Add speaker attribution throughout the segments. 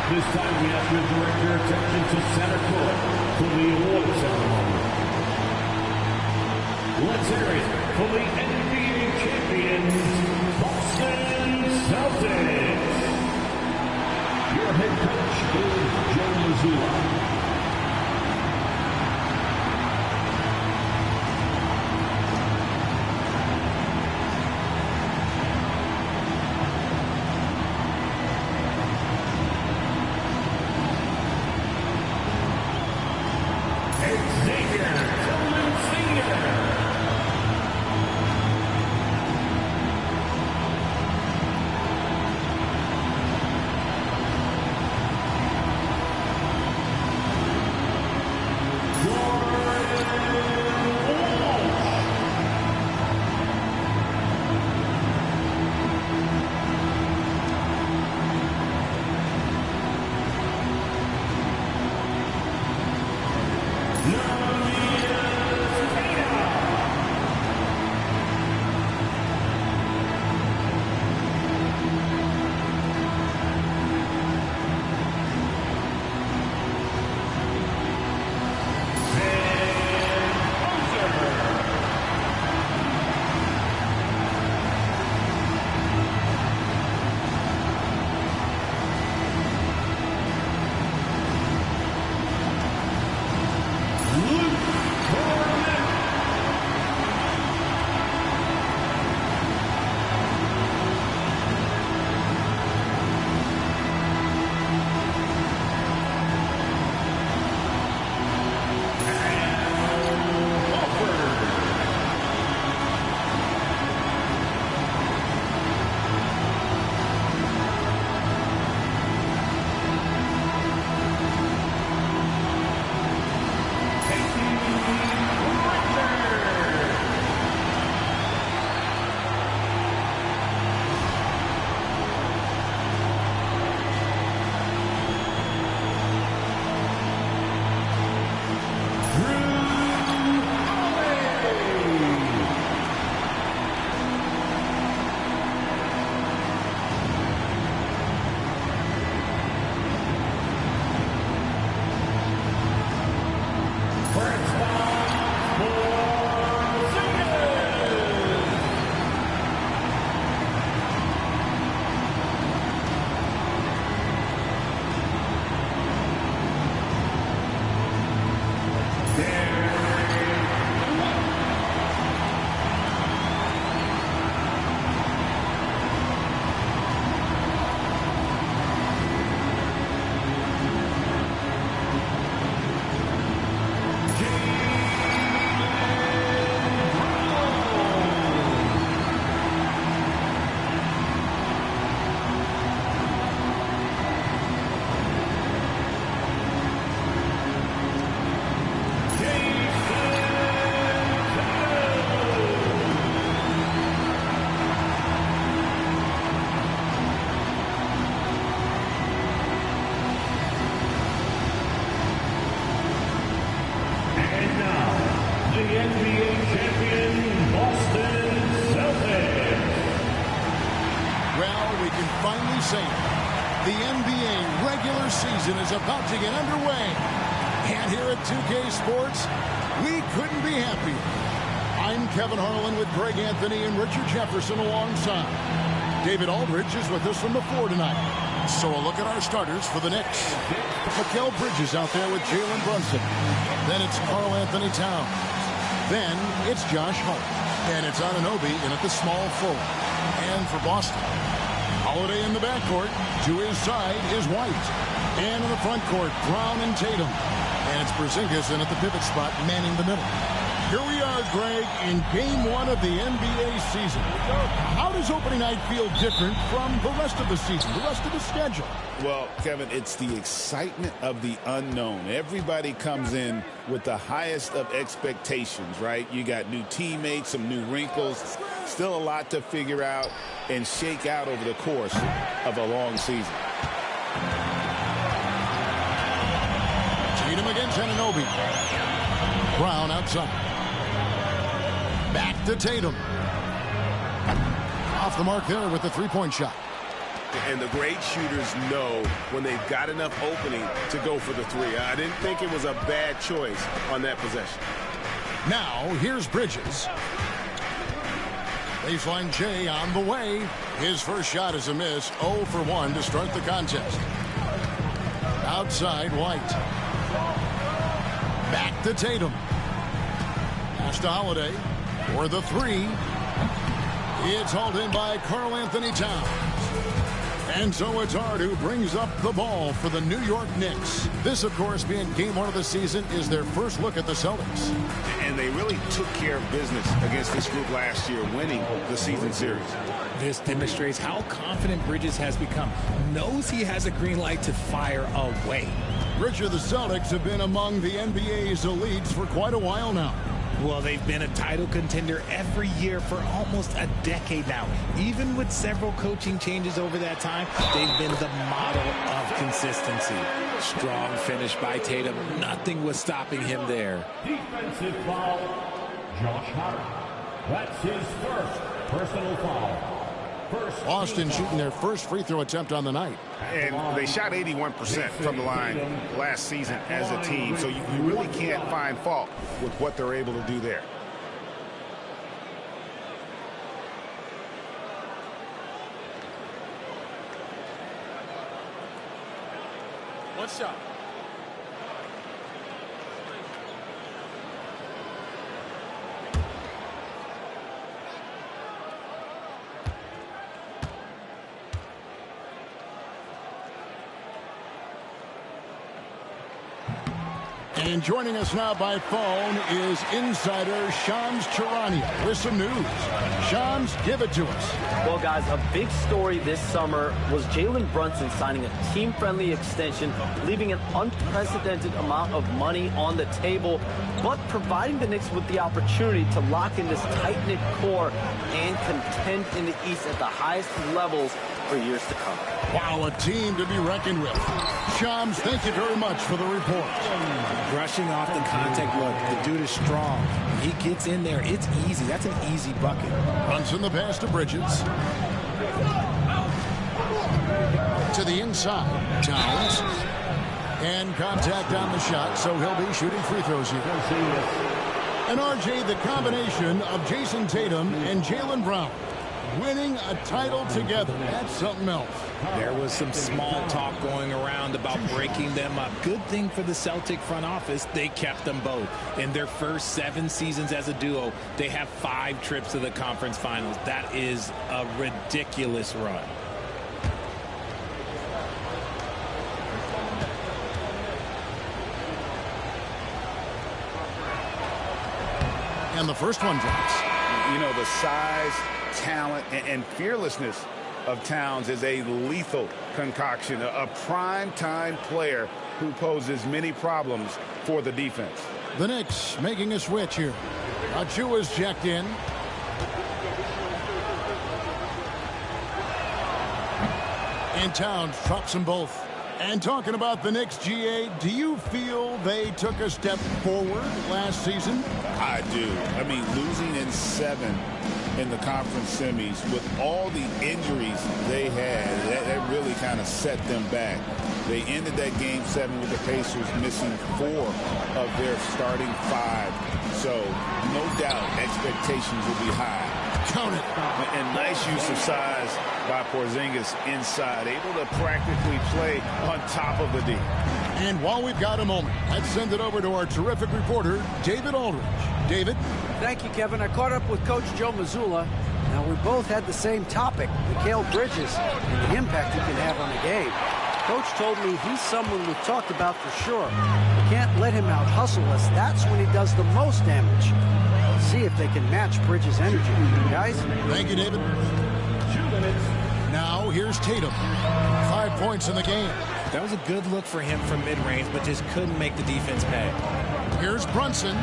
Speaker 1: This time we ask you to direct your attention to center court for the award ceremony. Let's hear it for the NBA champions, Boston Celtics. Your head coach is Joe Mazzulla. NBA champion, Boston Celtics.
Speaker 2: Well, we can finally say it. The NBA regular season is about to get underway. And here at 2K Sports, we couldn't be happier. I'm Kevin Harlan with Greg Anthony and Richard Jefferson alongside. David Aldridge is with us from the floor tonight. So a look at our starters for the Knicks. Mikal Bridges out there with Jalen Brunson. Then it's Karl Anthony Towns. Then it's Josh Hart. And it's Anunoby in at the small forward. And for Boston, Holiday in the backcourt. To his side is White. And in the front court, Brown and Tatum. And it's Porzingis in at the pivot spot, manning the middle. Here we are, Greg, in Game 1 of the NBA season. How does opening night feel different from the rest of the season, the rest of the schedule?
Speaker 3: Well, Kevin, it's the excitement of the unknown. Everybody comes in with the highest of expectations, right? You got new teammates, some new wrinkles, still a lot to figure out and shake out over the course of a long season.
Speaker 2: Tatum against Anunoby. Brown outside. Back to Tatum. Off the mark there with the three-point shot.
Speaker 4: And the great shooters know when they've got enough opening to go for the three. I didn't think it was a bad choice on that possession.
Speaker 2: Now, here's Bridges. Baseline J on the way. His first shot is a miss. 0 for 1 to start the contest. Outside, White. Back to Tatum. Pass to Holiday for the three. It's hauled in by Karl Anthony Towns. And so it's Hart who brings up the ball for the New York Knicks. This, of course, being game 1 of the season, is their first look at the Celtics.
Speaker 3: And they really took care of business against this group last year, winning the season series.
Speaker 5: This demonstrates how confident Bridges has become. Knows he has a green light to fire away.
Speaker 2: Richard, the Celtics have been among the NBA's elites for quite a while now.
Speaker 5: Well, they've been a title contender every year for almost a decade now. Even with several coaching changes over that time, they've been the model of consistency. Strong finish by Tatum. Nothing was stopping him there.
Speaker 1: Defensive foul, Josh Hart. That's his first personal foul.
Speaker 2: Boston shooting their first free throw attempt on the night.
Speaker 3: And they shot 81% from the line last season as a team, so you really can't find fault with what they're able to do there.
Speaker 4: One shot.
Speaker 2: And joining us now by phone is insider Shams Charania with some news. Shams, give it to us.
Speaker 6: Well, guys, a big story this summer was Jalen Brunson signing a team-friendly extension, leaving an unprecedented amount of money on the table, but providing the Knicks with the opportunity to lock in this tight-knit core and contend in the East at the highest levels for years to come.
Speaker 2: Wow, a team to be reckoned with. Shams, thank you very much for the report.
Speaker 5: Brushing off the contact look. The dude is strong. He gets in there. It's easy. That's an easy bucket.
Speaker 2: Brunson the pass to Bridges. To the inside. Towns. And contact on the shot, so he'll be shooting free throws here. And RJ, the combination of Jason Tatum and Jaylen Brown winning a title together. That's something else.
Speaker 5: There was some small talk going around about breaking them up. Good thing for the Celtic front office, they kept them both. In their first 7 seasons as a duo, they have 5 trips to the conference finals. That is a ridiculous run.
Speaker 2: And the first one drops.
Speaker 3: You know, the size, talent, and fearlessness of Towns is a lethal concoction, a prime-time player who poses many problems for the defense.
Speaker 2: The Knicks making a switch here. Achua's checked in. And Towns drops them both. And talking about the Knicks, GA, do you feel they took a step forward last season?
Speaker 3: I do. I mean, losing in 7 in the conference semis with all the injuries they had, that really kind of set them back. They ended that game 7 with the Pacers missing 4 of their starting 5. So, no doubt, expectations will be high.
Speaker 2: Count it.
Speaker 3: And nice use of size by Porzingis inside, able to practically play on top of the D.
Speaker 2: And while we've got a moment, let's send it over to our terrific reporter, David Aldridge. David?
Speaker 7: Thank you, Kevin. I caught up with Coach Joe Mazzulla. Now, we both had the same topic, Mikal Bridges, and the impact he can have on the game. Coach told me he's someone we've talked about for sure. We can't let him out-hustle us. That's when he does the most damage. See if they can match Bridges' energy. Guys?
Speaker 2: Thank you, David.
Speaker 1: 2 minutes.
Speaker 2: Now, here's Tatum. 5 points in the game.
Speaker 5: That was a good look for him from mid-range, but just couldn't make the defense pay.
Speaker 2: Here's Brunson.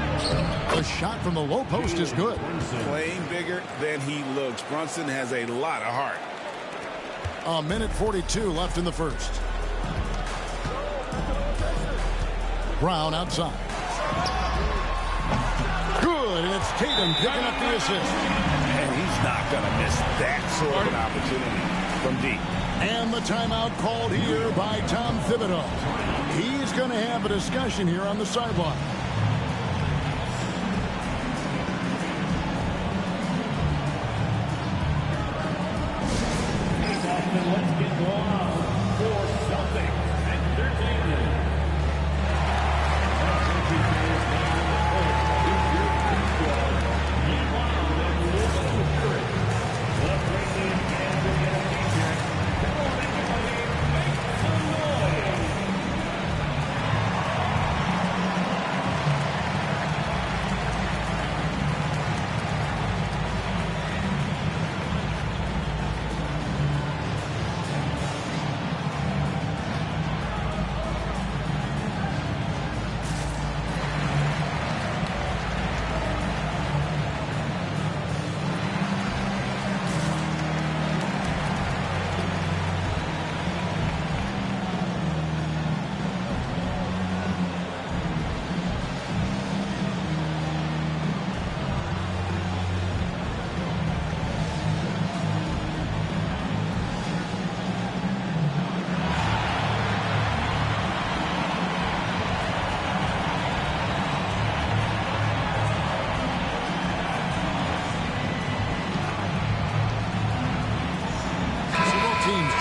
Speaker 2: The shot from the low post is good.
Speaker 3: Playing bigger than he looks. Brunson has a lot of heart.
Speaker 2: A minute 42 left in the first. Brown outside. Good, and it's Tatum picking up the assist.
Speaker 3: And he's not going to miss that sort of an opportunity. from deep.
Speaker 2: And the timeout called here by Tom Thibodeau. He's going to have a discussion here on the sideline.
Speaker 1: Let's get going for Celtics Entertainment.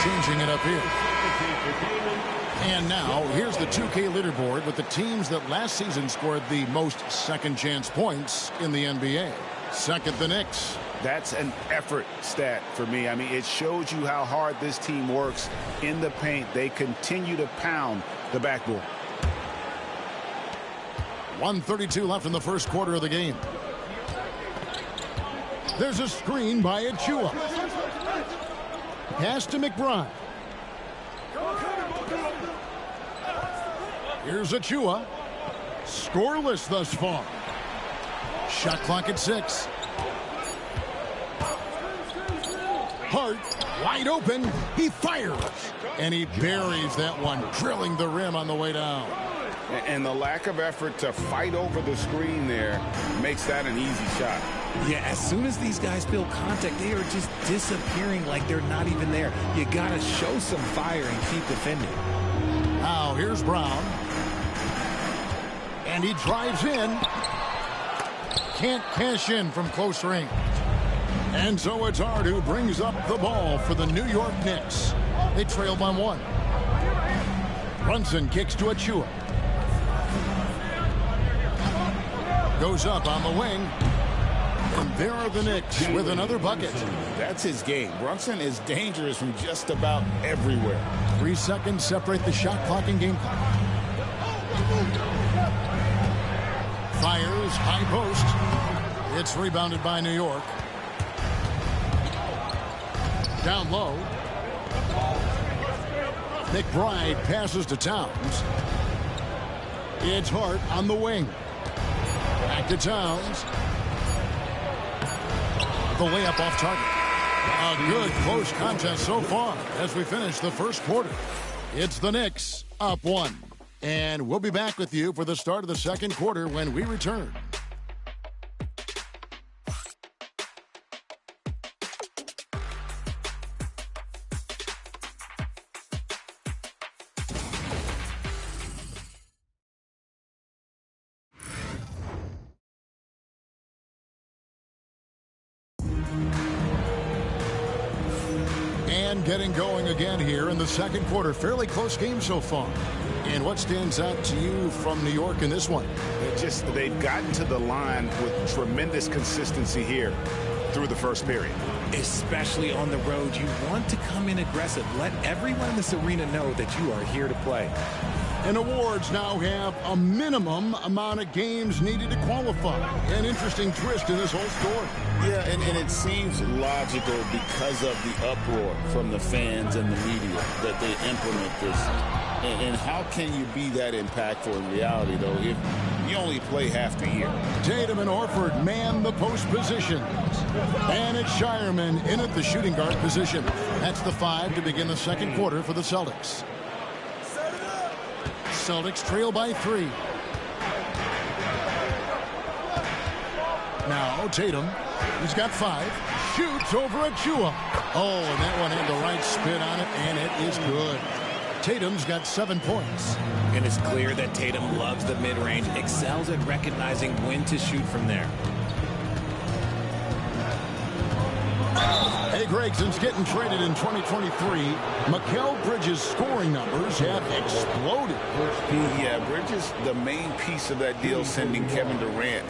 Speaker 2: Changing it up here. And now, here's the 2K leaderboard with the teams that last season scored the most second-chance points in the NBA. Second, the Knicks.
Speaker 3: That's an effort stat for me. I mean, it shows you how hard this team works in the paint. They continue to pound the backboard.
Speaker 2: 1:32 left in the first quarter of the game. There's a screen by Achua. Pass to McBride. Here's Achua. Scoreless thus far. Shot clock at 6. Hart wide open. He fires. And he buries that one, drilling the rim on the way down.
Speaker 3: And the lack of effort to fight over the screen there makes that an easy shot.
Speaker 5: Yeah, as soon as these guys feel contact, they are just disappearing like they're not even there. You got to show some fire and keep defending.
Speaker 2: Now, here's Brown. And he drives in. Can't cash in from close range. And so it's Hart who brings up the ball for the New York Knicks. They trail by 1. Brunson kicks to Achua. Goes up on the wing. And there are the Knicks with another bucket.
Speaker 3: That's his game. Brunson is dangerous from just about everywhere.
Speaker 2: 3 seconds separate the shot clock and game clock. Fires, high post. It's rebounded by New York. Down low. McBride passes to Towns. It's Hart on the wing. Back to Towns. The layup off target. A good close contest so far as we finish the first quarter. It's the Knicks up 1. And we'll be back with you for the start of the second quarter when we return. Getting going again here in the second quarter. Fairly close game so far. And what stands out to you from New York in this one?
Speaker 3: They've gotten to the line with tremendous consistency here through the first period.
Speaker 5: Especially on the road, you want to come in aggressive. Let everyone in this arena know that you are here to play.
Speaker 2: And awards now have a minimum amount of games needed to qualify. An interesting twist in this whole story.
Speaker 3: Yeah, and it seems logical because of the uproar from the fans and the media that they implement this. And how can you be that impactful in reality, though, if you only play half the year?
Speaker 2: Tatum and Horford man the post positions. And it's Shireman in at the shooting guard position. That's the 5 to begin the second quarter for the Celtics. Celtics trail by 3. Now Tatum, he's got 5, shoots over Achua. Oh, and that one had the right spin on it, and it is good. Tatum's got 7 points.
Speaker 5: And it's clear that Tatum loves the mid-range, excels at recognizing when to shoot from there.
Speaker 2: Hey, Greg, since getting traded in 2023, Mikal Bridges' scoring numbers have exploded.
Speaker 3: Yeah, Bridges, the main piece of that deal, sending Kevin Durant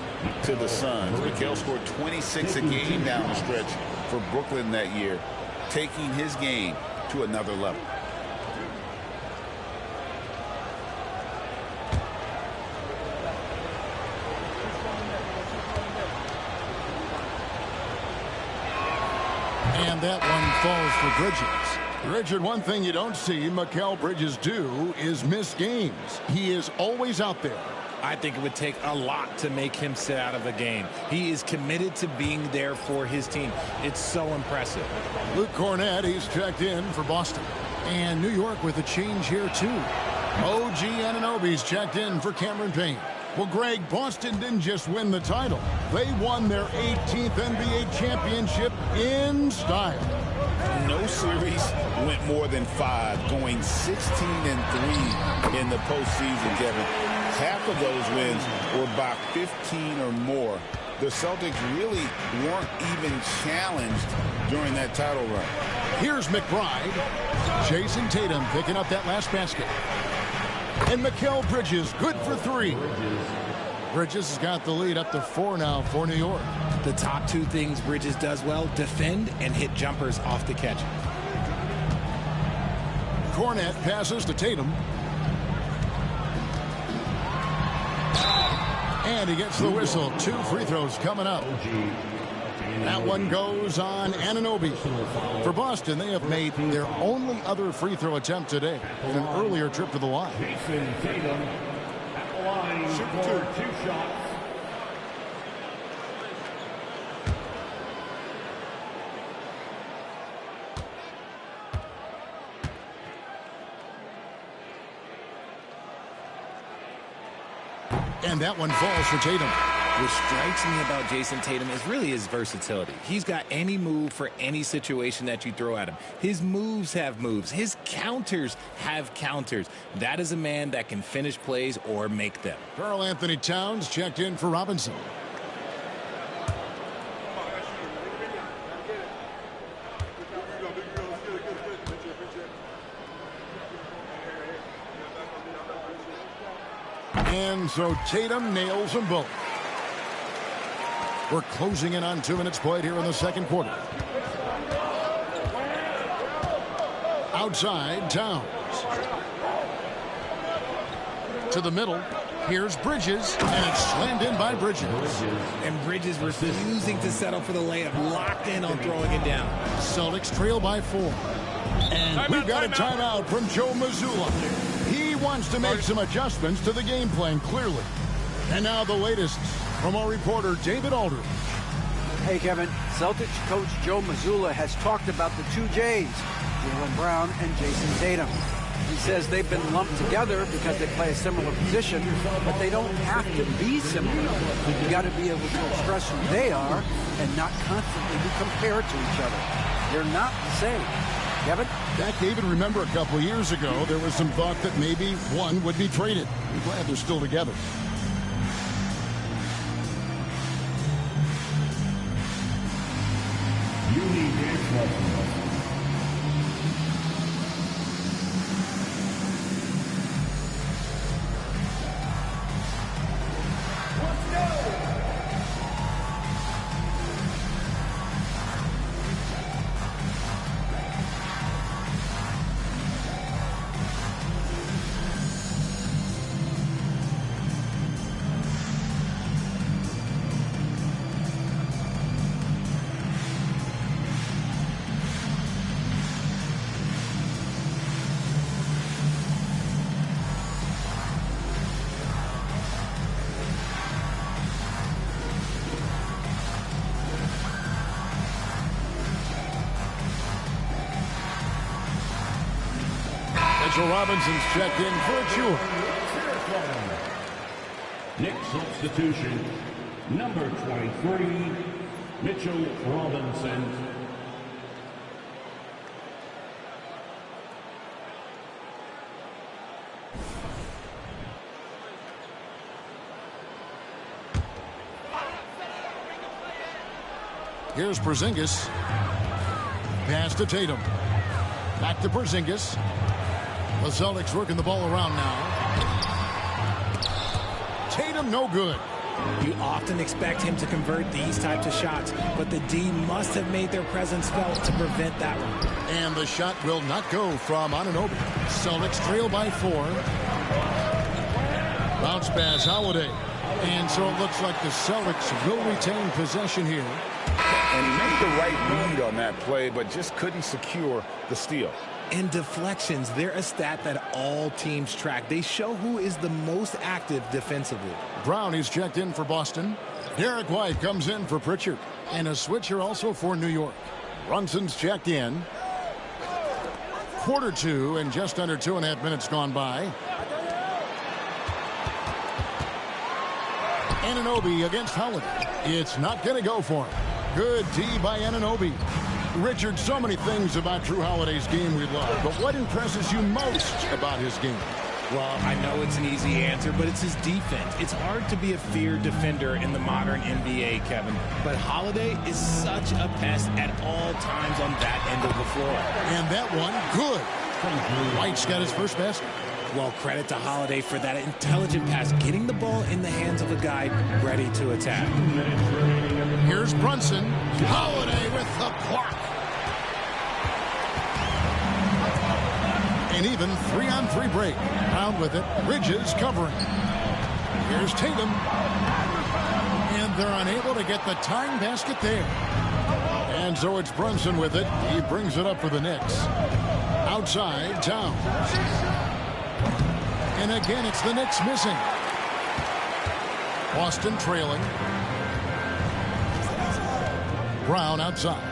Speaker 3: to the Suns. Mikal scored 26 a game down the stretch for Brooklyn that year, taking his game to another level.
Speaker 2: And that one falls for Bridges. Richard, one thing you don't see Mikal Bridges do is miss games. He is always out there.
Speaker 5: I think it would take a lot to make him sit out of a game. He is committed to being there for his team. It's so impressive.
Speaker 2: Luke Cornett, he's checked in for Boston. And New York with a change here, too. OG Anunoby's checked in for Cameron Payne. Well, Greg, Boston didn't just win the title. They won their 18th NBA championship in style.
Speaker 3: No series went more than 5, going 16-3 in the postseason, Kevin. Half of those wins were by 15 or more. The Celtics really weren't even challenged during that title run.
Speaker 2: Here's McBride. Jason Tatum picking up that last basket. And Mikal Bridges, good for 3. Bridges has got the lead up to 4 now for New York.
Speaker 5: The top 2 things Bridges does well, defend and hit jumpers off the catch.
Speaker 2: Cornett passes to Tatum. And he gets the whistle. 2 free throws coming up. That one goes on Anunoby. For Boston, they have made their only other free throw attempt today in an earlier trip to the line.
Speaker 1: Jason Tatum at the line for 2 shots.
Speaker 2: And that one falls for Tatum.
Speaker 5: What strikes me about Jason Tatum is really his versatility. He's got any move for any situation that you throw at him. His moves have moves. His counters have counters. That is a man that can finish plays or make them.
Speaker 2: Karl Anthony Towns checked in for Robinson. And so Tatum nails them both. We're closing in on 2 minutes played here in the second quarter. Outside, Towns. To the middle. Here's Bridges, and it's slammed in by Bridges.
Speaker 5: And Bridges refusing to settle for the layup, locked in on throwing it down.
Speaker 2: Celtics trail by 4. And we've got a timeout from Joe Mazzulla. He wants to make some adjustments to the game plan, clearly. And now the latest from our reporter, David Aldridge.
Speaker 7: Hey, Kevin. Celtics coach Joe Mazzulla has talked about the 2 J's, Jaylen Brown and Jason Tatum. He says they've been lumped together because they play a similar position, but they don't have to be similar. You got to be able to express who they are and not constantly be compared to each other. They're not the same. Kevin?
Speaker 2: That, David, remember a couple of years ago, there was some thought that maybe one would be traded. I'm glad they're still together. Mitchell Robinson's checked in for a cure.
Speaker 1: Next substitution, number 23, Mitchell Robinson.
Speaker 2: Here's Porzingis. Pass to Tatum. Back to Porzingis. The Celtics working the ball around now. Tatum no good.
Speaker 5: You often expect him to convert these types of shots, but the D must have made their presence felt to prevent that one.
Speaker 2: And the shot will not go from Anunoby. Celtics trail by 4. Bounce pass, Holiday. And so it looks like the Celtics will retain possession here.
Speaker 3: And he made the right read on that play, but just couldn't secure the steal.
Speaker 5: And deflections, they're a stat that all teams track. They show who is the most active defensively.
Speaker 2: Brown is checked in for Boston. Derek White comes in for Pritchard. And a switcher also for New York. Brunson's checked in. Quarter 2 and just under 2.5 minutes gone by. Anunoby against Holiday. It's not going to go for him. Good D by Anunoby. Richard, so many things about Drew Holiday's game we love, but what impresses you most about his game?
Speaker 5: Well, I know it's an easy answer, but it's his defense. It's hard to be a feared defender in the modern NBA, Kevin. But Holiday is such a pest at all times on that end of the floor.
Speaker 2: And that one, good. White's got his first basket.
Speaker 5: Well, credit to Holiday for that intelligent pass, getting the ball in the hands of a guy ready to attack.
Speaker 2: Here's Brunson. Holiday with the block. An even 3-on-3 break. Brown with it. Bridges covering. Here's Tatum. And they're unable to get the tying basket there. And so it's Brunson with it. He brings it up for the Knicks. Outside, Towns. And again, it's the Knicks missing. Boston trailing. Brown outside.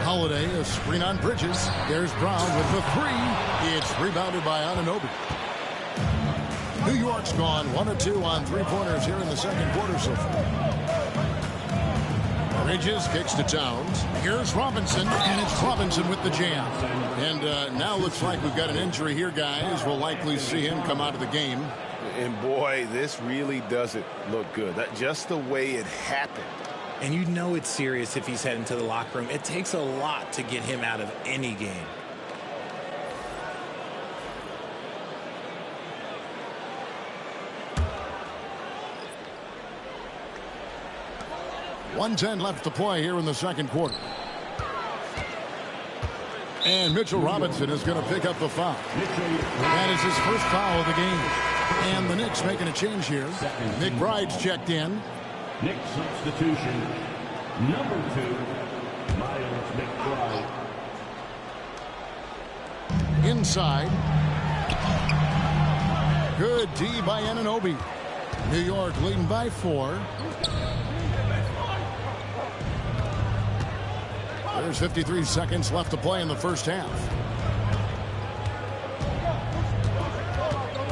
Speaker 2: Holiday, a screen on Bridges. There's Brown with the 3. It's rebounded by Anunoby. New York's gone 1 of 2 on 3-pointers here in the second quarter so far. Bridges kicks to Towns. Here's Robinson, and it's Robinson with the jam. And now looks like we've got an injury here, guys. We'll likely see him come out of the game.
Speaker 3: And boy, this really doesn't look good. Just the way it happened.
Speaker 5: And you know it's serious if he's heading to the locker room. It takes a lot to get him out of any game.
Speaker 2: .110 left to play here in the second quarter. And Mitchell Robinson is going to pick up the foul. That is his first foul of the game. And the Knicks making a change here. McBride's checked in.
Speaker 1: Knicks substitution, number 2, Miles McBride.
Speaker 2: Inside. Good D by Anunoby. New York leading by 4. There's 53 seconds left to play in the first half.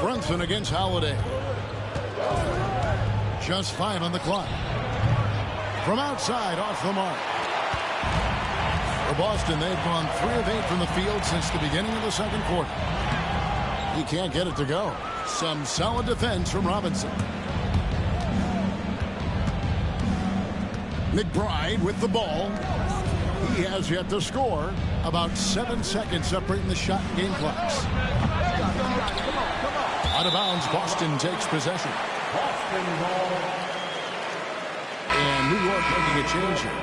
Speaker 2: Brunson against Holiday. Just 5 on the clock. From outside, off the mark. For Boston, they've gone 3 of 8 from the field since the beginning of the second quarter. He can't get it to go. Some solid defense from Robinson. McBride with the ball. He has yet to score. About 7 seconds separating the shot and game clocks. Out of bounds, Boston takes possession.
Speaker 1: Boston ball.
Speaker 2: And New York making a change here.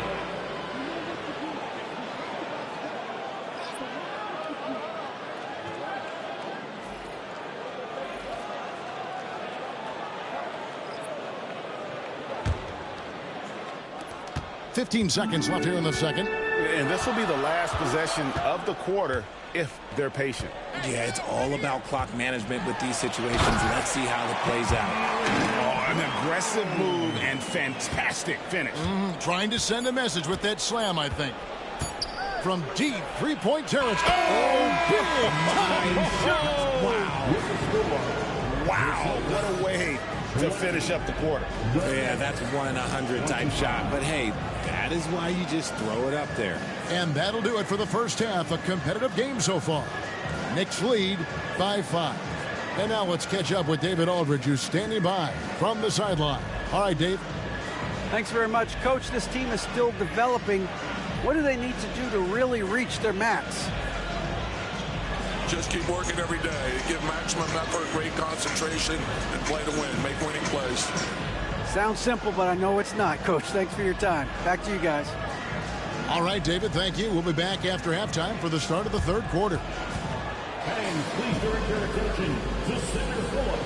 Speaker 2: .15 seconds left here in the second.
Speaker 3: And this will be the last possession of the quarter if they're patient.
Speaker 5: Yeah, it's all about clock management with these situations. Let's see how it plays out.
Speaker 3: Oh, an aggressive move and fantastic finish.
Speaker 2: Trying to send a message with that slam, I think. From deep three-point territory. Oh, big time shot.
Speaker 3: Wow, what a way to finish up the quarter.
Speaker 5: Yeah, that's 1 in 100 type shot. But hey, that is why you just throw it up there.
Speaker 2: And that'll do it for the first half. A competitive game so far. Knicks lead by 5. And now let's catch up with David Aldridge, who's standing by from the sideline. All right, Dave.
Speaker 7: Thanks very much. Coach, this team is still developing. What do they need to do to really reach their max?
Speaker 8: Just keep working every day. Give maximum effort, great concentration, and play to win. Make winning plays.
Speaker 7: Sounds simple, but I know it's not. Coach, thanks for your time. Back to you guys.
Speaker 2: All right, David, thank you. We'll be back after halftime for the start of the third quarter.
Speaker 1: And please direct your attention to center court.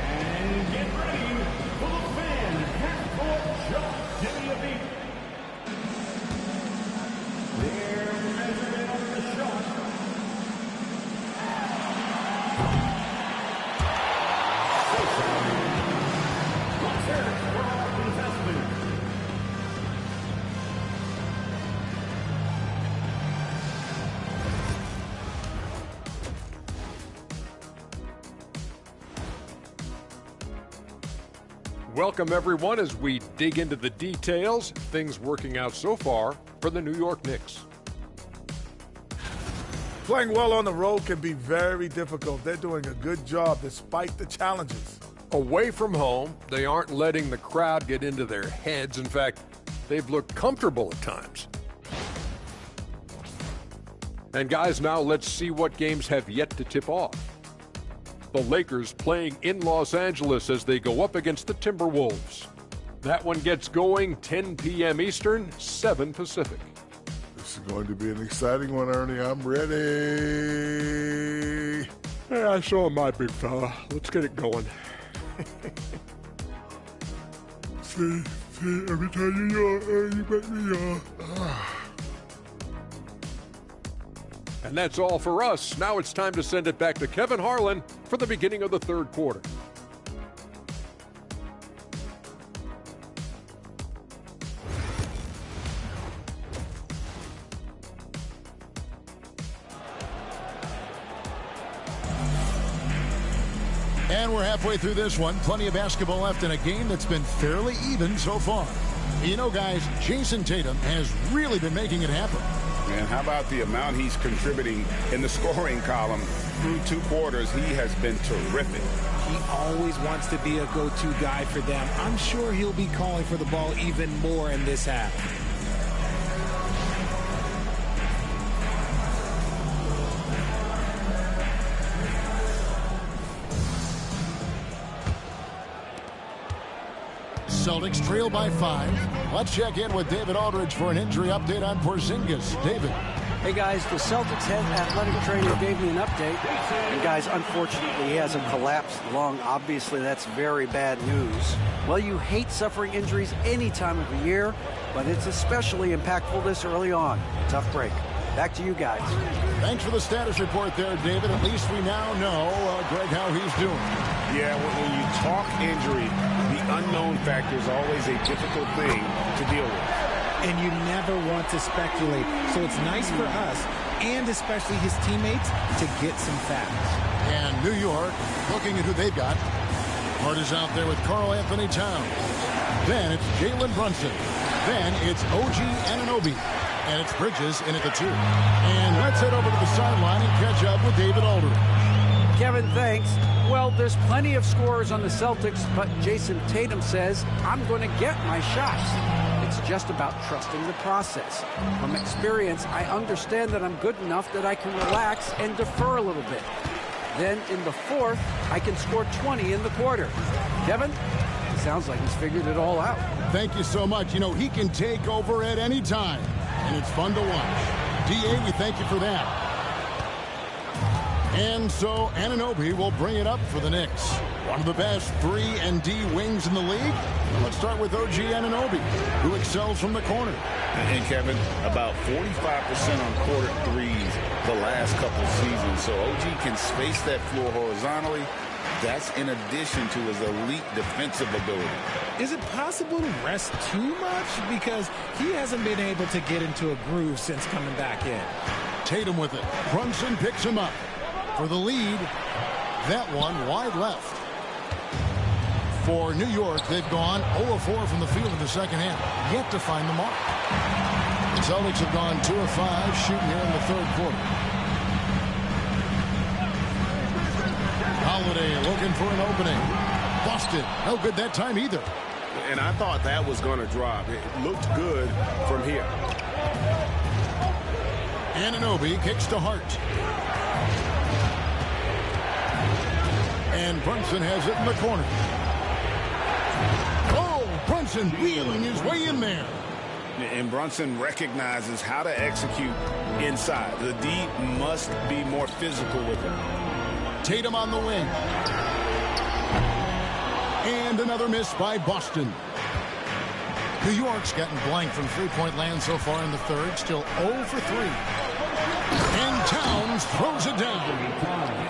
Speaker 1: And get ready for the fan half-court shot. Give me a beat. Their measurement of the shot. Let's hear it for our contestants.
Speaker 9: Welcome, everyone, as we dig into the details. Things working out so far for the New York Knicks.
Speaker 10: Playing well on the road can be very difficult. They're doing a good job despite the challenges.
Speaker 9: Away from home, they aren't letting the crowd get into their heads. In fact, they've looked comfortable at times. And guys, now let's see what games have yet to tip off. The Lakers playing in Los Angeles as they go up against the Timberwolves. That one gets going 10 p.m. Eastern, 7 Pacific.
Speaker 10: This is going to be an exciting one, Ernie. I'm ready.
Speaker 9: Hey, I saw my big fella. Let's get it going.
Speaker 10: See, every time you yawn, you make me yawn.
Speaker 9: And that's all for us. Now it's time to send it back to Kevin Harlan for the beginning of the third quarter.
Speaker 2: And we're halfway through this one. Plenty of basketball left in a game that's been fairly even so far. You know, guys, Jason Tatum has really been making it happen.
Speaker 3: And how about the amount he's contributing in the scoring column through 2 quarters? He has been terrific.
Speaker 5: He always wants to be a go-to guy for them. I'm sure he'll be calling for the ball even more in this half.
Speaker 2: Celtics trail by 5. Let's check in with David Aldridge for an injury update on Porzingis. David.
Speaker 7: Hey, guys, the Celtics head athletic trainer gave me an update. And, guys, unfortunately, he hasn't collapsed lung. Obviously, that's very bad news. Well, you hate suffering injuries any time of the year, but it's especially impactful this early on. Tough break. Back to you guys.
Speaker 2: Thanks for the status report there, David. At least we now know, Greg, how he's doing.
Speaker 3: Yeah, when you talk injury, the unknown factor is always a difficult thing to deal with.
Speaker 5: And you never want to speculate. So it's nice for us, and especially his teammates, to get some facts.
Speaker 2: And New York, looking at who they've got. Hart is out there with Karl Anthony Towns. Then it's Jalen Brunson. Then it's OG Anunoby. And it's Bridges in at the 2. And let's head over to the sideline and catch up with David Aldridge.
Speaker 7: Kevin, thanks. Well, there's plenty of scorers on the Celtics, but Jason Tatum says, I'm going to get my shots. It's just about trusting the process. From experience, I understand that I'm good enough that I can relax and defer a little bit. Then in the fourth, I can score 20 in the quarter. Kevin, it sounds like he's figured it all out.
Speaker 2: Thank you so much. You know, he can take over at any time, and it's fun to watch. DA, we thank you for that. And so Anunoby will bring it up for the Knicks. One of the best 3 and D wings in the league. Let's start with OG Anunoby, who excels from the corner.
Speaker 3: And Kevin, about 45% on quarter threes the last couple seasons. So OG can space that floor horizontally. That's in addition to his elite defensive ability.
Speaker 5: Is it possible to rest too much? Because he hasn't been able to get into a groove since coming back in.
Speaker 2: Tatum with it. Brunson picks him up for the lead. That one wide left. For New York, they've gone 0 of 4 from the field in the second half. Yet to find the mark. The Celtics have gone 2 of 5 shooting here in the third quarter. Holiday looking for an opening. Busted. No good that time either.
Speaker 4: And I thought that was going to drop. It looked good from here.
Speaker 2: Anunoby kicks to Hart. And Brunson has it in the corner. Oh, Brunson wheeling his way in there.
Speaker 3: And Brunson recognizes how to execute inside. The D must be more physical with him.
Speaker 2: Tatum on the wing. And another miss by Boston. New York's gotten blank from three-point land so far in the third. Still 0 for 3. And Towns throws it down.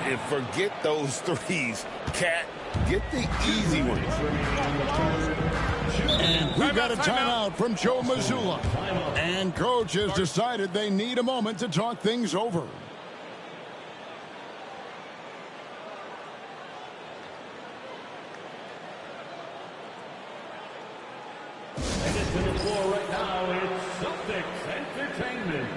Speaker 3: And forget those threes. Cat, get the easy ones.
Speaker 2: And we've got a timeout from Joe Mazzulla. And coach has decided they need a moment to talk things over.
Speaker 1: To the floor right now, it's Celtics Entertainment.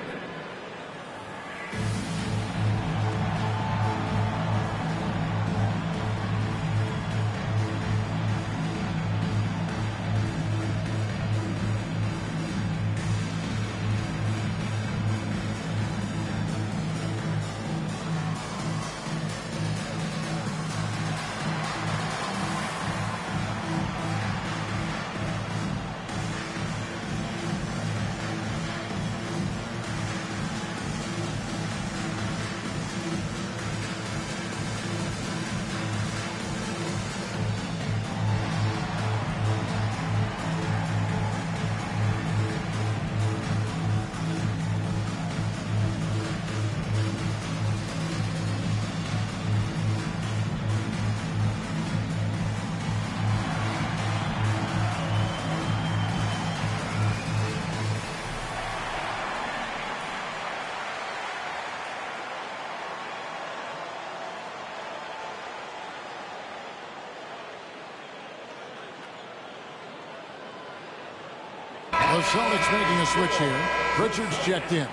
Speaker 2: The Celtics making a switch here. Pritchard's checked in.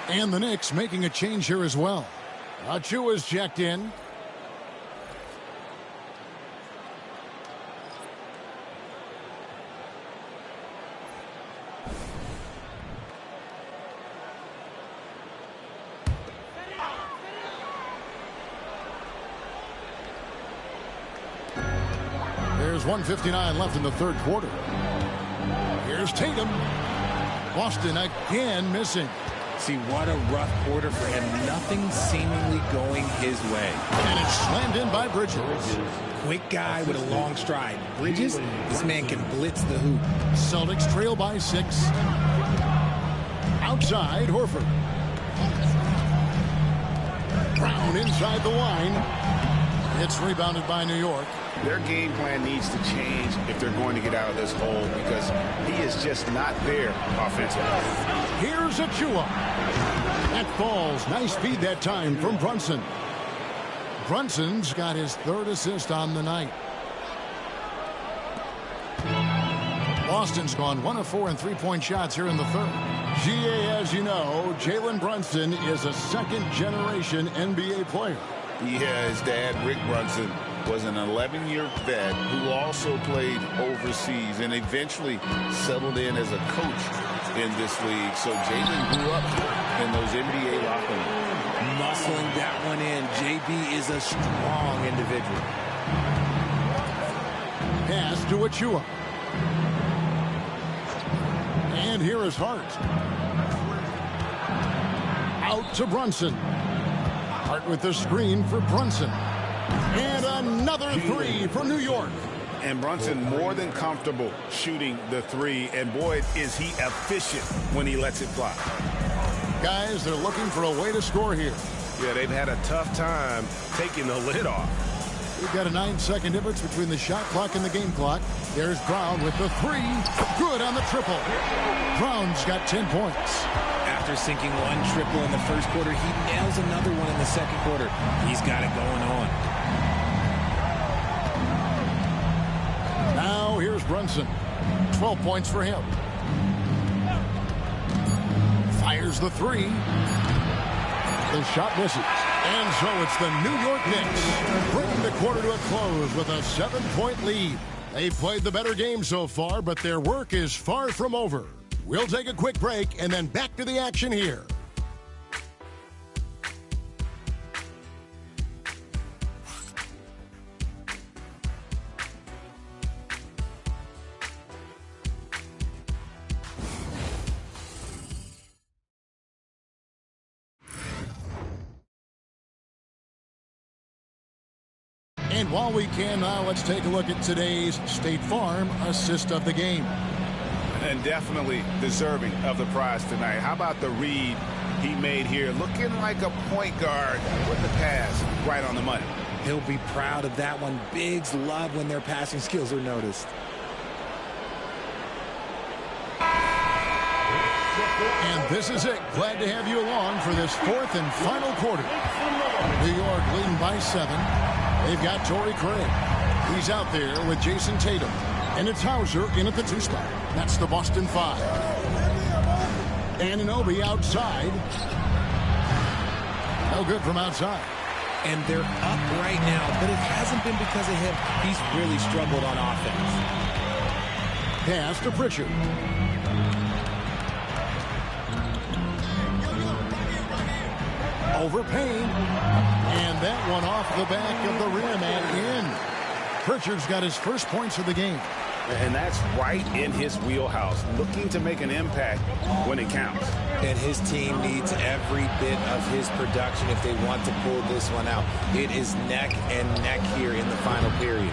Speaker 2: And the Knicks making a change here as well. Achua's checked in. There's 1:59 left in the third quarter. Here's Tatum. Boston again missing.
Speaker 5: See, what a rough quarter for him. Nothing seemingly going his way.
Speaker 2: And it's slammed in by Bridges.
Speaker 5: Quick guy with a long stride. Bridges, this man can blitz the hoop.
Speaker 2: Celtics trail by 6. Outside, Horford. Brown inside the line. It's rebounded by New York.
Speaker 3: Their game plan needs to change if they're going to get out of this hole because he is just not there offensively.
Speaker 2: Here's Achua. That falls. Nice feed that time from Brunson. Brunson's got his 3rd assist on the night. Boston's gone 1 of 4 in three-point shots here in the third. GA, as you know, Jalen Brunson is a second-generation NBA player.
Speaker 3: Yeah, his dad, Rick Brunson, was an 11-year vet who also played overseas and eventually settled in as a coach in this league. So Jalen grew up in those NBA locker rooms.
Speaker 5: Muscling that one in. JB is a strong individual.
Speaker 2: Pass to Achua. And here is Hart. Out to Brunson. Hart with the screen for Brunson. And another 3 for New York.
Speaker 3: And Brunson more than comfortable shooting the 3. And boy, is he efficient when he lets it fly.
Speaker 2: Guys, they're looking for a way to score here.
Speaker 4: Yeah, they've had a tough time taking the lid off.
Speaker 2: We've got a 9-second difference between the shot clock and the game clock. There's Brown with the 3. Good on the triple. Brown's got 10 points.
Speaker 5: After sinking 1 triple in the first quarter, he nails another one in the second quarter. He's got it going on.
Speaker 2: Now here's Brunson. 12 points for him. Fires the 3. The shot misses. And so it's the New York Knicks bringing the quarter to a close with a 7-point lead. They've played the better game so far, but their work is far from over. We'll take a quick break and then back to the action here. And while we can now, let's take a look at today's State Farm assist of the game.
Speaker 3: And definitely deserving of the prize tonight. How about the read he made here? Looking like a point guard with the pass right on the money.
Speaker 5: He'll be proud of that one. Bigs love when their passing skills are noticed.
Speaker 2: And this is it. Glad to have you along for this fourth and final quarter. New York leading by 7. They've got Torrey Craig. He's out there with Jason Tatum. And it's Hauser in at the 2 spot. That's the Boston 5. Anunoby outside. No good from outside.
Speaker 5: And they're up right now, but it hasn't been because of him. He's really struggled on offense.
Speaker 2: Pass to Pritchard. Over Payne. And that one off the back of the rim and in. Pritchard's got his first points of the game.
Speaker 3: And that's right in his wheelhouse, looking to make an impact when it counts.
Speaker 5: And his team needs every bit of his production if they want to pull this one out. It is neck and neck here in the final period.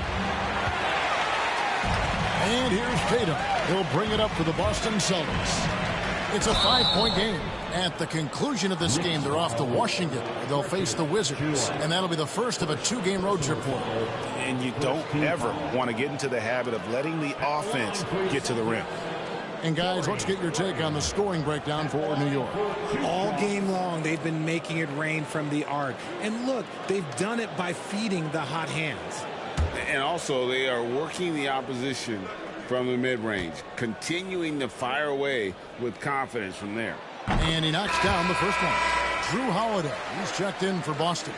Speaker 2: And here's Tatum. He'll bring it up for the Boston Celtics. It's a 5-point game. At the conclusion of this game, they're off to Washington. They'll face the Wizards, and that'll be the first of a 2-game road trip for them.
Speaker 3: And you don't ever want to get into the habit of letting the offense get to the rim.
Speaker 2: And guys, let's get your take on the scoring breakdown for New York.
Speaker 5: All game long, they've been making it rain from the arc. And look, they've done it by feeding the hot hands.
Speaker 4: And also, they are working the opposition from the mid-range, continuing to fire away with confidence from there.
Speaker 2: And he knocks down the first one. Drew Holiday, he's checked in for Boston.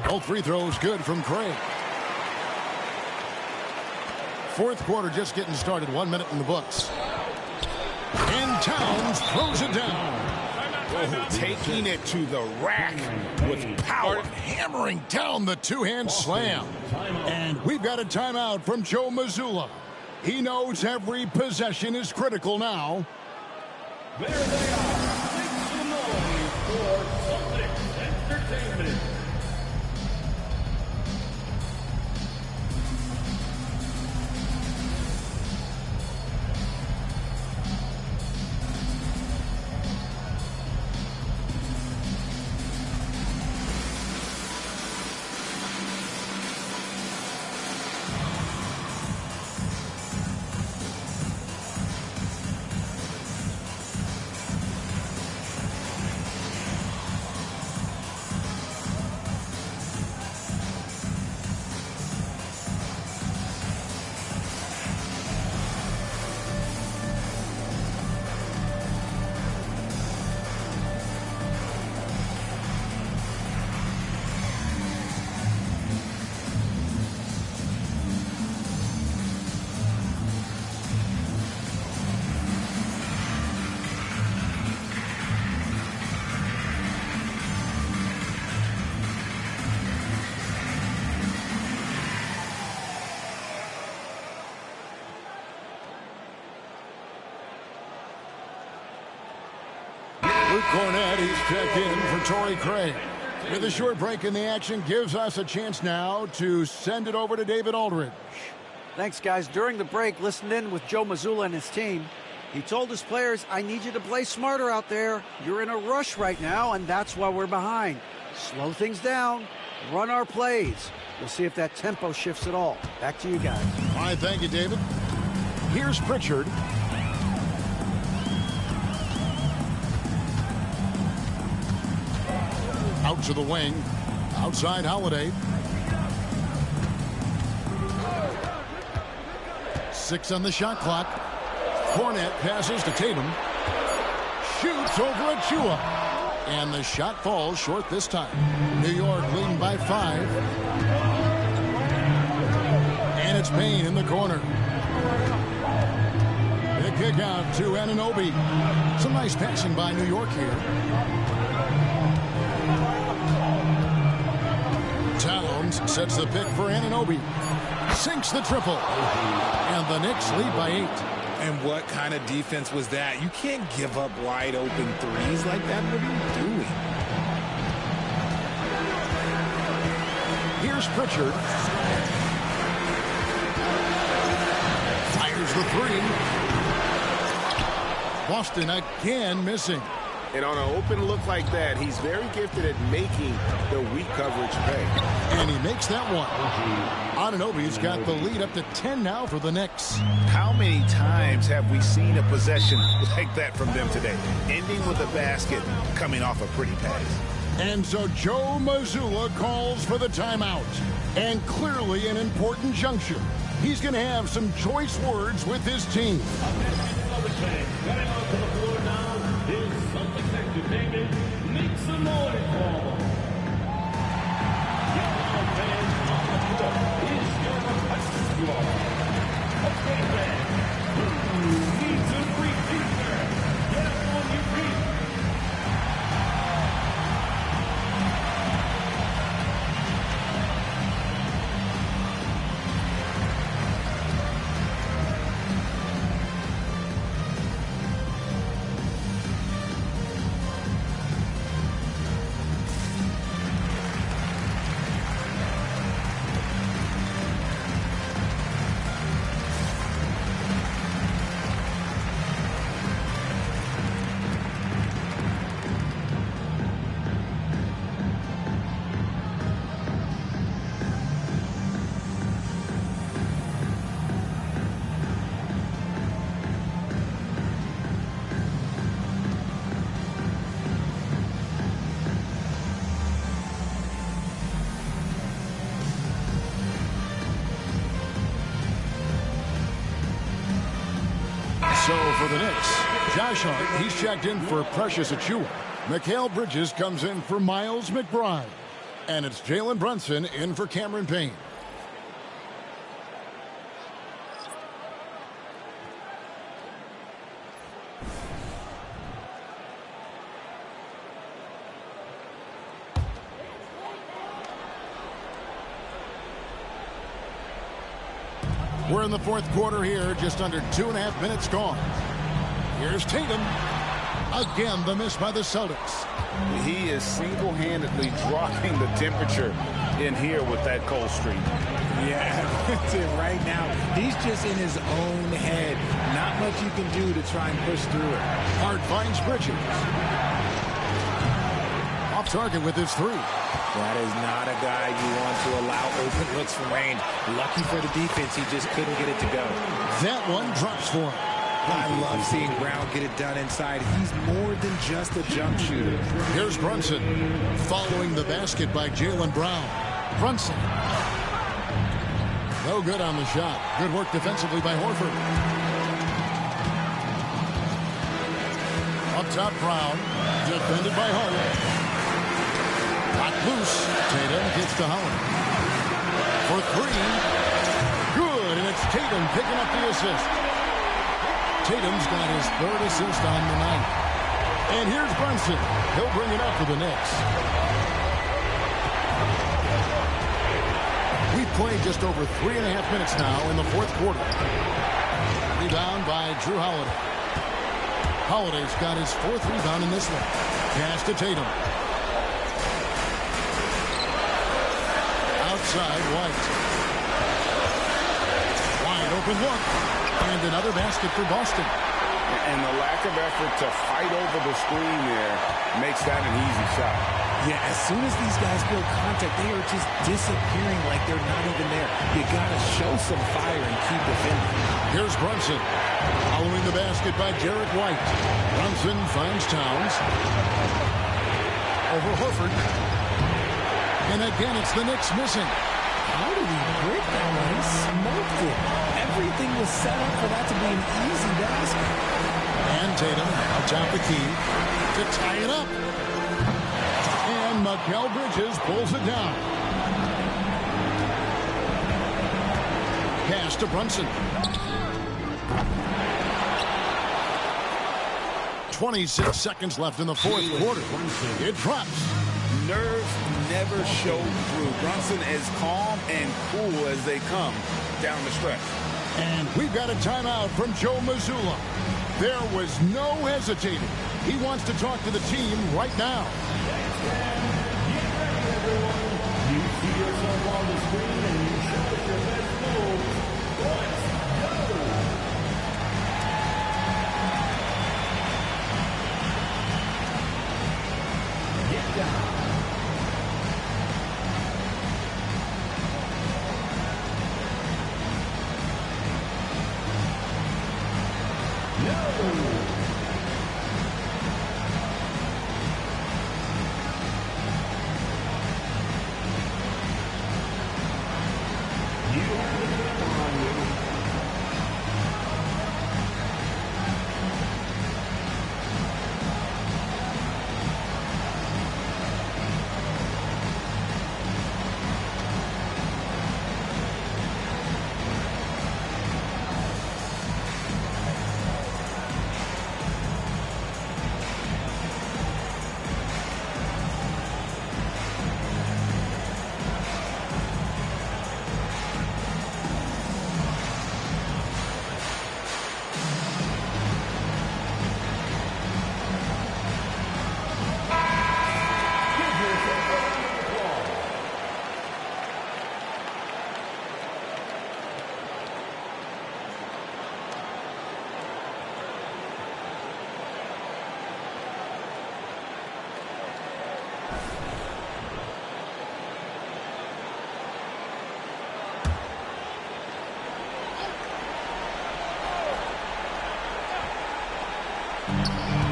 Speaker 2: Both free throws good from Craig. Fourth quarter just getting started. 1 minute in the books. And Towns throws it down.
Speaker 3: Oh, taking it to the rack with power.
Speaker 2: Hammering down the two-hand slam. And we've got a timeout from Joe Mazzulla. He knows every possession is critical now.
Speaker 1: There they are. Make some noise for Celtics Entertainment.
Speaker 2: Luke Cornett, he's checked in for Torrey Craig. With a short break in the action, gives us a chance now to send it over to David Aldridge.
Speaker 7: Thanks, guys. During the break, listened in with Joe Mazzulla and his team. He told his players, I need you to play smarter out there. You're in a rush right now, and that's why we're behind. Slow things down. Run our plays. We'll see if that tempo shifts at all. Back to you guys.
Speaker 2: All right, thank you, David. Here's Pritchard. Out to the wing. Outside Holiday. 6 on the shot clock. Cornette passes to Tatum. Shoots over Achua. And the shot falls short this time. New York leading by 5. And it's Payne in the corner. The kick out to Anunoby. Some nice passing by New York here. Towns sets the pick for Anunoby. Sinks the triple. And the Knicks lead by 8.
Speaker 5: And what kind of defense was that? You can't give up wide open threes like that. What are you doing?
Speaker 2: Here's Pritchard. Fires the 3. Boston again missing.
Speaker 4: And on an open look like that, he's very gifted at making the weak coverage pay.
Speaker 2: And he makes that one. Anunoby's got the lead up to 10 now for the Knicks.
Speaker 3: How many times have we seen a possession like that from them today? Ending with a basket, coming off a pretty pass.
Speaker 2: And so Joe Mazzulla calls for the timeout. And clearly an important juncture. He's going to have some choice words with his team.
Speaker 1: Make some noise for them. Yellow fans on the floor is your rescue. Okay, fans, who needs a free t-shirt? Get up on your feet.
Speaker 2: So for the Knicks, Josh Hart, he's checked in for Precious Achua. Mikal Bridges comes in for Miles McBride. And it's Jalen Brunson in for Cameron Payne. We're in the fourth quarter here, just under 2.5 minutes gone. Here's Tatum. Again, the miss by the Celtics.
Speaker 3: He is single-handedly dropping the temperature in here with that cold streak.
Speaker 5: Yeah, that's it right now. He's just in his own head. Not much you can do to try and push through it.
Speaker 2: Hart finds Bridges. Off target with his 3.
Speaker 5: That is not a guy you want to allow open looks from range. Lucky for the defense, he just couldn't get it to go.
Speaker 2: That one drops for him.
Speaker 5: I love seeing Brown get it done inside. He's more than just a jump shooter.
Speaker 2: Here's Brunson. Following the basket by Jaylen Brown. Brunson. No good on the shot. Good work defensively by Horford. Up top, Brown. Defended by Hart. Got loose. Tatum gets to Howard. For 3. Good, and it's Tatum picking up the assist. Tatum's got his 3rd assist on the night. And here's Brunson. He'll bring it up for the Knicks. We've played just over 3.5 minutes now in the fourth quarter. Rebound by Drew Holiday. Holiday's got his 4th rebound in this one. Pass to Tatum. Outside White. Wide open look. And another basket for Boston.
Speaker 3: And the lack of effort to fight over the screen there makes that an easy shot.
Speaker 5: Yeah, as soon as these guys build contact, they are just disappearing like they're not even there. You got to show some fire and keep defending.
Speaker 2: Here's Brunson. Following the basket by Jarrett White. Brunson finds Towns. Over Horford. again, it's the Knicks missing.
Speaker 5: How did he break that one? He smoked it. Everything was set up for that to be an easy basket.
Speaker 2: And Tatum now top the key to tie it up. And Mikal Bridges pulls it down. Pass to Brunson. 26 seconds left in the fourth quarter. It drops.
Speaker 3: Nerves never show through. Brunson as calm and cool as they come down the stretch.
Speaker 2: And we've got a timeout from Joe Mazzulla. There was no hesitating. He wants to talk to the team right now.
Speaker 1: Get ready, everyone. You see yourself on the screen and you show us your best move. Let's go. Get down.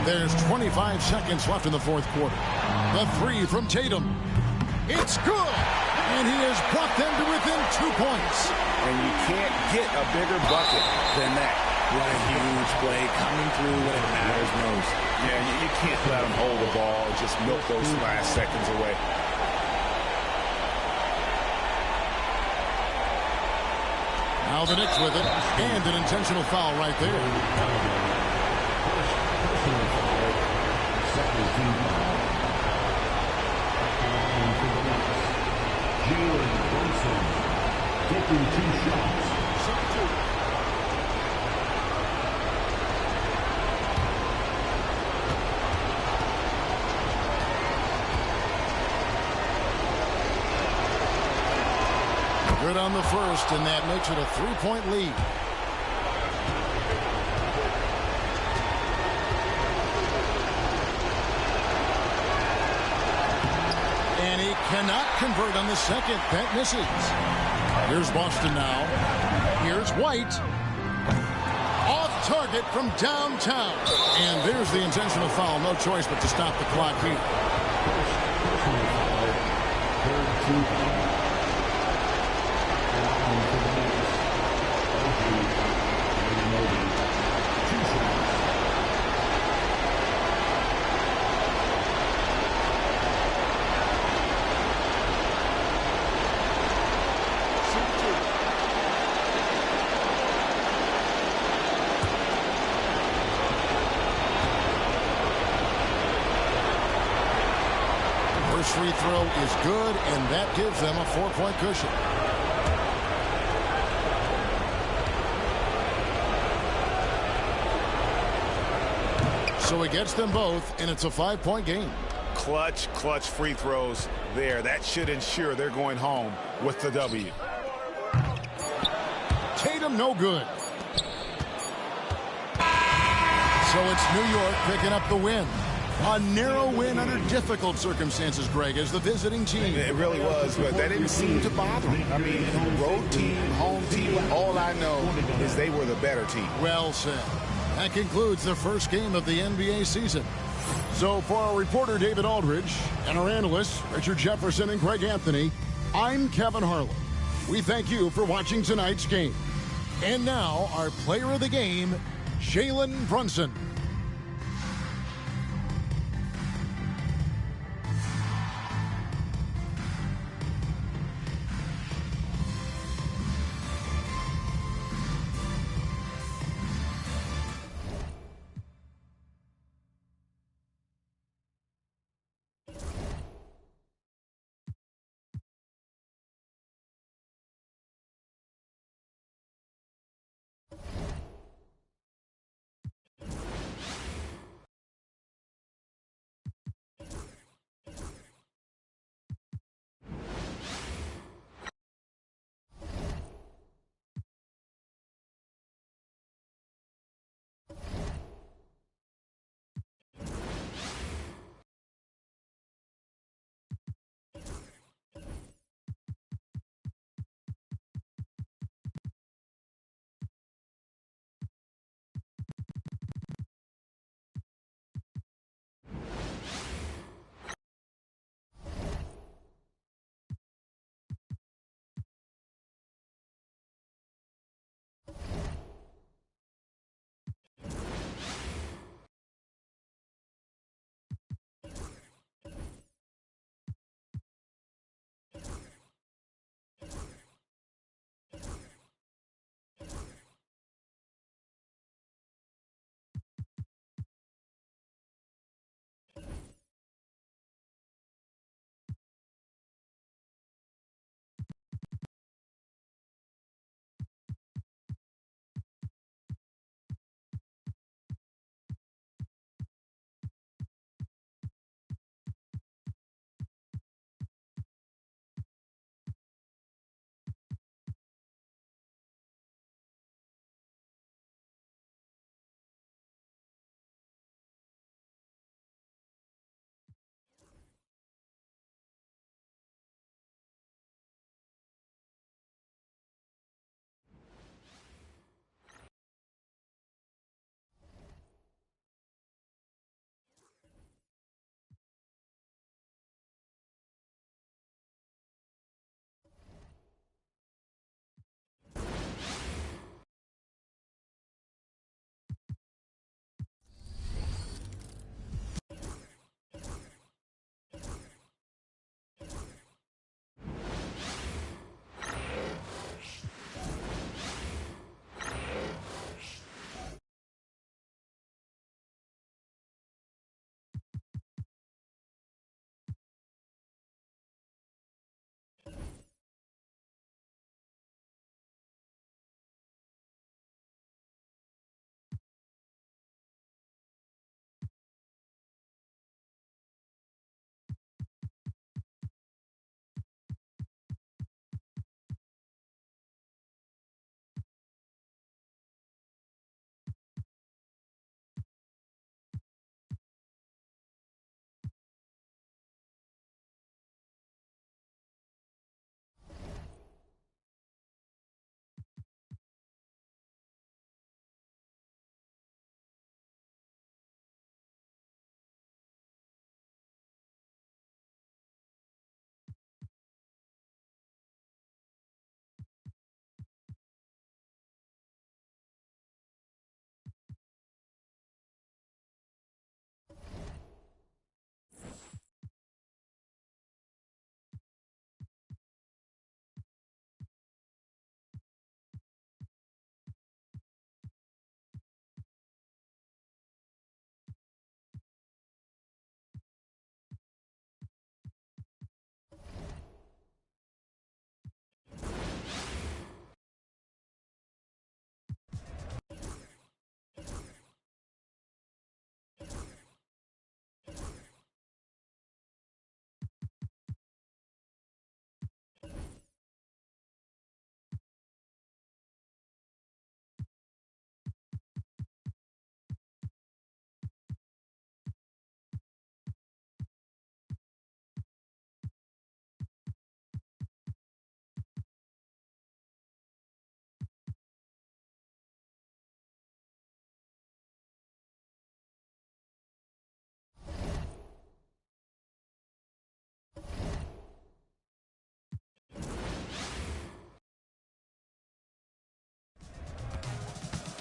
Speaker 2: There's 25 seconds left in the fourth quarter. The three from Tatum. It's good! And he has brought them to within 2 points.
Speaker 3: And you can't get a bigger bucket than that.
Speaker 5: What a huge play coming through when it matters most.
Speaker 3: Yeah, you can't let him hold the ball, just milk those last seconds away.
Speaker 2: Now the Knicks with it, and an intentional foul right there.
Speaker 1: Jalen Brunson taking 2 shots.
Speaker 2: Good on the first, and that makes it a 3-point lead. And he cannot convert on the second. That misses. Here's Boston now. Here's White. Off target from downtown. And there's the intentional foul. No choice but to stop the clock here. First free throw is good, and that gives them a 4-point cushion. So he gets them both, and it's a 5-point game.
Speaker 3: Clutch free throws there. That should ensure they're going home with the W.
Speaker 2: Tatum, no good. So it's New York picking up the win. A narrow win under difficult circumstances, Greg, as the visiting team.
Speaker 3: It really was, but that didn't seem to bother them. I mean, road team, home team, all I know is they were the better team.
Speaker 2: Well said. That concludes the first game of the NBA season. So for our reporter, David Aldridge, and our analysts, Richard Jefferson and Greg Anthony, I'm Kevin Harlan. We thank you for watching tonight's game. And now, our player of the game, Jalen Brunson.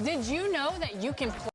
Speaker 11: Did you know that you can play?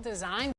Speaker 11: Designed.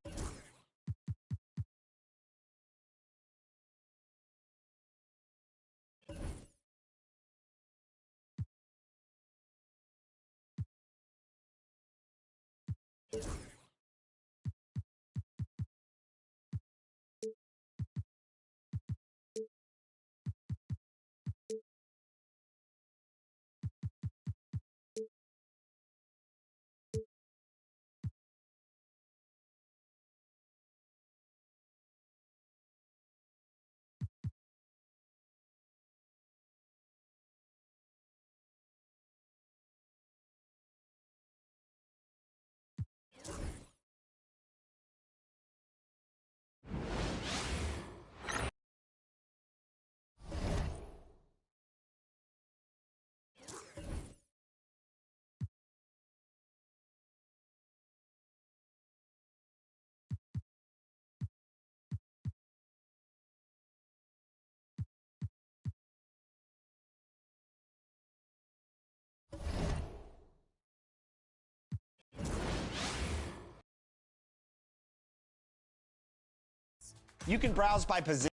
Speaker 12: You can browse by position.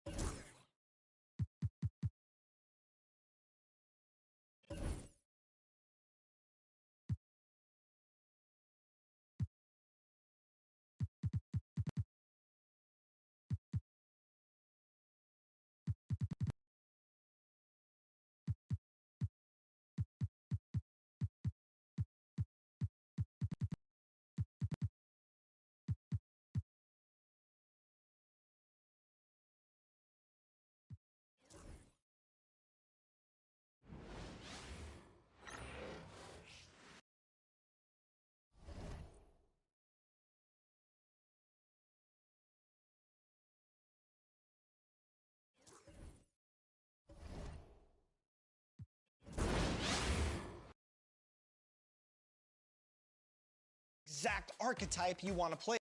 Speaker 12: exact archetype you want to play.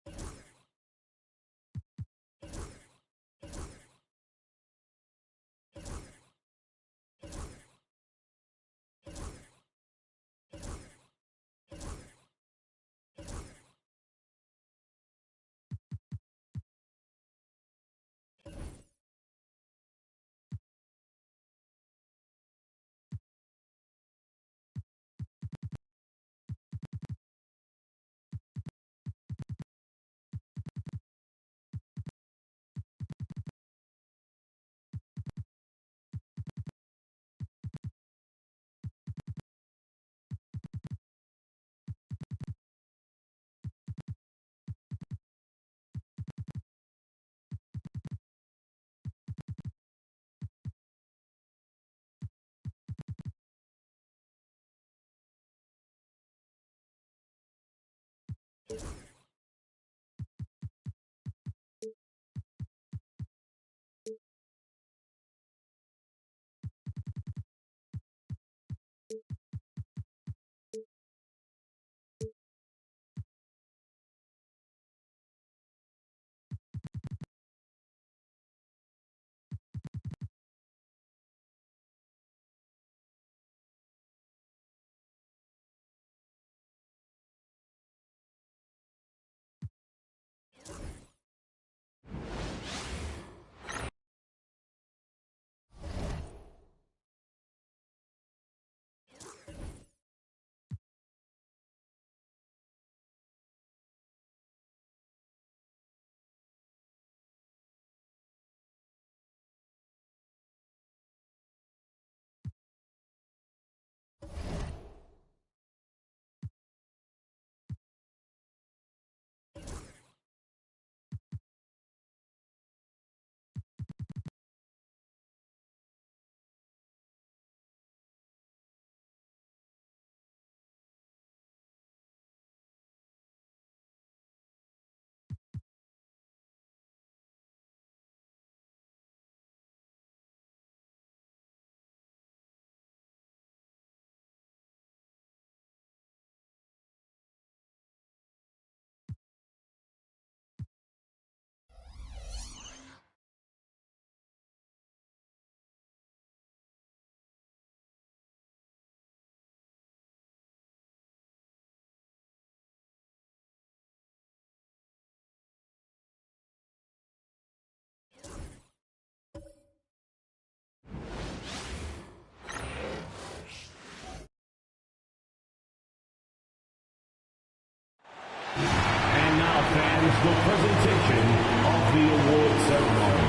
Speaker 1: And now, fans, the presentation of the award ceremony.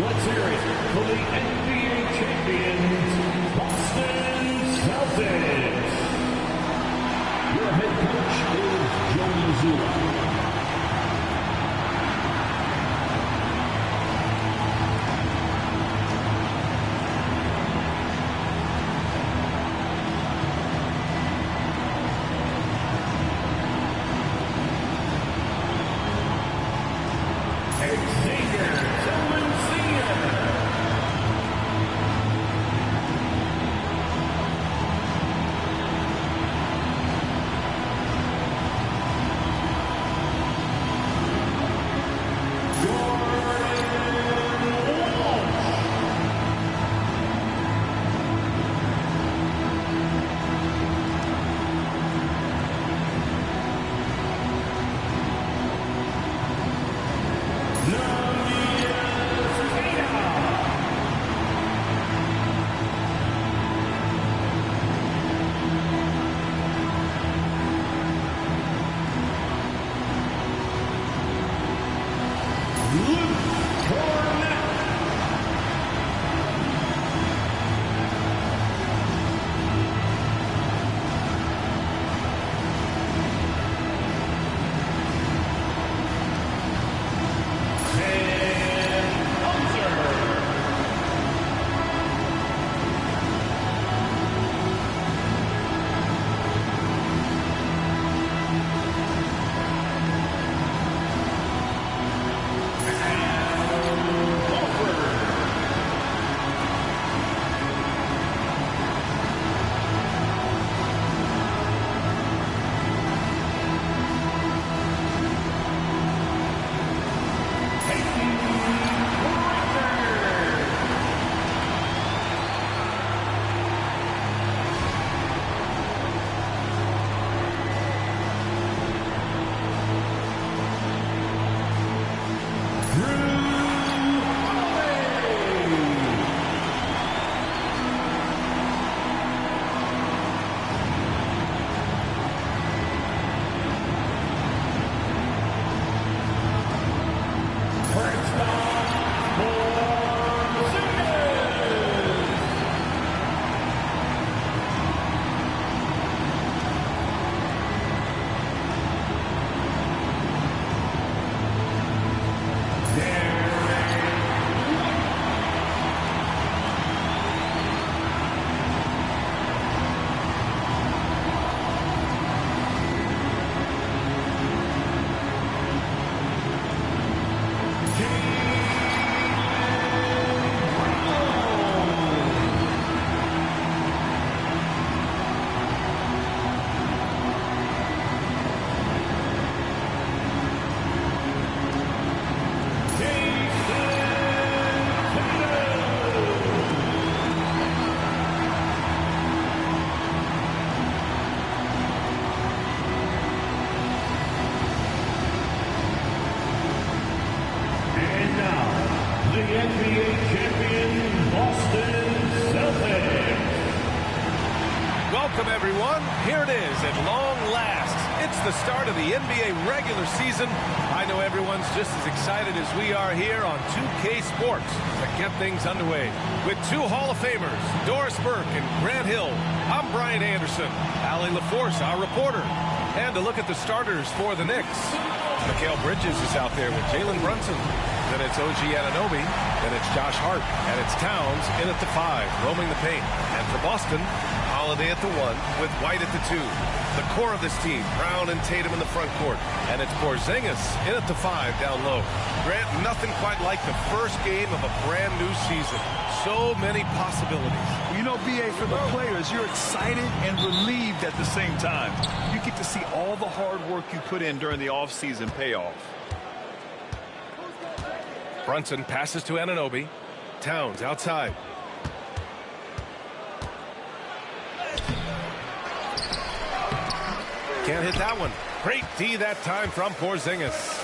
Speaker 1: Let's hear it for the NBA champions, Boston Celtics. Your head coach is Joe Mazzulla. NBA champion Boston Celtics.
Speaker 13: Welcome, everyone. Here it is at long last. It's the start of the NBA regular season. I know everyone's just as excited as we are here on 2K Sports to get things underway. With two Hall of Famers, Doris Burke and Grant Hill, I'm Brian Anderson. Allie LaForce, our reporter. And to look at the starters for the Knicks. Mikal Bridges is out there with Jalen Brunson. Then it's OG Anunoby. Then it's Josh Hart. And it's Towns in at the 5, roaming the paint. And for Boston, Holiday at the 1 with White at the 2. The core of this team, Brown and Tatum in the front court. And it's Porzingis in at the 5 down low. Grant, nothing quite like the first game of a brand new season. So many possibilities.
Speaker 14: You know, BA, for the players, you're excited and relieved at the same time. You get to see all the hard work you put in during the offseason pay off.
Speaker 13: Brunson passes to Anunoby. Towns outside. Can't hit that one. Great D that time from Porzingis.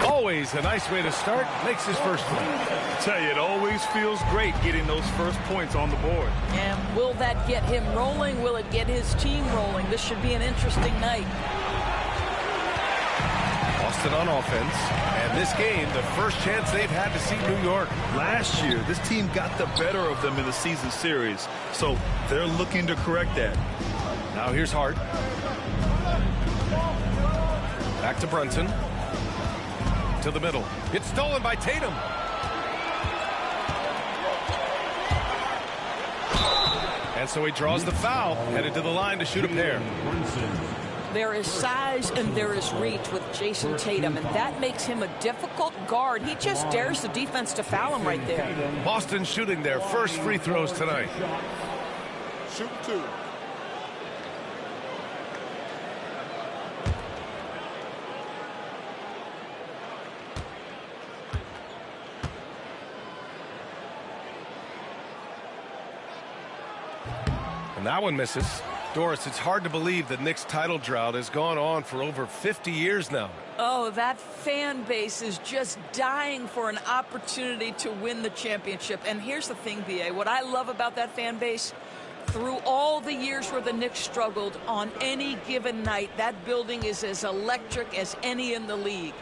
Speaker 13: Always a nice way to start. Makes his first one.
Speaker 14: I tell you, it always feels great getting those first points on the board.
Speaker 15: And will that get him rolling? Will it get his team rolling? This should be an interesting night.
Speaker 13: Boston on offense. And this game, the first chance they've had to see New York.
Speaker 14: Last year, this team got the better of them in the season series. So they're looking to correct that.
Speaker 13: Now here's Hart. Back to Brunson. To the middle. It's stolen by Tatum. And so he draws the foul, headed to the line to shoot a pair.
Speaker 15: There is size and there is reach with Jason Tatum, and that makes him a difficult guard. He just dares the defense to foul him right there.
Speaker 13: Boston shooting their first free throws tonight.
Speaker 2: Shoot 2.
Speaker 13: And that one misses. Doris, it's hard to believe the Knicks title drought has gone on for over 50 years now.
Speaker 15: Oh, that fan base is just dying for an opportunity to win the championship. And here's the thing, BA, what I love about that fan base, through all the years where the Knicks struggled, on any given night, that building is as electric as any in the league.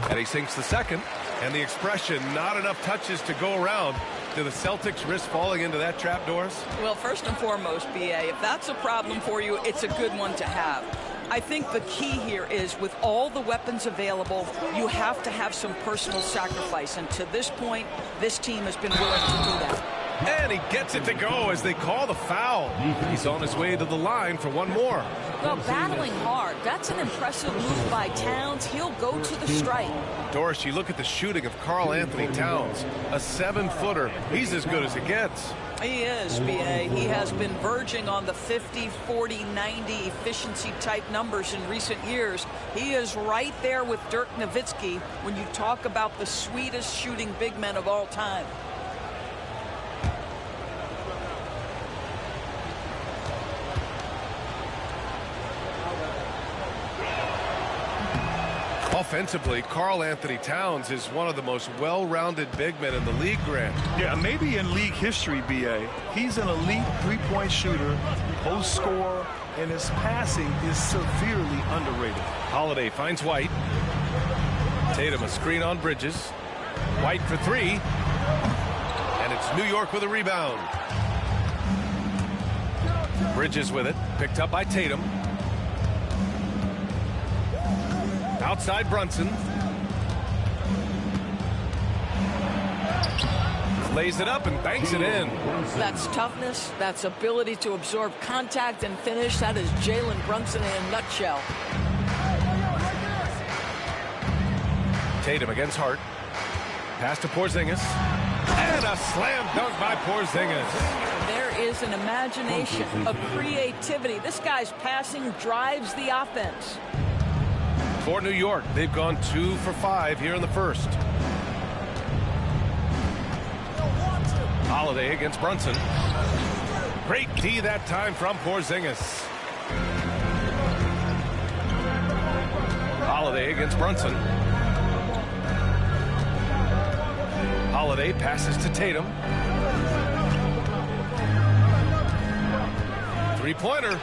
Speaker 13: And he sinks the second. And the expression, not enough touches to go around. Do the Celtics risk falling into that trap, Doris?
Speaker 15: Well, first and foremost, BA, if that's a problem for you, it's a good one to have. I think the key here is with all the weapons available, you have to have some personal sacrifice. And to this point, this team has been willing to do that.
Speaker 13: And he gets it to go as they call the foul. He's on his way to the line for one more.
Speaker 15: Well, battling hard. That's an impressive move by Towns. He'll go to the strike.
Speaker 13: Doris, you look at the shooting of Karl Anthony Towns. A 7-footer. He's as good as it gets.
Speaker 15: He is, BA. He has been verging on the 50, 40, 90 efficiency type numbers in recent years. He is right there with Dirk Nowitzki when you talk about the sweetest shooting big men of all time.
Speaker 13: Offensively, Karl Anthony Towns is one of the most well-rounded big men in the league, Grant.
Speaker 14: Yeah, maybe in league history, BA. He's an elite three-point shooter, post scorer, and his passing is severely underrated.
Speaker 13: Holiday finds White. Tatum a screen on Bridges. White for 3. And it's New York with a rebound. Bridges with it. Picked up by Tatum. Outside Brunson. Lays it up and banks it in.
Speaker 15: That's toughness. That's ability to absorb contact and finish. That is Jalen Brunson in a nutshell.
Speaker 13: Tatum against Hart. Pass to Porzingis. And a slam dunk by Porzingis.
Speaker 15: There is an imagination, a creativity. This guy's passing drives the offense.
Speaker 13: For New York, they've gone 2 for 5 here in the first. Holiday against Brunson. Great D that time from Porzingis. Holiday against Brunson. Holiday passes to Tatum. Three-pointer.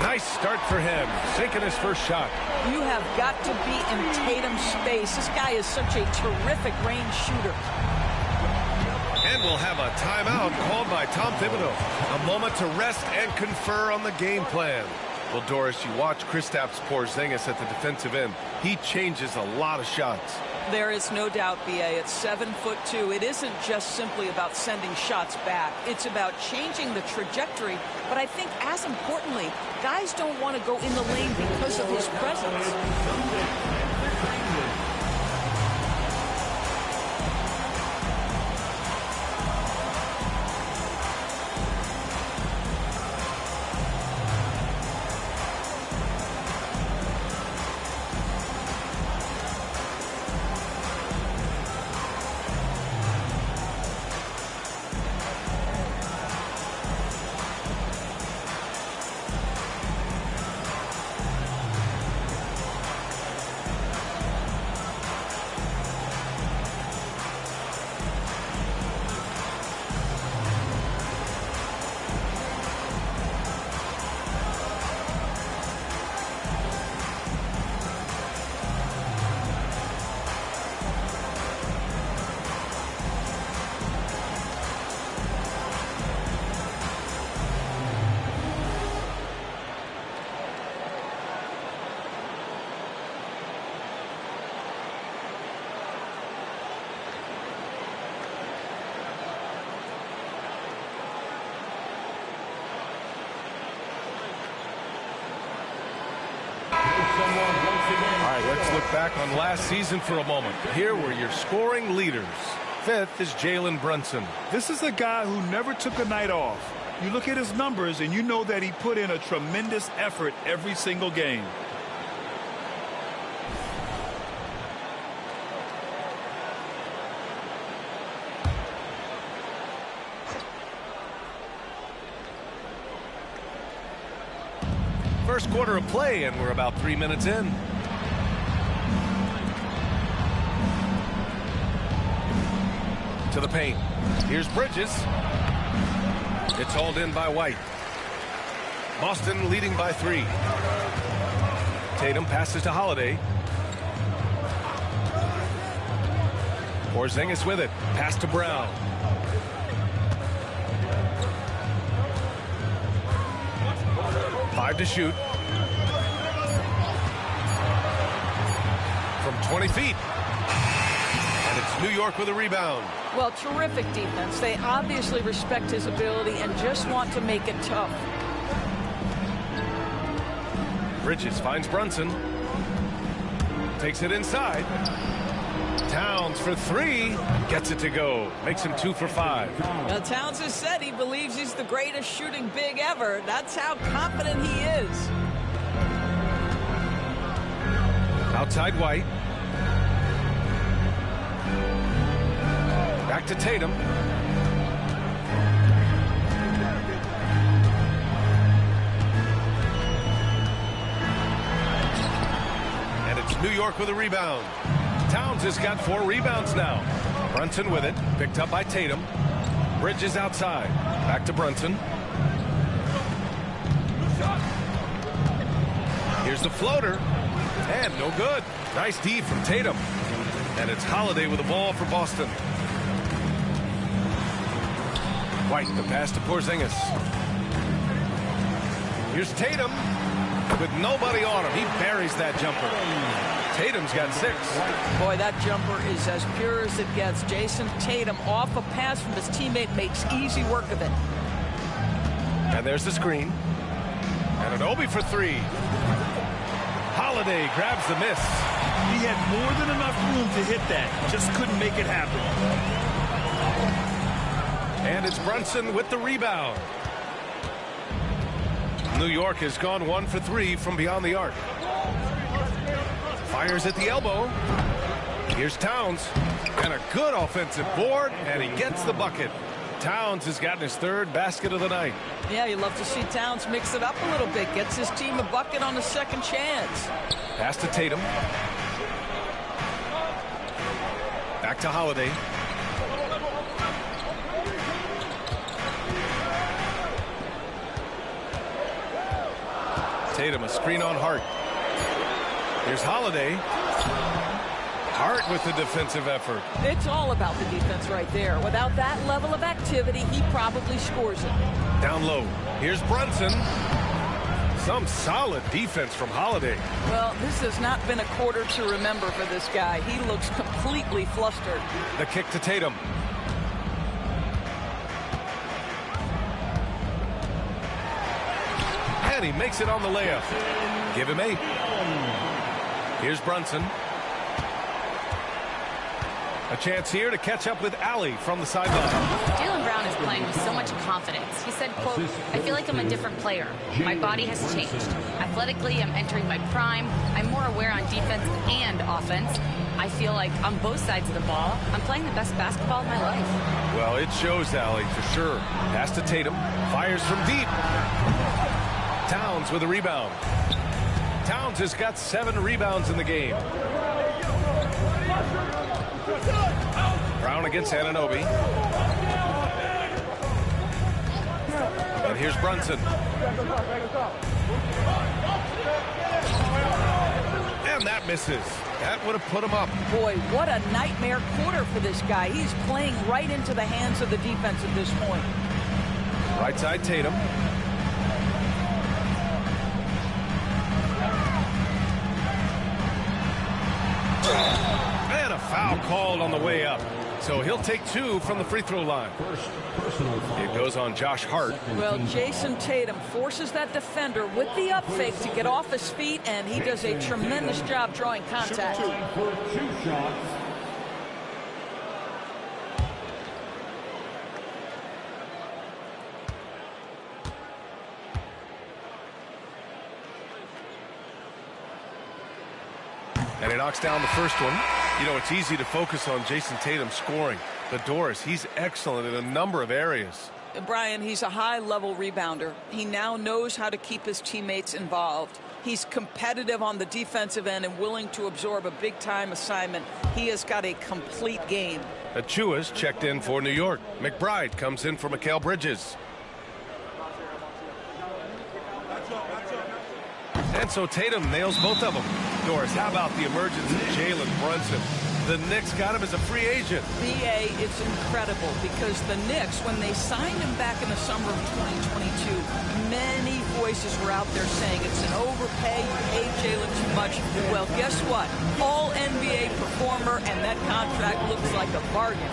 Speaker 13: Nice start for him, sinking his first shot.
Speaker 15: You have got to be in Tatum's space. This guy is such a terrific range shooter.
Speaker 13: And we'll have a timeout called by Tom Thibodeau. A moment to rest and confer on the game plan. Well, Doris, you watch Kristaps Porzingis at the defensive end. He changes a lot of shots.
Speaker 15: There is no doubt, B.A. It's 7'2". It isn't just simply about sending shots back. It's about changing the trajectory. But I think, as importantly, guys don't want to go in the lane because of his presence.
Speaker 13: All right, let's look back on last season for a moment. Here were your scoring leaders. Fifth is Jalen Brunson.
Speaker 14: This is a guy who never took a night off. You look at his numbers and you know that he put in a tremendous effort every single game.
Speaker 13: First quarter of play, and we're about 3 minutes in. To the paint. Here's Bridges. It's hauled in by White. Boston leading by 3. Tatum passes to Holiday. Porzingis with it. Pass to Brown. Five to shoot. From 20 feet. And it's New York with a rebound.
Speaker 15: Well, terrific defense. They obviously respect his ability and just want to make it tough.
Speaker 13: Bridges finds Brunson. Takes it inside. Towns for 3. Gets it to go. Makes him 2 for 5.
Speaker 15: Now, Towns has said he believes he's the greatest shooting big ever. That's how confident he is.
Speaker 13: Outside White. Back to Tatum. And it's New York with a rebound. Towns has got 4 rebounds now. Brunson with it. Picked up by Tatum. Bridges outside. Back to Brunson. Here's the floater. And no good. Nice D from Tatum. And it's Holiday with the ball for Boston. White, the pass to Porzingis. Here's Tatum. With nobody on him. He buries that jumper. Tatum's got 6.
Speaker 15: Boy, that jumper is as pure as it gets. Jason Tatum off a pass from his teammate makes easy work of it.
Speaker 13: And there's the screen. And an Obi for 3. Holiday grabs the miss.
Speaker 14: He had more than enough room to hit that. Just couldn't make it happen.
Speaker 13: And it's Brunson with the rebound. New York has gone 1 for 3 from beyond the arc. Fires at the elbow. Here's Towns. And a good offensive board, and he gets the bucket. Towns has gotten his third basket of the night.
Speaker 15: Yeah, you love to see Towns mix it up a little bit. Gets his team a bucket on a second chance.
Speaker 13: Pass to Tatum. Back to Holiday. Tatum, a screen on Hart. Here's Holiday. Hart with the defensive effort.
Speaker 15: It's all about the defense right there. Without that level of activity, he probably scores it.
Speaker 13: Down low. Here's Brunson. Some solid defense from Holiday.
Speaker 15: Well, this has not been a quarter to remember for this guy. He looks completely flustered.
Speaker 13: The kick to Tatum. And he makes it on the layup. Give him 8. Here's Brunson. A chance here to catch up with Allie from the sideline.
Speaker 16: Jaylen Brown is playing with so much confidence. He said, quote, I feel like I'm a different player. My body has changed. Athletically, I'm entering my prime. I'm more aware on defense and offense. I feel like on both sides of the ball, I'm playing the best basketball of my life.
Speaker 13: Well, it shows, Allie, for sure. Pass to Tatum. Fires from deep. Towns with a rebound. Towns has got 7 rebounds in the game. Brown against Anunoby. And here's Brunson. And that misses. That would have put him up.
Speaker 15: Boy, what a nightmare quarter for this guy. He's playing right into the hands of the defense at this point.
Speaker 13: Right side Tatum. And a foul called on the way up. So he'll take 2 from the free throw line. It goes on Josh Hart.
Speaker 15: Well, Jason Tatum forces that defender with the up fake to get off his feet, and he does a tremendous job drawing contact.
Speaker 1: For 2 shots.
Speaker 13: And he knocks down the first one. You know, it's easy to focus on Jason Tatum scoring. But Doris, he's excellent in a number of areas.
Speaker 15: Brian, he's a high-level rebounder. He now knows how to keep his teammates involved. He's competitive on the defensive end and willing to absorb a big-time assignment. He has got a complete game.
Speaker 13: Achua's checked in for New York. McBride comes in for Mikal Bridges. And so Tatum nails both of them. Doris, how about the emergence of Jalen Brunson? The Knicks got him as a free agent.
Speaker 15: B.A., it's incredible because the Knicks, when they signed him back in the summer of 2022, many voices were out there saying it's an overpay, you paid Jalen too much. Well, guess what? All-NBA performer, and that contract looks like a bargain.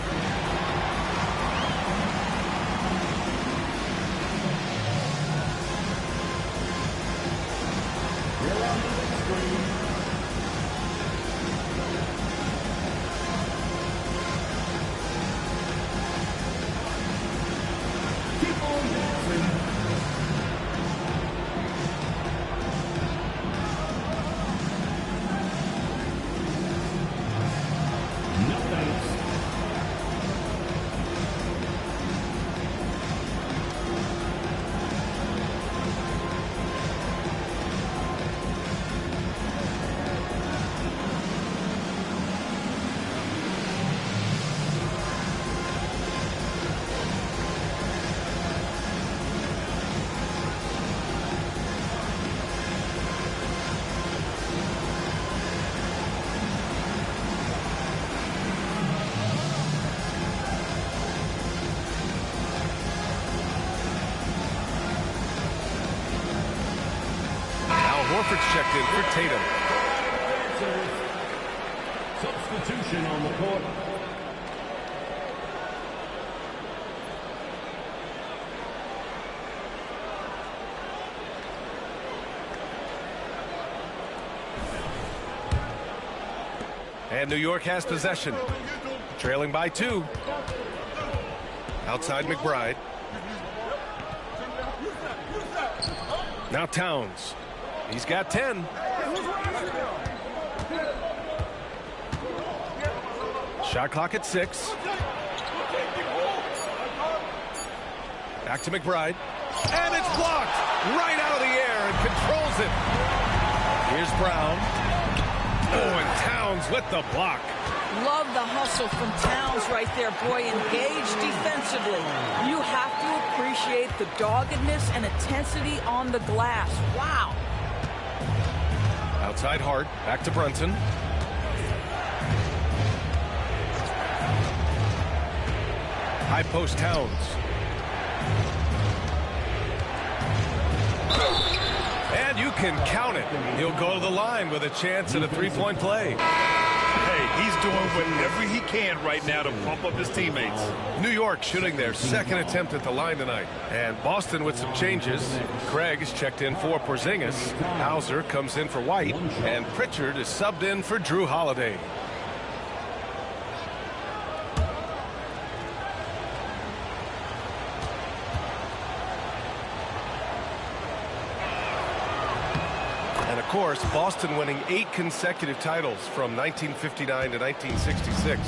Speaker 13: Horford's checked in for Tatum.
Speaker 1: Substitution on the court.
Speaker 13: And New York has possession. Trailing by 2. Outside McBride. Now Towns. He's got 10. Shot clock at 6. Back to McBride. And it's blocked right out of the air and controls it. Here's Brown. Oh, and Towns with the block.
Speaker 15: Love the hustle from Towns right there. Boy, engaged defensively. You have to appreciate the doggedness and intensity on the glass. Wow.
Speaker 13: Outside Hart. Back to Brunson. High post Towns. And you can count it. He'll go to the line with a chance at a three-point play.
Speaker 14: Hey, he's doing whatever he can right now to pump up his teammates.
Speaker 13: New York shooting their second attempt at the line tonight. And Boston with some changes. Craig is checked in for Porzingis. Hauser comes in for White. And Pritchard is subbed in for Drew Holiday. Of course, Boston winning 8 consecutive titles from 1959 to 1966.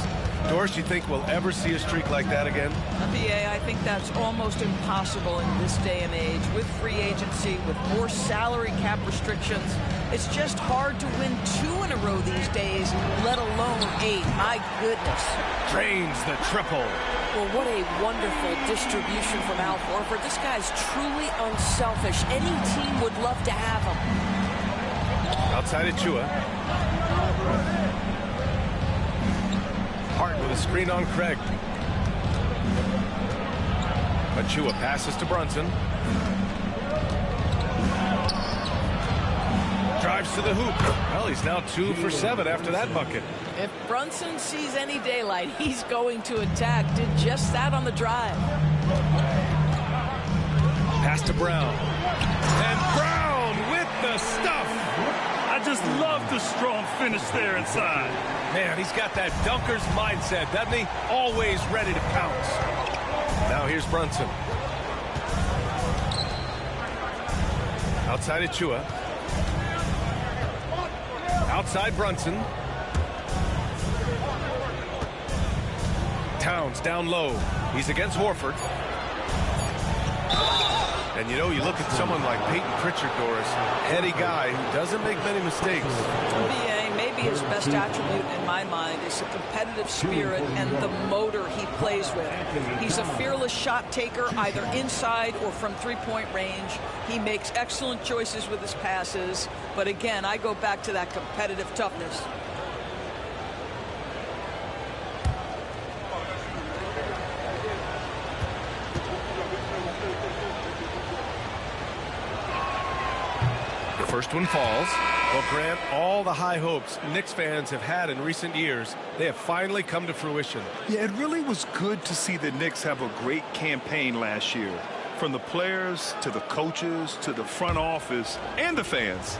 Speaker 13: Doris, you think we'll ever see a streak like that again?
Speaker 15: BA, I think that's almost impossible in this day and age. With free agency, with more salary cap restrictions, it's just hard to win 2 in a row these days, let alone 8. My goodness.
Speaker 13: Drains the triple.
Speaker 17: Well, what a wonderful distribution from Al Horford. This guy's truly unselfish. Any team would love to have him.
Speaker 13: Outside Achua. Hart with a screen on Craig. Achua passes to Brunson. Drives to the hoop. Well, he's now 2 for 7 after that bucket.
Speaker 15: If Brunson sees any daylight, he's going to attack. Did just that on the drive.
Speaker 13: Pass to Brown. And Brown with the stuff.
Speaker 14: I just love the strong finish there inside.
Speaker 13: Man, he's got that dunker's mindset, doesn't he? Always ready to pounce. Now here's Brunson. Outside Achua. Outside Brunson. Towns down low. He's against Horford. And, you know, you look at someone like Peyton Pritchard, Doris, heady guy who doesn't make many mistakes.
Speaker 15: BA, maybe his best attribute in my mind is the competitive spirit and the motor he plays with. He's a fearless shot taker, either inside or from three-point range. He makes excellent choices with his passes. But, again, I go back to that competitive toughness.
Speaker 13: First one falls. Well, Grant, all the high hopes Knicks fans have had in recent years, they have finally come to fruition.
Speaker 14: Yeah, it really was good to see the Knicks have a great campaign last year. From the players to the coaches to the front office and the fans.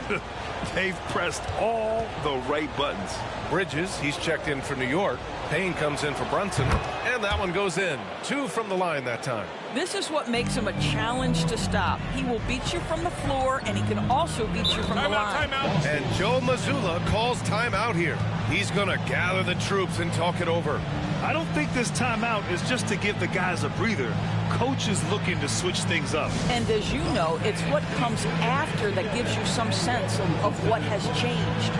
Speaker 14: They've pressed all the right buttons.
Speaker 13: Bridges, he's checked in for New York. Payne comes in for Brunson. And that one goes in. 2 from the line that time.
Speaker 15: This is what makes him a challenge to stop. He will beat you from the floor, and he can also beat you from the line.
Speaker 13: Timeout. And Joe Mazzulla calls timeout here. He's going to gather the troops and talk it over.
Speaker 14: I don't think this timeout is just to give the guys a breather. Coach is looking to switch things up.
Speaker 15: And as you know, it's what comes after that gives you some sense of what has changed.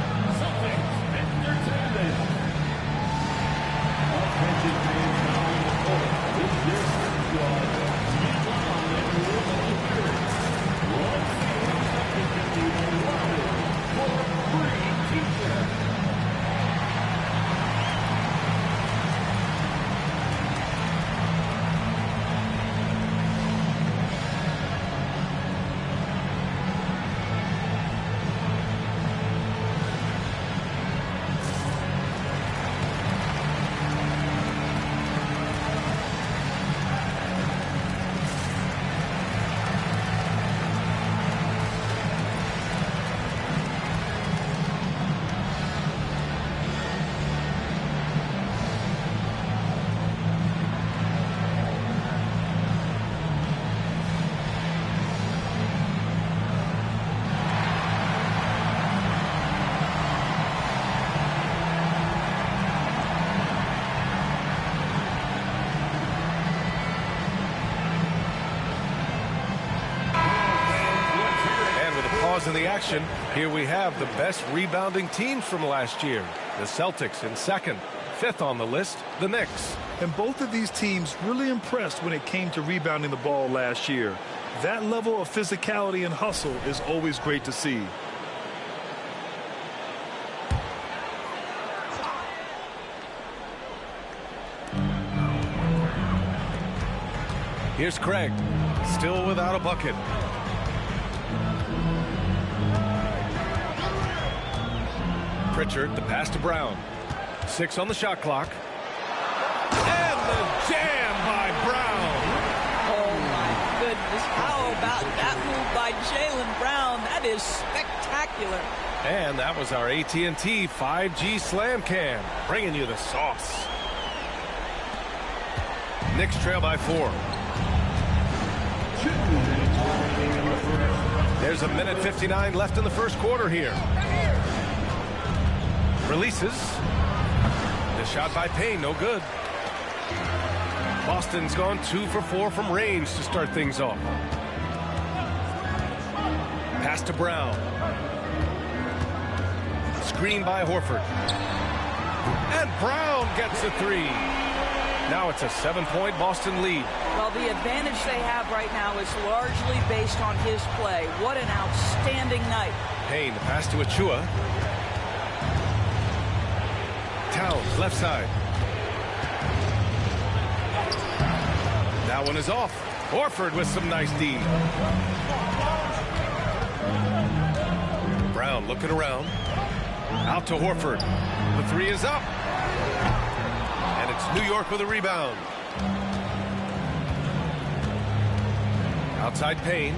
Speaker 13: action. Here we have the best rebounding teams from last year. The Celtics in second. Fifth on the list, the Knicks.
Speaker 14: And both of these teams really impressed when it came to rebounding the ball last year. That level of physicality and hustle is always great to see.
Speaker 13: Here's Craig, still without a bucket. Pritchard, the pass to Brown. 6 on the shot clock. And the jam by Brown.
Speaker 15: Oh, my goodness. How about that move by Jaylen Brown? That is spectacular.
Speaker 13: And that was our AT&T 5G Slam Cam, bringing you the sauce. Knicks trail by 4. There's a minute 59 left in the first quarter here. Releases. The shot by Payne, no good. Boston's gone 2 for 4 from range to start things off. Pass to Brown. Screen by Horford. And Brown gets a 3. Now it's a 7-point Boston lead.
Speaker 15: Well, the advantage they have right now is largely based on his play. What an outstanding night.
Speaker 13: Payne, the pass to Achua. Towns, left side. That one is off. Horford with some nice D. Brown looking around. Out to Horford. The 3 is up. And it's New York with a rebound. Outside Payne.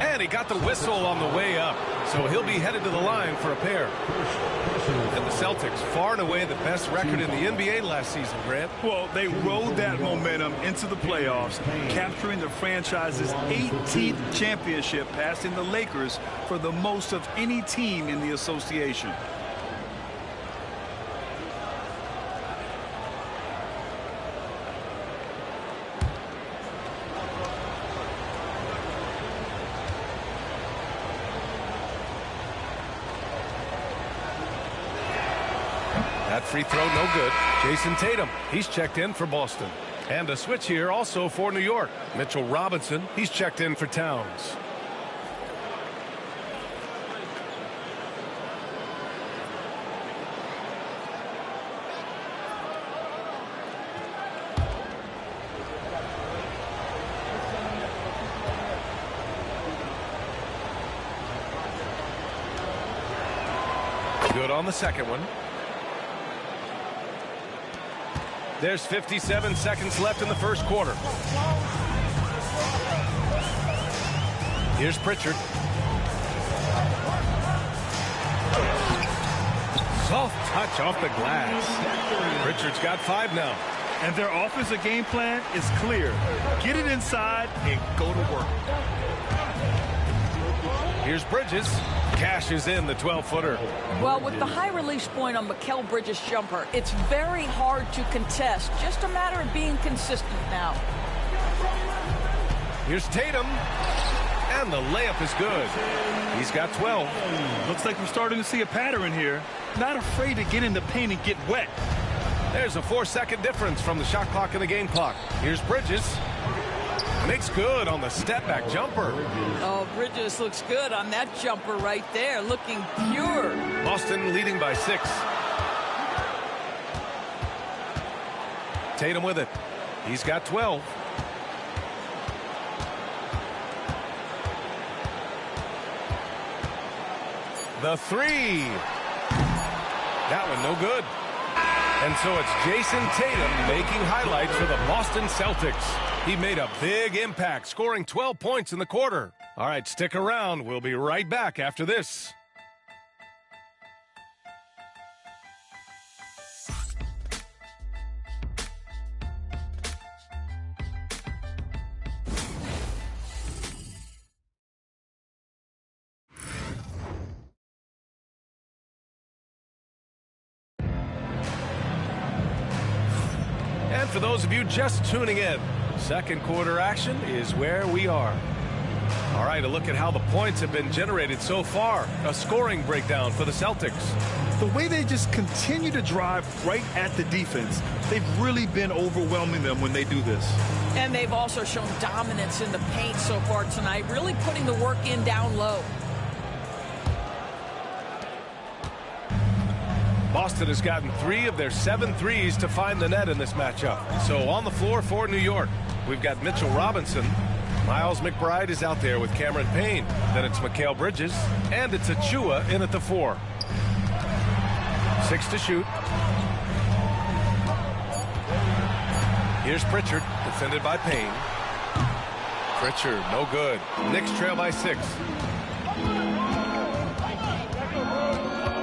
Speaker 13: And he got the whistle on the way up. So he'll be headed to the line for a pair. And the Celtics, far and away the best record in the NBA last season, Grant.
Speaker 14: Well, they rode that momentum into the playoffs, capturing the franchise's 18th championship, passing the Lakers for the most of any team in the association.
Speaker 13: That free throw, no good. Jason Tatum, he's checked in for Boston. And a switch here also for New York. Mitchell Robinson, he's checked in for Towns. Good on the second one. There's 57 seconds left in the first quarter. Here's Pritchard. Soft touch off the glass. Pritchard's got 5 now.
Speaker 14: And their offensive game plan is clear. Get it inside and go to work.
Speaker 13: Here's Bridges. Cashes in the 12-footer.
Speaker 15: Well, with the high release point on Mikal Bridges' jumper, it's very hard to contest. Just a matter of being consistent now.
Speaker 13: Here's Tatum. And the layup is good. He's got 12.
Speaker 14: Looks like we're starting to see a pattern here. Not afraid to get in the paint and get wet.
Speaker 13: There's a 4-second difference from the shot clock and the game clock. Here's Bridges. Makes good on the step-back jumper.
Speaker 15: Oh, Bridges looks good on that jumper right there, looking pure.
Speaker 13: Boston leading by 6. Tatum with it. He's got 12. The 3. That one no good. And so it's Jason Tatum making highlights for the Boston Celtics. He made a big impact, scoring 12 points in the quarter. All right, stick around. We'll be right back after this. And for those of you just tuning in, second quarter action is where we are. All right, a look at how the points have been generated so far. A scoring breakdown for the Celtics.
Speaker 14: The way they just continue to drive right at the defense, they've really been overwhelming them when they do this.
Speaker 15: And they've also shown dominance in the paint so far tonight, really putting the work in down low.
Speaker 13: Boston has gotten 3 of their 7 threes to find the net in this matchup. So on the floor for New York, we've got Mitchell Robinson. Miles McBride is out there with Cameron Payne. Then it's Mikal Bridges, and it's Achua in at the 4. 6 to shoot. Here's Pritchard, defended by Payne. Pritchard, no good. Knicks trail by 6.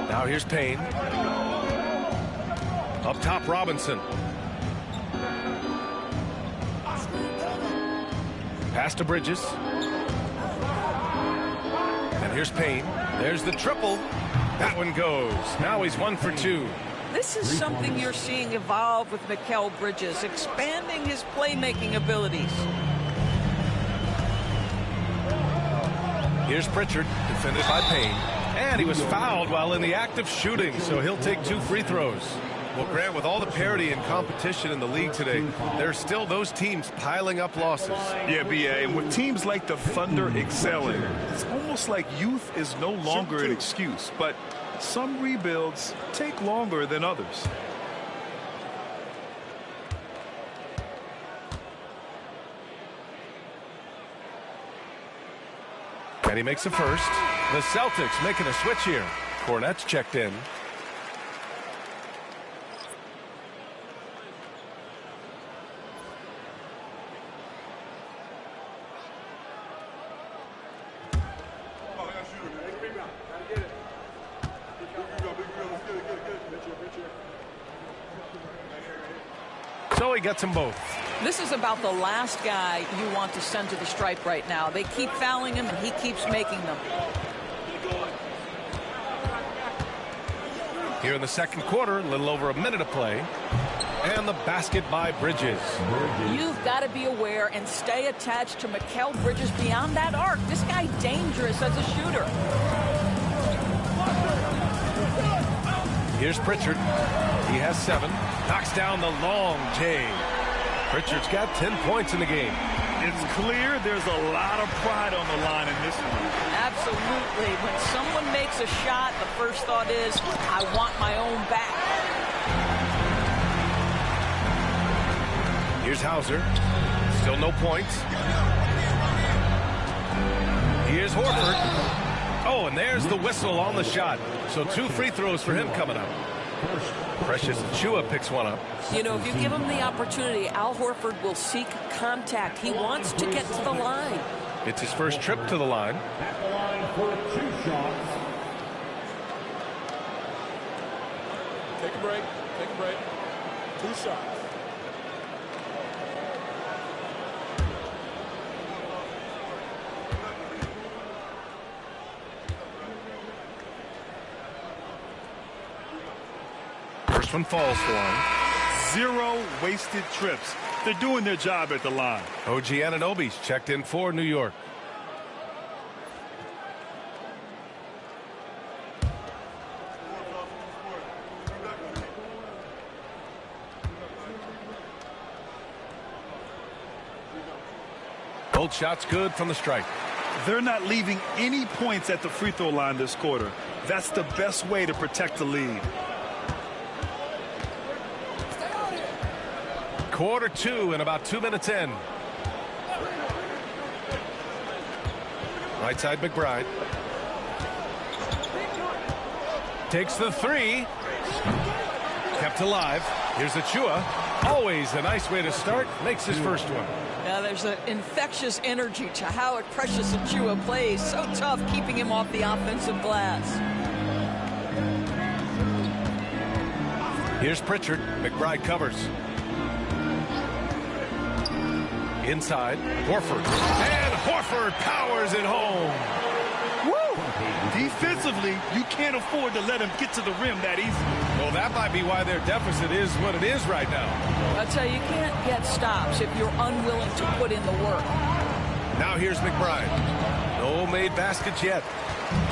Speaker 13: Now here's Payne. Up top, Robinson. Pass to Bridges. And here's Payne. There's the triple. That one goes. Now he's 1 for 2.
Speaker 15: This is something you're seeing evolve with Mikal Bridges, expanding his playmaking abilities.
Speaker 13: Here's Pritchard, defended by Payne. And he was fouled while in the act of shooting, so he'll take 2 free throws. Well, Grant, with all the parity and competition in the league today, there's still those teams piling up losses.
Speaker 14: Yeah, B.A., and with teams like the Thunder excelling, it's almost like youth is no longer an excuse, but some rebuilds take longer than others.
Speaker 13: And he makes a first. The Celtics making a switch here. Cornette's checked in. So he gets them both.
Speaker 15: This is about the last guy you want to send to the stripe right now. They keep fouling him, and he keeps making them.
Speaker 13: Here in the second quarter, a little over a minute of play. And the basket by Bridges.
Speaker 15: You've got to be aware and stay attached to Mikal Bridges beyond that arc. This guy's dangerous as a shooter.
Speaker 13: Here's Pritchard. He has 7. Knocks down the long J. Pritchard's got 10 points in the game.
Speaker 14: It's clear there's a lot of pride on the line in this one.
Speaker 15: Absolutely. When someone makes a shot, the first thought is, I want my own back.
Speaker 13: Here's Hauser. Still no points. Here's Horford. Oh, and there's the whistle on the shot. So 2 free throws for him coming up. Precious Achua picks one up.
Speaker 17: You know, if you give him the opportunity, Al Horford will seek contact. He wants to get to the line.
Speaker 13: It's his first trip to the line.
Speaker 1: At the line for 2 shots.
Speaker 10: Take a break. Take a break. 2 shots.
Speaker 13: First one falls for him.
Speaker 14: 0 wasted trips. They're doing their job at the line.
Speaker 13: OG Anunoby's checked in for New York. Both shots good from the strike.
Speaker 14: They're not leaving any points at the free throw line this quarter. That's the best way to protect the lead.
Speaker 13: Quarter 2 and about 2 minutes in. Right side McBride. Takes the 3. Kept alive. Here's Achua. Always a nice way to start. Makes his first one.
Speaker 15: Now there's an infectious energy to how Precious Achua plays. So tough keeping him off the offensive glass.
Speaker 13: Here's Pritchard. McBride covers. Inside, Horford. And Horford powers it home.
Speaker 14: Woo! Defensively, you can't afford to let him get to the rim that easy.
Speaker 13: Well, that might be why their deficit is what it is right now.
Speaker 15: I tell you, you can't get stops if you're unwilling to put in the work.
Speaker 13: Now here's McBride. No made baskets yet.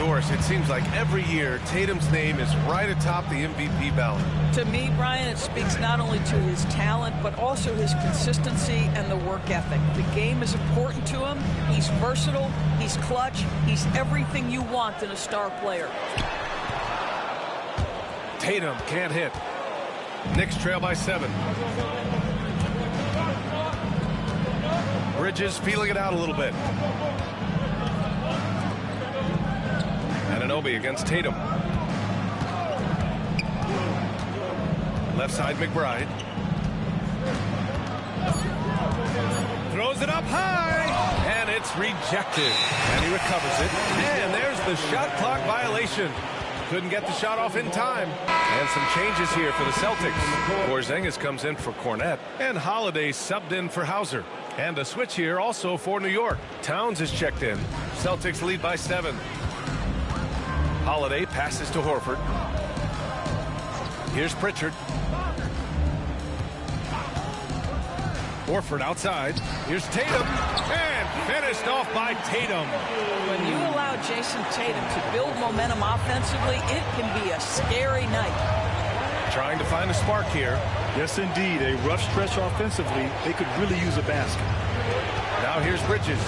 Speaker 13: Doris, it seems like every year Tatum's name is right atop the MVP ballot.
Speaker 15: To me, Brian, it speaks not only to his talent, but also his consistency and the work ethic. The game is important to him. He's versatile. He's clutch. He's everything you want in a star player.
Speaker 13: Tatum can't hit. Knicks trail by 7. Bridges feeling it out a little bit. Anunoby against Tatum. Left side, McBride. Throws it up high, and it's rejected. And he recovers it. And there's the shot clock violation. Couldn't get the shot off in time. And some changes here for the Celtics. Porzingis comes in for Cornette, and Holiday subbed in for Hauser. And a switch here also for New York. Towns is checked in. Celtics lead by 7. Holiday passes to Horford. Here's Pritchard. Horford outside. Here's Tatum. And finished off by Tatum.
Speaker 15: When you allow Jason Tatum to build momentum offensively, it can be a scary night.
Speaker 13: Trying to find a spark here.
Speaker 14: Yes, indeed. A rough stretch offensively. They could really use a basket.
Speaker 13: Now here's Bridges.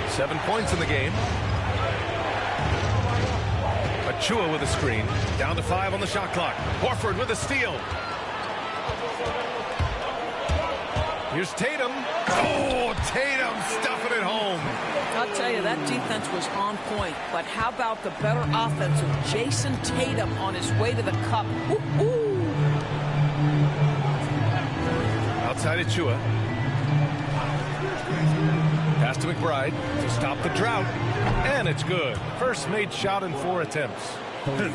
Speaker 13: 7 points in the game. Achua with a screen. Down to 5 on the shot clock. Horford with a steal. Here's Tatum. Oh, Tatum stuffing it home.
Speaker 15: I'll tell you, that defense was on point. But how about the better offense of Jason Tatum on his way to the cup? Woo-hoo!
Speaker 13: Outside Achua. Pass to McBride to stop the drought. And it's good. First made shot in 4 attempts.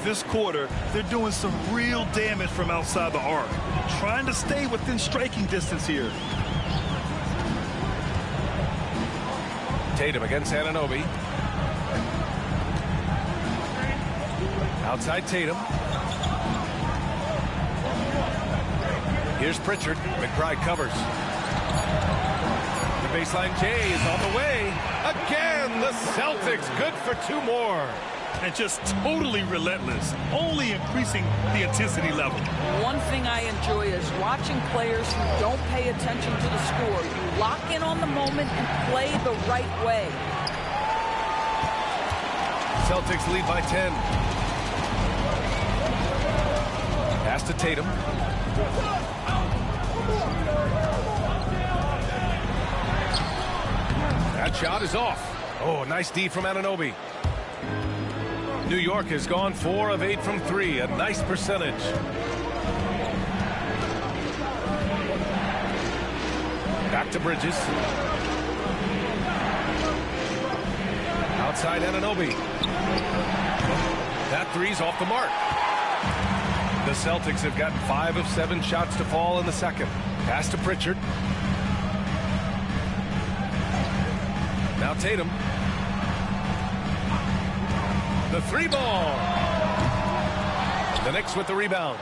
Speaker 14: This quarter, they're doing some real damage from outside the arc. Trying to stay within striking distance here.
Speaker 13: Tatum against Anunoby. Outside Tatum. Here's Pritchard. McBride covers. The baseline J is on the way. Again, the Celtics good for 2 more.
Speaker 14: And just totally relentless, only increasing the intensity level.
Speaker 15: One thing I enjoy is watching players who don't pay attention to the score. You lock in on the moment and play the right way.
Speaker 13: Celtics lead by 10. Pass to Tatum. That shot is off. Oh, nice D from Anunoby. New York has gone 4 of 8 from 3. A nice percentage. Back to Bridges. Outside Anunoby. That three's off the mark. The Celtics have gotten 5 of 7 shots to fall in the second. Pass to Pritchard. Now Tatum. The 3 ball. The Knicks with the rebound.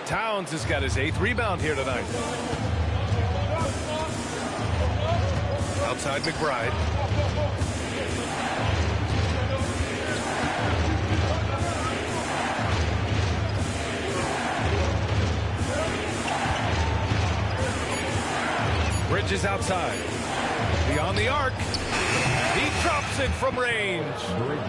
Speaker 13: Towns has got his 8th rebound here tonight. Outside McBride. Bridges outside. Beyond the arc. He drops it from range.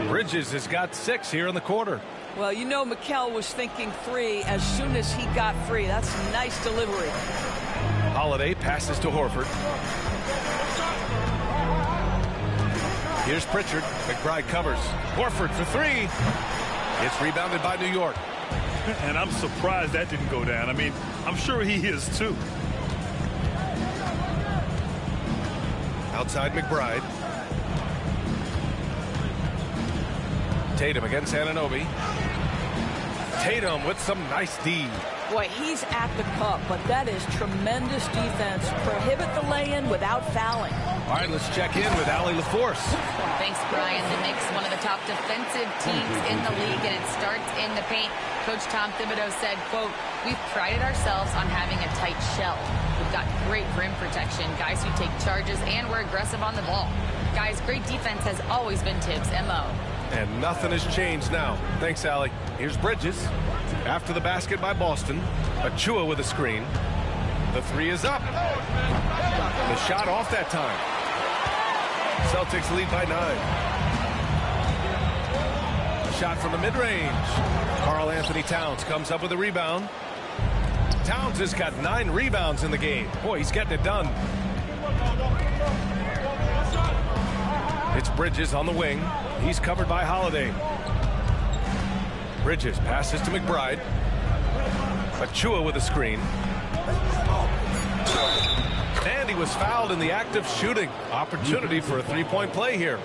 Speaker 13: Bridges has got 6 here in the quarter.
Speaker 15: Well, you know Mikal was thinking 3 as soon as he got free. That's a nice delivery.
Speaker 13: Holiday passes to Horford. Here's Pritchard. McBride covers. Horford for 3. It's rebounded by New York.
Speaker 14: And I'm surprised that didn't go down. I mean, I'm sure he is too.
Speaker 13: Outside McBride. Tatum against Anunoby. Tatum with some nice D.
Speaker 15: Boy, he's at the cup, but that is tremendous defense. Prohibit the lay-in without fouling.
Speaker 13: All right, let's check in with Allie LaForce.
Speaker 16: Thanks, Brian. The Knicks, one of the top defensive teams in the league, and it starts in the paint. Coach Tom Thibodeau said, quote, "We've prided ourselves on having a tight shell. We've got great rim protection, guys who take charges, and we're aggressive on the ball." Guys, great defense has always been Tibbs' MO.
Speaker 13: And nothing has changed now. Thanks, Allie. Here's Bridges. After the basket by Boston. Achua with a screen. The three is up. The shot off that time. Celtics lead by 9. A shot from the mid-range. Karl-Anthony Towns comes up with a rebound. Towns has got 9 rebounds in the game. Boy, he's getting it done. It's Bridges on the wing. He's covered by Holiday. Bridges passes to McBride. Achua with a screen. And he was fouled in the act of shooting. Opportunity for a three-point play here.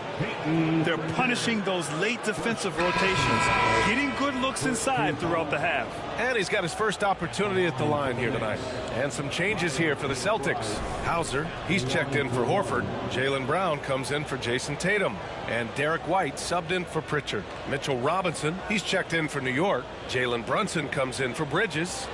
Speaker 14: They're punishing those late defensive rotations, getting good looks inside throughout the half.
Speaker 13: And he's got his first opportunity at the line here tonight. And some changes here for the Celtics. Hauser, he's checked in for Horford. Jaylen Brown comes in for Jason Tatum. And Derek White subbed in for Pritchard. Mitchell Robinson, he's checked in for New York. Jalen Brunson comes in for Bridges.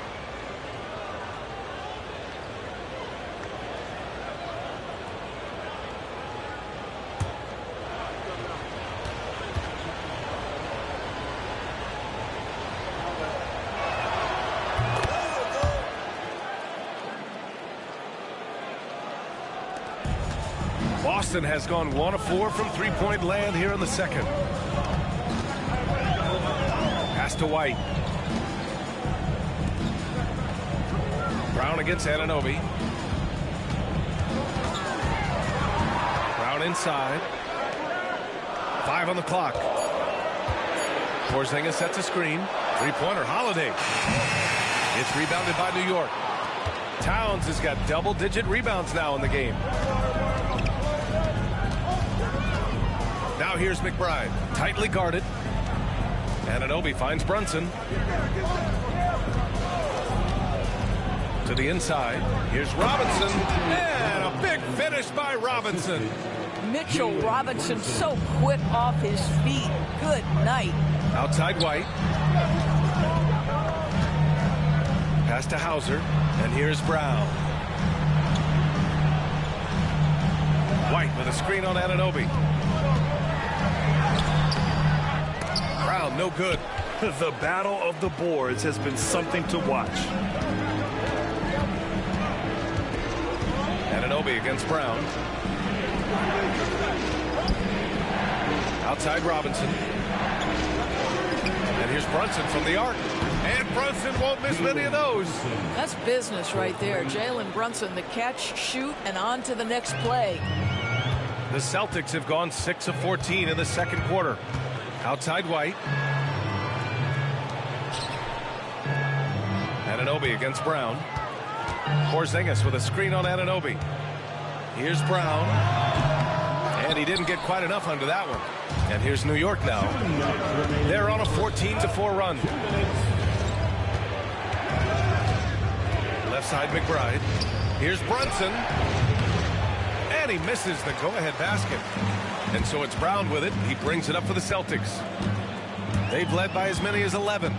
Speaker 13: Boston has gone 1 of 4 from three-point land here in the second. Pass to White. Brown against Anunoby. Brown inside. 5 on the clock. Porzingis sets a screen. Three-pointer, Holiday. It's rebounded by New York. Towns has got double-digit rebounds now in the game. Now here's McBride, tightly guarded. Anunoby finds Brunson. To the inside. Here's Robinson. And a big finish by Robinson.
Speaker 15: Mitchell Robinson so quick off his feet. Good night.
Speaker 13: Outside White. Pass to Hauser. And here's Brown. White with a screen on Anunoby. Brown, no good.
Speaker 14: The battle of the boards has been something to watch.
Speaker 13: Anunoby against Brown. Outside Robinson. And here's Brunson from the arc. And Brunson won't miss many of those.
Speaker 15: That's business right there. Jalen Brunson, the catch, shoot, and on to the next play.
Speaker 13: The Celtics have gone 6 of 14 in the second quarter. Outside White. Anunoby against Brown. Porzingis with a screen on Anunoby. Here's Brown. And he didn't get quite enough under that one. And here's New York now. They're on a 14-4 run. Left side McBride. Here's Brunson. And he misses the go-ahead basket. And so it's Brown with it. He brings it up for the Celtics. They've led by as many as 11.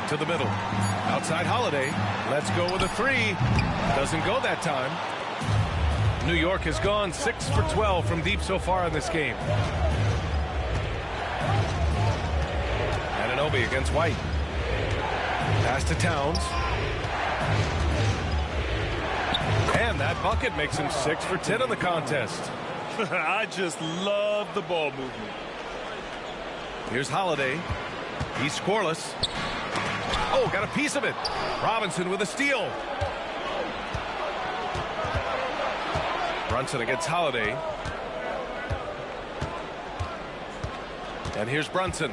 Speaker 13: To the middle. Outside Holiday. Let's go with a three. Doesn't go that time. New York has gone 6 for 12 from deep so far in this game. Anunoby against White. Pass to Towns. And that bucket makes him 6 for 10 in the contest.
Speaker 14: I just love the ball movement.
Speaker 13: Here's Holiday. He's scoreless. Oh, got a piece of it. Robinson with a steal. Brunson against Holiday. And here's Brunson.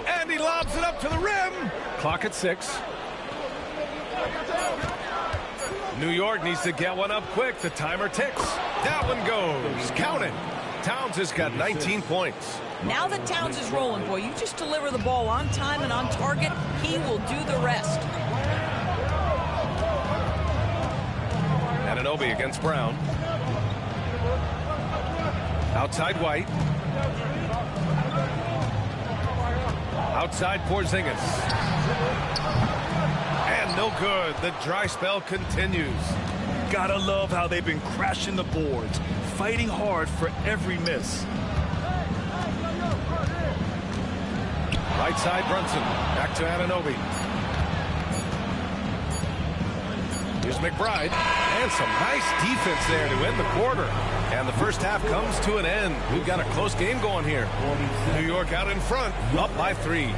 Speaker 13: And he lobs it up to the rim. Clock at 6. New York needs to get one up quick. The timer ticks. That one goes. Count it. Towns has got 19 points.
Speaker 15: Now that Towns is rolling, boy, you just deliver the ball on time and on target. He will do the rest.
Speaker 13: Anunoby against Brown. Outside White. Outside Porzingis. And no good. The dry spell continues.
Speaker 14: Gotta love how they've been crashing the boards, fighting hard for every miss.
Speaker 13: Right side Brunson. Back to Anunoby. Here's McBride. And some nice defense there to end the quarter. And the first half comes to an end. We've got a close game going here. New York out in front, up by 3. All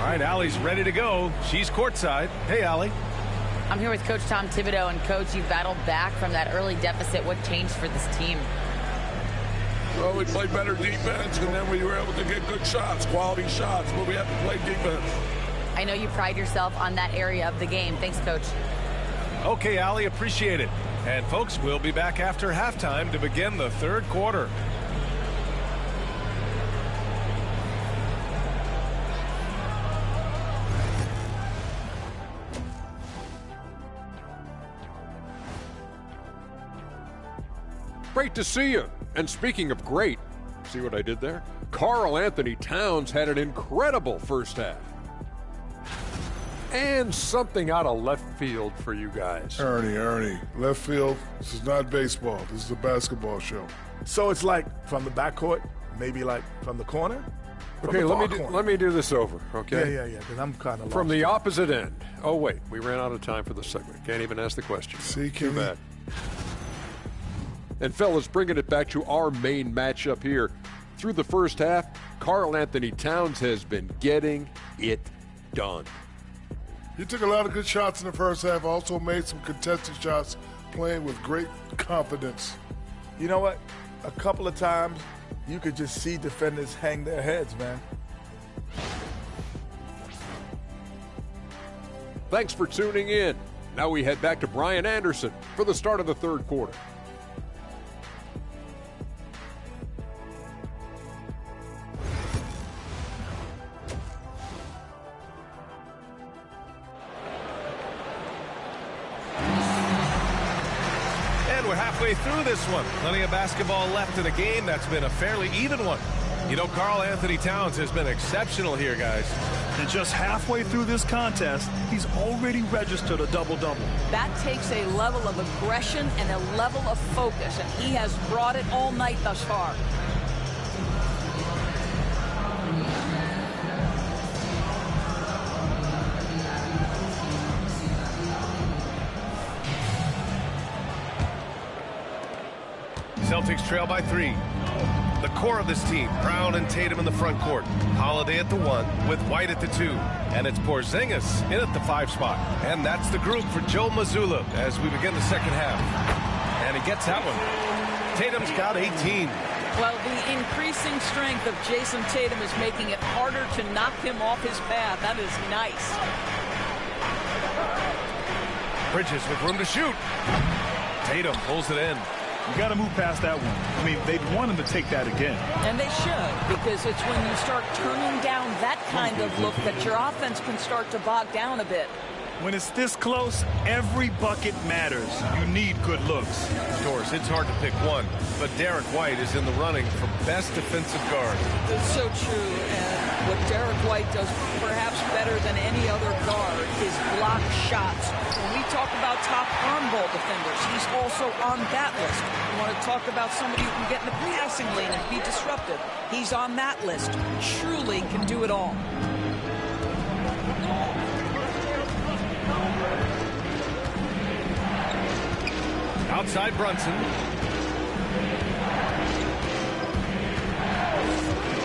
Speaker 13: right, Allie's ready to go. She's courtside. Hey, Allie.
Speaker 16: I'm here with Coach Tom Thibodeau. And, Coach, you battled back from that early deficit. What changed for this team?
Speaker 8: Well, we played better defense, and then we were able to get good shots, quality shots, but we have to play defense.
Speaker 16: I know you pride yourself on that area of the game. Thanks, Coach.
Speaker 13: Okay, Allie, appreciate it. And, folks, we'll be back after halftime to begin the third quarter.
Speaker 9: Great to see you. And speaking of great, see what I did there? Karl Anthony Towns had an incredible first half. And something out of left field for you guys.
Speaker 10: Ernie, left field, this is not baseball. This is a basketball show. So it's like from the backcourt, maybe like from the corner?
Speaker 9: Okay, let me do this over, okay?
Speaker 10: Yeah, because I'm kind of lost.
Speaker 9: From the opposite end. Oh, wait, we ran out of time for the segment. Can't even ask the question.
Speaker 10: See,
Speaker 9: too bad. And, fellas, bringing it back to our main matchup here. Through the first half, Karl Anthony Towns has been getting it done.
Speaker 10: He took a lot of good shots in the first half, also made some contested shots, playing with great confidence. You know what? A couple of times, you could just see defenders hang their heads, man.
Speaker 9: Thanks for tuning in. Now we head back to Brian Anderson for the start of the third quarter.
Speaker 13: Halfway through this one. Plenty of basketball left in a game that's been a fairly even one. You know, Karl Anthony Towns has been exceptional here, guys.
Speaker 14: And just halfway through this contest, he's already registered a double-double.
Speaker 15: That takes a level of aggression and a level of focus, and he has brought it all night thus far.
Speaker 13: Celtics trail by 3. The core of this team, Brown and Tatum in the front court. Holiday at the 1 with White at the 2. And it's Porzingis in at the 5 spot. And that's the group for Joe Mazzulla as we begin the second half. And he gets that one. Tatum's got 18.
Speaker 15: Well, the increasing strength of Jason Tatum is making it harder to knock him off his path. That is nice.
Speaker 13: Bridges with room to shoot. Tatum pulls it in.
Speaker 14: You got to move past that one. I mean, they'd want him to take that again.
Speaker 15: And they should, because it's when you start turning down that kind of look that your offense can start to bog down a bit.
Speaker 14: When it's this close, every bucket matters. You need good looks.
Speaker 13: Of course, it's hard to pick one, but Derek White is in the running for best defensive guard.
Speaker 15: It's so true, and what Derek White does perhaps better than any other guard is block shots. When we talk about top arm ball defenders, he's also on that list. You want to talk about somebody who can get in the passing lane and be disruptive. He's on that list. Truly can do it all.
Speaker 13: Outside Brunson.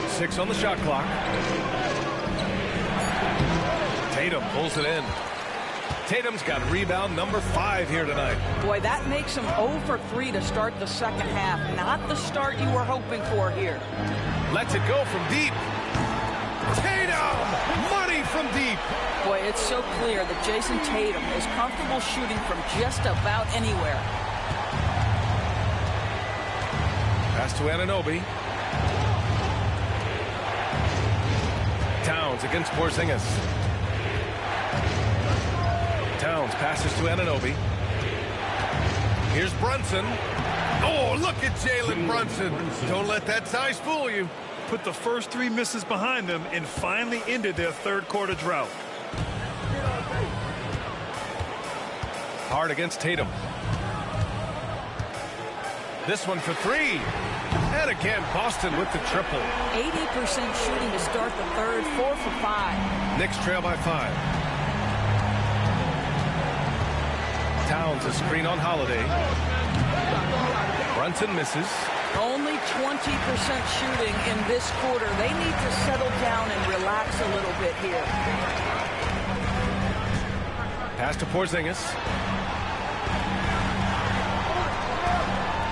Speaker 13: 6 on the shot clock. Tatum pulls it in. Tatum's got rebound number 5 here tonight.
Speaker 15: Boy, that makes him 0 for 3 to start the second half. Not the start you were hoping for here.
Speaker 13: Lets it go from deep. Tatum! Money from deep.
Speaker 15: Boy, it's so clear that Jason Tatum is comfortable shooting from just about anywhere.
Speaker 13: Pass to Anunoby. Towns against Porzingis. Towns passes to Anunoby. Here's Brunson. Oh, look at Jalen Brunson. Don't let that size fool you.
Speaker 14: Put the first 3 misses behind them and finally ended their third-quarter drought.
Speaker 13: Hard against Tatum. This one for 3. And again, Boston with the triple.
Speaker 15: 80% shooting to start the third, 4 for 5.
Speaker 13: Knicks trail by 5. Towns a screen on Holiday. Brunson misses.
Speaker 15: Only 20% shooting in this quarter. They need to settle down and relax a little bit here.
Speaker 13: Pass to Porzingis.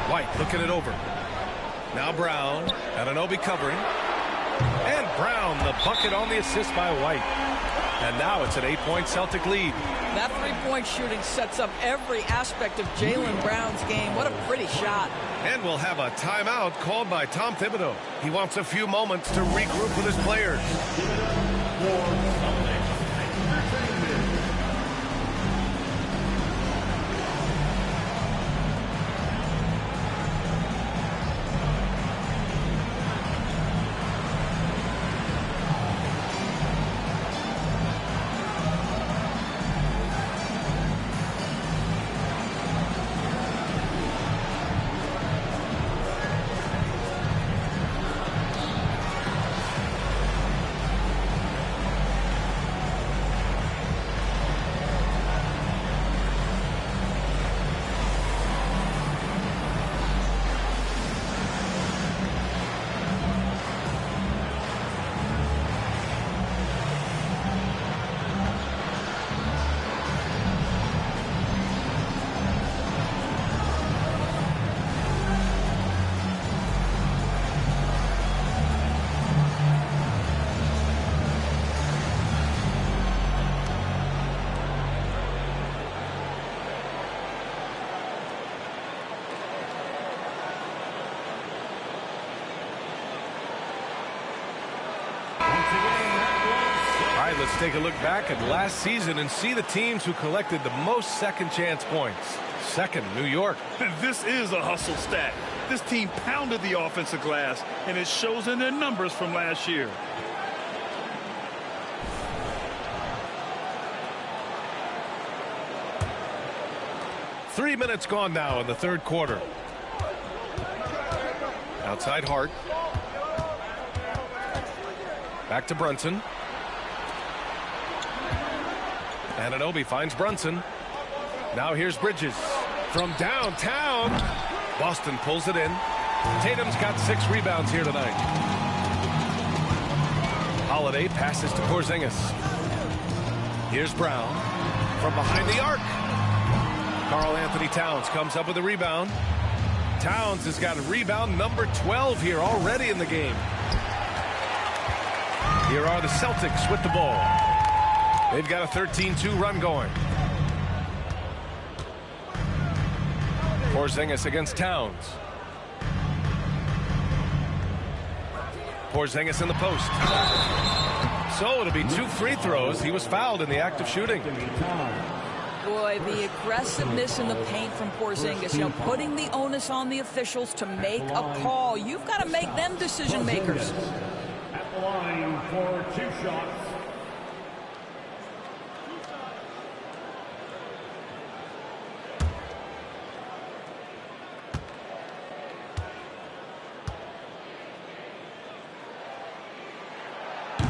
Speaker 13: White looking it over. Now Brown. Anunoby covering. And Brown, the bucket on the assist by White. And now it's an 8-point Celtic lead.
Speaker 15: That three-point shooting sets up every aspect of Jaylen Brown's game. What a pretty shot.
Speaker 13: And we'll have a timeout called by Tom Thibodeau. He wants a few moments to regroup with his players. Let's take a look back at last season and see the teams who collected the most second chance points. Second, New York.
Speaker 14: This is a hustle stat. This team pounded the offensive glass, and it shows in their numbers from last year.
Speaker 13: Three minutes gone now in the third quarter. Outside Hart. Back to Brunson. Anunoby finds Brunson. Now here's Bridges from downtown. Boston pulls it in. Tatum's got 6 rebounds here tonight. Holiday passes to Porzingis. Here's Brown from behind the arc. Karl Anthony Towns comes up with a rebound. Towns has got rebound number 12 here already in the game. Here are the Celtics with the ball. They've got a 13-2 run going. Porzingis against Towns. Porzingis in the post. So it'll be 2 free throws. He was fouled in the act of shooting.
Speaker 15: Boy, the aggressiveness in the paint from Porzingis, you know, putting the onus on the officials to make a call. You've got to make them decision makers.
Speaker 1: At the line for 2 shots.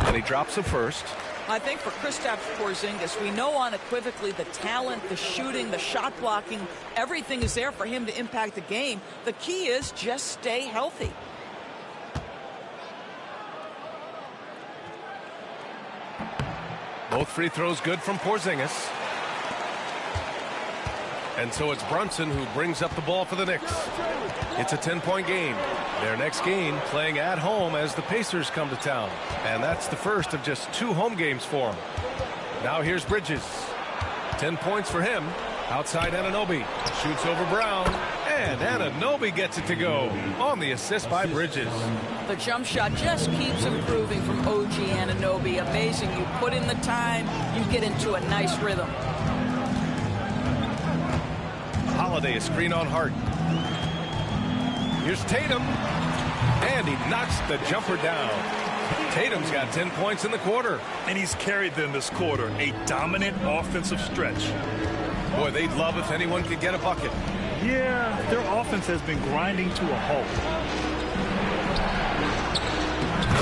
Speaker 13: And he drops the first.
Speaker 15: I think for Kristaps Porzingis, we know unequivocally the talent, the shooting, the shot blocking, everything is there for him to impact the game. The key is just stay healthy.
Speaker 13: Both free throws good from Porzingis. And so it's Brunson who brings up the ball for the Knicks. It's a 10-point game. Their next game playing at home as the Pacers come to town. And that's the first of just 2 home games for them. Now here's Bridges. 10 points for him. Outside Anunoby. Shoots over Brown. And Anunoby gets it to go on the assist by Bridges.
Speaker 15: The jump shot just keeps improving from OG Anunoby. Amazing. You put in the time, you get into a nice rhythm.
Speaker 13: Holiday, a screen on Hart. Here's Tatum. And he knocks the jumper down. Tatum's got 10 points in the quarter.
Speaker 14: And he's carried them this quarter. A dominant offensive stretch.
Speaker 13: Boy, they'd love if anyone could get a bucket.
Speaker 14: Yeah, their offense has been grinding to a halt.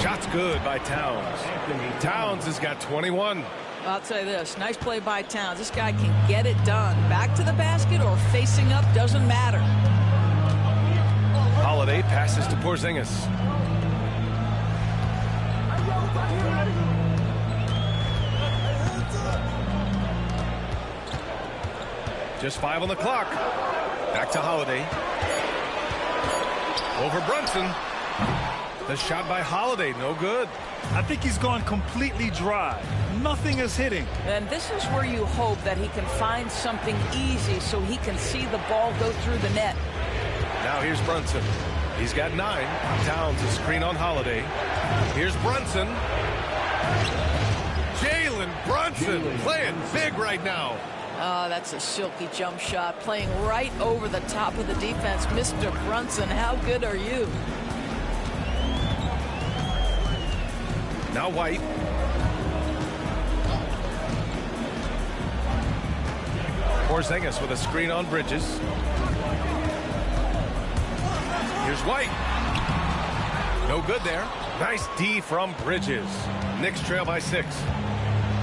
Speaker 13: Shot's good by Towns. Towns has got 21.
Speaker 15: I'll tell you this, nice play by Towns. This guy can get it done. Back to the basket or facing up, doesn't matter.
Speaker 13: Holiday passes to Porzingis. Just 5 on the clock. Back to Holiday. Over Brunson. The shot by Holiday, no good.
Speaker 14: I think he's gone completely dry. Nothing is hitting.
Speaker 15: And this is where you hope that he can find something easy so he can see the ball go through the net.
Speaker 13: Now here's Brunson. He's got 9. Towns a screen on Holiday. Here's Brunson. Jalen Brunson playing big right now.
Speaker 15: Oh, that's a silky jump shot. Playing right over the top of the defense. Mr. Brunson, how good are you?
Speaker 13: Now White. Porzingis with a screen on Bridges. Here's White. No good there. Nice D from Bridges. Knicks trail by 6.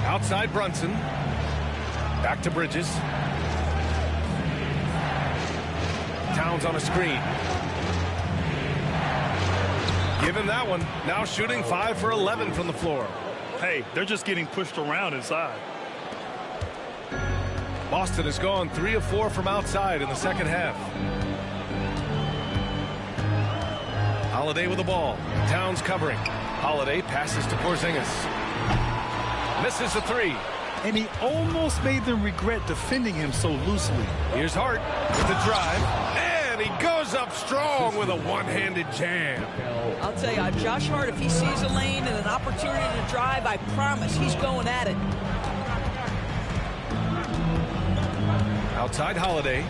Speaker 13: Outside Brunson. Back to Bridges. Towns on a screen. Give him that one. Now shooting 5 for 11 from the floor.
Speaker 14: Hey, they're just getting pushed around inside.
Speaker 13: Boston has gone 3 of 4 from outside in the second half. Holiday with the ball. Towns covering. Holiday passes to Porzingis. Misses a 3.
Speaker 14: And he almost made them regret defending him so loosely.
Speaker 13: Here's Hart with the drive. And he goes up strong with a one-handed jam.
Speaker 15: I'll tell you, Josh Hart, if he sees a lane and an opportunity to drive, I promise he's going at it.
Speaker 13: Outside Holiday.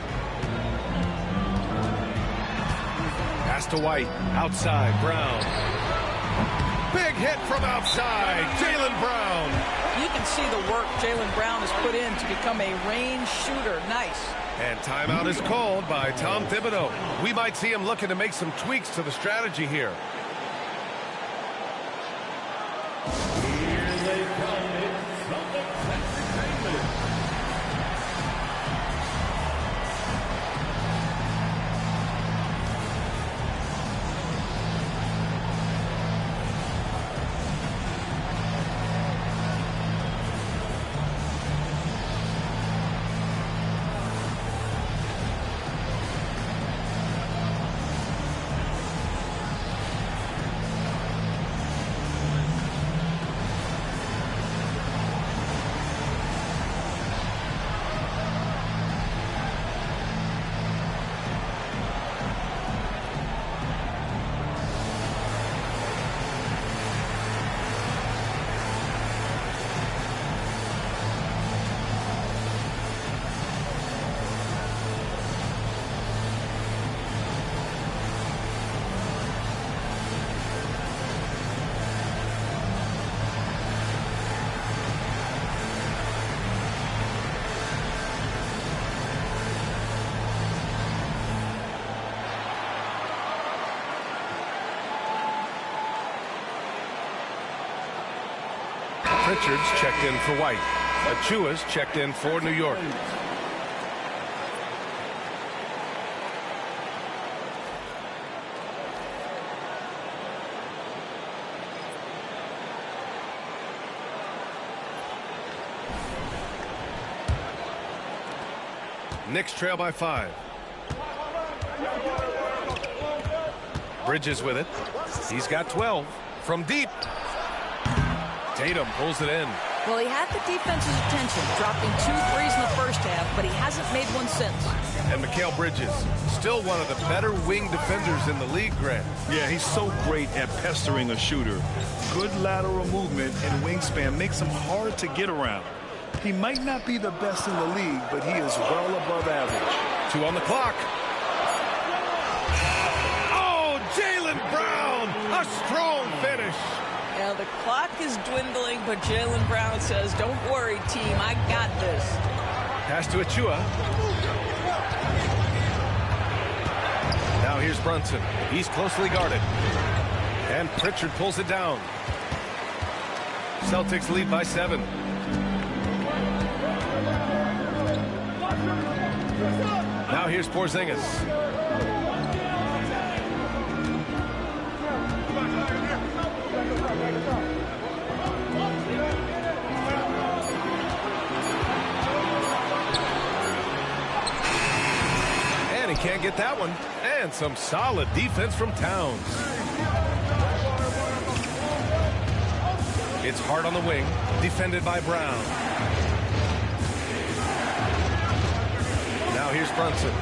Speaker 13: Pass to White. Outside Brown. Big hit from outside. Jaylen Brown.
Speaker 15: You can see the work Jaylen Brown has put in to become a range shooter. Nice.
Speaker 13: And timeout is called by Tom Thibodeau. We might see him looking to make some tweaks to the strategy here.
Speaker 1: Here they come. It's Celtics Entertainment.
Speaker 13: Richards checked in for White. Achua's checked in for New York. Knicks trail by 5. Bridges with it. He's got 12 from deep. Tatum pulls it in.
Speaker 15: Well, he had the defense's attention, dropping 2 threes in the first half, but he hasn't made one since.
Speaker 13: And Mikal Bridges, still one of the better wing defenders in the league, Grant.
Speaker 14: Yeah, he's so great at pestering a shooter. Good lateral movement and wingspan makes him hard to get around. He might not be the best in the league, but he is well above average.
Speaker 13: 2 on the clock. Oh, A strong finish.
Speaker 15: Yeah, the clock is dwindling, but Jaylen Brown says, don't worry, team, I got this.
Speaker 13: Pass to Achua. Now here's Brunson. He's closely guarded. And Pritchard pulls it down. Celtics lead by 7. Now here's Porzingis. And he can't get that one. And some solid defense from Towns. It's Hart on the wing, defended by Brown. Now here's Brunson.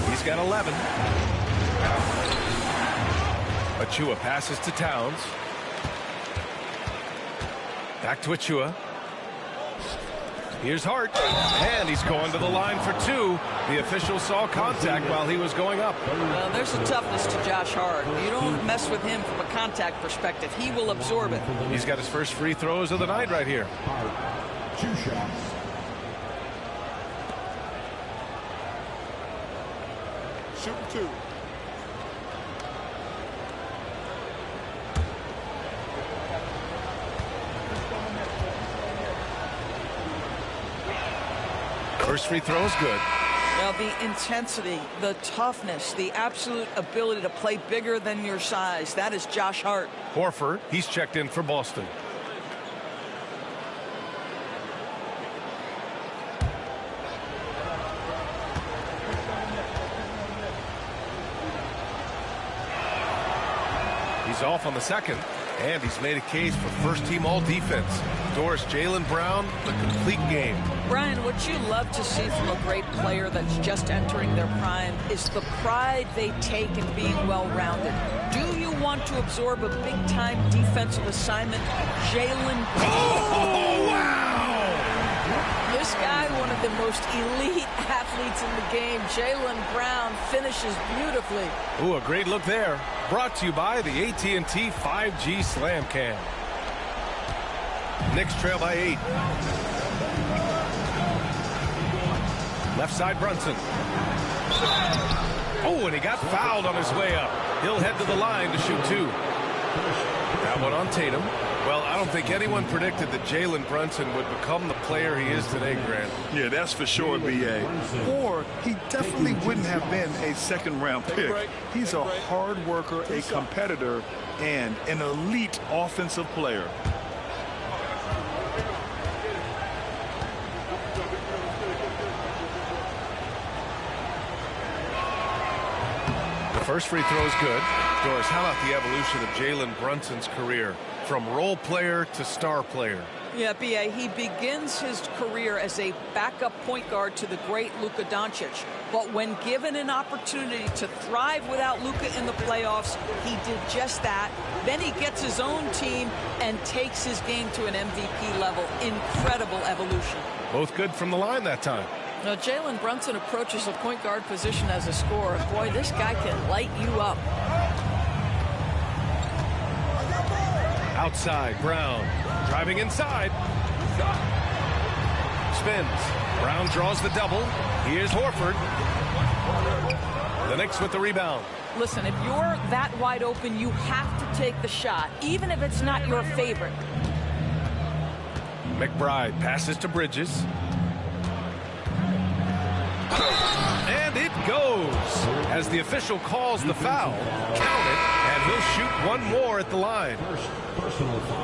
Speaker 13: He's got 11. Achua passes to Towns. Back to Achua. Here's Hart. And he's going to the line for 2. The official saw contact while he was going up.
Speaker 15: Well, there's a toughness to Josh Hart. You don't mess with him from a contact perspective. He will absorb it.
Speaker 13: He's got his first free throws of the night right here.
Speaker 1: 2 shots.
Speaker 10: Shooting 2.
Speaker 13: First free throw is good.
Speaker 15: Well, the intensity, the toughness, the absolute ability to play bigger than your size, that is Josh Hart.
Speaker 13: Horford, he's checked in for Boston. He's off on the second, and he's made a case for first-team all-defense. Doris, Jaylen Brown, the complete game.
Speaker 15: Brian, what you love to see from a great player that's just entering their prime is the pride they take in being well-rounded. Do you want to absorb a big-time defensive assignment? Jaylen Brown.
Speaker 13: Oh, wow!
Speaker 15: This guy, one of the most elite athletes in the game, Jaylen Brown, finishes beautifully.
Speaker 13: Ooh, a great look there. Brought to you by the AT&T 5G Slam Cam. Knicks trail by 8. Left side, Brunson. Oh, and he got fouled on his way up. He'll head to the line to shoot 2. That one on Tatum. Well, I don't think anyone predicted that Jalen Brunson would become the player he is today, Grant.
Speaker 14: Yeah, that's for sure, B.A. Or he definitely wouldn't have been a second-round pick. He's a hard worker, a competitor, and an elite offensive player.
Speaker 13: The first free throw is good. Doris, how about the evolution of Jalen Brunson's career from role player to star player?
Speaker 15: Yeah, B.A., he begins his career as a backup point guard to the great Luka Doncic. But when given an opportunity to thrive without Luka in the playoffs, he did just that. Then he gets his own team and takes his game to an MVP level. Incredible evolution.
Speaker 13: Both good from the line that time.
Speaker 15: Now, Jalen Brunson approaches the point guard position as a scorer. Boy, this guy can light you up.
Speaker 13: Outside, Brown. Driving inside. Spins. Brown draws the double. Here's Horford. The Knicks with the rebound.
Speaker 15: Listen, if you're that wide open, you have to take the shot, even if it's not your favorite.
Speaker 13: McBride passes to Bridges. And it goes as the official calls the foul. Count it, and he'll shoot one more at the line.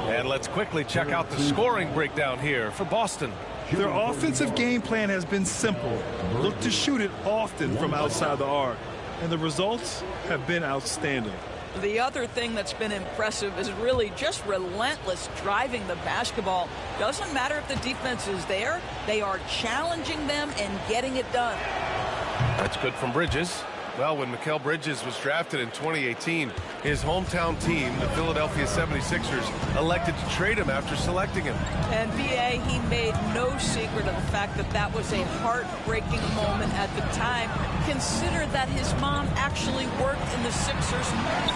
Speaker 13: And let's quickly check out the scoring breakdown here for Boston.
Speaker 14: Their offensive game plan has been simple. Look to shoot it often from outside the arc. And the results have been outstanding.
Speaker 15: The other thing that's been impressive is really just relentless driving the basketball. Doesn't matter if the defense is there. They are challenging them and getting it done.
Speaker 13: That's good from Bridges. Well, when Mikal Bridges was drafted in 2018, His hometown team, the Philadelphia 76ers, elected to trade him after selecting him.
Speaker 15: And B.A., he made no secret of the fact that that was a heartbreaking moment at the time. Consider that his mom actually worked in the Sixers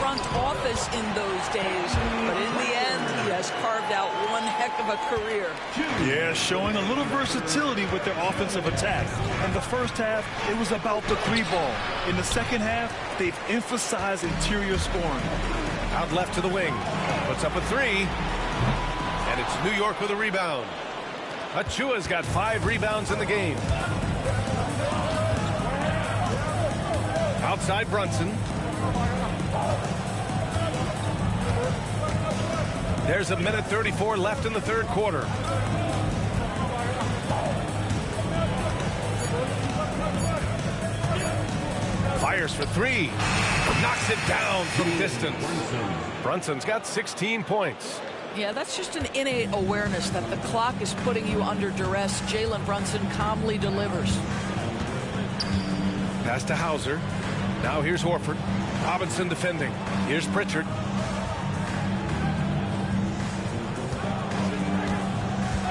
Speaker 15: front office in those days. But in the end, he has carved out one heck of a career.
Speaker 14: Yeah, showing a little versatility with their offensive attack. In the first half, it was about the three ball. In the second half, they've emphasized interior scoring.
Speaker 13: Out left to the wing. Puts up a three. And it's New York with a rebound. Achua's got 5 rebounds in the game. Outside Brunson. There's a minute 34 left in the third quarter. Fires for 3. Knocks it down from distance. Brunson's got 16 points.
Speaker 15: Yeah, that's just an innate awareness that the clock is putting you under duress. Jalen Brunson calmly delivers.
Speaker 13: Pass to Hauser. Now here's Horford. Robinson defending. Here's Pritchard.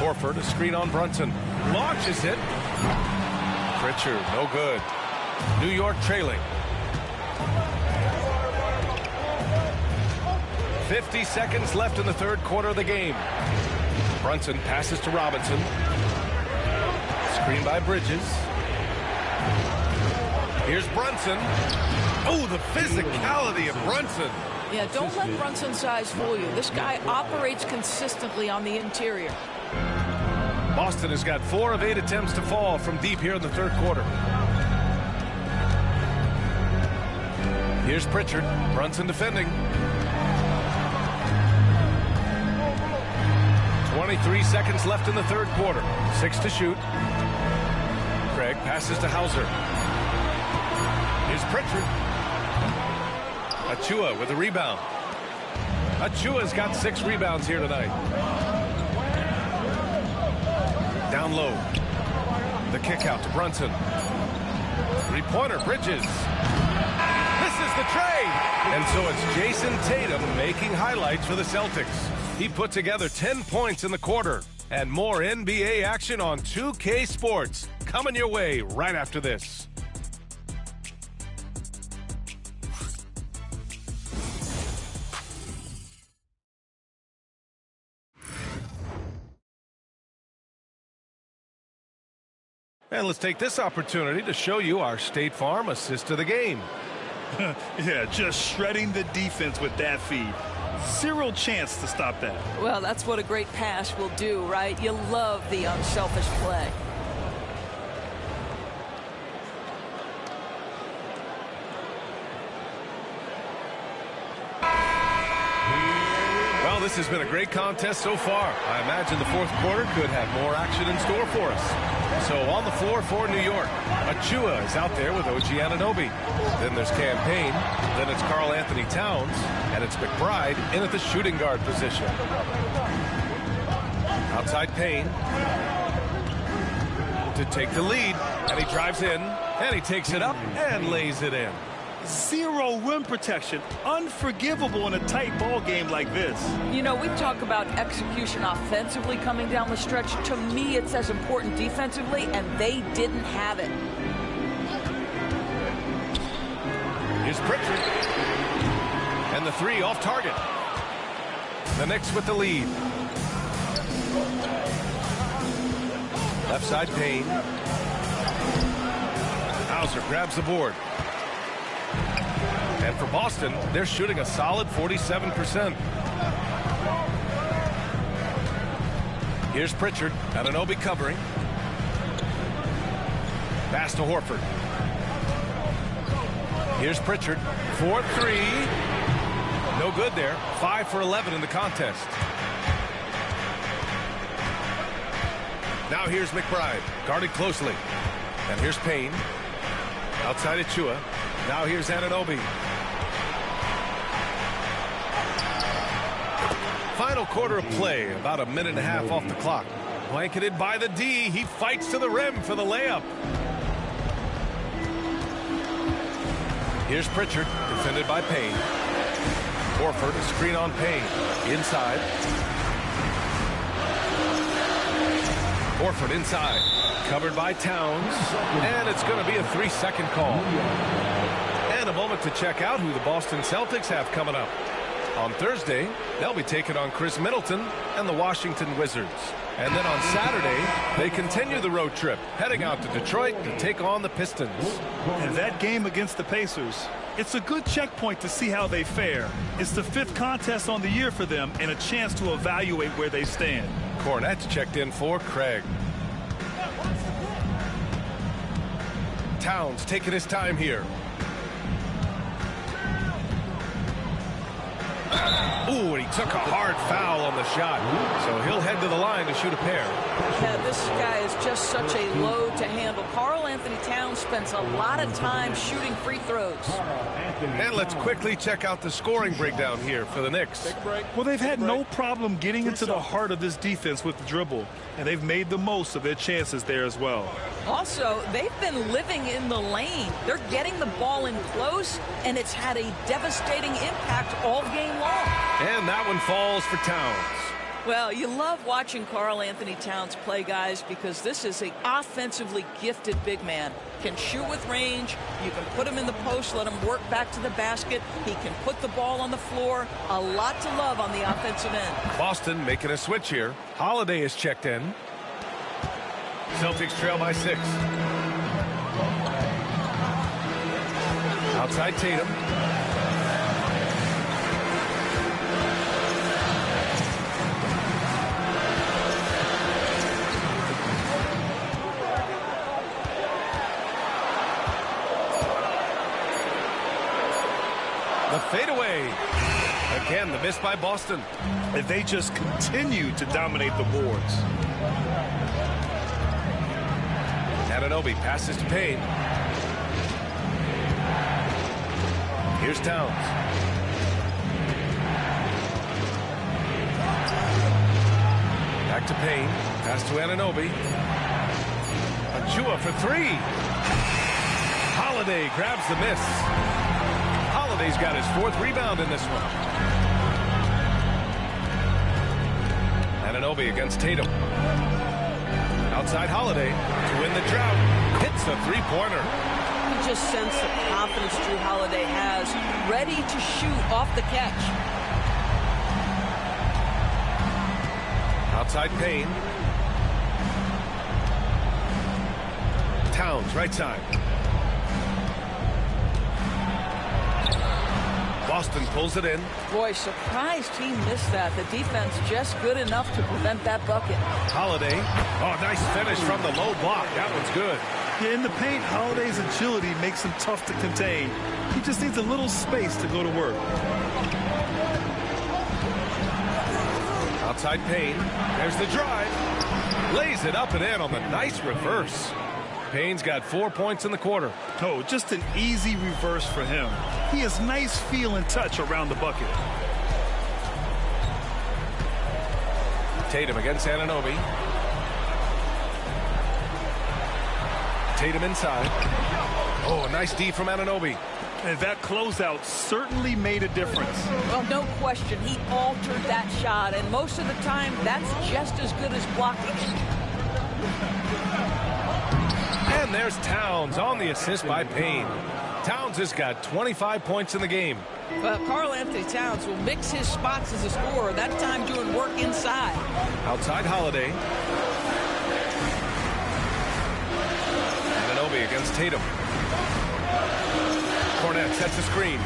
Speaker 13: Horford, a screen on Brunson. Launches it. Pritchard, no good. New York trailing. 50 seconds left in the third quarter of the game. Brunson passes to Robinson. Screen by Bridges. Here's Brunson. Oh, the physicality of Brunson.
Speaker 15: Yeah, don't let Brunson's size fool you. This guy operates consistently on the interior.
Speaker 13: Boston has got 4 of 8 attempts to fall from deep here in the third quarter. Here's Pritchard. Brunson defending. 23 seconds left in the third quarter. 6 to shoot. Craig passes to Hauser. Here's Pritchard. Achua with a rebound. Achua's got 6 rebounds here tonight. Down low. The kick out to Brunson. 3-pointer, Bridges. Misses the trade. And so it's Jason Tatum making highlights for the Celtics. He put together 10 points in the quarter. And more NBA action on 2K Sports. Coming your way right after this. And let's take this opportunity to show you our State Farm assist of the game.
Speaker 14: Yeah, just shredding the defense with that feed. 0 chance to stop that.
Speaker 15: Well, that's what a great pass will do, right? You love the unselfish play.
Speaker 13: Well, this has been a great contest so far. I imagine the fourth quarter could have more action in store for us. So on the floor for New York, Achua is out there with OG Anunoby. Then there's Campaign. Then it's Karl Anthony Towns. And it's McBride in at the shooting guard position. Outside Payne to take the lead. And he drives in. And he takes it up and lays it in.
Speaker 14: 0 rim protection. Unforgivable in a tight ball game like this.
Speaker 15: You know, we talk about execution offensively coming down the stretch. To me, it's as important defensively, and they didn't have it.
Speaker 13: Here's Pritchard. And the 3 off target. The Knicks with the lead. Left side Payne. Hauser grabs the board. And for Boston, they're shooting a solid 47%. Here's Pritchard. Anunoby covering. Pass to Horford. Here's Pritchard. 4-3. No good there. 5 for 11 in the contest. Now here's McBride. Guarded closely. And here's Payne. Outside Achua. Now here's Anunoby. Final quarter of play, about a minute and a half off the clock. Blanketed by the D, he fights to the rim for the layup. Here's Pritchard, defended by Payne. Horford, a screen on Payne. Inside. Horford inside. Covered by Towns. And it's going to be a 3-second call. And a moment to check out who the Boston Celtics have coming up. On Thursday, they'll be taking on Chris Middleton and the Washington Wizards. And then on Saturday, they continue the road trip, heading out to Detroit to take on the Pistons.
Speaker 14: And that game against the Pacers, it's a good checkpoint to see how they fare. It's the 5th contest on the year for them and a chance to evaluate where they stand.
Speaker 13: Cornette's checked in for Craig. Towns taking his time here. Ooh, and he took a hard foul on the shot. So he'll head to the line to shoot a pair.
Speaker 15: Yeah, this guy is just such a load to handle. Karl Anthony Towns spends a lot of time shooting free throws.
Speaker 13: And let's quickly check out the scoring breakdown here for the Knicks.
Speaker 14: Well, they've had no problem getting into the heart of this defense with the dribble, and they've made the most of their chances there as well.
Speaker 15: Also, they've been living in the lane. They're getting the ball in close, and it's had a devastating impact all game long.
Speaker 13: And that one falls for Towns.
Speaker 15: Well, you love watching Karl Anthony Towns play, guys, because this is an offensively gifted big man. Can shoot with range. You can put him in the post, let him work back to the basket. He can put the ball on the floor. A lot to love on the offensive end.
Speaker 13: Boston making a switch here. Holiday is checked in. Celtics trail by 6. Outside Tatum. The fadeaway. Again, the miss by Boston.
Speaker 14: And they just continue to dominate the boards.
Speaker 13: Anunoby passes to Payne. Here's Towns. Back to Payne. Pass to Anunoby. Achua for 3. Holiday grabs the miss. Holiday's got his 4th rebound in this one. Anunoby against Tatum. Outside Holiday to win the drought. Hits a 3-pointer.
Speaker 15: You just sense the confidence Drew Holiday has, ready to shoot off the catch.
Speaker 13: Outside Payne. Towns, right side. Boston pulls it in.
Speaker 15: Boy, surprised he missed that. The defense just good enough to prevent that bucket.
Speaker 13: Holiday. Oh, nice finish from the low block. That one's good.
Speaker 14: Yeah, in the paint, Holiday's agility makes him tough to contain. He just needs a little space to go to work.
Speaker 13: Outside Payne. There's the drive. Lays it up and in on the nice reverse. Payne's got 4 points in the quarter.
Speaker 14: Oh, just an easy reverse for him. He has nice feel and touch around the bucket.
Speaker 13: Tatum against Anunoby. Tatum inside. Oh, a nice D from Anunoby.
Speaker 14: And that closeout certainly made a difference.
Speaker 15: Well, no question. He altered that shot, and most of the time, that's just as good as blocking.
Speaker 13: And there's Towns on the assist by Payne. Towns has got 25 points in the game.
Speaker 15: Well, Karl Anthony Towns will mix his spots as a scorer, that time doing work inside.
Speaker 13: Outside Holiday. Anunoby against Tatum. Cornette sets a screen.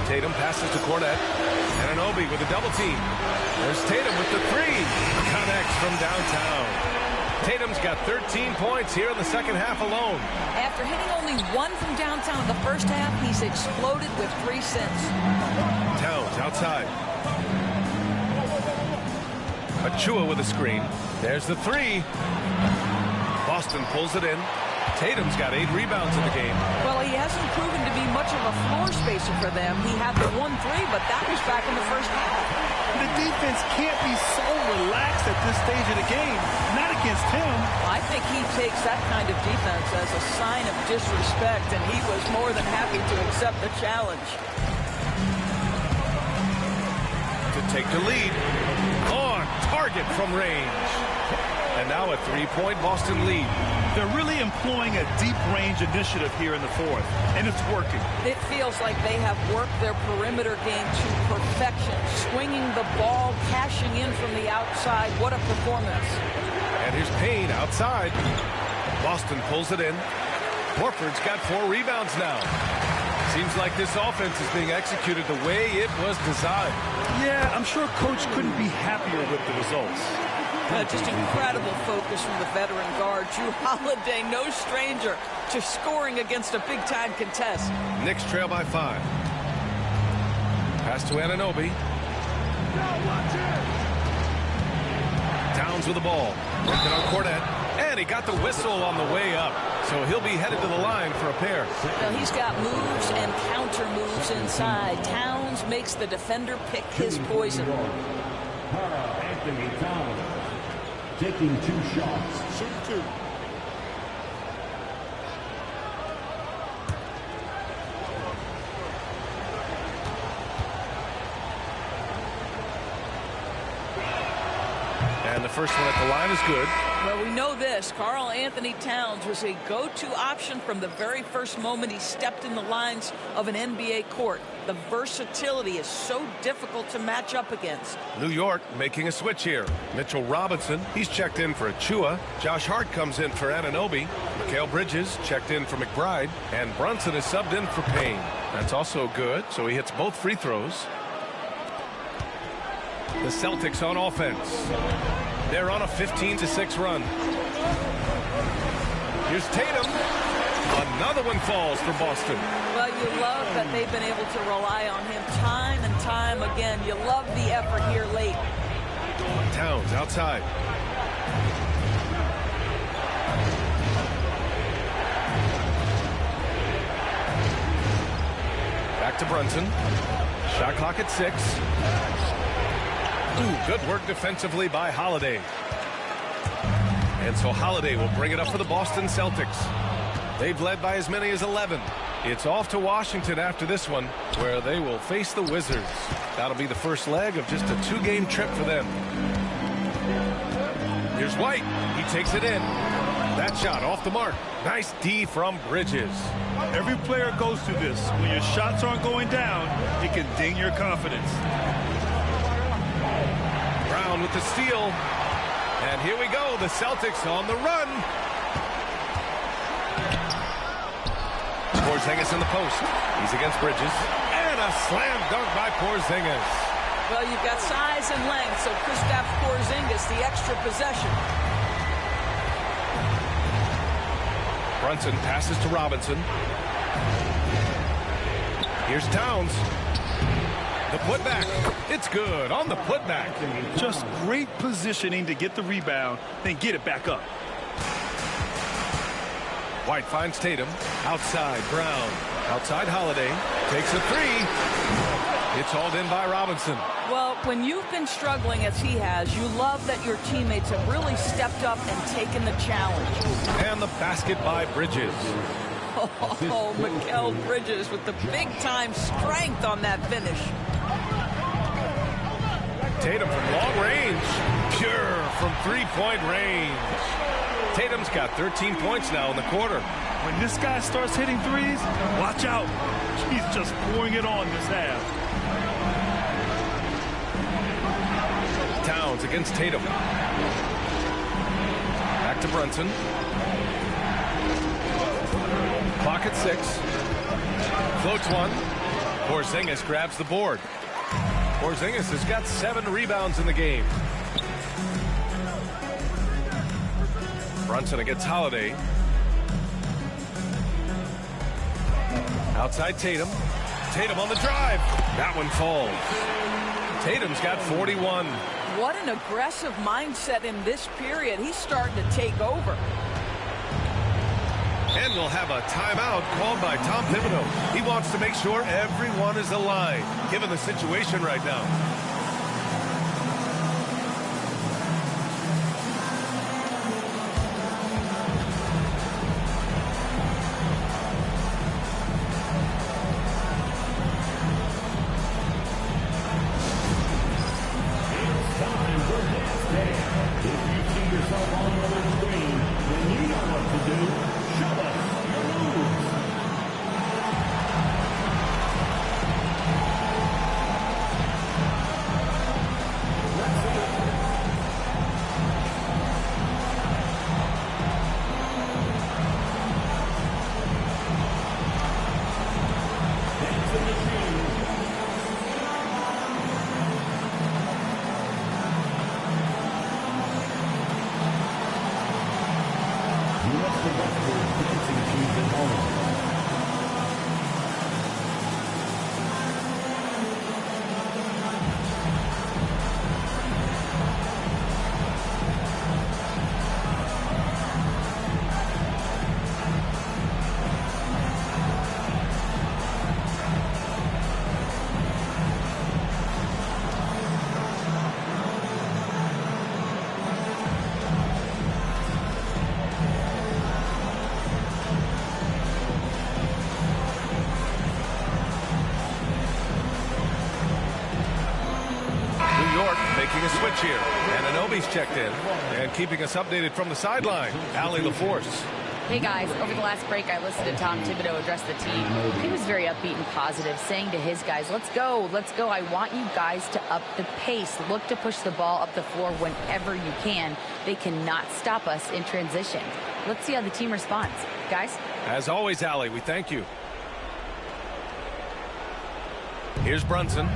Speaker 13: Tatum passes to Cornette. Anunoby with a double team. There's Tatum with the 3. Connects from downtown. Tatum's got 13 points here in the second half alone.
Speaker 15: After hitting only 1 from downtown in the first half, he's exploded with 3 since.
Speaker 13: Towns outside. Achua with a screen. There's the 3. Boston pulls it in. Tatum's got 8 rebounds in the game.
Speaker 15: Well, he hasn't proven to be much of a floor spacer for them. He had the 1-3, but that was back in the first half.
Speaker 14: The defense can't be so relaxed at this stage of the game. Not against him.
Speaker 15: I think he takes that kind of defense as a sign of disrespect, and he was more than happy to accept the challenge.
Speaker 13: To take the lead. On target from range. And now a three-point Boston lead.
Speaker 14: They're really employing a deep range initiative here in the fourth, and it's working.
Speaker 15: It feels like they have worked their perimeter game to perfection, swinging the ball, cashing in from the outside. What a performance.
Speaker 13: And here's Payne outside. Boston pulls it in. Horford's got 4 rebounds now. Seems like this offense is being executed the way it was designed.
Speaker 14: Yeah, I'm sure Coach couldn't be happier with the results.
Speaker 15: Just incredible focus from the veteran guard. Drew Holiday, no stranger to scoring against a big-time contest.
Speaker 13: Knicks trail by 5. Pass to Anunoby. Towns with the ball. Working on Cornette. And he got the whistle on the way up. So he'll be headed to the line for a pair.
Speaker 15: Well, he's got moves and counter moves inside. Towns makes the defender pick his poison.
Speaker 1: Anthony Towns taking 2 shots.
Speaker 2: Shoot 2.
Speaker 13: And the first one at the line is good.
Speaker 15: Well, we know this. Karl Anthony Towns was a go-to option from the very first moment he stepped in the lines of an NBA court. The versatility is so difficult to match up against.
Speaker 13: New York making a switch here. Mitchell Robinson, he's checked in for Achua. Josh Hart comes in for Anunoby. Mikal Bridges checked in for McBride. And Brunson is subbed in for Payne. That's also good, so he hits both free throws. The Celtics on offense. They're on a 15-6 run. Here's Tatum. Another one falls for Boston.
Speaker 15: Well, you love that they've been able to rely on him time and time again. You love the effort here late.
Speaker 13: Towns outside. Back to Brunson. Shot clock at 6. Ooh, good work defensively by Holiday. And so Holiday will bring it up for the Boston Celtics. They've led by as many as 11. It's off to Washington after this one, where they will face the Wizards. That'll be the first leg of just a 2-game trip for them. Here's White. He takes it in. That shot off the mark. Nice D from Bridges.
Speaker 14: Every player goes through this. When your shots aren't going down, it can ding your confidence.
Speaker 13: Brown with the steal. And here we go. The Celtics on the run. Porzingis in the post. He's against Bridges. And a slam dunk by Porzingis.
Speaker 15: Well, you've got size and length, so Kristaps Porzingis, the extra possession.
Speaker 13: Brunson passes to Robinson. Here's Towns. The putback. It's good on the putback.
Speaker 14: Just great positioning to get the rebound, then get it back up.
Speaker 13: White finds Tatum. Outside, Brown. Outside, Holiday. Takes a 3. It's hauled in by Robinson.
Speaker 15: Well, when you've been struggling as he has, you love that your teammates have really stepped up and taken the challenge.
Speaker 13: And the basket by Bridges.
Speaker 15: Oh, Mikal Bridges with the big-time strength on that finish.
Speaker 13: Tatum from long range. Pure from 3-point range. Tatum's got 13 points now in the quarter.
Speaker 14: When this guy starts hitting threes, watch out. He's just pouring it on this half.
Speaker 13: Towns against Tatum. Back to Brunson. Clock at 6. Floats one. Porzingis grabs the board. Porzingis has got 7 rebounds in the game. Brunson against Holiday. Outside Tatum. Tatum on the drive. That one falls. Tatum's got 41.
Speaker 15: What an aggressive mindset in this period. He's starting to take over.
Speaker 13: And we'll have a timeout called by Tom Thibodeau. He wants to make sure everyone is aligned, given the situation right now.
Speaker 1: show us your moves.
Speaker 13: Making a switch here. And Anunoby's checked in. And keeping us updated from the sideline, Allie LaForce.
Speaker 16: Hey guys, over the last break I listened to Tom Thibodeau address the team. He was very upbeat and positive, saying to his guys, let's go. I want you guys to up the pace. Look to push the ball up the floor whenever you can. They cannot stop us in transition. Let's see how the team responds. Guys?
Speaker 13: As always, Allie, we thank you. Here's Brunson.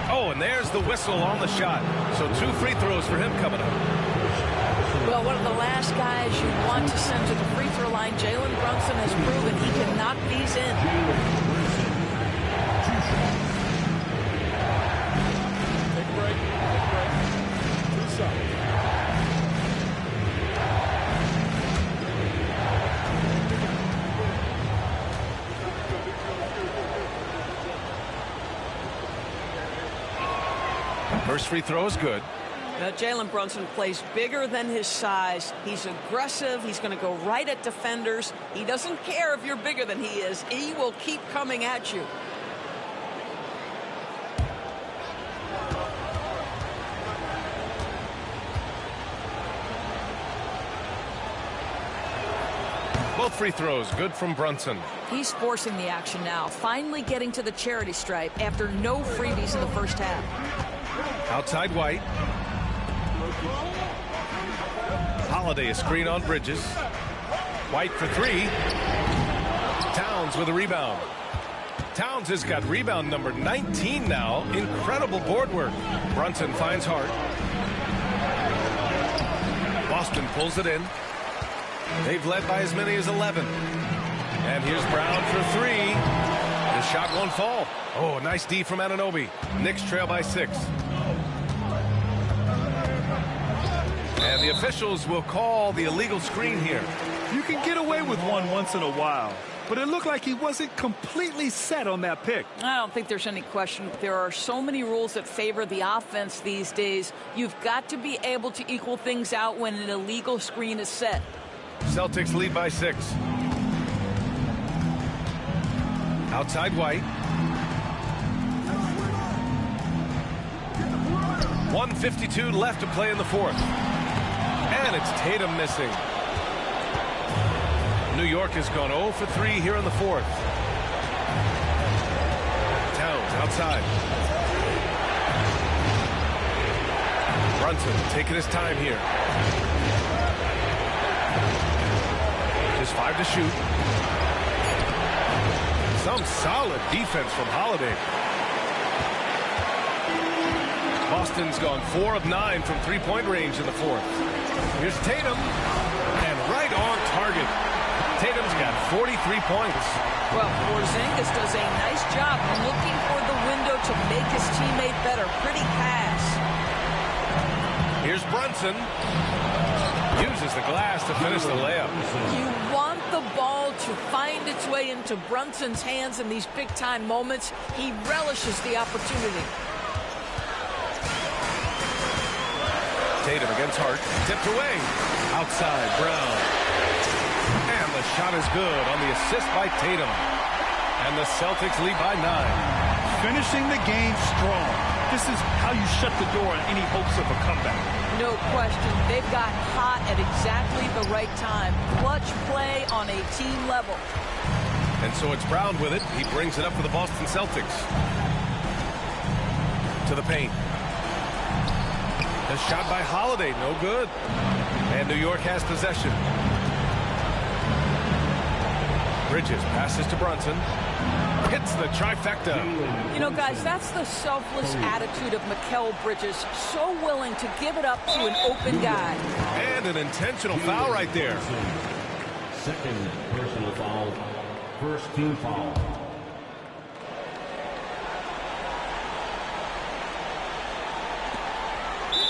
Speaker 13: Oh, and there's the whistle on the shot. So 2 free throws for him coming up.
Speaker 15: Well, one of the last guys you want to send to the free throw line, Jalen Brunson has proven he can knock these in.
Speaker 10: Take a break. Do something.
Speaker 13: First free throw is good.
Speaker 15: Now, Jalen Brunson plays bigger than his size. He's aggressive. He's going to go right at defenders. He doesn't care if you're bigger than he is. He will keep coming at you.
Speaker 13: Both free throws good from Brunson.
Speaker 15: He's forcing the action now, finally getting to the charity stripe after no freebies in the first half.
Speaker 13: Outside White. Holiday a screen on Bridges. White for 3. Towns with a rebound. Towns has got rebound number 19 now. Incredible board work. Brunson finds Hart. Boston pulls it in. They've led by as many as 11. And here's Brown for 3. The shot won't fall. Oh, nice D from Anunoby. Knicks trail by 6. And the officials will call the illegal screen here.
Speaker 14: You can get away with one once in a while, but it looked like he wasn't completely set on that pick.
Speaker 15: I don't think there's any question. There are so many rules that favor the offense these days. You've got to be able to equal things out when an illegal screen is set.
Speaker 13: Celtics lead by 6. Outside White. 1:52 left to play in the fourth. And it's Tatum missing. New York has gone 0 for 3 here in the fourth. Towns outside. Brunson taking his time here. Just 5 to shoot. Some solid defense from Holiday. Boston's gone 4 of 9 from three-point range in the fourth. Here's Tatum, and right on target. Tatum's got 43 points.
Speaker 15: Well, Porzingis does a nice job looking for the window to make his teammate better. Pretty pass.
Speaker 13: Here's Brunson. Uses the glass to finish the layup.
Speaker 15: You want the ball to find its way into Brunson's hands in these big-time moments. He relishes the opportunity.
Speaker 13: Tatum against Hart. Tipped away. Outside, Brown. And the shot is good on the assist by Tatum. And the Celtics lead by 9.
Speaker 14: Finishing the game strong. This is how you shut the door on any hopes of a comeback.
Speaker 15: No question. They've got hot at exactly the right time. Clutch play on a team level.
Speaker 13: And so it's Brown with it. He brings it up for the Boston Celtics. To the paint. The shot by Holiday, no good. And New York has possession. Bridges passes to Brunson. Hits the trifecta.
Speaker 15: You know, guys, that's the selfless attitude of Mikal Bridges. So willing to give it up to an open guy.
Speaker 13: And an intentional foul right there.
Speaker 1: Second personal foul. First team foul.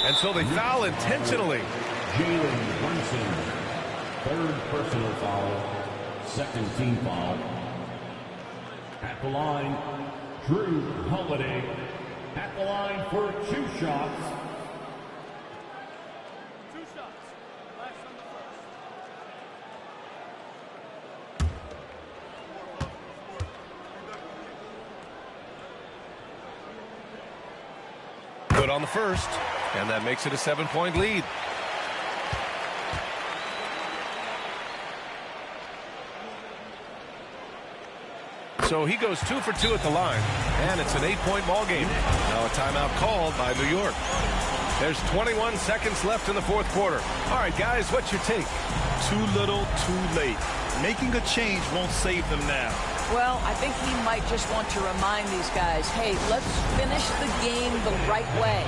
Speaker 13: And so they foul intentionally.
Speaker 1: Jalen Brunson. Third personal foul. Second team foul. At the line, Drew Holiday. At the line for 2 shots.
Speaker 13: Good on the first, and that makes it a 7-point lead. So he goes 2 for 2 at the line, and it's an 8-point ball game. Now a timeout called by New York. There's 21 seconds left in the fourth quarter. All right, guys, what's your take?
Speaker 14: Too little, too late. Making a change won't save them now.
Speaker 15: Well, I think he might just want to remind these guys, hey, let's finish the game the right way.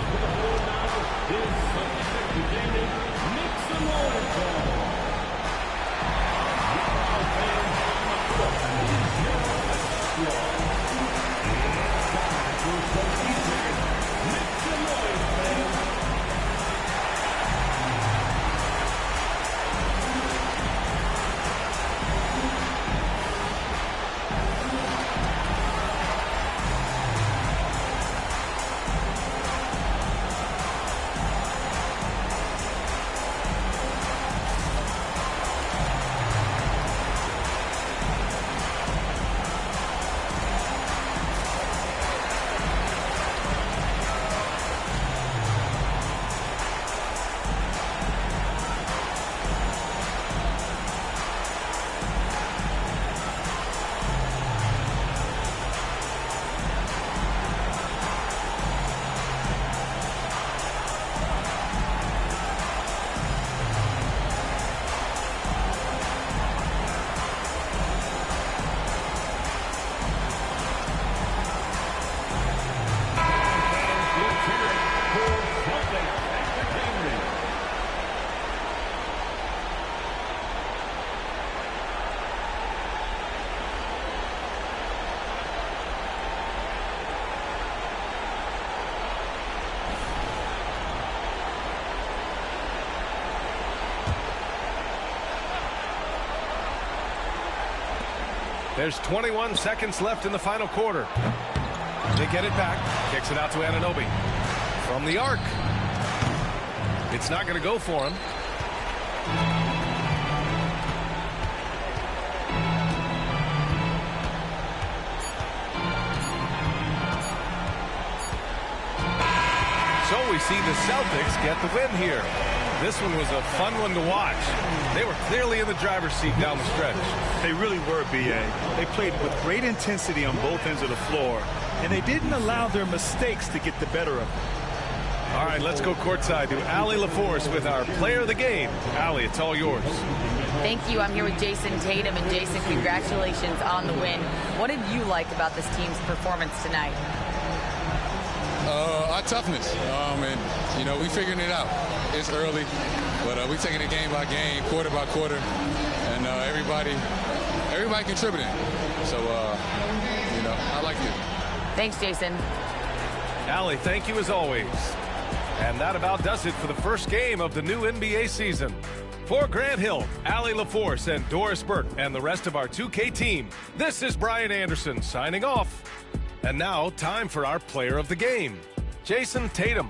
Speaker 13: There's 21 seconds left in the final quarter. They get it back. Kicks it out to Anunoby. From the arc. It's not going to go for him. So we see the Celtics get the win here. This one was a fun one to watch. They were clearly in the driver's seat down the stretch.
Speaker 14: They really were, B.A. They played with great intensity on both ends of the floor, and they didn't allow their mistakes to get the better of them.
Speaker 13: All right, let's go courtside to Allie LaForce with our player of the game. Allie, it's all yours.
Speaker 16: Thank you. I'm here with Jason Tatum. And Jason, congratulations on the win. What did you like about this team's performance tonight?
Speaker 18: Our toughness. And, you know, we figuring it out. It's early, but we taking it game by game, quarter by quarter, and everybody contributing. So, you know, I like it.
Speaker 16: Thanks, Jason.
Speaker 13: Allie, thank you as always. And that about does it for the first game of the new NBA season. For Grant Hill, Allie LaForce, and Doris Burke, and the rest of our 2K team, this is Brian Anderson signing off. And now, time for our player of the game, Jason Tatum.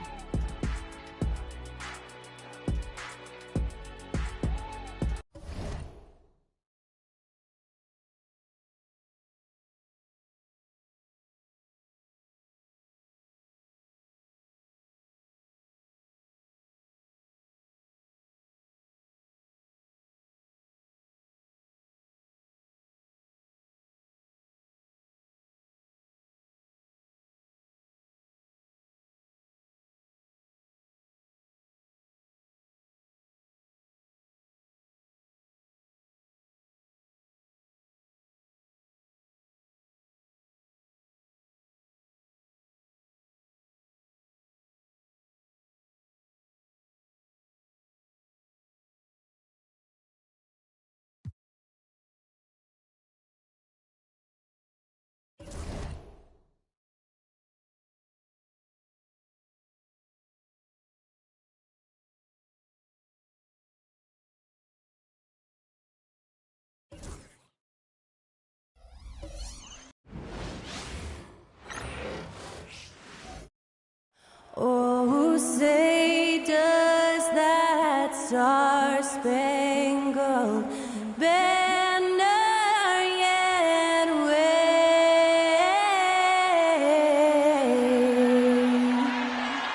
Speaker 19: star-spangled banner yet wave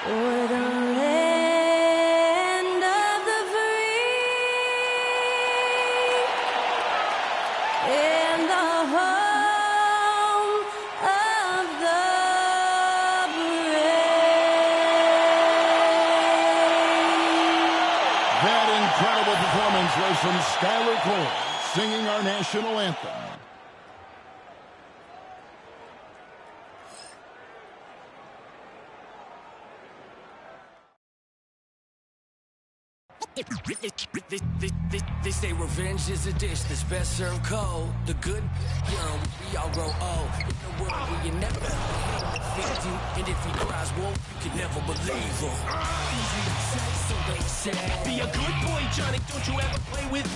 Speaker 19: o'er the land of the free and the home of the
Speaker 2: That incredible performance was from Skylar Cole, singing our national anthem.
Speaker 20: They say revenge is a dish that's best served cold. The good young, we all grow old. In a world where you never fit you, and if he cries wolf, you can never believe him. So they say, be a good boy, Johnny. Don't you ever play with?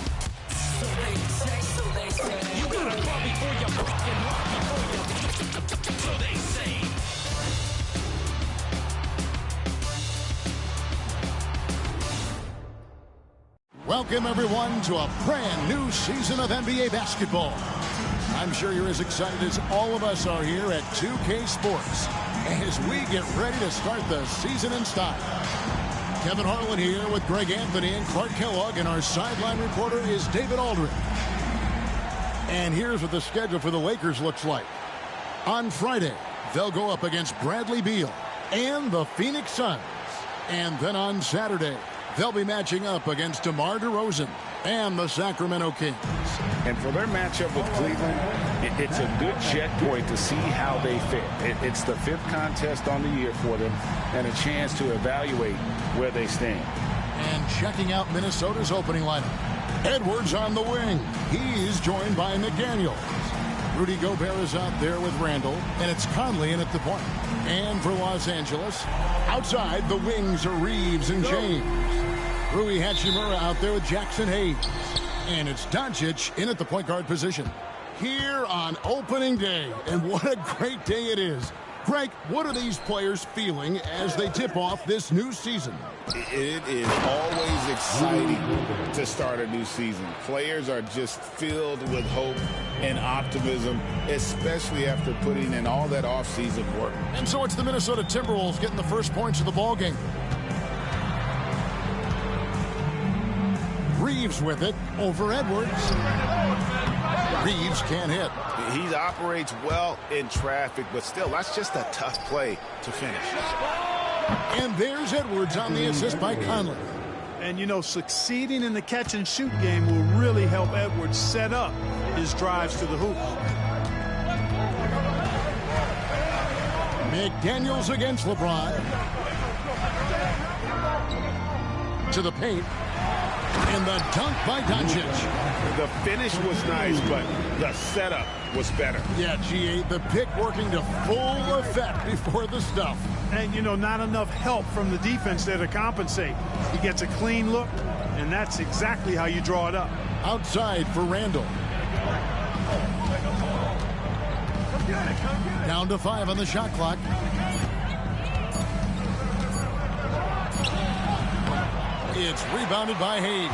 Speaker 20: So they say, you gotta crawl before you fucking walk before you. So they say.
Speaker 2: Welcome, everyone, to a brand new season of NBA basketball. I'm sure you're as excited as all of us are here at 2K Sports as we get ready to start the season in style. Kevin Harlan here with Greg Anthony and Clark Kellogg, and our sideline reporter is David Aldridge. And here's what the schedule for the Lakers looks like. On Friday, they'll go up against Bradley Beal and the Phoenix Suns. And then on Saturday, they'll be matching up against DeMar DeRozan and the Sacramento Kings.
Speaker 3: And for their matchup with Cleveland, it's a good checkpoint to see how they fit. It's the 5th contest on the year for them and a chance to evaluate where they stand.
Speaker 2: And checking out Minnesota's opening lineup. Edwards on the wing. He's joined by McDaniels. Rudy Gobert is out there with Randall, and it's Conley in at the point. And for Los Angeles, outside the wings are Reeves and James. Rui Hachimura out there with Jackson Hayes. And it's Doncic in at the point guard position. Here on opening day, and what a great day it is. Greg, what are these players feeling as they tip off this new season?
Speaker 3: It is always exciting to start a new season. Players are just filled with hope and optimism, especially after putting in all that offseason work.
Speaker 2: And so it's the Minnesota Timberwolves getting the first points of the ball game. Reeves with it over Edwards. Reeves can't hit.
Speaker 3: He operates well in traffic, but still, that's just a tough play to finish.
Speaker 2: And there's Edwards on the assist by Conley.
Speaker 21: And, you know, succeeding in the catch-and-shoot game will really help Edwards set up his drives to the hoop.
Speaker 2: McDaniels against LeBron. To the paint. And the dunk by Doncic.
Speaker 3: The finish was nice, but the setup was better.
Speaker 2: Yeah, G.A., the pick working to full effect before the stuff.
Speaker 21: And, you know, not enough help from the defense there to compensate. He gets a clean look, and that's exactly how you draw it up.
Speaker 2: Outside for Randall. Down to 5 on the shot clock. It's rebounded by Hayes.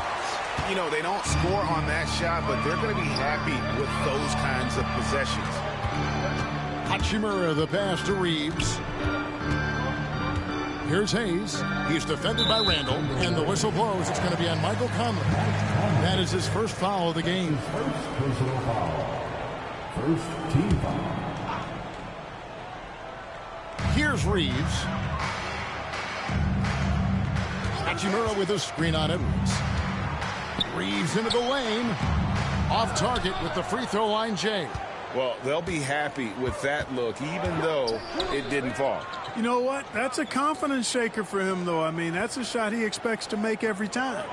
Speaker 3: You know, they don't score on that shot, but they're going to be happy with those kinds of possessions.
Speaker 2: Hachimura, the pass to Reeves. Here's Hayes. He's defended by Randall, and the whistle blows. It's going to be on Michael Conley. That is his first foul of the game.
Speaker 1: First personal foul. First team foul.
Speaker 2: Here's Reeves. Hachimura with a screen on Edwards. Reeves into the lane. Off target with the free throw line, Jay.
Speaker 3: Well, they'll be happy with that look, even though it didn't fall.
Speaker 21: You know what? That's a confidence shaker for him, though. I mean, that's a shot he expects to make every time.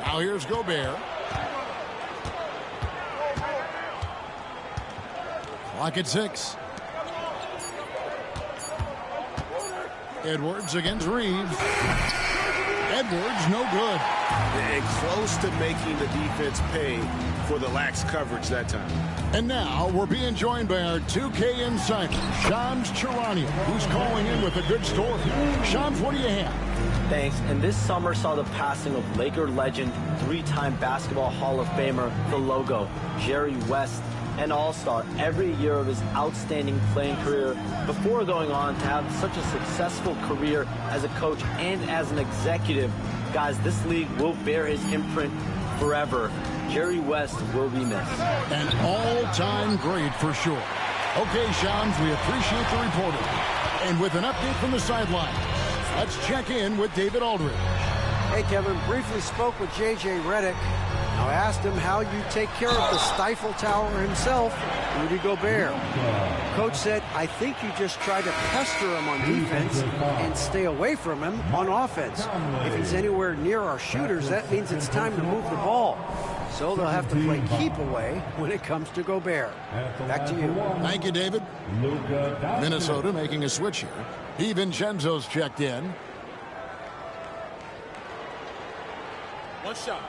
Speaker 2: Now here's Gobert. Clock at 6. Edwards against Reeves. Edwards, no good.
Speaker 4: And close to making the defense pay for the lax coverage that time.
Speaker 2: And now we're being joined by our 2K insider, Shams Charania, who's calling in with a good story. Shams, what do you have?
Speaker 6: Thanks. And this summer saw the passing of Laker legend, three-time Basketball Hall of Famer, the logo, Jerry West, an all-star every year of his outstanding playing career before going on to have such a successful career as a coach and as an executive. Guys, this league will bear his imprint forever. Jerry West will be missed.
Speaker 2: An all-time great for sure. Okay, Shams, we appreciate the reporting. And with an update from the sidelines, let's check in with David Aldridge.
Speaker 7: Hey, Kevin, briefly spoke with J.J. Redick. Now, I asked him how you take care of the Stifle Tower himself, Rudy Gobert. Coach said, I think you just try to pester him on defense and stay away from him on offense. If he's anywhere near our shooters, that means it's time to move the ball. So they'll have to play keep away when it comes to Gobert. Back to you.
Speaker 2: Thank you, David. Minnesota making a switch here. DiVincenzo's checked in.
Speaker 5: One shot.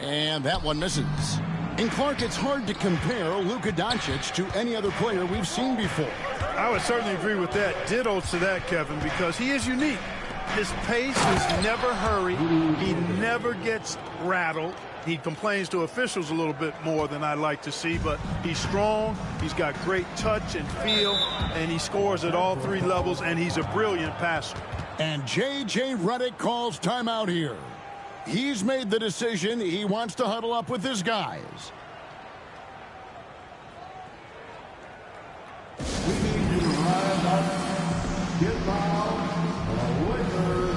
Speaker 2: And that one misses. And Clark, it's hard to compare Luka Doncic to any other player we've seen before.
Speaker 21: I would certainly agree with that. Ditto to that, Kevin, because he is unique. His pace is never hurried. He never gets rattled. He complains to officials a little bit more than I like to see, but he's strong. He's got great touch and feel, and he scores at all three levels, and he's a brilliant passer.
Speaker 2: And J.J. Redick calls timeout here. He's made the decision. He wants to huddle up with his guys.
Speaker 1: We need you to rise up, get loud, Lakers.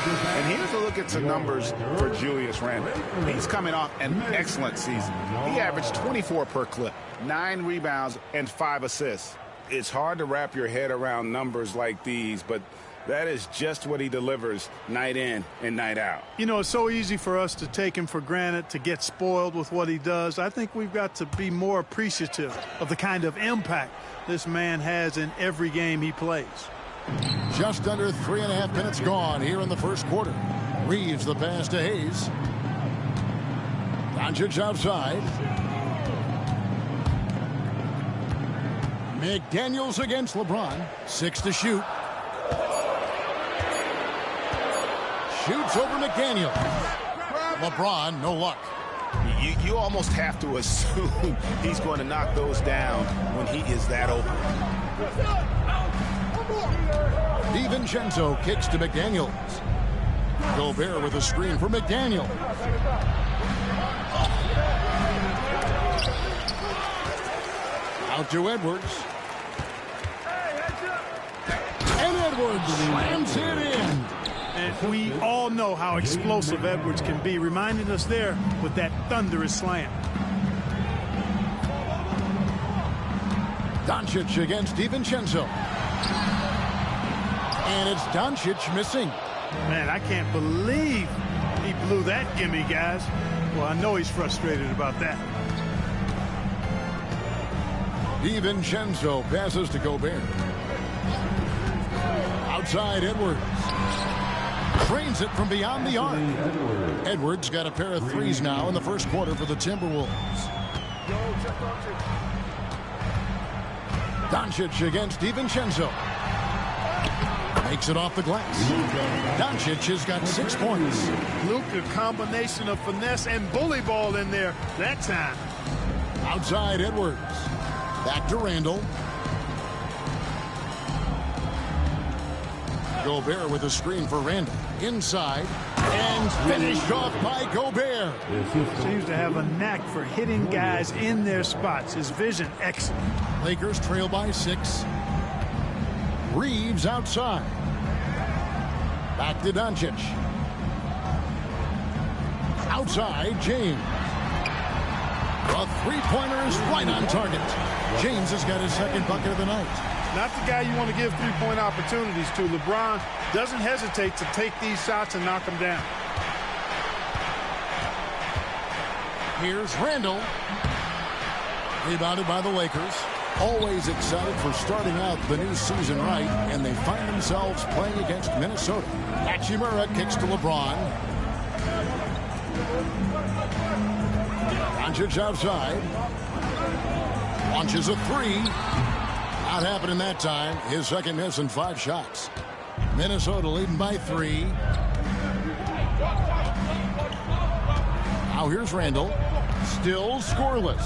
Speaker 3: And here's a look at some numbers for Julius Randle. He's coming off an excellent season. He averaged 24 per clip, 9 rebounds, and 5 assists. It's hard to wrap your head around numbers like these, but that is just what he delivers night in and night out.
Speaker 21: You know, it's so easy for us to take him for granted, to get spoiled with what he does. I think we've got to be more appreciative of the kind of impact this man has in every game he plays.
Speaker 2: Just under 3.5 minutes gone here in the first quarter. Reeves the pass to Hayes. Doncic outside. McDaniels against LeBron. 6 to shoot. Shoots over McDaniels. LeBron, no luck.
Speaker 3: You almost have to assume he's going to knock those down when he is that open.
Speaker 2: DiVincenzo kicks to McDaniels. Gobert with a screen for McDaniels. Out to Edwards. And Edwards slams it in.
Speaker 21: And we all know how explosive Edwards can be, reminding us there with that thunderous slam.
Speaker 2: Doncic against DiVincenzo. And it's Doncic missing.
Speaker 21: Man, I can't believe he blew that gimme, guys. Well, I know he's frustrated about that.
Speaker 2: DiVincenzo passes to Gobert. Outside Edwards. Drains it from beyond the arc. Edwards got a pair of threes now in the first quarter for the Timberwolves. Doncic against DiVincenzo. Makes it off the glass. Doncic has got 6 points.
Speaker 21: Luka, combination of finesse and bully ball in there that time.
Speaker 2: Outside Edwards. Back to Randall. Gobert with a screen for Randall. Inside. And finished off by Gobert.
Speaker 21: Seems to have a knack for hitting guys in their spots. His vision excellent.
Speaker 2: Lakers trail by 6. Reeves outside. Back to Doncic. Outside, James. A three-pointer is right on target. James has got his second bucket of the night.
Speaker 21: Not the guy you want to give three-point opportunities to. LeBron doesn't hesitate to take these shots and knock them down.
Speaker 2: Here's Randall. Rebounded by the Lakers. Always excited for starting out the new season right, and they find themselves playing against Minnesota. Hachimura kicks to LeBron. Doncic outside. Launches a three. Not happening that time. His second miss in 5 shots. Minnesota leading by 3. Now here's Randall. Still scoreless.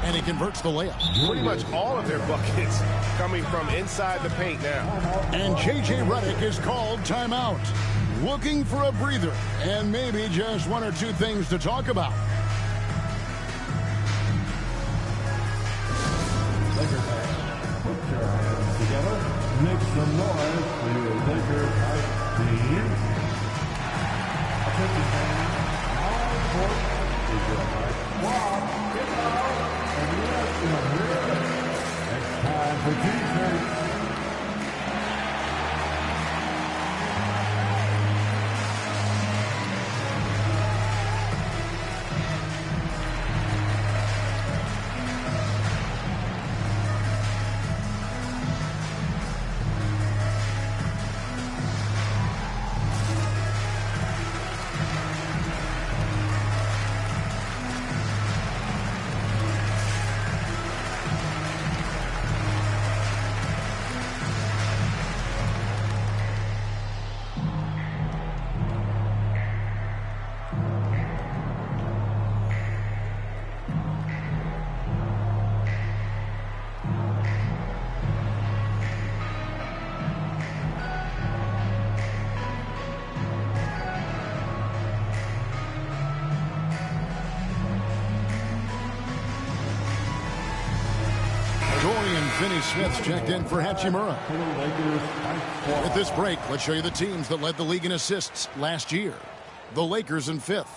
Speaker 2: And he converts the layup.
Speaker 4: Pretty much all of their buckets coming from inside the paint now.
Speaker 2: And J.J. Redick is called timeout. Looking for a breather and maybe just 1 or 2 things to talk about.
Speaker 1: Laker fans, put your hands together. Make some noise for your Laker type team. Attention fans, now on court is your right swap. Get out and let them hear it. It's time for defense.
Speaker 2: Finney Smith's checked in for Hachimura. At this break, let's show you the teams that led the league in assists last year. The Lakers in 5th.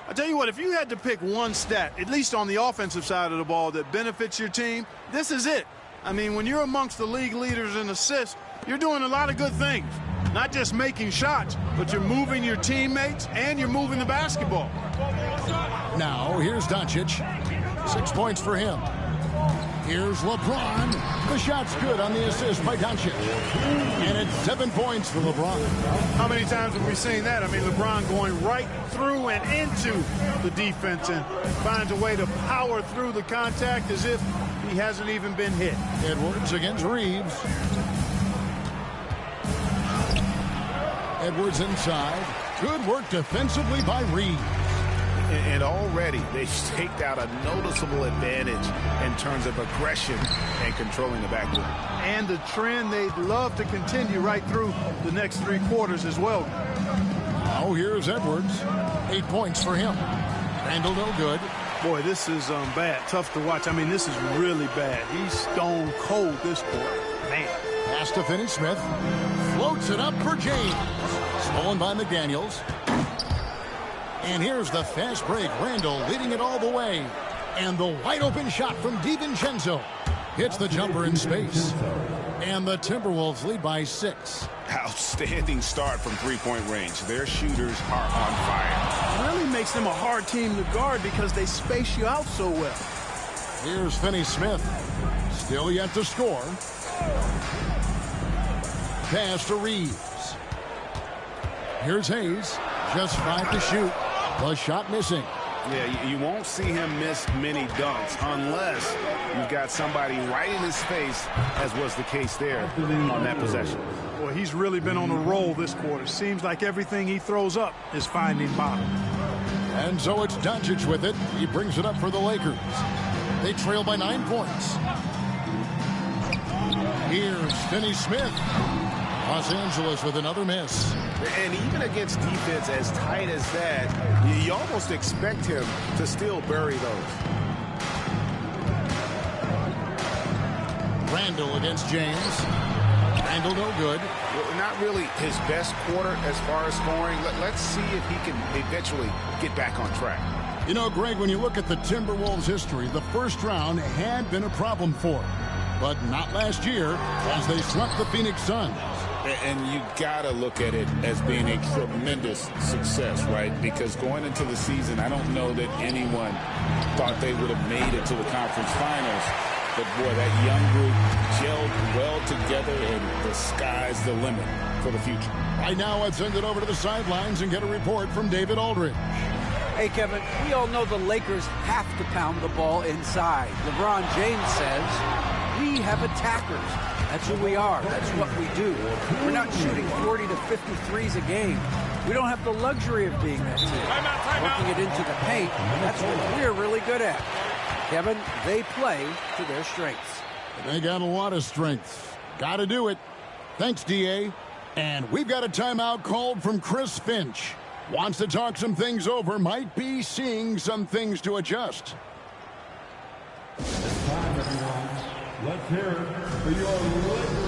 Speaker 21: I tell you what, if you had to pick one stat, at least on the offensive side of the ball, that benefits your team, this is it. I mean, when you're amongst the league leaders in assists, you're doing a lot of good things. Not just making shots, but you're moving your teammates and you're moving the basketball.
Speaker 2: Now, here's Doncic. 6 points for him. Here's LeBron. The shot's good on the assist by Doncic. And it's 7 points for LeBron.
Speaker 21: How many times have we seen that? I mean, LeBron going right through and into the defense and finds a way to power through the contact as if he hasn't even been hit.
Speaker 2: Edwards against Reeves. Edwards inside. Good work defensively by Reeves.
Speaker 4: And already they've staked out a noticeable advantage in terms of aggression and controlling the backcourt.
Speaker 21: And the trend they'd love to continue right through the next 3 quarters as well.
Speaker 2: Now here's Edwards. 8 points for him. Randall no good.
Speaker 21: Boy, this is bad. Tough to watch. I mean, this is really bad. He's stone cold this quarter. Man.
Speaker 2: Pass to Finney Smith. Floats it up for James. Stolen by McDaniels. And here's the fast break. Randall leading it all the way. And the wide open shot from DiVincenzo. Hits the jumper in space. And the Timberwolves lead by 6.
Speaker 3: Outstanding start from three-point range. Their shooters are on fire.
Speaker 21: It really makes them a hard team to guard because they space you out so well.
Speaker 2: Here's Finney Smith. Still yet to score. Pass to Reeves. Here's Hayes. Just 5 to shoot. The shot missing.
Speaker 3: Yeah, you won't see him miss many dunks unless you've got somebody right in his face, as was the case there on that possession.
Speaker 21: Well, he's really been on a roll this quarter. Seems like everything he throws up is finding bottom.
Speaker 2: And so it's Doncic with it. He brings it up for the Lakers. They trail by 9 points. Here's Finney Smith. Los Angeles with another miss.
Speaker 3: And even against defense as tight as that, you almost expect him to still bury those.
Speaker 2: Randall against James. Randall no good.
Speaker 3: Well, not really his best quarter as far as scoring. Let's see if he can eventually get back on track.
Speaker 2: You know, Greg, when you look at the Timberwolves' history, the first round had been a problem for them. But not last year, as they swept the Phoenix Suns.
Speaker 3: And you got to look at it as being a tremendous success, right? Because going into the season, I don't know that anyone thought they would have made it to the conference finals. But, boy, that young group gelled well together, and the sky's the limit for the future.
Speaker 2: Right now, let's send it over to the sidelines and get a report from David Aldridge.
Speaker 7: Hey, Kevin, we all know the Lakers have to pound the ball inside. LeBron James says, we have attackers. That's who we are. That's what we do. We're not shooting 40 to 53s a game. We don't have the luxury of being that team. Working it into the paint, that's what we're really good at. Kevin, they play to their strengths.
Speaker 2: They got a lot of strengths. Got to do it. Thanks, D.A. And we've got a timeout called from Chris Finch. Wants to talk some things over. Might be seeing some things to adjust.
Speaker 1: It's time, everyone. Let's hear it for your Lakers.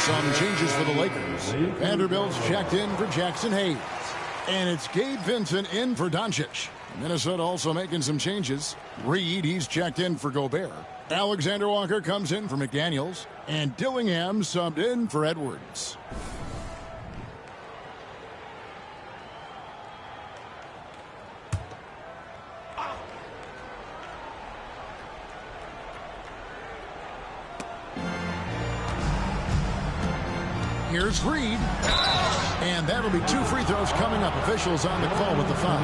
Speaker 2: Some changes for the Lakers. Vanderbilt's checked in for Jackson Hayes. And it's Gabe Vincent in for Doncic. Minnesota also making some changes. Reed, he's checked in for Gobert. Alexander Walker comes in for McDaniels. And Dillingham subbed in for Edwards. Here's Reed. And that'll be 2 free throws coming up. Officials on the call with the foul.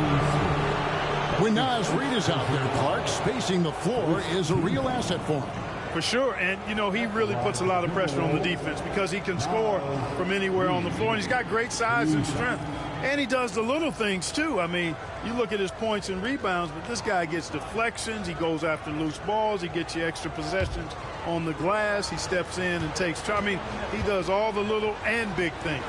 Speaker 2: When Naz Reed is out there, Clark, spacing the floor is a real asset for him.
Speaker 21: For sure, and, you know, he really puts a lot of pressure on the defense because he can score from anywhere on the floor, and he's got great size and strength. And he does the little things, too. I mean, you look at his points and rebounds, but this guy gets deflections. He goes after loose balls. He gets you extra possessions on the glass. He steps in and takes. I mean, he does all the little and big things.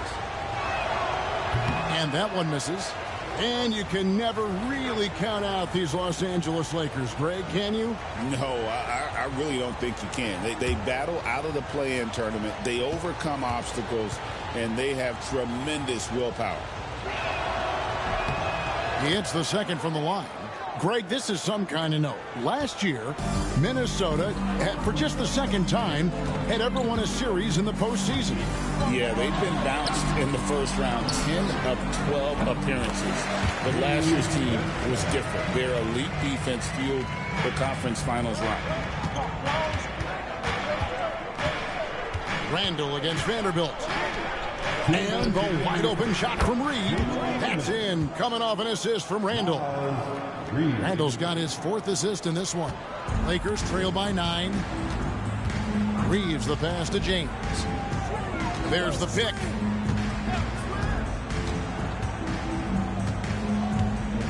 Speaker 2: And that one misses. And you can never really count out these Los Angeles Lakers, Greg, can you?
Speaker 3: No, I really don't think you can. They battle out of the play-in tournament. They overcome obstacles, and they have tremendous willpower.
Speaker 2: He hits the second from the line. Greg, this is some kind of note. Last year, Minnesota, for just the second time, had ever won a series in the postseason.
Speaker 3: Yeah, they've been bounced in the first round, 10 of 12 appearances. But last year's team was different. Their elite defense fueled the conference finals run.
Speaker 2: Randall against Vanderbilt. And the wide open shot from Reed. That's in, coming off an assist from Randall. Randall's got his 4th assist in this one. Lakers trail by 9. Reeves the pass to James. There's the pick.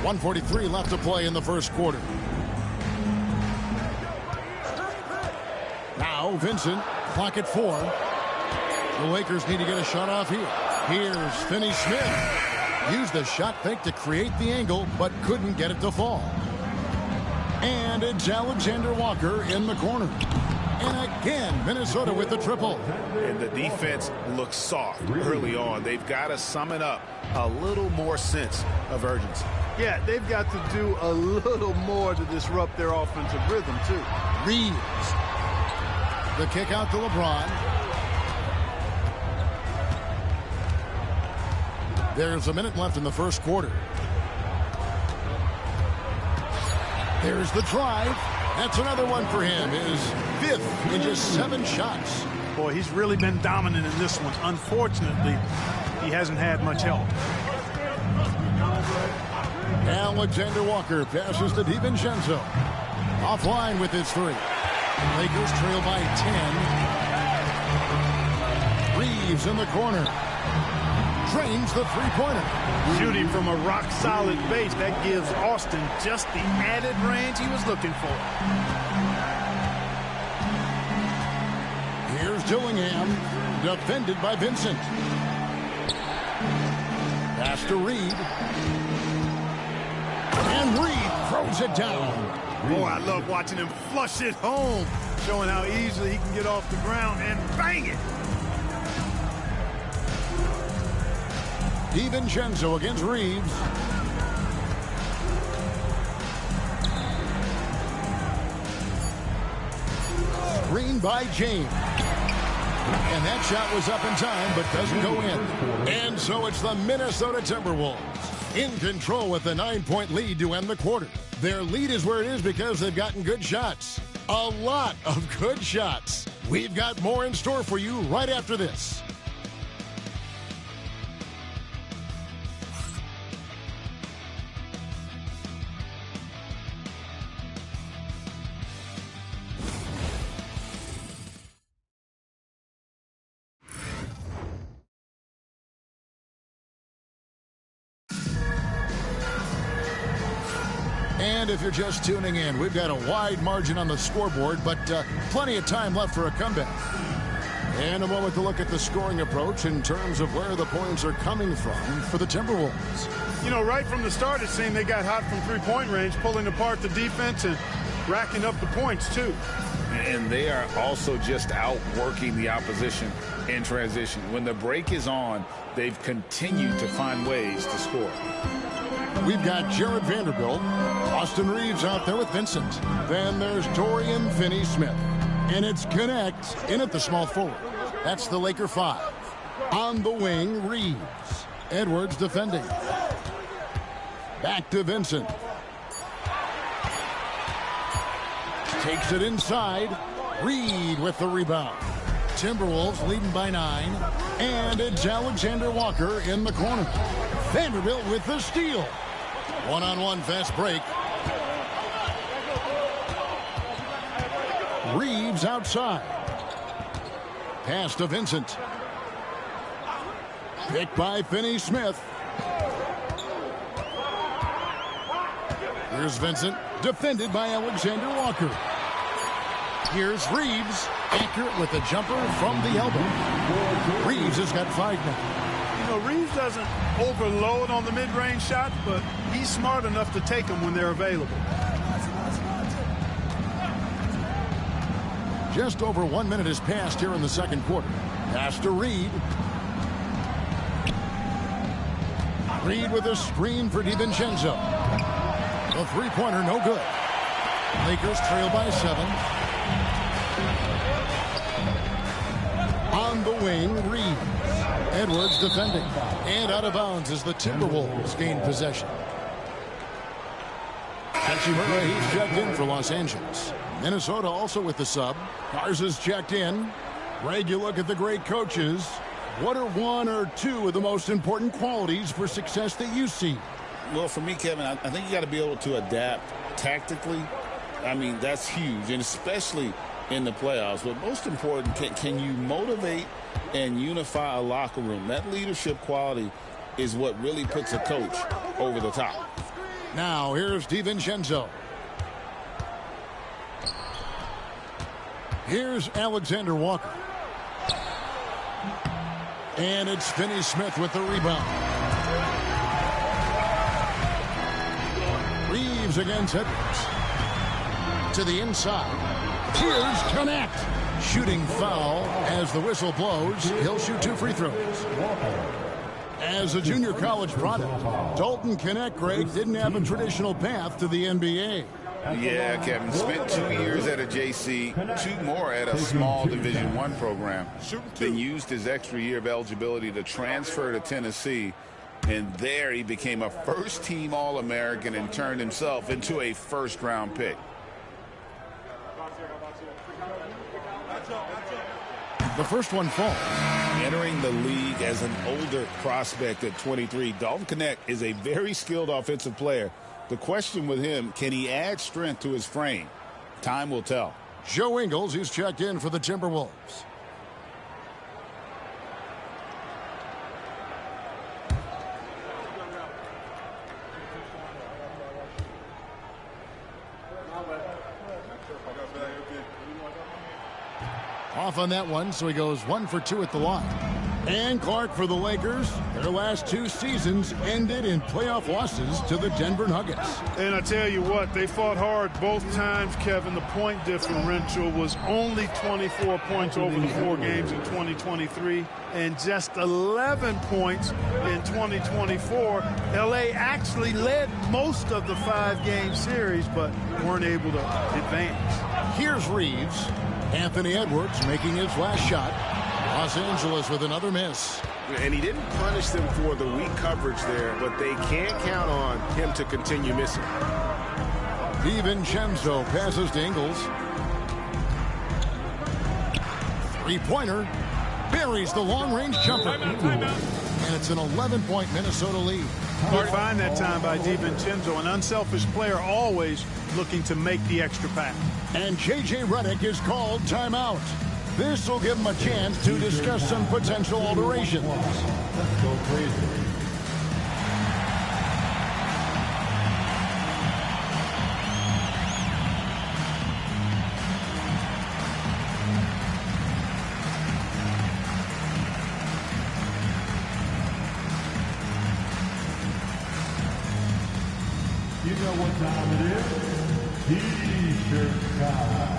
Speaker 2: 1:43 left to play in the first quarter. Now Vincent, clock at 4. The Lakers need to get a shot off here. Here's Finney-Smith. Used the shot fake to create the angle, but couldn't get it to fall. And it's Alexander Walker in the corner. And again, Minnesota with the triple.
Speaker 3: And the defense looks soft early on. They've got to summon up a little more sense of urgency.
Speaker 21: Yeah, they've got to do a little more to disrupt their offensive rhythm, too.
Speaker 2: Reeves. The kick out to LeBron. There's a minute left in the first quarter. There's the drive. That's another one for him. His 5th in just 7 shots.
Speaker 21: Boy, he's really been dominant in this one. Unfortunately, he hasn't had much help.
Speaker 2: Alexander Walker passes to DiVincenzo. Offline with his 3. Lakers trail by 10. Reeves in the corner. Drains the 3-pointer.
Speaker 21: Shooting from a rock-solid base, that gives Austin just the added range he was looking for.
Speaker 2: Here's Dillingham, defended by Vincent. Pass to Reed. And Reed throws it down.
Speaker 21: Boy, I love watching him flush it home, showing how easily he can get off the ground and bang it.
Speaker 2: DiVincenzo against Reeves. Screen by James. And that shot was up in time, but doesn't go in. And so it's the Minnesota Timberwolves in control with a 9-point lead to end the quarter. Their lead is where it is because they've gotten good shots. A lot of good shots. We've got more in store for you right after this. And if you're just tuning in, we've got a wide margin on the scoreboard, but plenty of time left for a comeback. And a moment to look at the scoring approach in terms of where the points are coming from for the Timberwolves.
Speaker 21: You know, right from the start, it seemed they got hot from 3-point range, pulling apart the defense and racking up the points, too.
Speaker 3: And they are also just outworking the opposition in transition. When the break is on, they've continued to find ways to score.
Speaker 2: We've got Jared Vanderbilt, Austin Reeves out there with Vincent. Then there's Dorian Finney-Smith. And it's Connect in at the small forward. That's the Laker 5. On the wing, Reeves. Edwards defending. Back to Vincent. Takes it inside. Reed with the rebound. Timberwolves leading by 9. And it's Alexander Walker in the corner. Vanderbilt with the steal. One-on-one fast break. Reeves outside. Pass to Vincent. Picked by Finney-Smith. Here's Vincent, defended by Alexander Walker. Here's Reeves, accurate with a jumper from the elbow. Reeves has got 5 now.
Speaker 21: You know, Reeves doesn't overload on the mid-range shot, but he's smart enough to take them when they're available.
Speaker 2: Just over 1 minute has passed here in the second quarter. Pass to Reed. Reed with a screen for DiVincenzo. The three-pointer, no good. Lakers trail by 7. On the wing, Reed. Edwards defending. And out of bounds as the Timberwolves gain possession. Hachimura, he's checked in for Los Angeles. Minnesota also with the sub. Garza's checked in. Greg, you look at the great coaches. What are one or two of the most important qualities for success that you see?
Speaker 3: Well, for me, Kevin, I think you got to be able to adapt tactically. I mean, that's huge, and especially in the playoffs. But most important, can you motivate and unify a locker room? That leadership quality is what really puts a coach over the top.
Speaker 2: Now, here's DiVincenzo. Here's Alexander Walker. And it's Finney-Smith with the rebound. Reeves against Edwards. To the inside. Here's Connect. Shooting foul as the whistle blows. He'll shoot 2 free throws. As a junior college product, Dalton Connect, Greg, didn't have a traditional path to the NBA.
Speaker 3: Yeah, Kevin. Spent 2 years at a JC, 2 more at a small Division I program. Then used his extra year of eligibility to transfer to Tennessee. And there he became a first-team All-American and turned himself into a first-round pick.
Speaker 2: The first one falls.
Speaker 3: Entering the league as an older prospect at 23, Dalton Connect is a very skilled offensive player. The question with him, can he add strength to his frame? Time will tell.
Speaker 2: Joe Ingles, he's checked in for the Timberwolves. Off on that one, so he goes 1 for 2 at the line. And Clark for the Lakers. Their last 2 seasons ended in playoff losses to the Denver Nuggets.
Speaker 21: And I tell you what, they fought hard both times, Kevin. The point differential was only 24 points over the 4 games in 2023 and just 11 points in 2024. LA actually led most of the 5-game series, but weren't able to advance.
Speaker 2: Here's Reeves. Anthony Edwards making his last shot. Los Angeles with another miss.
Speaker 4: And he didn't punish them for the weak coverage there, but they can't count on him to continue missing.
Speaker 2: DiVincenzo passes to Ingles. 3-pointer. Buries the long-range jumper. And it's an 11-point Minnesota lead.
Speaker 21: Good find that time by DiVincenzo, an unselfish player always looking to make the extra pass.
Speaker 2: And J.J. Redick is called timeout. This will give him a chance to discuss some potential alterations.
Speaker 1: Let's go crazy. You know what time it is? T-shirt time.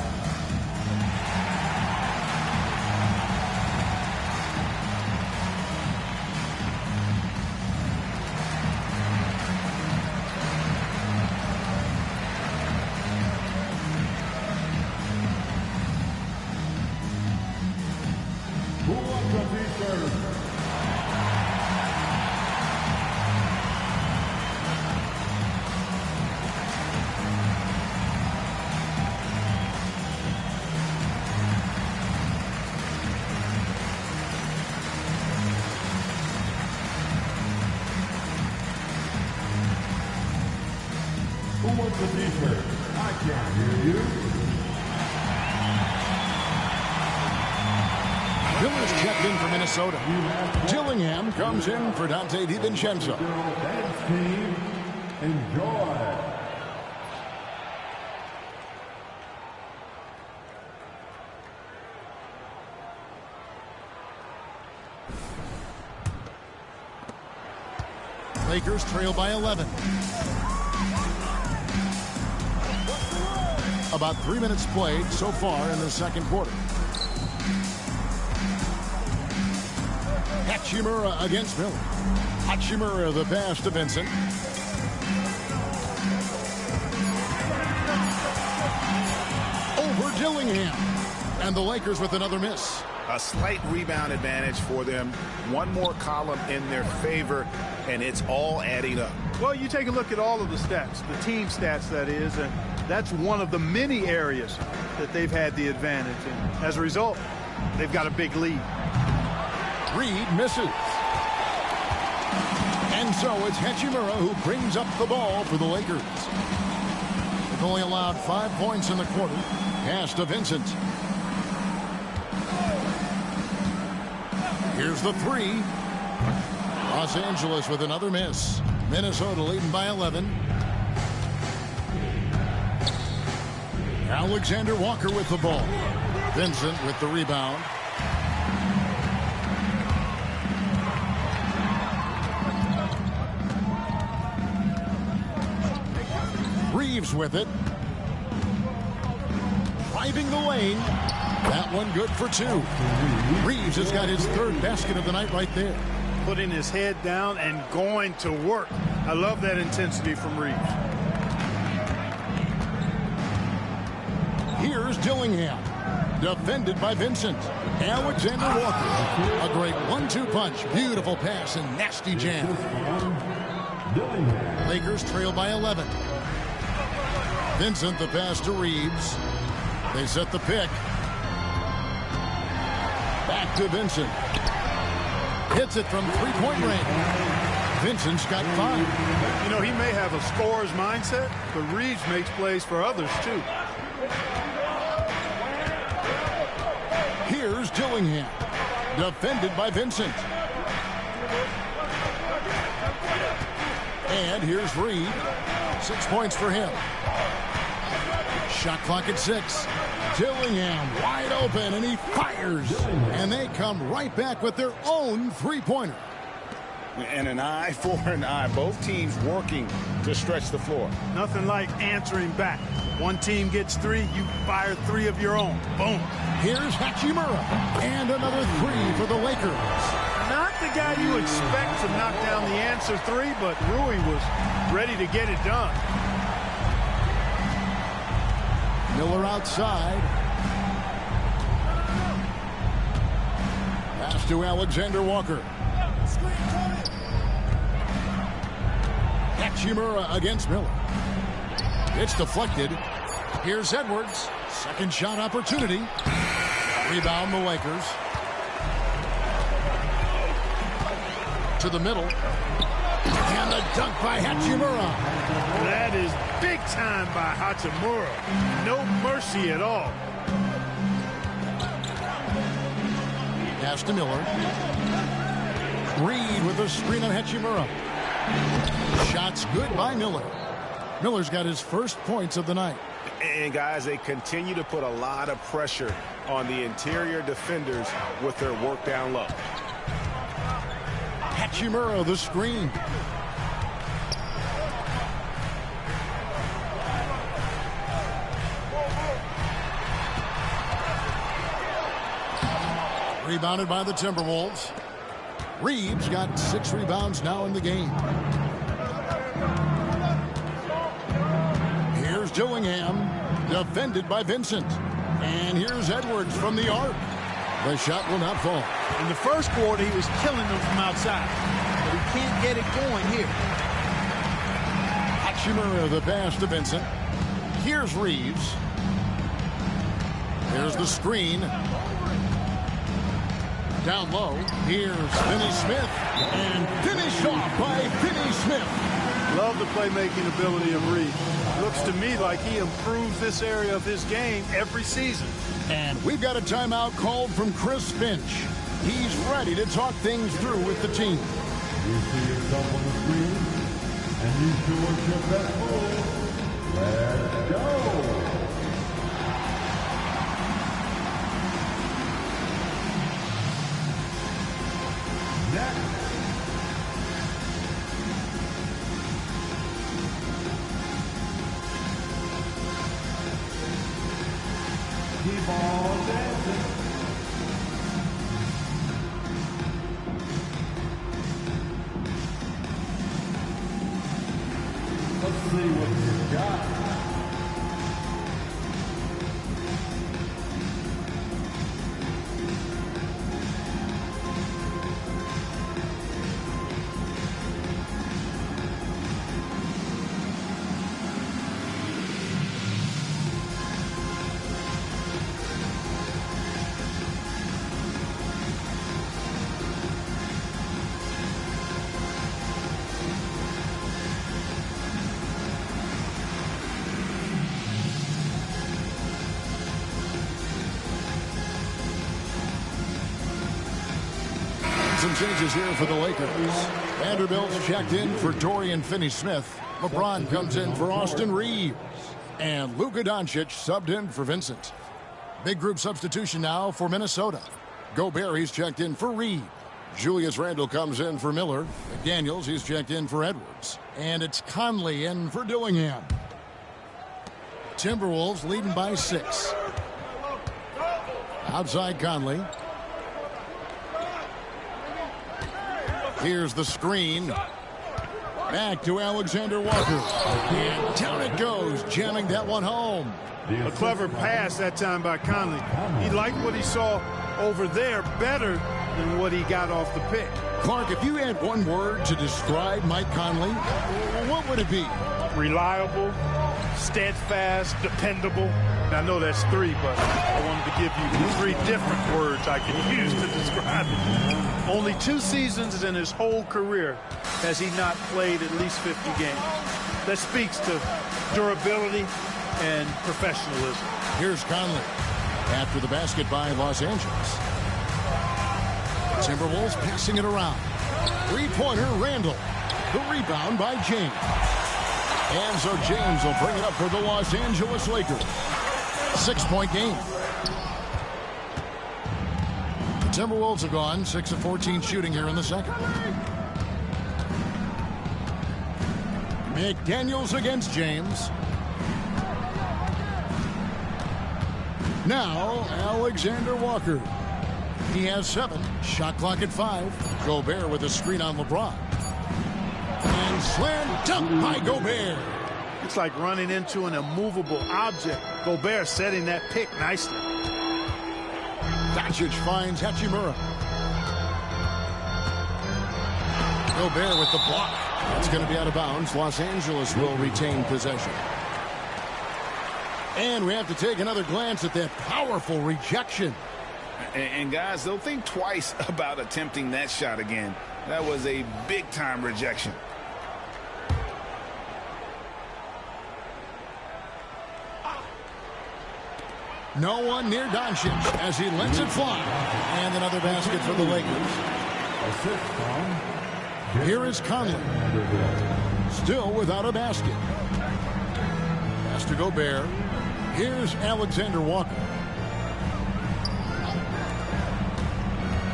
Speaker 1: Who wants a T-shirt? Who wants a T-shirt? I can't hear you.
Speaker 2: Miller's checked in for Minnesota. Dillingham comes in for Dante DiVincenzo.
Speaker 1: Dance team, enjoy.
Speaker 2: Lakers trail by 11. About 3 minutes played so far in the second quarter. Hachimura against Miller. Hachimura the pass to Vincent. Over Dillingham. And the Lakers with another miss.
Speaker 3: A slight rebound advantage for them. One more column in their favor, and it's all adding up.
Speaker 21: Well, you take a look at all of the stats, the team stats, that is, and that's one of the many areas that they've had the advantage. And as a result, they've got a big lead.
Speaker 2: Reed misses. And so it's Hachimura who brings up the ball for the Lakers. They've only allowed 5 points in the quarter. Pass to Vincent. Here's the three. Los Angeles with another miss. Minnesota leading by 11. Alexander Walker with the ball. Vincent with the rebound. Reeves with it. Driving the lane. That one good for two. Reeves has got his third basket of the night right there.
Speaker 21: Putting his head down and going to work. I love that intensity from Reeves.
Speaker 2: Here's Dillingham. Defended by Vincent. Alexander Walker. A great 1-2 punch. Beautiful pass and nasty jam. Lakers trail by 11. Vincent the pass to Reeves. They set the pick. Back to Vincent. Hits it from three-point range. Vincent's got 5.
Speaker 21: You know, he may have a scorer's mindset, but Reeves makes plays for others, too.
Speaker 2: Here's Dillingham. Defended by Vincent. And here's Reed. 6 points for him. Shot clock at 6. Dillingham wide open, and he fires. And they come right back with their own three-pointer.
Speaker 3: And an eye for an eye. Both teams working to stretch the floor.
Speaker 21: Nothing like answering back. One team gets 3, you fire 3 of your own. Boom.
Speaker 2: Here's Hachimura. And another 3 for the Lakers.
Speaker 21: Not the guy you expect to knock down the answer 3, but Rui was ready to get it done.
Speaker 2: Miller outside. Pass to Alexander Walker. Hachimura against Miller. It's deflected. Here's Edwards. Second shot opportunity. Rebound the Lakers. To the middle. And the dunk by Hachimura.
Speaker 21: That is big time by Hachimura. No mercy at all.
Speaker 2: Pass to Miller. Reed with a screen on Hachimura. Shots good by Miller. Miller's got his first points of the night.
Speaker 4: And guys, they continue to put a lot of pressure on the interior defenders with their work down low.
Speaker 2: Hachimura the screen. Rebounded by the Timberwolves. Reeves got 6 rebounds now in the game. Here's Dillingham, defended by Vincent. And here's Edwards from the arc. The shot will not fall.
Speaker 21: In the first quarter, he was killing them from outside. But he can't get it going here.
Speaker 2: Hachimura the pass to Vincent. Here's Reeves. Here's the screen. Down low, here's Finney Smith, and finished off by Finney Smith.
Speaker 21: Love the playmaking ability of Reed. Looks to me like he improves this area of his game every season.
Speaker 2: And we've got a timeout called from Chris Finch. He's ready to talk things through with the team.
Speaker 1: You see yourself on the screen, and you sure your best move. Let's go. Keep on dancing. Let's see what you got.
Speaker 2: changes here for the Lakers. Vanderbilt's checked in for Dorian Finney-Smith. LeBron comes in for Austin Reeves. And Luka Doncic subbed in for Vincent. Big group substitution now for Minnesota. Gobert, he's checked in for Reed. Julius Randle comes in for Miller. McDaniels, he's checked in for Edwards. And it's Conley in for Dillingham. Timberwolves leading by 6. Outside Conley. Here's the screen. Back to Alexander Walker. And down it goes, jamming that one home.
Speaker 21: A clever pass that time by Conley. He liked what he saw over there better than what he got off the pick.
Speaker 2: Clark, if you had one word to describe Mike Conley, what would it be?
Speaker 21: Reliable, steadfast, dependable. I know that's 3, but I wanted to give you 3 different words I can use to describe it. Only 2 seasons in his whole career has he not played at least 50 games. That speaks to durability and professionalism.
Speaker 2: Here's Conley after the basket by Los Angeles. Timberwolves passing it around. 3-pointer Randle. The rebound by James. And so James will bring it up for the Los Angeles Lakers. 6-point game. The Timberwolves have gone 6 of 14 shooting here in the second. McDaniels against James. Now Alexander Walker. He has 7. Shot clock at 5. Gobert with a screen on LeBron. And slam dunk by Gobert.
Speaker 21: It's like running into an immovable object. Gobert setting that pick nicely.
Speaker 2: Doncic finds Hachimura. Gobert with the block. That's going to be out of bounds. Los Angeles will retain possession. And we have to take another glance at that powerful rejection.
Speaker 3: And guys, they'll think twice about attempting that shot again. That was a big-time rejection.
Speaker 2: No one near Doncic as he lets it fly. And another basket for the Lakers. Here is Conley. Still without a basket. Pass to Gobert. Here's Alexander Walker.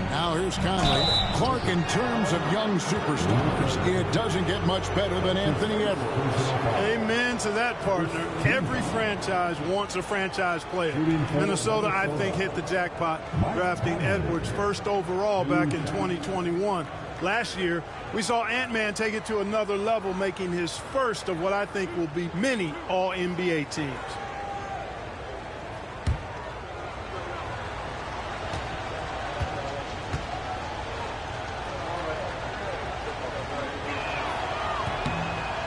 Speaker 2: Now here's Conley. Clark, in terms of young superstars, it doesn't get much better than Anthony Edwards.
Speaker 21: Amen to that, partner. Every franchise wants a franchise player. Minnesota, I think, hit the jackpot drafting Edwards first overall back in 2021. Last year, we saw Ant-Man take it to another level, making his first of what I think will be many All-NBA teams.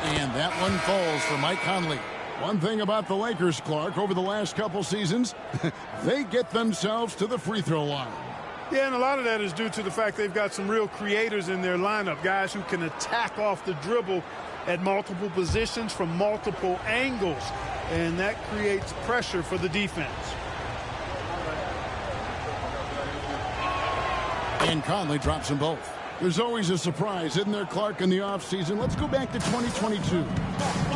Speaker 2: And that one falls for Mike Conley. One thing about the Lakers, Clark, over the last couple seasons, they get themselves to the free throw line.
Speaker 21: Yeah, and a lot of that is due to the fact they've got some real creators in their lineup, guys who can attack off the dribble at multiple positions from multiple angles, and that creates pressure for the defense.
Speaker 2: And Conley drops them both. There's always a surprise, isn't there, Clark, in the offseason? Let's go back to 2022.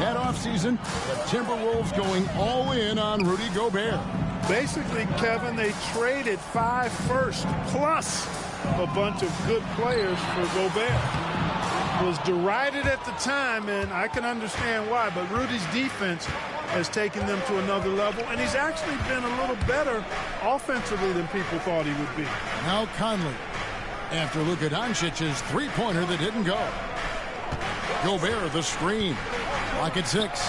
Speaker 2: That offseason, the Timberwolves going all in on Rudy Gobert.
Speaker 21: Basically, Kevin, they traded 5 firsts plus a bunch of good players for Gobert. Was derided at the time, and I can understand why, but Rudy's defense has taken them to another level, and he's actually been a little better offensively than people thought he would be.
Speaker 2: Now Conley, after Luka Doncic's three-pointer that didn't go. Gobert, the screen. Lock at 6.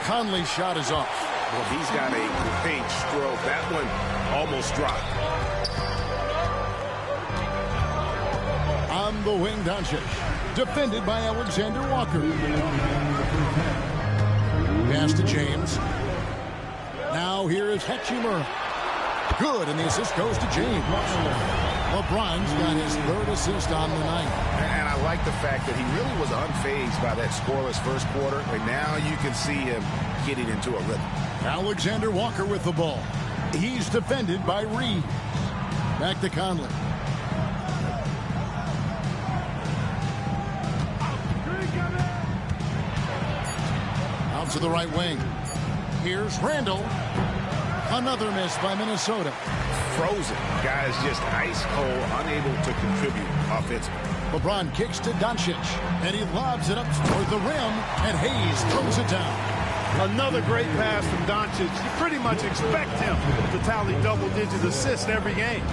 Speaker 2: Conley's shot is off.
Speaker 4: Well, he's got a great stroke. That one almost dropped.
Speaker 2: On the wing, Doncic. Defended by Alexander Walker. Pass to James. Now here is Hachimura. Good, and the assist goes to James. LeBron's got his 3rd assist on the night.
Speaker 3: And I like the fact that he really was unfazed by that scoreless first quarter. And now you can see him getting into a rhythm.
Speaker 2: Alexander Walker with the ball. He's defended by Reed. Back to Conley. to the right wing. Here's Randall. Another miss by Minnesota.
Speaker 3: Frozen. Guys just ice cold, unable to contribute offensively.
Speaker 2: LeBron kicks to Doncic, and he lobs it up toward the rim, and Hayes throws it down.
Speaker 21: Another great pass from Doncic. You pretty much expect him to tally double-digit assists every game.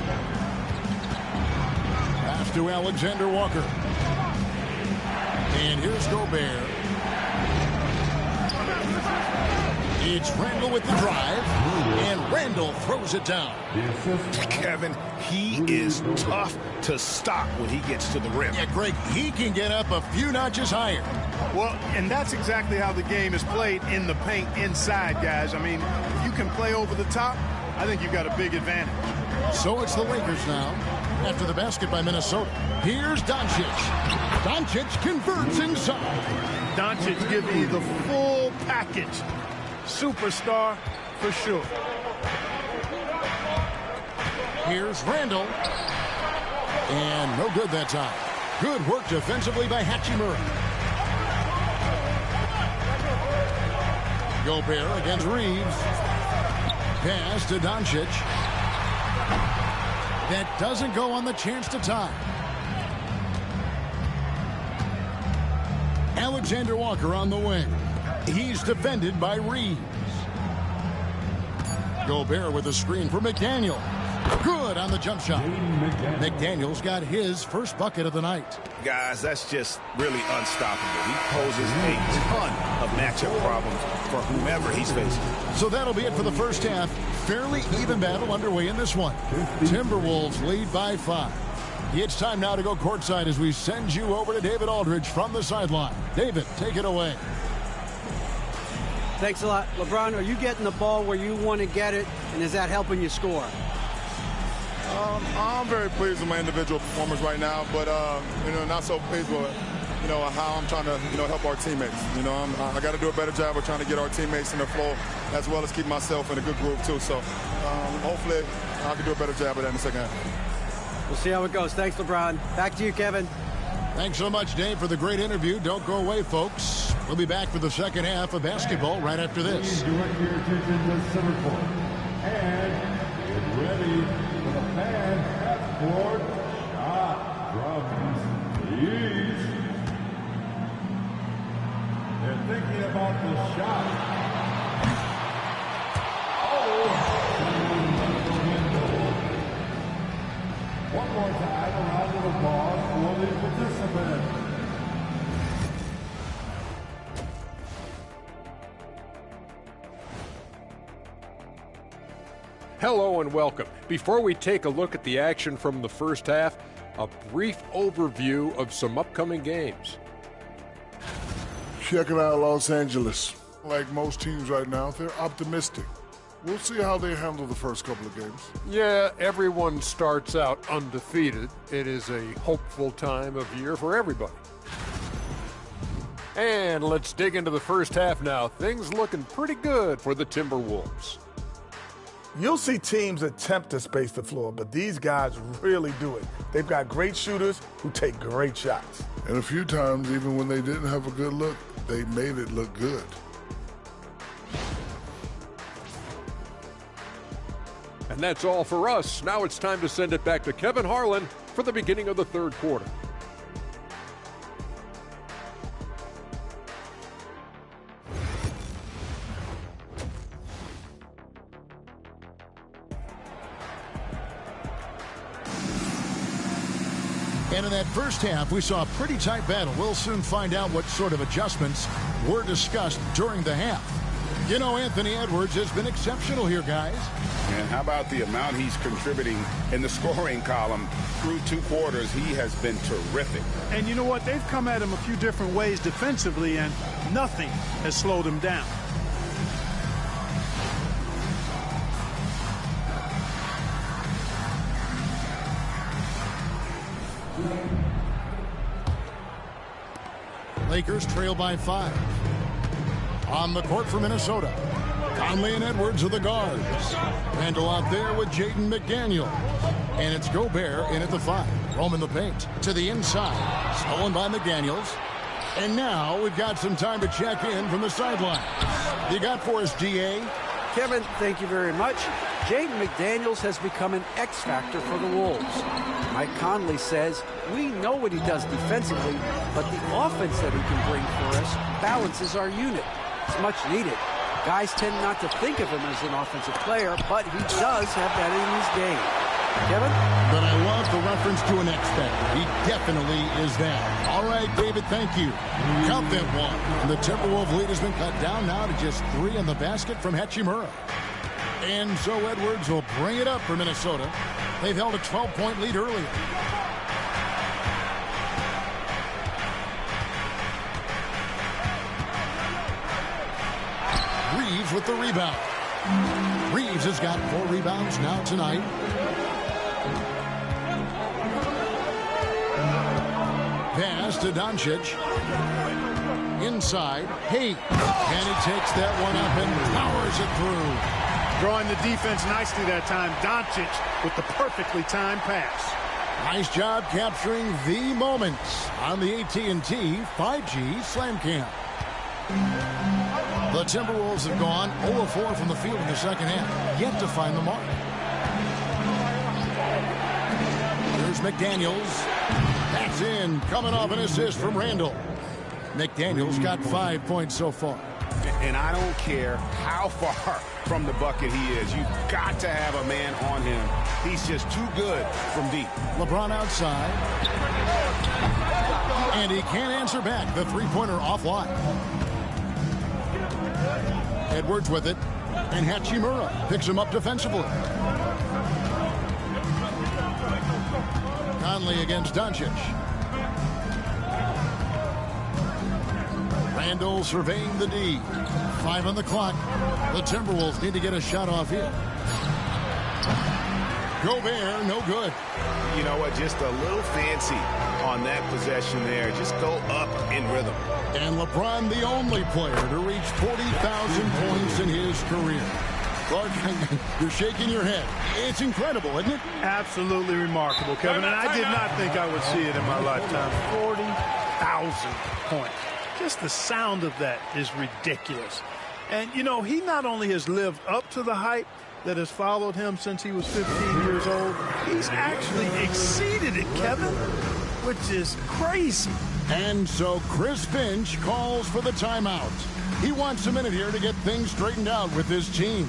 Speaker 2: Pass to Alexander Walker. And here's Gobert. It's Randall with the drive, and Randall throws it down.
Speaker 3: Kevin, he is tough to stop when he gets to the rim.
Speaker 2: Yeah, Greg, he can get up a few notches higher.
Speaker 21: Well, and that's exactly how the game is played in the paint inside, guys. I mean, if you can play over the top, I think you've got a big advantage.
Speaker 2: So it's the Lakers now. After the basket by Minnesota. Here's Doncic. Doncic converts inside.
Speaker 21: Doncic giving you the full package. Superstar for sure.
Speaker 2: Here's Randall. And no good that time. Good work defensively by Hachimura. Gobert against Reeves. Pass to Doncic. That doesn't go on the chance to tie. Alexander Walker on the wing. He's defended by Reeves. Gobert with a screen for McDaniel. Good on the jump shot. McDaniel's got his first bucket of the night.
Speaker 3: Guys, that's just really unstoppable. He poses a ton of matchup problems for whomever he's facing.
Speaker 2: So that'll be it for the first half. Fairly even battle underway in this one. Timberwolves lead by 5. It's time now to go courtside as we send you over to David Aldridge from the sideline. David, take it away.
Speaker 7: Thanks a lot. LeBron, are you getting the ball where you want to get it, and is that helping you score?
Speaker 10: I'm very pleased with my individual performance right now, but not so pleased with how I'm trying to help our teammates. I got to do a better job of trying to get our teammates in the flow, as well as keep myself in a good groove too. So hopefully I can do a better job of that in the second half.
Speaker 7: We'll see how it goes. Thanks, LeBron. Back to you, Kevin.
Speaker 2: Thanks so much, Dave, for the great interview. Don't go away, folks. We'll be back for the second half of basketball right after this.
Speaker 1: Direct your attention to center court. And get ready for the fan half-court shot from the East. They're thinking about the shot. One more time, a round of applause for the participants.
Speaker 9: Hello and welcome. Before we take a look at the action from the first half, a brief overview of some upcoming games.
Speaker 10: Checking out Los Angeles. Like most teams right now, they're optimistic. We'll see how they handle the first couple of games.
Speaker 9: Yeah, everyone starts out undefeated. It is a hopeful time of year for everybody. And let's dig into the first half now. Things looking pretty good for the Timberwolves.
Speaker 10: You'll see teams attempt to space the floor, but these guys really do it. They've got great shooters who take great shots. And a few times, even when they didn't have a good look, they made it look good.
Speaker 9: And that's all for us. Now it's time to send it back to Kevin Harlan for the beginning of the third quarter.
Speaker 2: And in that first half, we saw a pretty tight battle. We'll soon find out what sort of adjustments were discussed during the half. You know, Anthony Edwards has been exceptional here, guys.
Speaker 3: And how about the amount he's contributing in the scoring column through 2 quarters? He has been terrific.
Speaker 21: And you know what? They've come at him a few different ways defensively, and nothing has slowed him down.
Speaker 2: Lakers trail by 5. On the court for Minnesota, Conley and Edwards are the guards. Randall out there with Jaden McDaniel. And it's Gobert in at the 5. Roaming the paint to the inside. Stolen by McDaniels. And now we've got some time to check in from the sideline. You got for us, DA?
Speaker 7: Kevin, thank you very much. Jaden McDaniels has become an X factor for the Wolves. Mike Conley says, we know what he does defensively, but the offense that he can bring for us balances our unit. It's much needed. Guys tend not to think of him as an offensive player, but he does have that in his game. Kevin?
Speaker 2: But I love the reference to an X factor. He definitely is that. All right, David, thank you. Count that one. And the Timberwolves lead has been cut down now to just 3 in the basket from Hachimura. And so Edwards will bring it up for Minnesota. They've held a 12-point lead earlier. Reeves with the rebound. Reeves has got 4 rebounds now tonight. Pass to Doncic. Inside, Hayes. And he takes that one up and powers it through.
Speaker 21: Drawing the defense nicely that time. Doncic with the perfectly timed pass.
Speaker 2: Nice job capturing the moments on the AT&T 5G Slam Cam. The Timberwolves have gone 0-4 from the field in the second half, yet to find the mark. Here's McDaniels. That's in, coming off an assist from Randall. McDaniels got 5 points so far.
Speaker 3: And I don't care how far from the bucket he is. You've got to have a man on him. He's just too good from deep.
Speaker 2: LeBron outside. And he can't answer back. The three-pointer offline. Edwards with it. And Hachimura picks him up defensively. Conley against Doncic. Randall surveying the D. 5 on the clock. The Timberwolves need to get a shot off here. Gobert, no good.
Speaker 3: You know what? Just a little fancy on that possession there. Just go up in rhythm.
Speaker 2: And LeBron, the only player to reach 40,000 points in his career. Clark, you're shaking your head. It's incredible, isn't it?
Speaker 21: Absolutely remarkable, Kevin. And I did not think I would see it in my lifetime. 40,000 points. Just the sound of that is ridiculous. And, you know, he not only has lived up to the hype that has followed him since he was 15 years old, he's actually exceeded it, Kevin, which is crazy.
Speaker 2: And so Chris Finch calls for the timeout. He wants a minute here to get things straightened out with his team.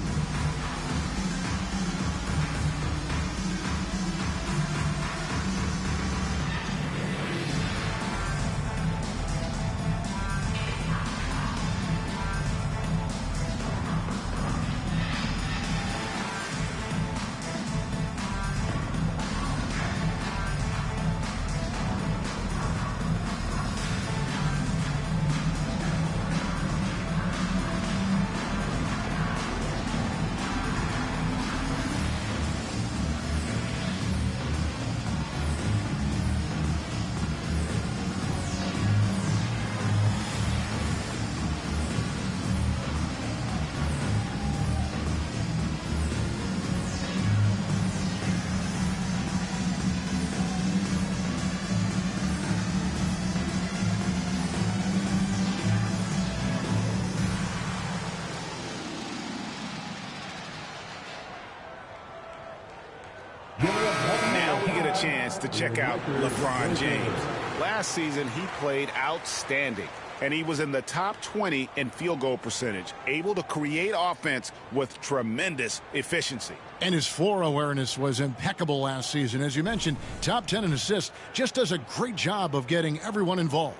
Speaker 3: Chance to check out LeBron James. Last season, he played outstanding, and he was in the top 20 in field goal percentage, able to create offense with tremendous efficiency.
Speaker 2: And his floor awareness was impeccable last season. As you mentioned, top 10 in assists, just does a great job of getting everyone involved.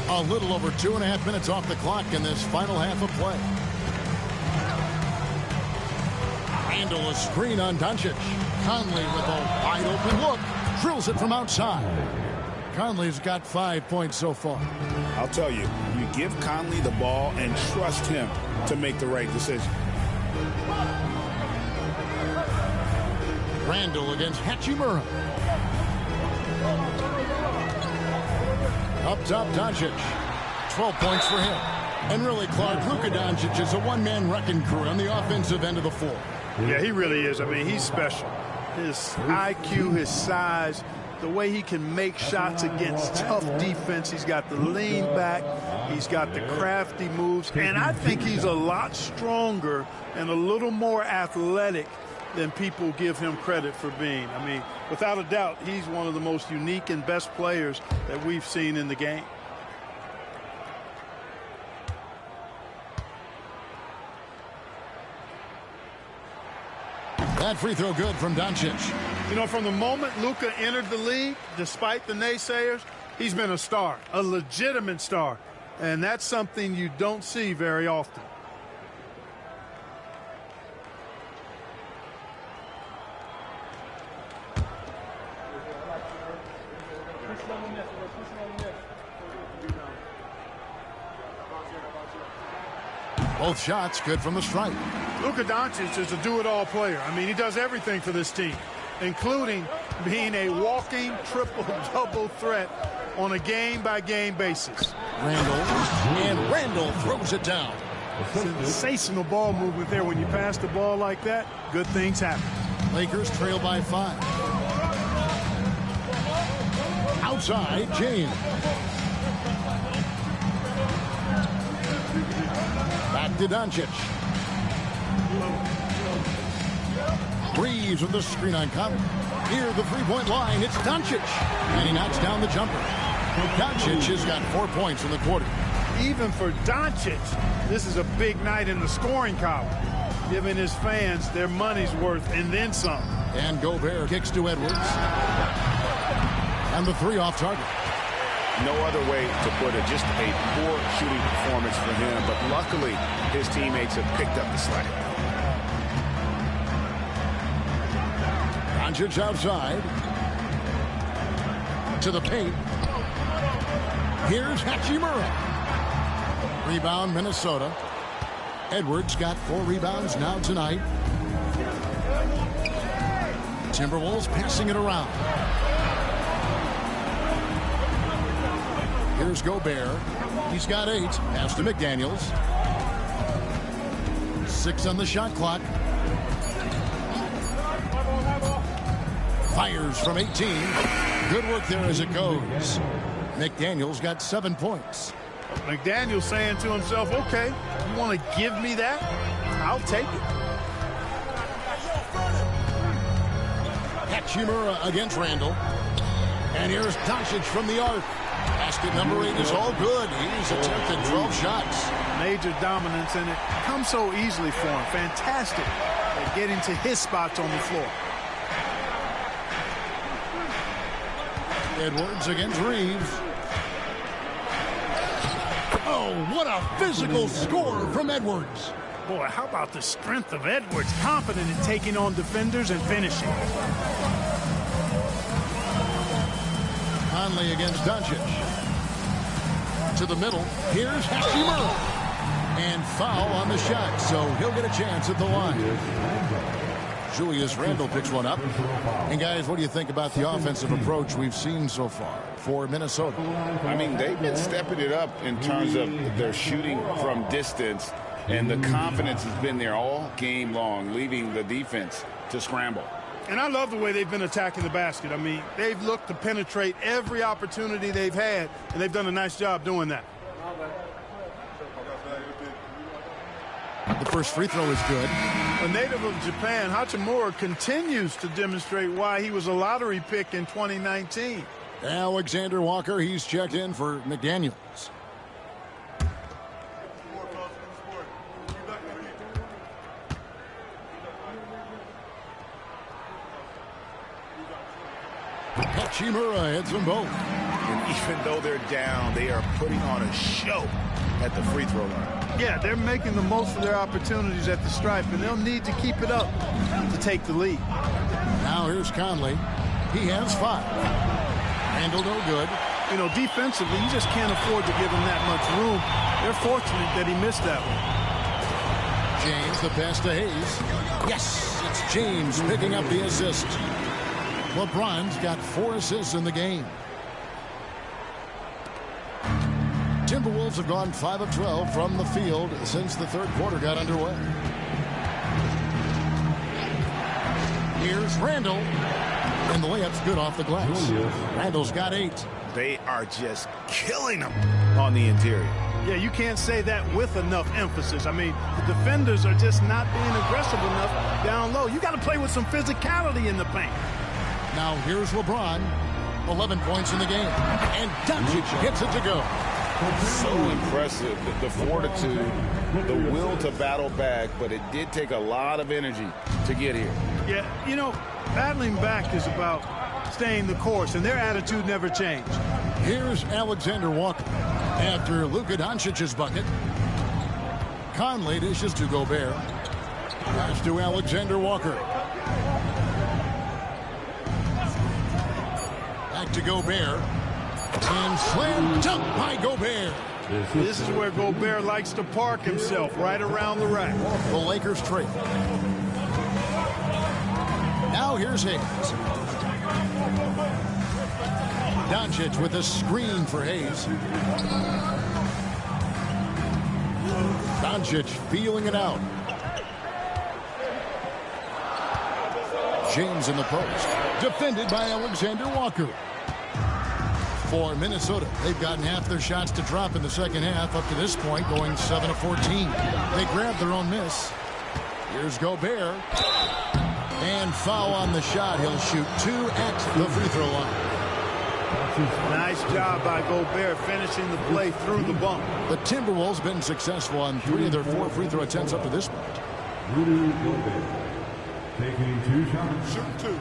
Speaker 2: A little over 2.5 minutes off the clock in this final half of play. Randall, a screen on Doncic. Conley with a wide open look. Drills it from outside. Conley's got 5 points so far.
Speaker 3: I'll tell you, you give Conley the ball and trust him to make the right decision.
Speaker 2: Randall against Hachimura. Up top, Doncic. 12 points for him. And really, Clark, Luka Doncic is a one-man wrecking crew on the offensive end of the floor.
Speaker 21: Yeah, he really is. I mean, he's special. His IQ, his size, the way he can make shots against tough defense. He's got the lean back. He's got the crafty moves. And I think he's a lot stronger and a little more athletic than people give him credit for being. I mean, without a doubt, he's one of the most unique and best players that we've seen in the game.
Speaker 2: That free throw good from Doncic.
Speaker 21: You know, from the moment Luka entered the league, despite the naysayers, he's been a star, a legitimate star. And that's something you don't see very often.
Speaker 2: Both shots good from the stripe.
Speaker 21: Luka Doncic is a do-it-all player. I mean, he does everything for this team, including being a walking triple-double threat on a game-by-game basis.
Speaker 2: Randall throws it down.
Speaker 21: Sensational ball movement there. When you pass the ball like that, good things happen.
Speaker 2: Lakers trail by 5. Outside, James. Back to Doncic. Reeves with the screen on Conley. Near the three-point line, it's Doncic. And he knocks down the jumper. Doncic has got 4 points in the quarter.
Speaker 21: Even for Doncic, this is a big night in the scoring column, giving his fans their money's worth and then some.
Speaker 2: And Gobert kicks to Edwards. And the three off target.
Speaker 4: No other way to put it, just a poor shooting performance for him, but luckily his teammates have picked up the slack.
Speaker 2: Doncic outside. To the paint. Here's Hachimura. Rebound, Minnesota. Edwards got 4 rebounds now tonight. Timberwolves passing it around. Here's Gobert. He's got 8. Pass to McDaniels. 6 on the shot clock. Fires from 18. Good work there as it goes. McDaniels got 7 points.
Speaker 21: McDaniels saying to himself, okay, you want to give me that? I'll take it.
Speaker 2: Hachimura against Randall. And here's Doncic from the arc. Basket number 8 is all good. He's attempted 12 shots.
Speaker 21: Major dominance, and it comes so easily for him. Fantastic at getting to his spots on the floor.
Speaker 2: Edwards against Reeves. Oh, what a physical score from Edwards.
Speaker 21: Boy, how about the strength of Edwards? Confident in taking on defenders and finishing.
Speaker 2: Conley against Doncic. To the middle. Here's Hachimura. And foul on the shot, so he'll get a chance at the line. Julius Randle picks one up. And guys, what do you think about the offensive approach we've seen so far for Minnesota?
Speaker 3: I mean, they've been stepping it up in terms of their shooting from distance, and the confidence has been there all game long, leaving the defense to scramble.
Speaker 21: And I love the way they've been attacking the basket. I mean, they've looked to penetrate every opportunity they've had, and they've done a nice job doing that.
Speaker 2: The first free throw is good.
Speaker 21: A native of Japan, Hachimura continues to demonstrate why he was a lottery pick in 2019.
Speaker 2: Alexander Walker, he's checked in for McDaniels. Hachimura hits them both.
Speaker 3: And even though they're down, they are putting on a show at the free throw line.
Speaker 21: Yeah, they're making the most of their opportunities at the stripe, and they'll need to keep it up to take the lead.
Speaker 2: Now here's Conley. He has 5. Handle no good.
Speaker 21: You know, defensively, you just can't afford to give him that much room. They're fortunate that he missed that one.
Speaker 2: James, the pass to Hayes. Yes, it's James picking up the assist. LeBron's got 4 assists in the game. Timberwolves have gone 5 of 12 from the field since the third quarter got underway. Here's Randall. And the layup's good off the glass. Randall's got 8.
Speaker 3: They are just killing them on the interior.
Speaker 21: Yeah, you can't say that with enough emphasis. I mean, the defenders are just not being aggressive enough down low. You got to play with some physicality in the paint.
Speaker 2: Now here's LeBron. 11 points in the game. And Doncic gets it to go.
Speaker 3: So impressive, the fortitude, the will to battle back, but it did take a lot of energy to get here.
Speaker 21: Yeah, you know, battling back is about staying the course, and their attitude never changed.
Speaker 2: Here's Alexander Walker after Luka Doncic's bucket. Conley dishes to Gobert. Pass to Alexander Walker. Back to Gobert. And slam dunk by Gobert.
Speaker 21: This is where Gobert likes to park himself, right around the rack.
Speaker 2: The Lakers trade. Now here's Hayes. Doncic with a screen for Hayes. Doncic feeling it out. James in the post. Defended by Alexander Walker. For Minnesota, they've gotten half their shots to drop in the second half up to this point, going 7 of 14. They grabbed their own miss. Here's Gobert. And foul on the shot. He'll shoot 2 at the free throw line.
Speaker 21: Nice job by Gobert finishing the play through the bump.
Speaker 2: The Timberwolves been successful on 3 of their 4 free throw attempts up to this point.
Speaker 1: Rudy Gobert taking 2 shots.
Speaker 21: Shoot 2.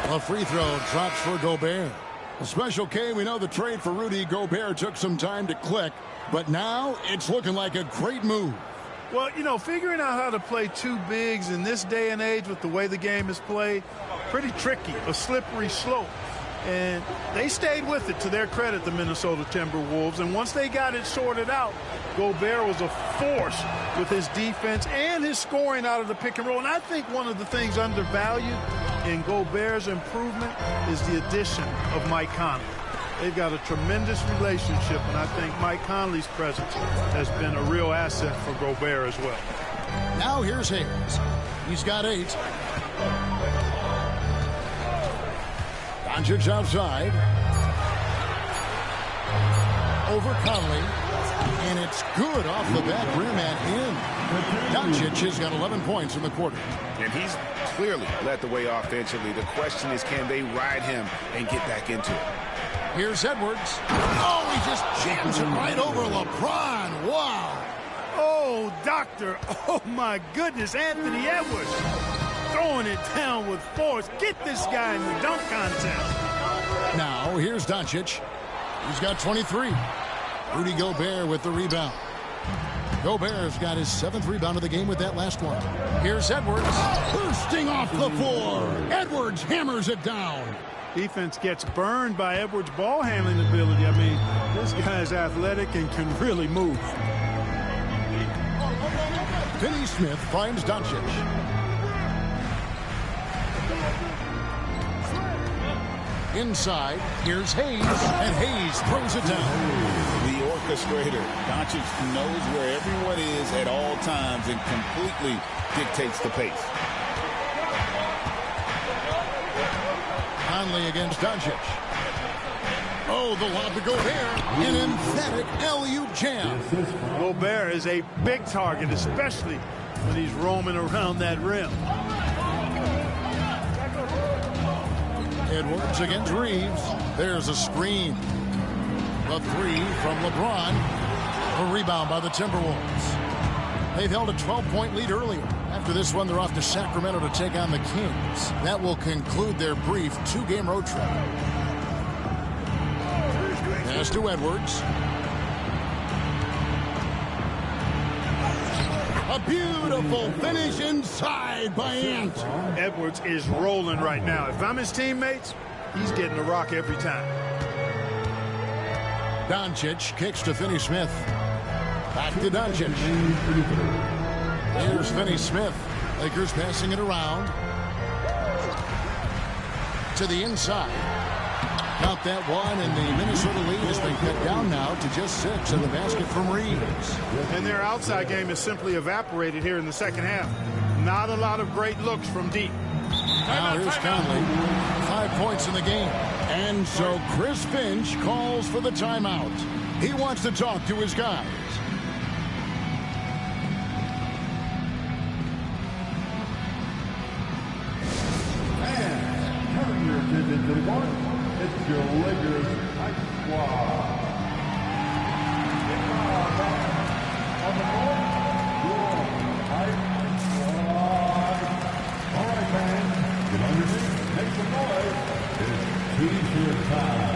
Speaker 2: A free throw drops for Gobert. Special K, we know the trade for Rudy Gobert took some time to click, but now it's looking like a great move.
Speaker 21: Well, you know, figuring out how to play 2 bigs in this day and age with the way the game is played, pretty tricky, a slippery slope. And they stayed with it, to their credit, the Minnesota Timberwolves. And once they got it sorted out, Gobert was a force with his defense and his scoring out of the pick and roll. And I think one of the things undervalued in Gobert's improvement is the addition of Mike Conley. They've got a tremendous relationship, and I think Mike Conley's presence has been a real asset for Gobert as well.
Speaker 2: Now here's Hayes. He's got 8. Doncic outside. Over Conley. And it's good off the back rim and in. Doncic has got 11 points in the quarter.
Speaker 3: And he's clearly led the way offensively. The question is, can they ride him and get back into it?
Speaker 2: Here's Edwards. Oh, he just jams it right over LeBron. Wow.
Speaker 21: Oh, doctor. Oh, my goodness. Anthony Edwards throwing it down with force. Get this guy in the dunk contest.
Speaker 2: Now, here's Doncic. He's got 23. Rudy Gobert with the rebound. Gobert's got his 7th rebound of the game with that last one. Here's Edwards. Bursting off the floor. Edwards hammers it down.
Speaker 21: Defense gets burned by Edwards' ball handling ability. I mean, this guy's athletic and can really move.
Speaker 2: Finney Smith finds Doncic. Inside, here's Hayes, and Hayes throws it down.
Speaker 3: The orchestrator. Doncic knows where everyone is at all times and completely dictates the pace.
Speaker 2: Conley against Doncic. Oh, the lob to Gobert. An emphatic alley-oop jam.
Speaker 21: Gobert is a big target, especially when he's roaming around that rim.
Speaker 2: Edwards against Reeves. There's a screen. The 3 from LeBron. A rebound by the Timberwolves. They've held a 12-point lead earlier. After this one, they're off to Sacramento to take on the Kings. That will conclude their brief 2-game road trip. Pass to Edwards. A beautiful finish inside by Ant.
Speaker 21: Edwards is rolling right now. If I'm his teammates, he's getting the rock every time.
Speaker 2: Doncic kicks to Finney Smith. Back to Doncic. Here's Finney Smith. Lakers passing it around. to the inside. Count that one, and the Minnesota lead has been cut down now to just 6 in the basket from Reeves.
Speaker 21: And their outside game is simply evaporated here in the second half. Not a lot of great looks from deep.
Speaker 2: Now here's Conley. 5 points in the game. And so Chris Finch calls for the timeout. He wants to talk to his guys.
Speaker 1: And turn your attention to the court. It's your Lakers Ice Squad. On the court, your Ice Squad. All right, fans, get on your feet, make some noise. It's T-shirt time.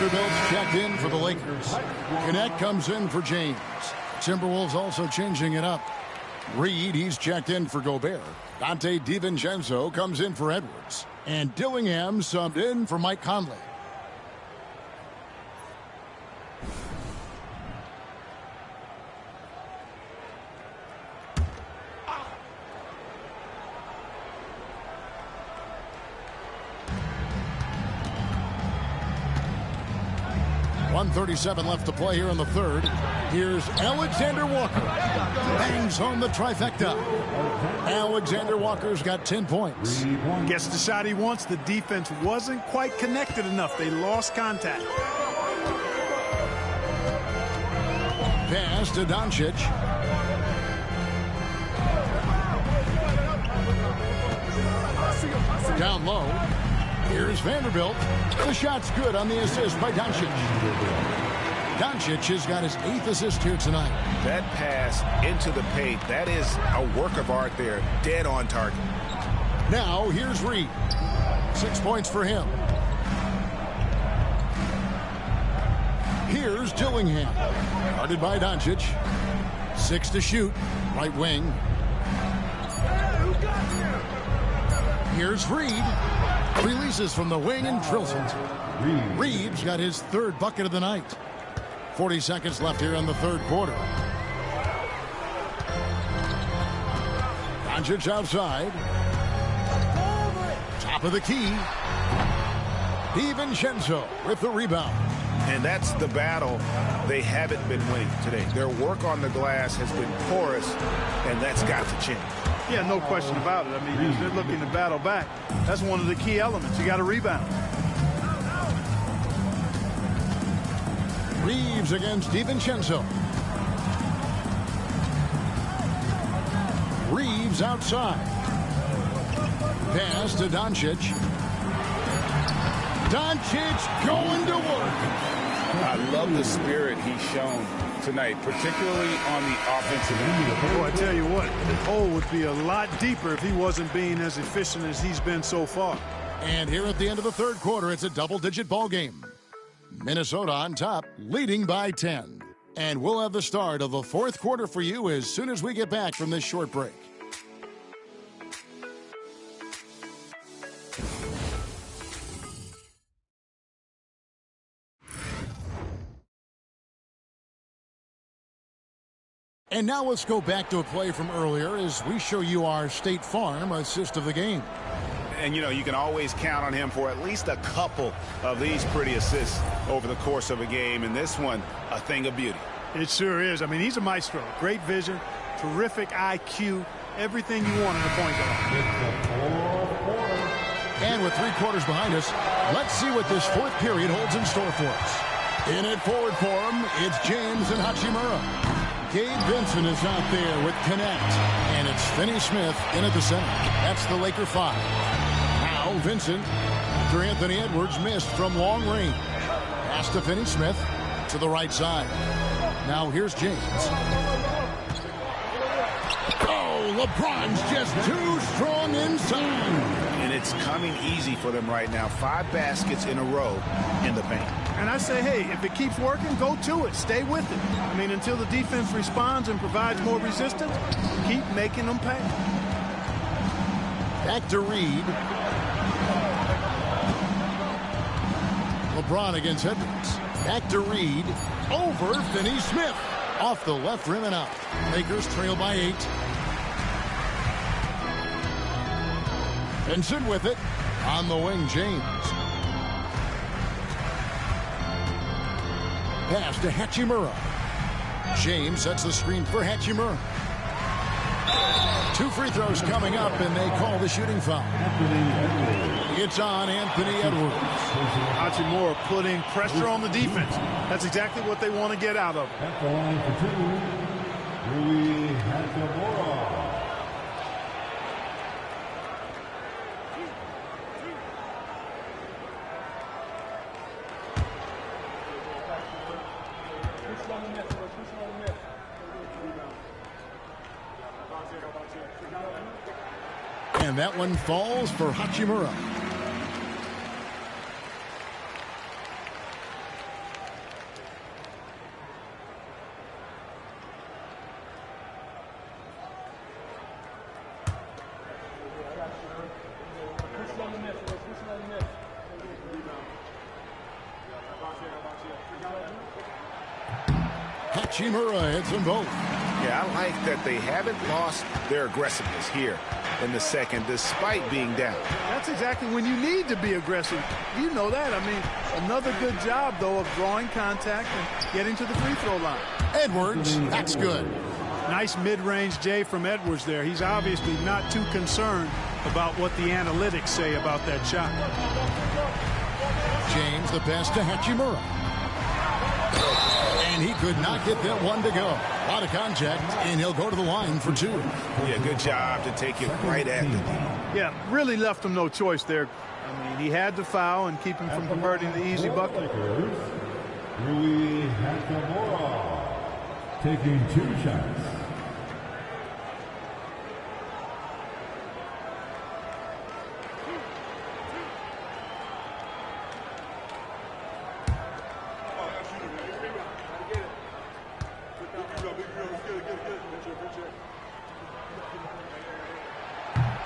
Speaker 2: Vanderbilt's checked in for the Lakers. Connect comes in for James. Timberwolves also changing it up. Reed, he's checked in for Gobert. Dante DiVincenzo comes in for Edwards. And Dillingham subbed in for Mike Conley. .137 left to play here in the third. Here's Alexander Walker. Bangs home the trifecta. Alexander Walker's got 10 points.
Speaker 21: Gets the shot he wants. The defense wasn't quite connected enough. They lost contact.
Speaker 2: Pass to Doncic. Down low. Here's Vanderbilt. The shot's good on the assist by Doncic. Doncic has got his 8th assist here tonight.
Speaker 4: That pass into the paint, that is a work of art there. Dead on target.
Speaker 2: Now here's Reed. 6 points for him. Here's Dillingham. Guarded by Doncic. 6 to shoot. Right wing. Here's Reed. Releases from the wing and drills it. Reeves got his 3rd bucket of the night. 40 seconds left here in the third quarter. Doncic outside. Top of the key. DiVincenzo with the rebound.
Speaker 4: And that's the battle they haven't been winning today. Their work on the glass has been porous, and that's got to change.
Speaker 21: Yeah, no question about it. I mean, they're looking to battle back. That's one of the key elements. You got to rebound.
Speaker 2: Reeves against DiVincenzo. Reeves outside. Pass to Doncic. Doncic going to work.
Speaker 3: I love the spirit he's shown tonight, particularly on the offensive end.
Speaker 21: Boy, I tell you what, the hole would be a lot deeper if he wasn't being as efficient as he's been so far.
Speaker 2: And here at the end of the third quarter, it's a double-digit ball game. Minnesota on top, leading by 10. And we'll have the start of the fourth quarter for you as soon as we get back from this short break. And now let's go back to a play from earlier as we show you our State Farm assist of the game.
Speaker 4: And, you know, you can always count on him for at least a couple of these pretty assists over the course of a game. And this one, a thing of beauty.
Speaker 21: It sure is. I mean, he's a maestro. Great vision, terrific IQ, everything you want in a point guard.
Speaker 2: And with 3 quarters behind us, let's see what this fourth period holds in store for us. In it forward for him, it's James and Hachimura. Gabe Vincent is out there with connect. And it's Finney Smith in at the center. That's the Laker 5. Now Vincent, after Anthony Edwards missed from long range. Pass to Finney Smith to the right side. Now here's James. Oh, LeBron's just too strong inside.
Speaker 4: And it's coming easy for them right now. 5 baskets in a row in the paint.
Speaker 21: And I say, hey, if it keeps working, go to it. Stay with it. I mean, until the defense responds and provides more resistance, keep making them pay.
Speaker 2: Back to Reed. LeBron against Edwards. Back to Reed. Over Finney Smith. Off the left rim and out. Lakers trail by 8. Vincent with it. On the wing, James. Pass to Hachimura. James sets the screen for Hachimura. 2 free throws coming up, and they call the shooting foul. It's on Anthony Edwards.
Speaker 21: Hachimura putting pressure on the defense. That's exactly what they want to get out of it.
Speaker 1: At the line for 2, Rui Hachimura.
Speaker 2: And that one falls for Hachimura. Hachimura hits them both.
Speaker 4: Yeah, I like that they haven't lost their aggressiveness here in the second, despite being down.
Speaker 21: That's exactly when you need to be aggressive. You know that. I mean, another good job, though, of drawing contact and getting to the free throw line.
Speaker 2: Edwards, that's good.
Speaker 21: Nice mid-range J from Edwards there. He's obviously not too concerned about what the analytics say about that shot.
Speaker 2: James, the pass to Hachimura. And he could not get that one to go. A lot of contact, and he'll go to the line for 2.
Speaker 4: Yeah, good job to take it right at the D.
Speaker 21: Yeah, really left him no choice there. I mean, he had to foul and keep him from converting the easy bucket.
Speaker 1: Rui Hachimura taking 2 shots.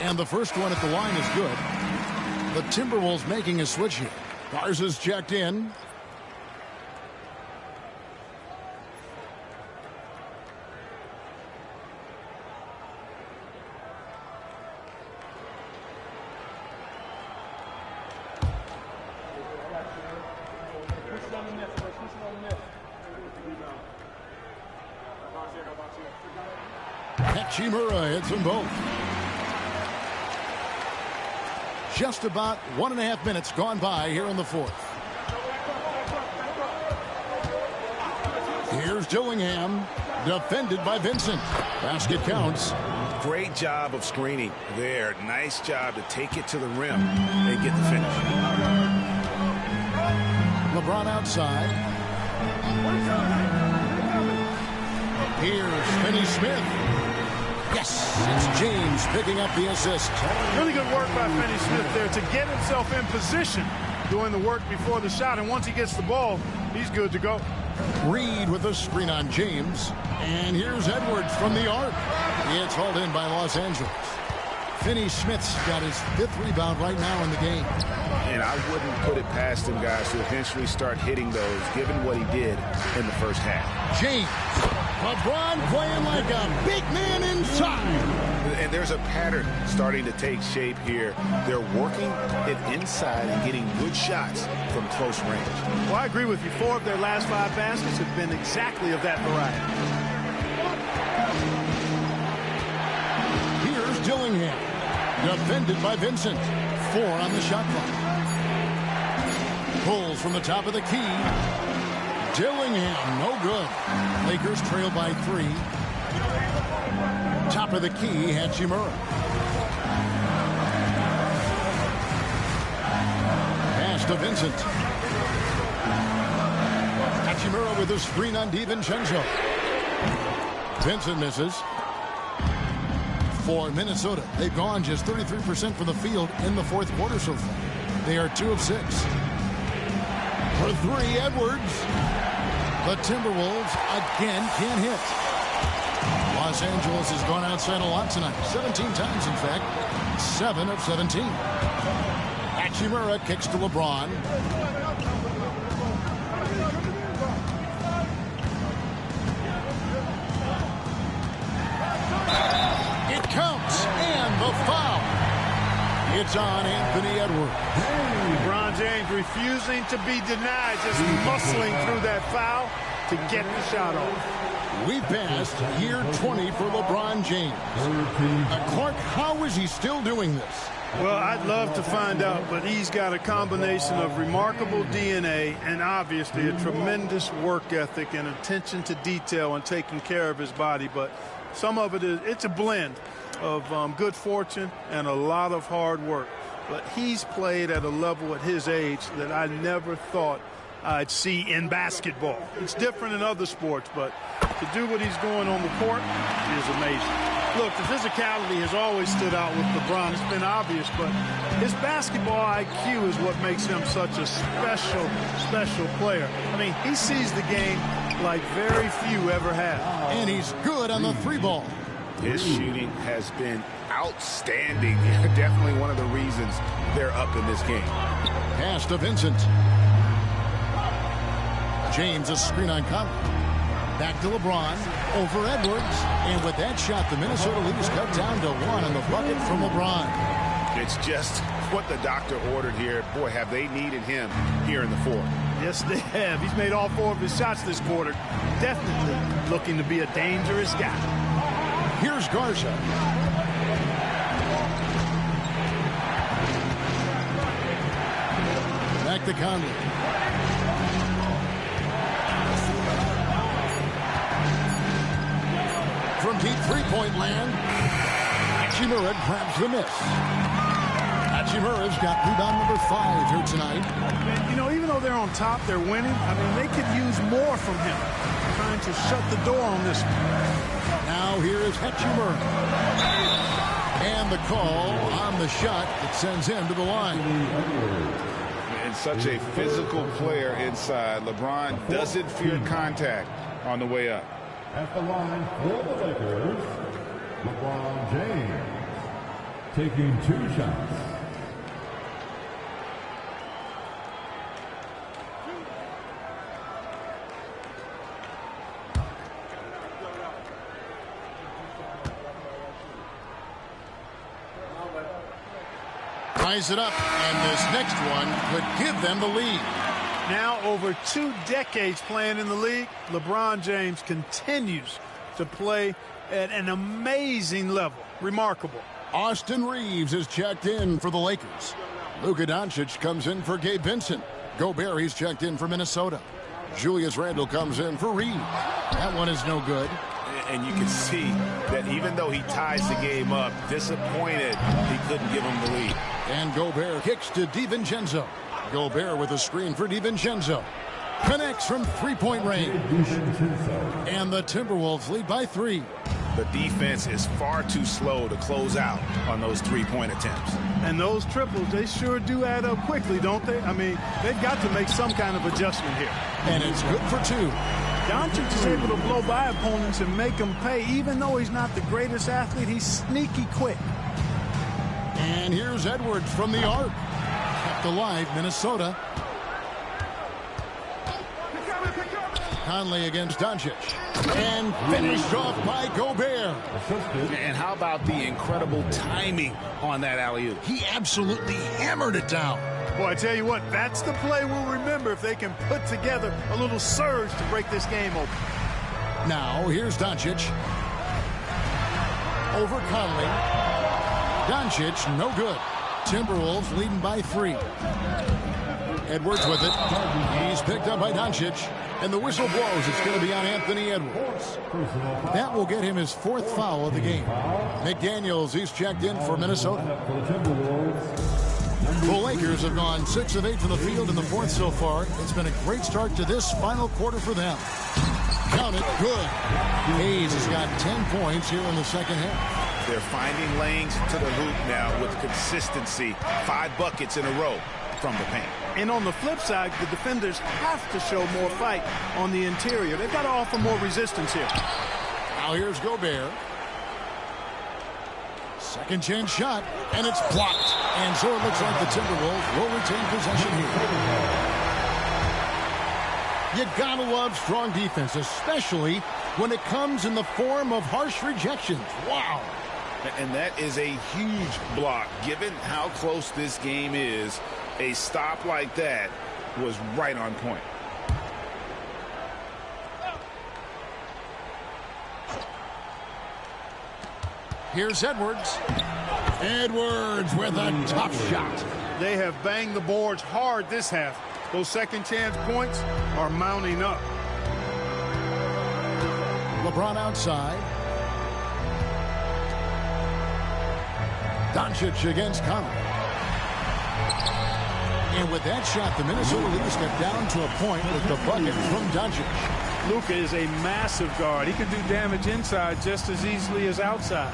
Speaker 2: And the first one at the line is good. The Timberwolves making a switch here. Garza's checked in. Hachimura hits them both. Just about 1.5 minutes gone by here in the 4th. Here's Dillingham, defended by Vincent. Basket counts.
Speaker 4: Great job of screening there. Nice job to take it to the rim and get the finish.
Speaker 2: LeBron outside. Here's Finney Smith. Yes, it's James picking up the assist.
Speaker 21: Really good work by Finney Smith there to get himself in position, doing the work before the shot. And once he gets the ball, he's good to go.
Speaker 2: Reed with a screen on James. And here's Edwards from the arc. It's hauled in by Los Angeles. Finney Smith's got his 5th rebound right now in the game.
Speaker 4: And I wouldn't put it past him, guys, to eventually start hitting those, given what he did in the first half.
Speaker 2: James. LeBron playing like a big man inside.
Speaker 4: And there's a pattern starting to take shape here. They're working it inside and getting good shots from close range.
Speaker 21: Well, I agree with you. 4 of their last 5 baskets have been exactly of that variety.
Speaker 2: Here's Dillingham. Defended by Vincent. 4 on the shot clock. Pulls from the top of the key. Dillingham, no good. Lakers trail by 3. Top of the key, Hachimura. Pass to Vincent. Hachimura with a screen on DiVincenzo. Vincent misses. For Minnesota, they've gone just 33% from the field in the fourth quarter so far. They are 2 of 6. For 3, Edwards. The Timberwolves again can't hit. Los Angeles has gone outside a lot tonight. 17 times, in fact. 7 of 17. Hachimura kicks to LeBron. It counts, and the foul. It's on Anthony Edwards.
Speaker 21: LeBron James refusing to be denied, just muscling through that foul to get the shot off.
Speaker 2: We've passed year 20 for LeBron James. Clark, how is he still doing this?
Speaker 21: Well, I'd love to find out, but he's got a combination of remarkable DNA and obviously a tremendous work ethic and attention to detail and taking care of his body. But some of it's a blend of good fortune and a lot of hard work. But he's played at a level at his age that I never thought I'd see in basketball. It's different in other sports, but to do what he's doing on the court is amazing. Look, the physicality has always stood out with LeBron. It's been obvious, but his basketball IQ is what makes him such a special, special player. I mean, he sees the game like very few ever have.
Speaker 2: And he's good on the 3-ball.
Speaker 4: His shooting has been outstanding. Definitely one of the reasons they're up in this game.
Speaker 2: Pass to Vincent. James, a screen on Conley. Back to LeBron. Over Edwards. And with that shot, the Minnesota leaders cut down to 1 on the bucket from LeBron.
Speaker 4: It's just what the doctor ordered here. Boy, have they needed him here in the fourth.
Speaker 21: Yes, they have. He's made all 4 of his shots this quarter. Definitely looking to be a dangerous guy.
Speaker 2: Here's Garza. Back to Conley. From deep three-point land, Hachimura grabs the miss. Hachimura's got rebound number 5 here tonight.
Speaker 21: You know, even though they're on top, they're winning. I mean, they could use more from him. Trying to shut the door on this one.
Speaker 2: Now here is Hachimura. And the call on the shot that sends him to the line.
Speaker 4: And such a physical player inside. LeBron doesn't fear contact on the way up.
Speaker 1: At the line for the Lakers, LeBron James taking 2 shots.
Speaker 2: Ties it up, and this next one could give them the lead.
Speaker 21: Now over 2 decades playing in the league, LeBron James continues to play at an amazing level. Remarkable.
Speaker 2: Austin Reeves is checked in for the Lakers. Luka Doncic comes in for Gabe Vincent. Gobert, he's checked in for Minnesota. Julius Randle comes in for Reed. That one is no good.
Speaker 4: And you can see that even though he ties the game up, disappointed he couldn't give him the lead.
Speaker 2: And Gobert kicks to DiVincenzo. Gobert with a screen for DiVincenzo. Connects from three-point range. And the Timberwolves lead by 3.
Speaker 4: The defense is far too slow to close out on those three-point attempts.
Speaker 21: And those triples, they sure do add up quickly, don't they? I mean, they've got to make some kind of adjustment here.
Speaker 2: And it's good for 2.
Speaker 21: Doncic is able to blow by opponents and make them pay. Even though he's not the greatest athlete, he's sneaky quick.
Speaker 2: And here's Edwards from the arc. Kept alive, Minnesota. Conley against Doncic. And finished off by Gobert.
Speaker 4: And how about the incredible timing on that alley-oop?
Speaker 2: He absolutely hammered it down.
Speaker 21: Boy, I tell you what, that's the play we'll remember if they can put together a little surge to break this game open.
Speaker 2: Now, here's Doncic. Over Conley. Doncic, no good. Timberwolves leading by 3. Edwards with it. He's picked up by Doncic. And the whistle blows. It's going to be on Anthony Edwards. That will get him his 4th foul of the game. McDaniels, he's checked in for Minnesota. The Lakers have gone 6 of 8 from the field in the 4th so far. It's been a great start to this final quarter for them. Count it, good. Hayes has got 10 points here in the second half.
Speaker 3: They're finding lanes to the hoop now with consistency. 5 buckets in a row from the paint.
Speaker 21: And on the flip side, the defenders have to show more fight on the interior. They've got to offer more resistance here.
Speaker 2: Now here's Gobert. Second chance shot, and it's blocked. And so it looks like the Timberwolves will retain possession here. You gotta love strong defense, especially when it comes in the form of harsh rejections. Wow.
Speaker 3: And that is a huge block. Given how close this game is, a stop like that was right on point.
Speaker 2: Here's Edwards. Edwards with a tough shot.
Speaker 21: They have banged the boards hard this half. Those second chance points are mounting up.
Speaker 2: LeBron outside. Doncic against Conley. And with that shot, the Minnesota Leafs get down to a point with the bucket from Doncic.
Speaker 21: Luka is a massive guard. He can do damage inside just as easily as outside.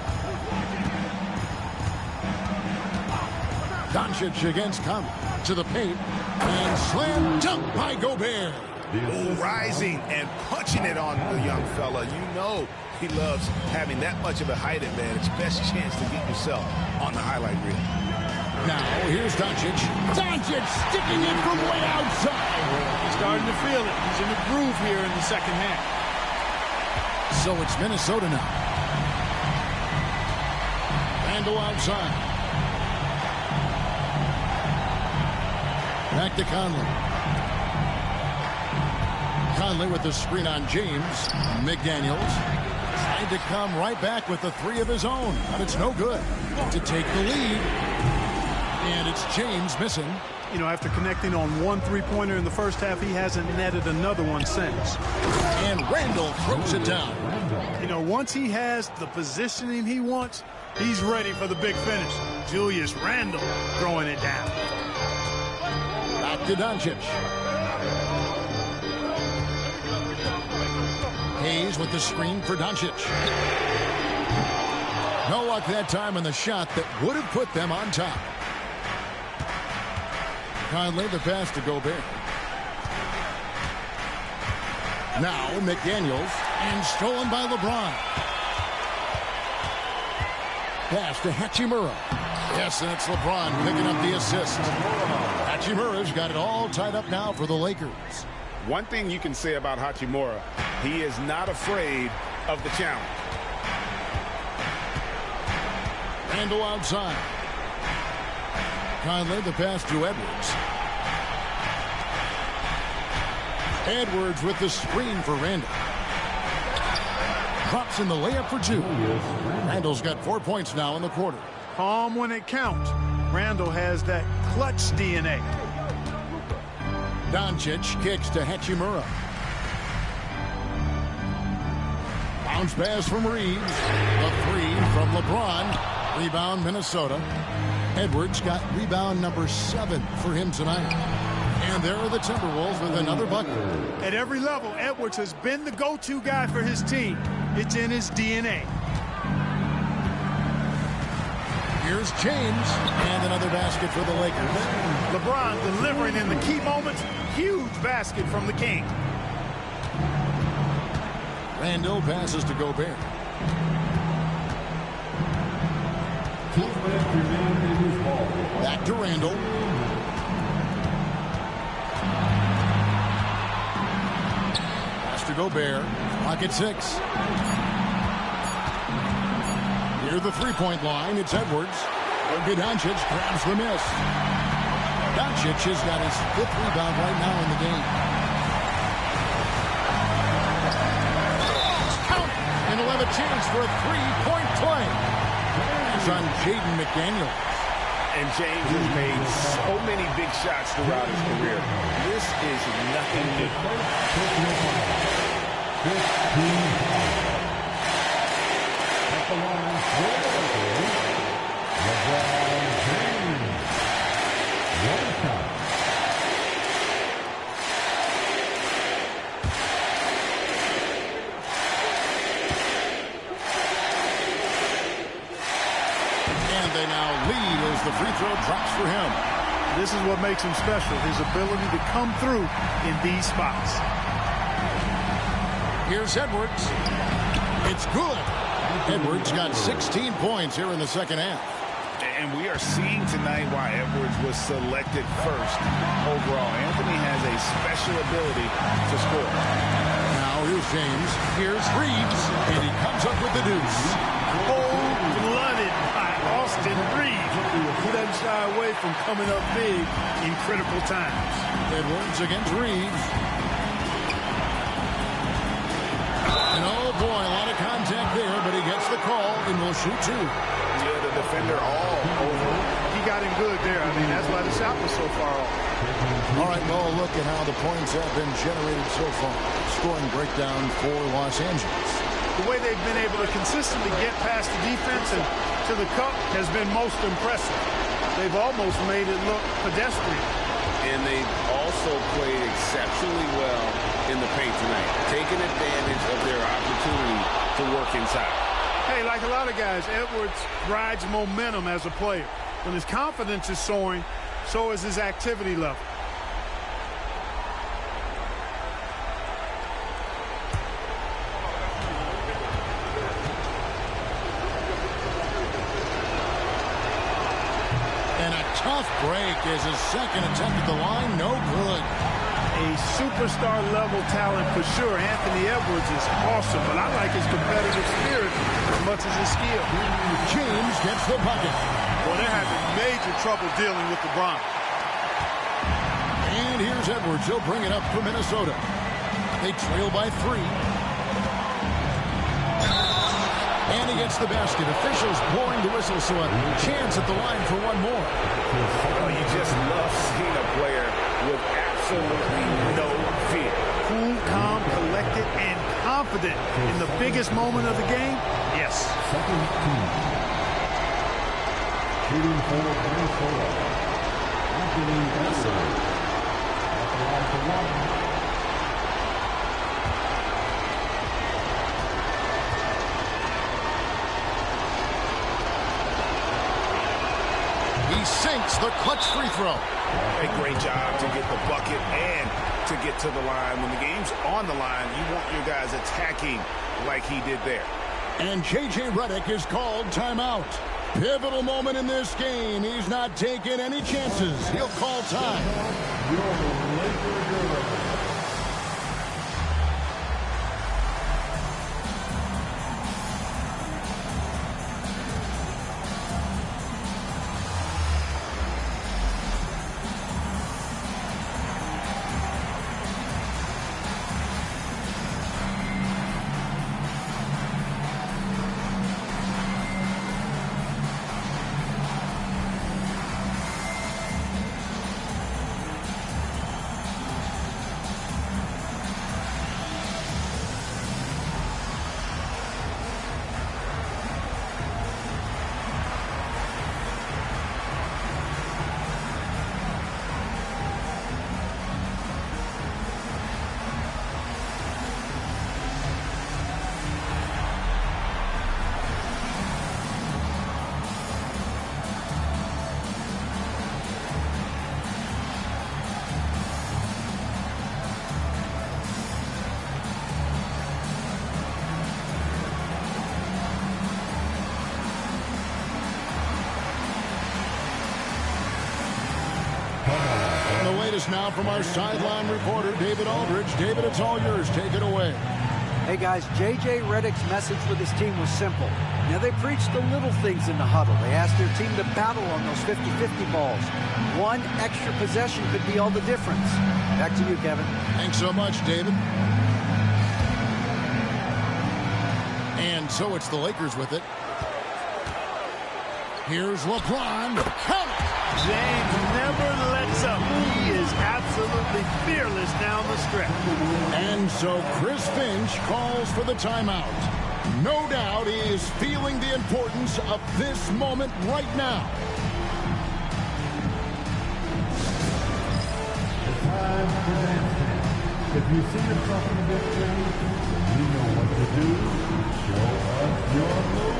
Speaker 2: Doncic against Conley. To the paint. And slam dunk by Gobert.
Speaker 3: Oh, rising and punching it on the young fella. You know he loves having that much of a height advantage. Best chance to get yourself on the highlight reel.
Speaker 2: Now, here's Doncic. Doncic sticking it from way outside.
Speaker 21: He's starting to feel it. He's in the groove here in the second half.
Speaker 2: So it's Minnesota now. Randle outside. Back to Conley. Conley with the screen on James. McDaniels trying to come right back with the 3 of his own, but it's no good to take the lead. And it's James missing.
Speaker 21: You know, after connecting on 1 3-pointer in the first half, he hasn't netted another one since.
Speaker 2: And Randle throws it down.
Speaker 21: You know, once he has the positioning he wants, he's ready for the big finish. Julius Randle throwing it down.
Speaker 2: Back to Doncic. Hayes with the screen for Doncic. No luck that time on the shot that would have put them on top. Conley the pass to Gobert. Now McDaniels, and stolen by LeBron. Pass to Hachimura. Yes, and it's LeBron picking up the assist. Hachimura's got it all tied up now for the Lakers.
Speaker 3: One thing you can say about Hachimura, he is not afraid of the challenge.
Speaker 2: Randle outside. Conley the pass to Edwards. Edwards with the screen for Randle. Drops in the layup for 2. Randle's got 4 points now in the quarter.
Speaker 21: Calm when it counts. Randle has that clutch DNA.
Speaker 2: Doncic kicks to Hachimura. Bounce pass from Reeves. The 3 from LeBron. Rebound Minnesota. Edwards got rebound number 7 for him tonight. And there are the Timberwolves with another bucket.
Speaker 21: At every level, Edwards has been the go-to guy for his team. It's in his DNA.
Speaker 2: Here's James, and another basket for the Lakers.
Speaker 21: LeBron delivering in the key moments. Huge basket from the King.
Speaker 2: Randle passes to Gobert. Back to Randle. Pass to Gobert. Pocket 6. Near the three-point line, it's Edwards. Doncic grabs the miss. Doncic has got his 5th rebound right now in the game. Count! And he'll have a chance for a 3-point play. It's on Jaden McDaniels.
Speaker 3: And James has made so many big shots throughout his career. This is nothing new.
Speaker 1: At the line, LeBron James. One shot.
Speaker 2: And they now lead as the free throw drops for him.
Speaker 21: This is what makes him special, his ability to come through in these spots.
Speaker 2: Here's Edwards. It's good. Edwards got 16 points here in the second half.
Speaker 3: And we are seeing tonight why Edwards was selected first overall. Anthony has a special ability to score.
Speaker 2: Now here's James. Here's Reeves. And he comes up with the deuce.
Speaker 21: Cold-blooded by Austin Reeves. He doesn't shy away from coming up big in critical times.
Speaker 2: Edwards against Reeves. And oh boy, a lot of contact there, but he gets the call and will shoot two.
Speaker 3: Yeah, the defender all over.
Speaker 21: He got him good there. I mean, that's why the shot was so far off.
Speaker 2: All right, well, look at how the points have been generated so far. Scoring breakdown for Los Angeles.
Speaker 21: The way they've been able to consistently get past the defense and to the cup has been most impressive. They've almost made it look pedestrian.
Speaker 3: And they've also played exceptionally well in the paint tonight, taking advantage of their opportunity to work inside.
Speaker 21: Hey, like a lot of guys, Edwards rides momentum as a player. When his confidence is soaring, so is his activity level.
Speaker 2: And a tough break is his second attempt at the line. No good.
Speaker 21: A superstar-level talent for sure. Anthony Edwards is awesome, but I like his competitive spirit as much as his skill.
Speaker 2: James gets the bucket.
Speaker 21: Well, they're having major trouble dealing with LeBron.
Speaker 2: And here's Edwards. He'll bring it up for Minnesota. They trail by 3. And he gets the basket. Officials blowing the whistle, so a chance at the line for one more.
Speaker 3: Oh, you just love seeing a player with absolutely no fear.
Speaker 21: Cool, calm, collected, and confident in the biggest moment of the game? Yes.
Speaker 1: Second team. Shooting for Minnesota. Anthony Edwards. At the line for one.
Speaker 2: He sinks the clutch free throw.
Speaker 3: A great job to get the bucket and to get to the line. When the game's on the line, you want your guys attacking like he did there.
Speaker 2: And J.J. Redick is called timeout. Pivotal moment in this game. He's not taking any chances. He'll call time. The latest now from our sideline reporter, David Aldridge. David, it's all yours. Take it away.
Speaker 7: Hey, guys, J.J. Redick's message for this team was simple. Now, they preached the little things in the huddle. They asked their team to battle on those 50-50 balls. One extra possession could be all the difference. Back to you, Kevin.
Speaker 2: Thanks so much, David. And so it's the Lakers with it. Here's LeBron. Count it.
Speaker 21: James never lets up. He is absolutely fearless down the stretch.
Speaker 2: And so Chris Finch calls for the timeout. No doubt he is feeling the importance of this moment right now.
Speaker 1: The time for dance time. If you see yourself in the big screen, you know what to do. Show us your move.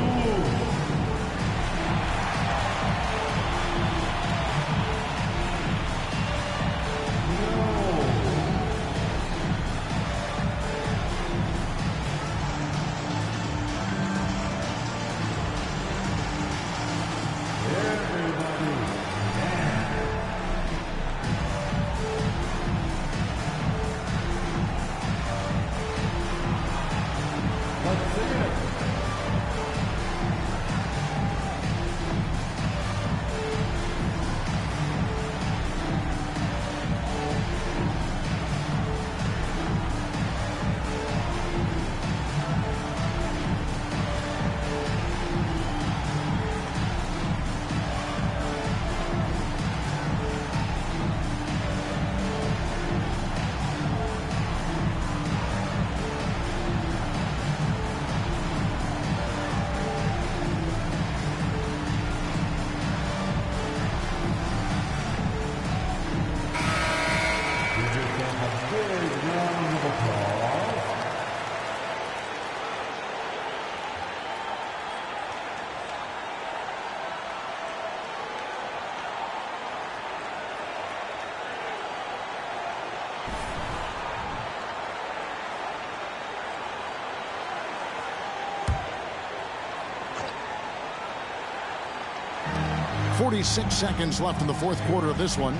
Speaker 2: .46 seconds left in the fourth quarter of this one.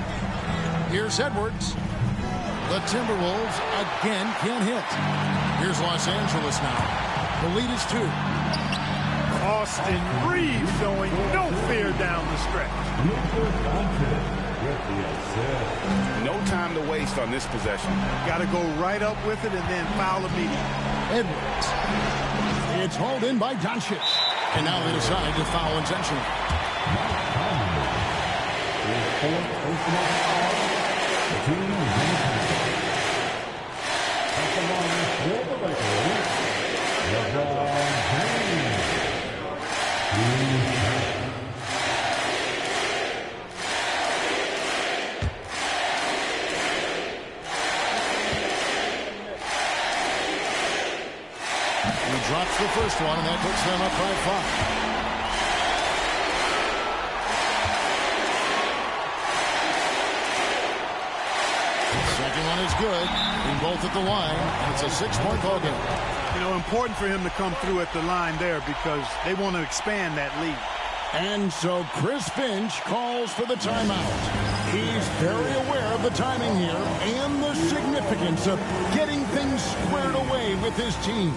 Speaker 2: Here's Edwards. The Timberwolves again can't hit. Here's Los Angeles now. The lead is 2.
Speaker 21: Austin Reeves showing no fear down the stretch.
Speaker 4: No time to waste on this possession.
Speaker 21: Got to go right up with it and then foul immediately.
Speaker 2: Edwards. It's hauled in by Doncic. And now they decide to foul intentionally. He drops the first one, and that puts them up by 5. Second one is good. Being both at the line. It's a 6-point ball game.
Speaker 21: You know, important for him to come through at the line there because they want to expand that lead.
Speaker 2: And so Chris Finch calls for the timeout. He's very aware of the timing here and the significance of getting things squared away with his team.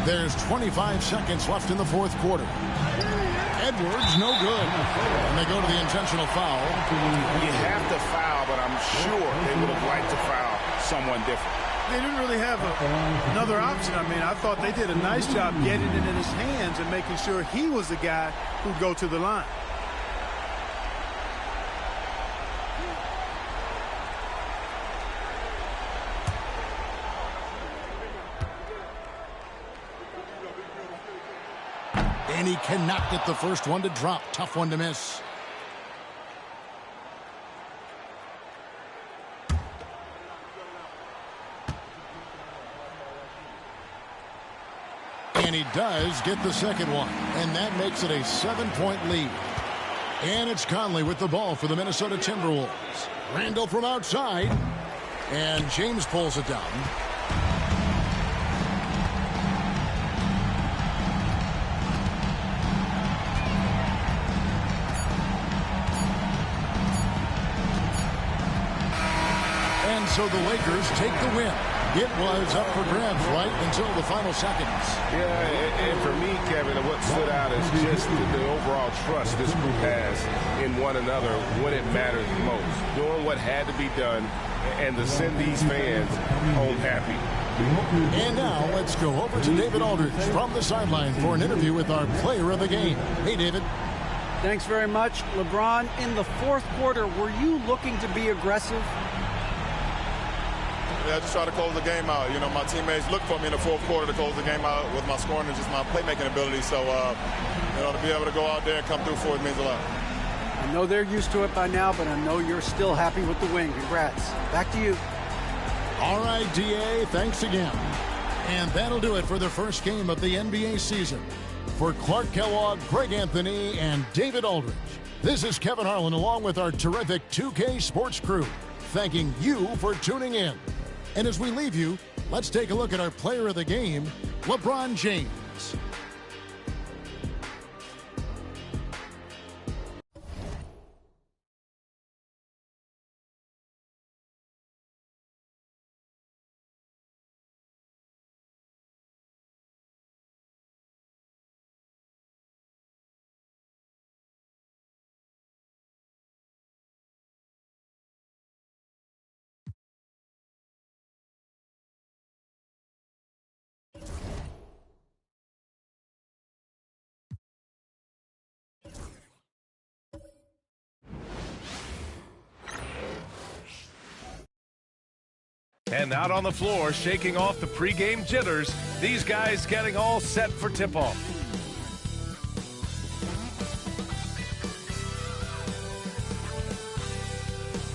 Speaker 2: There's 25 seconds left in the fourth quarter. Edwards, no good. And they go to the intentional foul.
Speaker 4: You have to foul, but I'm sure they would have liked to foul someone different.
Speaker 21: They didn't really have another option. I mean, I thought they did a nice job getting it in his hands and making sure he was the guy who'd go to the line.
Speaker 2: And he cannot get the first one to drop. Tough one to miss. And he does get the second one. And that makes it a 7-point lead. And it's Conley with the ball for the Minnesota Timberwolves. Randall from outside. And James pulls it down. And so the Lakers take the win. It was up for grabs right until the final seconds.
Speaker 4: Yeah, and for me, Kevin, what stood out is just the overall trust this group has in one another when it matters most. Doing what had to be done and to send these fans home happy.
Speaker 2: And now let's go over to David Aldridge from the sideline for an interview with our player of the game. Hey, David.
Speaker 7: Thanks very much. LeBron, in the fourth quarter, were you looking to be aggressive?
Speaker 11: Yeah, I just try to close the game out. You know, my teammates look for me in the fourth quarter to close the game out with my scoring and just my playmaking ability. So, you know, to be able to go out there and come through for it means a lot.
Speaker 7: I know they're used to it by now, but I know you're still happy with the win. Congrats. Back to you.
Speaker 2: All right, D.A., thanks again. And that'll do it for the first game of the NBA season. For Clark Kellogg, Greg Anthony, and David Aldridge, this is Kevin Harlan along with our terrific 2K Sports crew, thanking you for tuning in. And as we leave you, let's take a look at our player of the game, LeBron James.
Speaker 13: And out on the floor, shaking off the pregame jitters, these guys getting all set for tip-off.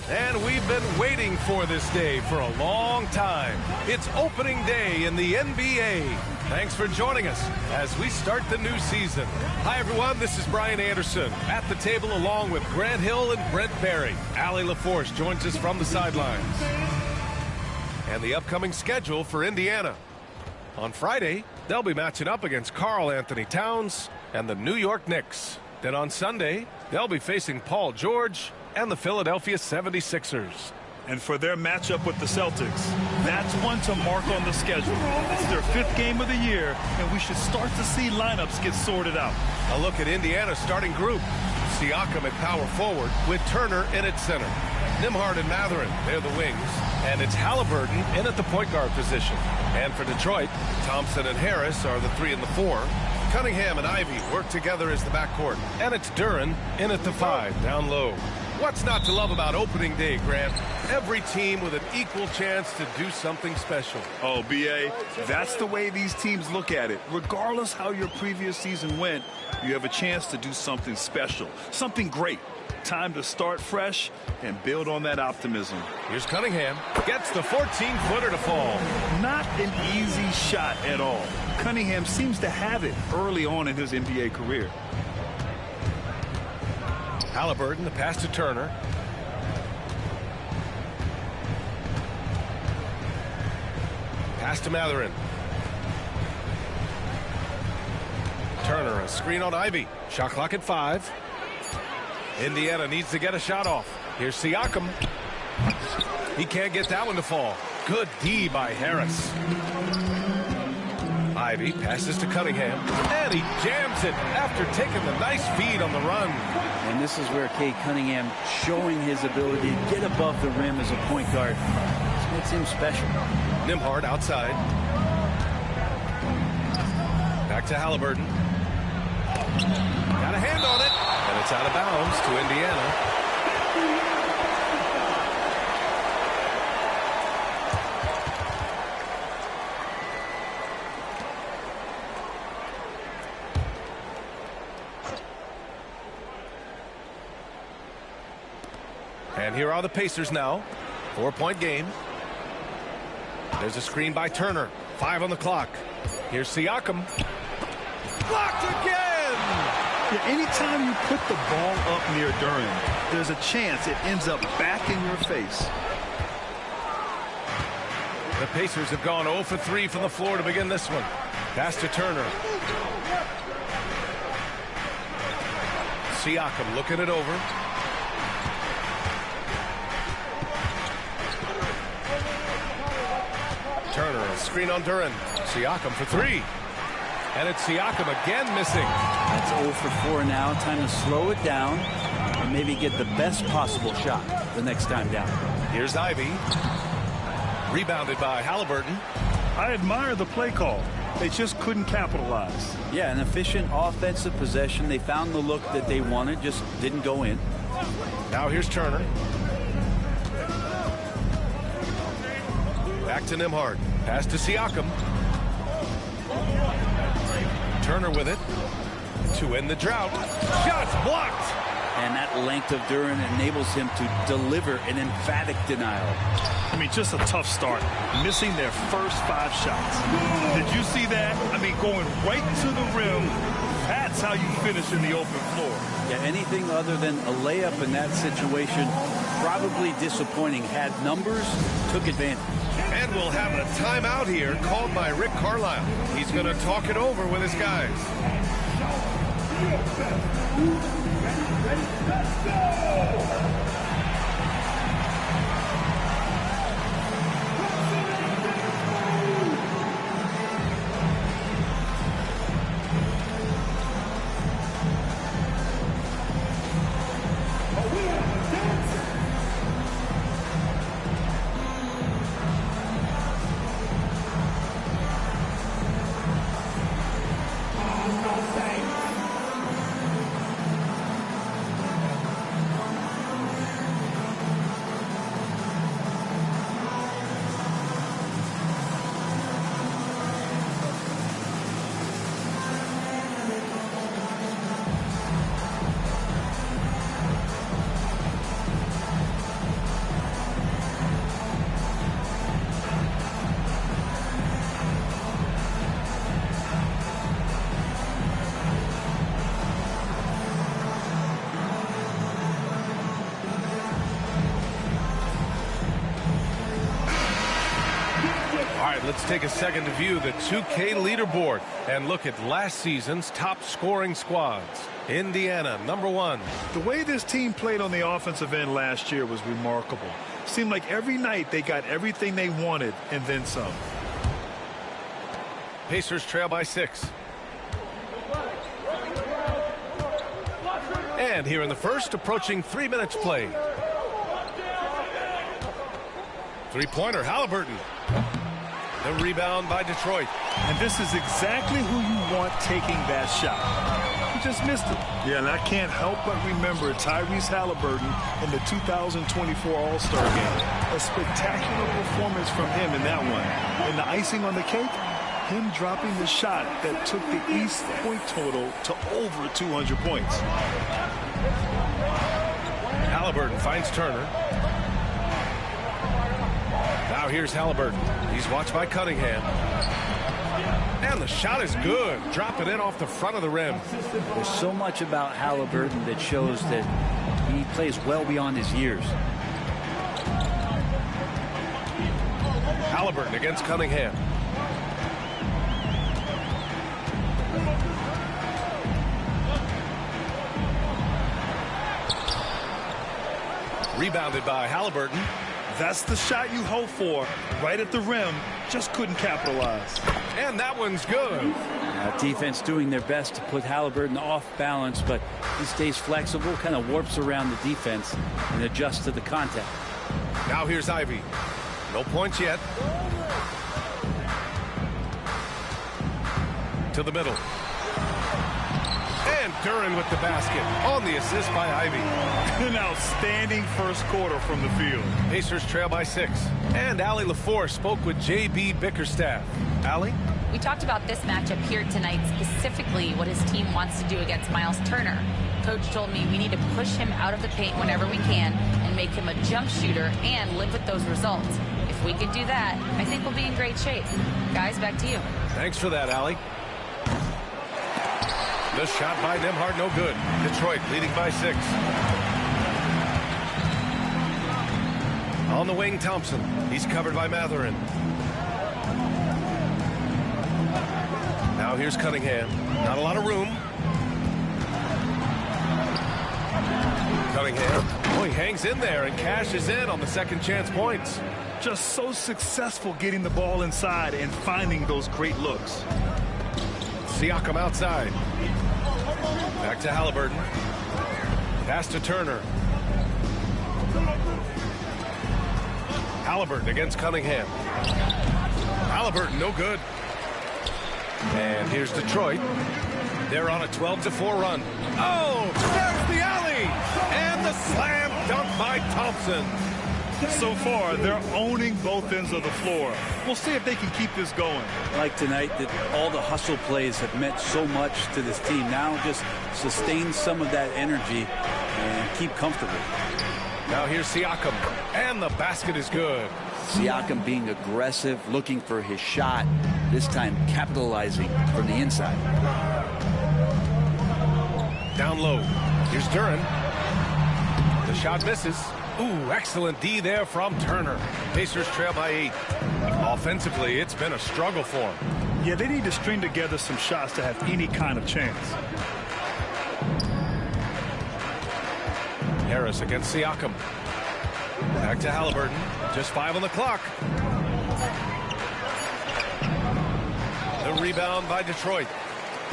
Speaker 13: And we've been waiting for this day for a long time. It's opening day in the NBA. Thanks for joining us as we start the new season. Hi, everyone. This is Brian Anderson at the table along with Grant Hill and Brent Barry. Allie LaForce joins us from the sidelines. And the upcoming schedule for Indiana. On Friday, they'll be matching up against Karl Anthony Towns and the New York Knicks. Then on Sunday, they'll be facing Paul George and the Philadelphia 76ers.
Speaker 14: And for their matchup with the Celtics, that's one to mark on the schedule. It's their 5th game of the year, and we should start to see lineups get sorted out.
Speaker 13: A look at Indiana's starting group. Siakam at power forward with Turner in at center. Nembhard and Mathurin, they're the wings. And it's Halliburton in at the point guard position. And for Detroit, Thompson and Harris are the 3 and the 4. Cunningham and Ivy work together as the backcourt. And it's Duren in at the 5, down low. What's not to love about opening day, Grant? Every team with an equal chance to do something special.
Speaker 14: Oh, B.A., that's the way these teams look at it. Regardless how your previous season went, you have a chance to do something special, something great. Time to start fresh and build on that optimism.
Speaker 13: Here's Cunningham. Gets the 14-footer to fall.
Speaker 14: Not an easy shot at all. Cunningham seems to have it early on in his NBA career.
Speaker 13: Halliburton, the pass to Turner. Pass to Mathurin. Turner, a screen on Ivy. Shot clock at 5. Indiana needs to get a shot off. Here's Siakam. He can't get that one to fall. Good D by Harris. Ivy passes to Cunningham, and he jams it after taking the nice feed on the run.
Speaker 12: And this is where Cade Cunningham showing his ability to get above the rim as a point guard. This makes him special.
Speaker 13: Nembhard outside. Back to Halliburton. Got a hand on it, and it's out of bounds to Indiana. And here are the Pacers now. 4-point game. There's a screen by Turner. 5 on the clock. Here's Siakam. Blocked again!
Speaker 21: Yeah, anytime you put the ball up near Duren, there's a chance it ends up back in your face.
Speaker 13: The Pacers have gone 0 for 3 from the floor to begin this one. Pass to Turner. Siakam looking it over. Turner, a screen on Duren. Siakam for 3. And it's Siakam again missing.
Speaker 12: That's 0 for 4 now. Time to slow it down and maybe get the best possible shot the next time down.
Speaker 13: Here's Ivy. Rebounded by Halliburton.
Speaker 21: I admire the play call. They just couldn't capitalize.
Speaker 12: Yeah, an efficient offensive possession. They found the look that they wanted, just didn't go in.
Speaker 13: Now here's Turner. Back to Nembhard. Pass to Siakam. Turner with it to end the drought. Shots blocked.
Speaker 12: And that length of Duren enables him to deliver an emphatic denial.
Speaker 21: I mean, just a tough start. Missing their first 5 shots. Did you see that? I mean, going right to the rim. That's how you finish in the open floor.
Speaker 12: Yeah, anything other than a layup in that situation, probably disappointing. Had numbers, took advantage.
Speaker 13: And we'll have a timeout here called by Rick Carlisle. He's going to talk it over with his guys. Let's take a second to view the 2K leaderboard and look at last season's top scoring squads. Indiana, number 1.
Speaker 21: The way this team played on the offensive end last year was remarkable. Seemed like every night they got everything they wanted and then some.
Speaker 13: Pacers trail by 6. And here in the first, approaching 3 minutes played. 3-pointer, Halliburton. The rebound by Detroit.
Speaker 21: And this is exactly who you want taking that shot. He just missed it. Yeah, and I can't help but remember Tyrese Halliburton in the 2024 All-Star game. A spectacular performance from him in that one. And the icing on the cake, him dropping the shot that took the East point total to over 200 points.
Speaker 13: Halliburton finds Turner. Now here's Halliburton. He's watched by Cunningham. And the shot is good. Drop it in off the front of the rim.
Speaker 12: There's so much about Halliburton that shows that he plays well beyond his years.
Speaker 13: Halliburton against Cunningham. Rebounded by Halliburton.
Speaker 21: That's the shot you hope for. Right at the rim. just couldn't capitalize.
Speaker 13: And that one's good.
Speaker 12: Defense doing their best to put Halliburton off balance, but he stays flexible, kind of warps around the defense and adjusts to the contact.
Speaker 13: Now here's Ivy. No points yet. To the middle. And Duren with the basket on the assist by Ivy.
Speaker 21: An outstanding first quarter from the field.
Speaker 13: Pacers trail by 6. And Allie LaFour spoke with J.B. Bickerstaff. Allie?
Speaker 16: We talked about this matchup here tonight, specifically what his team wants to do against Miles Turner. Coach told me we need to push him out of the paint whenever we can and make him a jump shooter and live with those results. If we can do that, I think we'll be in great shape. Guys, back to you.
Speaker 13: Thanks for that, Allie. The shot by Nembhard, no good. Detroit leading by 6. On the wing, Thompson. He's covered by Matherin. Now here's Cunningham. Not a lot of room. Cunningham. Oh, he hangs in there and cashes in on the second chance points.
Speaker 21: Just so successful getting the ball inside and finding those great looks.
Speaker 13: Siakam outside. Back to Halliburton. Pass to Turner. Halliburton against Cunningham. Halliburton, no good. And here's Detroit. They're on a 12-4 run. Oh, there's the alley! And the slam dunk by Thompson.
Speaker 21: So far, they're owning both ends of the floor. We'll see if they can keep this going.
Speaker 12: Like tonight, that all the hustle plays have meant so much to this team. Now just sustain some of that energy and keep comfortable.
Speaker 13: Now here's Siakam, and the basket is good.
Speaker 12: Siakam being aggressive, looking for his shot, this time capitalizing from the inside.
Speaker 13: Down low. Here's Duren. The shot misses. Ooh, excellent D there from Turner. Pacers trail by 8. Offensively, it's been a struggle for them.
Speaker 21: Yeah, they need to string together some shots to have any kind of chance.
Speaker 13: Harris against Siakam. Back to Halliburton. Just 5 on the clock. The rebound by Detroit.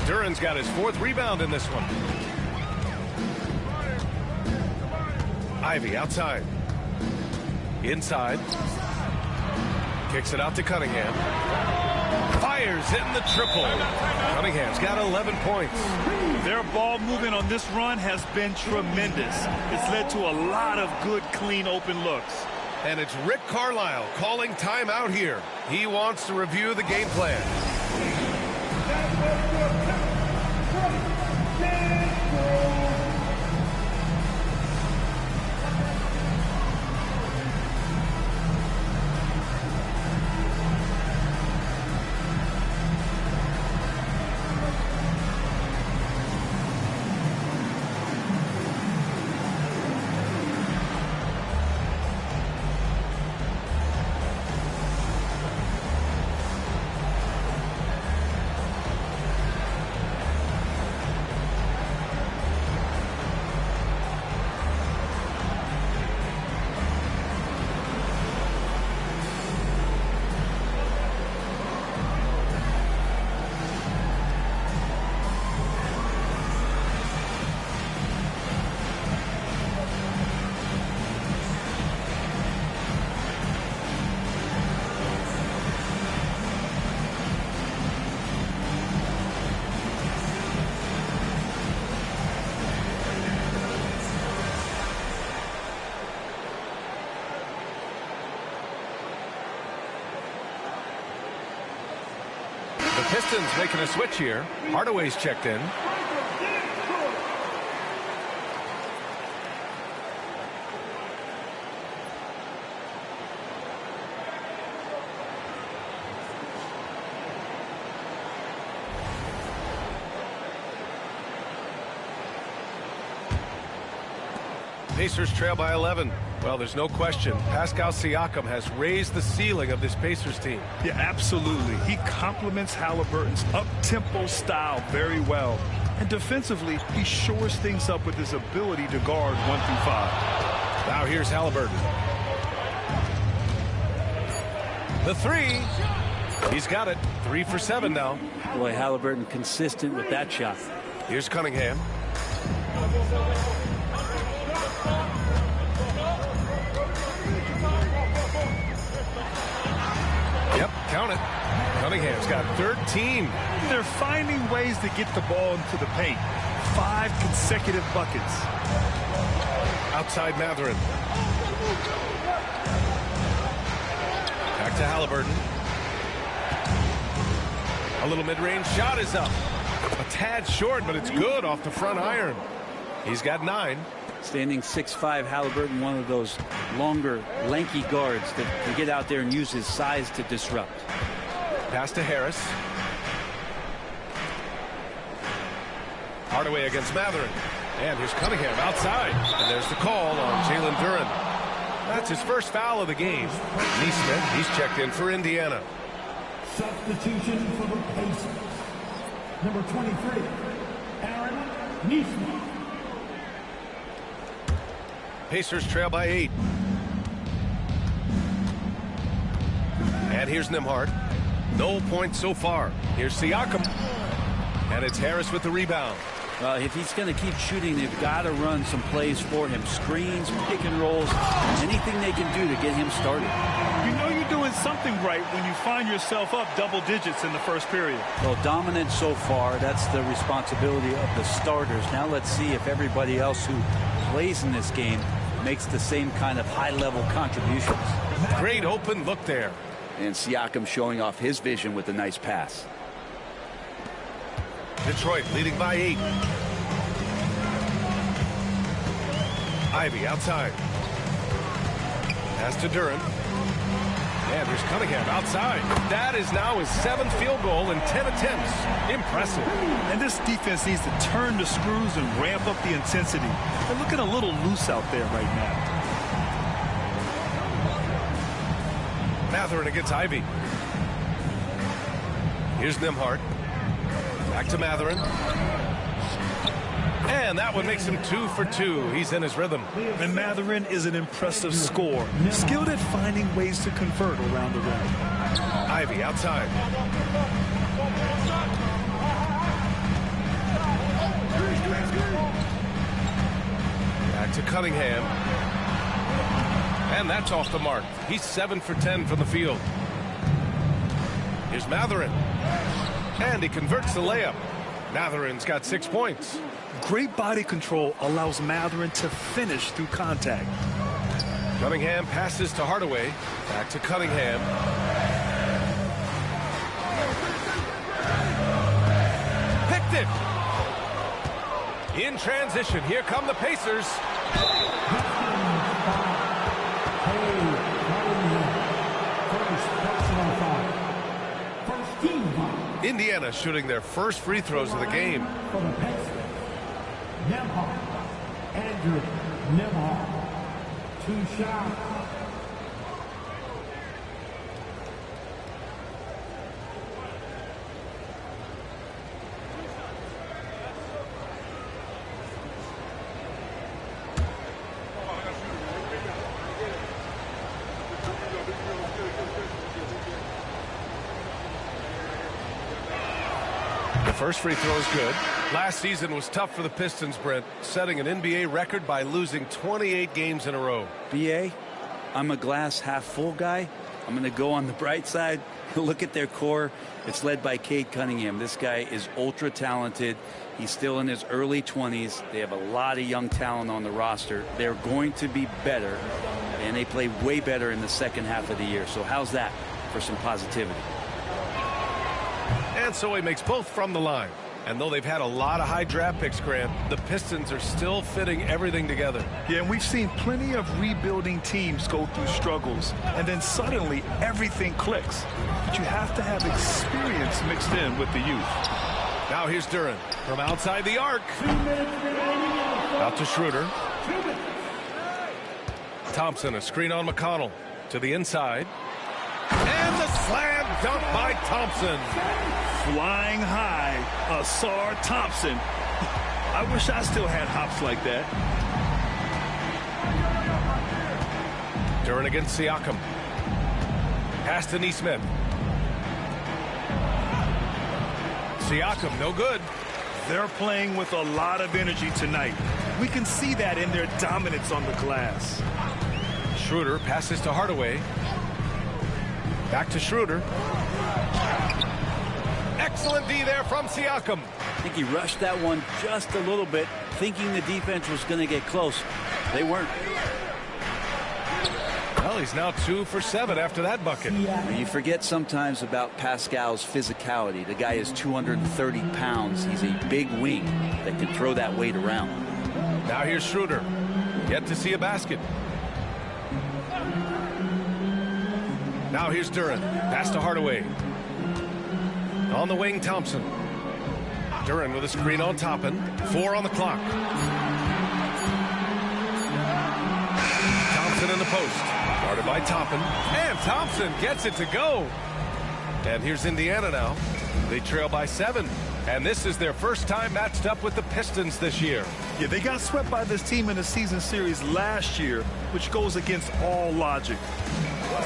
Speaker 13: Duren's got his 4th rebound in this one. Ivy outside. Inside. Kicks it out to Cunningham. Fires in the triple. Cunningham's got 11 points.
Speaker 21: Their ball movement on this run has been tremendous. It's led to a lot of good, clean, open looks.
Speaker 13: And it's Rick Carlisle calling timeout here. He wants to review the game plan. The Pistons making a switch here. Hardaway's checked in. Pacers trail by 11. Well, there's no question. Pascal Siakam has raised the ceiling of this Pacers team.
Speaker 21: Yeah, absolutely. He complements Halliburton's up-tempo style very well. And defensively, he shores things up with his ability to guard 1 through 5.
Speaker 13: Now here's Halliburton. The three. He's got it. 3 for 7 now.
Speaker 12: Boy, Halliburton consistent with that shot.
Speaker 13: Here's Cunningham. Yep, count it. Cunningham's got 13.
Speaker 21: They're finding ways to get the ball into the paint. 5 consecutive buckets.
Speaker 13: Outside Matherin. Back to Halliburton. A little mid-range shot is up. A tad short, but it's good off the front iron. He's got 9.
Speaker 12: Standing 6'5", Halliburton, one of those longer, lanky guards that can get out there and use his size to disrupt.
Speaker 13: Pass to Harris. Hardaway against Matherin. And here's Cunningham outside. And there's the call on Jalen Duren. That's his first foul of the game. Neesmith, he's checked in for Indiana.
Speaker 1: Substitution for the Pacers. Number 23, Aaron Neesmith.
Speaker 13: Pacers trail by 8. And here's Nembhard. No points so far. Here's Siakam. And it's Harris with the rebound.
Speaker 12: Well, if he's going to keep shooting, they've got to run some plays for him. Screens, pick and rolls, anything they can do to get him started.
Speaker 21: You know you're doing something right when you find yourself up double digits in the first period.
Speaker 12: Well, dominant so far. That's the responsibility of the starters. Now let's see if everybody else who plays in this game makes the same kind of high-level contributions.
Speaker 13: Great open look there.
Speaker 17: And Siakam showing off his vision with a nice pass.
Speaker 13: Detroit leading by 8. Ivy outside. Pass to Duren. And here's Cunningham outside. That is now his 7th field goal in 10 attempts. Impressive.
Speaker 21: And this defense needs to turn the screws and ramp up the intensity. They're looking a little loose out there right now.
Speaker 13: Matherin against Ivy. Here's Nembhard. Back to Matherin. And that one makes him 2 for 2. He's in his rhythm.
Speaker 21: And Matherin is an impressive scorer. Skilled at finding ways to convert around the rim.
Speaker 13: Ivy outside. Back to Cunningham. And that's off the mark. He's 7 for 10 from the field. Here's Matherin. And he converts the layup. Matherin's got 6 points.
Speaker 21: Great body control allows Matherin to finish through contact.
Speaker 13: Cunningham passes to Hardaway. Back to Cunningham. Picked it. In transition, here come the Pacers. Indiana shooting their first free throws of the game.
Speaker 1: For the Pacers, Nembhard, Andrew Nembhard, 2 shots.
Speaker 13: First free throw is good. Last season was tough for the Pistons, Brent, setting an NBA record by losing 28 games in a row.
Speaker 12: BA, I'm a glass half full guy. I'm going to go on the bright side. Look at their core. It's led by Cade Cunningham. This guy is ultra talented. He's still in his early 20s. They have a lot of young talent on the roster. They're going to be better, and they play way better in the second half of the year. So how's that for some positivity?
Speaker 13: And so he makes both from the line. And though they've had a lot of high draft picks, Grant, the Pistons are still fitting everything together.
Speaker 21: Yeah, and we've seen plenty of rebuilding teams go through struggles, and then suddenly everything clicks. But you have to have experience mixed in with the youth.
Speaker 13: Now here's Duren from outside the arc. Out to Schroeder. Thompson, a screen on McConnell. To the inside. And the slam dunk by Thompson.
Speaker 21: Flying high, Asar Thompson. I wish I still had hops like that.
Speaker 13: Duren against Siakam. Pass to Neesmith. Siakam, no good.
Speaker 14: They're playing with a lot of energy tonight. We can see that in their dominance on the glass.
Speaker 13: Schroeder passes to Hardaway. Back to Schroeder. Excellent D there from Siakam.
Speaker 12: I think he rushed that one just a little bit, thinking the defense was going to get close. They weren't.
Speaker 13: Well, he's now 2 for 7 after that bucket.
Speaker 12: You forget sometimes about Pascal's physicality. The guy is 230 pounds. He's a big wing that can throw that weight around.
Speaker 13: Now here's Schroeder. Yet to see a basket. Now here's Duren. Pass to Hardaway. On the wing, Thompson. Duren with a screen on Toppin. 4 on the clock. Thompson in the post. Guarded by Toppin. And Thompson gets it to go. And here's Indiana now. They trail by 7. And this is their first time matched up with the Pistons this year.
Speaker 14: Yeah, they got swept by this team in the season series last year, which goes against all logic.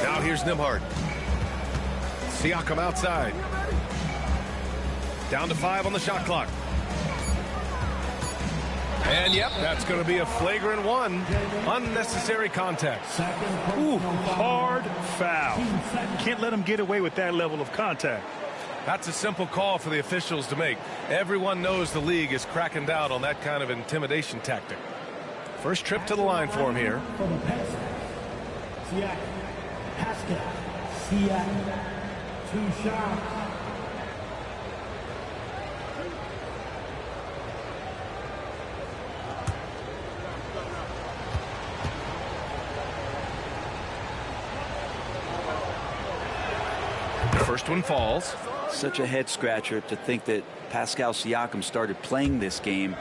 Speaker 13: Now here's Nembhard. Siakam outside. Down to 5 on the shot clock. And yep, that's going to be a flagrant 1. Unnecessary contact.
Speaker 14: Ooh, hard foul. Can't let him get away with that level of contact.
Speaker 13: That's a simple call for the officials to make. Everyone knows the league is cracking down on that kind of intimidation tactic. First trip to the line for him here.
Speaker 8: Pascal, Siakam, 2 shots.
Speaker 13: First one falls.
Speaker 12: Such a head scratcher to think that Pascal Siakam started playing this game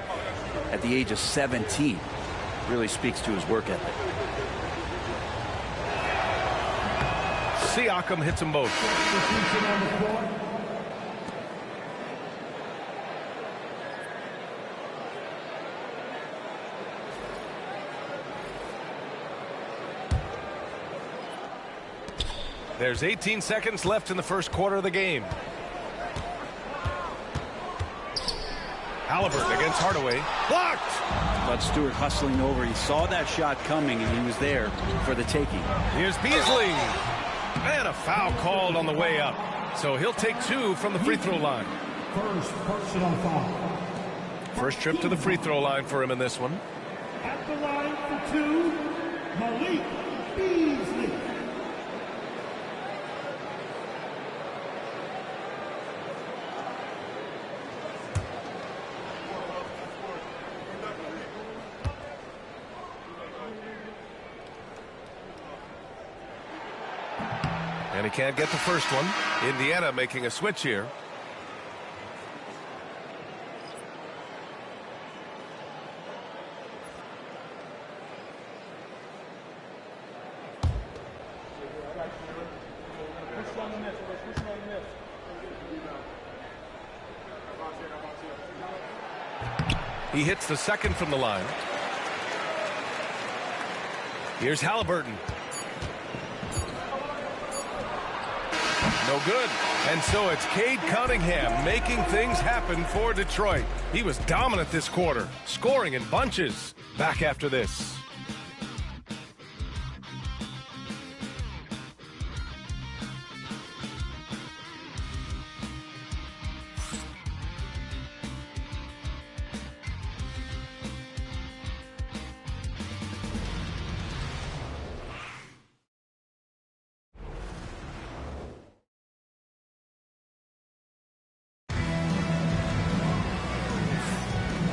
Speaker 12: at the age of 17. Really speaks to his work ethic.
Speaker 13: Siakam hits them both. There's 18 seconds left in the first quarter of the game. Halliburton against Hardaway. Blocked!
Speaker 12: Bud Stewart hustling over. He saw that shot coming, and he was there for the taking.
Speaker 13: Here's Beasley. And a foul called on the way up. So he'll take 2 from the free throw line.
Speaker 8: First personal foul.
Speaker 13: First trip to the free throw line for him in this one.
Speaker 8: At the line for 2, Malik Beasley.
Speaker 13: And he can't get the first one. Indiana making a switch here. He hits the second from the line. Here's Halliburton. No good. And so it's Cade Cunningham making things happen for Detroit. He was dominant this quarter, scoring in bunches. Back after this.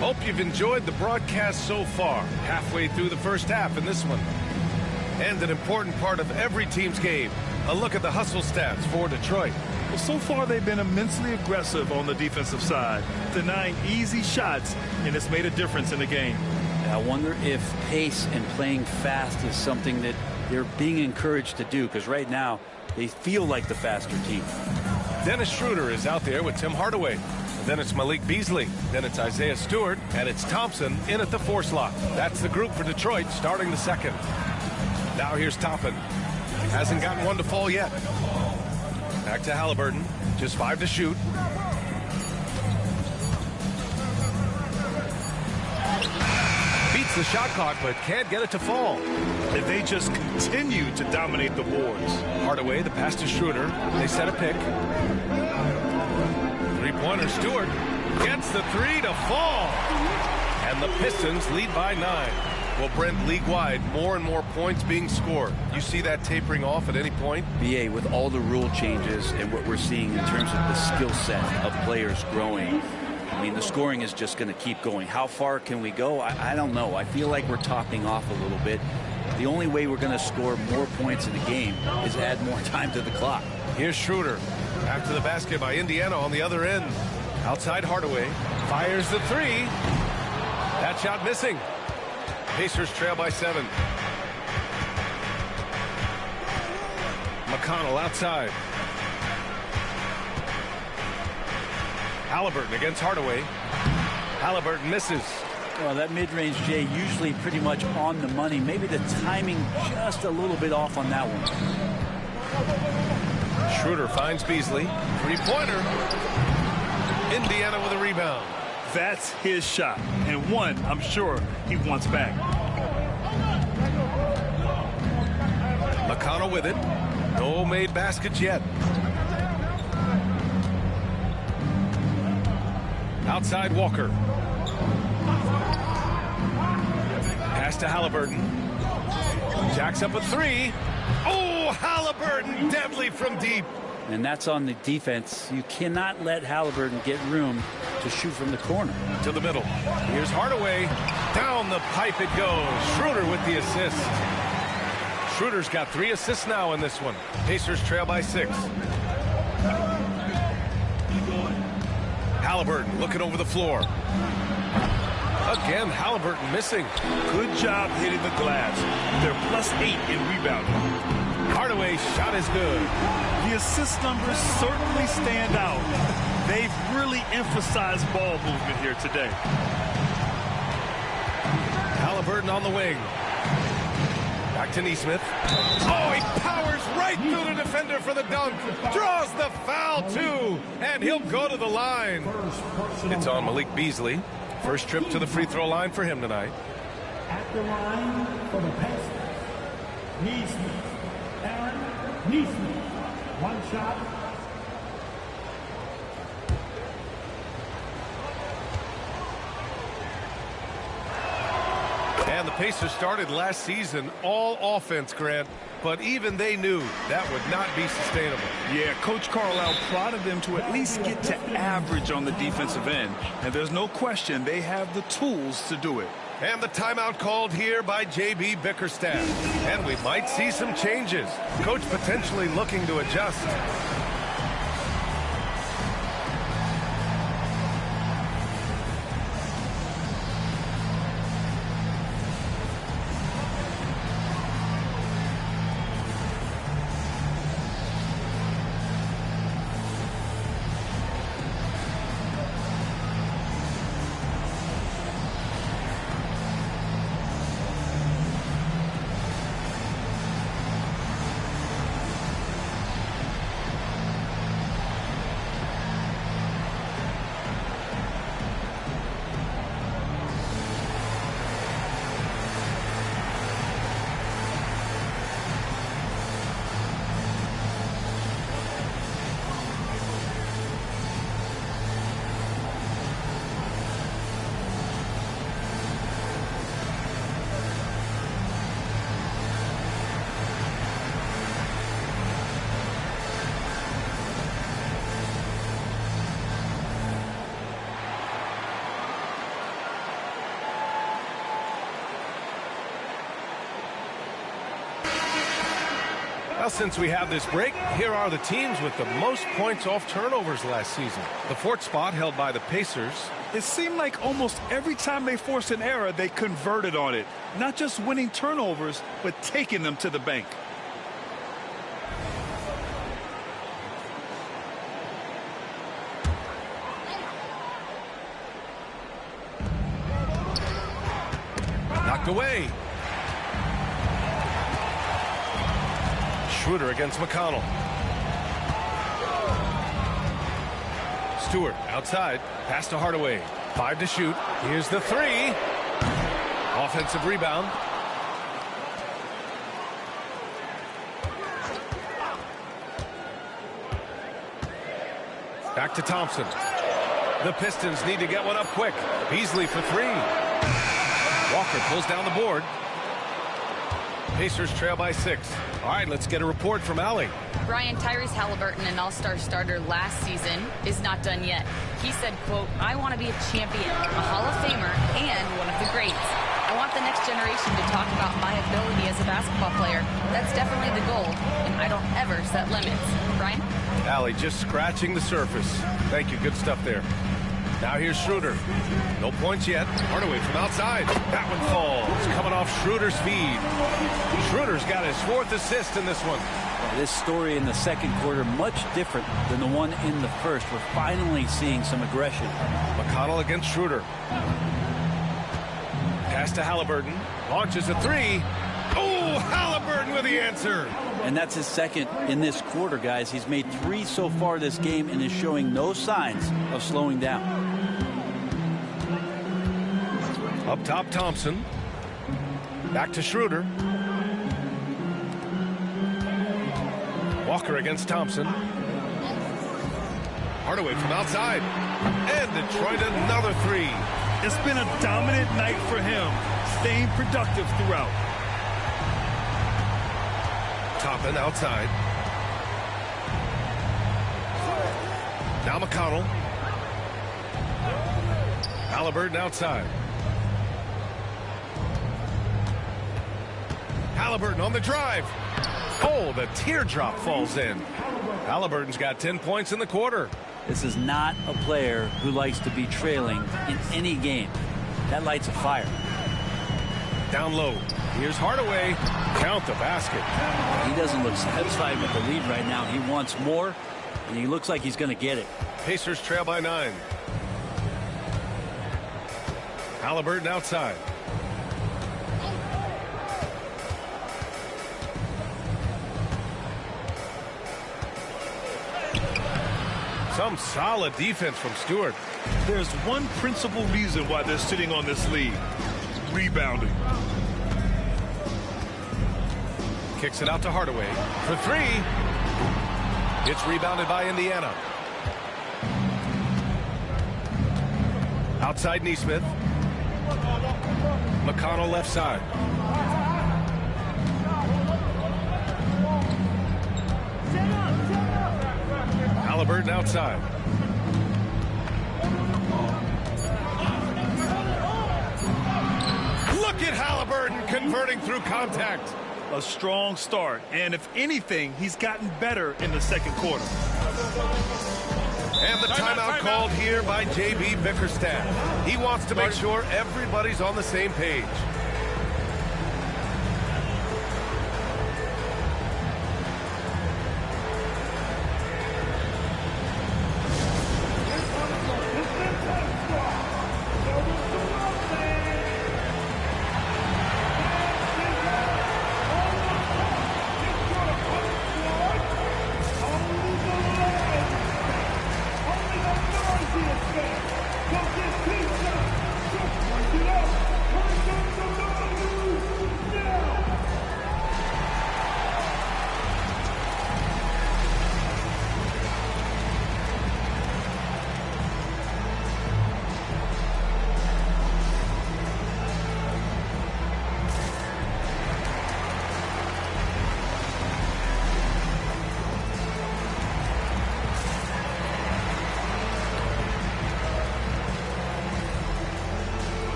Speaker 13: Hope you've enjoyed the broadcast so far. Halfway through the first half in this one. And an important part of every team's game. A look at the hustle stats for Detroit.
Speaker 14: Well, so far they've been immensely aggressive on the defensive side, denying easy shots, and it's made a difference in the game.
Speaker 12: I wonder if pace and playing fast is something that they're being encouraged to do, because right now they feel like the faster team.
Speaker 13: Dennis Schroeder is out there with Tim Hardaway. Then it's Malik Beasley. Then it's Isaiah Stewart. And it's Thompson in at the 4 slot. That's the group for Detroit starting the second. Now here's Toppin. Hasn't gotten one to fall yet. Back to Halliburton. Just 5 to shoot. Beats the shot clock, but can't get it to fall.
Speaker 14: And they just continue to dominate the boards.
Speaker 13: Hardaway, the pass to Schroeder. They set a pick. Three-pointer, Stewart gets the 3 to fall. And the Pistons lead by 9. Well, Brent, league-wide, more and more points being scored. You see that tapering off at any point?
Speaker 17: BA, with all the rule changes and what we're seeing in terms of the skill set of players growing, I mean, the scoring is just going to keep going. How far can we go? I don't know. I feel like we're topping off a little bit. The only way we're going to score more points in a game is add more time to the clock.
Speaker 13: Here's Schroeder. Back to the basket by Indiana on the other end. Outside Hardaway. Fires the 3. That shot missing. Pacers trail by 7. McConnell outside. Halliburton against Hardaway. Halliburton misses.
Speaker 17: Well, that mid-range, Jay, usually pretty much on the money. Maybe the timing just a little bit off on that one.
Speaker 13: Schroeder finds Beasley. Three-pointer. Indiana with a rebound.
Speaker 14: That's his shot, and one I'm sure he wants back.
Speaker 13: McConnell with it. No made baskets yet. Outside Walker. Pass to Halliburton. Jacks up a 3. Oh, Halliburton deadly from deep.
Speaker 17: And that's on the defense. You cannot let Halliburton get room to shoot from the corner.
Speaker 13: To the middle. Here's Hardaway. Down the pipe it goes. Schroeder with the assist. Schroeder's got 3 assists now in this one. Pacers trail by 6. Halliburton looking over the floor. Again, Halliburton missing.
Speaker 14: Good job hitting the glass. They're +8 in rebounding.
Speaker 13: Hardaway's shot is good.
Speaker 14: The assist numbers certainly stand out. They've really emphasized ball movement here today.
Speaker 13: Halliburton on the wing. Back to Neesmith. Oh, he powers right through the defender for the dunk. Draws the foul, too. And he'll go to the line. It's on Malik Beasley. First trip to the free throw line for him tonight.
Speaker 8: At the line for the Pacers, Neesmith. Aaron Neesmith. One shot.
Speaker 13: And the Pacers started last season all offense, Grant, but even they knew that would not be sustainable.
Speaker 14: Yeah, Coach Carlisle prodded them to at least get to average on the defensive end. And there's no question they have the tools to do it.
Speaker 13: And the timeout called here by J.B. Bickerstaff. And we might see some changes. Coach potentially looking to adjust. Well, since we have this break, here are the teams with the most points off turnovers last season. The 4th spot held by the Pacers.
Speaker 14: It seemed like almost every time they forced an error, they converted on it. Not just winning turnovers, but taking them to the bank.
Speaker 13: Knocked away. Schroeder against McConnell. Stewart outside. Pass to Hardaway. 5 to shoot. Here's the 3. Offensive rebound. Back to Thompson. The Pistons need to get one up quick. Beasley for 3. Walker pulls down the board. Pacers trail by 6. All right, let's get a report from Allie.
Speaker 16: Brian, Tyrese Halliburton, an all-star starter last season, is not done yet. He said, quote, I want to be a champion, a Hall of Famer, and one of the greats. I want the next generation to talk about my ability as a basketball player. That's definitely the goal, and I don't ever set limits. Brian?
Speaker 13: Allie just scratching the surface. Thank you. Good stuff there. Now here's Schroeder. No points yet. Hardaway from outside. That one falls. Coming off Schroeder's feed. Schroeder's got his 4th assist in this one.
Speaker 12: This story in the second quarter much different than the one in the first. We're finally seeing some aggression.
Speaker 13: McConnell against Schroeder. Pass to Halliburton. Launches a 3. Oh, Halliburton with the answer.
Speaker 12: And that's his second in this quarter, guys. He's made 3 so far this game and is showing no signs of slowing down.
Speaker 13: Up top, Thompson. Back to Schroeder. Walker against Thompson. Hardaway from outside. And Detroit another 3.
Speaker 21: It's been a dominant night for him, staying productive throughout.
Speaker 13: Toppin outside. Now McConnell. Halliburton outside. Halliburton on the drive. Oh, the teardrop falls in. Halliburton's got 10 points in the quarter.
Speaker 12: This is not a player who likes to be trailing in any game. That lights a fire.
Speaker 13: Down low. Here's Hardaway. Count the basket.
Speaker 12: He doesn't look satisfied with the lead right now. He wants more, and he looks like he's going to get it.
Speaker 13: Pacers trail by 9. Halliburton outside. Some solid defense from Stewart.
Speaker 21: There's one principal reason why they're sitting on this lead. Rebounding.
Speaker 13: Kicks it out to Hardaway for 3. It's rebounded by Indiana. Outside Nesmith. McConnell left side. Halliburton outside. Look at Halliburton converting through contact.
Speaker 21: A strong start, and if anything, he's gotten better in the second quarter.
Speaker 13: And the timeout called here by J.B. Bickerstaff. He wants to make sure everybody's on the same page.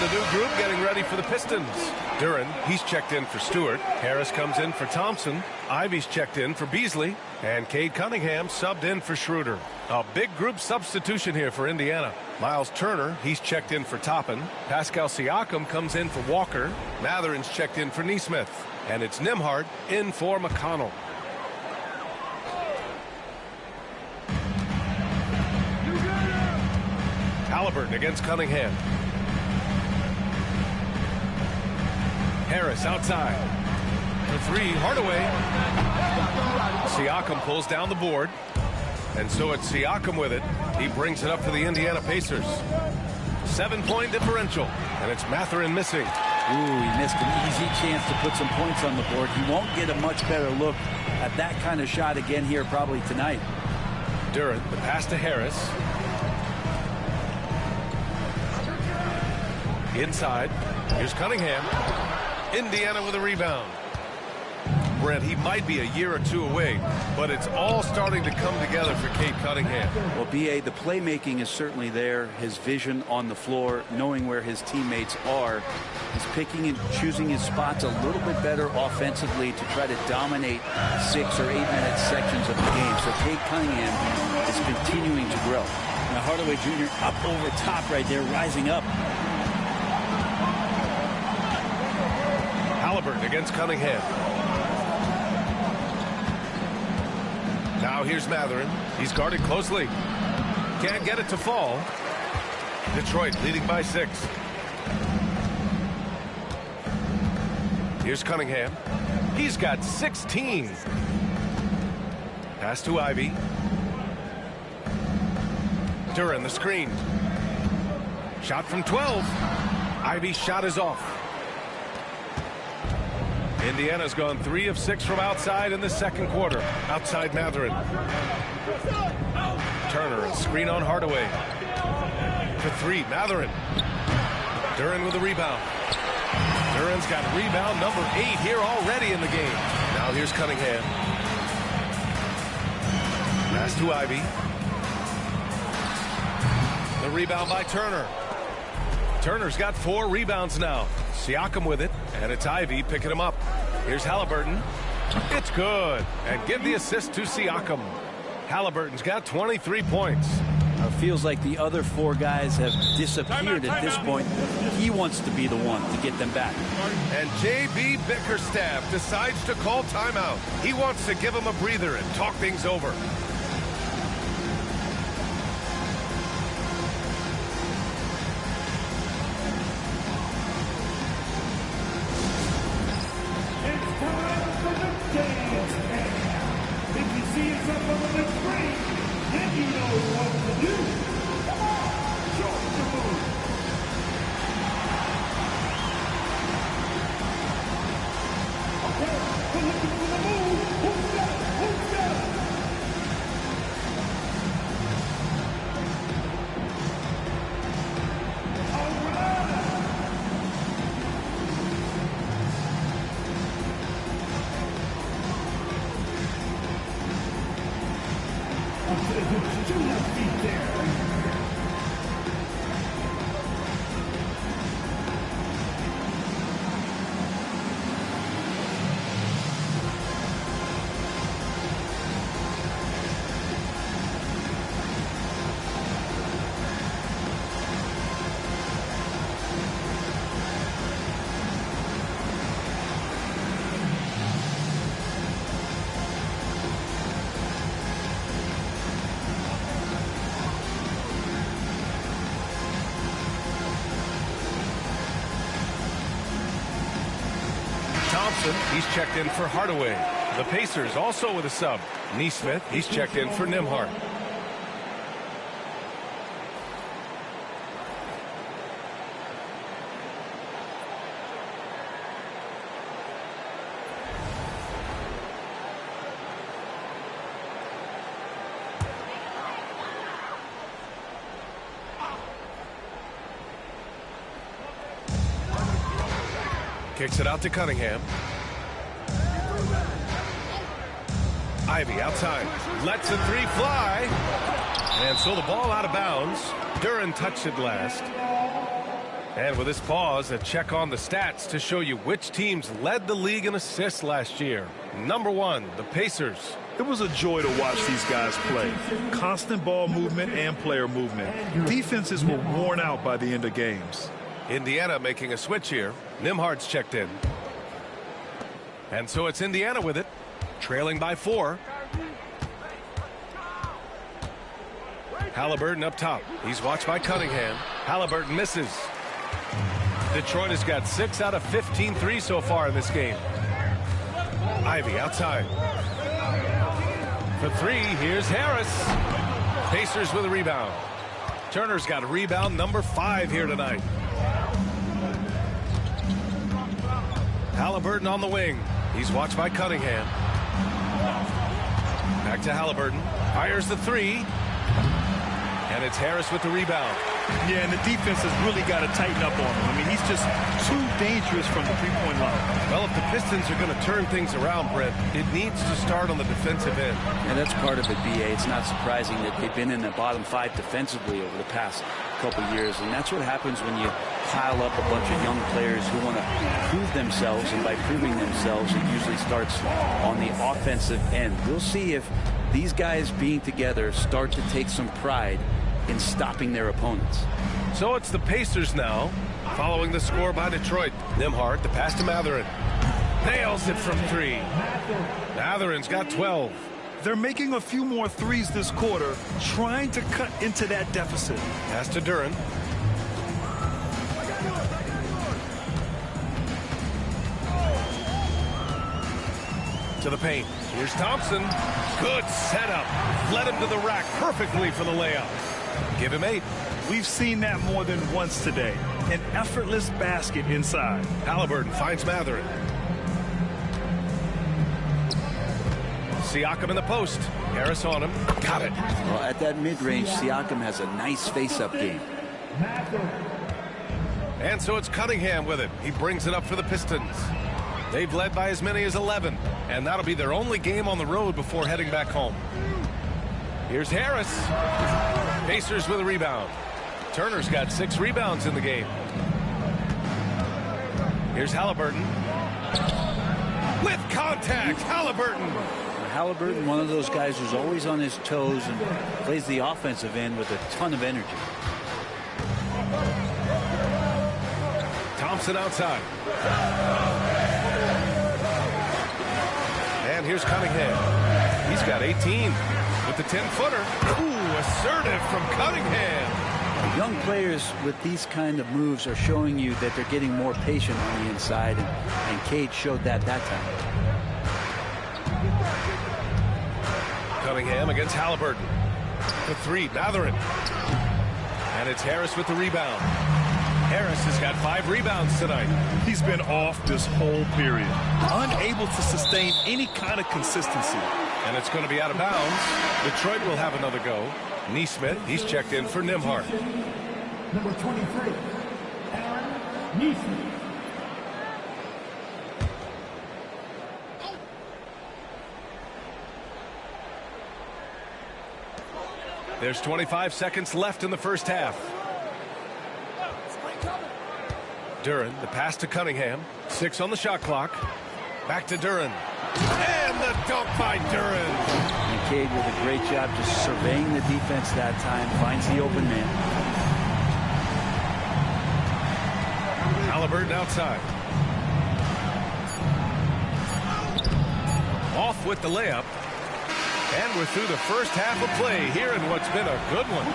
Speaker 13: And a new group getting ready for the Pistons. Duren, he's checked in for Stewart. Harris comes in for Thompson. Ivy's checked in for Beasley. And Cade Cunningham subbed in for Schroeder. A big group substitution here for Indiana. Miles Turner, he's checked in for Toppin. Pascal Siakam comes in for Walker. Matherin's checked in for Nesmith. And it's Nembhard in for McConnell. Halliburton against Cunningham. Harris outside. For three, Hardaway. Siakam pulls down the board. And so it's Siakam with it. He brings it up for the Indiana Pacers. 7-point differential. And it's Matherin missing.
Speaker 17: Ooh, he missed an easy chance to put some points on the board. He won't get a much better look at that kind of shot again here probably tonight.
Speaker 13: Duren, the pass to Harris. Inside. Here's Cunningham. Indiana with a rebound. Brent, he might be a year or two away, but it's all starting to come together for Cade Cunningham.
Speaker 17: Well, B.A., the playmaking is certainly there. His vision on the floor, knowing where his teammates are. He's picking and choosing his spots a little bit better offensively to try to dominate 6 or 8 minute sections of the game. So Cade Cunningham is continuing to grow. Now Hardaway Jr. up over top right there, rising up.
Speaker 13: Halliburton against Cunningham. Now here's Matherin. He's guarded closely. Can't get it to fall. Detroit leading by 6. Here's Cunningham. He's got 16. Pass to Ivy. Duren the screen. Shot from 12. Ivy's shot is off. Indiana's gone 3 of 6 from outside in the second quarter. Outside Matherin. Turner, a screen on Hardaway. For 3, Matherin. Duren with a rebound. Duren's got rebound number 8 here already in the game. Now here's Cunningham. Pass to Ivy. The rebound by Turner. Turner's got 4 rebounds now. Siakam with it, and it's Ivy picking him up. Here's Halliburton. It's good. And give the assist to Siakam. Halliburton's got 23 points.
Speaker 17: It feels like the other 4 guys have disappeared at this point. He wants to be the one to get them back.
Speaker 13: And J.B. Bickerstaff decides to call timeout. He wants to give him a breather and talk things over. He's checked in for Hardaway. The Pacers also with a sub. Nesmith, he's checked in for Nembhard. Kicks it out to Cunningham. Ivy outside. Lets a 3 fly. And so the ball out of bounds. Duren touched it last. And with this pause, a check on the stats to show you which teams led the league in assists last year. Number 1, the Pacers.
Speaker 14: It was a joy to watch these guys play. Constant ball movement and player movement. Defenses were worn out by the end of games.
Speaker 13: Indiana making a switch here. Nembhard's checked in. And so it's Indiana with it, trailing by 4. Halliburton up top. He's watched by Cunningham. Halliburton misses. Detroit has got 6 out of 15 threes so far in this game. Ivy outside. For 3, here's Harris. Pacers with a rebound. Turner's got a rebound number 5 here tonight. Halliburton on the wing. He's watched by Cunningham. Back to Halliburton. Fires the 3. And it's Harris with the rebound.
Speaker 14: Yeah, and the defense has really got to tighten up on him. I mean, he's just too dangerous from the three-point line.
Speaker 13: Well, if the Pistons are going to turn things around, Brent, it needs to start on the defensive end.
Speaker 17: And that's part of it, B.A. It's not surprising that they've been in the bottom 5 defensively over the past couple years. And that's what happens when you pile up a bunch of young players who want to prove themselves. And by proving themselves, it usually starts on the offensive end. We'll see if these guys being together start to take some pride in stopping their opponents.
Speaker 13: So it's the Pacers now, following the score by Detroit. Nembhard, the pass to Mathurin. Nails it from 3. Mathurin's got 12.
Speaker 14: They're making a few more threes this quarter, trying to cut into that deficit.
Speaker 13: Pass to Duren. To the paint. Here's Thompson. Good setup. Led him to the rack perfectly for the layup. Give him 8.
Speaker 14: We've seen that more than once today. An effortless basket inside.
Speaker 13: Halliburton finds Mathurin. Siakam in the post. Harris on him. Got it.
Speaker 17: Well, at that mid-range, Siakam has a nice face-up game.
Speaker 13: And so it's Cunningham with it. He brings it up for the Pistons. They've led by as many as 11. And that'll be their only game on the road before heading back home. Here's Harris. Pacers with a rebound. Turner's got 6 rebounds in the game. Here's Halliburton. With contact, Halliburton.
Speaker 17: Halliburton, one of those guys who's always on his toes and plays the offensive end with a ton of energy.
Speaker 13: Thompson outside. And here's Cunningham. He's got 18 with the 10-footer. Ooh, assertive from Cunningham.
Speaker 17: Young players with these kind of moves are showing you that they're getting more patient on the inside, and Cade showed that time.
Speaker 13: Cunningham against Halliburton. The 3, Mathurin. And it's Harris with the rebound. Harris has got 5 rebounds tonight.
Speaker 14: He's been off this whole period. Unable to sustain any kind of consistency.
Speaker 13: And it's going to be out of bounds. Detroit will have another go. Nesmith, he's checked in for Nembhard.
Speaker 8: Number 23, Aaron Nesmith.
Speaker 13: There's 25 seconds left in the first half. Duren, the pass to Cunningham. 6 on the shot clock. Back to Duren. And the dunk by Duren.
Speaker 17: And Cade with a great job just surveying the defense that time. Finds the open man.
Speaker 13: Halliburton outside. Off with the layup. And we're through the first half of play here in what's been a good one.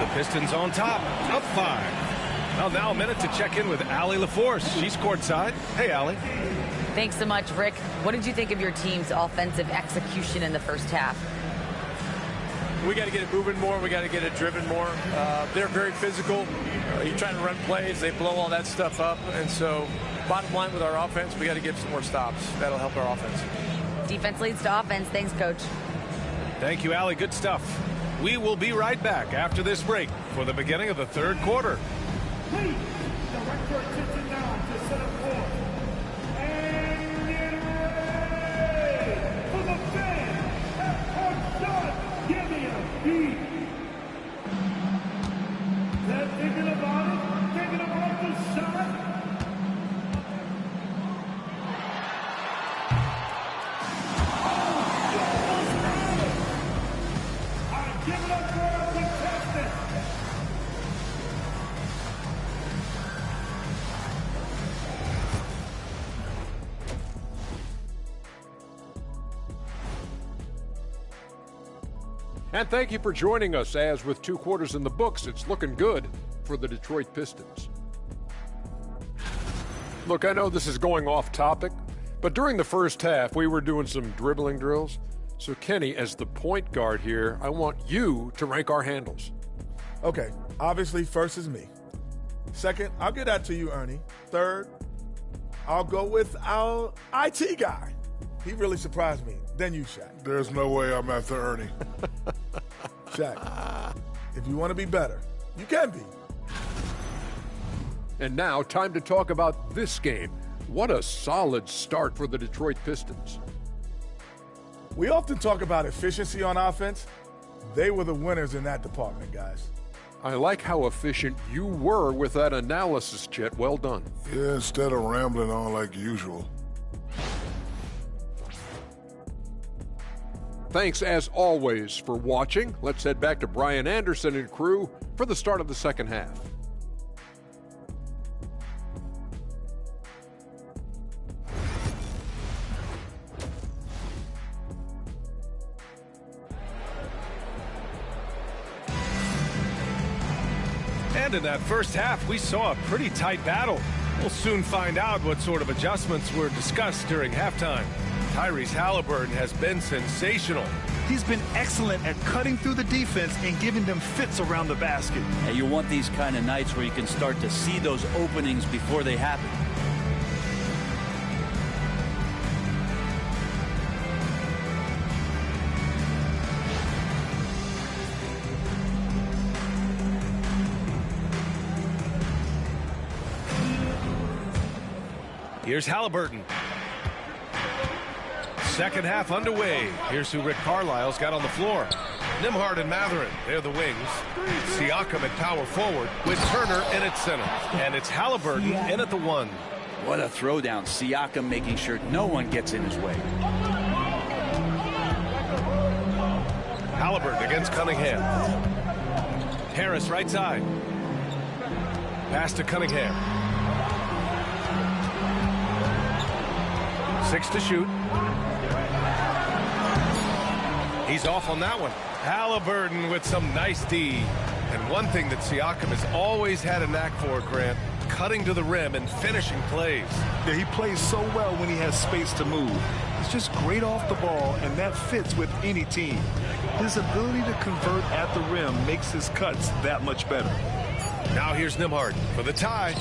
Speaker 13: The Pistons on top, up 5. Well, now a minute to check in with Allie LaForce. She's courtside. Hey, Allie.
Speaker 15: Thanks so much, Rick. What did you think of your team's offensive execution in the first half?
Speaker 22: We got to get it moving more. We got to get it driven more. They're very physical. You're trying to run plays. They blow all that stuff up. And so bottom line with our offense, we got to get some more stops. That'll help our offense.
Speaker 15: Defense leads to offense. Thanks, Coach.
Speaker 13: Thank you, Allie. Good stuff. We will be right back after this break for the beginning of the third quarter.
Speaker 8: Please, direct your attention now to set up court. And get ready for the fans at court shot. Give me a beat. They're thinking about it, the
Speaker 9: And thank you for joining us, as with 2 quarters in the books, it's looking good for the Detroit Pistons. Look, I know this is going off topic, but during the first half, we were doing some dribbling drills. So, Kenny, as the point guard here, I want you to rank our handles.
Speaker 10: Okay, obviously, first is me. Second, I'll get that to you, Ernie. Third, I'll go with our IT guy. He really surprised me. Then you, Shaq.
Speaker 18: There's no way I'm after Ernie.
Speaker 10: Shaq, if you want to be better, you can be.
Speaker 9: And now, time to talk about this game. What a solid start for the Detroit Pistons.
Speaker 10: We often talk about efficiency on offense. They were the winners in that department, guys.
Speaker 9: I like how efficient you were with that analysis, Chet. Well done.
Speaker 18: Yeah, instead of rambling on like usual.
Speaker 9: Thanks, as always, for watching. Let's head back to Brian Anderson and crew for the start of the second half.
Speaker 13: And in that first half, we saw a pretty tight battle. We'll soon find out what sort of adjustments were discussed during halftime. Tyrese Halliburton has been sensational.
Speaker 14: He's been excellent at cutting through the defense and giving them fits around the basket.
Speaker 17: And you want these kind of nights where you can start to see those openings before they happen.
Speaker 13: Here's Halliburton. Second half underway. Here's who Rick Carlisle's got on the floor. Nembhard and Mathurin, they're the wings. Siakam at power forward with Turner in at center. And it's Halliburton in at the 1.
Speaker 17: What a throwdown. Siakam making sure no one gets in his way.
Speaker 13: Halliburton against Cunningham. Harris right side. Pass to Cunningham. 6 to shoot. He's off on that one. Halliburton with some nice D. And one thing that Siakam has always had a knack for, Grant, cutting to the rim and finishing plays.
Speaker 14: Yeah, he plays so well when he has space to move. He's just great off the ball, and that fits with any team. His ability to convert at the rim makes his cuts that much better.
Speaker 13: Now here's Nembhard for the tie.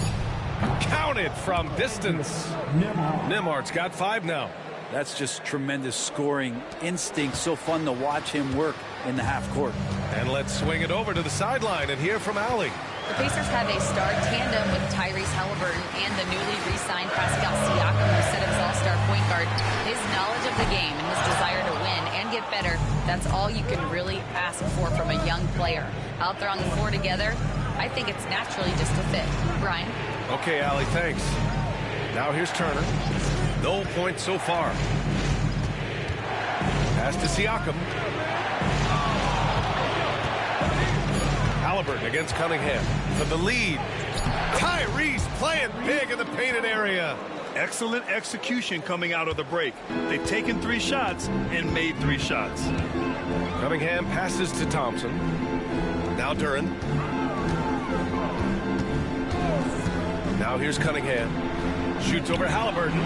Speaker 13: Counted from distance. Nembhard's got 5 now.
Speaker 17: That's just tremendous scoring instinct. So fun to watch him work in the half court.
Speaker 13: And let's swing it over to the sideline and hear from Allie.
Speaker 16: The Pacers have a star tandem with Tyrese Halliburton and the newly re-signed Pascal Siakam, who set his all-star point guard. His knowledge of the game and his desire to win and get better, that's all you can really ask for from a young player. Out there on the floor together, I think it's naturally just a fit. Brian?
Speaker 13: Okay, Allie, thanks. Now here's Turner. No points so far. Pass to Siakam. Halliburton against Cunningham for the lead. Tyrese playing big in the painted area.
Speaker 14: Excellent execution coming out of the break. They've taken 3 shots and made 3 shots.
Speaker 13: Cunningham passes to Thompson. Now Duren. Now here's Cunningham. Shoots over Halliburton.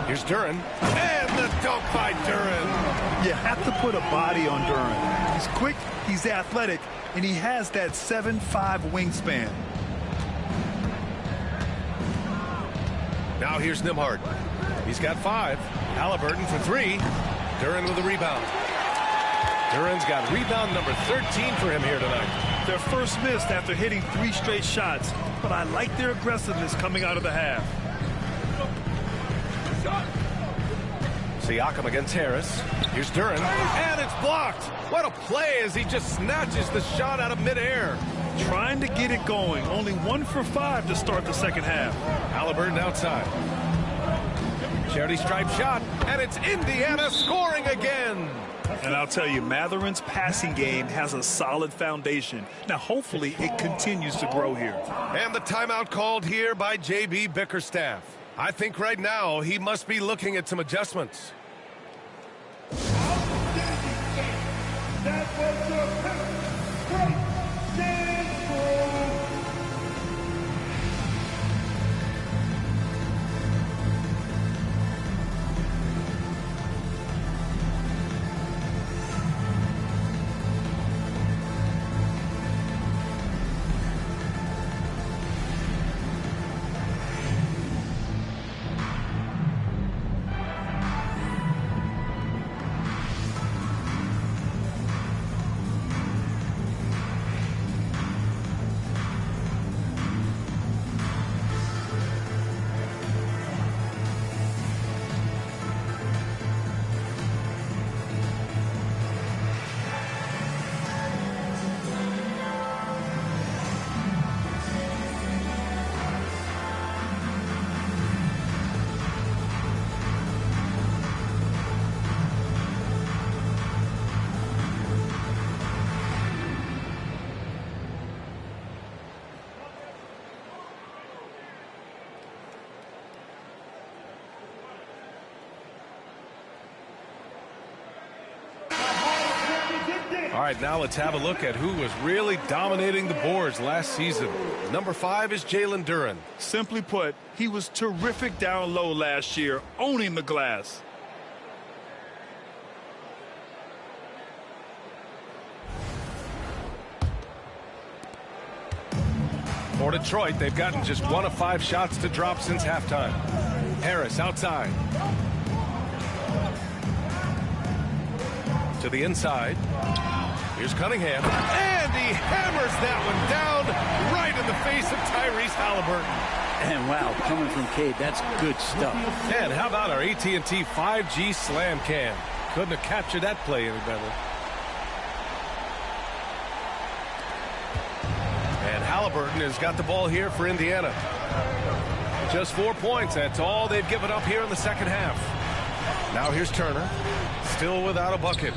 Speaker 13: Here's Duren. And the dunk by Duren.
Speaker 14: You have to put a body on Duren. He's quick, he's athletic, and he has that 7'5" wingspan.
Speaker 13: Now here's Nembhard. He's got 5. Halliburton for 3. Duren with a rebound. Duren's got rebound number 13 for him here tonight.
Speaker 14: Their first miss after hitting 3 straight shots, but I like their aggressiveness coming out of the half.
Speaker 13: Siakam against Harris. Here's Duren, and it's blocked. What a play as he just snatches the shot out of midair.
Speaker 14: Trying to get it going. Only 1 for 5 to start the second half.
Speaker 13: Halliburton outside. Charity stripe shot, and it's Indiana scoring again.
Speaker 14: And I'll tell you, Mathurin's passing game has a solid foundation. Now, hopefully, it continues to grow here.
Speaker 13: And the timeout called here by J.B. Bickerstaff. I think right now he must be looking at some adjustments.
Speaker 8: That
Speaker 13: All right, now let's have a look at who was really dominating the boards last season. Number 5 is Jalen Duren.
Speaker 14: Simply put, he was terrific down low last year, owning the glass.
Speaker 13: For Detroit, they've gotten just 1 of 5 shots to drop since halftime. Harris outside. To the inside. Here's Cunningham. And he hammers that one down right in the face of Tyrese Halliburton.
Speaker 17: And wow, coming from Cade, that's good stuff.
Speaker 13: And how about our AT&T 5G slam cam? Couldn't have captured that play any better. And Halliburton has got the ball here for Indiana. Just 4 points. That's all they've given up here in the second half. Now here's Turner. Still without a bucket.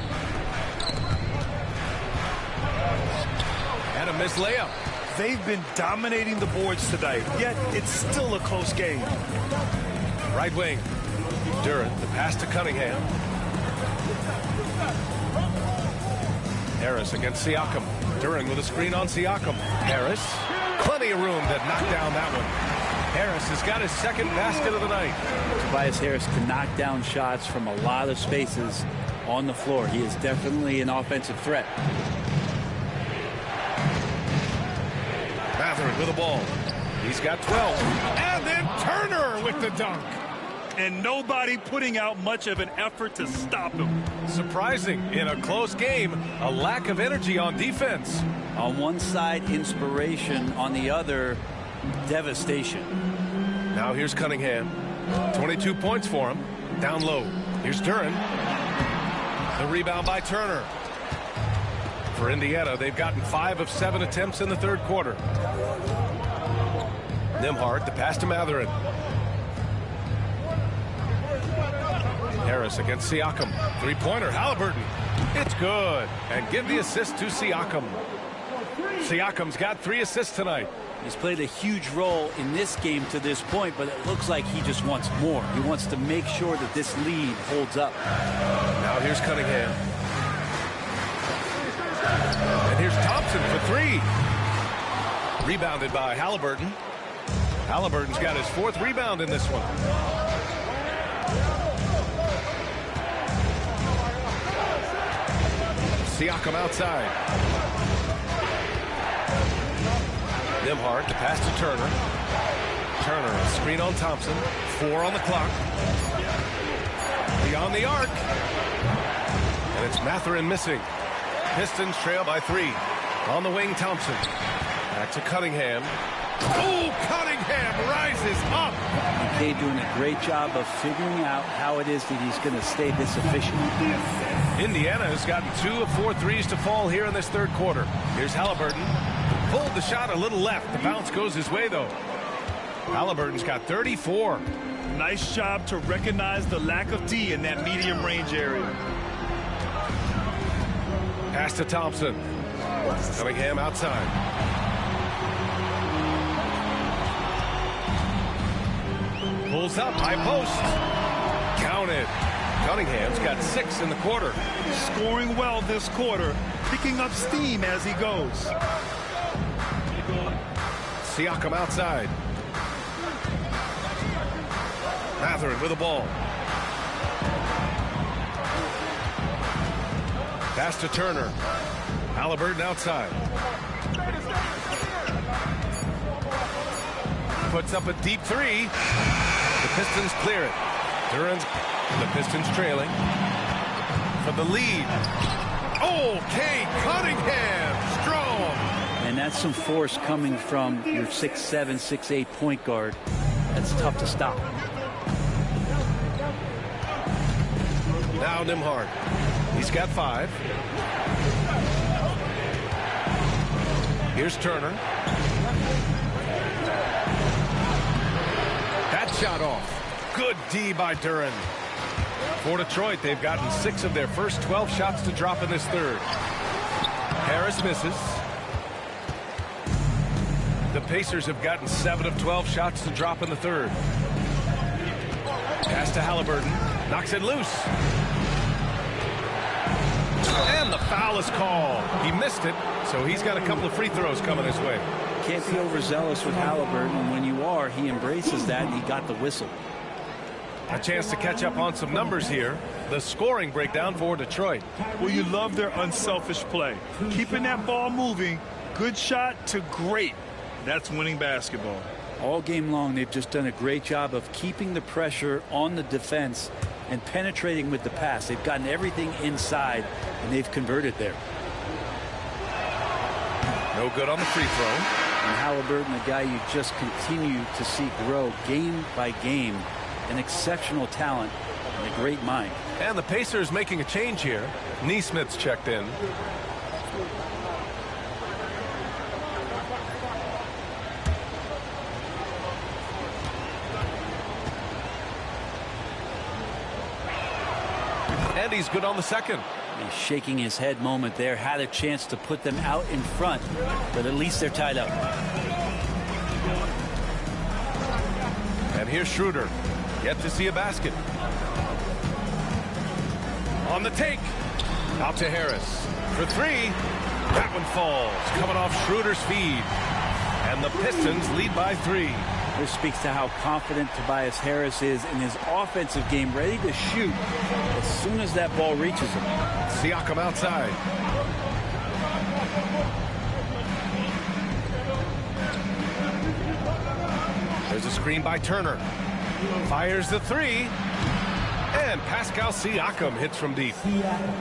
Speaker 13: And a missed layup.
Speaker 14: They've been dominating the boards tonight, yet it's still a close game.
Speaker 13: Right wing. Duren, the pass to Cunningham. Harris against Siakam. Duren with a screen on Siakam. Harris. Plenty of room to knock down that one. Harris has got his second basket of the night.
Speaker 17: Tobias Harris can knock down shots from a lot of spaces on the floor. He is definitely an offensive threat.
Speaker 13: Mathurin with the ball. He's got 12. And then Turner with the dunk.
Speaker 14: And nobody putting out much of an effort to stop him.
Speaker 13: Surprising. In a close game, a lack of energy on defense.
Speaker 17: On one side, inspiration. On the other, devastation.
Speaker 13: Now here's Cunningham. 22 points for him. Down low. Here's Duren. The rebound by Turner. For Indiana, they've gotten 5 of 7 attempts in the third quarter. Nembhard, the pass to Mathurin. Harris against Siakam. Three-pointer, Halliburton. It's good. And give the assist to Siakam. Siakam's got 3 assists tonight.
Speaker 17: He's played a huge role in this game to this point, but it looks like he just wants more. He wants to make sure that this lead holds up.
Speaker 13: Now here's Cunningham. And here's Thompson for 3. Rebounded by Halliburton. Halliburton's got his 4th rebound in this one. Siakam outside. Nembhard, the pass to Turner. Turner, a screen on Thompson. 4 on the clock. Beyond the arc. And it's Mathurin missing. Pistons trail by 3. On the wing, Thompson. Back to Cunningham. Oh, Cunningham rises up.
Speaker 17: McKay doing a great job of figuring out how it is that he's going to stay this efficient.
Speaker 13: Indiana has gotten 2 of 4 threes to fall here in this third quarter. Here's Halliburton. Pulled the shot a little left. The bounce goes his way, though. Halliburton's got 34.
Speaker 14: Nice job to recognize the lack of D in that medium range area.
Speaker 13: Pass to Thompson. Cunningham outside. Pulls up, high post. Counted. Cunningham's got 6 in the quarter.
Speaker 14: Scoring well this quarter, picking up steam as he goes.
Speaker 13: Siakam outside. Mathurin with the ball. Pass to Turner. Halliburton outside. Puts up a deep 3. The Pistons clear it. The Pistons trailing for the lead. Oh, Cade Cunningham, strong.
Speaker 17: And that's some force coming from your 6'7", 6'8" point guard. That's tough to stop.
Speaker 13: Now Nembhard. He's got 5. Here's Turner. That shot off. Good D by Duren. For Detroit, they've gotten 6 of their first 12 shots to drop in this third. Harris misses. The Pacers have gotten 7 of 12 shots to drop in the third. Pass to Halliburton. Knocks it loose. And the foul is called. He missed it, so he's got a couple of free throws coming his way.
Speaker 17: Can't be overzealous with Halliburton. When you are, he embraces that, and he got the whistle.
Speaker 13: A chance to catch up on some numbers here. The scoring breakdown for Detroit.
Speaker 14: Well, you love their unselfish play. Keeping that ball moving, good shot to great. That's winning basketball.
Speaker 17: All game long, they've just done a great job of keeping the pressure on the defense and penetrating with the pass. They've gotten everything inside, and they've converted there.
Speaker 13: No good on the free throw.
Speaker 17: And Halliburton, a guy you just continue to see grow game by game. An exceptional talent and a great mind.
Speaker 13: And the Pacers making a change here. Neesmith's checked in. And he's good on the second.
Speaker 17: He's shaking his head moment there. Had a chance to put them out in front, but at least they're tied up.
Speaker 13: And here's Schroeder. Yet to see a basket. On the take. Out to Harris. For three. That one falls. Coming off Schroeder's feed. And the Pistons lead by 3.
Speaker 17: This speaks to how confident Tobias Harris is in his offensive game, ready to shoot as soon as that ball reaches him.
Speaker 13: Siakam outside. There's a screen by Turner. Fires the 3. And Pascal Siakam hits from deep.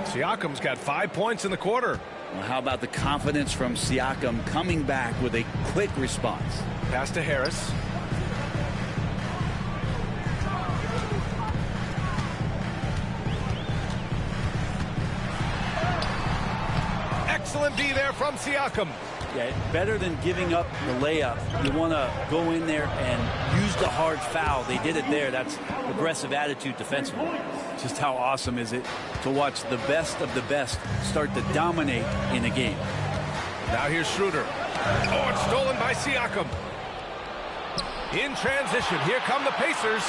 Speaker 13: Siakam's got 5 points in the quarter.
Speaker 17: Well, how about the confidence from Siakam coming back with a quick response?
Speaker 13: Pass to Harris. Excellent D there from Siakam.
Speaker 17: Yeah, better than giving up the layup. You want to go in there and use the hard foul. They did it there. That's aggressive attitude defensively. Just how awesome is it to watch the best of the best start to dominate in a game.
Speaker 13: Now here's Schroeder. Oh, it's stolen by Siakam. In transition, here come the Pacers.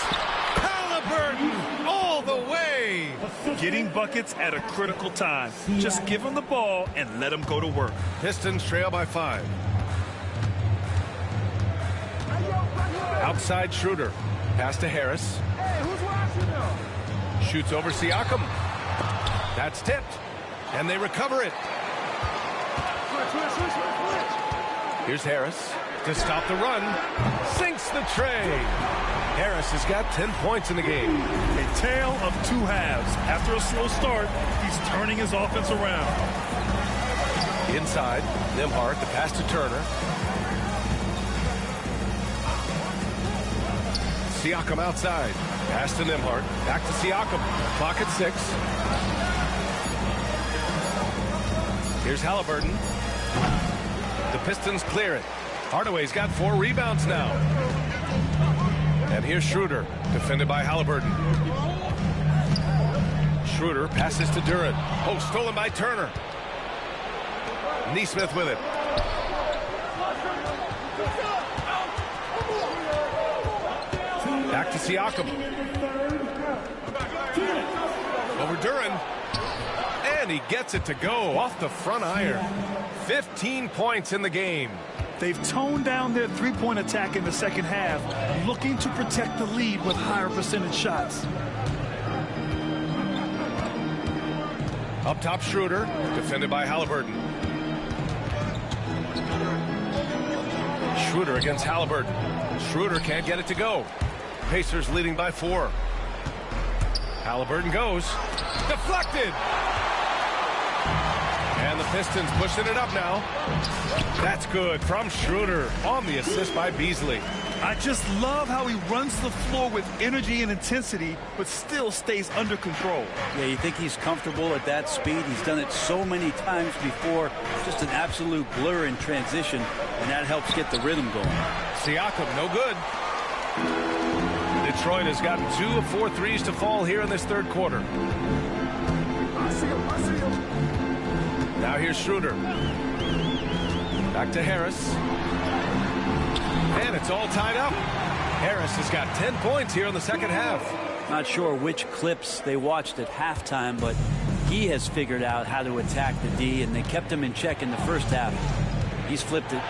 Speaker 13: Halliburton all the way.
Speaker 14: Getting buckets at a critical time. Just give him the ball and let him go to work.
Speaker 13: Pistons trail by 5. Outside Schroeder. Pass to Harris. Shoots over Siakam. That's tipped. And they recover it. Here's Harris to stop the run. Sinks the tray. Harris has got 10 points in the game.
Speaker 14: A tale of 2 halves. After a slow start, he's turning his offense around.
Speaker 13: Inside, Nembhard, the pass to Turner. Siakam outside. Pass to Nembhard. Back to Siakam. Clock at 6. Here's Halliburton. The Pistons clear it. Hardaway's got 4 rebounds now. And here's Schroeder, defended by Halliburton. Schroeder passes to Duran. Oh, stolen by Turner. Neesmith with it. Back to Siakam. Over Duran. And he gets it to go off the front iron. 15 points in the game.
Speaker 14: They've toned down their three-point attack in the second half, looking to protect the lead with higher percentage shots.
Speaker 13: Up top, Schroeder, defended by Halliburton. Schroeder against Halliburton. Schroeder can't get it to go. Pacers leading by 4. Halliburton goes. Deflected! And the Pistons pushing it up now. That's good from Schroeder on the assist by Beasley.
Speaker 14: I just love how he runs the floor with energy and intensity, but still stays under control.
Speaker 17: Yeah, you think he's comfortable at that speed. He's done it so many times before. Just an absolute blur in transition, and that helps get the rhythm going.
Speaker 13: Siakam, no good. Detroit has gotten 2 of 4 threes to fall here in this third quarter. Now here's Schroeder. Back to Harris. And it's all tied up. Harris has got 10 points here in the second half.
Speaker 17: Not sure which clips they watched at halftime, but He has figured out how to attack the D, and they kept him in check in the first half. He's flipped it.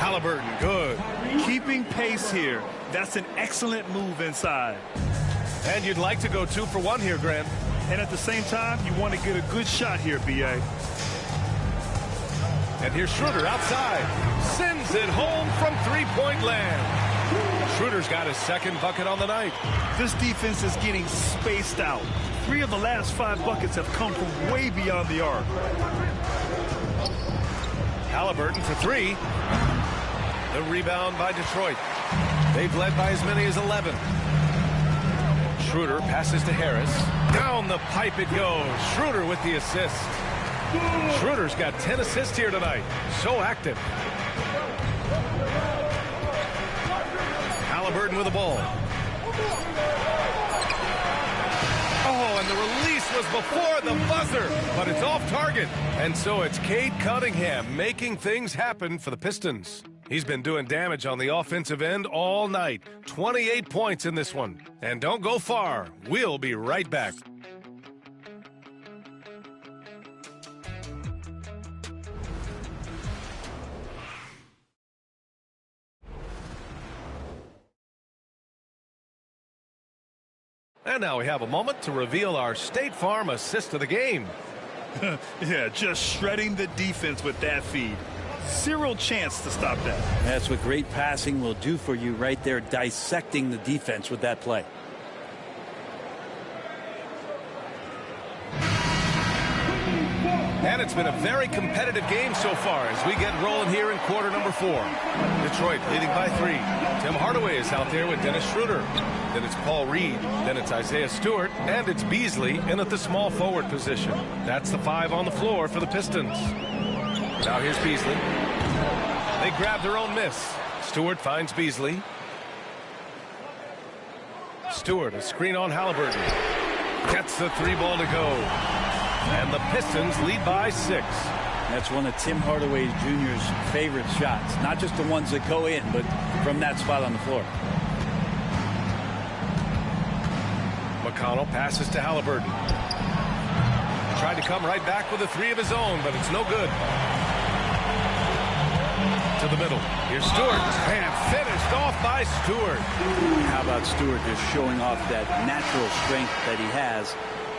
Speaker 14: Halliburton, good. Keeping pace here. That's an excellent move inside.
Speaker 13: And you'd like to go 2 for 1 here, Grant.
Speaker 14: And at the same time, you want to get a good shot here, B.A.
Speaker 13: And here's Schroeder outside. Sends it home from three-point land. Schroeder's got his second bucket on the night.
Speaker 14: This defense is getting spaced out. 3 of the last 5 buckets have come from way beyond the arc.
Speaker 13: Halliburton for 3. The rebound by Detroit. They've led by as many as 11. Schroeder passes to Harris. Down the pipe it goes. Schroeder with the assist. Schroeder's got 10 assists here tonight. So active. Halliburton with the ball. Oh, and the release was before the buzzer, but it's off target. And so it's Cade Cunningham making things happen for the Pistons. He's been doing damage on the offensive end all night. 28 points in this one. And don't go far. We'll be right back. And now we have a moment to reveal our State Farm assist of the game.
Speaker 14: Yeah, just shredding the defense with that feed. Zero chance to stop that.
Speaker 17: That's what great passing will do for you right there, dissecting the defense with that play.
Speaker 13: And it's been a very competitive game so far as we get rolling here in quarter number 4. Detroit leading by 3. Tim Hardaway is out there with Dennis Schroeder. Then it's Paul Reed. Then it's Isaiah Stewart. And it's Beasley in at the small forward position. That's the 5 on the floor for the Pistons. Now here's Beasley. They grab their own miss. Stewart finds Beasley. Stewart, a screen on Halliburton. Gets the 3 ball to go. And the Pistons lead by 6.
Speaker 17: That's one of Tim Hardaway Jr.'s favorite shots. Not just the ones that go in, but from that spot on the floor.
Speaker 13: McConnell passes to Halliburton. Tried to come right back with a 3 of his own, but it's no good. To the middle. Here's Stewart. And finished off by Stewart.
Speaker 17: How about Stewart just showing off that natural strength that he has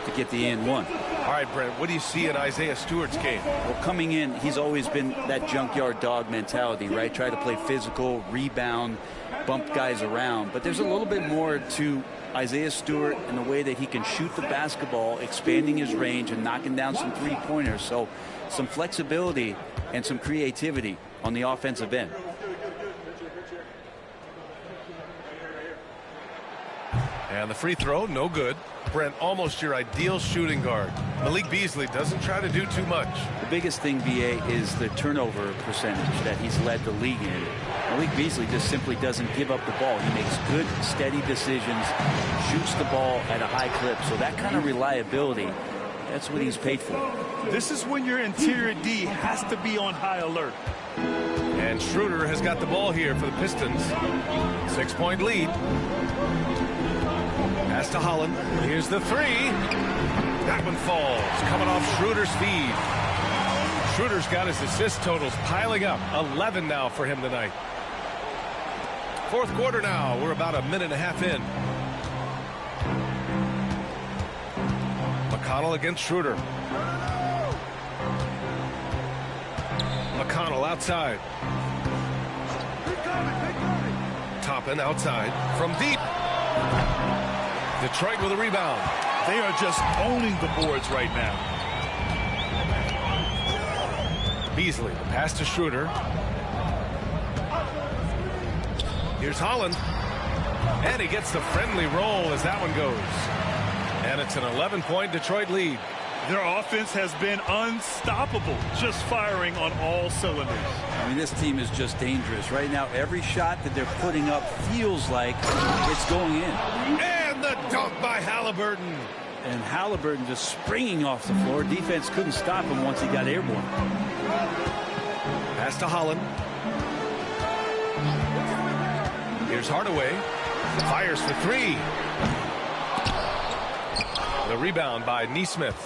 Speaker 17: to get the and one.
Speaker 13: All right, Brent, what do you see in Isaiah Stewart's game?
Speaker 17: Well, coming in, he's always been that junkyard dog mentality, right? Try to play physical, rebound, bump guys around. But there's a little bit more to Isaiah Stewart and the way that he can shoot the basketball, expanding his range and knocking down some three-pointers. So some flexibility and some creativity on the offensive end.
Speaker 13: And the free throw, no good. Brent, almost your ideal shooting guard. Malik Beasley doesn't try to do too much.
Speaker 17: The biggest thing, BA, is the turnover percentage that he's led the league in. Malik Beasley just simply doesn't give up the ball. He makes good, steady decisions, shoots the ball at a high clip. So that kind of reliability, that's what he's paid for.
Speaker 14: This is when your interior D has to be on high alert.
Speaker 13: And Schroeder has got the ball here for the Pistons. 6-point lead. Pass to Holland. Here's the 3. That one falls. Coming off Schroeder's feed. Schroeder's got his assist totals piling up. 11 now for him tonight. Fourth quarter now. We're about a minute and a half in. McConnell against Schroeder. McConnell outside. Toppin outside from deep. Detroit with a rebound.
Speaker 14: They are just owning the boards right now.
Speaker 13: Beasley, the pass to Schroeder. Here's Holland. And he gets the friendly roll as that one goes. And it's an 11-point Detroit lead.
Speaker 14: Their offense has been unstoppable, just firing on all cylinders.
Speaker 17: I mean, this team is just dangerous. Right now, every shot that they're putting up feels like it's going in.
Speaker 13: And the dunk by Halliburton.
Speaker 17: And Halliburton just springing off the floor. Defense couldn't stop him once he got airborne.
Speaker 13: Pass to Holland. Here's Hardaway. Fires for 3. The rebound by Neesmith.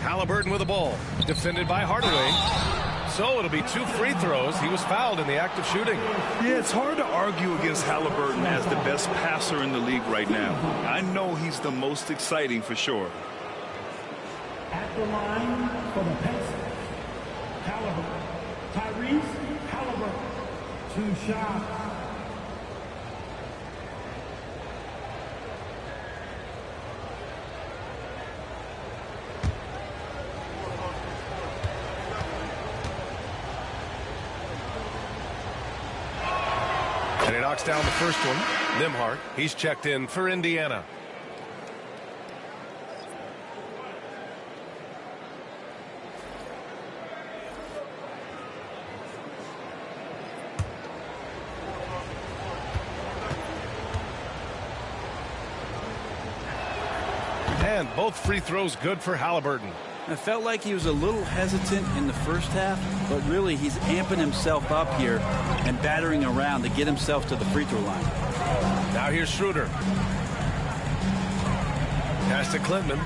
Speaker 13: Halliburton with the ball. Defended by Hardaway. So it'll be 2 free throws. He was fouled in the act of shooting.
Speaker 14: Yeah, it's hard to argue against Halliburton as the best passer in the league right now. I know he's the most exciting for sure.
Speaker 8: At the line for the Pacers, Halliburton. Tyrese Halliburton. 2 shots.
Speaker 13: And he knocks down the first one. Nembhard, he's checked in for Indiana. And both free throws good for Halliburton.
Speaker 12: I felt like he was a little hesitant in the first half, but really he's amping himself up here and battering around to get himself to the free throw line.
Speaker 13: Now here's Schroeder. Pass to Clinton.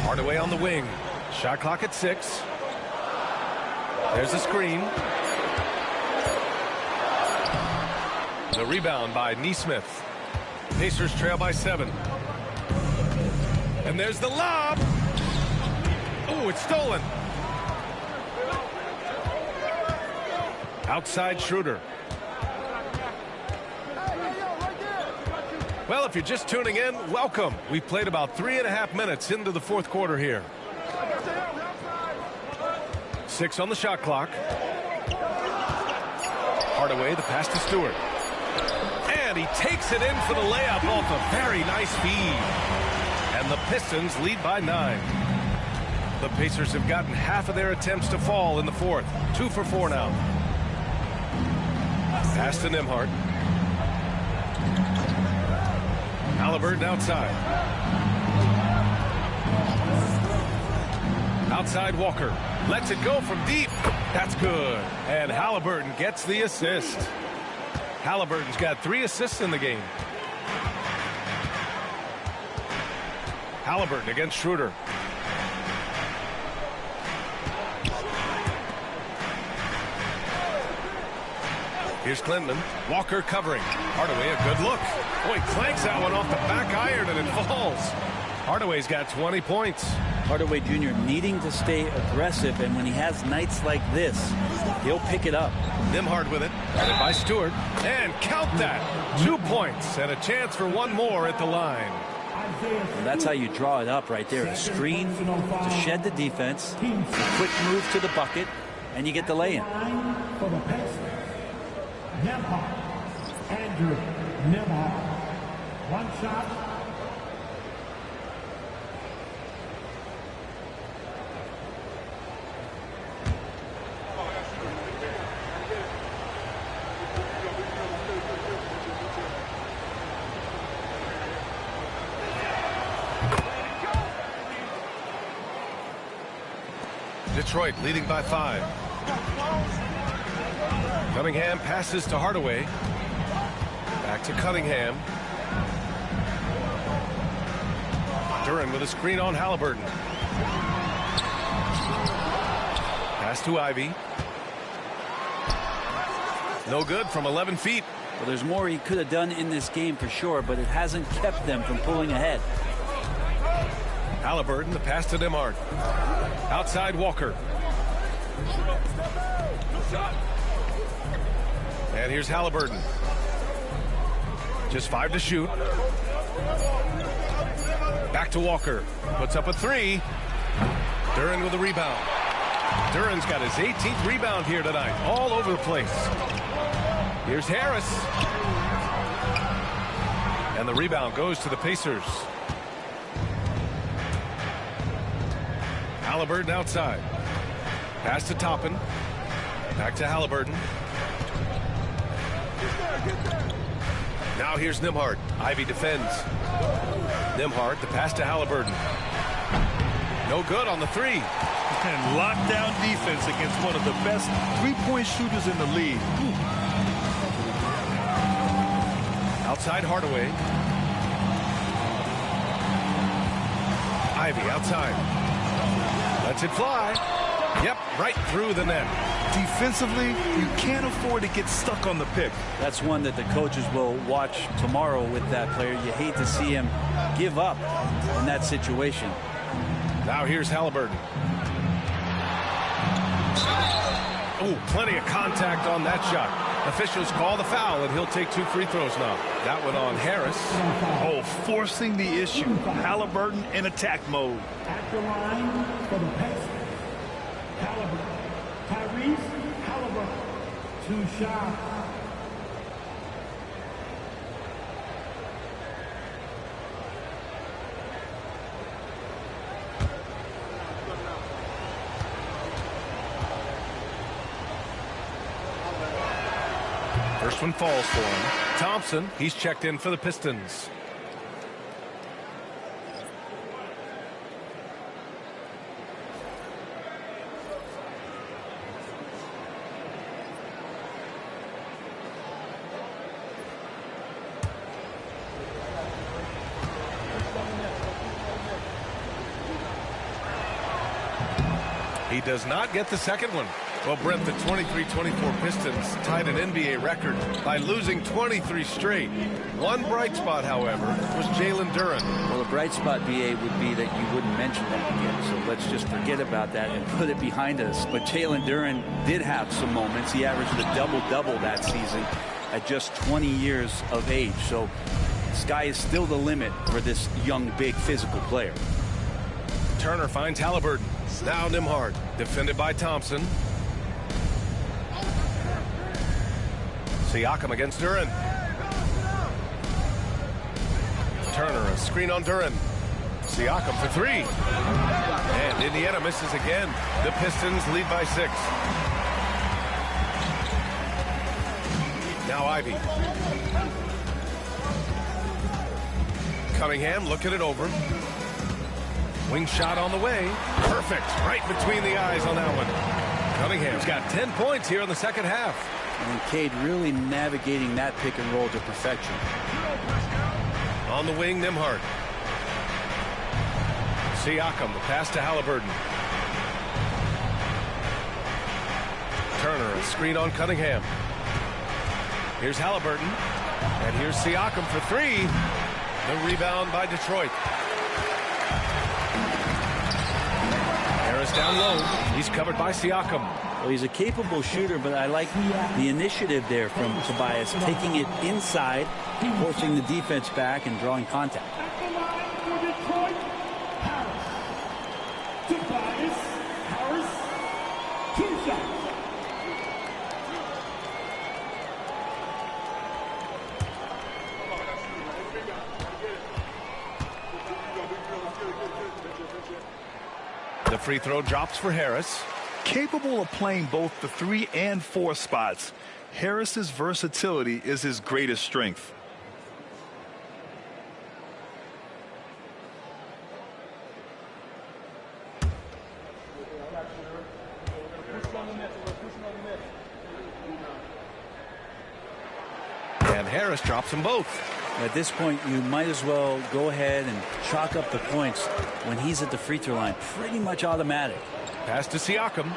Speaker 13: Hardaway on the wing. Shot clock at 6. There's a screen. The rebound by Neesmith. Pacers trail by 7. And there's the lob. Oh, it's stolen. Outside Schroeder. Well, if you're just tuning in, welcome. We played about 3.5 minutes into the fourth quarter here. 6 on the shot clock. Hardaway, the pass to Stewart. And he takes it in for the layup off a very nice feed. And the Pistons lead by 9. The Pacers have gotten half of their attempts to fall in the fourth. 2 for 4 now. Pass to Nembhard. Halliburton outside. Outside Walker. Lets it go from deep. That's good. And Halliburton gets the assist. Halliburton's got 3 assists in the game. Halliburton against Schroeder. Here's Clinton. Walker covering. Hardaway, a good look. Boy, clanks that one off the back iron and it falls. Hardaway's got 20 points.
Speaker 12: Hardaway Jr. needing to stay aggressive, and when he has nights like this, he'll pick it up.
Speaker 13: Nembhard with it. Guarded by Stewart. And count that. 2 points and a chance for 1 more at the line.
Speaker 12: And that's how you draw it up right there. A screen to shed the defense, a quick move to the bucket, and you get the lay-in.
Speaker 8: For the Pacers, Nembhard. Andrew Nembhard. 1 shot.
Speaker 13: Detroit leading by 5. Cunningham passes to Hardaway. Back to Cunningham. Duren with a screen on Halliburton. Pass to Ivy. No good from 11 feet.
Speaker 12: Well, there's more he could have done in this game for sure, but it hasn't kept them from pulling ahead.
Speaker 13: Halliburton, the pass to Nembhard. Outside Walker. And here's Halliburton. Just 5 to shoot. Back to Walker. Puts up a 3. Duren with a rebound. Duren's got his 18th rebound here tonight. All over the place. Here's Harris. And the rebound goes to the Pacers. Halliburton outside. Pass to Toppin. Back to Halliburton. Now here's Nembhard. Ivy defends. Nembhard, the pass to Halliburton. No good on the 3.
Speaker 14: And lockdown defense against one of the best three-point shooters in the league.
Speaker 13: Outside Hardaway. Ivy outside. Lets it fly. Yep, right through the net.
Speaker 14: Defensively, you can't afford to get stuck on the pick.
Speaker 17: That's one that the coaches will watch tomorrow with that player. You hate to see him give up in that situation.
Speaker 13: Now here's Halliburton. Oh, plenty of contact on that shot. Officials call the foul, and he'll take 2 free throws now. That one on Harris.
Speaker 14: Oh, forcing the issue. Halliburton in attack mode.
Speaker 8: At the line for the Pacers, Halliburton. Tyrese Halliburton. 2 shots.
Speaker 13: First one falls for him. Thompson, he's checked in for the Pistons. He does not get the second one. Well, Brent, the 23-24 Pistons tied an NBA record by losing 23 straight. One bright spot, however, was Jalen Duren.
Speaker 17: Well, the bright spot, BA, would be that you wouldn't mention that again. So let's just forget about that and put it behind us. But Jalen Duren did have some moments. He averaged a double-double that season at just 20 years of age. So sky is still the limit for this young, big, physical player.
Speaker 13: Turner finds Halliburton. Now Nembhard, defended by Thompson. Siakam against Duren. Turner, a screen on Duren. Siakam for 3. And Indiana misses again. The Pistons lead by 6. Now Ivy. Cunningham looking it over. Wing shot on the way. Perfect. Right between the eyes on that one. Cunningham's got 10 points here in the second half.
Speaker 17: And Cade really navigating that pick and roll to perfection.
Speaker 13: On the wing, Nembhard. Siakam, the pass to Halliburton. Turner, a screen on Cunningham. Here's Halliburton. And here's Siakam for 3. The rebound by Detroit. Harris down low. He's covered by Siakam.
Speaker 17: Well, he's a capable shooter, but I like the initiative there from Tobias, taking it inside, forcing the defense back, and drawing contact.
Speaker 8: At the line for Detroit, Harris. Tobias Harris, 2 shots.
Speaker 13: The free throw drops for Harris.
Speaker 14: Capable of playing both the 3 and 4 spots, Harris's versatility is his greatest strength.
Speaker 13: And Harris drops them both.
Speaker 17: At this point, you might as well go ahead and chalk up the points when he's at the free throw line. Pretty much automatic.
Speaker 13: Pass to Siakam.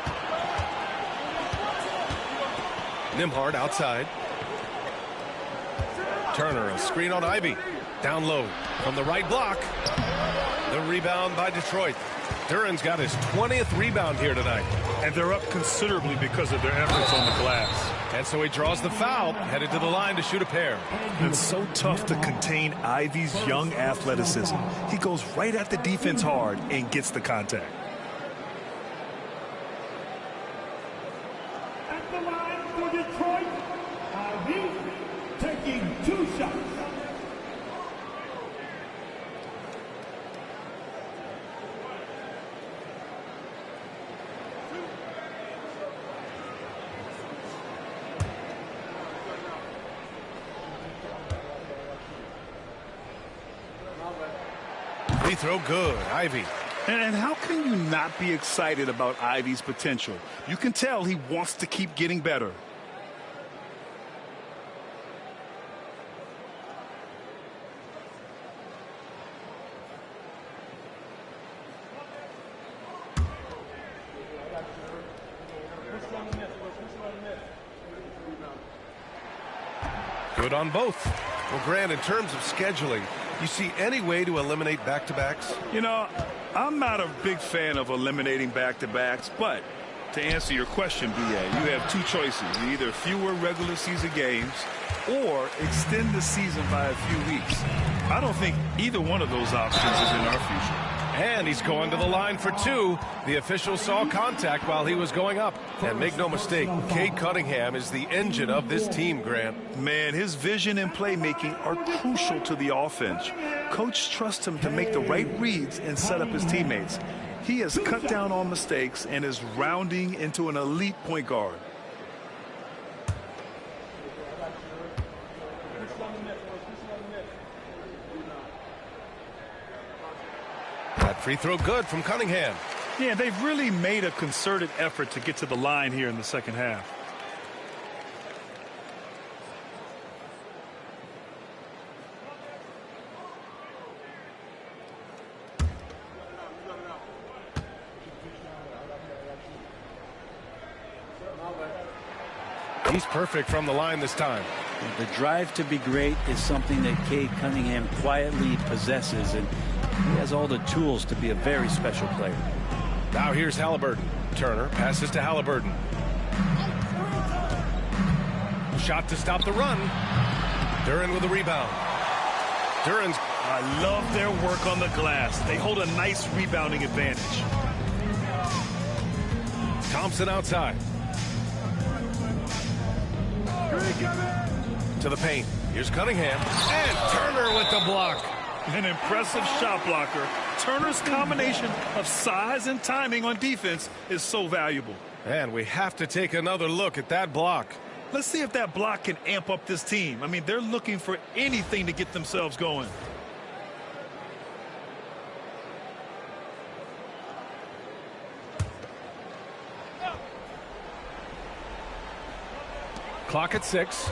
Speaker 13: Nembhard outside. Turner, a screen on Ivy. Down low from the right block. The rebound by Detroit. Duren's got his 20th rebound here tonight.
Speaker 14: And they're up considerably because of their efforts on the glass.
Speaker 13: And so he draws the foul, headed to the line to shoot a pair.
Speaker 14: It's so tough to contain Ivy's young athleticism. He goes right at the defense hard and gets the contact.
Speaker 8: At the line for Detroit, Ivy taking 2 shots.
Speaker 13: Free throw good. Ivy.
Speaker 14: And how can you not be excited about Ivy's potential? You can tell he wants to keep getting better.
Speaker 13: Good on both. Well, Grant, in terms of scheduling, you see any way to eliminate back-to-backs?
Speaker 14: You know, I'm not a big fan of eliminating back-to-backs, but to answer your question, BA, you have two choices. Either fewer regular season games or extend the season by a few weeks. I don't think either one of those options is in our future.
Speaker 13: And he's going to the line for two. The official saw contact while he was going up. And make no mistake, Cade Cunningham is the engine of this team, Grant.
Speaker 14: Man, his vision and playmaking are crucial to the offense. Coach trusts him to make the right reads and set up his teammates. He has cut down on mistakes and is rounding into an elite point guard.
Speaker 13: That free throw good from Cunningham.
Speaker 14: Yeah, they've really made a concerted effort to get to the line here in the second half.
Speaker 13: He's perfect from the line this time.
Speaker 17: The drive to be great is something that Cade Cunningham quietly possesses, and he has all the tools to be a very special player.
Speaker 13: Now here's Halliburton. Turner passes to Halliburton. Shot to stop the run. Duren with the rebound. Duren's.
Speaker 14: I love their work on the glass. They hold a nice rebounding advantage.
Speaker 13: Thompson outside. To the paint. Here's Cunningham. And Turner with the block.
Speaker 14: An impressive shot blocker. Turner's combination of size and timing on defense is so valuable.
Speaker 13: And we have to take another look at that block.
Speaker 14: Let's see if that block can amp up this team. I mean, they're looking for anything to get themselves going.
Speaker 13: Clock at 6.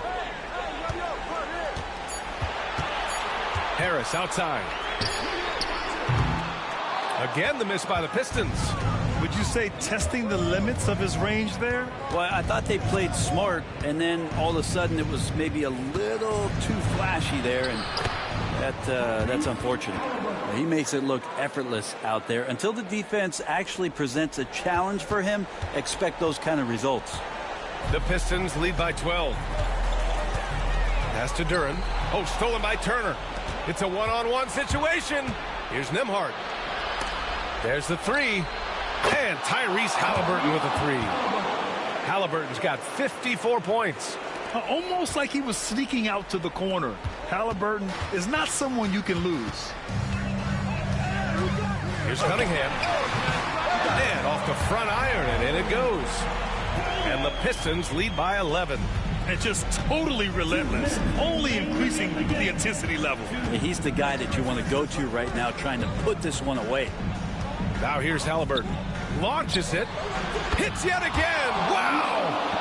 Speaker 13: Harris outside. Again, the miss by the Pistons.
Speaker 14: Would you say testing the limits of his range there?
Speaker 17: Well, I thought they played smart, and then all of a sudden it was maybe a little too flashy there, and that's unfortunate. He makes it look effortless out there. Until the defense actually presents a challenge for him, expect those kind of results.
Speaker 13: The Pistons lead by 12. Pass to Duren. Oh, stolen by Turner. It's a one-on-one situation. Here's Nembhard. There's the three. And Tyrese Halliburton with a three. Halliburton's got 54 points.
Speaker 14: Almost like he was sneaking out to the corner. Halliburton is not someone you can lose.
Speaker 13: Here's Cunningham. And off the front iron, and in it goes. And the Pistons lead by 11.
Speaker 14: And just totally relentless, only increasing the intensity level.
Speaker 17: He's the guy that you want to go to right now, trying to put this one away.
Speaker 13: Now here's Halliburton. Launches it. Hits yet again. Wow!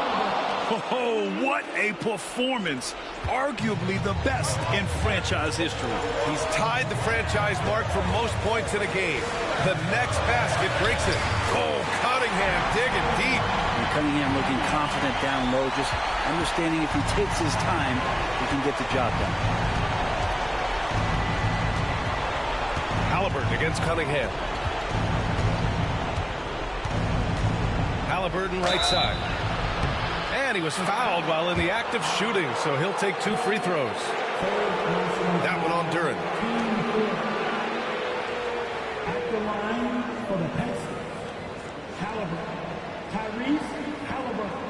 Speaker 14: Oh, what a performance. Arguably the best in franchise history.
Speaker 13: He's tied the franchise mark for most points in a game. The next basket breaks it. Oh, Cunningham digging deep.
Speaker 17: And Cunningham looking confident down low, just understanding if he takes his time, he can get the job done.
Speaker 13: Halliburton against Cunningham. Halliburton right side. And he was fouled while in the act of shooting, so he'll take 2 free throws. That one on Duren.
Speaker 8: At the line for the Pistons, Halliburton. Tyrese Halliburton.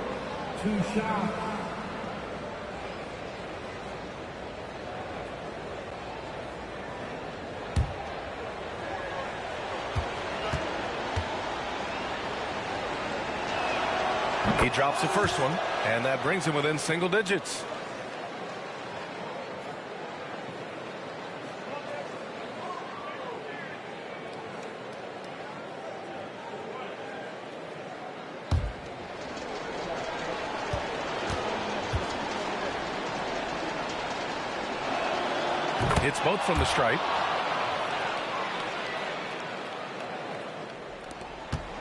Speaker 8: 2 shots.
Speaker 13: He drops the first one, and that brings him within single digits. It's both from the stripe.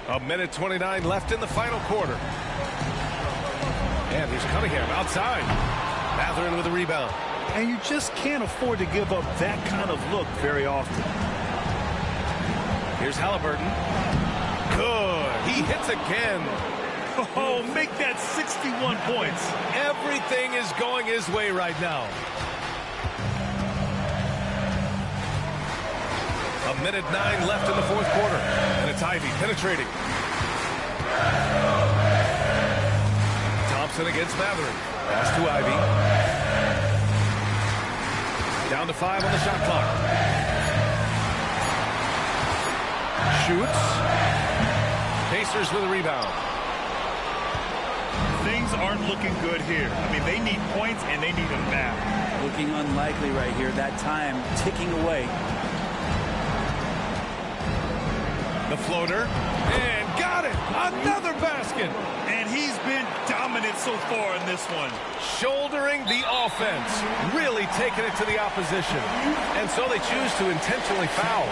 Speaker 13: A minute 29 left in the final quarter. And here's Cunningham outside. Mathurin with a rebound.
Speaker 14: And you just can't afford to give up that kind of look very often.
Speaker 13: Here's Halliburton. Good. He hits again.
Speaker 14: Oh, make that 61 points.
Speaker 13: Everything is going his way right now. A minute 9 left in the fourth quarter. And it's Ivy penetrating. Thompson against Mathurin. Pass to Ivy. Down to 5 on the shot clock. Shoots. Pacers with a rebound.
Speaker 14: Things aren't looking good here. I mean, they need points, and they need them now.
Speaker 17: Looking unlikely right here. That time ticking away.
Speaker 13: The floater. And got it. Another basket.
Speaker 14: And he's been dominant so far in this one.
Speaker 13: Shouldering the offense. Really taking it to the opposition. And so they choose to intentionally foul.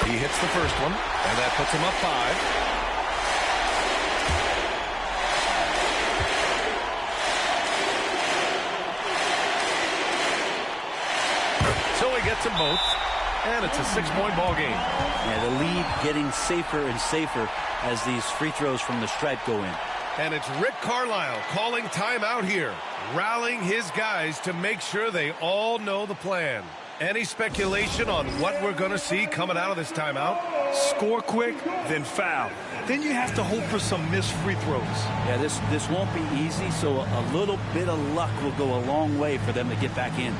Speaker 13: He hits the first one, and that puts him up 5. So he gets them both, and it's a 6-point ball game.
Speaker 17: Yeah, the lead getting safer and safer as these free throws from the stripe go in.
Speaker 13: And it's Rick Carlisle calling timeout here, rallying his guys to make sure they all know the plan. Any speculation on what we're going to see coming out of this timeout?
Speaker 14: Score quick, then foul. Then you have to hope for some missed free throws.
Speaker 17: Yeah, this won't be easy, so a little bit of luck will go a long way for them to get back in.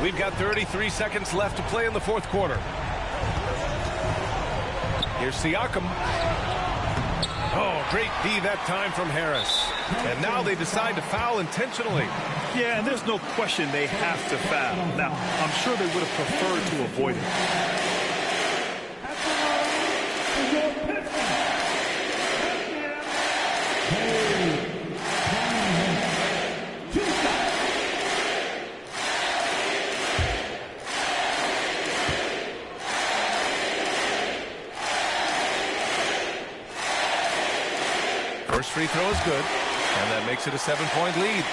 Speaker 13: We've got 33 seconds left to play in the fourth quarter. Here's Siakam. Oh, great D that time from Harris. And now they decide to foul intentionally.
Speaker 14: Yeah, and there's no question they have to foul. Now, I'm sure they would have preferred to avoid it.
Speaker 13: First free throw is good, and that makes it a 7-point lead.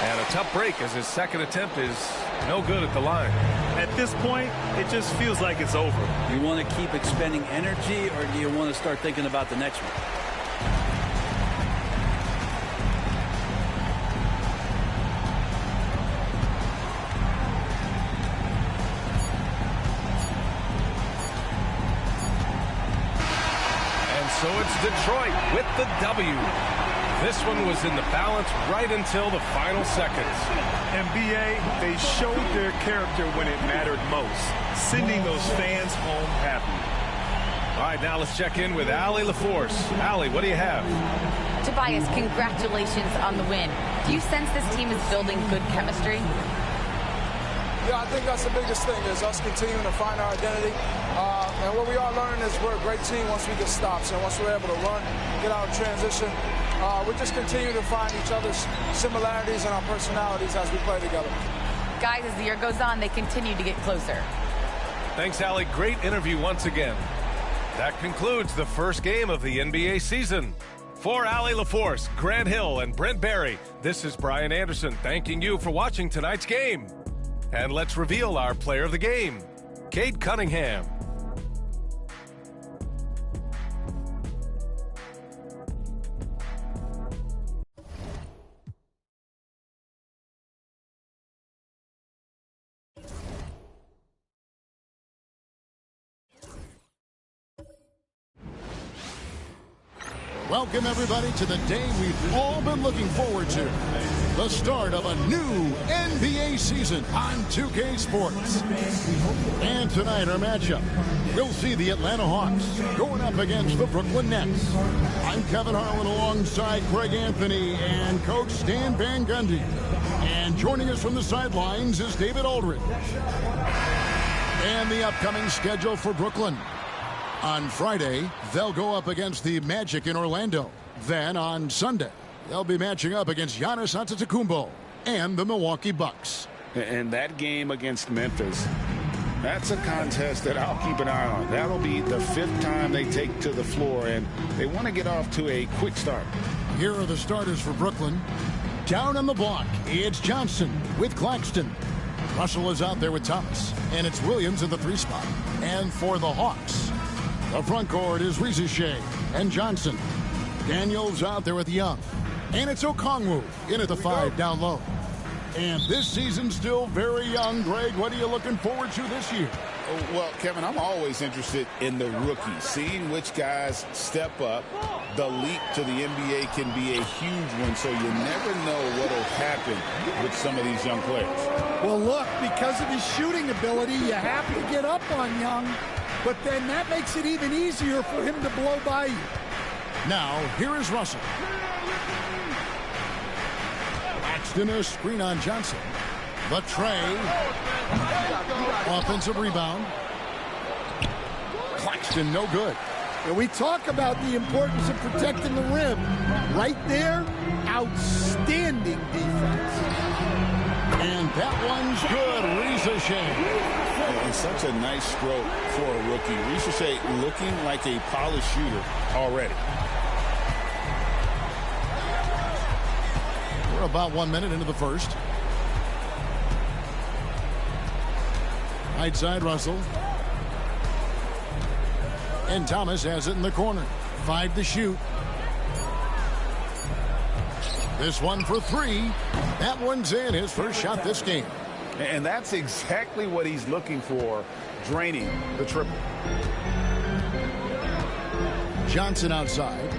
Speaker 13: And a tough break as his second attempt is no good at the line.
Speaker 14: At this point, it just feels like it's over.
Speaker 17: You want to keep expending energy, or do you want to start thinking about the next one?
Speaker 13: So So it's Detroit with the W. This one was in the balance right until the final seconds.
Speaker 14: NBA, they showed their character when it mattered most, sending those fans home happy.
Speaker 13: All right, now let's check in with Allie LaForce. Allie, what do you have?
Speaker 15: Tobias, congratulations on the win. Do you sense this team is building good chemistry?
Speaker 19: Yeah, I think that's the biggest thing, is us continuing to find our identity. And what we are learning is we're a great team once we get stops. And once we're able to run, get out of transition, we just continue to find each other's similarities and our personalities as we play together.
Speaker 15: Guys, as the year goes on, they continue to get closer.
Speaker 13: Thanks, Allie. Great interview once again. That concludes the first game of the NBA season. For Allie LaForce, Grant Hill, and Brent Barry, this is Brian Anderson thanking you for watching tonight's game. And let's reveal our player of the game, Cade Cunningham.
Speaker 2: Welcome, everybody, to the day we've all been looking forward to. The start of a new NBA season on 2K Sports. And tonight, our matchup, we'll see the Atlanta Hawks going up against the Brooklyn Nets. I'm Kevin Harlan alongside Greg Anthony and Coach Stan Van Gundy. And joining us from the sidelines is David Aldridge. And the upcoming schedule for Brooklyn. On Friday, they'll go up against the Magic in Orlando. Then on Sunday, they'll be matching up against Giannis Antetokounmpo and the Milwaukee Bucks.
Speaker 3: And that game against Memphis, that's a contest that I'll keep an eye on. That'll be the 5th time they take to the floor, and they want to get off to a quick start.
Speaker 2: Here are the starters for Brooklyn. Down on the block, it's Johnson with Claxton. Russell is out there with Thomas, and it's Williams in the 3 spot. And for the Hawks, the front court is Rizachet and Johnson. Daniels out there with Young. And it's Okongwu in at the 5 down low. And this season's still very young. Greg, what are you looking forward to this year?
Speaker 3: Well, Kevin, I'm always interested in the rookies, seeing which guys step up. The leap to the NBA can be a huge one, so you never know what will happen with some of these young players.
Speaker 20: Well, look, because of his shooting ability, you have to get up on Young, but then that makes it even easier for him to blow by you.
Speaker 2: Now, here is Russell. Claxton, a screen on Johnson. The tray. Offensive rebound. Claxton, no good.
Speaker 20: And we talk about the importance of protecting the rim. Right there, outstanding defense.
Speaker 2: And that one's good. Rizachet.
Speaker 3: And such a nice stroke for a rookie. Rizachet looking like a polished shooter already.
Speaker 2: We're about 1 minute into the first. Right side, Russell. And Thomas has it in the corner. 5 to shoot. This one for 3. That one's in, his first shot this game.
Speaker 3: And that's exactly what he's looking for, draining the triple.
Speaker 2: Johnson outside.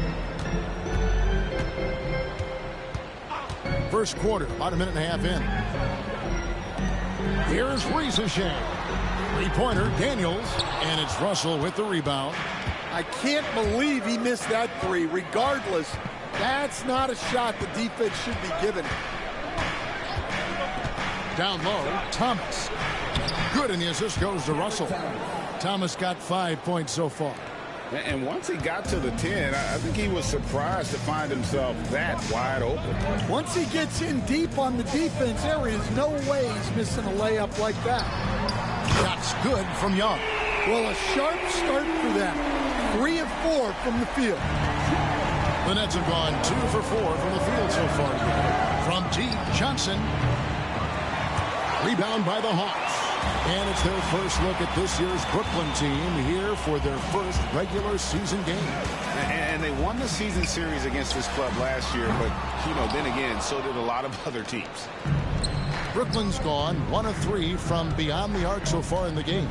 Speaker 2: First quarter, about 1.5 minutes in. Here's Rizachet. 3-pointer, Daniels, and it's Russell with the rebound.
Speaker 20: I can't believe he missed that 3. Regardless, that's not a shot the defense should be giving.
Speaker 2: Down low, Thomas. Good, and the assist goes to Russell. Thomas got 5 points so far.
Speaker 3: And once he got to the 10, I think he was surprised to find himself that wide open.
Speaker 20: Once he gets in deep on the defense, there is no way he's missing a layup like that.
Speaker 2: Shots good from Young.
Speaker 20: Well, a sharp start for them. 3 of 4 from the field.
Speaker 2: The Nets have gone 2 for 4 from the field so far. From deep, Johnson. Rebound by the Hawks. And it's their first look at this year's Brooklyn team here for their first regular season game.
Speaker 3: And they won the season series against this club last year, but, then again, so did a lot of other teams.
Speaker 2: Brooklyn's gone 1 of 3 from beyond the arc so far in the game.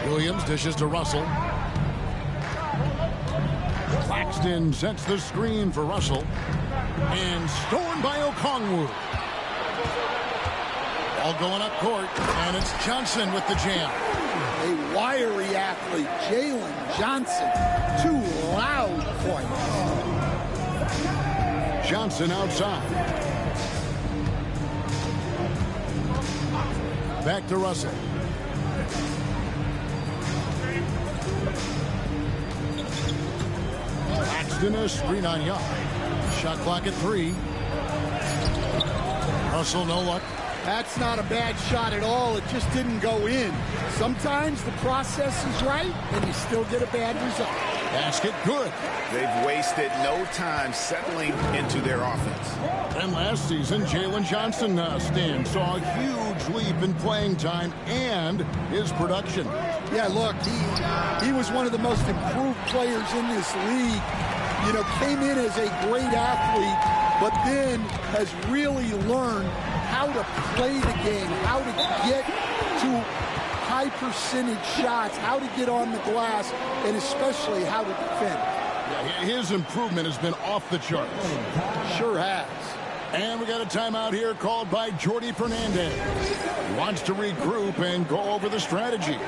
Speaker 2: Williams dishes to Russell. Claxton sets the screen for Russell. And stolen by Okongwu. Ball going up court, and it's Johnson with the jam.
Speaker 20: A wiry athlete, Jalen Johnson. 2 loud points.
Speaker 2: Johnson outside. Back to Russell. Claxton a screen on Young. Shot clock at 3. Russell, no luck.
Speaker 20: That's not a bad shot at all. It just didn't go in. Sometimes the process is right, and you still get a bad result.
Speaker 2: Basket good.
Speaker 3: They've wasted no time settling into their offense.
Speaker 2: And last season, Jalen Johnson saw a huge leap in playing time and his production.
Speaker 20: Yeah, look, he was one of the most improved players in this league. You know, came in as a great athlete, but then has really learned how to play the game, how to get to high percentage shots, how to get on the glass, and especially how to defend.
Speaker 2: Yeah, his improvement has been off the charts.
Speaker 20: Sure has.
Speaker 2: And we got a timeout here called by Jordi Fernandez. He wants to regroup and go over the strategy.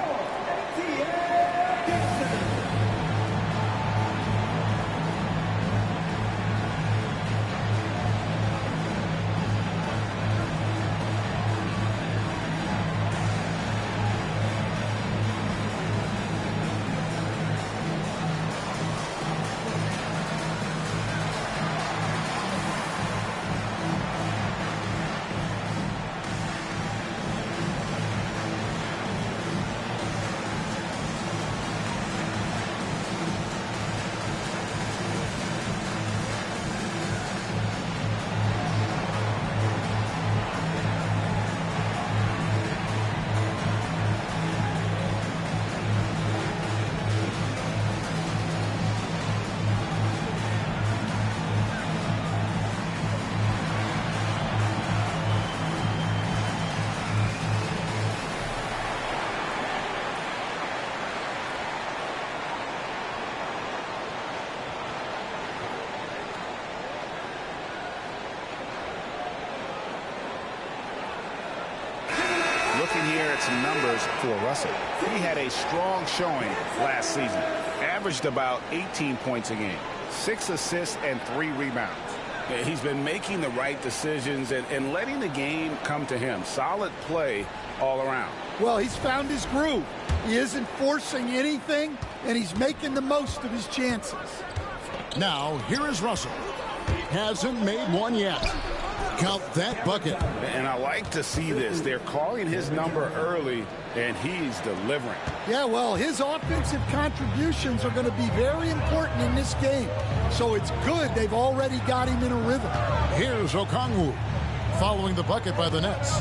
Speaker 3: Looking here at some numbers for Russell. He had a strong showing last season. Averaged about 18 points a game, 6 assists and 3 rebounds. He's been making the right decisions and letting the game come to him. Solid play all around.
Speaker 20: Well, he's found his groove. He isn't forcing anything, and he's making the most of his chances.
Speaker 2: Now, here is Russell. Hasn't made one yet. Count that bucket.
Speaker 3: And I like to see this. They're calling his number early, and he's delivering.
Speaker 20: Yeah, well, his offensive contributions are going to be very important in this game. So it's good they've already got him in a rhythm.
Speaker 2: Here's Okongwu following the bucket by the Nets.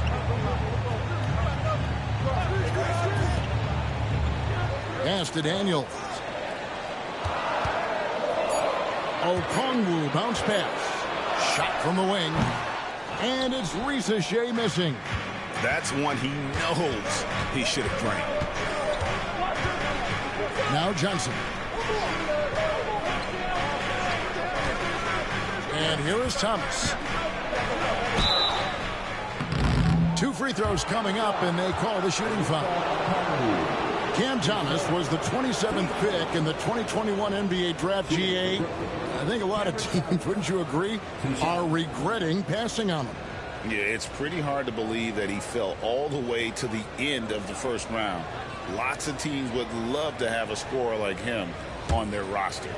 Speaker 2: Pass to Daniels. Okongwu bounce pass. Shot from the wing. And it's Risa Shea missing.
Speaker 3: That's one he knows he should have drained.
Speaker 2: Now Johnson. And here is Thomas. 2 free throws coming up, and they call the shooting foul. Cam Thomas was the 27th pick in the 2021 NBA Draft. GA. I think a lot of teams, wouldn't you agree, are regretting passing on him.
Speaker 3: Yeah, it's pretty hard to believe that he fell all the way to the end of the first round. Lots of teams would love to have a scorer like him on their roster.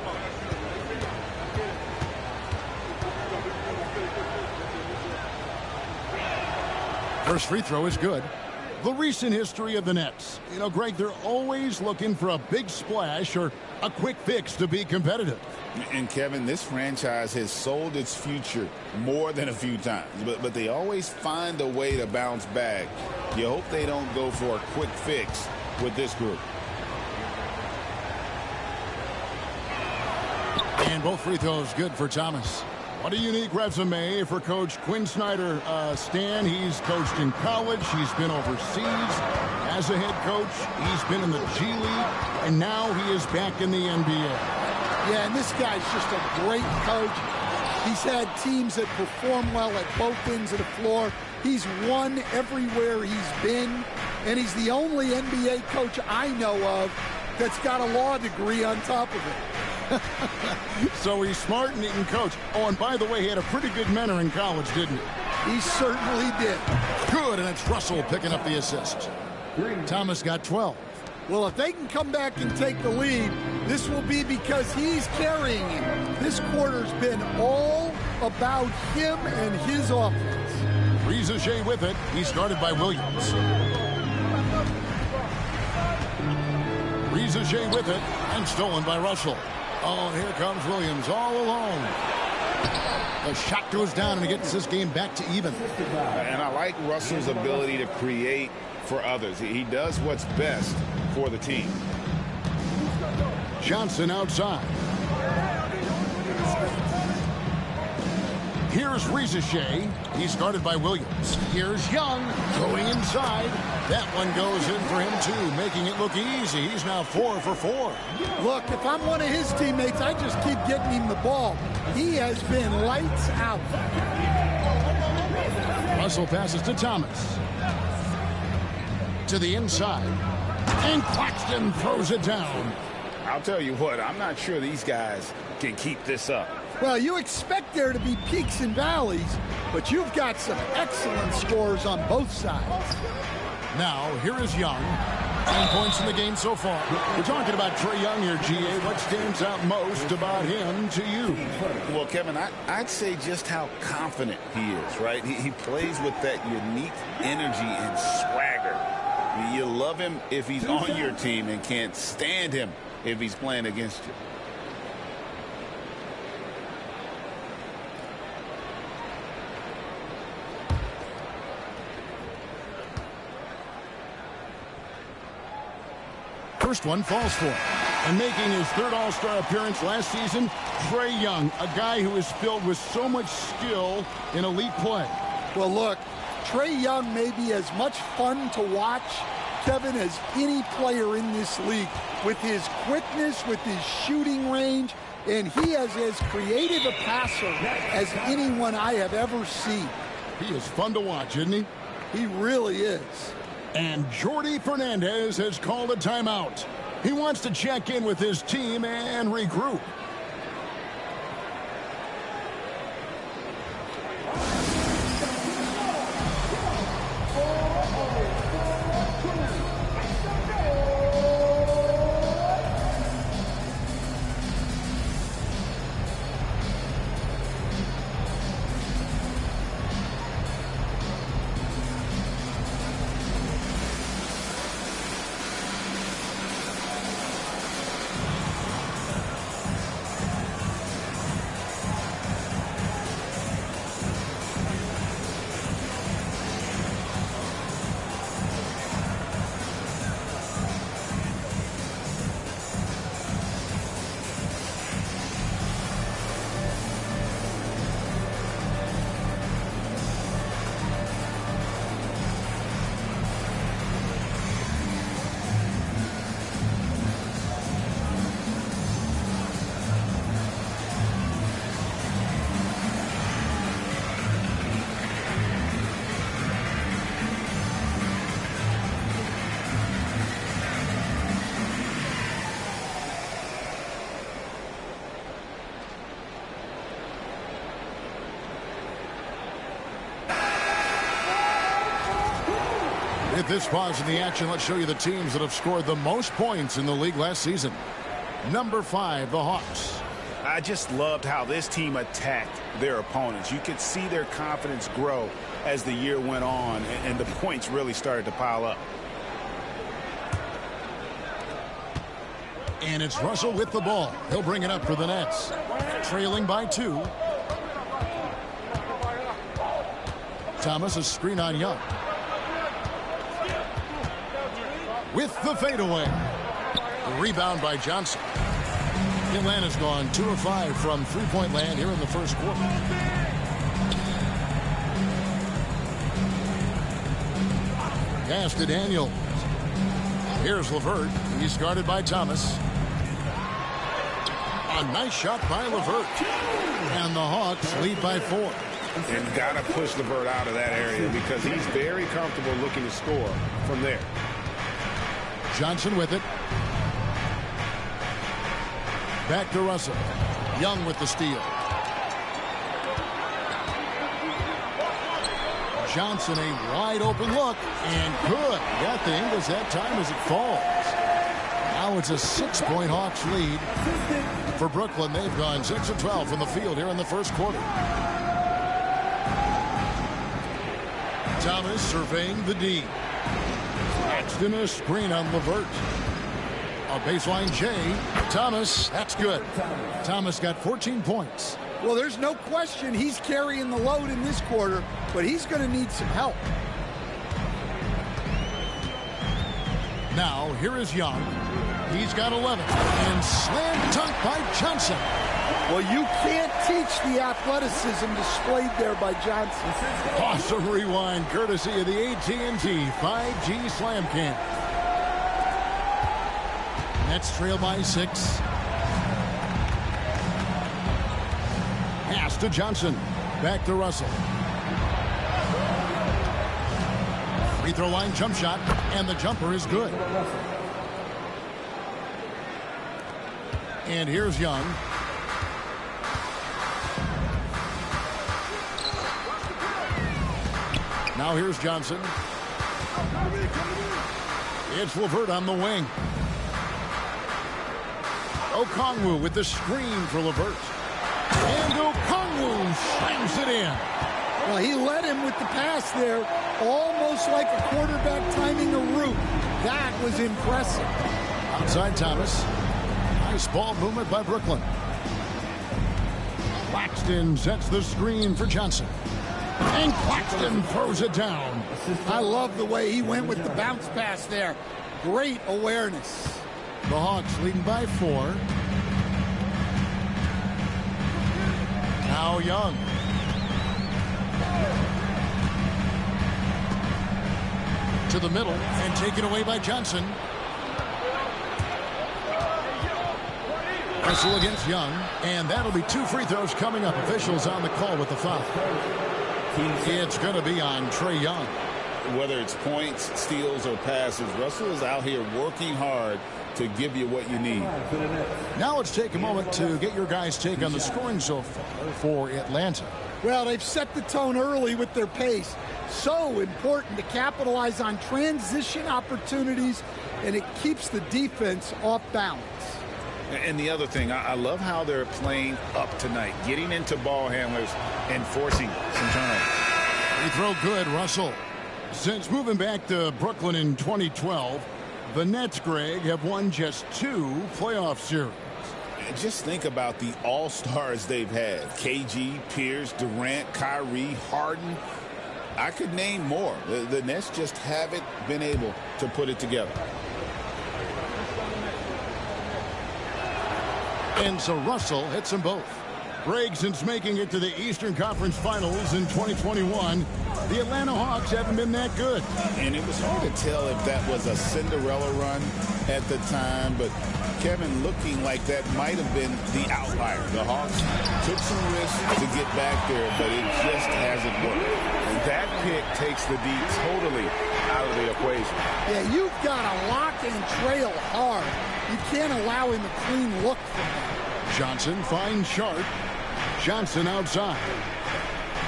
Speaker 2: First free throw is good. The recent history of the Nets. You know, Greg, they're always looking for a big splash or a quick fix to be competitive.
Speaker 3: And, Kevin, this franchise has sold its future more than a few times, but they always find a way to bounce back. You hope they don't go for a quick fix with this group.
Speaker 2: And both free throws good for Thomas. What a unique resume for Coach Quinn Snyder. Stan, he's coached in college. He's been overseas as a head coach. He's been in the G League, and now he is back in the NBA.
Speaker 20: Yeah, and this guy's just a great coach. He's had teams that perform well at both ends of the floor. He's won everywhere he's been, and he's the only NBA coach I know of that's got a law degree on top of it.
Speaker 2: So he's smart and he can coach. Oh, and by the way, he had a pretty good mentor in college, didn't he?
Speaker 20: He certainly did.
Speaker 2: Good, and it's Russell picking up the assist. Thomas got 12.
Speaker 20: Well, if they can come back and take the lead, this will be because he's carrying it. This quarter's been all about him and his offense.
Speaker 2: Riza with it. He's guarded by Williams. Riza with it and stolen by Russell. Oh, here comes Williams all alone. The shot goes down and he gets this game back to even.
Speaker 3: And I like Russell's ability to create for others. He does what's best for the team.
Speaker 2: Johnson outside. Here's Riza. He's guarded by Williams. Here's Young going inside. That one goes in for him too, making it look easy. He's now 4 for 4.
Speaker 20: Look, if I'm one of his teammates, I just keep getting him the ball. He has been lights out.
Speaker 2: Russell passes to Thomas. To the inside. And Claxton throws it down.
Speaker 3: I'll tell you what, I'm not sure these guys can keep this up.
Speaker 20: Well, you expect there to be peaks and valleys, but you've got some excellent scores on both sides.
Speaker 2: Now, here is Young. 10 points in the game so far. We're talking about Trae Young here, GA. What stands out most about him to you?
Speaker 3: Well, Kevin, I'd say just how confident he is, right? He plays with that unique energy and swagger. You love him if he's on your team and can't stand him if he's playing against you.
Speaker 2: First one falls for him. And making his third All-Star appearance last season, Trae Young, a guy who is filled with so much skill in elite play.
Speaker 20: Well, look, Trae Young may be as much fun to watch, Kevin, as any player in this league. With his quickness, with his shooting range, and he is as creative a passer as anyone I have ever seen.
Speaker 2: He is fun to watch, isn't he?
Speaker 20: He really is.
Speaker 2: And Jordi Fernandez has called a timeout. He wants to check in with his team and regroup. At this pause in the action, let's show you the teams that have scored the most points in the league last season. Number 5, the Hawks.
Speaker 3: I just loved how this team attacked their opponents. You could see their confidence grow as the year went on, and the points really started to pile up.
Speaker 2: And it's Russell with the ball. He'll bring it up for the Nets. Trailing by 2. Thomas, a screen on Young. With the fadeaway. Rebound by Johnson. Atlanta's gone 2 of 5 from three-point land here in the first quarter. Pass to Daniels. Here's LeVert. He's guarded by Thomas. A nice shot by LeVert. And the Hawks lead by 4.
Speaker 3: And got to push LeVert out of that area because he's very comfortable looking to score from there.
Speaker 2: Johnson with it. Back to Russell. Young with the steal. Johnson, a wide open look, and good. Got the Ingles that time as it falls. Now it's a 6-point Hawks lead for Brooklyn. They've gone 6 of 12 from the field here in the first quarter. Thomas surveying the D. Paxton a screen on LeVert. A baseline J. Thomas, that's good. Thomas got 14 points.
Speaker 20: Well, there's no question he's carrying the load in this quarter, but he's going to need some help.
Speaker 2: Now, here is Young. He's got 11. And slam dunk by Johnson.
Speaker 20: Well, you can't teach the athleticism displayed there by Johnson.
Speaker 2: Awesome rewind, courtesy of the AT&T 5G Slam Cam. Nets trail by 6. Pass to Johnson. Back to Russell. Free throw line jump shot, and the jumper is good. And here's Young. Now here's Johnson. It's LeVert on the wing. Okongwu with the screen for LeVert. And Okongwu slams it in.
Speaker 20: Well, he led him with the pass there, almost like a quarterback timing a route. That was impressive.
Speaker 2: Outside Thomas. Nice ball movement by Brooklyn. Claxton sets the screen for Johnson. And Claxton throws it down.
Speaker 20: I love the way he went with the bounce pass there. Great awareness.
Speaker 2: The Hawks leading by 4. Now Young. To the middle and taken away by Johnson. Russell against Young, and that'll be 2 free throws coming up. Officials on the call with the foul. It's going to be on Trae Young.
Speaker 3: Whether it's points, steals, or passes, Russell is out here working hard to give you what you need.
Speaker 2: Now let's take a moment to get your guys' take on the scoring so far for Atlanta.
Speaker 20: Well, they've set the tone early with their pace. So important to capitalize on transition opportunities, and it keeps the defense off balance.
Speaker 3: And the other thing, I love how they're playing up tonight, getting into ball handlers and forcing some turnovers.
Speaker 2: Free throw good, Russell. Since moving back to Brooklyn in 2012, the Nets, Greg, have won just 2 playoff series.
Speaker 3: And just think about the all-stars they've had. KG, Pierce, Durant, Kyrie, Harden. I could name more. The Nets just haven't been able to put it together.
Speaker 2: And so Russell hits them both. Greg, since making it to the Eastern Conference Finals in 2021, the Atlanta Hawks haven't been that good.
Speaker 3: And it was hard to tell if that was a Cinderella run at the time, but Kevin, looking like that might have been the outlier. The Hawks took some risks to get back there, but it just hasn't worked. And that pick takes the D totally out of the equation.
Speaker 20: Yeah, you've got to lock and trail hard. You can't allow him a clean look from that.
Speaker 2: Johnson finds Sharp. Johnson outside.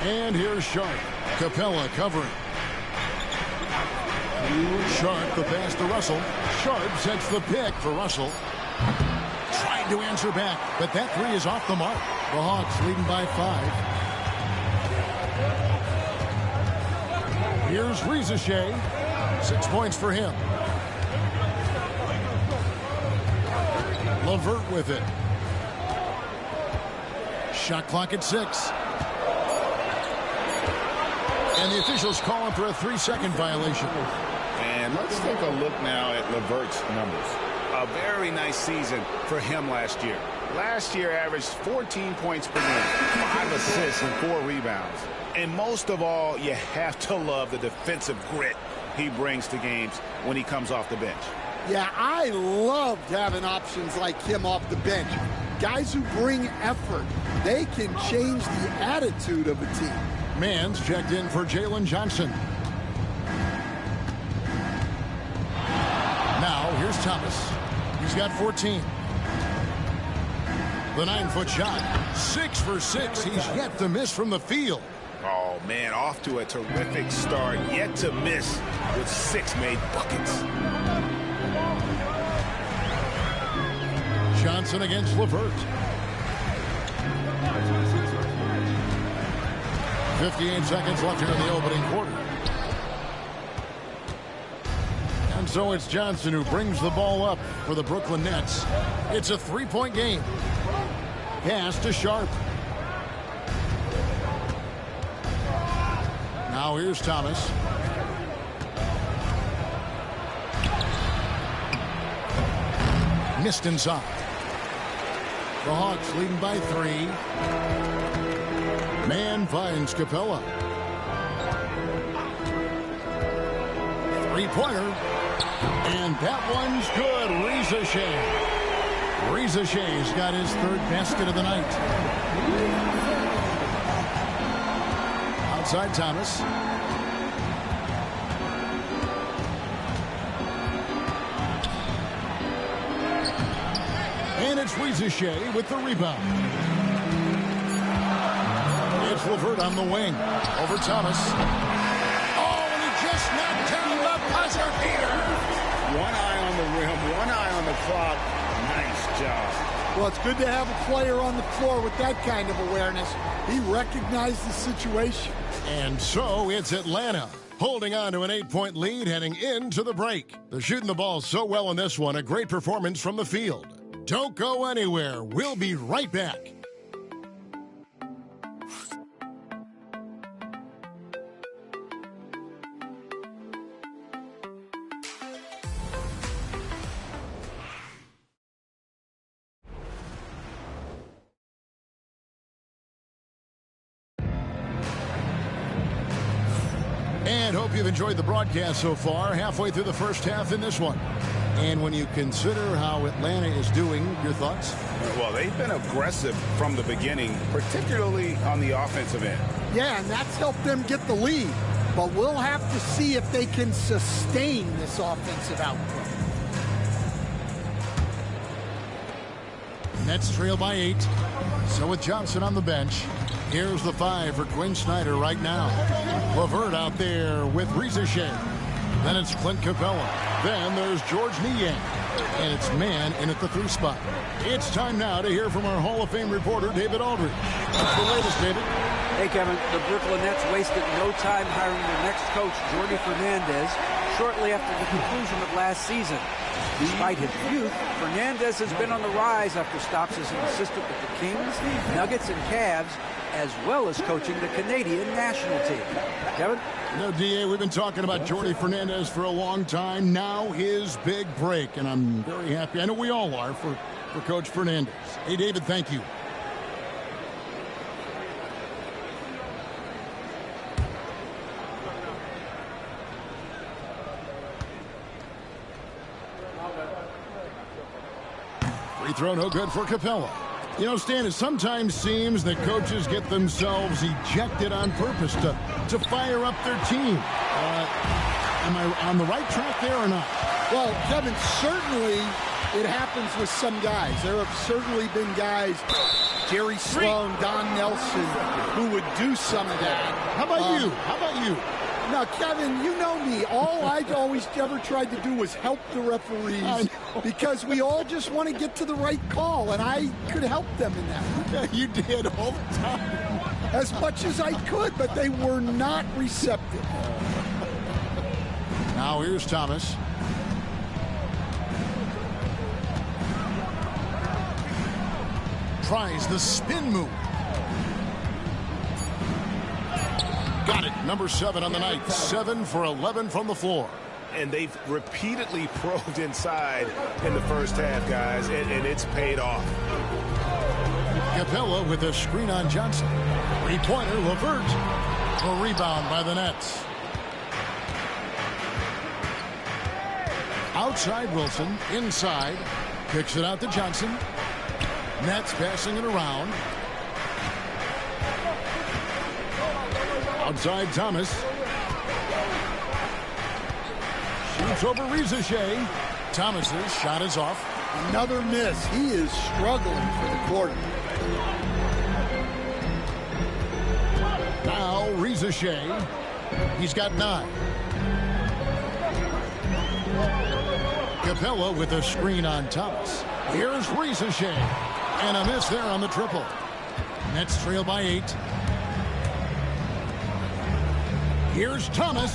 Speaker 2: And here's Sharp. Capella covering. Sharp, the pass to Russell. Sharp sets the pick for Russell. Trying to answer back, but that 3 is off the mark. The Hawks leading by 5. Here's Rizachet. 6 points for him. LeVert with it. Shot clock at 6. And the officials calling for a 3-second violation.
Speaker 3: And let's take a look now at LeVert's numbers. A very nice season for him last year. Last year averaged 14 points per game, 5 assists and 4 rebounds. And most of all, you have to love the defensive grit he brings to games when he comes off the bench.
Speaker 20: Yeah, I loved having options like him off the bench. guys who bring effort, they can change the attitude of a team.
Speaker 2: Mann's checked in for Jalen Johnson. Now, here's Thomas. He's got 14. The 9-foot shot. 6 for 6. He's yet to miss from the field.
Speaker 3: Oh, man, off to a terrific start. Yet to miss with 6 made buckets.
Speaker 2: Johnson against LeVert. 58 seconds left here in the opening quarter. And so it's Johnson who brings the ball up for the Brooklyn Nets. It's a 3-point game. Pass to Sharp. Now here's Thomas. Missed inside. The Hawks leading by 3. Mann finds Capella. 3-pointer. And that one's good. Reza Shea. Reza Shea's got his 3rd basket of the night. Outside Thomas. And it's Reza Shea with the rebound. It's LeVert on the wing. Over Thomas. Oh, and he just knocked down the buzzer beater.
Speaker 3: One eye on the rim, one eye on the clock. Nice job.
Speaker 20: Well, it's good to have a player on the floor with that kind of awareness. He recognized the situation.
Speaker 2: And so it's Atlanta holding on to an 8-point lead heading into the break. They're shooting the ball so well in this one. A great performance from the field. Don't go anywhere. We'll be right back. And hope you've enjoyed the broadcast so far. Halfway through the first half in this one. And when you consider how Atlanta is doing, your thoughts?
Speaker 3: Well, they've been aggressive from the beginning, particularly on the offensive end.
Speaker 20: Yeah, and that's helped them get the lead. But we'll have to see if they can sustain this offensive output.
Speaker 2: Nets trail by 8. So with Johnson on the bench, here's the 5 for Quinn Snyder right now. LeVert out there with Reza Shea. Then it's Clint Capella. Then there's George Niang. And it's Mann in at the 3 spot. It's time now to hear from our Hall of Fame reporter, David Aldridge. What's the latest, David?
Speaker 7: Hey, Kevin, the Brooklyn Nets wasted no time hiring their next coach, Jordi Fernandez, shortly after the conclusion of last season. Despite his youth, Fernandez has been on the rise after stops as an assistant with the Kings, Nuggets, and Cavs, as well as coaching the Canadian national team. Kevin?
Speaker 2: You know, D.A., we've been talking about Jordi Fernandez for a long time. Now his big break, and I'm very happy. I know we all are for Coach Fernandez. Hey, David, thank you. Free throw no good for Capella. You know, Stan, it sometimes seems that coaches get themselves ejected on purpose to fire up their team. Am I on the right track there or not?
Speaker 20: Well, Kevin, certainly it happens with some guys. There have certainly been guys, Jerry Sloan, Don Nelson, who would do some of that.
Speaker 2: How about you? How about you?
Speaker 20: Now, Kevin, you know me. All I've always ever tried to do was help the referees because we all just want to get to the right call, and I could help them in that.
Speaker 2: Yeah, you did all the time.
Speaker 20: As much as I could, but they were not receptive.
Speaker 2: Now here's Thomas. Tries the spin move. Got it. Number 7 on the night. 7 for 11 from the floor.
Speaker 3: And they've repeatedly probed inside in the first half, guys, and it's paid off.
Speaker 2: Capella with a screen on Johnson. 3-pointer, LeVert. A rebound by the Nets. Outside Wilson. Inside. Kicks it out to Johnson. Nets passing it around. Outside Thomas. Shoots over Rizachet. Thomas's shot is off.
Speaker 20: Another miss. He is struggling for the quarter.
Speaker 2: Now Rizachet. He's got 9. Capella with a screen on Thomas. Here's Rizachet. And a miss there on the triple. Nets trail by 8. Here's Thomas.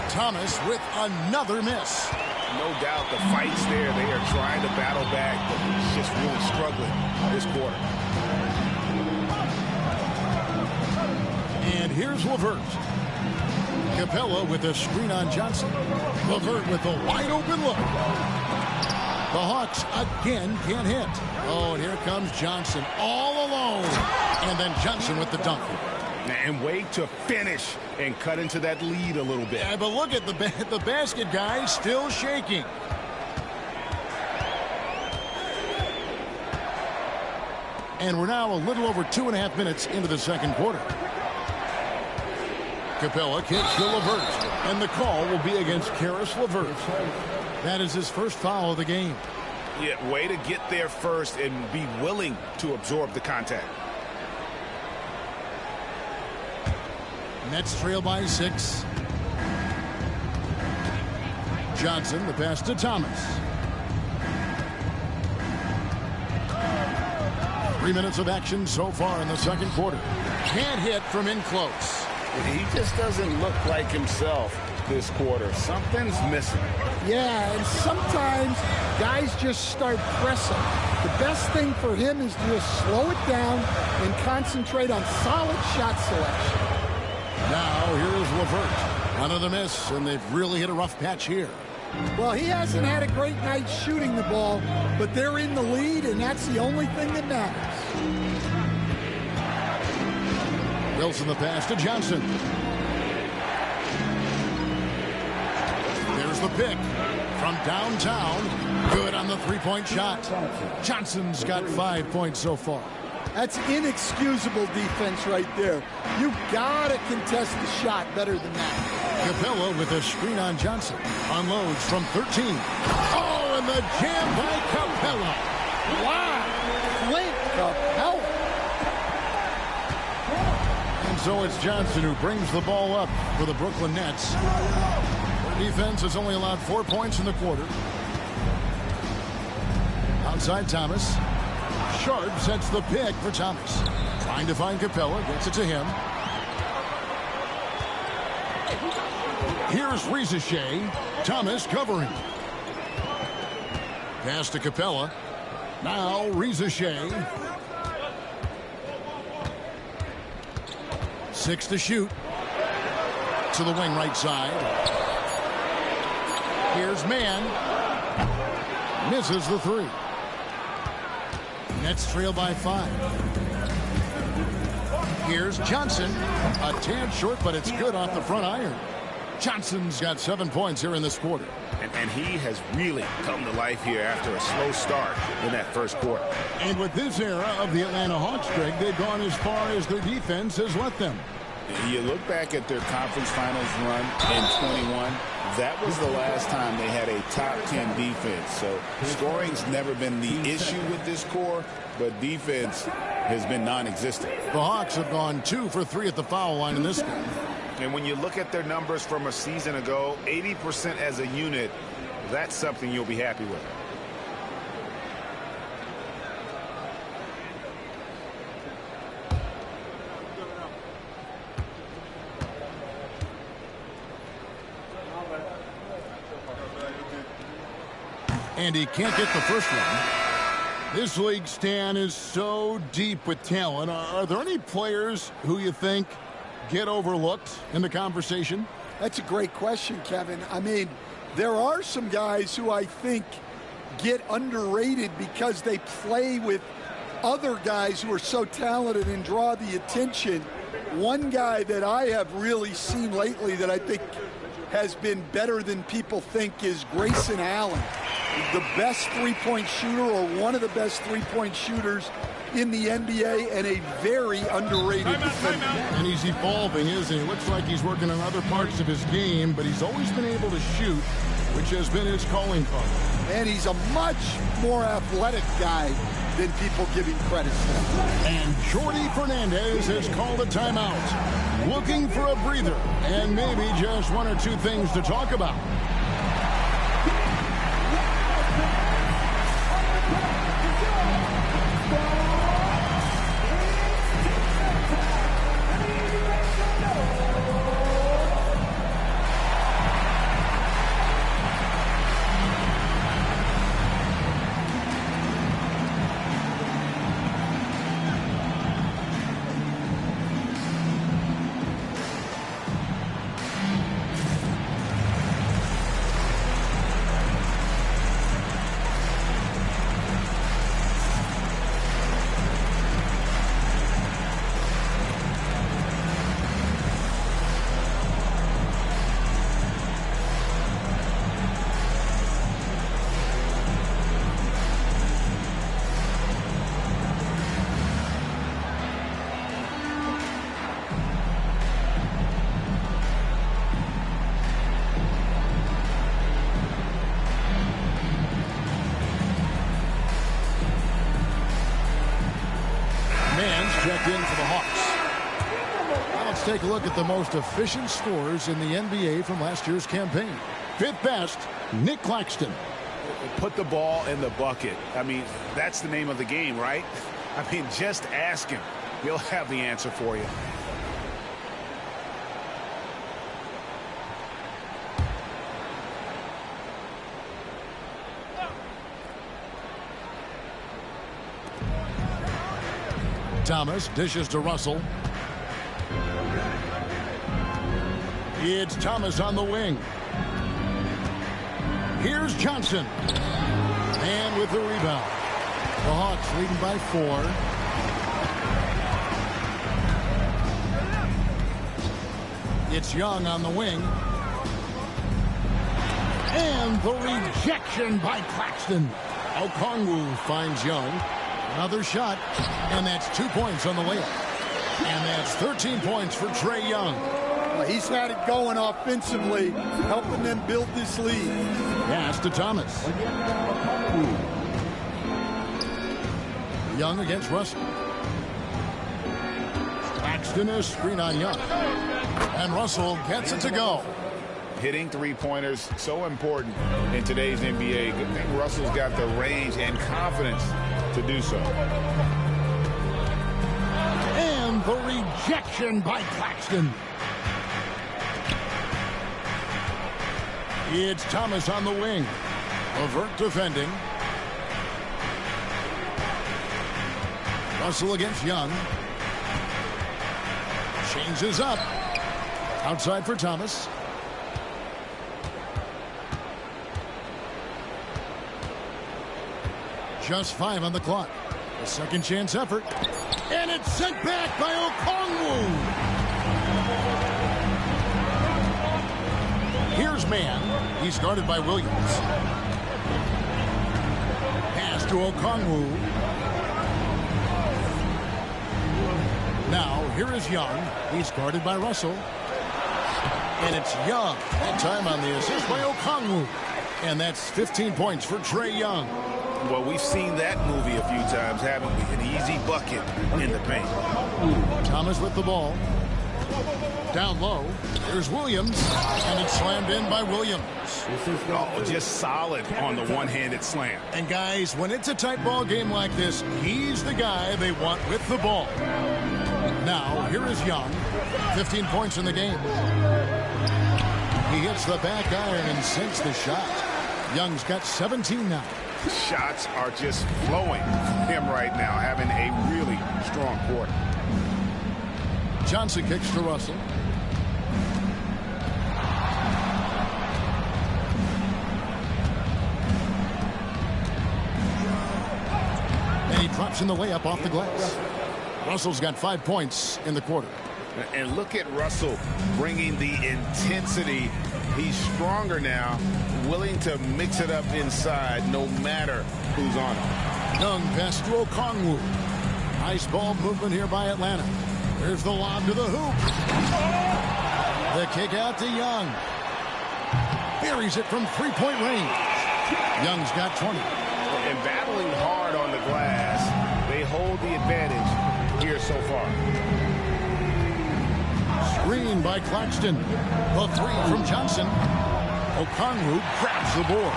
Speaker 2: Thomas with another miss.
Speaker 3: No doubt the fight's there. They are trying to battle back, but he's just really struggling this quarter.
Speaker 2: And here's LeVert. Capella with a screen on Johnson. LeVert with a wide open look. The Hawks again can't hit. Oh, and here comes Johnson all alone. And then Johnson with the dunk.
Speaker 3: And wait to finish and cut into that lead a little bit.
Speaker 2: Yeah, but look at the basket, guys, still shaking. And we're now a little over 2.5 minutes into the second quarter. Capella kicks to LeVert, and the call will be against Caris LeVert. That is his first foul of the game.
Speaker 3: Yeah, way to get there first and be willing to absorb the contact.
Speaker 2: Nets trail by 6. Johnson, the pass to Thomas. 3 minutes of action so far in the second quarter. Can't hit from in close.
Speaker 3: He just doesn't look like himself this quarter. Something's missing.
Speaker 20: Yeah, and sometimes guys just start pressing. The best thing for him is to just slow it down and concentrate on solid shot selection.
Speaker 2: Now here's LeVert. Another miss, and they've really hit a rough patch here.
Speaker 20: Well, he hasn't had a great night shooting the ball, but they're in the lead, and that's the only thing that matters.
Speaker 2: Wilson the pass to Johnson. There's the pick from downtown. Good on the three-point shot. Johnson's got 5 points so far.
Speaker 20: That's inexcusable defense right there. You gotta contest the shot better than that.
Speaker 2: Capella with a screen on Johnson. Unloads from 13. Oh, and the jam by Capella.
Speaker 20: Wow. Clint Capella.
Speaker 2: And so it's Johnson who brings the ball up for the Brooklyn Nets. Their defense has only allowed 4 points in the quarter. Outside Thomas. Sharp sets the pick for Thomas. Trying to find Capella. Gets it to him. Here's Rizachet. Thomas covering. Pass to Capella. Now Rizachet. 6 to shoot. To the wing right side. Here's Mann. Misses the 3. Nets trail by 5. Here's Johnson. A tad short, but it's good off the front iron. Johnson's got 7 points here in this quarter.
Speaker 3: And he has really come to life here after a slow start in that first quarter.
Speaker 2: And with this era of the Atlanta Hawks, Greg, they've gone as far as their defense has let them.
Speaker 3: You look back at their conference finals run in 21. That was the last time they had a top 10 defense. So scoring's never been the issue with this core, but defense has been non-existent.
Speaker 2: The Hawks have gone 2 for 3 at the foul line in this game.
Speaker 3: And when you look at their numbers from a season ago, 80% as a unit, that's something you'll be happy with.
Speaker 2: And he can't get the first one. This league, Stan, is so deep with talent. Are there any players who you think get overlooked in the conversation?
Speaker 20: That's a great question, Kevin. I mean, there are some guys who I think get underrated because they play with other guys who are so talented and draw the attention. One guy that I have really seen lately that I think has been better than people think is Grayson Allen. the best three-point shooter or one of the best three-point shooters in the NBA and a very underrated defender.
Speaker 2: And he's evolving, isn't he? Looks like he's working on other parts of his game, but he's always been able to shoot, which has been his calling card.
Speaker 20: And he's a much more athletic guy than people give him credit for.
Speaker 2: And Jordi Fernandez has called a timeout, looking for a breather and maybe just one or two things to talk about. Checked in for the Hawks. Now let's take a look at the most efficient scorers in the NBA from last year's campaign. Fifth best, Nick Claxton.
Speaker 3: Put the ball in the bucket. I mean, that's the name of the game, right? I mean, just ask him. He'll have the answer for you.
Speaker 2: Thomas dishes to Russell. It's Thomas on the wing. Here's Johnson. And with the rebound. The Hawks leading by 4. It's Young on the wing. And the rejection by Claxton. Okongwu finds Young. Another shot, and that's 2 points on the layup. And that's 13 points for Trae Young.
Speaker 20: Well, he's had it going offensively, helping them build this lead.
Speaker 2: Pass to Thomas. Young against Russell. Claxton is screen on Young. And Russell gets it to go.
Speaker 3: Hitting three-pointers, so important in today's NBA. I think Russell's got the range and confidence to do so.
Speaker 2: And the rejection by Claxton. It's Thomas on the wing. Levert defending. Russell against Young. Changes up. Outside for Thomas. Just 5 on the clock. A second chance effort. And it's sent back by Okongwu. Here's Mann. He's guarded by Williams. Pass to Okongwu. Now, here is Young. He's guarded by Russell. And it's Young. That time on the assist by Okongwu. And that's 15 points for Trae Young.
Speaker 3: Well, we've seen that movie a few times, haven't we? An easy bucket in the paint.
Speaker 2: Thomas with the ball. Down low. There's Williams. And it's slammed in by Williams.
Speaker 3: Oh, just solid on the one-handed slam.
Speaker 2: And guys, when it's a tight ball game like this, he's the guy they want with the ball. Now, here is Young. 15 points in the game. He hits the back iron and sinks the shot. Young's got 17 now.
Speaker 3: Shots are just flowing from him right now, having a really strong quarter.
Speaker 2: Johnson kicks to Russell. And he drops in the layup off the glass. Russell's got 5 points in the quarter.
Speaker 3: And look at Russell bringing the intensity He's stronger now, willing to mix it up inside no matter who's on him.
Speaker 2: Young pass to Okongwu. Nice ball movement here by Atlanta. There's the lob to the hoop. The kick out to Young. Buries it from three-point range. Young's got 20.
Speaker 4: And battling hard on the glass, they hold the advantage here so far.
Speaker 2: Screen by Claxton. The three from Johnson. Okongwu grabs the board.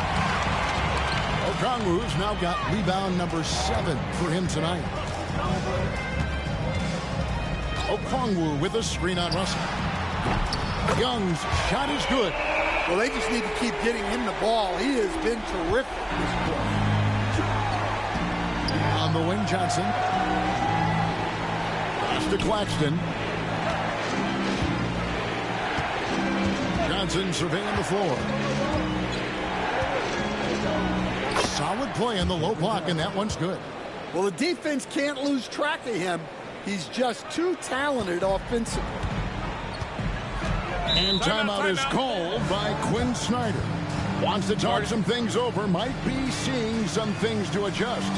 Speaker 2: Okongwu's now got rebound number 7 for him tonight. Okongwu with a screen on Russell. Young's shot is good.
Speaker 20: Well, they just need to keep getting him the ball. He has been terrific this quarter.
Speaker 2: On the wing, Johnson. Pass to Claxton. Johnson surveying the floor. Solid play in the low block, and that one's good.
Speaker 20: Well, the defense can't lose track of him. He's just too talented offensively.
Speaker 2: And timeout is called by Quinn Snyder. Wants to talk some things over. Might be seeing some things to adjust.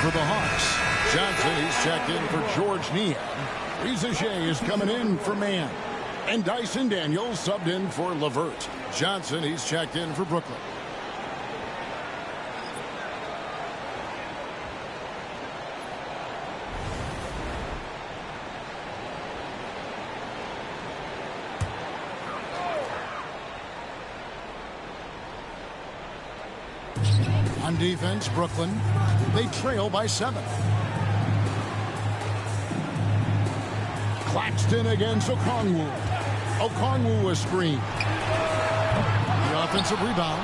Speaker 2: For the Hawks, Johnson, he's checked in for George Niang. Reza Shea is coming in for Mann. And Dyson Daniels subbed in for LeVert. Johnson, he's checked in for Brooklyn. On defense, Brooklyn, they trail by 7. Claxton against Okongwu. Okongwu a screen. The offensive rebound.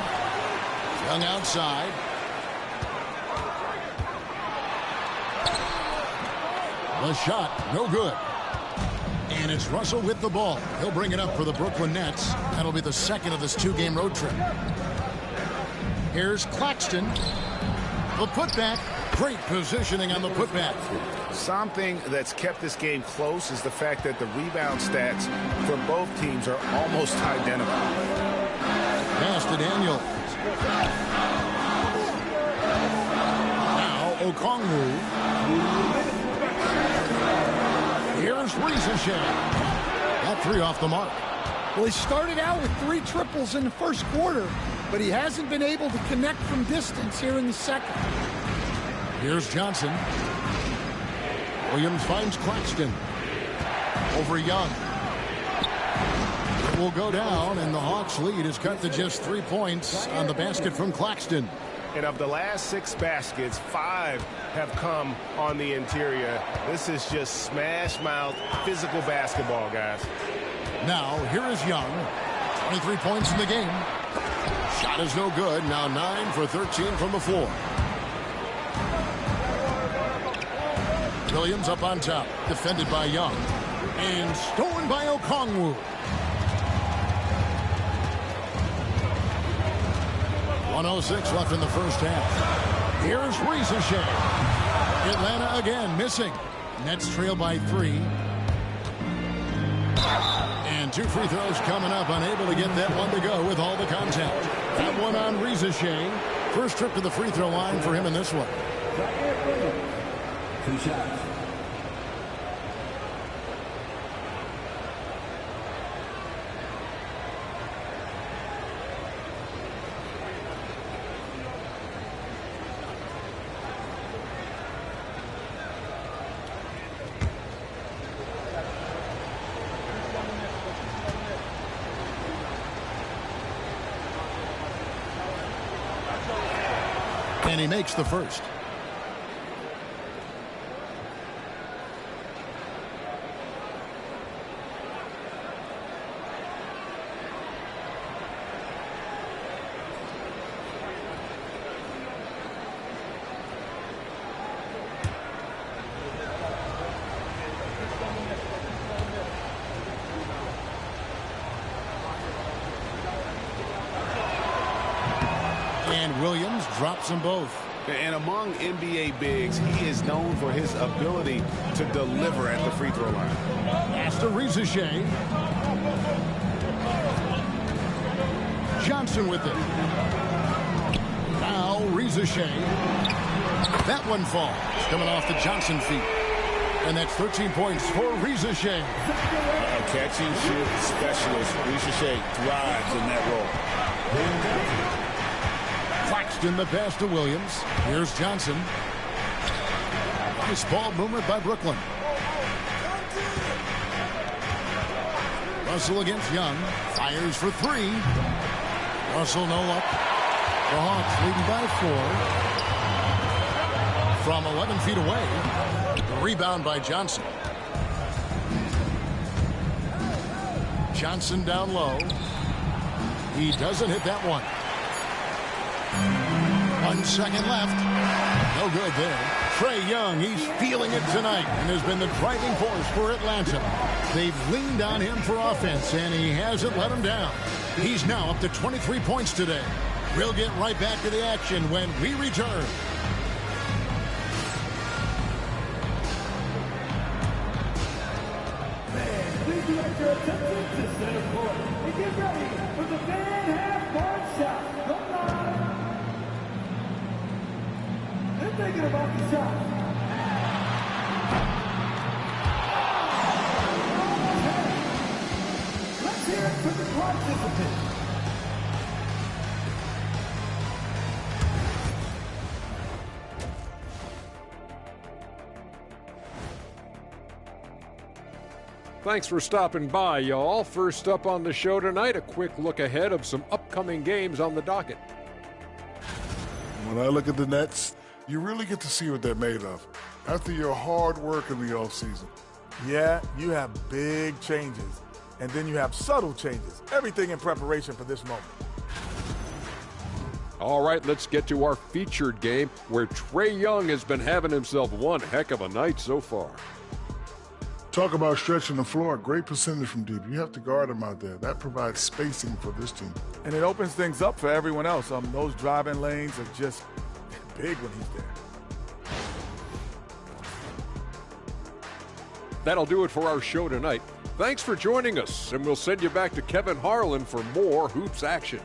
Speaker 2: Young outside. The shot, no good. And it's Russell with the ball. He'll bring it up for the Brooklyn Nets. That'll be the second of this 2-game road trip. Here's Claxton. The putback. Great positioning on the putback.
Speaker 3: Something that's kept this game close is the fact that the rebound stats for both teams are almost identical.
Speaker 2: Pass to Daniels. Now Okongwu. Here's Reza Shea. That 3 off the mark.
Speaker 20: Well, he started out with 3 triples in the first quarter, but he hasn't been able to connect from distance here in the second.
Speaker 2: Here's Johnson. Williams finds Claxton. Over Young. It will go down, and the Hawks' lead is cut to just 3 points on the basket from Claxton.
Speaker 4: And of the last 6 baskets, 5 have come on the interior. This is just smash-mouth physical basketball, guys.
Speaker 2: Now, here is Young. 23 points in the game. Shot is no good. Now 9 for 13 from the floor. Williams up on top. Defended by Young. And stolen by Okongwu. 1:06 left in the first half. Here's Ricochet. Atlanta again missing. Nets trail by 3. And 2 free throws coming up. Unable to get that one to go with all the contact. That one on Ricochet. First trip to the free throw line for him in this one.
Speaker 1: 2 shots.
Speaker 2: And he makes the first. And Williams drops them both.
Speaker 3: And among NBA bigs, he is known for his ability to deliver at the free throw line.
Speaker 2: Pass to Ricochet. Johnson with it. Now Ricochet. That one falls. Coming off the Johnson feet. And that's 13 points for Ricochet.
Speaker 3: Catching shoot specialist. Ricochet thrives in that role.
Speaker 2: Claxton the pass to Williams. Here's Johnson. Nice ball movement by Brooklyn. Russell against Young. Fires for 3. Russell no luck. The Hawks leading by 4. From 11 feet away. The rebound by Johnson. Johnson down low. He doesn't hit that one. 1 second left. No good there. Trae Young, he's feeling it tonight and has been the driving force for Atlanta. They've leaned on him for offense, and he hasn't let them down. He's now up to 23 points today. We'll get right back to the action when we return.
Speaker 8: Please direct your attention to center court and get ready for the fan half-court shot. Come on. They're thinking about the shot. Let's hear it from the participants.
Speaker 9: Thanks for stopping by, y'all. First up on the show tonight, a quick look ahead of some upcoming games on the docket.
Speaker 10: When I look at the Nets, you really get to see what they're made of after your hard work in the offseason.
Speaker 5: Yeah, you have big changes, and then you have subtle changes. Everything in preparation for this moment.
Speaker 9: All right, let's get to our featured game where Trae Young has been having himself one heck of a night so far.
Speaker 10: Talk about stretching the floor. Great percentage from deep. You have to guard him out there. That provides spacing for this team.
Speaker 5: And it opens things up for everyone else. Those driving lanes are just big when he's there.
Speaker 9: That'll do it for our show tonight. Thanks for joining us, and we'll send you back to Kevin Harlan for more hoops action.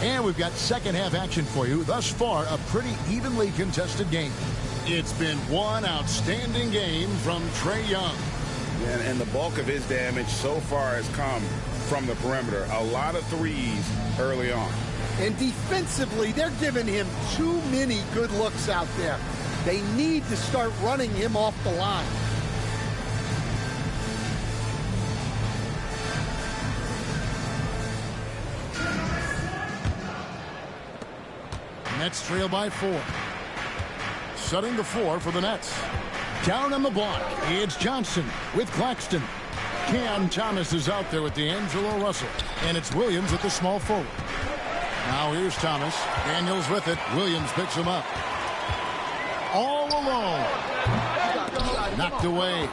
Speaker 2: And we've got second half action for you. Thus far, a pretty evenly contested game. It's been one outstanding game from Trae Young.
Speaker 3: And the bulk of his damage so far has come from the perimeter. A lot of threes early on.
Speaker 20: And defensively, they're giving him too many good looks out there. They need to start running him off the line.
Speaker 2: Nets trail by 4. Setting the floor for the Nets. Down on the block, it's Johnson with Claxton. Cam Thomas is out there with D'Angelo Russell. And it's Williams at the small forward. Now here's Thomas. Daniels with it. Williams picks him up. All alone. Knocked away.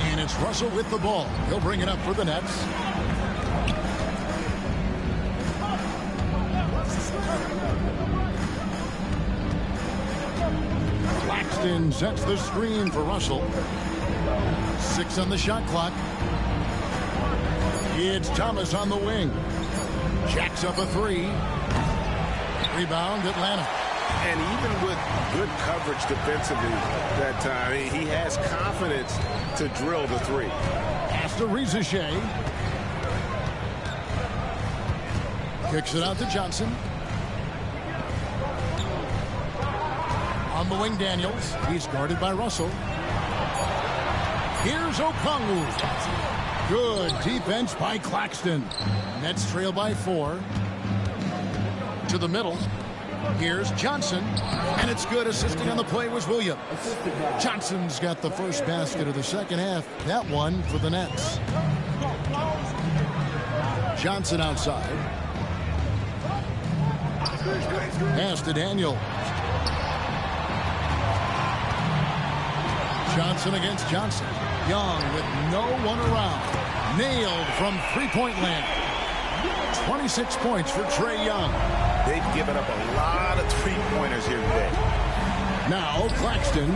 Speaker 2: And it's Russell with the ball. He'll bring it up for the Nets. Claxton sets the screen for Russell. 6 on the shot clock. It's Thomas on the wing. Jacks up a 3. Rebound, Atlanta.
Speaker 4: And even with good coverage defensively that time, he has confidence to drill the 3.
Speaker 2: Pass to Rizachet. Kicks it out to Johnson. On the wing, Daniels. He's guarded by Russell. Here's Okongwu. Good defense by Claxton. Nets trail by 4. To the middle. Here's Johnson. And it's good. Assisting on the play was Williams. Johnson's got the first basket of the second half. That one for the Nets. Johnson outside. Pass to Daniel. Johnson against Johnson. Young with no one around. Nailed from three-point land. 26 points for Trae Young.
Speaker 4: They've given up a lot of three-pointers here today.
Speaker 2: Now Claxton.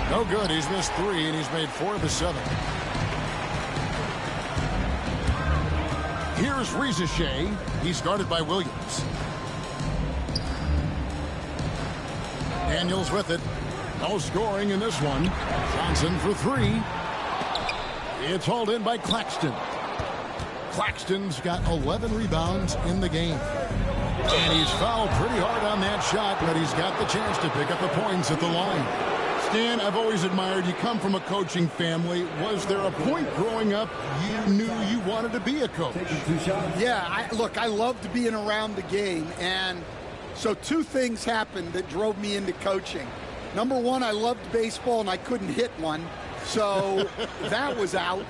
Speaker 2: No good. He's missed 3, and he's made 4 of the 7. Here's Rizachet. He's guarded by Williams. Daniels with it. No scoring in this one. Johnson for 3. It's hauled in by Claxton. Claxton's got 11 rebounds in the game. And he's fouled pretty hard on that shot, but he's got the chance to pick up the points at the line. Stan, I've always admired you. Come from a coaching family. Was there a point growing up you knew you wanted to be a coach?
Speaker 20: Yeah, look, I loved being around the game. And so 2 things happened that drove me into coaching. Number 1, I loved baseball, and I couldn't hit one. So that was out.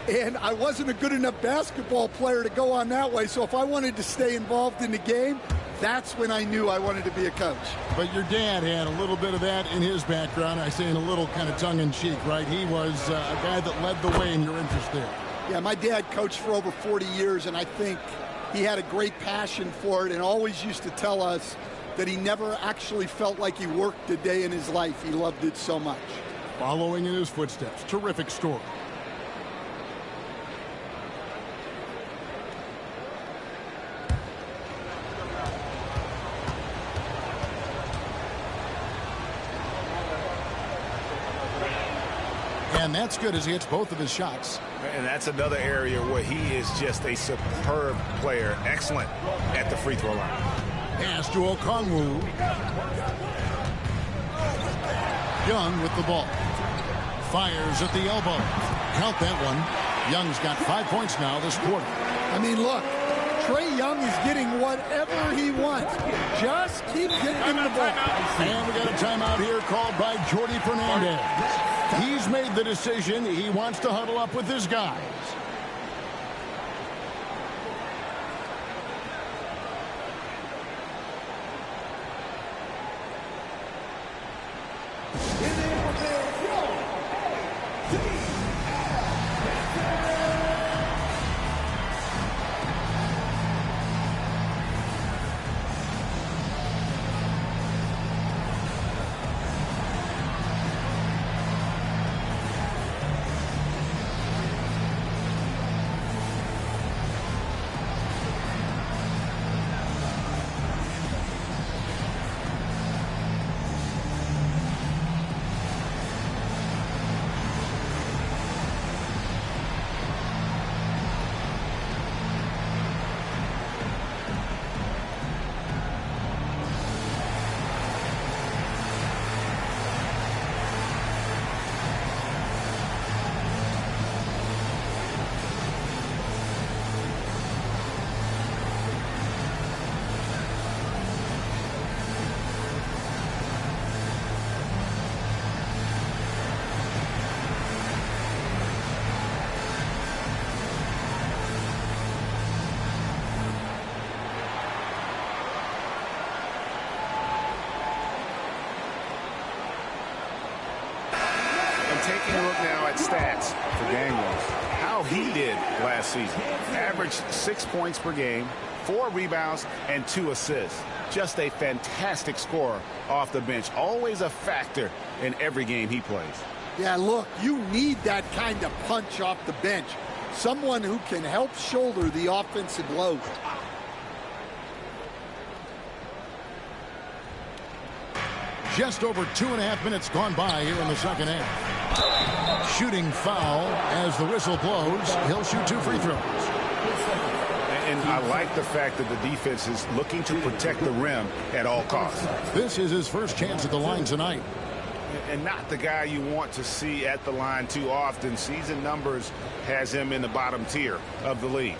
Speaker 20: And I wasn't a good enough basketball player to go on that way. So if I wanted to stay involved in the game, that's when I knew I wanted to be a coach.
Speaker 2: But your dad had a little bit of that in his background. I say in a little kind of tongue-in-cheek, right? He was a guy that led the way in your interest there.
Speaker 20: Yeah, my dad coached for over 40 years, and I think he had a great passion for it and always used to tell us that he never actually felt like he worked a day in his life. He loved it so much.
Speaker 2: Following in his footsteps. Terrific score. And that's good as he hits both of his shots.
Speaker 4: And that's another area where he is just a superb player. Excellent at the free throw line.
Speaker 2: Pass to Okongwu. Young with the ball. Fires at the elbow. Count that one. Young's got 5 points now this quarter.
Speaker 20: I mean, look, Trae Young is getting whatever he wants. Just keep getting him the ball.
Speaker 2: And we got a timeout here called by Jordi Fernandez. He's made the decision. He wants to huddle up with his guys.
Speaker 3: taking a look now at stats for Daniels, how he did last season. Averaged 6 points per game, 4 rebounds, and 2 assists. Just a fantastic scorer off the bench. Always a factor in every game he plays.
Speaker 20: Yeah, look, you need that kind of punch off the bench. Someone who can help shoulder the offensive load.
Speaker 2: Just over 2.5 minutes gone by here in the second half. Shooting foul as the whistle blows. He'll shoot 2 free throws.
Speaker 3: And I like the fact that the defense is looking to protect the rim at all costs.
Speaker 2: This is his first chance at the line tonight.
Speaker 3: And not the guy you want to see at the line too often. Season numbers has him in the bottom tier of the league.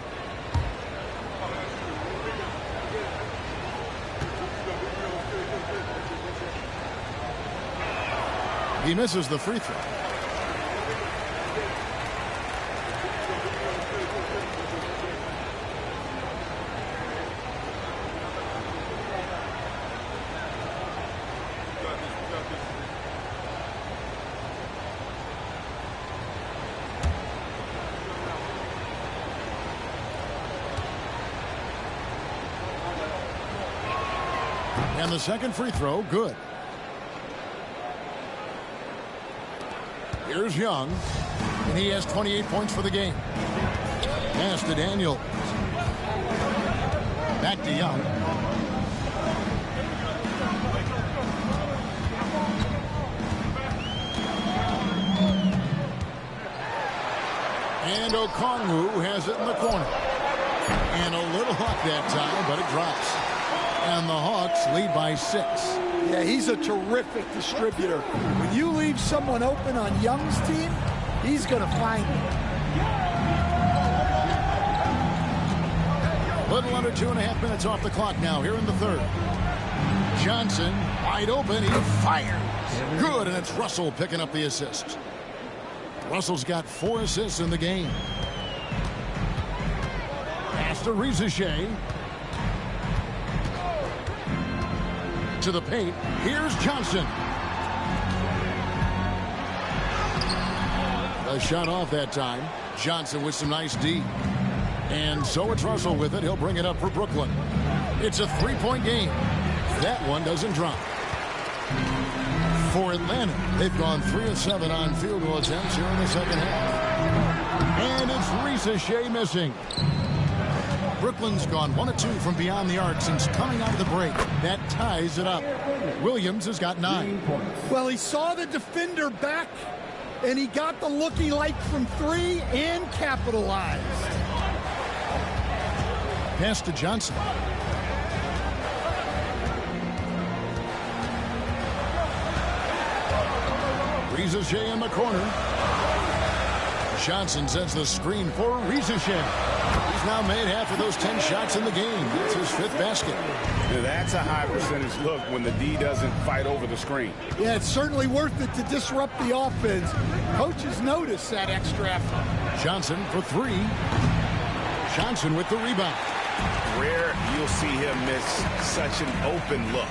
Speaker 2: He misses the free throw. And the second free throw, good. Here's Young, and he has 28 points for the game. Pass to Daniels. Back to Young. And Okongwu has it in the corner. And a little luck that time, but it drops. And the Hawks lead by 6.
Speaker 20: Yeah, he's a terrific distributor. When you leave someone open on Young's team, he's going to find it.
Speaker 2: Little under 2.5 minutes off the clock now here in the third. Johnson wide open. He fires. Good, and it's Russell picking up the assist. Russell's got 4 assists in the game. Pass to Rizichet. To the paint. Here's Johnson. A shot off that time. Johnson with some nice D. And so it's Russell with it. He'll bring it up for Brooklyn. It's a 3-point game. That one doesn't drop. For Atlanta, they've gone 3 of 7 on field goal attempts here in the second half. And it's Rizichet missing. Brooklyn's gone 1 of 2 from beyond the arc since coming out of the break. That ties it up. Williams has got 9.
Speaker 20: Well, he saw the defender back, and he got the look he liked from 3 and capitalized.
Speaker 2: Pass to Johnson. Rizichet in the corner. Johnson sets the screen for Rizichet. He's now made half of those 10 shots in the game. That's his 5th basket.
Speaker 3: Now that's a high percentage look when the D doesn't fight over the screen.
Speaker 20: Yeah, it's certainly worth it to disrupt the offense. Coaches notice that extra effort.
Speaker 2: Johnson for 3. Johnson with the rebound.
Speaker 3: Rare you'll see him miss such an open look.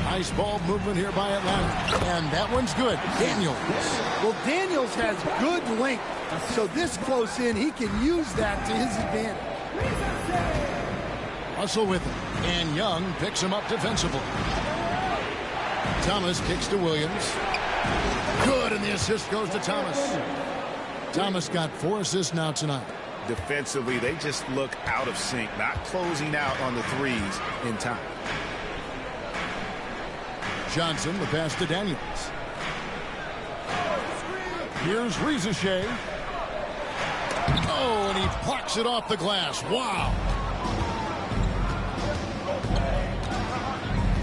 Speaker 2: Nice ball movement here by Atlanta. And that one's good. Daniels.
Speaker 20: Well, Daniels has good length. So this close in, he can use that to his advantage.
Speaker 2: Russell with him. And Young picks him up defensively. Thomas kicks to Williams. Good, and the assist goes to Thomas. Thomas got 4 assists now tonight.
Speaker 3: Defensively, they just look out of sync, not closing out on the threes in time.
Speaker 2: Johnson, the pass to Daniels. Here's Rizichet. Oh, and he plucks it off the glass. Wow.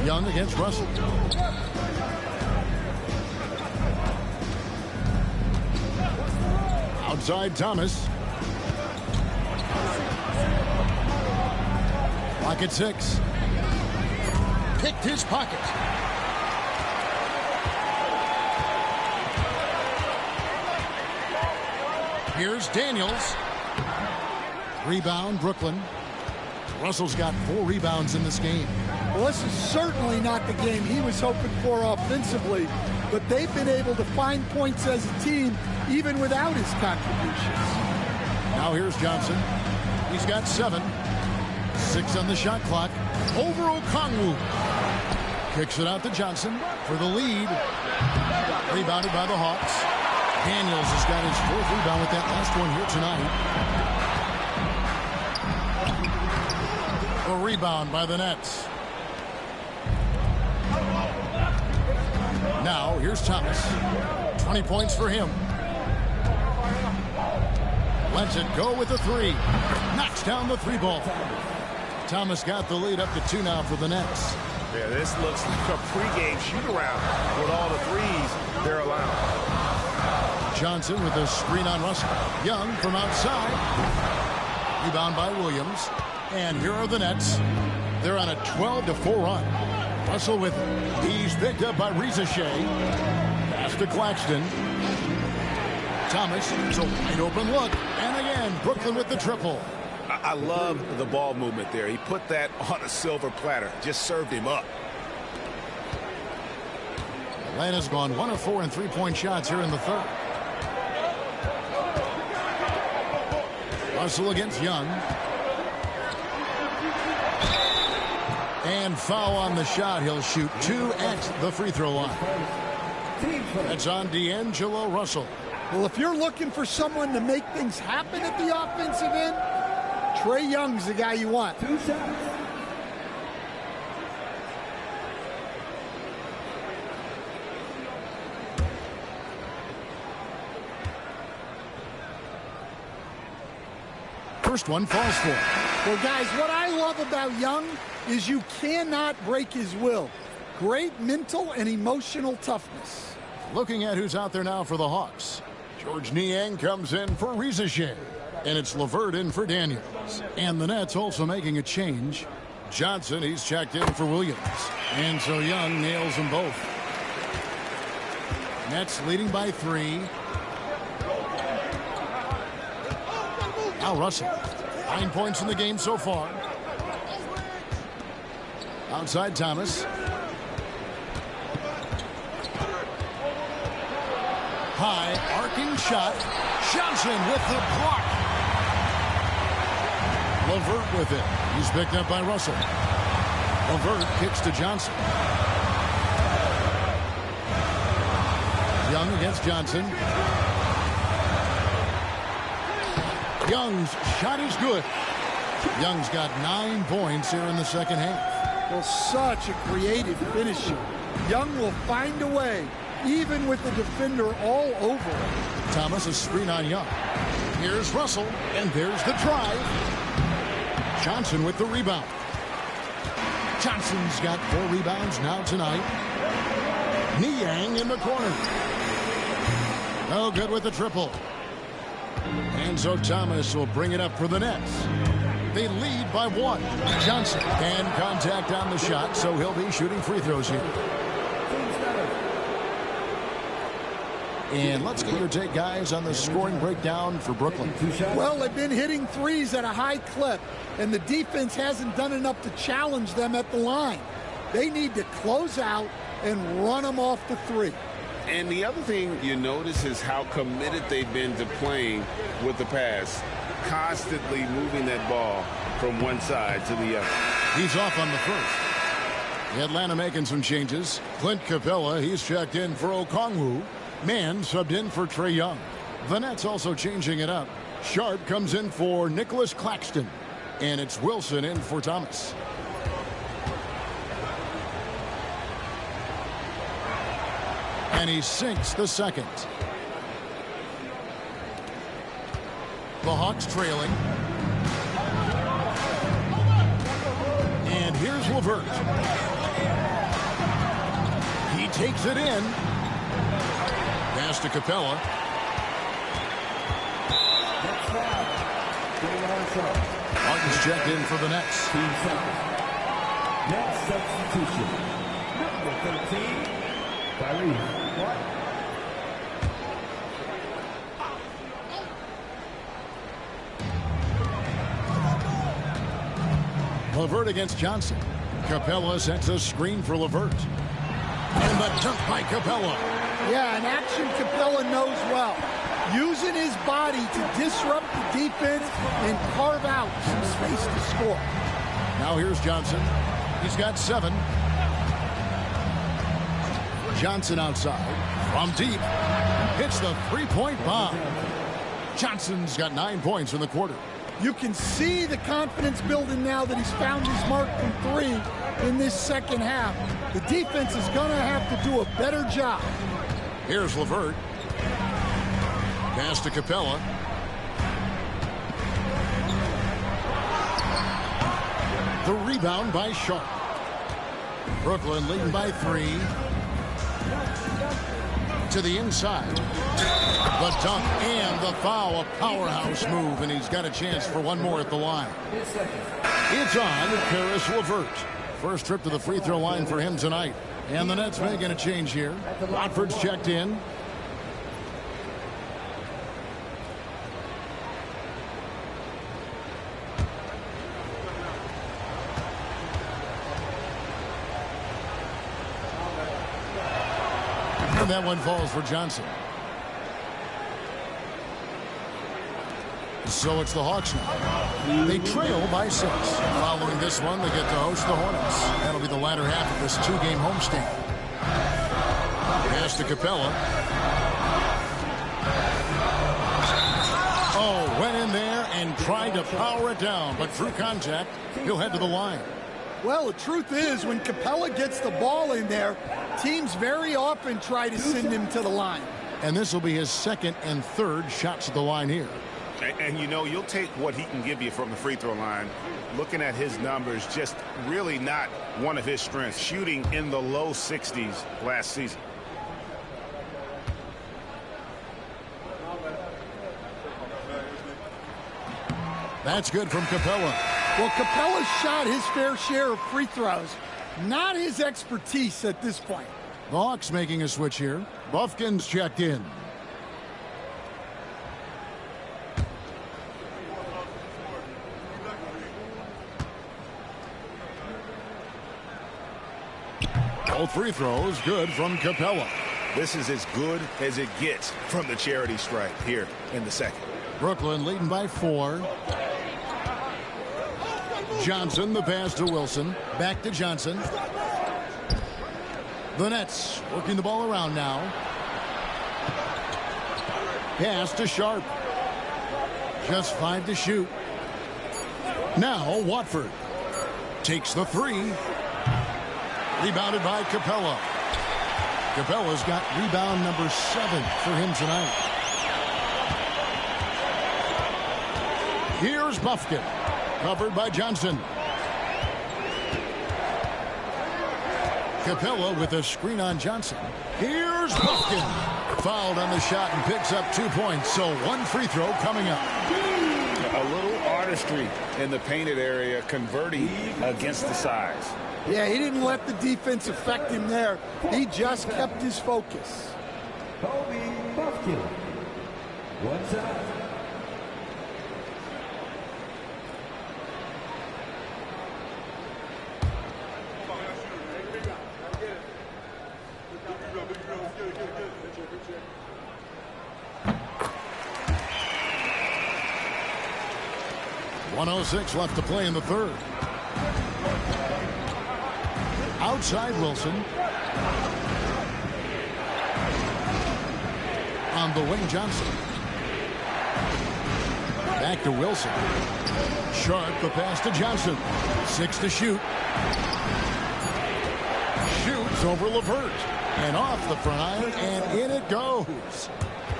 Speaker 2: Young against Russell. Outside Thomas. Clock at 6. Picked his pocket. Here's Daniels. Rebound, Brooklyn. Russell's got 4 rebounds in this game.
Speaker 20: Well, this is certainly not the game he was hoping for offensively. but they've been able to find points as a team even without his contributions.
Speaker 2: Now here's Johnson. He's got 7. 6 on the shot clock. Over Okongwu. Kicks it out to Johnson for the lead. Rebounded by the Hawks. Daniels has got his 4th rebound with that last one here tonight. A rebound by the Nets. Now here's Thomas. 20 points for him. Lets it go with the 3. Knocks down the 3 ball. Thomas got the lead up to 2 now for the Nets.
Speaker 4: Yeah, this looks like a pregame shoot-around with all the threes they're allowing.
Speaker 2: Johnson with a screen on Russell. Young from outside. Rebound by Williams. And here are the Nets. They're on a 12-4 run. Russell with it. He's picked up by Reza Shea. Pass to Claxton. Thomas, it's a wide open look. And again, Brooklyn with the triple.
Speaker 3: I love the ball movement there. He put that on a silver platter. Just served him up.
Speaker 2: Atlanta's gone 1 of 4 in 3-point shots here in the 3rd. Russell against Young. And foul on the shot. He'll shoot 2 at the free throw line. That's on D'Angelo Russell.
Speaker 20: Well, if you're looking for someone to make things happen at the offensive end, Trae Young's the guy you want.
Speaker 8: 2 shots.
Speaker 2: First one falls for.
Speaker 20: Well, guys, what I love about Young is you cannot break his will. Great mental and emotional toughness.
Speaker 2: Looking at who's out there now for the Hawks. George Niang comes in for Reza Shea. And it's LeVert in for Daniels. And the Nets also making a change. Johnson, he's checked in for Williams. And so Young nails them both. Nets leading by 3. Now Russell. 9 points in the game so far. Outside Thomas. High arcing shot. Johnson with the block. LeVert with it. He's picked up by Russell. LeVert kicks to Johnson. Young against Johnson. Young's shot is good. Young's got 9 points here in the second half.
Speaker 20: Well, such a creative finisher. Young will find a way, even with the defender all over him.
Speaker 2: Thomas, a screen on Young. Here's Russell, and there's the drive. Johnson with the rebound. Johnson's got 4 rebounds now tonight. Niang in the corner. No good with the triple. And so Thomas will bring it up for the Nets. They lead by 1. Johnson and contact on the shot, so he'll be shooting free throws here. And let's get your take, guys, on the scoring breakdown for Brooklyn.
Speaker 20: Well, they've been hitting threes at a high clip, and the defense hasn't done enough to challenge them at the line. They need to close out and run them off the 3.
Speaker 3: And the other thing you notice is how committed they've been to playing with the pass, constantly moving that ball from one side to the other.
Speaker 2: He's off on the first. Atlanta making some changes. Clint Capella, he's checked in for Okongwu. Mann subbed in for Trae Young. The Nets also changing it up. Sharp comes in for Nicholas Claxton. And it's Wilson in for Thomas. And he sinks the second. The Hawks trailing. And here's LeVert. He takes it in. Pass to Capella. Martin's checked in for the Nets.
Speaker 8: Next substitution. Number 13, Kyrie.
Speaker 2: LeVert against Johnson. Capella sets a screen for LeVert. And the dunk by Capella.
Speaker 20: Yeah, an action Capella knows well. Using his body to disrupt the defense and carve out some space to score.
Speaker 2: Now here's Johnson. He's got 7. Johnson outside. From deep. Hits the three-point bomb. Johnson's got 9 points in the quarter.
Speaker 20: You can see the confidence building now that he's found his mark from 3 in this second half. The defense is going to have to do a better job.
Speaker 2: Here's LeVert. Pass to Capella. The rebound by Sharp. Brooklyn leading by 3. To the inside. The dunk and the foul. A powerhouse move, and he's got a chance for one more at the line. It's on Karis LeVert. First trip to the free throw line for him tonight. And the Nets making a change here. Watford's checked in. And that one falls for Johnson. So it's the Hawks now. They trail by 6. Following this one, they get to host the Hornets. That'll be the latter half of this 2-game homestand. Pass to Capella. Oh, went in there and tried to power it down, but through contact, he'll head to the line.
Speaker 20: Well, the truth is, when Capella gets the ball in there, teams very often try to send him to the line.
Speaker 2: And this will be his 2nd and 3rd shots at the line here.
Speaker 3: And you know, you'll take what he can give you from the free throw line. Looking at his numbers, just really not one of his strengths. Shooting in the low 60s last season.
Speaker 2: That's good from Capella.
Speaker 20: Well, Capella shot his fair share of free throws. Not his expertise at this point.
Speaker 2: The Hawks making a switch here. Buffkin's checked in. Both free throws good from Capella.
Speaker 3: This is as good as it gets from the charity stripe here in the second.
Speaker 2: Brooklyn leading by 4. Johnson, the pass to Wilson. Back to Johnson. The Nets working the ball around now. Pass to Sharp. Just 5 to shoot. Now Watford takes the 3. Rebounded by Capella. Capella's got rebound number 7 for him tonight. Here's Buffkin. Covered by Johnson. Capella with a screen on Johnson. Here's Buffkin. Fouled on the shot and picks up 2 points. So 1 free throw coming up.
Speaker 3: A little artistry in the painted area, converting against the size.
Speaker 20: Yeah, he didn't let the defense affect him there. He just kept his focus.
Speaker 8: Kobe Buffkin. What's up?
Speaker 2: .106 left to play in the 3rd. Outside Wilson. On the wing, Johnson. Back to Wilson. Sharp, the pass to Johnson. 6 to shoot. Shoots over LeVert. And off the front iron, and in it goes.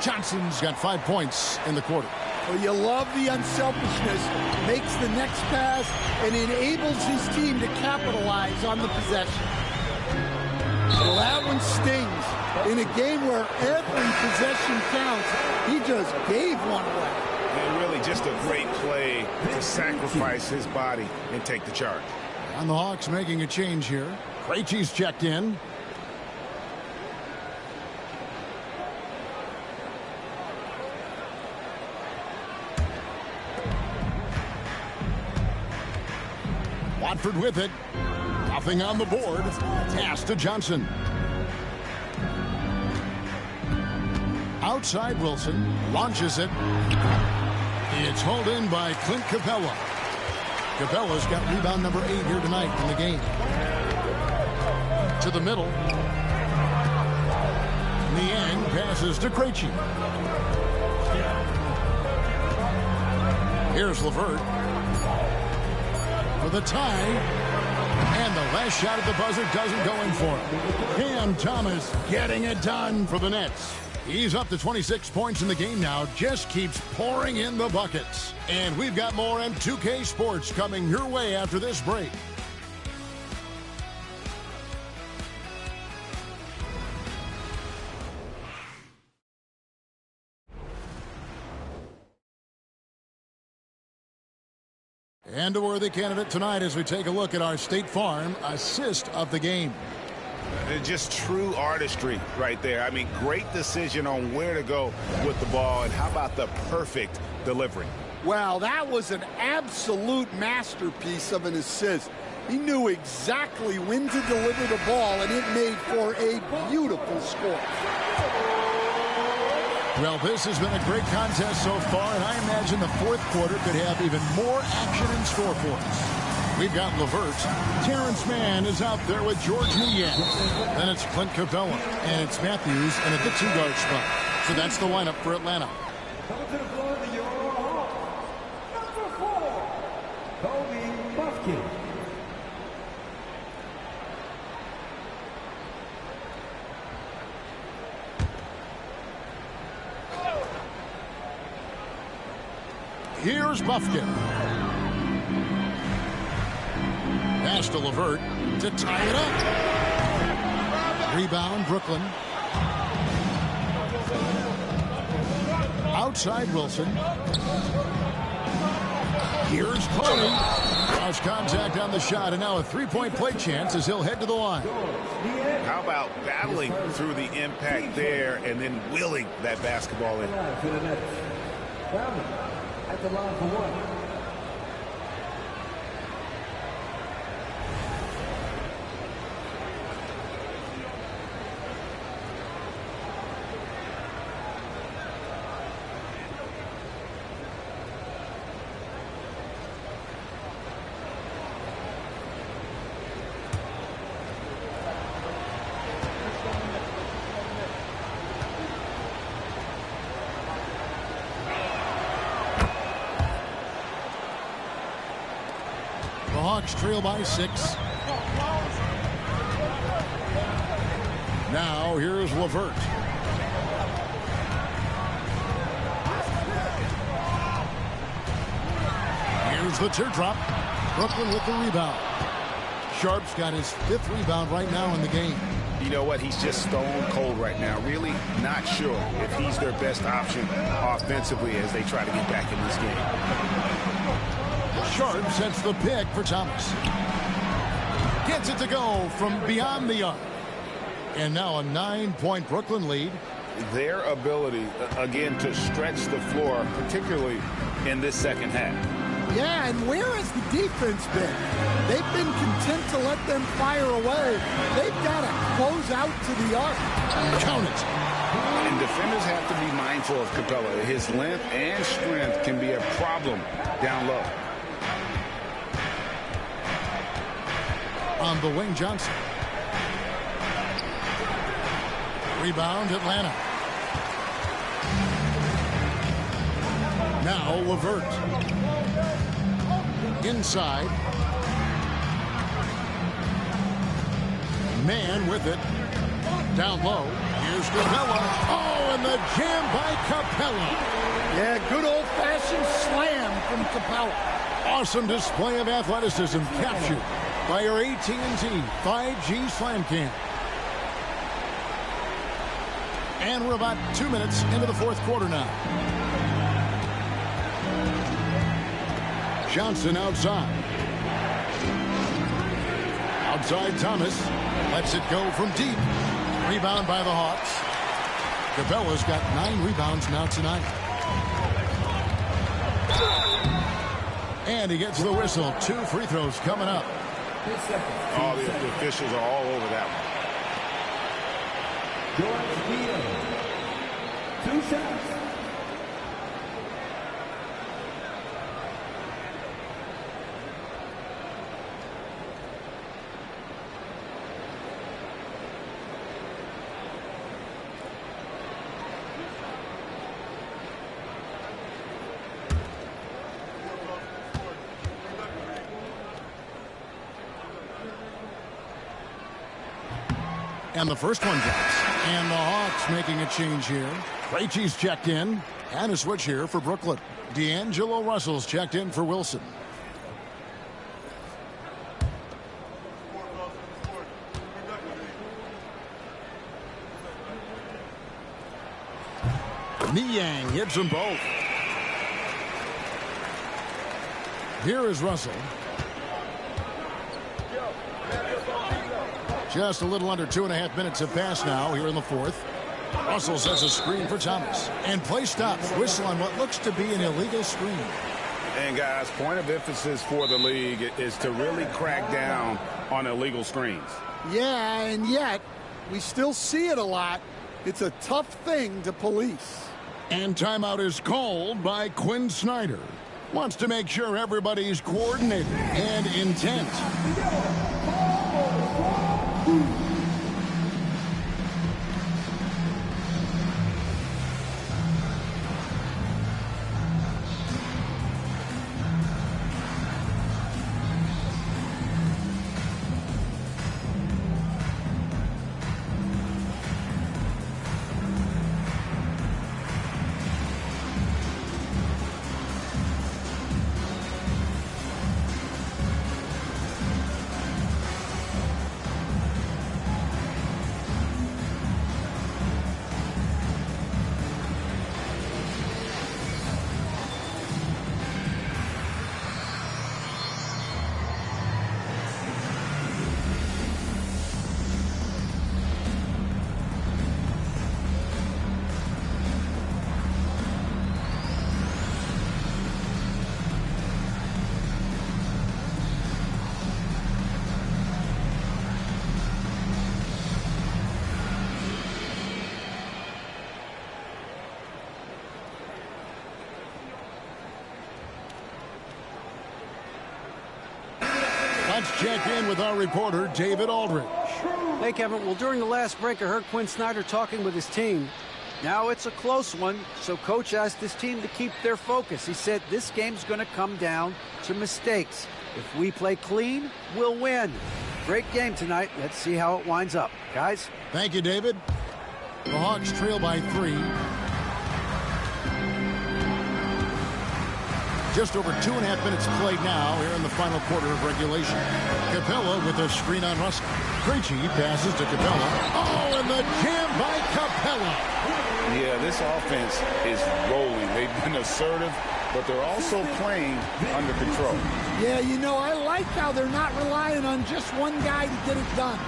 Speaker 2: Johnson's got 5 points in the quarter.
Speaker 20: Well, you love the unselfishness. Makes the next pass and enables his team to capitalize on the possession. Well, that one stings. In a game where every possession counts, he just gave one away.
Speaker 3: And really just a great play to sacrifice his body and take the charge.
Speaker 2: And the Hawks making a change here. Krejci's checked in. Watford with it. Nothing on the board. Pass to Johnson. Outside Wilson. Launches it. It's hauled in by Clint Capella. Capella's got rebound number 8 here tonight in the game. To the middle. Niang passes to Krejci. Here's LeVert for the tie. And the last shot at the buzzer doesn't go in for him. Cam Thomas getting it done for the Nets. He's up to 26 points in the game now. Just keeps pouring in the buckets. And we've got more M2K Sports coming your way after this break. And a worthy candidate tonight as we take a look at our State Farm assist of the game.
Speaker 3: Just true artistry right there. I mean, great decision on where to go with the ball. And how about the perfect delivery?
Speaker 20: Wow, that was an absolute masterpiece of an assist. He knew exactly when to deliver the ball, and it made for a beautiful score.
Speaker 2: Well, this has been a great contest so far, and I imagine the fourth quarter could have even more action in store for us. We've got LeVert. Terrence Mann is out there with George Niang. Then it's Clint Capella, and it's Matthews in at the 2-guard spot. So that's the lineup for Atlanta.
Speaker 8: Coming to the floor, your Hawks, number 4, Kobe Buffkin.
Speaker 2: Here's Buffkin. Pass to LeVert to tie it up. Rebound, Brooklyn. Outside Wilson. Here's Cody. Cross contact on the shot, and now a three-point play chance as he'll head to the line.
Speaker 3: How about battling through the impact there and then willing that basketball in?
Speaker 8: At the line for one.
Speaker 2: Hawks trail by 6. Now here's LeVert. Here's the teardrop. Brooklyn with the rebound. Sharp's got his 5th rebound right now in the game.
Speaker 3: You know what? He's just stone cold right now. Really not sure if he's their best option offensively as they try to get back in this game.
Speaker 2: Sharp sets the pick for Thomas. Gets it to go from beyond the arc. And now a 9-point Brooklyn lead.
Speaker 3: Their ability, again, to stretch the floor, particularly in this second half.
Speaker 20: Yeah, and where has the defense been? They've been content to let them fire away. They've got to close out to the arc.
Speaker 2: Count it.
Speaker 3: And defenders have to be mindful of Capella. His length and strength can be a problem down low.
Speaker 2: On the wing, Johnson. Rebound, Atlanta. Now LeVert. Inside. Man with it. Down low. Here's Capella. Oh, and the jam by Capella.
Speaker 20: Yeah, good old-fashioned slam from Capella.
Speaker 2: Awesome display of athleticism captured by our AT&T 5G Slam Cam. And we're about 2 minutes into the fourth quarter now. Johnson outside. Outside Thomas. Lets it go from deep. Rebound by the Hawks. Capella's got 9 rebounds now tonight. And he gets the whistle. 2 free throws coming up.
Speaker 3: Oh, the officials are all over that one.
Speaker 1: 2 shots.
Speaker 2: And the first one drops. And the Hawks making a change here. Krejci's checked in. And a switch here for Brooklyn. D'Angelo Russell's checked in for Wilson. Niang hits them both. Here is Russell. Just a little under 2.5 minutes have passed now here in the fourth. Russell sets a screen for Thomas. And play stops. Whistle on what looks to be an illegal screen.
Speaker 3: And, guys, point of emphasis for the league is to really crack down on illegal screens.
Speaker 20: Yeah, and yet we still see it a lot. It's a tough thing to police.
Speaker 2: And timeout is called by Quinn Snyder. Wants to make sure everybody's coordinated and intent. Let's check in with our reporter, David Aldridge.
Speaker 7: Hey, Kevin. Well, during the last break, I heard Quinn Snyder talking with his team. Now it's a close one, so Coach asked his team to keep their focus. He said this game's going to come down to mistakes. If we play clean, we'll win. Great game tonight. Let's see how it winds up. Guys?
Speaker 2: Thank you, David. The Hawks trail by 3. Just over 2.5 minutes played now here in the final quarter of regulation. Capella with a screen on Russell. Krejci passes to Capella. Oh, and the jam by Capella.
Speaker 3: Yeah, this offense is rolling. They've been assertive, but they're also playing under control.
Speaker 20: Yeah, you know, I like how they're not relying on just one guy to get it done.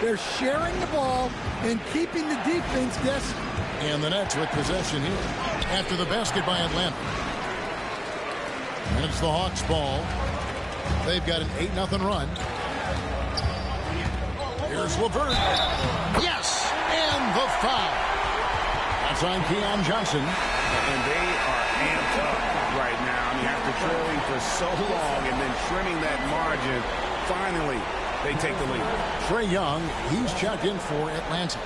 Speaker 20: They're sharing the ball and keeping the defense guessing.
Speaker 2: And the Nets with possession here after the basket by Atlanta. And it's the Hawks' ball. They've got an 8-0 run. Here's LeVert. Yes! And the foul. That's on Keon Johnson.
Speaker 3: And they are amped up right now. I mean, after trailing for so long and then trimming that margin, finally they take the lead.
Speaker 2: Trae Young, he's checked in for Atlanta.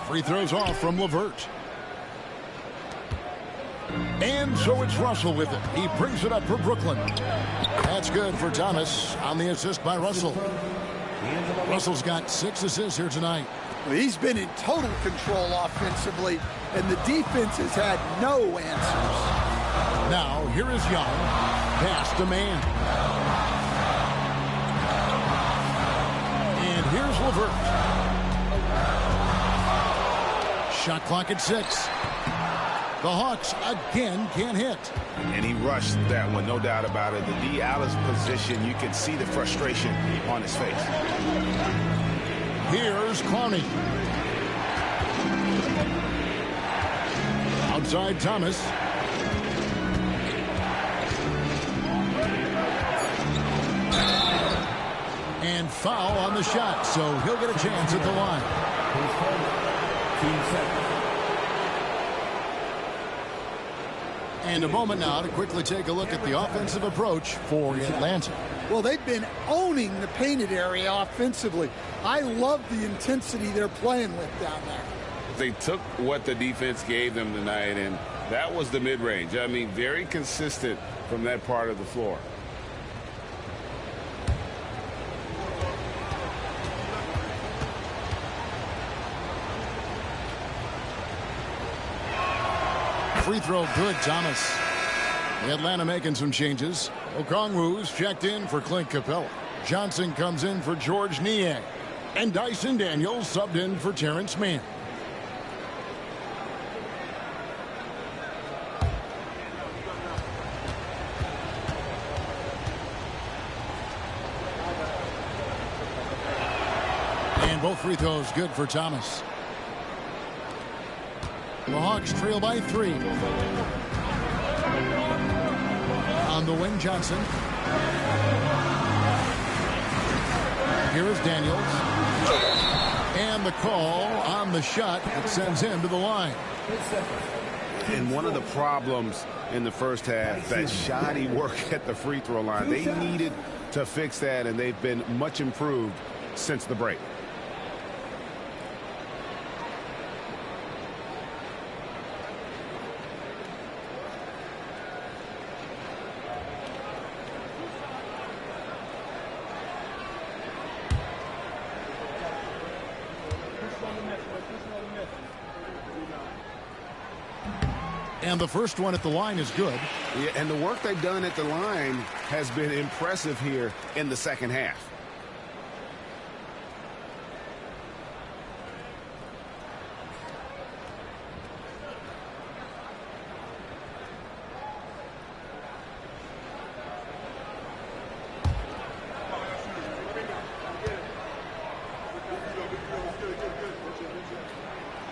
Speaker 2: Free throws off from LeVert. And so it's Russell with it. He brings it up for Brooklyn. That's good for Thomas on the assist by Russell. Russell's got 6 assists here tonight.
Speaker 20: Well, he's been in total control offensively, and the defense has had no answers.
Speaker 2: Now, here is Young. Pass to man. And here's LeVert. Shot clock at 6. The Hawks again can't hit.
Speaker 3: And he rushed that one, no doubt about it. The D. Alice position, you can see the frustration on his face.
Speaker 2: Here's Clowney. Outside Thomas. And foul on the shot, so he'll get a chance at the line. And a moment now to quickly take a look at the offensive approach for Atlanta.
Speaker 20: Well, they've been owning the painted area offensively. I love the intensity they're playing with down there.
Speaker 3: They took what the defense gave them tonight, and that was the mid-range. I mean, very consistent from that part of the floor.
Speaker 2: Free throw good, Thomas. Atlanta making some changes. Okongwu's checked in for Clint Capella. Johnson comes in for George Niang. And Dyson Daniels subbed in for Terrence Mann. And both free throws good for Thomas. The Hawks trail by 3. On the wing, Johnson. Here is Daniels. And the call on the shot that sends him to the line.
Speaker 3: And one of the problems in the first half, that shoddy work at the free throw line. They needed to fix that, and they've been much improved since the break.
Speaker 2: And the first one at the line is good.
Speaker 3: Yeah, and the work they've done at the line has been impressive here in the second half.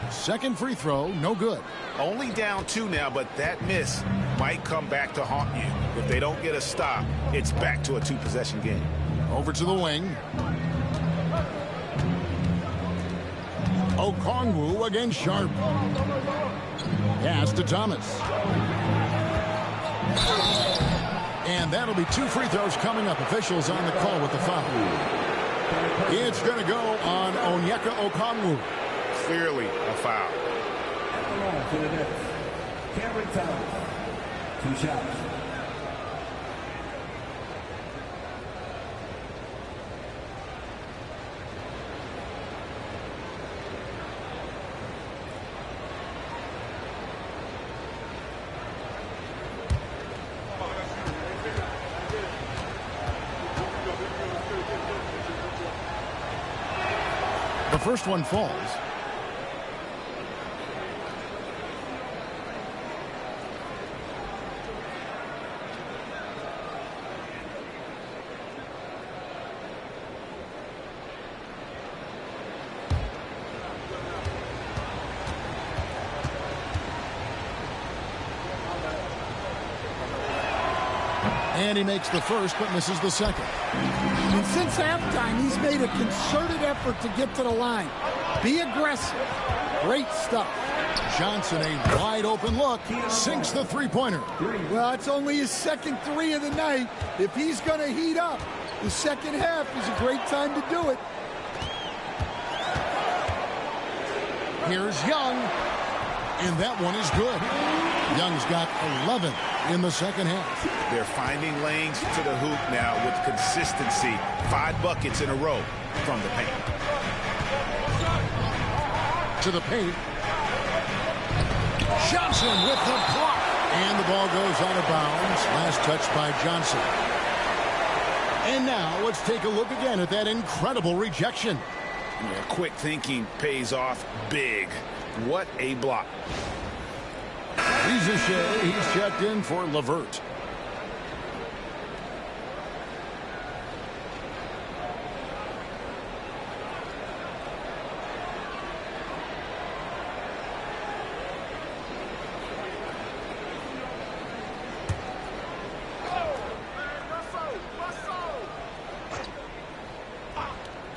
Speaker 2: Second free throw, no good.
Speaker 3: Only down 2 now, but that miss might come back to haunt you. If they don't get a stop, it's back to a 2-possession game.
Speaker 2: Over to the wing. Okongwu against Sharp. Pass to Thomas. And that'll be 2 free throws coming up. Officials on the call with the foul. It's going to go on Onyeka Okongwu.
Speaker 3: Clearly a foul.
Speaker 1: To the Nets, Cameron Thomas, 2 shots.
Speaker 2: The first one falls. And he makes the first, but misses the second.
Speaker 20: And since halftime, he's made a concerted effort to get to the line. Be aggressive. Great stuff.
Speaker 2: Johnson, a wide open look, sinks the three-pointer.
Speaker 20: Well, it's only his second 3 of the night. If he's going to heat up, the second half is a great time to do it.
Speaker 2: Here's Young, and that one is good. Young's got 11 in the second half.
Speaker 3: They're finding lanes to the hoop now with consistency. 5 buckets in a row from the paint.
Speaker 2: To the paint. Johnson with the block. And the ball goes out of bounds. Last touch by Johnson. And now let's take a look again at that incredible rejection.
Speaker 3: Yeah, quick thinking pays off big. What a block.
Speaker 2: He's checked in for Levert.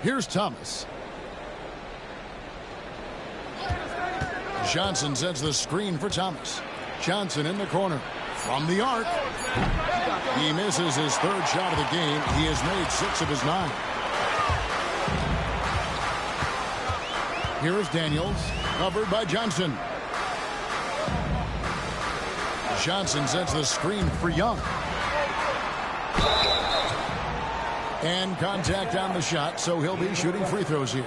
Speaker 2: Here's Thomas. Johnson sets the screen for Thomas. Johnson in the corner. From the arc. He misses his third shot of the game. He has made 6 of his 9. Here is Daniels. Covered by Johnson. Johnson sets the screen for Young. And contact on the shot, so he'll be shooting free throws here.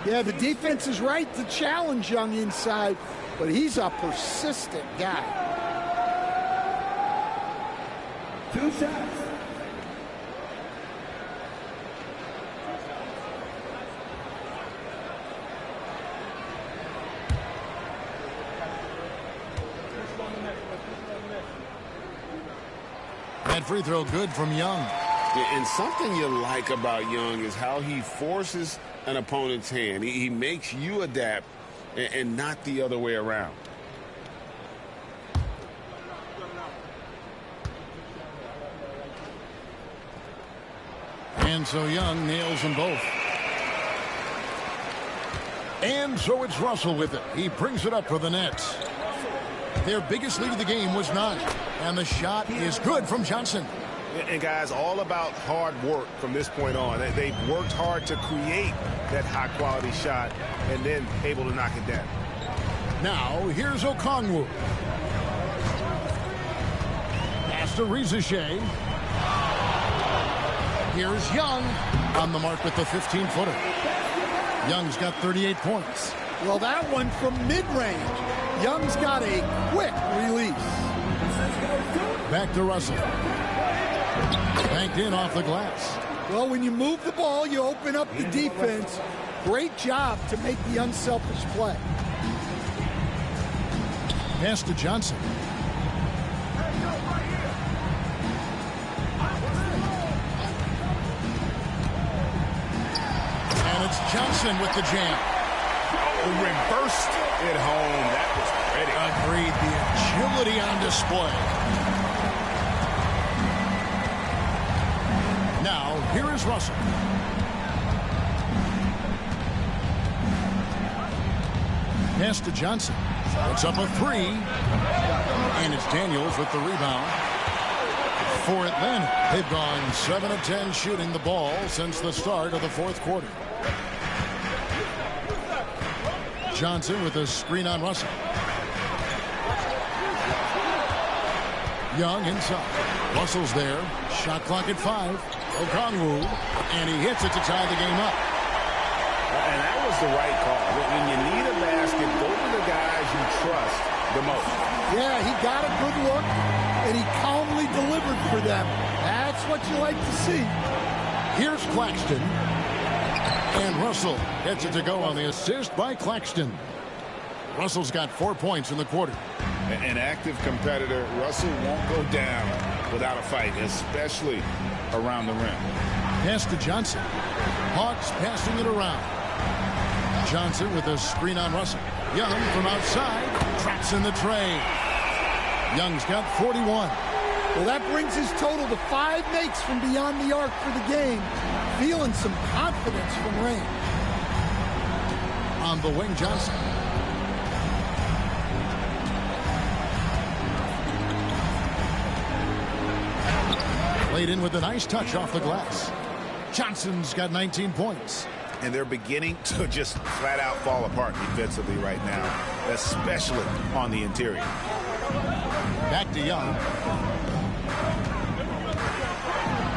Speaker 20: Yeah, the defense is right to challenge Young inside, but he's a persistent guy.
Speaker 8: 2 shots.
Speaker 2: That free throw good from Young.
Speaker 3: And something you like about Young is how he forces an opponent's hand. He makes you adapt and not the other way around.
Speaker 2: And so Young nails them both. And so it's Russell with it. He brings it up for the Nets. Their biggest lead of the game was 9. And the shot is good from Johnson.
Speaker 4: And guys, all about hard work from this point on. They've worked hard to create that high-quality shot and then able to knock it down.
Speaker 2: Now, here's Okongwu. Pass to Rizeshe. Here's Young on the mark with the 15-footer. Young's got 38 points.
Speaker 20: Well, that one from mid-range. Young's got a quick release.
Speaker 2: Back to Russell. Banked in off the glass.
Speaker 20: Well, when you move the ball, you open up the defense. Great job to make the unselfish play.
Speaker 2: Pass to Johnson. And it's Johnson with the jam.
Speaker 3: Reversed it home. That was pretty.
Speaker 2: Agreed. The agility on display. Now, here is Russell. Pass to Johnson. It's up a 3. And it's Daniels with the rebound. For Atlanta, they've gone 7 of 10 shooting the ball since the start of the 4th quarter. Johnson with a screen on Russell. Young inside. Russell's there. Shot clock at 5. Okongwu. And he hits it to tie the game up.
Speaker 3: And that was the right call. When you need a basket, go to the guys you trust the most.
Speaker 20: Yeah, he got a good look, and he calmly delivered for them. That's what you like to see.
Speaker 2: Here's Claxton. And Russell gets it to go on the assist by Claxton. Russell's got 4 points in the quarter.
Speaker 3: An active competitor, Russell won't go down without a fight, especially around the rim.
Speaker 2: Pass to Johnson. Hawks passing it around. Johnson with a screen on Russell. Young from outside. Traps in the tray. Young's got 41.
Speaker 20: Well, that brings his total to 5 makes from beyond the arc for the game. Feeling some confidence from range.
Speaker 2: On the wing, Johnson. Played in with a nice touch off the glass. Johnson's got 19 points.
Speaker 3: And they're beginning to just flat out fall apart defensively right now, especially on the interior.
Speaker 2: Back to Young.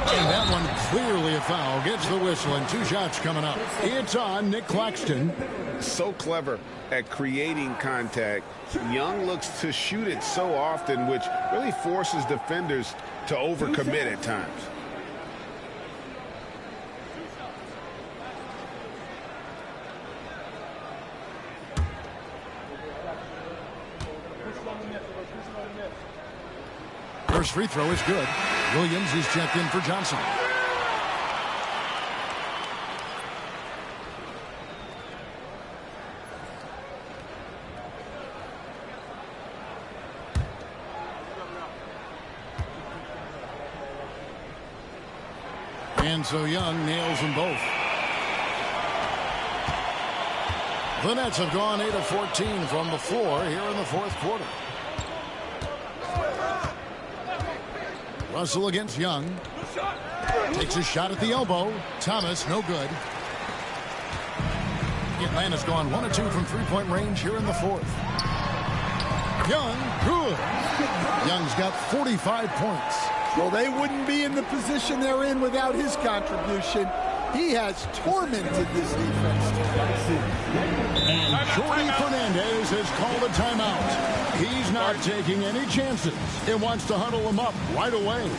Speaker 2: And that one clearly a foul. Gets the whistle and 2 shots coming up. It's on Nick Claxton.
Speaker 3: So clever at creating contact. Young looks to shoot it so often, which really forces defenders to overcommit at times.
Speaker 2: First free throw is good. Williams is checked in for Johnson. And so Young nails them both. The Nets have gone 8 of 14 from the floor here in the fourth quarter. Russell against Young. Takes a shot at the elbow. Thomas, no good. Atlanta's gone 1 of 2 from three-point range here in the fourth. Young, good. Young's got 45 points.
Speaker 20: Well, they wouldn't be in the position they're in without his contribution. He has tormented this defense.
Speaker 2: And Jordy Fernandez has called a timeout. He's not taking any chances. He wants to huddle them up right away.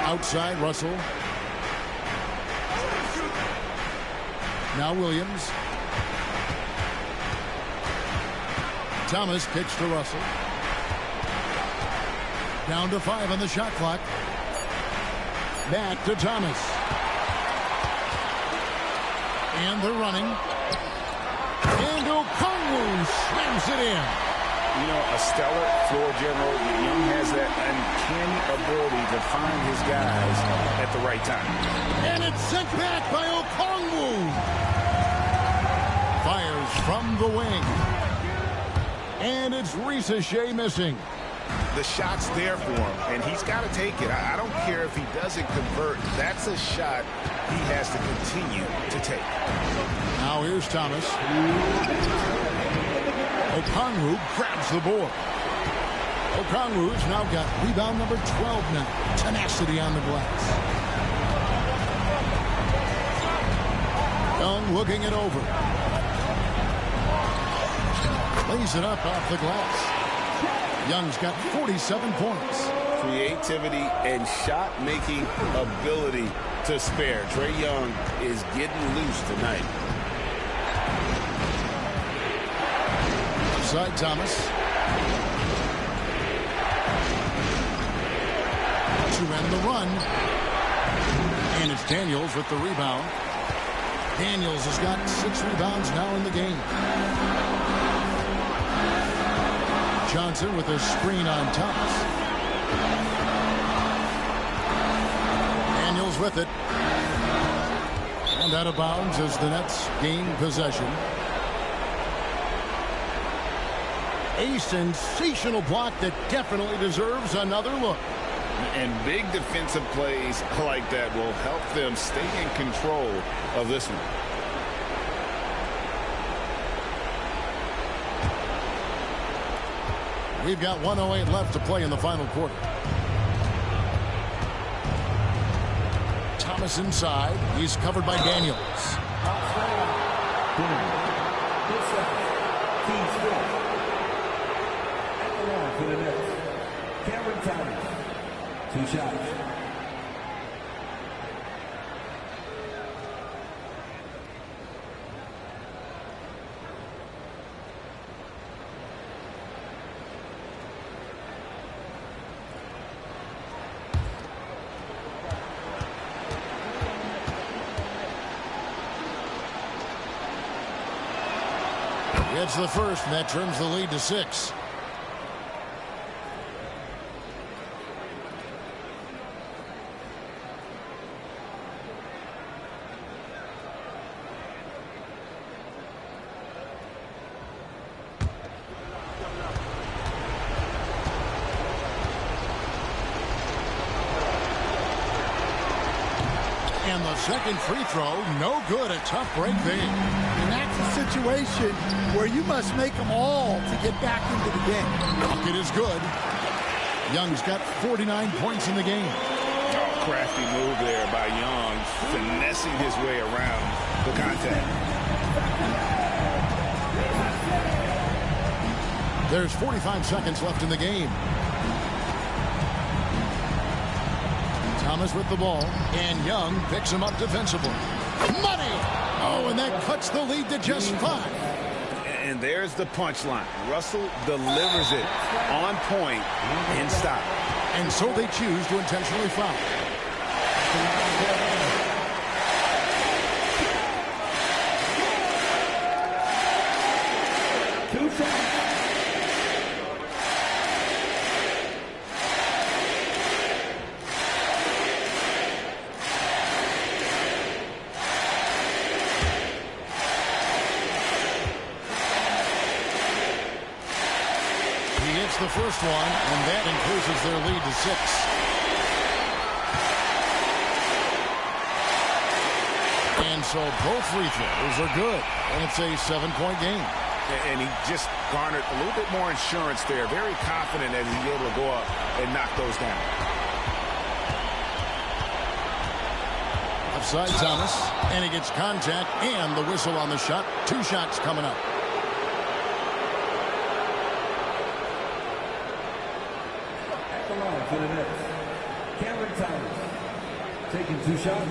Speaker 2: Outside, Russell. Now Williams. Thomas kicks to Russell. Down to 5 on the shot clock. Back to Thomas. And they're running. And Okongwu slams it in.
Speaker 3: You know, a stellar floor general. Young has that uncanny ability to find his guys at the right time.
Speaker 2: And it's sent back by Okongwu. Fires from the wing. And it's Ricochet missing.
Speaker 3: The shot's there for him, and he's got to take it. I don't care if he doesn't convert. That's a shot he has to continue to take.
Speaker 2: Now here's Thomas. Okongwu grabs the board. Okongwu's now got rebound number 12 now. Tenacity on the glass. Young looking it over. Lays it up off the glass. Young's got 47 points.
Speaker 3: Creativity and shot-making ability to spare. Trae Young is getting loose tonight.
Speaker 2: Side Thomas. To end the run. And it's Daniels with the rebound. Daniels has got 6 rebounds now in the game. Johnson with a screen on Thomas. Daniels with it. And out of bounds as the Nets gain possession. A sensational block that definitely deserves another look.
Speaker 3: And big defensive plays like that will help them stay in control of this one.
Speaker 2: We've got 1:08 left to play in the final quarter. Thomas inside. He's covered by Daniels.
Speaker 1: For the Nets, Cameron Thomas, 2 shots.
Speaker 2: Gets the first, and that trims the lead to 6. And the second free throw, no good. A tough break there.
Speaker 20: And that's a situation where you must make them all to get back into the game.
Speaker 2: Bucket is good. Young's got 49 points in the game.
Speaker 3: Oh, crafty move there by Young, finessing his way around the contact.
Speaker 2: There's 45 seconds left in the game. Thomas with the ball, and Young picks him up defensively. Money! Oh, and that cuts the lead to just 5.
Speaker 3: And there's the punchline. Russell delivers it on point and stop.
Speaker 2: And so they choose to intentionally foul. The first one, and that increases their lead to 6. And so both free throws are good, and it's a 7-point game.
Speaker 3: And he just garnered a little bit more insurance there. Very confident as he's able to go up and knock those down.
Speaker 2: Offside Thomas, and he gets contact and the whistle on the shot. 2 shots coming up.
Speaker 1: For the Nets, Cameron Thomas, taking 2 shots.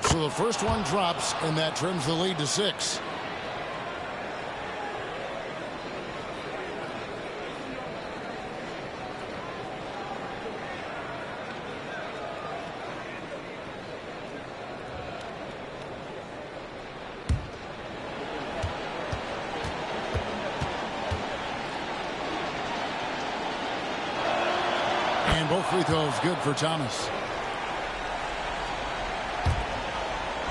Speaker 2: So the first one drops, and that trims the lead to 6. And both free throws good for Thomas.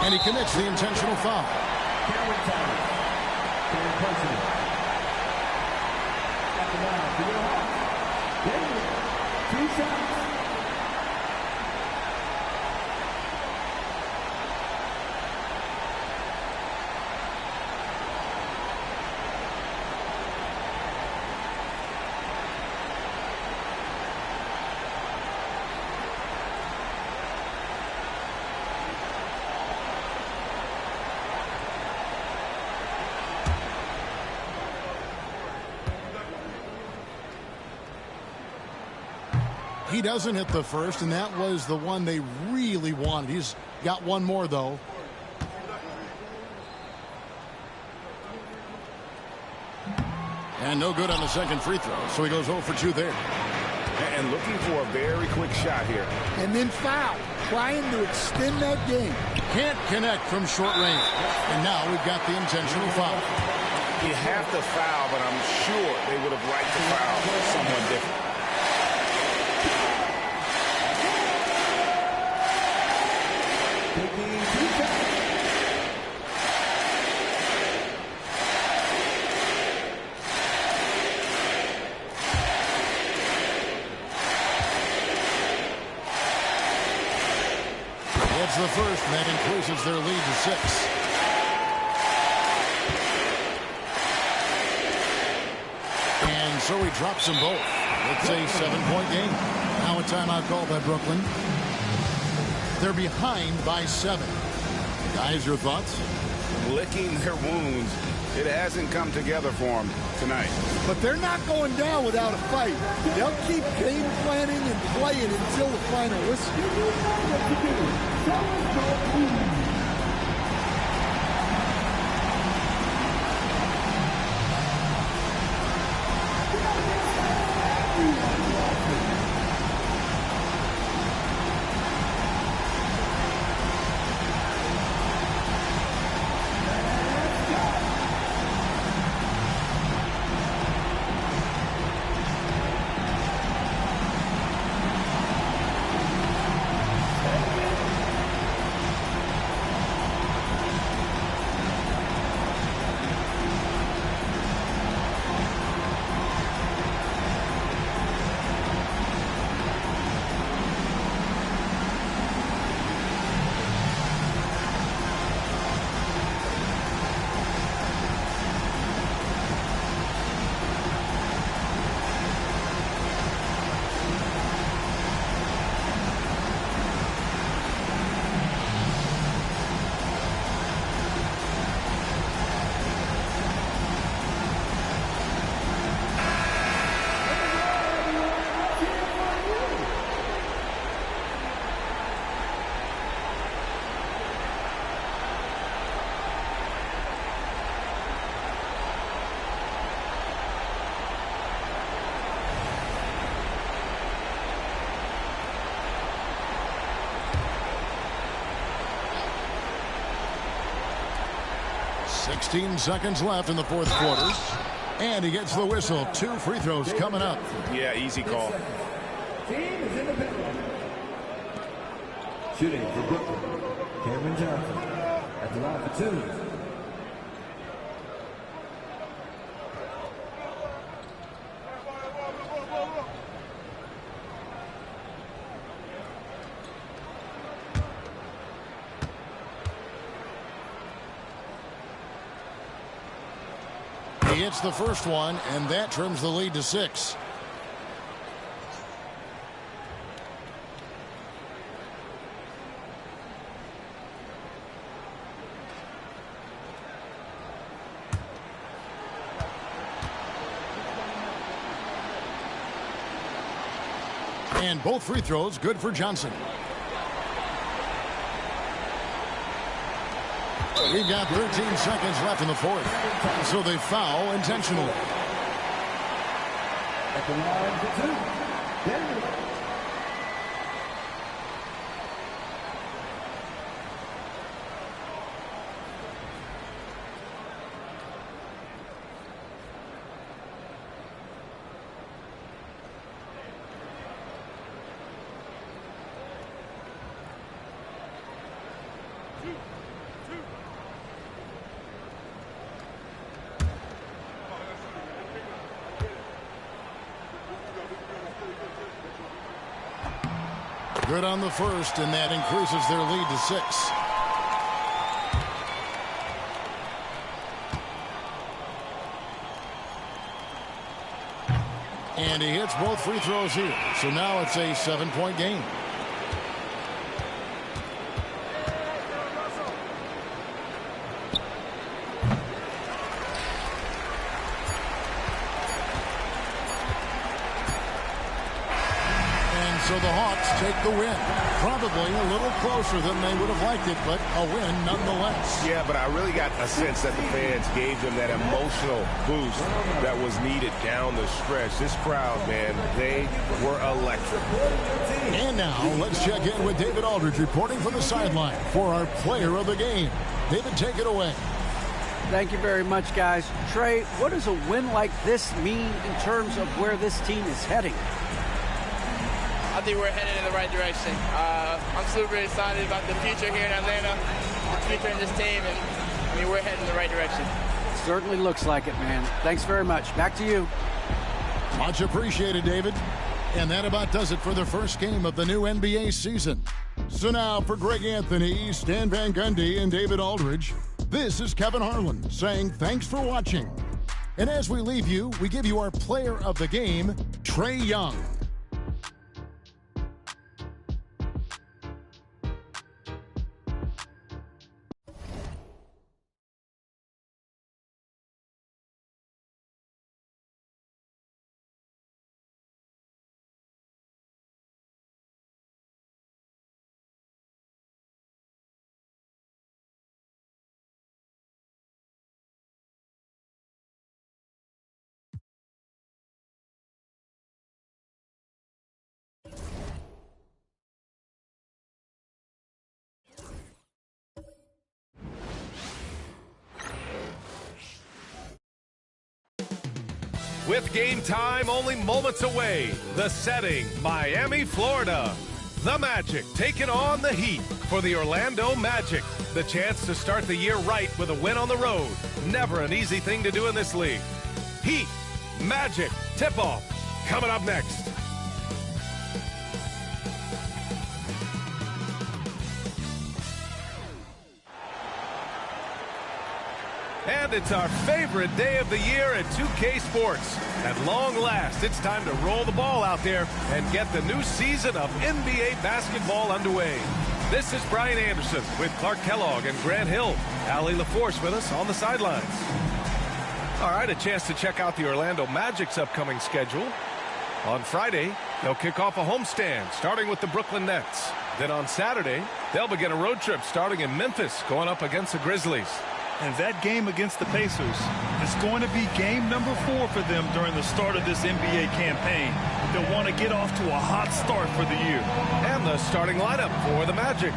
Speaker 2: And he commits the intentional foul.
Speaker 1: Cameron Thomas, third personal. At the line for your Hawks. 2 shots.
Speaker 2: He doesn't hit the first, and that was the one they really wanted. He's got one more, though. And no good on the second free throw, so he goes 0 for 2 there.
Speaker 3: And looking for a very quick shot here.
Speaker 20: And then foul, trying to extend that game.
Speaker 2: Can't connect from short range. And now we've got the intentional foul.
Speaker 3: You have to foul, but I'm sure they would have liked to foul someone different.
Speaker 2: It's the first, and that increases their lead to 6. And so he drops them both. It's a 7-point game. Now a timeout call by Brooklyn. They're behind by 7. Guys, your thoughts?
Speaker 3: Licking their wounds. It hasn't come together for them tonight.
Speaker 20: But they're not going down without a fight. They'll keep game planning and playing until the final whistle.
Speaker 2: Seconds left in the fourth quarter. And he gets the whistle. 2 free throws coming up.
Speaker 3: Yeah, easy call.
Speaker 6: Shooting for Brooklyn, Cameron Johnson at the line for 2.
Speaker 2: He hits the first one, and that trims the lead to 6. And both free throws good for Johnson. We've got 13 seconds left in the fourth. So they foul intentionally.
Speaker 6: At the line for 2. Denver.
Speaker 2: Good on the first, and that increases their lead to 6. And he hits both free throws here. So now it's a 7-point game. So the Hawks take the win. Probably a little closer than they would have liked it, but a win nonetheless.
Speaker 4: Yeah, but I really got a sense that the fans gave them that emotional boost that was needed down the stretch. This crowd, man, they were electric.
Speaker 2: And now let's check in with David Aldridge reporting from the sideline for our player of the game. David, take it away.
Speaker 7: Thank you very much, guys. Trey, what does a win like this mean in terms of where this team is heading?
Speaker 11: I think we're headed in the right direction. I'm super excited about the future here in Atlanta, the future in this team, and I mean, we're heading in the right direction.
Speaker 7: Certainly looks like it, man. Thanks very much. Back to you.
Speaker 2: Much appreciated, David. And that about does it for the first game of the new NBA season. So now for Greg Anthony, Stan Van Gundy, and David Aldridge, this is Kevin Harlan saying thanks for watching. And as we leave you, we give you our player of the game, Trae Young.
Speaker 13: With game time only moments away, the setting, Miami, Florida. The Magic taking on the Heat for the Orlando Magic. The chance to start the year right with a win on the road. Never an easy thing to do in this league. Heat, Magic, tip-off, coming up next. And it's our favorite day of the year at 2K Sports. At long last, it's time to roll the ball out there and get the new season of NBA basketball underway. This is Brian Anderson with Clark Kellogg and Grant Hill. Allie LaForce with us on the sidelines. All right, a chance to check out the Orlando Magic's upcoming schedule. On Friday, they'll kick off a homestand, starting with the Brooklyn Nets. Then on Saturday, they'll begin a road trip starting in Memphis, going up against the Grizzlies.
Speaker 14: And that game against the Pacers is going to be game number 4 for them during the start of this NBA campaign. They'll want to get off to a hot start for the year.
Speaker 13: And the starting lineup for the Magic.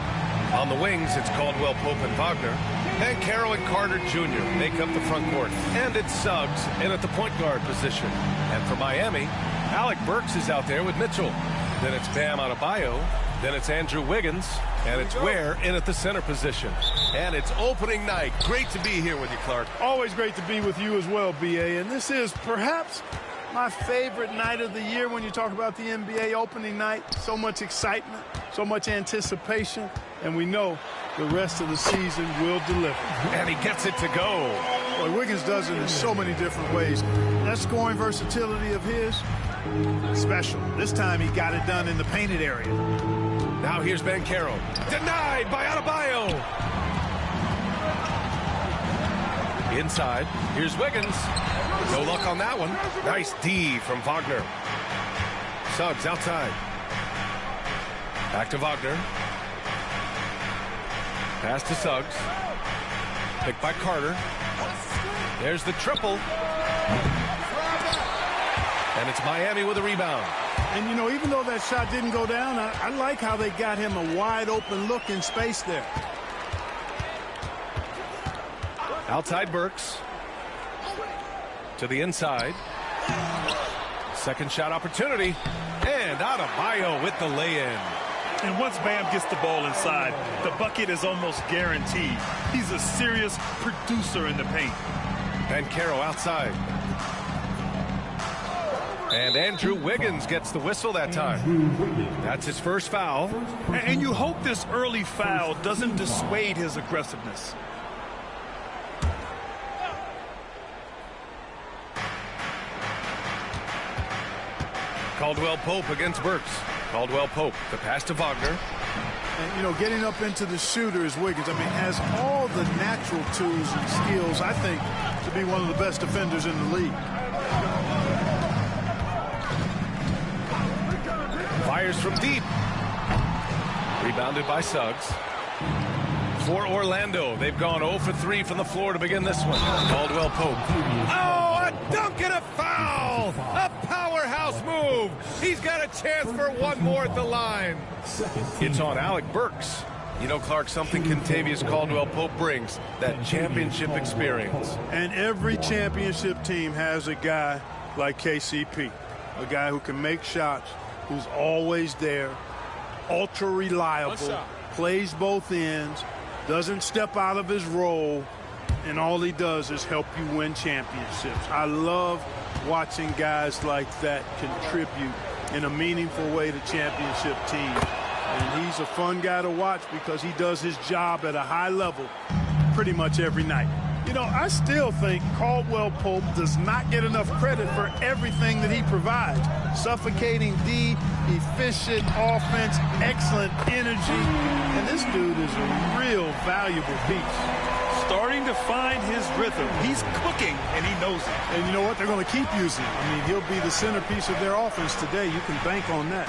Speaker 13: On the wings, it's Caldwell Pope and Wagner. And Carroll and Carter Jr. make up the front court. And it's Suggs in at the point guard position. And for Miami, Alec Burks is out there with Mitchell. Then it's Bam Adebayo. Then it's Andrew Wiggins, and it's Ware in at the center position. And it's opening night. Great to be here with you, Clark.
Speaker 21: Always great to be with you as well, B.A. And this is perhaps my favorite night of the year when you talk about the NBA opening night. So much excitement, so much anticipation, and we know the rest of the season will deliver.
Speaker 13: And he gets it to go.
Speaker 21: Well, Wiggins does it in so many different ways. That scoring versatility of his, special. This time he got it done in the painted area.
Speaker 13: Now here's Banchero. Denied by Adebayo. Inside. Here's Wiggins. No luck on that one. Nice D from Wagner. Suggs outside. Back to Wagner. Pass to Suggs. Picked by Carter. There's the triple. And it's Miami with a rebound.
Speaker 21: And, you know, even though that shot didn't go down, I like how they got him a wide-open look in space there.
Speaker 13: Outside Burks. To the inside. Second shot opportunity. And Adebayo with the lay-in.
Speaker 14: And once Bam gets the ball inside, the bucket is almost guaranteed. He's a serious producer in the paint.
Speaker 13: Banchero outside. And Andrew Wiggins gets the whistle that time. That's his first foul.
Speaker 14: And you hope this early foul doesn't dissuade his aggressiveness.
Speaker 13: Caldwell Pope against Burks. Caldwell Pope, the pass to Wagner.
Speaker 21: And, you know, getting up into the shooter is Wiggins. I mean, has all the natural tools and skills, I think, to be one of the best defenders in the league.
Speaker 13: Fires from deep. Rebounded by Suggs. For Orlando, they've gone 0 for 3 from the floor to begin this one. Caldwell Pope. Oh, a dunk and a foul! A powerhouse move! He's got a chance for one more at the line. It's on Alec Burks. You know, Clark, something Kentavious Caldwell-Pope brings, that championship experience.
Speaker 21: And every championship team has a guy like KCP, a guy who can make shots, who's always there, ultra reliable, plays both ends, doesn't step out of his role, and all he does is help you win championships. I love watching guys like that contribute in a meaningful way to championship teams. And he's a fun guy to watch because he does his job at a high level pretty much every night. You know, I still think Caldwell-Pope does not get enough credit for everything that he provides. Suffocating D, efficient offense, excellent energy. And this dude is a real valuable piece.
Speaker 14: Starting to find his rhythm. He's cooking, and he knows it.
Speaker 21: And you know what? They're going to keep using him. I mean, he'll be the centerpiece of their offense today. You can bank on that.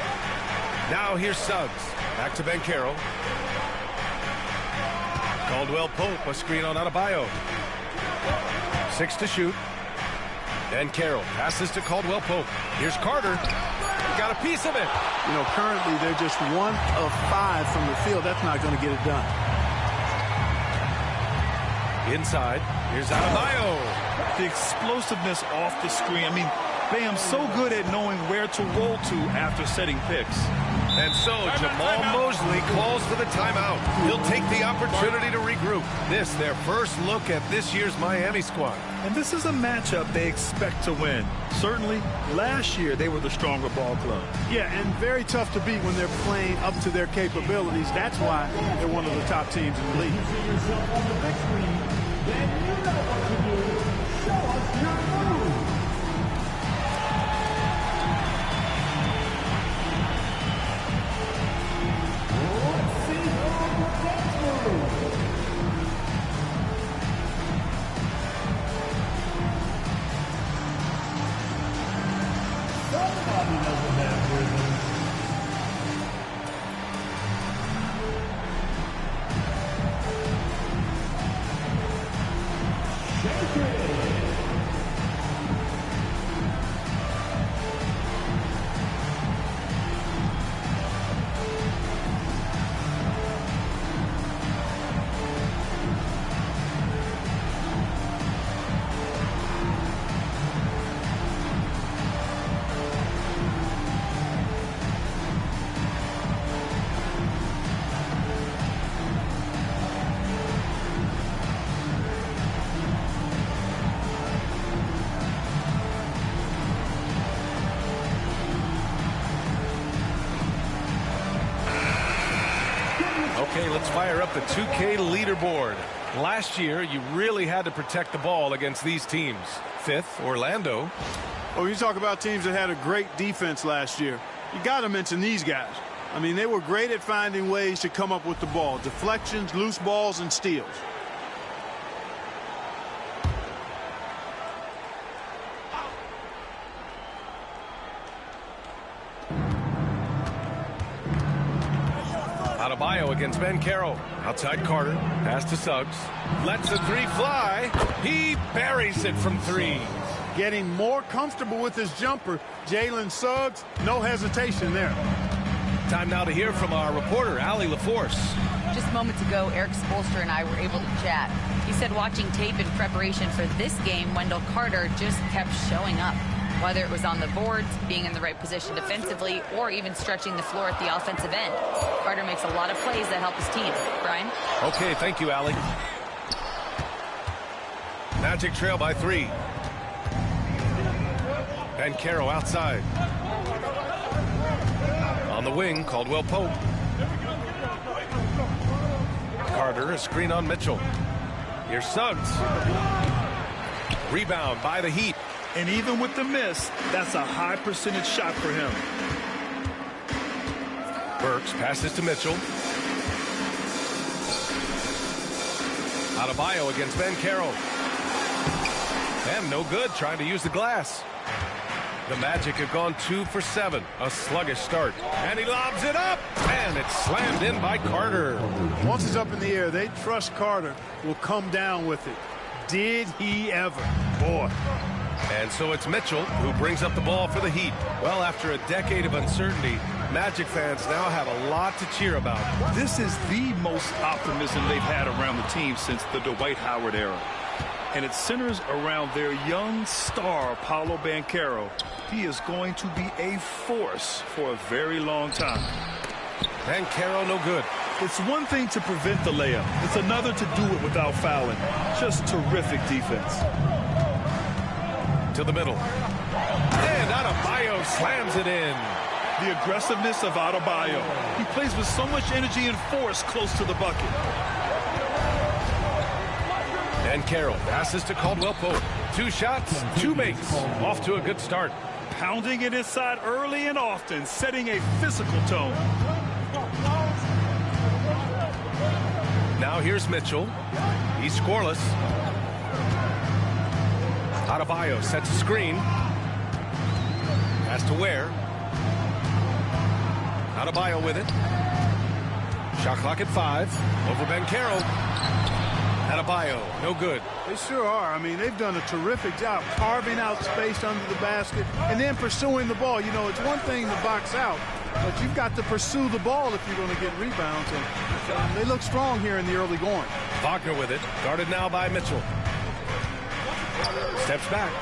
Speaker 13: Now here's Suggs. Back to Banchero. Caldwell-Pope, a screen on Adebayo. 6 to shoot. Banchero passes to Caldwell-Pope. Here's Carter. He got a piece of it.
Speaker 21: You know, currently they're just 1 of 5 from the field. That's not going to get it done.
Speaker 13: Inside. Here's Adebayo.
Speaker 14: The explosiveness off the screen. I mean, Bam's so good at knowing where to roll to after setting picks.
Speaker 13: And so Jamal Mosley calls for the timeout. He'll take the opportunity to regroup. This, their first look at this year's Miami squad.
Speaker 14: And this is a matchup they expect to win. Certainly, last year they were the stronger ball club.
Speaker 21: Yeah, and very tough to beat when they're playing up to their capabilities. That's why they're one of the top teams in the league.
Speaker 13: Okay, let's fire up the 2K leaderboard. Last year, you really had to protect the ball against these teams. 5th, Orlando.
Speaker 21: Oh, you talk about teams that had a great defense last year. You got to mention these guys. I mean, they were great at finding ways to come up with the ball. Deflections, loose balls, and steals.
Speaker 13: Adebayo against Banchero. Outside Carter. Pass to Suggs. Lets the 3 fly. He buries it from 3.
Speaker 21: Getting more comfortable with his jumper. Jalen Suggs, no hesitation there.
Speaker 13: Time now to hear from our reporter, Allie LaForce.
Speaker 15: Just moments ago, Eric Spoelstra and I were able to chat. He said watching tape in preparation for this game, Wendell Carter just kept showing up. Whether it was on the boards, being in the right position defensively, or even stretching the floor at the offensive end. Carter makes a lot of plays that help his team. Brian?
Speaker 13: Okay, thank you, Allie. Magic trail by 3. Banchero outside. On the wing, Caldwell-Pope. Carter, a screen on Mitchell. Here's Suggs. Rebound by the Heat.
Speaker 14: And even with the miss, that's a high percentage shot for him.
Speaker 13: Burks passes to Mitchell. Adebayo against Banchero. And no good, trying to use the glass. The Magic have gone 2 for 7. A sluggish start. And he lobs it up. And it's slammed in by Carter.
Speaker 21: Once it's up in the air, they trust Carter will come down with it. Did he ever? Boy.
Speaker 13: And so it's Mitchell who brings up the ball for the Heat. Well, after a decade of uncertainty, Magic fans now have a lot to cheer about.
Speaker 14: This is the most optimism they've had around the team since the Dwight Howard era. And it centers around their young star, Paolo Banchero. He is going to be a force for a very long time.
Speaker 13: Banchero no good.
Speaker 14: It's one thing to prevent the layup. It's another to do it without fouling. Just terrific defense.
Speaker 13: To the middle. And Adebayo slams it in.
Speaker 14: The aggressiveness of Adebayo. He plays with so much energy and force close to the bucket.
Speaker 13: Banchero passes to Caldwell Pope. 2 shots, 2 makes. Off to a good start.
Speaker 14: Pounding it inside early and often, setting a physical tone.
Speaker 13: Now here's Mitchell. He's scoreless. Adebayo sets a screen. Pass to Ware. Adebayo with it. Shot clock at 5. Over Banchero. Adebayo, no good.
Speaker 21: They sure are. I mean, they've done a terrific job carving out space under the basket and then pursuing the ball. You know, it's one thing to box out, but you've got to pursue the ball if you're going to get rebounds. And they look strong here in the early going.
Speaker 13: Wagner with it. Guarded now by Mitchell. Steps back.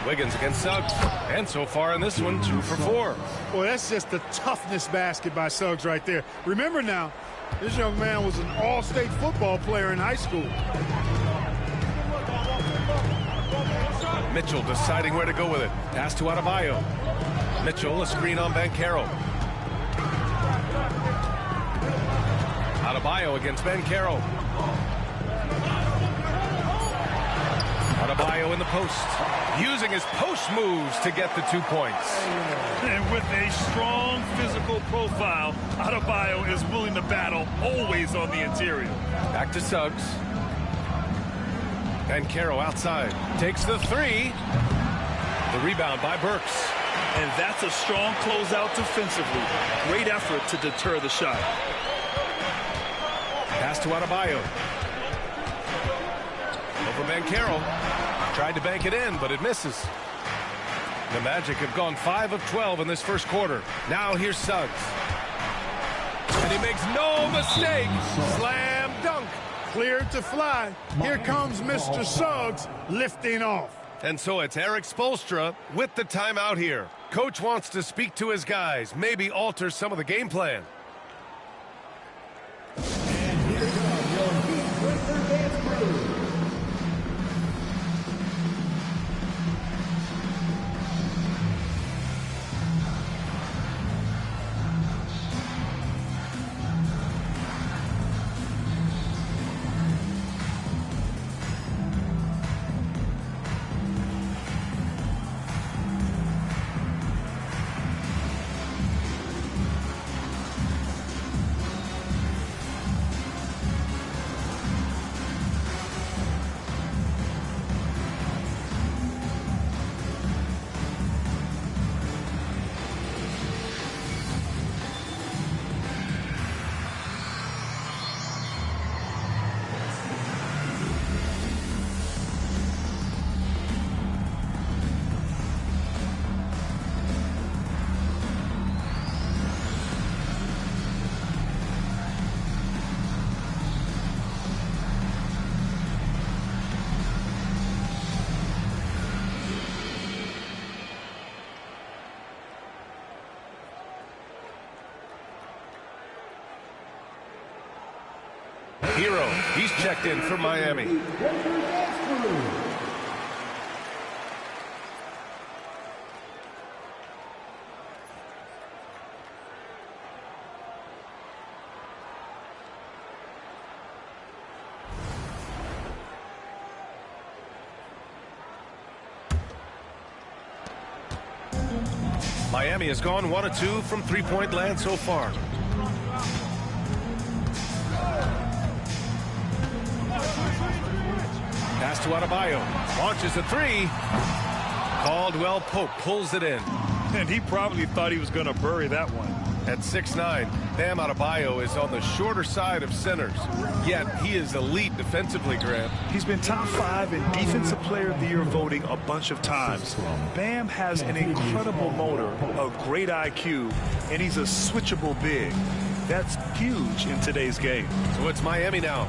Speaker 13: Wiggins against Suggs. And so far in this one, 2 for 4.
Speaker 21: Boy, that's just the toughness basket by Suggs right there. Remember now, this young man was an all-state football player in high school.
Speaker 13: Mitchell deciding where to go with it. Pass to Adebayo. Mitchell, a screen on Banchero. Adebayo against Banchero. Adebayo in the post. Using his post moves to get the 2 points.
Speaker 14: And with a strong physical profile, Adebayo is willing to battle, always on the interior.
Speaker 13: Back to Suggs. Banchero outside. Takes the 3. The rebound by Burks.
Speaker 14: And that's a strong closeout defensively. Great effort to deter the shot.
Speaker 13: Pass to Adebayo. Over Banchero. Tried to bank it in, but it misses. The Magic have gone 5 of 12 in this first quarter. Now here's Suggs. And he makes no mistake. Slam dunk.
Speaker 21: Cleared to fly. Here comes Mr. Suggs lifting off.
Speaker 13: And so it's Eric Spoelstra with the timeout here. Coach wants to speak to his guys, maybe alter some of the game plan.
Speaker 1: And here comes your Heat Breaker Dance Crew.
Speaker 13: Hero, he's checked in for Miami. Miami has gone 1 of 2 from three-point land so far. Pass to Adebayo. Launches a 3. Caldwell Pope pulls it in.
Speaker 14: And he probably thought he was going to bury that one.
Speaker 13: At 6'9", Bam Adebayo is on the shorter side of centers, yet he is elite defensively, Grant.
Speaker 14: He's been top 5 in Defensive Player of the Year voting a bunch of times. Bam has an incredible motor, a great IQ, and he's a switchable big. That's huge in today's game.
Speaker 13: So it's Miami now.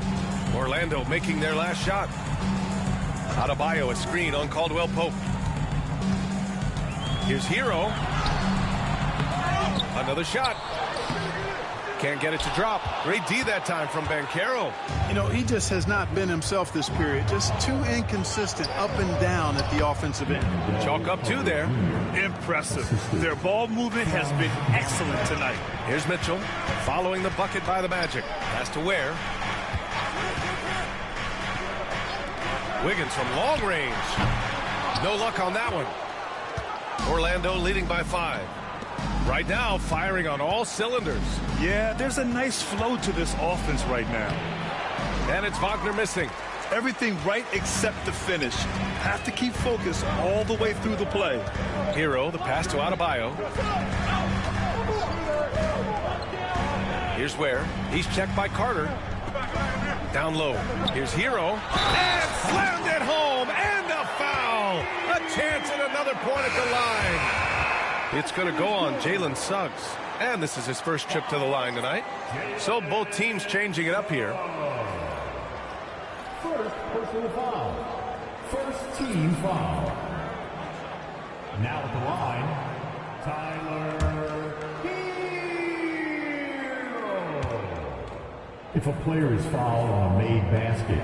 Speaker 13: Orlando making their last shot. Adebayo, a screen on Caldwell Pope. Here's Hero. Another shot. Can't get it to drop. Great D that time from Banchero.
Speaker 21: You know, he just has not been himself this period. Just too inconsistent up and down at the offensive end.
Speaker 13: Chalk up 2 there.
Speaker 14: Impressive. Their ball movement has been excellent tonight.
Speaker 13: Here's Mitchell following the bucket by the Magic. Pass to Ware. Wiggins from long range. No luck on that one. Orlando leading by 5. Right now, firing on all cylinders.
Speaker 14: Yeah, there's a nice flow to this offense right now.
Speaker 13: And it's Wagner missing.
Speaker 14: Everything right except the finish. Have to keep focus all the way through the play.
Speaker 13: Hero, the pass to Adebayo. Here's Ware. He's checked by Carter. Down low. Here's Hero. And slammed it home. And a foul. A chance at another point at the line. It's going to go on Jalen Suggs. And this is his first trip to the line tonight. So both teams changing it up here.
Speaker 1: First personal foul. First team foul. Now at the line, Tyler Hero. If a player is fouled on a made basket.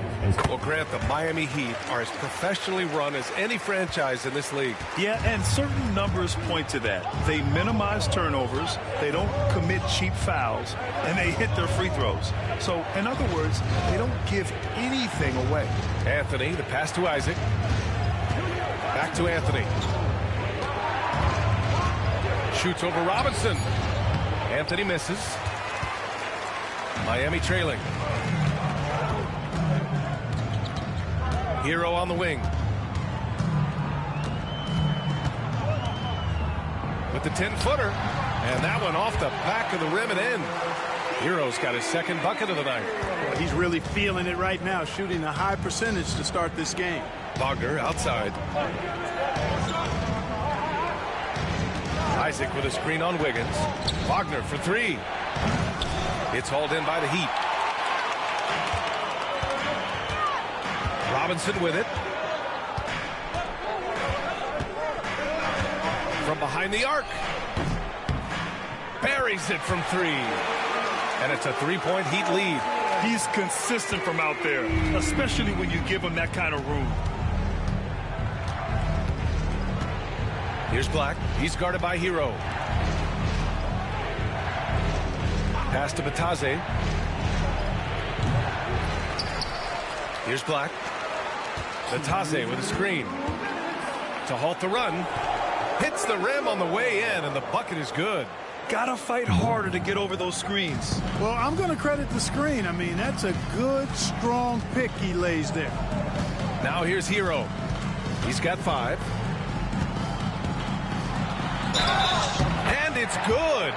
Speaker 13: Well, Grant, the Miami Heat are as professionally run as any franchise in this league.
Speaker 14: Yeah, and certain numbers point to that. They minimize turnovers, they don't commit cheap fouls, and they hit their free throws. So, in other words, they don't give anything away.
Speaker 13: Anthony, the pass to Isaac. Back to Anthony. Shoots over Robinson. Anthony misses. Miami trailing. Hero on the wing. With the 10-footer. And that one off the back of the rim and in. Hero's got his second bucket of the night.
Speaker 21: He's really feeling it right now, shooting a high percentage to start this game.
Speaker 13: Wagner outside. Isaac with a screen on Wiggins. Wagner for 3. It's hauled in by the Heat. Robinson with it. From behind the arc. Buries it from 3. And it's a 3-point Heat lead.
Speaker 14: He's consistent from out there, especially when you give him that kind of room.
Speaker 13: Here's Black. He's guarded by Hero. Pass to Batase. Here's Black. Batase with a screen. To halt the run. Hits the rim on the way in, and the bucket is good.
Speaker 14: Gotta fight harder to get over those screens.
Speaker 21: Well, I'm going to credit the screen. I mean, that's a good, strong pick he lays there.
Speaker 13: Now here's Hero. He's got 5. And it's good.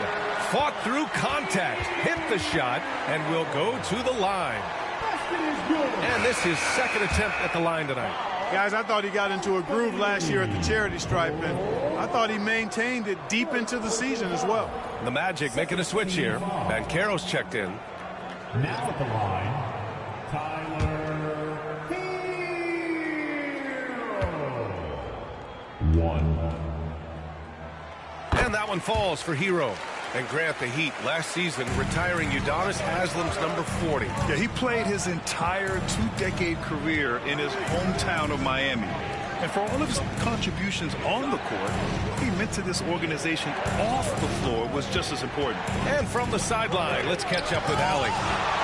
Speaker 13: Fought through contact, hit the shot, and will go to the line. And this is second attempt at the line tonight.
Speaker 21: Guys, I thought he got into a groove last year at the charity stripe, and I thought he maintained it deep into the season as well.
Speaker 13: The Magic making a switch here. Banchero's checked in.
Speaker 1: Now at the line, Tyler Hero. 1.
Speaker 13: And that one falls for Hero. And Grant, the Heat last season retiring Udonis Haslam's number 40.
Speaker 14: Yeah, he played his entire 2-decade career in his hometown of Miami. And for all of his contributions on the court, what he meant to this organization off the floor was just as important.
Speaker 13: And from the sideline, let's catch up with Allie.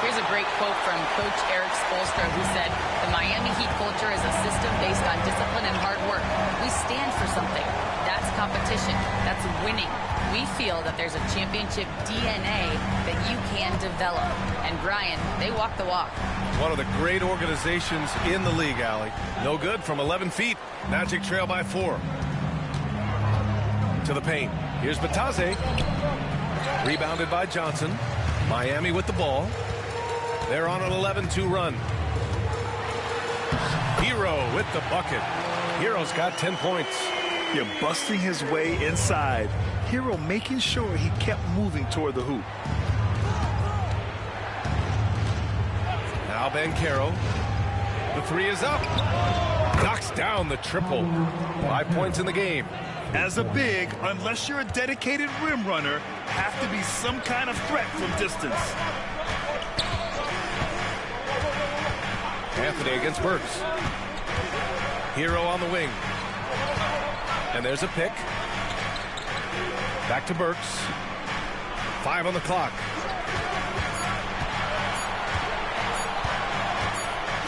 Speaker 15: Here's a great quote from Coach Eric Spoelstra, who said, "The Miami Heat culture is a system based on discipline and hard work. We stand for something. That's competition. That's winning. We feel that there's a championship DNA that you can develop." And Brian, they walk the walk.
Speaker 13: One of the great organizations in the league, Allie. No good from 11 feet. Magic trail by 4. To the paint. Here's Batase. Rebounded by Johnson. Miami with the ball. They're on an 11-2 run. Hero with the bucket. Hero's got 10 points.
Speaker 14: You're busting his way inside. Hero making sure he kept moving toward the hoop.
Speaker 13: Now Banchero. The three is up. Knocks down the triple. 5 points in the game.
Speaker 14: As a big, unless you're a dedicated rim runner, have to be some kind of threat from distance.
Speaker 13: Anthony against Burks. Hero on the wing. And there's a pick. Back to Burks. 5 on the clock.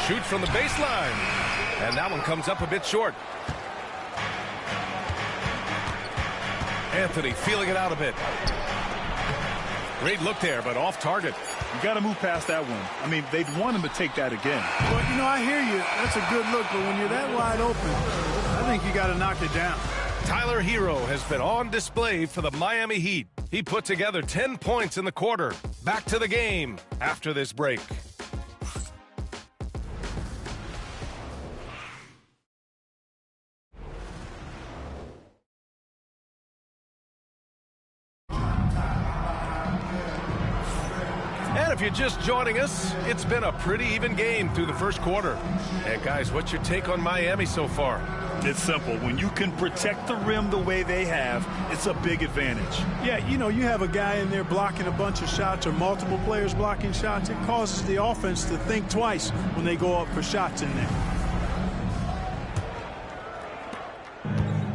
Speaker 13: Shoots from the baseline. And that one comes up a bit short. Anthony feeling it out a bit. Great look there, but off target.
Speaker 14: You got to move past that one. I mean, they'd want him to take that again.
Speaker 21: Well, you know, I hear you. That's a good look, but when you're that wide open, I think you got to knock it down.
Speaker 13: Tyler Hero has been on display for the Miami Heat. He put together 10 points in the quarter. Back to the game after this break. And if you're just joining us, it's been a pretty even game through the first quarter. And guys, what's your take on Miami so far?
Speaker 14: It's simple. When you can protect the rim the way they have, it's a big advantage.
Speaker 21: Yeah, you know, you have a guy in there blocking a bunch of shots or multiple players blocking shots. It causes the offense to think twice when they go up for shots in there.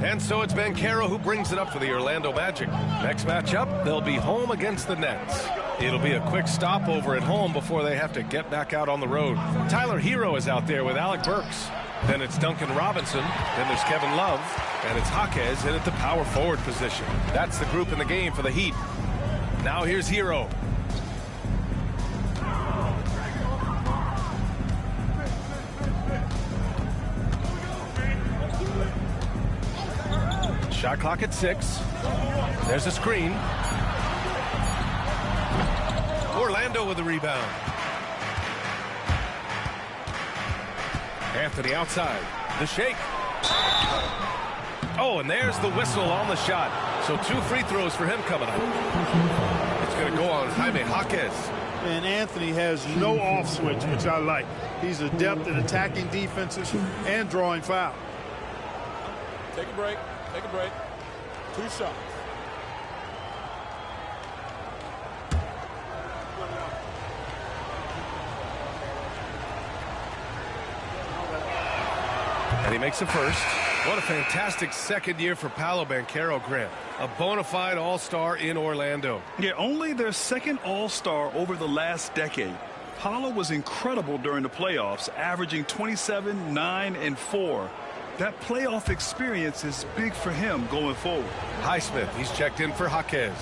Speaker 13: And so it's Banchero who brings it up for the Orlando Magic. Next matchup, they'll be home against the Nets. It'll be a quick stopover at home before they have to get back out on the road. Tyler Hero is out there with Alec Burks. Then it's Duncan Robinson. Then there's Kevin Love. And it's Jaquez in at the power forward position. That's the group in the game for the Heat. Now here's Hero. Shot clock at 6. There's a screen. Orlando with the rebound. Anthony outside. The shake. Oh, and there's the whistle on the shot. So 2 free throws for him coming up. It's going to go on Jaime Jaquez.
Speaker 21: And Anthony has no off switch, which I like. He's adept at attacking defenses and drawing foul.
Speaker 18: Take a break. Take a break. 2 shots.
Speaker 13: And he makes the first. What a fantastic second year for Paolo Banchero, Grant. A bona fide all-star in Orlando.
Speaker 14: Yeah, only their second all-star over the last decade. Paolo was incredible during the playoffs, averaging 27, 9, and 4. That playoff experience is big for him going forward.
Speaker 13: Highsmith, he's checked in for Jaquez.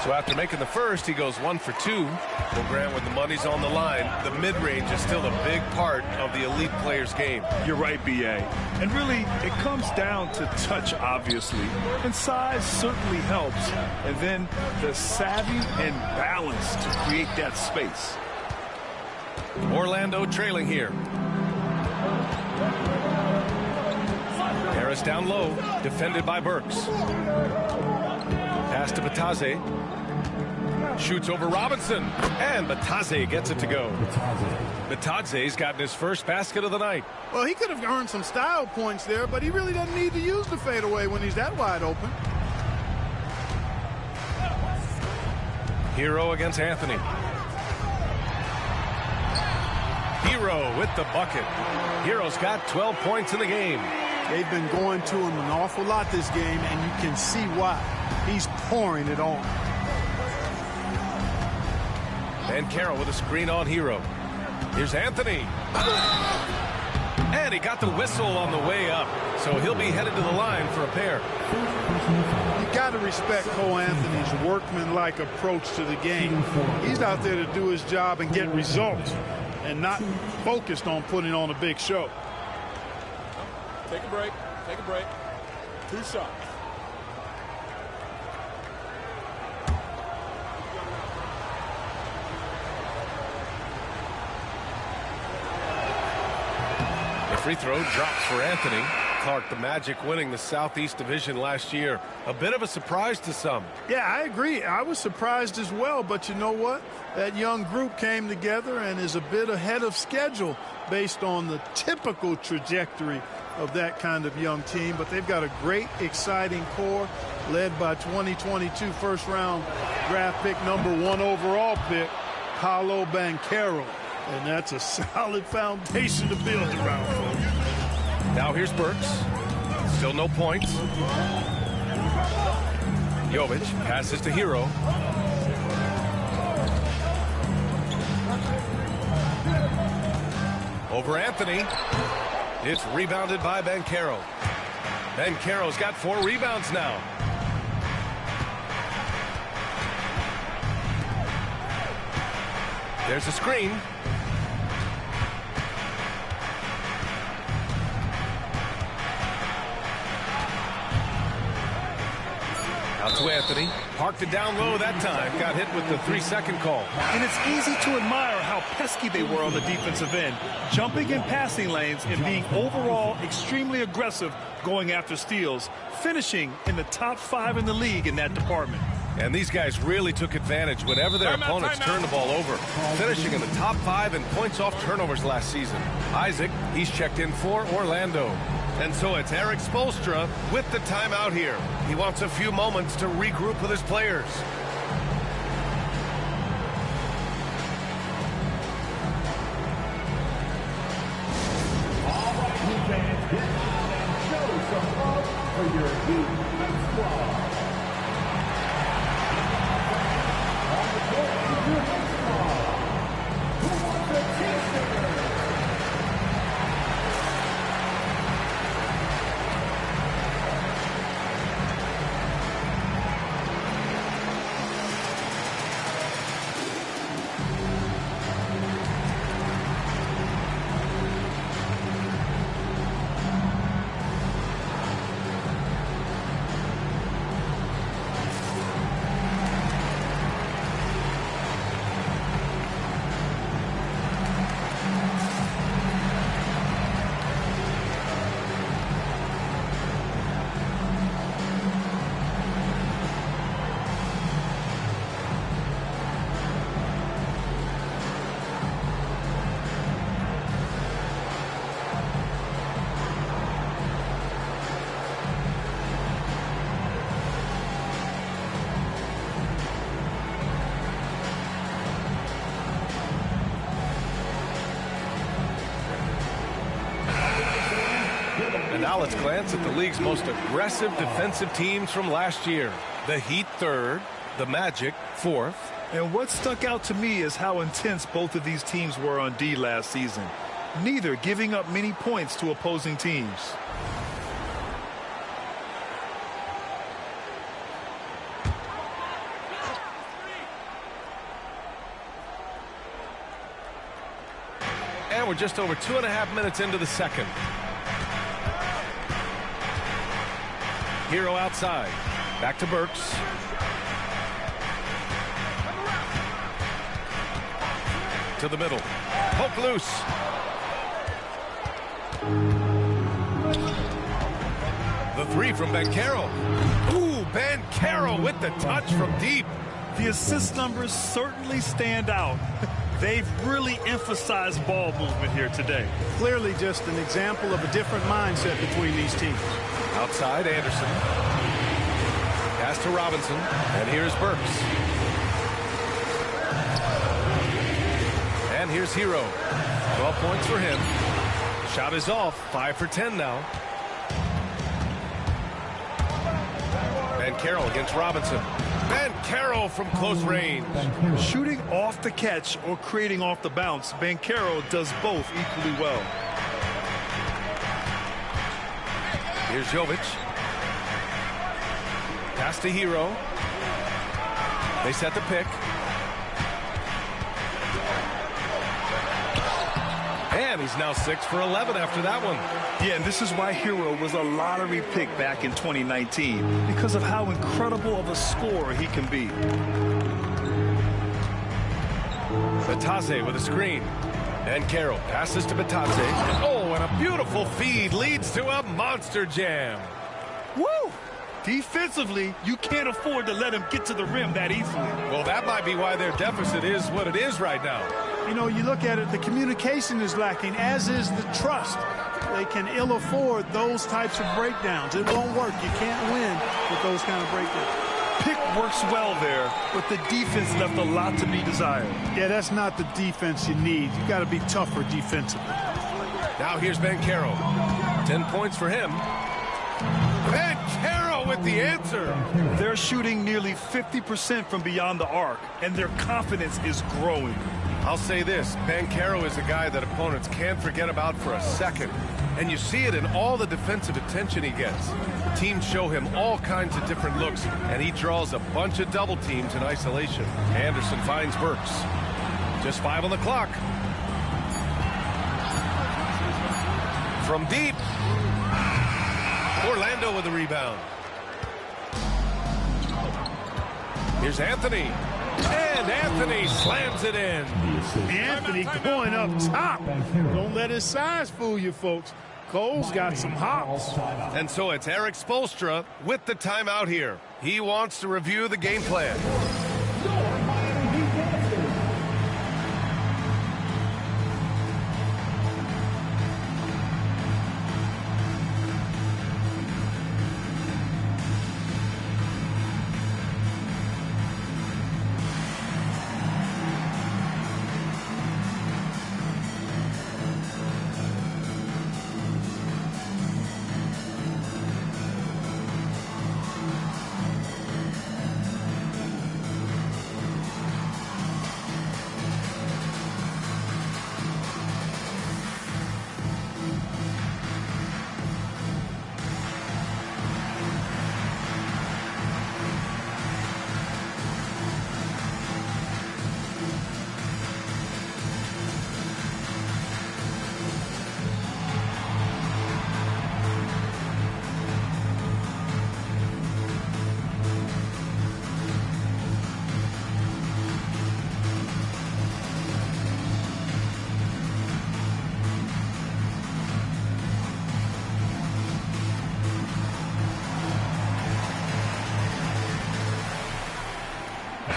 Speaker 13: So after making the first, he goes 1 for 2. Well, Grant, when the money's on the line, the mid-range is still a big part of the elite player's game.
Speaker 14: You're right, B.A. And really, it comes down to touch, obviously. And size certainly helps. And then the savvy and balance to create that space.
Speaker 13: Orlando trailing here. Harris down low, defended by Burks. Pass to Batadze. Shoots over Robinson. And Batadze gets it to go. Batadze's gotten his first basket of the night.
Speaker 21: Well, he could have earned some style points there, but he really doesn't need to use the fadeaway when he's that wide open.
Speaker 13: Hero against Anthony. Hero with the bucket. Hero's got 12 points in the game.
Speaker 21: They've been going to him an awful lot this game, and you can see why. He's pouring it on.
Speaker 13: Banchero with a screen on Hero. Here's Anthony. And he got the whistle on the way up, so he'll be headed to the line for a pair.
Speaker 21: You got to respect Cole Anthony's workmanlike approach to the game. He's out there to do his job and get results, and not focused on putting on a big show.
Speaker 18: Take a break. Take a break. 2 shots.
Speaker 13: Free throw drops for Anthony. Clark, the Magic winning the Southeast Division last year. A bit of a surprise to some.
Speaker 21: Yeah, I agree. I was surprised as well, but you know what? That young group came together and is a bit ahead of schedule based on the typical trajectory of that kind of young team. But they've got a great, exciting core led by 2022 first-round draft pick, #1 overall pick, Paolo Banchero. And that's a solid foundation to build around, folks.
Speaker 13: Now here's Burks. Still no points. Jovic passes to Hero. Over Anthony. It's rebounded by Banchero. Banchero's got 4 rebounds now. There's a screen. Out to Anthony. Parked it down low that time. Got hit with the 3-second call.
Speaker 14: And it's easy to admire how pesky they were on the defensive end, jumping in passing lanes and being overall extremely aggressive going after steals, finishing in the top 5 in the league in that department.
Speaker 13: And these guys really took advantage whenever their opponents turned the ball over, finishing in the top 5 in points off turnovers last season. Isaac, he's checked in for Orlando. And so it's Eric Spoelstra with the timeout here. He wants a few moments to regroup with his players.
Speaker 8: All right, you fans, get out and show some love for your Heat squad. On the court, your Heat squad. Who wants the t-shirt?
Speaker 13: And now let's glance at the league's most aggressive defensive teams from last year. The Heat 3rd, the Magic 4th.
Speaker 14: And what stuck out to me is how intense both of these teams were on D last season, neither giving up many points to opposing teams.
Speaker 13: And we're just over 2.5 minutes into the second. Hero outside. Back to Burks. To the middle. Poke loose. The 3 from Banchero. Ooh, Banchero with the touch from deep.
Speaker 14: The assist numbers certainly stand out. They've really emphasized ball movement here today.
Speaker 21: Clearly just an example of a different mindset between these teams.
Speaker 13: Outside, Anderson. Pass to Robinson. And here's Burks. And here's Hero. 12 points for him. Shot is off. 5 for 10 now. Banchero against Robinson. Banchero from close range.
Speaker 14: Shooting off the catch or creating off the bounce, Banchero does both equally well.
Speaker 13: Here's Jovic. Pass to Hero. They set the pick. And he's now 6 for 11 after that one.
Speaker 14: Yeah, and this is why Hero was a lottery pick back in 2019, because of how incredible of a scorer he can be.
Speaker 13: Batase with a screen. And Carroll passes to Batadze. Oh, and a beautiful feed leads to a monster jam.
Speaker 14: Woo! Defensively, you can't afford to let him get to the rim that easily.
Speaker 13: Well, that might be why their deficit is what it is right now.
Speaker 21: You know, you look at it, the communication is lacking, as is the trust. They can ill afford those types of breakdowns. It won't work. You can't win with those kind of breakdowns.
Speaker 14: Pick works well there, but the defense left a lot to be desired.
Speaker 21: Yeah, that's not the defense you need. You got to be tougher defensively.
Speaker 13: Now here's Ben Carroll. 10 points for him. Ben Carroll with the answer.
Speaker 14: They're shooting nearly 50% from beyond the arc, and their confidence is growing.
Speaker 13: I'll say this, Ben Carroll is a guy that opponents can't forget about for a second. And you see it in all the defensive attention he gets. Teams show him all kinds of different looks, and he draws a bunch of double teams in isolation. Anderson finds Burks. Just 5 on the clock. From deep. Orlando with the rebound. Here's Anthony. And Anthony slams it in.
Speaker 21: Anthony going up top. Don't let his size fool you, folks. Cole's got some hops.
Speaker 13: And so it's Eric Spoelstra with the timeout here. He wants to review the game plan.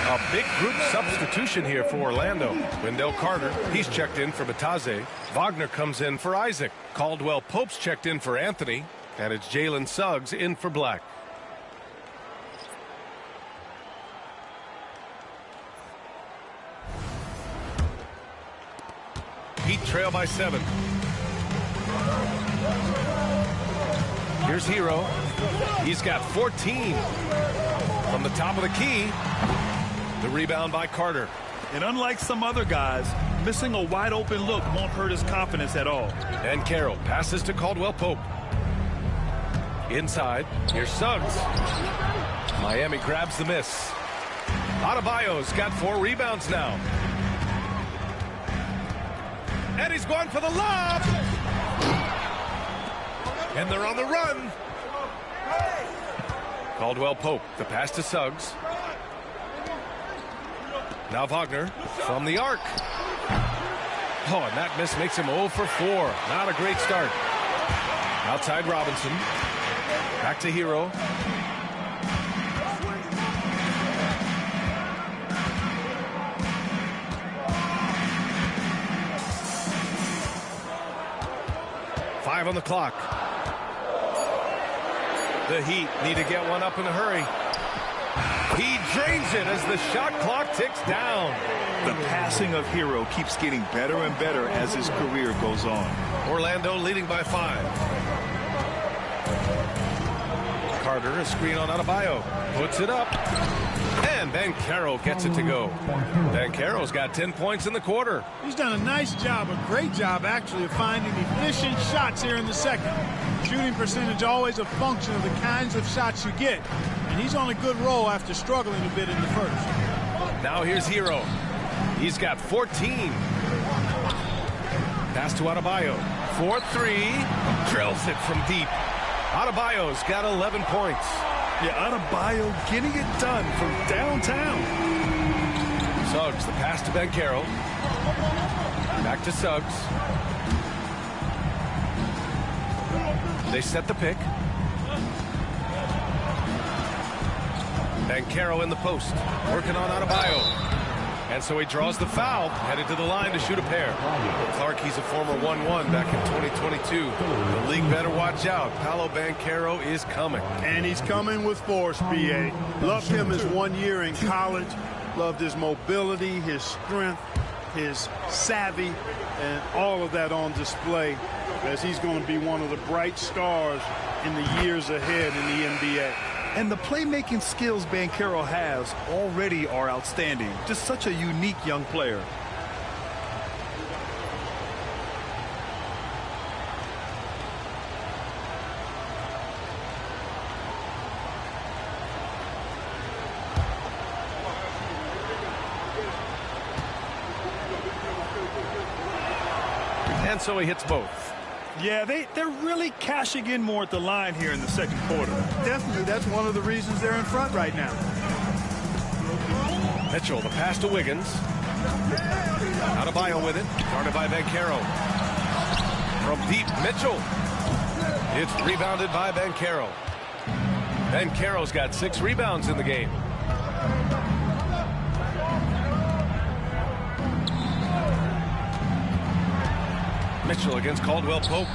Speaker 13: A big group substitution here for Orlando. Wendell Carter, he's checked in for Batadze. Wagner comes in for Isaac. Caldwell Pope's checked in for Anthony. And it's Jalen Suggs in for Black. Heat trail by 7. Here's Hero. He's got 14 from the top of the key. The rebound by Carter.
Speaker 14: And unlike some other guys, missing a wide open look won't hurt his confidence at all.
Speaker 13: And Carroll passes to Caldwell Pope. Inside, here's Suggs. Miami grabs the miss. Adebayo's got 4 rebounds now. And he's going for the lob. And they're on the run. Caldwell Pope, the pass to Suggs. Now Wagner from the arc. Oh, and that miss makes him 0 for 4. Not a great start. Outside Robinson. Back to Hero. Five on the clock. The Heat need to get one up in a hurry. He drains it as the shot clock ticks down.
Speaker 14: The passing of Hero keeps getting better and better as his career goes on.
Speaker 13: Orlando leading by 5. Carter, a screen on Adebayo. Puts it up. And Ben Carroll gets it to go. Ben Carroll's got 10 points in the quarter.
Speaker 21: He's done a nice job, a great job, actually, of finding efficient shots here in the second. Shooting percentage always a function of the kinds of shots you get. And he's on a good roll after struggling a bit in the first.
Speaker 13: Now here's Hero. He's got 14. Pass to Adebayo. 4-3. Drills it from deep. Adebayo's got 11 points.
Speaker 14: Yeah, Adebayo getting it done from downtown.
Speaker 13: Suggs, the pass to Banchero. Back to Suggs. They set the pick. Banchero in the post, working on Adebayo. And so he draws the foul, headed to the line to shoot a pair. Clark, he's a former 1-1 back in 2022. The league better watch out. Paolo Banchero is coming.
Speaker 21: And he's coming with force, B.A. Loved him his 1 year in college. Loved his mobility, his strength, his savvy, and all of that on display as he's going to be one of the bright stars in the years ahead in the NBA.
Speaker 14: And the playmaking skills Banchero has already are outstanding. Just such a unique young player.
Speaker 13: And so he hits both.
Speaker 14: Yeah, they're really cashing in more at the line here in the second quarter.
Speaker 21: Definitely, that's one of the reasons they're in front right now.
Speaker 13: Mitchell, the pass to Wiggins. Adebayo with it, guarded by Banchero. From deep, Mitchell. It's rebounded by Banchero. Banchero's got 6 rebounds in the game. Mitchell against Caldwell Pope.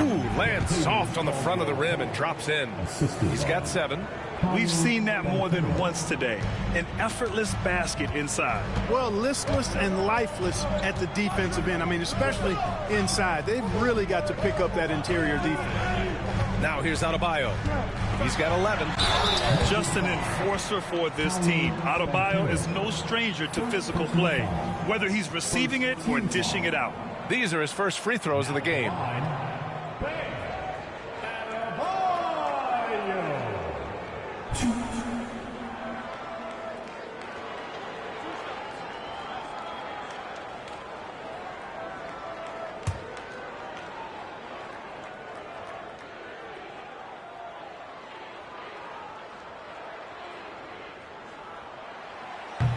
Speaker 13: Ooh, lands soft on the front of the rim and drops in. He's got 7.
Speaker 14: We've seen that more than once today. An effortless basket inside.
Speaker 21: Well, listless and lifeless at the defensive end. I mean, especially inside. They've really got to pick up that interior defense.
Speaker 13: Now here's Adebayo. He's got 11.
Speaker 14: Just an enforcer for this team. Adebayo is no stranger to physical play, whether he's receiving it or dishing it out.
Speaker 13: These are his first free throws of the game.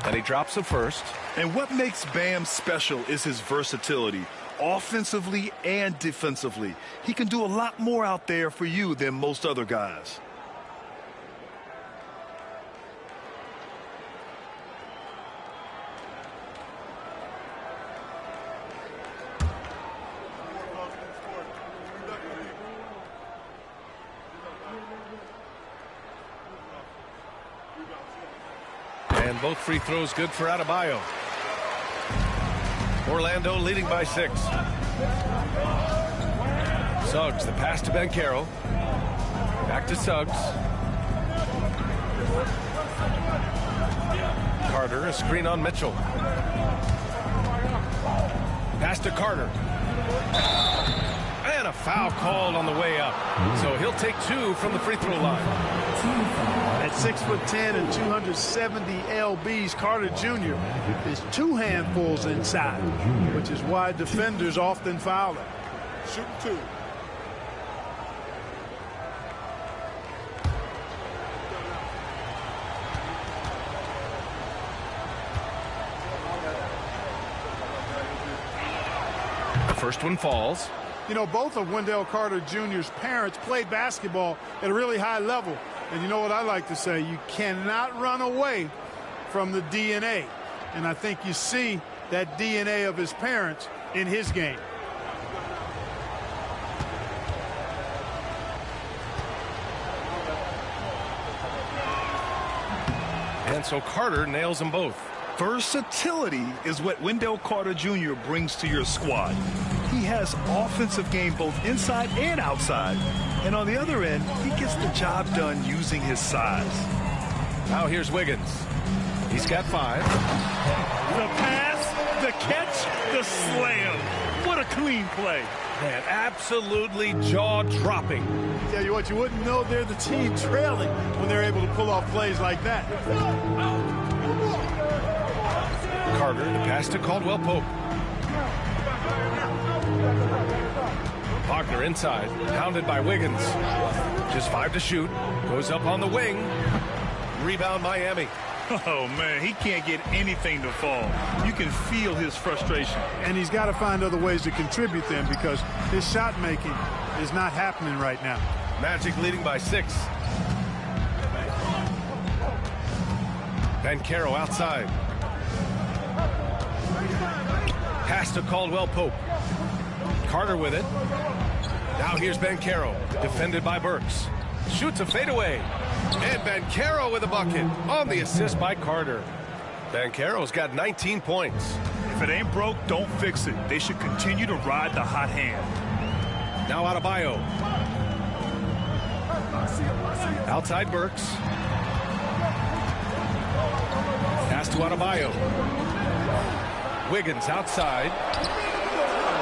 Speaker 13: And he drops the first.
Speaker 14: And what makes Bam special is his versatility, offensively and defensively. He can do a lot more out there for you than most other guys.
Speaker 13: And both free throws good for Adebayo. Orlando leading by 6. Suggs, the pass to Banchero. Back to Suggs. Carter, a screen on Mitchell. Pass to Carter. And a foul called on the way up. So he'll take 2 from the free throw line.
Speaker 21: At 6'10" and 270 lbs, Carter Jr. is 2 handfuls inside, which is why defenders often foul him.
Speaker 10: Shoot 2.
Speaker 13: The first one falls.
Speaker 21: You know, both of Wendell Carter Jr.'s parents played basketball at a really high level. And you know what I like to say? You cannot run away from the DNA. And I think you see that DNA of his parents in his game.
Speaker 13: And so Carter nails them both.
Speaker 14: Versatility is what Wendell Carter Jr. brings to your squad. He has offensive game both inside and outside. And on the other end, he gets the job done using his size.
Speaker 13: Now here's Wiggins. He's got 5.
Speaker 14: The pass, the catch, the slam. What a clean play.
Speaker 13: Man, absolutely jaw-dropping.
Speaker 21: Tell you what, you wouldn't know they're the team trailing when they're able to pull off plays like that.
Speaker 13: Carter, the pass to Caldwell Pope. Wagner inside, pounded by Wiggins. Just 5 to shoot. Goes up on the wing. Rebound Miami.
Speaker 14: Oh, man, he can't get anything to fall. You can feel his frustration.
Speaker 21: And he's got to find other ways to contribute then, because his shot making is not happening right now.
Speaker 13: Magic leading by 6. Banchero outside. Pass to Caldwell Pope. Carter with it. Now here's Banchero, defended by Burks. Shoots a fadeaway. And Banchero with a bucket on the assist by Carter. Banchero's got 19 points.
Speaker 14: If it ain't broke, don't fix it. They should continue to ride the hot hand.
Speaker 13: Now Adebayo. Outside Burks. Pass to Adebayo. Wiggins outside.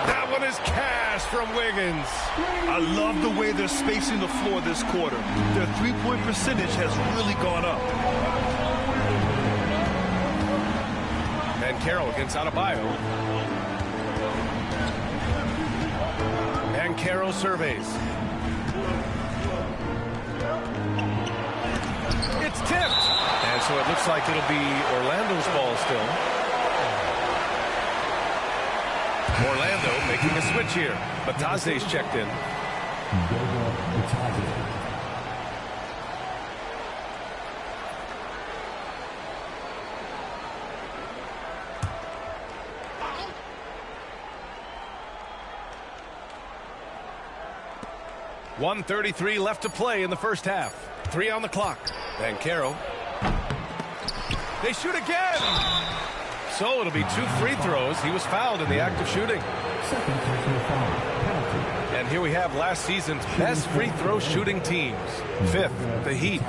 Speaker 13: That one is cash from Wiggins.
Speaker 14: I love the way they're spacing the floor this quarter. Their three-point percentage has really gone up.
Speaker 13: Banchero against Adebayo. Banchero surveys. It's tipped. And so it looks like it'll be Orlando's ball still. Orlando making a switch here. Batase's checked in. .133 left to play in the first half. 3 on the clock. Banchero. They shoot again. So it'll be 2 free throws. He was fouled in the act of shooting. And here we have last season's best free throw shooting teams. 5th, the Heat.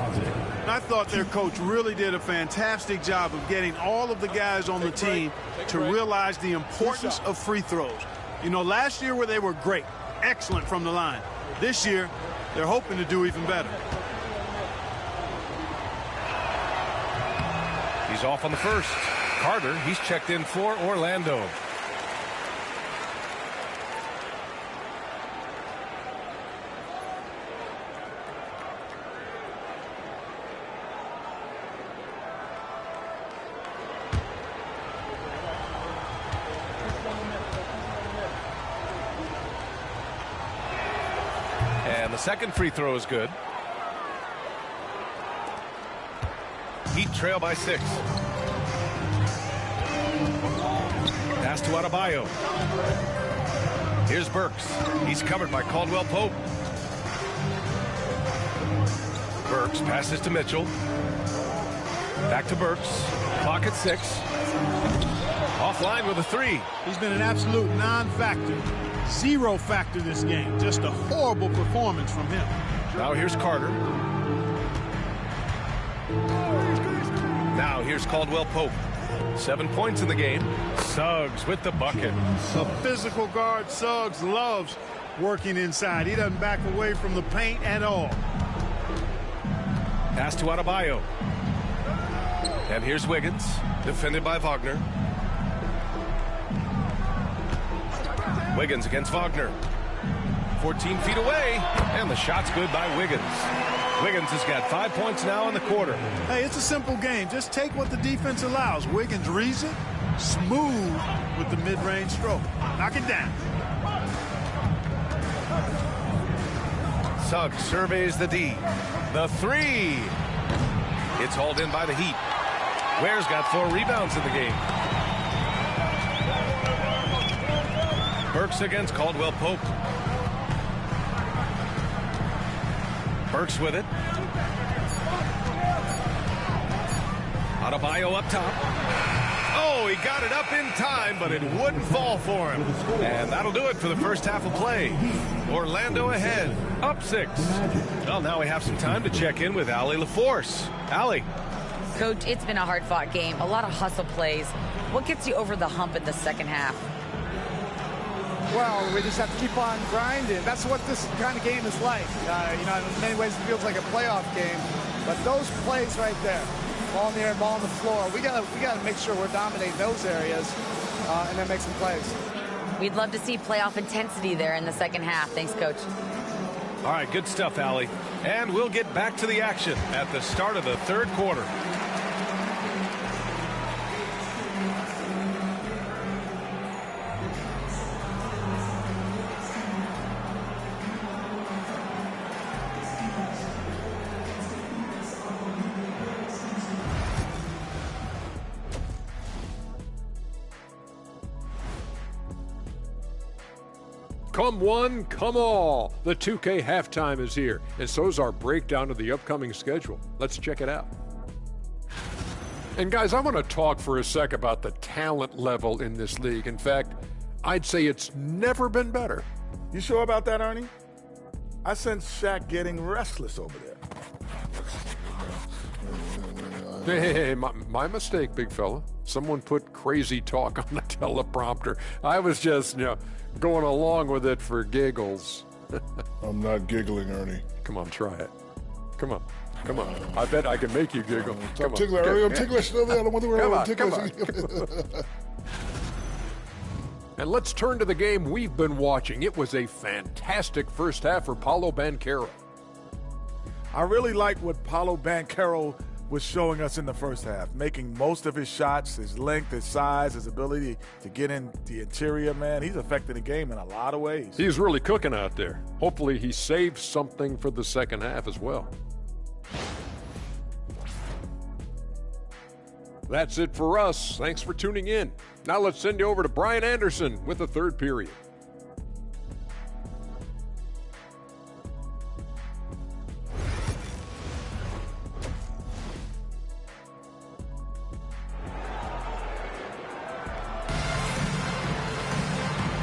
Speaker 21: I thought their coach really did a fantastic job of getting all of the guys on the team to realize the importance of free throws. You know, last year where they were great, excellent from the line. This year, they're hoping to do even better.
Speaker 13: He's off on the first. Carter, he's checked in for Orlando. And the second free throw is good. Heat trail by 6. Pass to Adebayo. Here's Burks. He's covered by Caldwell Pope. Burks passes to Mitchell. Back to Burks. Clock at 6. Offline with a 3.
Speaker 21: He's been an absolute non-factor. 0 factor this game. Just a horrible performance from him.
Speaker 13: Now here's Carter. Now here's Caldwell Pope. 7 points in the game. Suggs with the bucket.
Speaker 21: A physical guard, Suggs, loves working inside. He doesn't back away from the paint at all.
Speaker 13: Pass to Adebayo. And here's Wiggins, defended by Wagner. Wiggins against Wagner. 14 feet away, and the shot's good by Wiggins. Wiggins has got 5 points now in the quarter.
Speaker 21: Hey, it's a simple game. Just take what the defense allows. Wiggins reads it, smooth with the mid-range stroke. Knock it down.
Speaker 13: Suggs surveys the D. The 3. It's hauled in by the Heat. Ware's got 4 rebounds in the game. Burks against Caldwell Pope. Burks with it. Adebayo up top. Oh, he got it up in time, but it wouldn't fall for him. And that'll do it for the first half of play. Orlando ahead, up 6. Well, now we have some time to check in with Allie LaForce. Allie.
Speaker 15: Coach, it's been a hard-fought game. A lot of hustle plays. What gets you over the hump in the second half?
Speaker 16: Well, we just have to keep on grinding. That's what this kind of game is like. You know, in many ways it feels like a playoff game. But those plays right there, ball in the air, ball on the floor, we gotta make sure we're dominating those areas and then make some plays.
Speaker 15: We'd love to see playoff intensity there in the second half. Thanks, Coach.
Speaker 13: All right, good stuff, Allie. And we'll get back to the action at the start of the third quarter.
Speaker 9: Come one, come all. The 2K halftime is here, and so is our breakdown of the upcoming schedule. Let's check it out. And guys, I want to talk for a sec about the talent level in this league. In fact, I'd say it's never been better.
Speaker 5: You sure about that, Ernie? I sense Shaq getting restless over there.
Speaker 9: Hey, my mistake, big fella. Someone put crazy talk on the teleprompter. I was just, going along with it for giggles.
Speaker 10: I'm not giggling, Ernie.
Speaker 9: Come on, try it. Come on. I bet I can make you giggle.
Speaker 10: I'm ticklish, Ernie. I'm ticklish. I don't want to worry about ticklish.
Speaker 9: And let's turn to the game we've been watching. It was a fantastic first half for Paolo Banchero.
Speaker 5: I really like what Paolo Banchero was showing us in the first half, making most of his shots, his length, his size, his ability to get in the interior, man. He's affecting the game in a lot of ways.
Speaker 9: He's really cooking out there. Hopefully he saves something for the second half as well. That's it for us. Thanks for tuning in. Now let's send you over to Brian Anderson with the third period.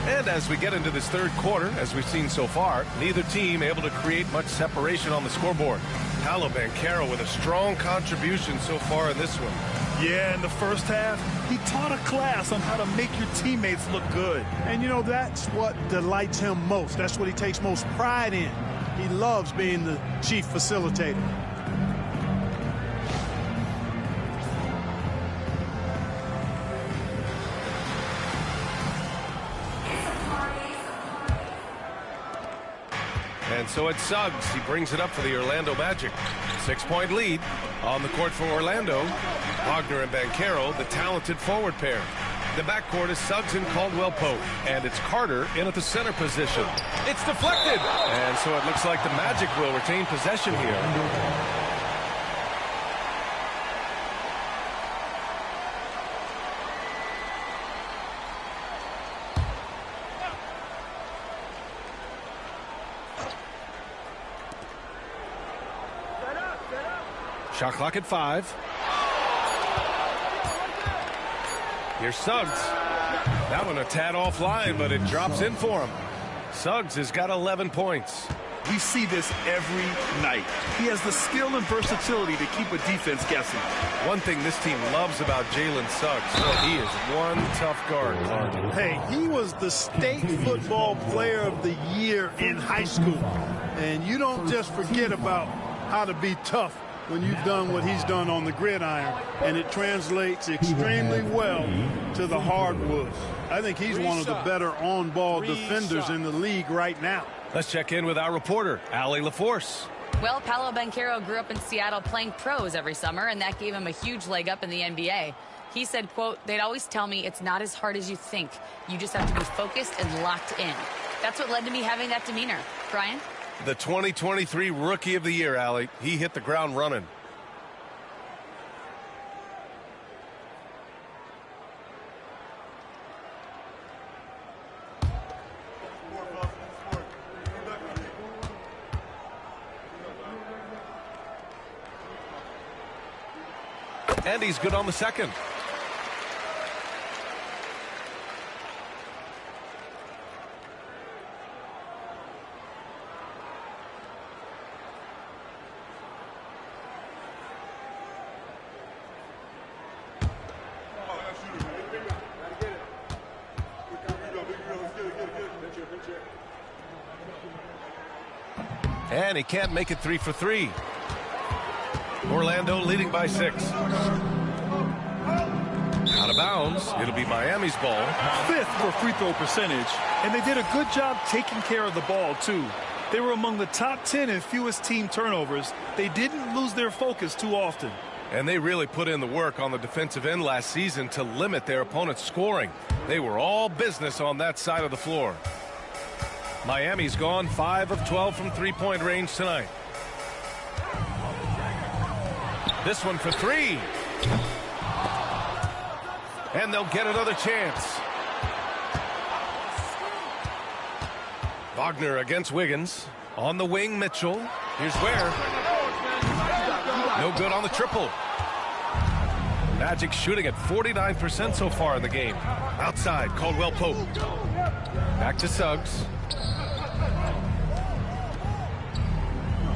Speaker 13: And as we get into this third quarter, as we've seen so far, neither team able to create much separation on the scoreboard. Paolo Banchero with a strong contribution so far in this one.
Speaker 21: Yeah, in the first half, he taught a class on how to make your teammates look good. And, that's what delights him most. That's what he takes most pride in. He loves being the chief facilitator.
Speaker 13: And so it's Suggs. He brings it up for the Orlando Magic. 6-point lead on the court for Orlando. Wagner and Banchero, the talented forward pair. The backcourt is Suggs and Caldwell-Pope. And it's Carter in at the center position. It's deflected. And so it looks like the Magic will retain possession here. Shot clock at 5. Here's Suggs. That one a tad offline, but it drops in for him. Suggs has got 11 points.
Speaker 14: We see this every night. He has the skill and versatility to keep a defense guessing.
Speaker 13: One thing this team loves about Jalen Suggs, he is one tough guard.
Speaker 21: Hey, he was the state football player of the year in high school. And you don't just forget about how to be tough when you've done what he's done on the gridiron, and it translates extremely well to the hardwoods. I think he's one of the better on-ball defenders in the league right now.
Speaker 13: Let's check in with our reporter, Allie LaForce.
Speaker 15: Well, Paolo Banchero grew up in Seattle playing pros every summer, and that gave him a huge leg up in the NBA. He said, quote, "They'd always tell me it's not as hard as you think. You just have to be focused and locked in." That's what led to me having that demeanor. Brian?
Speaker 13: The 2023 Rookie of the Year, Allie. He hit the ground running. And he's good on the second. And he can't make it 3 for 3. Orlando leading by 6. Out of bounds. It'll be Miami's ball.
Speaker 14: 5th for free throw percentage. And they did a good job taking care of the ball, too. They were among the top 10 in fewest team turnovers. They didn't lose their focus too often.
Speaker 13: And they really put in the work on the defensive end last season to limit their opponent's scoring. They were all business on that side of the floor. Miami's gone 5 of 12 from three-point range tonight. This one for 3. And they'll get another chance. Wagner against Wiggins. On the wing, Mitchell. Here's Ware. No good on the triple. Magic shooting at 49% so far in the game. Outside, Caldwell Pope. Back to Suggs.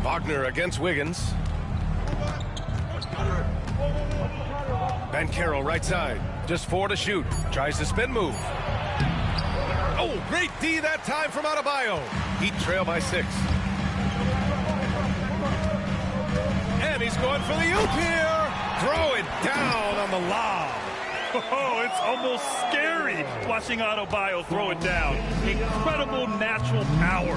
Speaker 13: Wagner against Wiggins. Banchero right side. Just 4 to shoot. Tries the spin move. Oh, great D that time from Adebayo. Heat trail by 6. And he's going for the oop here. Throw it down on the lob.
Speaker 12: Oh, it's almost scary watching Adebayo throw it down. Incredible natural power.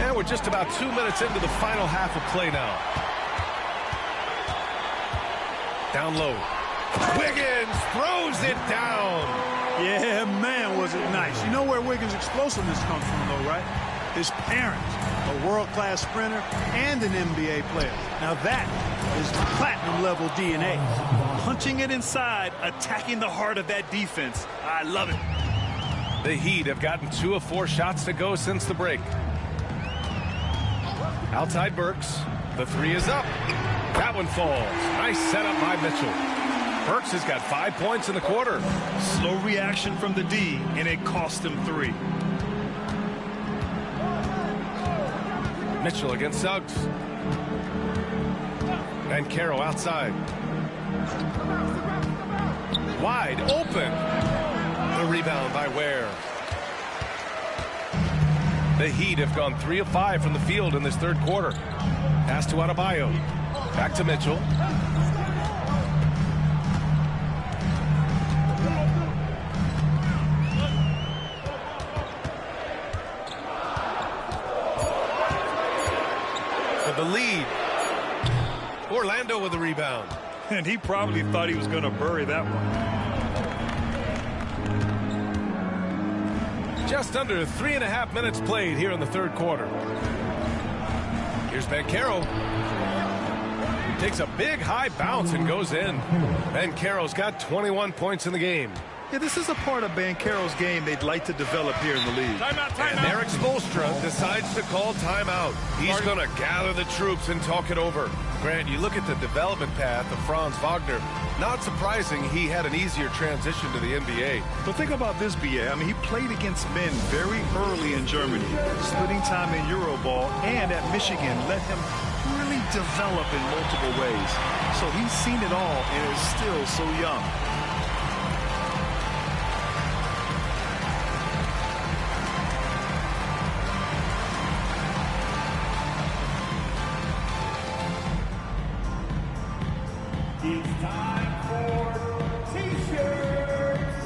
Speaker 13: And we're just about 2 minutes into the final half of play now. Down low. Wiggins throws it down.
Speaker 12: Yeah, man, was it nice. You know where Wiggins' explosiveness comes from, though, right? His parents, a world-class sprinter and an NBA player. Now that is platinum-level DNA. Punching it inside, attacking the heart of that defense. I love it.
Speaker 13: The Heat have gotten 2 of 4 shots to go since the break. Outside Burks. The 3 is up. That one falls. Nice setup by Mitchell. Burks has got 5 points in the quarter.
Speaker 12: Slow reaction from the D, and it cost him 3.
Speaker 13: Mitchell against Suggs. And Carroll outside. Wide open. The rebound by Ware. The Heat have gone 3 of 5 from the field in this third quarter. Pass to Adebayo. Back to Mitchell. For the lead. Orlando with the rebound.
Speaker 12: And he probably thought he was going to bury that one.
Speaker 13: Just under 3.5 minutes played here in the third quarter. Here's Banchero. Takes a big high bounce and goes in. Banchero's got 21 points in the game.
Speaker 12: Yeah, this is a part of Banchero's game they'd like to develop here in the league.
Speaker 13: And Eric Spoelstra decides to call timeout. He's going to gather the troops and talk it over. Grant, you look at the development path of Franz Wagner. Not surprising he had an easier transition to the NBA.
Speaker 12: But think about this, BA. I mean, he played against men very early in Germany, splitting time in Euroball, and at Michigan let him really develop in multiple ways. So he's seen it all and is still so young.
Speaker 8: It's time for T-shirts.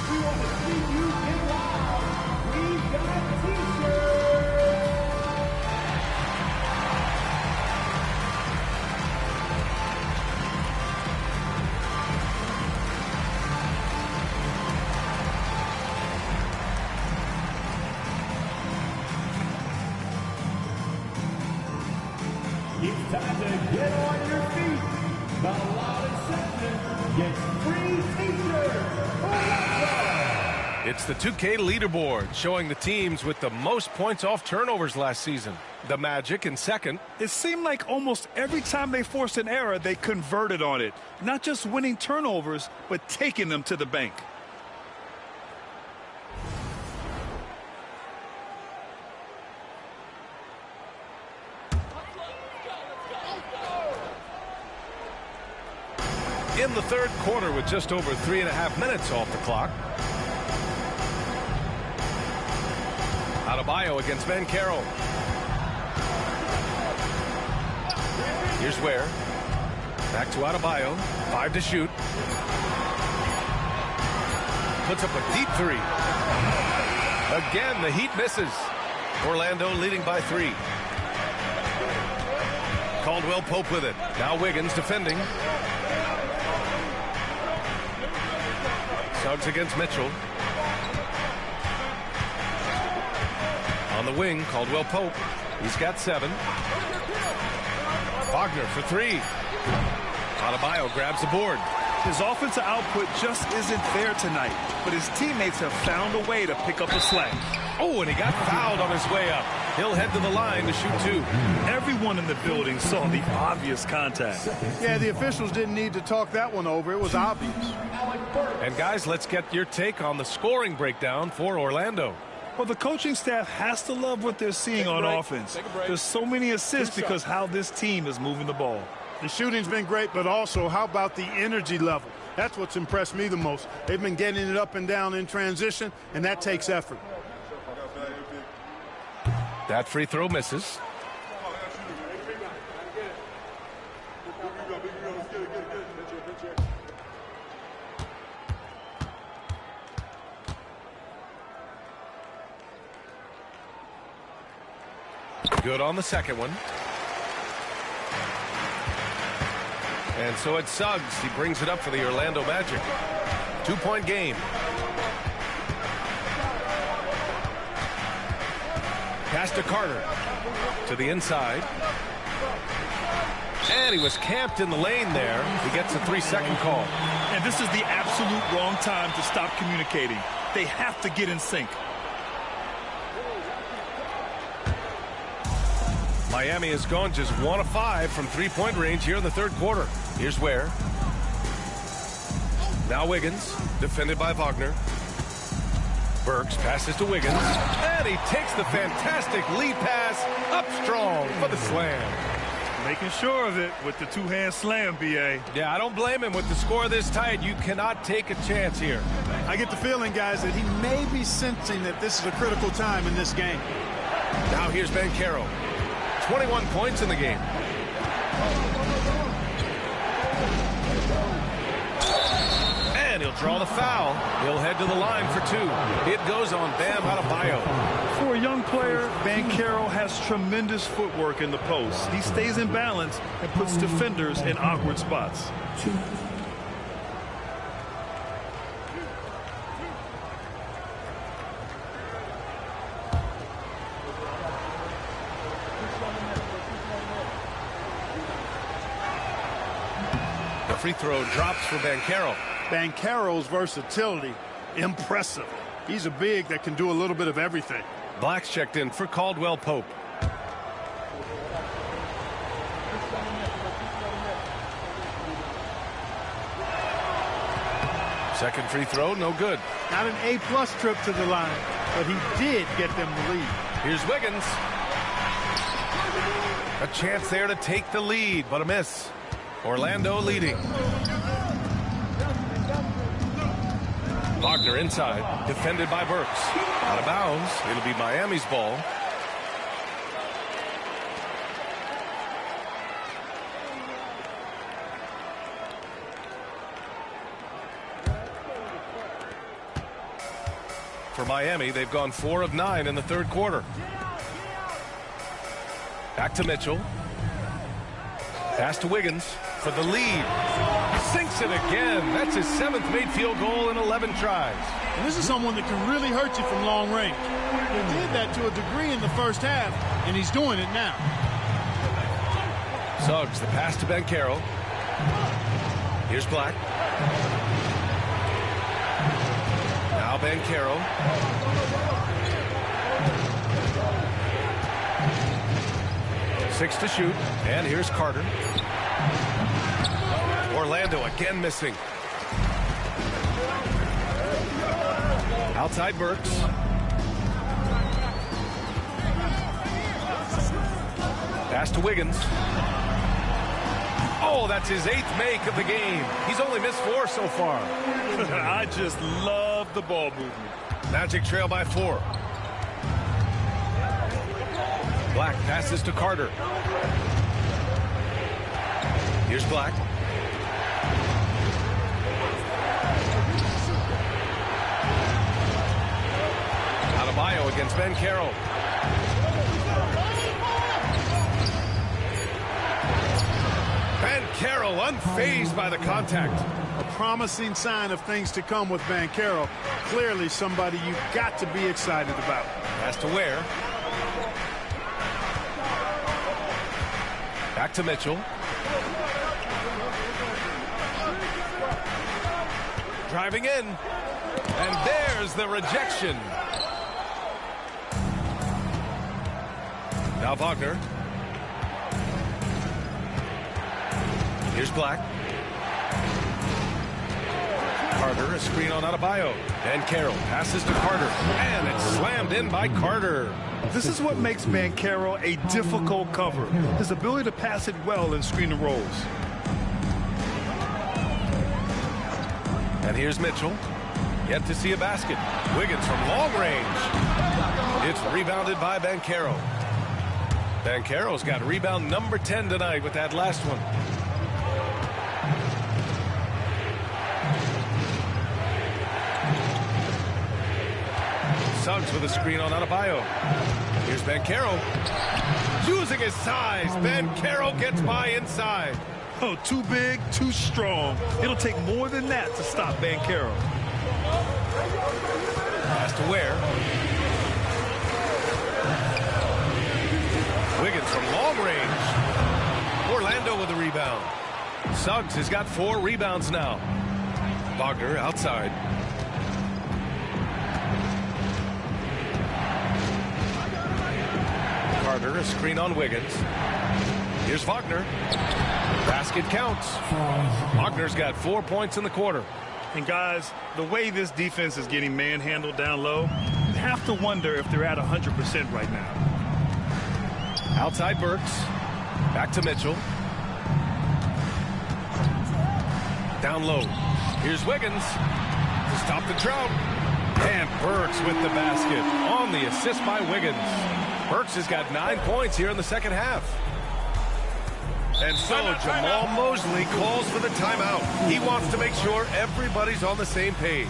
Speaker 8: We want to see you get loud. We've got T-shirts. It's time to get on your feet. The loudest section gets free T-shirts.
Speaker 13: It's the 2K leaderboard showing the teams with the most points off turnovers last season. The Magic in second.
Speaker 12: It seemed like almost every time they forced an error, they converted on it. Not just winning turnovers, but taking them to the bank.
Speaker 13: In the third quarter with just over 3.5 minutes off the clock. Adebayo against Banchero. Here's Ware. Back to Adebayo. 5 to shoot. Puts up a deep 3. Again, the Heat misses. Orlando leading by 3. Caldwell Pope with it. Now Wiggins defending. Suggs against Mitchell. On the wing, Caldwell Pope. He's got 7. Wagner for 3. Adebayo grabs the board.
Speaker 14: His offensive output just isn't there tonight, but his teammates have found a way to pick up the slack.
Speaker 13: Oh, and he got fouled on his way up. He'll head to the line to shoot 2.
Speaker 14: Everyone in the building saw the obvious contact.
Speaker 21: Yeah, the officials didn't need to talk that one over. It was obvious.
Speaker 13: And guys, let's get your take on the scoring breakdown for Orlando.
Speaker 14: Well, the coaching staff has to love what they're seeing on offense. There's so many assists because how this team is moving the ball.
Speaker 21: The shooting's been great, but also how about the energy level? That's what's impressed me the most. They've been getting it up and down in transition, and that takes effort.
Speaker 13: That free throw misses. Good on the second one. And so it's Suggs. He brings it up for the Orlando Magic. 2-point game. Pass to Carter. To the inside. And he was camped in the lane there. He gets a 3-second call.
Speaker 14: And this is the absolute wrong time to stop communicating. They have to get in sync.
Speaker 13: Miami has gone just 1 of 5 from 3-point range here in the third quarter. Here's Ware. Now Wiggins, defended by Wagner. Burks passes to Wiggins, and he takes the fantastic lead pass up strong for the slam.
Speaker 14: Making sure of it with the two-hand slam, B.A.
Speaker 13: Yeah, I don't blame him. With the score this tight, you cannot take a chance here.
Speaker 21: I get the feeling, guys, that he may be sensing that this is a critical time in this game.
Speaker 13: Now here's Banchero. 21 points in the game. And he'll draw the foul. He'll head to the line for 2. It goes on Bam Adebayo.
Speaker 14: For a young player, Banchero has tremendous footwork in the post. He stays in balance and puts defenders in awkward spots.
Speaker 13: Free throw drops for Banchero.
Speaker 21: Banchero's versatility, impressive. He's a big that can do a little bit of everything.
Speaker 13: Black's checked in for Caldwell Pope. Second free throw, no good.
Speaker 21: Not an A-plus trip to the line, but he did get them the lead.
Speaker 13: Here's Wiggins. A chance there to take the lead, but a miss. Orlando leading. Wagner inside, defended by Burks. Out of bounds. It'll be Miami's ball. For Miami, they've gone 4 of 9 in the third quarter. Back to Mitchell. Pass to Wiggins for the lead. Sinks it again. That's his 7th made field goal in 11 tries.
Speaker 21: And this is someone that can really hurt you from long range. He did that to a degree in the first half, and he's doing it now.
Speaker 13: Suggs, the pass to Banchero. Here's Black. Now Banchero. Six to shoot, and here's Carter. Orlando again missing. Outside Burks. Pass to Wiggins. Oh, that's his 8th make of the game. He's only missed 4 so far.
Speaker 14: I just love the ball movement.
Speaker 13: Magic trail by 4. Black passes to Carter. Here's Black. Adebayo against Banchero. Banchero unfazed by the contact.
Speaker 12: promising sign of things to come with Banchero. Clearly somebody you've got to be excited about.
Speaker 13: Has to wear. Back to Mitchell. Driving in. And there's the rejection. Now Wagner. Here's Black. Carter, a screen on Adebayo. And Carroll passes to Carter. And it's slammed in by Carter.
Speaker 14: This is what makes Banchero a difficult cover. His ability to pass it well in screen and rolls.
Speaker 13: And here's Mitchell. Yet to see a basket. Wiggins from long range. It's rebounded by Banchero. Banchero's got rebound number 10 tonight with that last one. Suggs with a screen on Adebayo. Here's Banchero. Using his size. Banchero gets by inside.
Speaker 14: Oh, too big, too strong. It'll take more than that to stop Banchero.
Speaker 13: Has to wear. Wiggins from long range. Orlando with a rebound. Suggs has got 4 rebounds now. Wagner outside. Carter, a screen on Wiggins. Here's Wagner. Basket counts. Wagner's got 4 points in the quarter.
Speaker 14: And guys, the way this defense is getting manhandled down low, you have to wonder if they're at 100% right now.
Speaker 13: Outside Burks. Back to Mitchell. Down low. Here's Wiggins. Stop the drought. And Burks with the basket on the assist by Wiggins. Burks has got 9 points here in the second half. And so Jamal Mosley calls for the timeout. He wants to make sure everybody's on the same page.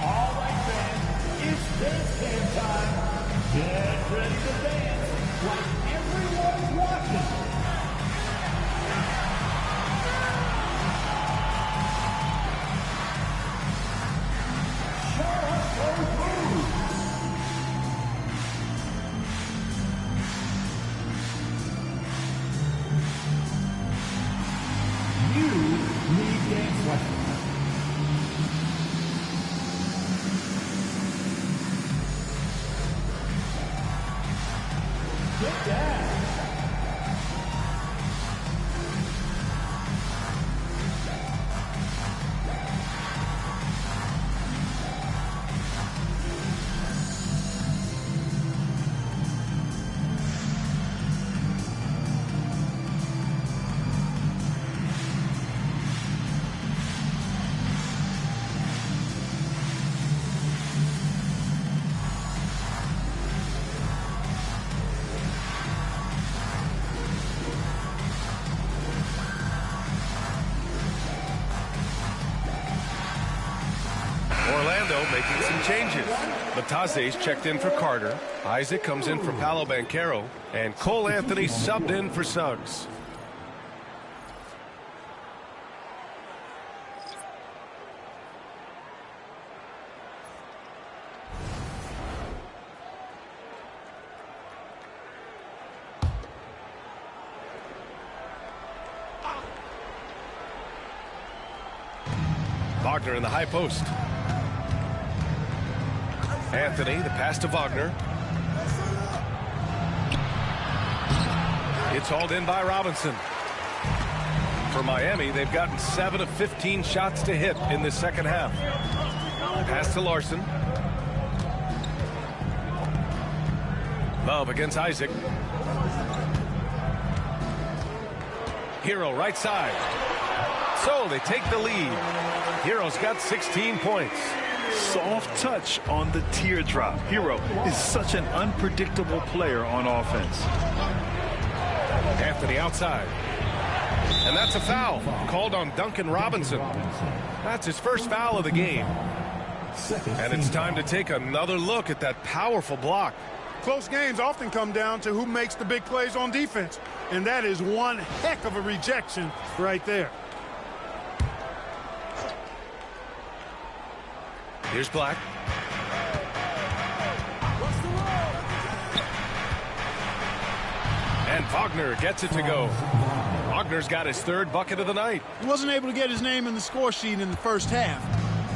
Speaker 8: All right, fans, it's dance time. Get ready to dance like everyone's watching.
Speaker 13: Making some changes. Batase's checked in for Carter. Isaac comes in for Paolo Banchero. And Cole Anthony subbed in for Suggs. Wagner in the high post. Anthony, the pass to Wagner. It's hauled in by Robinson. For Miami, they've gotten 7 of 15 shots to hit in this second half. Pass to Larson. Love against Isaac. Hero right side. So they take the lead. Hero's got 16 points.
Speaker 14: Soft touch on the teardrop. Hero is such an unpredictable player on offense.
Speaker 13: Anthony outside. And that's a foul called on Duncan Robinson. That's his first foul of the game. And it's time to take another look at that powerful block.
Speaker 21: Close games often come down to who makes the big plays on defense. And that is one heck of a rejection right there.
Speaker 13: Here's Black. And Wagner gets it to go. Wagner's got his third bucket of the night.
Speaker 21: He wasn't able to get his name in the score sheet in the first half,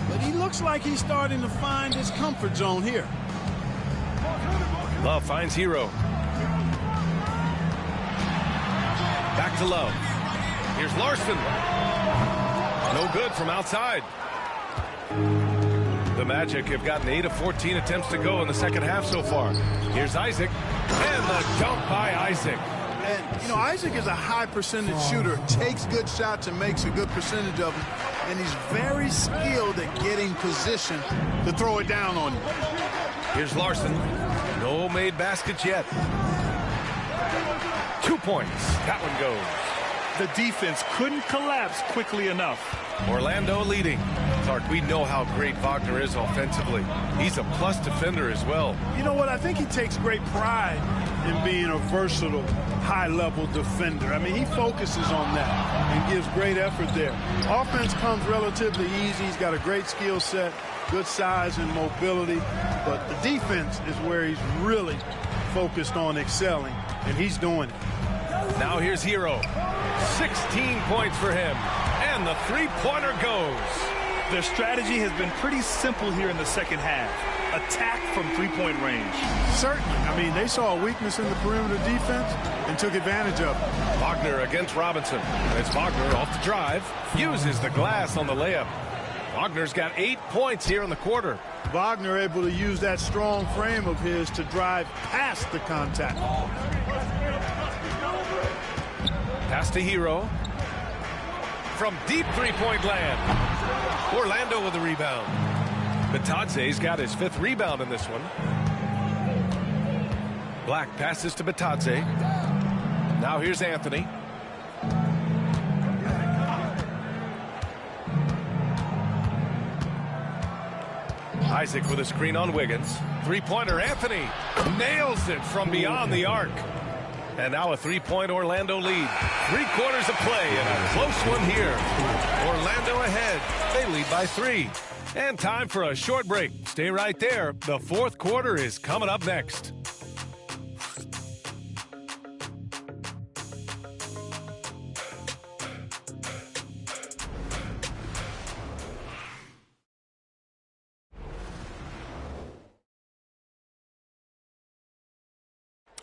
Speaker 21: but he looks like he's starting to find his comfort zone here.
Speaker 13: Love finds Hero. Back to Love. Here's Larson. No good from outside. The Magic have gotten 8 of 14 attempts to go in the second half so far. Here's Isaac. And the dunk by Isaac.
Speaker 21: And, you know, Isaac is a high percentage shooter. Takes good shots and makes a good percentage of them. And he's very skilled at getting position to throw it down on you.
Speaker 13: Here's Larson. No made baskets yet. 2 points. That one goes.
Speaker 14: The defense couldn't collapse quickly enough.
Speaker 13: Orlando leading. Clark, we know how great Wagner is offensively. He's a plus defender as well.
Speaker 21: You know what? I think he takes great pride in being a versatile, high-level defender. I mean, he focuses on that and gives great effort there. Offense comes relatively easy. He's got a great skill set, good size and mobility. But the defense is where he's really focused on excelling, and he's doing it.
Speaker 13: Now here's Hero. 16 points for him. And the three-pointer goes.
Speaker 14: Their strategy has been pretty simple here in the second half. Attack from three-point range.
Speaker 21: Certainly. I mean, they saw a weakness in the perimeter defense and took advantage of it.
Speaker 13: Wagner against Robinson. It's Wagner off the drive. Uses the glass on the layup. Wagner's got 8 points here in the quarter.
Speaker 21: Wagner able to use that strong frame of his to drive past the contact.
Speaker 13: Pass to Hero. From deep three-point land. Orlando with the rebound. Batadze's got his 5th rebound in this one. Black passes to Batadze. Now here's Anthony. Isaac with a screen on Wiggins. Three-pointer, Anthony nails it from beyond the arc. And now a 3-point Orlando lead. 3 quarters of play and a close one here. Orlando ahead. They lead by 3. And time for a short break. Stay right there. The 4th quarter is coming up next.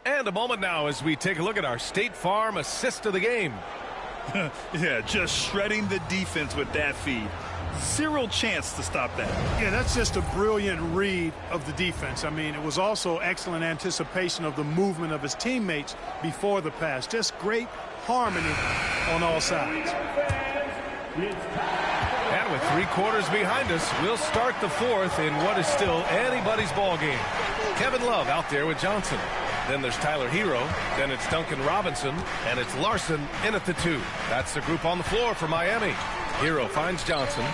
Speaker 13: And a moment now as we take a look at our State Farm assist of the game.
Speaker 14: Yeah, just shredding the defense with that feed. Zero chance to stop that.
Speaker 21: Yeah, that's just a brilliant read of the defense. I mean, it was also excellent anticipation of the movement of his teammates before the pass. Just great harmony on all sides.
Speaker 13: And with 3 quarters behind us, we'll start the 4th in what is still anybody's ball game. Kevin Love out there with Johnson. Then there's Tyler Hero. Then it's Duncan Robinson. And it's Larson in at the 2. That's the group on the floor for Miami. Hero finds Johnson.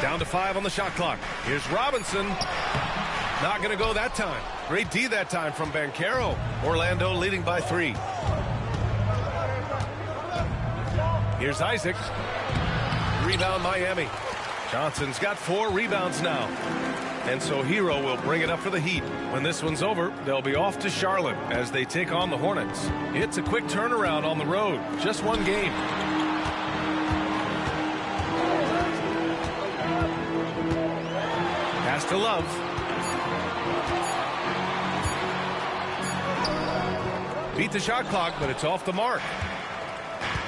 Speaker 13: Down to 5 on the shot clock. Here's Robinson. Not going to go that time. Great D that time from Banchero. Orlando leading by 3. Here's Isaac. Rebound Miami. Johnson's got 4 rebounds now. And so Hero will bring it up for the Heat. When this one's over, they'll be off to Charlotte as they take on the Hornets. It's a quick turnaround on the road. Just 1 game. Pass to Love. Beat the shot clock, but it's off the mark.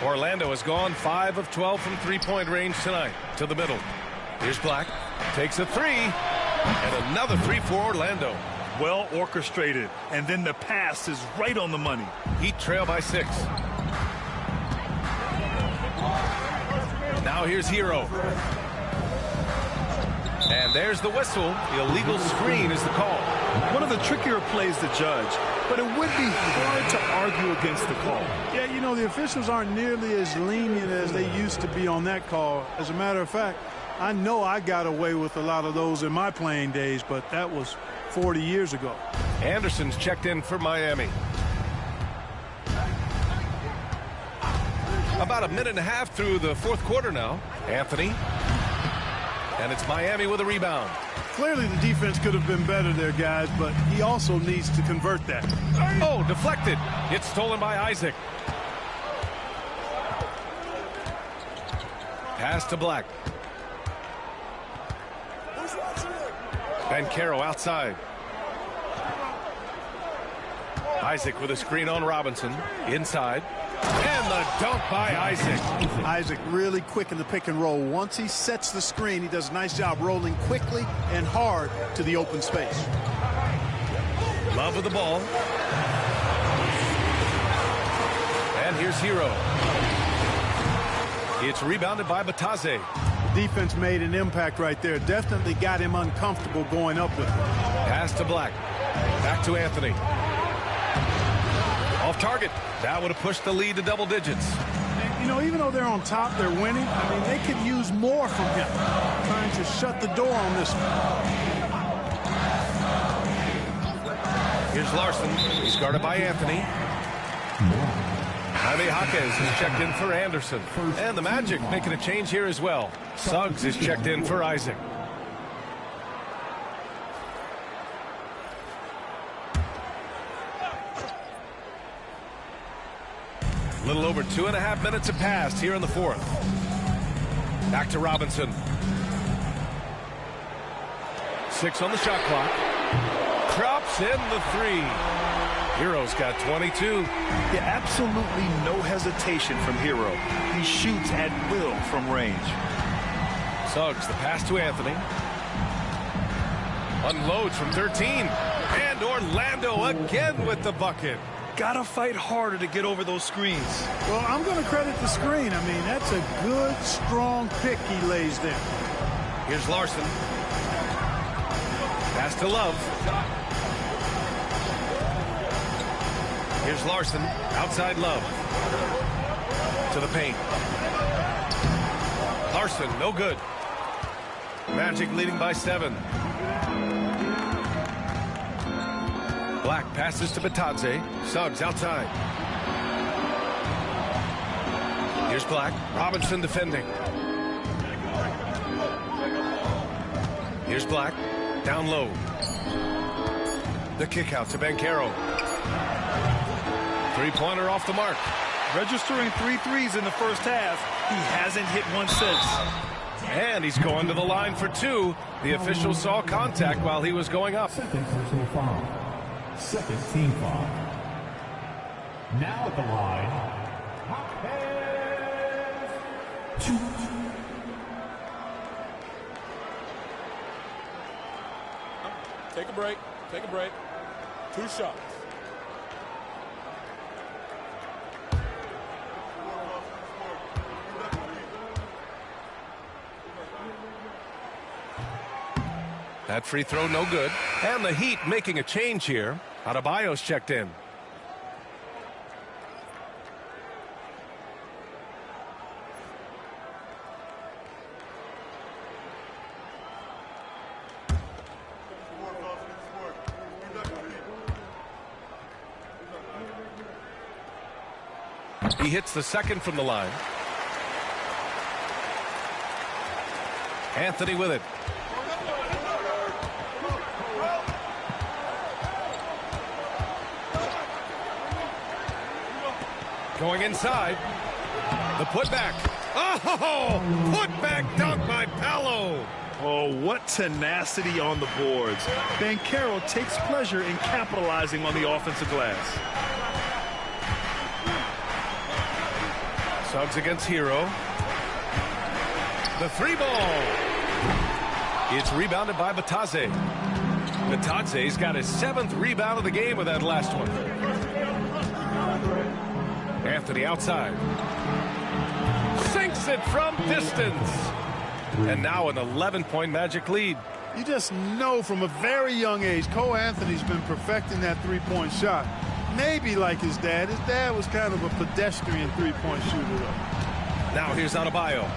Speaker 13: Orlando has gone 5 of 12 from three-point range tonight. To the middle. Here's Black. Takes a 3. And another 3 for Orlando.
Speaker 14: Well orchestrated. And then the pass is right on the money.
Speaker 13: Heat trail by 6. Now here's Hero. And there's the whistle. The illegal screen is the call.
Speaker 14: One of the trickier plays to judge, but it would be hard to argue against the call.
Speaker 21: Yeah, you know, the officials aren't nearly as lenient as they used to be on that call. As a matter of fact,
Speaker 12: I know I got away with a lot of those in my playing days, but that was 40 years ago.
Speaker 13: Anderson's checked in for Miami. About a minute and a half through the fourth quarter now. Anthony. And it's Miami with a rebound.
Speaker 12: Clearly the defense could have been better there, guys, but he also needs to convert that.
Speaker 13: Oh, deflected. It's stolen by Isaac. Pass to Black. Banchero outside. Isaac with a screen on Robinson. Inside. And the dunk by Isaac.
Speaker 12: Isaac really quick in the pick and roll. Once he sets the screen, he does a nice job rolling quickly and hard to the open space.
Speaker 13: Love with the ball. And here's Hero. It's rebounded by Batadze.
Speaker 12: Defense made an impact right there. Definitely got him uncomfortable going up with it.
Speaker 13: Pass to Black. Back to Anthony. Off target. That would have pushed the lead to double digits.
Speaker 12: You know, even though they're on top, they're winning. I mean, they could use more from him. Trying to shut the door on this one.
Speaker 13: Here's Larson. He's guarded by Anthony. Jaime Jaquez is checked in for Anderson. And the Magic making a change here as well. Suggs is checked in for Isaac. A little over 2.5 minutes have passed here in the fourth. Back to Robinson. 6 on the shot clock. Drops in the 3. Hero's got 22.
Speaker 14: Yeah, absolutely no hesitation from Hero. He shoots at will from range.
Speaker 13: Suggs, the pass to Anthony. Unloads from 13. And Orlando again with the bucket.
Speaker 14: Gotta fight harder to get over those screens.
Speaker 12: Well, I'm going to credit the screen. I mean, that's a good, strong pick he lays there.
Speaker 13: Here's Larson. Pass to Love. Here's Larson. Outside Love. To the paint. Larson, no good. Magic leading by 7. Black passes to Batadze. Suggs outside. Here's Black. Robinson defending. Here's Black. Down low. The kick out to Banchero. Three-pointer off the mark.
Speaker 14: Registering 3 threes in the first half. He hasn't hit one since.
Speaker 13: And he's going to the line for 2. The official saw contact while he was going up.
Speaker 1: Second personal foul. Second team foul. Now at the line,
Speaker 18: Take a break. Take a break. 2 shots.
Speaker 13: That free throw no good. And the Heat making a change here. Adebayo's checked in. He hits the second from the line. Anthony with it. Going inside. The putback. Oh, putback dunk by Paolo.
Speaker 14: Oh, what tenacity on the boards. Banchero takes pleasure in capitalizing on the offensive glass.
Speaker 13: Suggs against Hero. The 3-ball. It's rebounded by Batadze. Batadze's got his 7th rebound of the game with that last one. Anthony outside. Sinks it from distance. And now an 11-point Magic lead.
Speaker 12: You just know from a very young age, Cole Anthony's been perfecting that three-point shot. Maybe like his dad. His dad was kind of a pedestrian three-point shooter, though.
Speaker 13: Now here's Adebayo.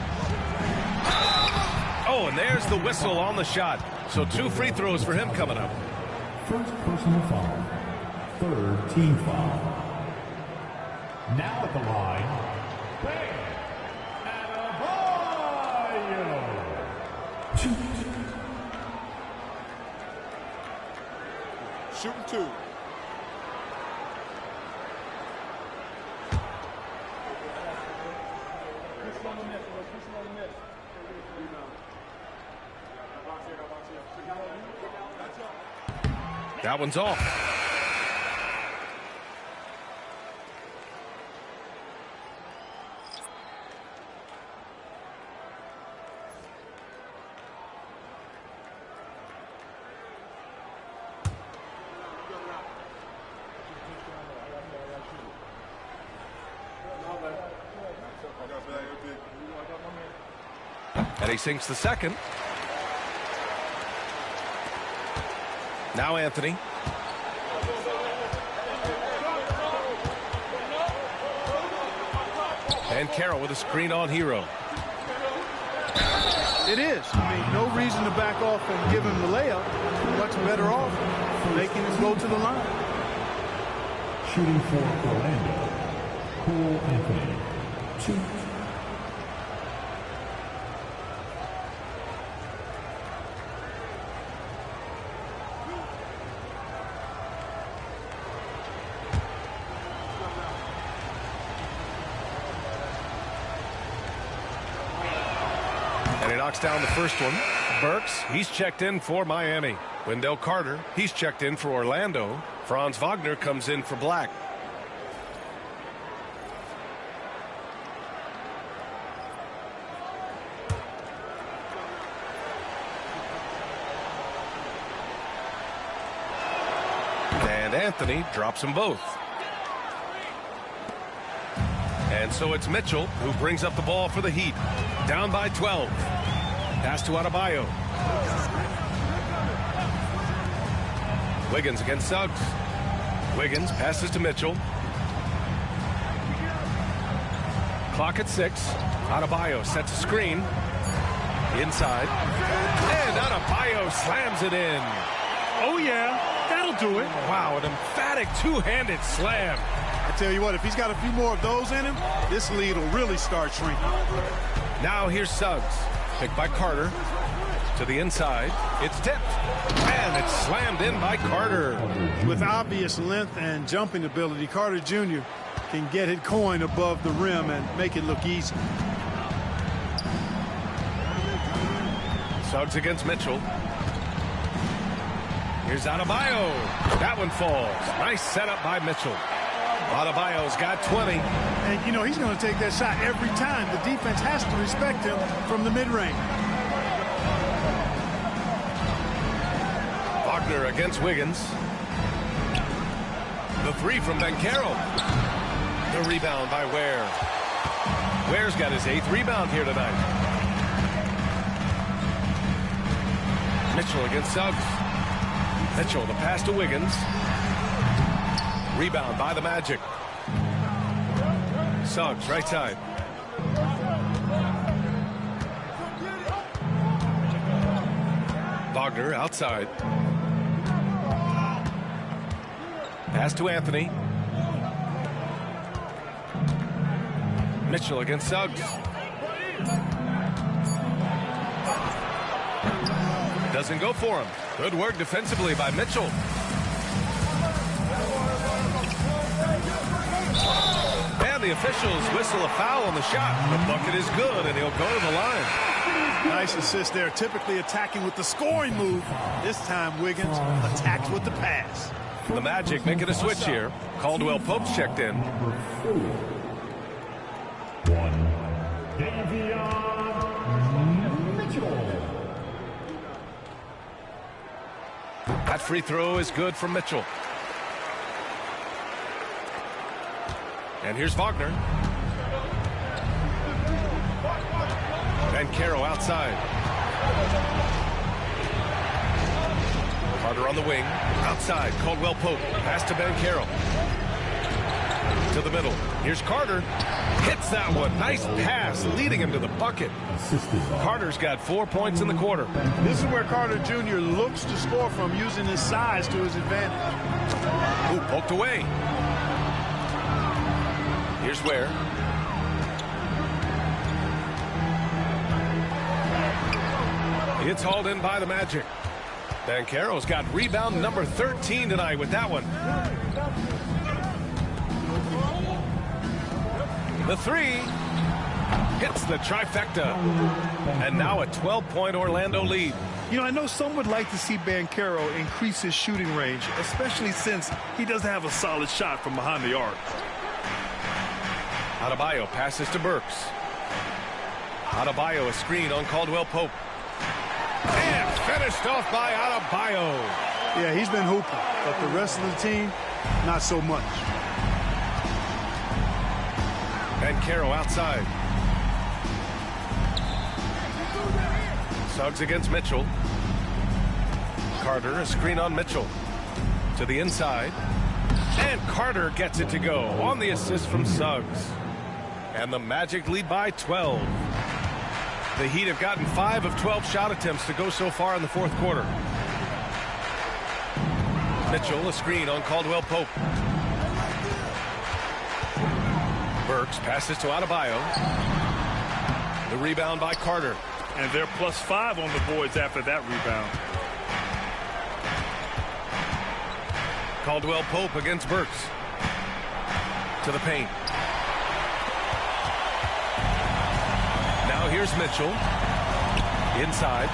Speaker 13: Oh, and there's the whistle on the shot. So 2 free throws for him coming up.
Speaker 1: First personal foul. Third team foul. Now at the line, Bam Adebayo.
Speaker 10: Shooting 2.
Speaker 13: That one's off. And he sinks the second. Now Anthony. And Carroll with a screen on Hero.
Speaker 21: It is. I mean, no reason to back off and give him the layup. Much better off making him go to the line.
Speaker 1: Shooting for Orlando, Cole Anthony. 2.
Speaker 13: And he knocks down the first one. Burks, he's checked in for Miami. Wendell Carter, he's checked in for Orlando. Franz Wagner comes in for Black. And Anthony drops them both. And so it's Mitchell who brings up the ball for the Heat. Down by 12. Pass to Adebayo. Wiggins against Suggs. Wiggins passes to Mitchell. Clock at 6. Adebayo sets a screen. Inside. And Adebayo slams it in.
Speaker 21: Oh, yeah. That'll do it.
Speaker 13: Wow, an emphatic two-handed slam.
Speaker 21: I tell you what, if he's got a few more of those in him, this lead will really start shrinking.
Speaker 13: Now here's Suggs. Picked by Carter. To the inside. It's tipped. And it's slammed in by Carter.
Speaker 21: With obvious length and jumping ability, Carter Jr. can get it coin above the rim and make it look easy.
Speaker 13: Suggs against Mitchell. Here's Adebayo. That one falls. Nice setup by Mitchell. Adebayo's got 20.
Speaker 21: And, you know, he's going to take that shot every time. The defense has to respect him from the mid-range.
Speaker 13: Wagner against Wiggins. The 3 from Banchero. The rebound by Ware. Ware's got his 8th rebound here tonight. Mitchell against Suggs. Mitchell, the pass to Wiggins. Rebound by the Magic. Suggs, right side. Wagner outside. Pass to Anthony. Mitchell against Suggs. Doesn't go for him. Good work defensively by Mitchell. And the officials whistle a foul on the shot. The bucket is good, and he'll go to the line.
Speaker 21: Nice assist there. Typically attacking with the scoring move. This time, Wiggins attacks with the pass.
Speaker 13: The Magic making a switch here. Caldwell Pope's checked in.
Speaker 1: Davion Mitchell.
Speaker 13: That free throw is good from Mitchell. And here's Wagner. Banchero outside. Carter on the wing. Outside. Caldwell Pope. Pass to Banchero. To the middle. Here's Carter. Hits Gets that one. Nice pass, leading him to the bucket. Carter's got 4 points in the quarter.
Speaker 21: This is where Carter Jr. looks to score from, using his size to his advantage.
Speaker 13: Ooh, poked away. Here's Ware. It's hauled in by the Magic. Banchero's got rebound number 13 tonight with that one. The three hits the trifecta. And now a 12-point Orlando lead.
Speaker 14: You know, I know some would like to see Banchero increase his shooting range, especially since he doesn't have a solid shot from behind the arc.
Speaker 13: Adebayo passes to Burks. Adebayo a screen on Caldwell Pope. And finished off by Adebayo.
Speaker 21: Yeah, he's been hooping, but the rest of the team, not so much.
Speaker 13: Banchero outside. Suggs against Mitchell. Carter a screen on Mitchell. To the inside. And Carter gets it to go on the assist from Suggs. And the Magic lead by 12. The Heat have gotten 5 of 12 shot attempts to go so far in the fourth quarter. Mitchell a screen on Caldwell Pope. Burks passes to Adebayo. The rebound by Carter.
Speaker 14: And they're +5 on the boards after that rebound.
Speaker 13: Caldwell Pope against Burks. To the paint. Now here's Mitchell. Inside.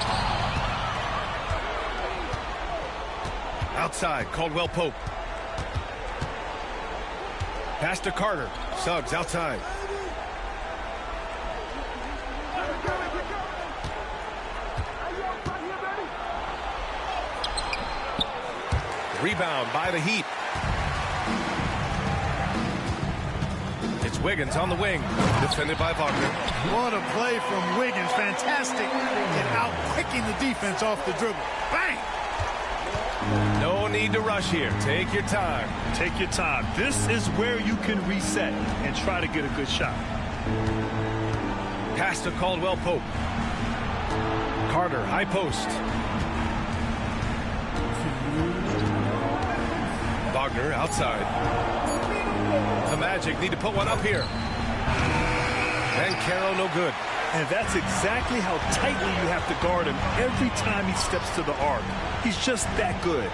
Speaker 13: Outside, Caldwell Pope. Pass to Carter. Suggs outside. Rebound by the Heat. It's Wiggins on the wing. Defended by Wagner.
Speaker 21: What a play from Wiggins. Fantastic in out-quicking the defense off the dribble. Bang!
Speaker 13: No need to rush here. Take your time.
Speaker 14: Take your time. This is where you can reset and try to get a good shot.
Speaker 13: Pass to Caldwell Pope. Carter, high post. Wagner outside. The Magic need to put one up here. Banchero no good.
Speaker 14: And that's exactly how tightly you have to guard him every time he steps to the arc. He's just that good.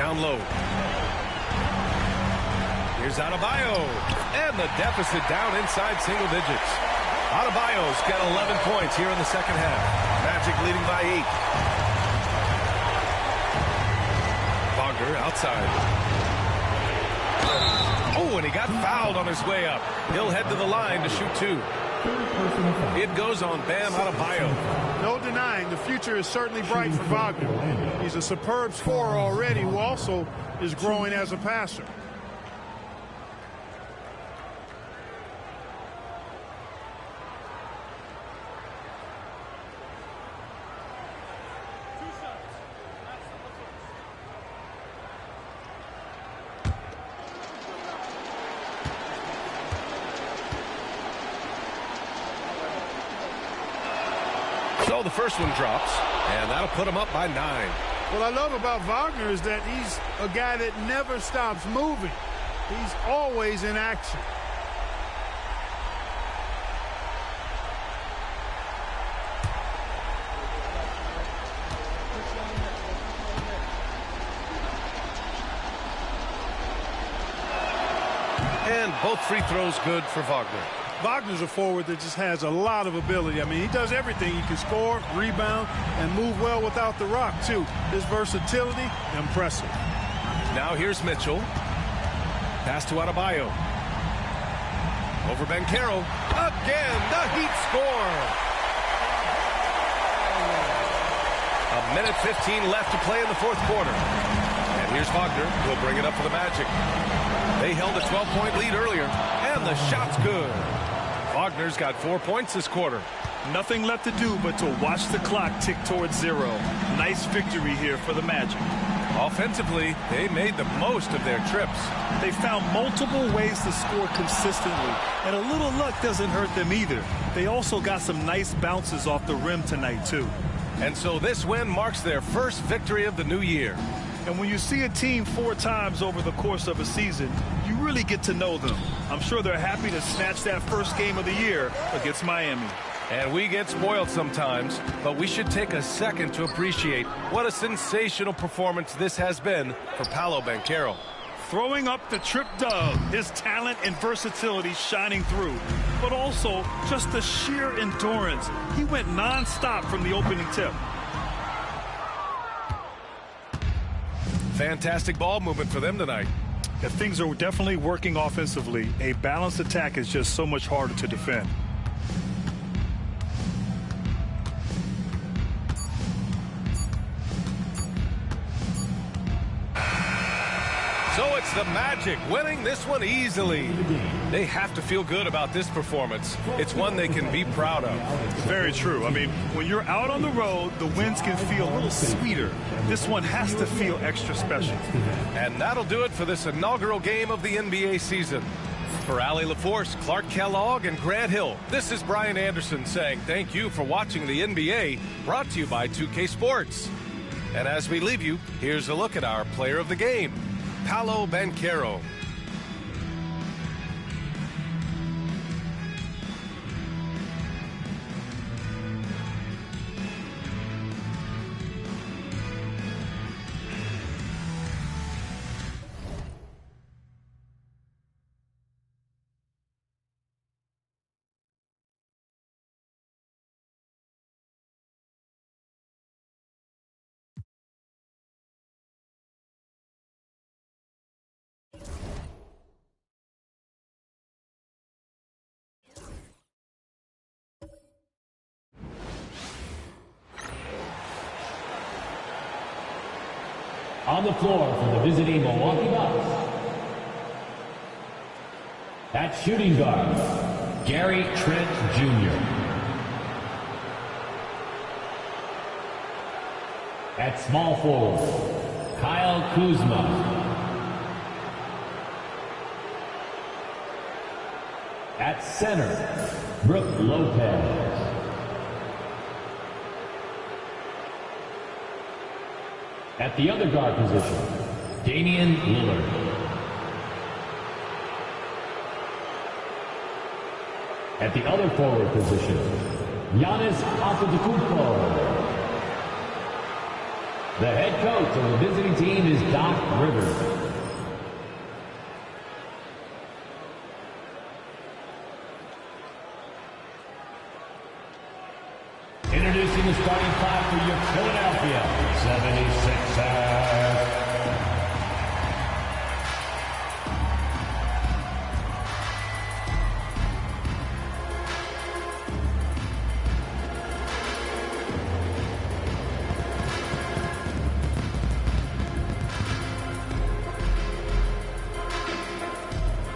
Speaker 13: Down low. Here's Adebayo. And the deficit down inside single digits. Adebayo's got 11 points here in the second half. Magic leading by 8. Wagner outside. Oh, and he got fouled on his way up. He'll head to the line to shoot 2. It goes on Bam Adebayo.
Speaker 21: No denying the future is certainly bright for Wagner. He's a superb scorer already who also is growing as a passer.
Speaker 13: So the first one drops, and that'll put him up by 9.
Speaker 21: What I love about Wagner is that he's a guy that never stops moving. He's always in action.
Speaker 13: And both free throws good for Wagner.
Speaker 21: Wagner's a forward that just has a lot of ability. I mean, he does everything. He can score, rebound, and move well without the rock, too. His versatility, impressive.
Speaker 13: Now here's Mitchell. Pass to Adebayo. Over Banchero. Again, the Heat score. A minute 15 left to play in the fourth quarter. And here's Wagner. He'll bring it up for the Magic. They held a 12-point lead earlier, and the shot's good. Wagner's got 4 points this quarter.
Speaker 14: Nothing left to do but to watch the clock tick towards 0. Nice victory here for the Magic.
Speaker 13: Offensively, they made the most of their trips.
Speaker 14: They found multiple ways to score consistently, and a little luck doesn't hurt them either. They also got some nice bounces off the rim tonight, too.
Speaker 13: And so this win marks their first victory of the new year.
Speaker 14: And when you see a team 4 times over the course of a season, you really get to know them. I'm sure they're happy to snatch that first game of the year against Miami.
Speaker 13: And we get spoiled sometimes, but we should take a second to appreciate what a sensational performance this has been for Paolo Banchero.
Speaker 14: Throwing up the trip dub, his talent and versatility shining through, but also just the sheer endurance. He went nonstop from the opening tip.
Speaker 13: Fantastic ball movement for them tonight.
Speaker 14: If things are definitely working offensively, a balanced attack is just so much harder to defend.
Speaker 13: So it's the Magic winning this one easily. They have to feel good about this performance. It's one they can be proud of.
Speaker 14: Very true. I mean, when you're out on the road, the wins can feel a little sweeter. This one has to feel extra special.
Speaker 13: And that'll do it for this inaugural game of the NBA season. For Allie LaForce, Clark Kellogg, and Grant Hill, this is Brian Anderson saying thank you for watching the NBA, brought to you by 2K Sports. And as we leave you, here's a look at our player of the game, Paolo Banchero.
Speaker 1: On the floor for the visiting Milwaukee Bucks, at shooting guard, Gary Trent Jr. At small forward, Kyle Kuzma. At center, Brooke Lopez. At the other guard position, Damian Lillard. At the other forward position, Giannis Antetokounmpo. The head coach of the visiting team is Doc Rivers. Introducing the starting five for your Philadelphia 76ers.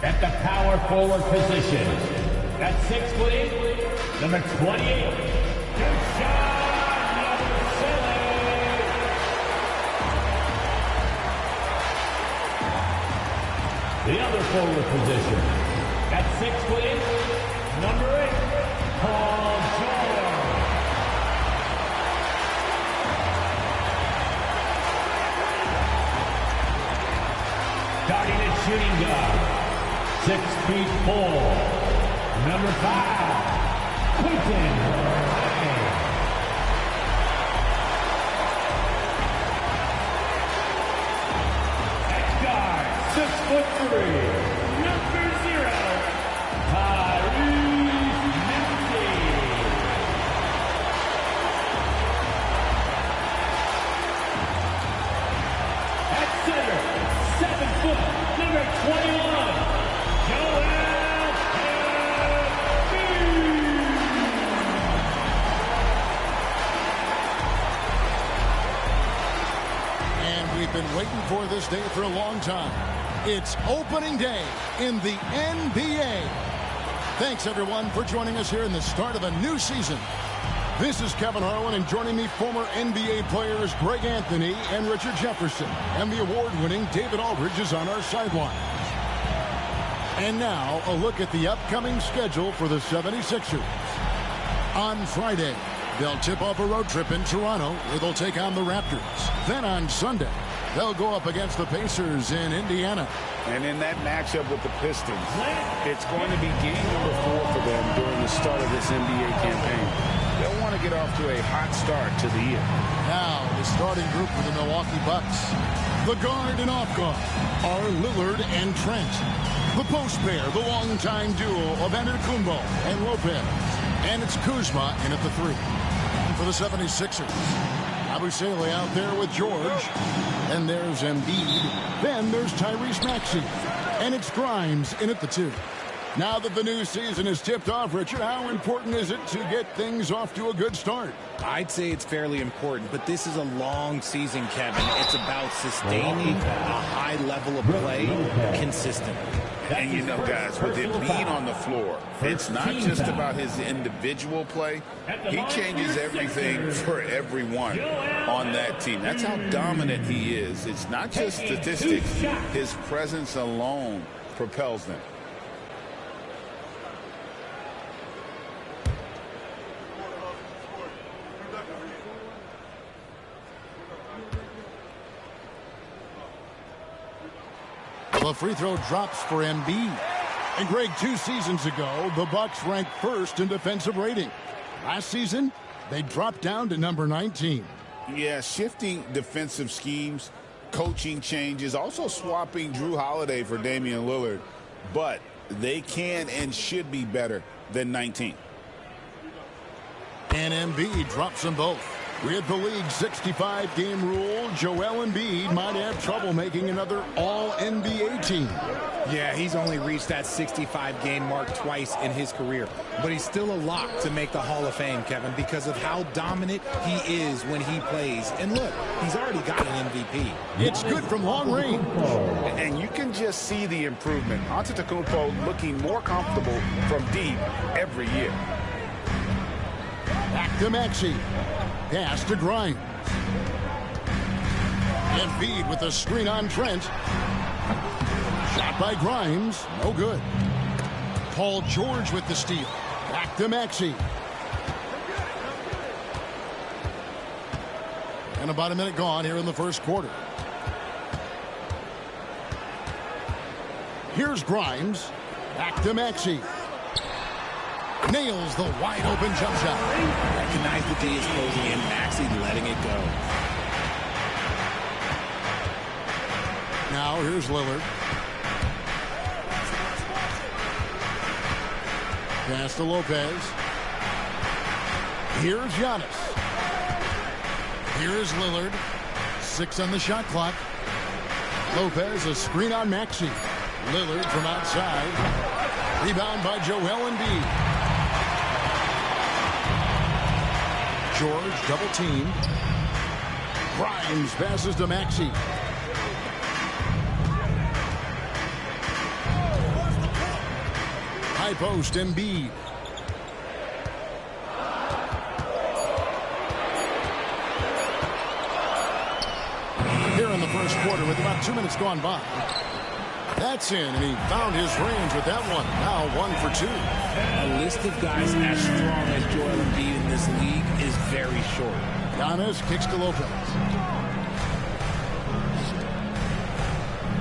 Speaker 1: At the power forward position, at 6'8", number 28. The other forward position, at 6'8", number 8, Paul George. Starting at shooting guard, 6'4", number 5, Quentin. At 6'3", number 0, Tyrese Maxey. At center, 7 foot, number 21, Joel Embiid.
Speaker 2: And we've been waiting for this day for a long time. It's opening day in the NBA. Thanks, everyone, for joining us here in the start of a new season. This is Kevin Harlan, and joining me, former NBA players Greg Anthony and Richard Jefferson. And the award-winning David Aldridge is on our sideline. And now, a look at the upcoming schedule for the 76ers. On Friday, they'll tip off a road trip in Toronto, where they'll take on the Raptors. Then on Sunday, they'll go up against the Pacers in Indiana.
Speaker 3: And in that matchup with the Pistons, it's going to be game number 4 for them during the start of this NBA campaign. They'll want to get off to a hot start to the year.
Speaker 2: Now, the starting group for the Milwaukee Bucks. The guard and off guard are Lillard and Trent. The post pair, the longtime duo of Antetokounmpo and Lopez. And it's Kuzma in at the 3. And for the 76ers, Abusele out there with George. And there's Embiid. Then there's Tyrese Maxey. And it's Grimes in at the 2. Now that the new season is tipped off, Richard, how important is it to get things off to a good start?
Speaker 17: I'd say it's fairly important, but this is a long season, Kevin. It's about sustaining a high level of play consistently.
Speaker 3: And you know, guys, with Embiid on the floor, it's not just about his individual play. He changes everything for everyone on that team. That's how dominant he is. It's not just statistics. His presence alone propels them.
Speaker 2: The free throw drops for Embiid. And Greg, 2 seasons ago, the Bucks ranked first in defensive rating. Last season, they dropped down to number 19.
Speaker 3: Yeah, shifting defensive schemes, coaching changes, also swapping Drew Holiday for Damian Lillard. But they can and should be better than 19.
Speaker 2: And Embiid drops them both. With the league's 65-game rule, Joel Embiid might have trouble making another All-NBA team.
Speaker 17: Yeah, he's only reached that 65-game mark twice in his career. But he's still a lock to make the Hall of Fame, Kevin, because of how dominant he is when he plays. And look, he's already got an MVP.
Speaker 2: It's good from long range.
Speaker 3: And you can just see the improvement. Antetokounmpo looking more comfortable from deep every year.
Speaker 2: Back to Maxey. Pass to Grimes. Embiid with the screen on Trent. Shot by Grimes. No good. Paul George with the steal. Back to Maxey. And about a minute gone here in the first quarter. Here's Grimes. Back to Maxey. Nails the wide-open jump shot.
Speaker 17: Recognize the D is closing in. Maxey letting it go.
Speaker 2: Now here's Lillard. Pass to Lopez. Here's Giannis. Here's Lillard. 6 on the shot clock. Lopez, a screen on Maxey. Lillard from outside. Rebound by Joel Embiid. George double team. Grimes passes to Maxey. High post Embiid. Here in the first quarter with about 2 minutes gone by. That's in, and he found his range with that one. Now 1 for 2.
Speaker 17: A list of guys as strong as Joel Embiid in this league is very short.
Speaker 2: Giannis kicks to Lopez.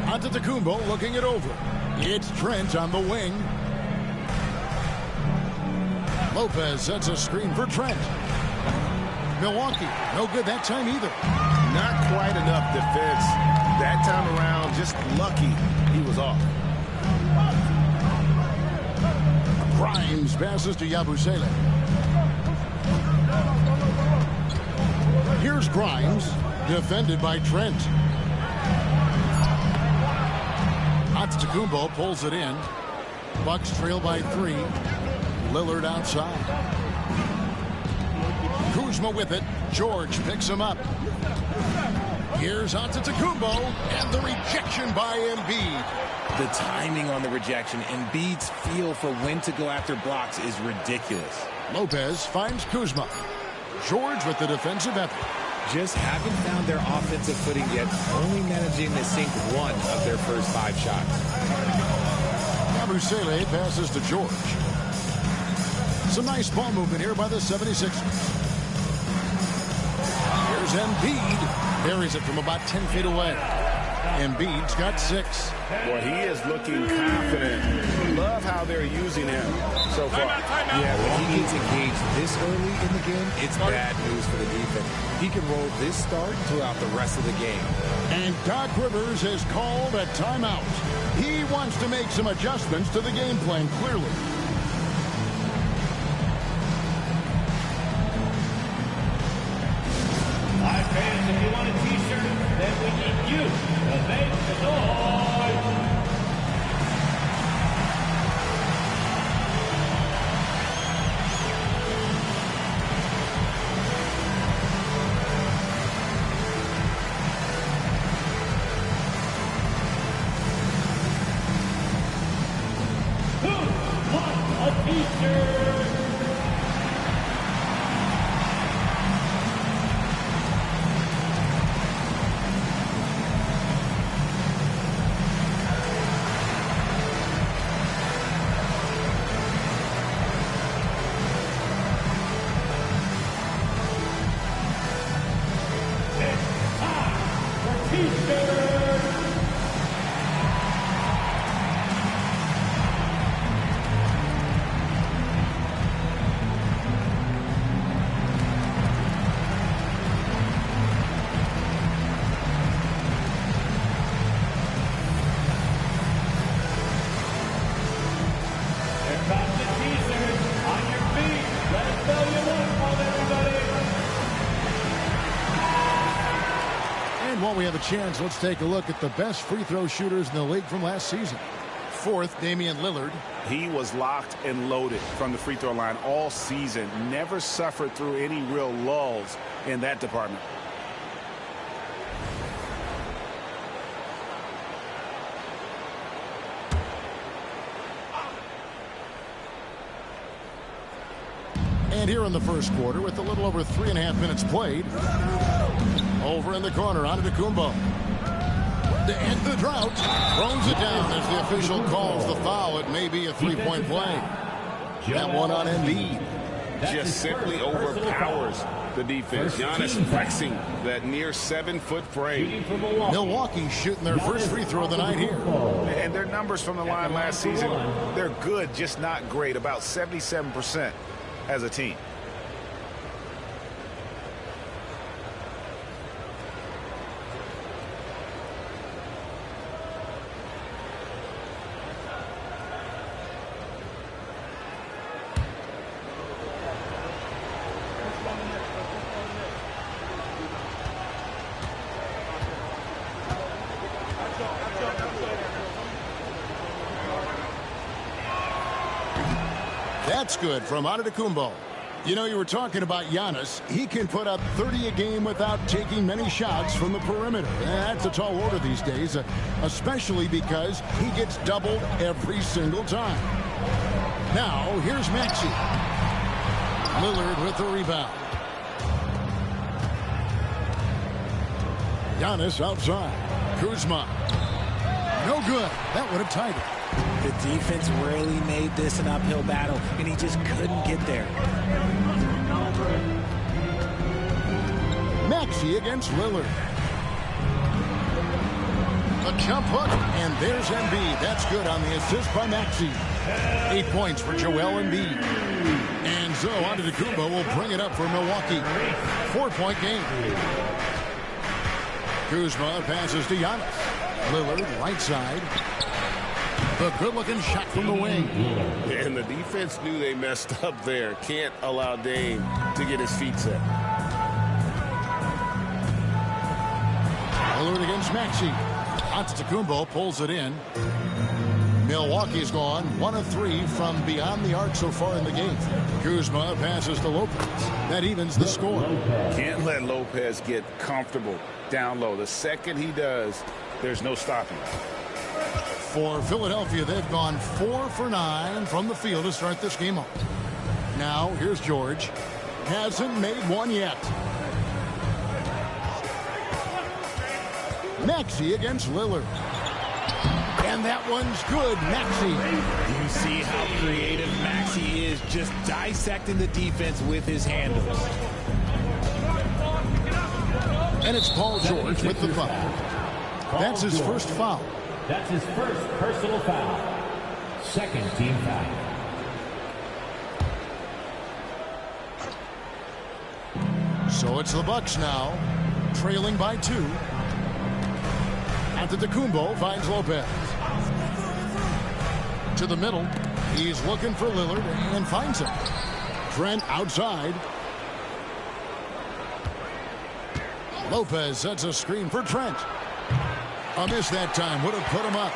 Speaker 2: Antetokounmpo looking it over. It's Trent on the wing. Lopez sets a screen for Trent. Milwaukee, no good that time either.
Speaker 4: Not quite enough defense that time around. Just lucky he was off.
Speaker 2: Grimes passes to Yabusele. Here's Grimes, defended by Trent. Antetokounmpo pulls it in. Bucks trail by 3. Lillard outside. Kuzma with it. George picks him up. Here's Antetokounmpo, and the rejection by Embiid.
Speaker 17: The timing on the rejection, Embiid's feel for when to go after blocks is ridiculous.
Speaker 2: Lopez finds Kuzma. George with the defensive effort.
Speaker 17: Just haven't found their offensive footing yet, only managing to sink one of their first 5 shots.
Speaker 2: Abusele passes to George. Some nice ball movement here by the 76ers. Here's Embiid. Buries it from about 10 feet away. Embiid's got 6.
Speaker 3: Well, he is looking confident. Love how they're using him so far.
Speaker 17: Yeah, when he gets engaged this early in the game, it's bad news for the defense. He can roll this start throughout the rest of the game.
Speaker 2: And Doc Rivers has called a timeout. He wants to make some adjustments to the game plan, clearly.
Speaker 8: Hi, fans, if you want a t-shirt, then we need you to make the noise. Who wants a t-shirt?
Speaker 2: While we have a chance, let's take a look at the best free throw shooters in the league from last season. 4th, Damian Lillard.
Speaker 3: He was locked and loaded from the free throw line all season. Never suffered through any real lulls in that department.
Speaker 2: And here in the first quarter, with a little over 3.5 minutes played, over in the corner, Antetokounmpo. To end the drought, throws it down as the official calls the foul. It may be a 3-point play. That one on Embiid.
Speaker 3: Just simply overpowers the defense. Giannis flexing that near 7-foot frame.
Speaker 2: Milwaukee shooting their first free throw of the night here.
Speaker 3: And their numbers from the line last season, they're good, just not great. About 77% as a team.
Speaker 2: That's good from Antetokounmpo. You know, you were talking about Giannis. He can put up 30 a game without taking many shots from the perimeter. That's a tall order these days, especially because he gets doubled every single time. Now, here's Maxey. Lillard with the rebound. Giannis outside. Kuzma. No good. That would have tied it.
Speaker 17: The defense really made this an uphill battle, and he just couldn't get there.
Speaker 2: Maxey against Lillard. A jump hook, and there's Embiid. That's good on the assist by Maxey. 8 points for Joel Embiid. And so Antetokounmpo will bring it up for Milwaukee. 4-point game. Kuzma passes to Giannis. Lillard, right side. The good-looking shot from the wing.
Speaker 3: And the defense knew they messed up there. Can't allow Dame to get his feet set.
Speaker 2: Lillard against Maxey. Antetokounmpo pulls it in. Milwaukee's gone 1 of 3 from beyond the arc so far in the game. Kuzma passes to Lopez. That evens the score.
Speaker 3: Can't let Lopez get comfortable down low. The second he does, there's no stopping.
Speaker 2: For Philadelphia, they've gone 4 for 9 from the field to start this game off. Now, here's George. hasn't made one yet. Maxey against Lillard. And that one's good, Maxey.
Speaker 17: You see how creative Maxey is, just dissecting the defense with his handles.
Speaker 2: And it's Paul George with the foul. That's his first foul.
Speaker 1: That's his first personal foul. Second team foul.
Speaker 2: So it's the Bucks now, trailing by 2. Antetokounmpo finds Lopez. To the middle. He's looking for Lillard and finds him. Trent outside. Lopez sets a screen for Trent. A miss that time would have put him up.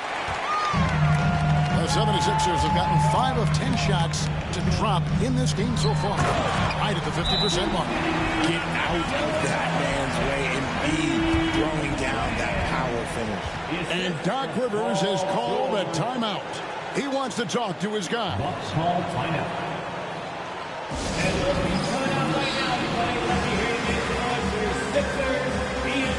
Speaker 2: The 76ers have gotten 5 of 10 shots to drop in this game so far. Right at the 50% mark.
Speaker 17: Get out of that man's way and be throwing down that power finish.
Speaker 2: And Doc Rivers has called a timeout. He wants to talk to his guy.
Speaker 1: Bucks call timeout. And we'll be coming out right now, everybody. Let me hear you make the noise for your Sixers EMP.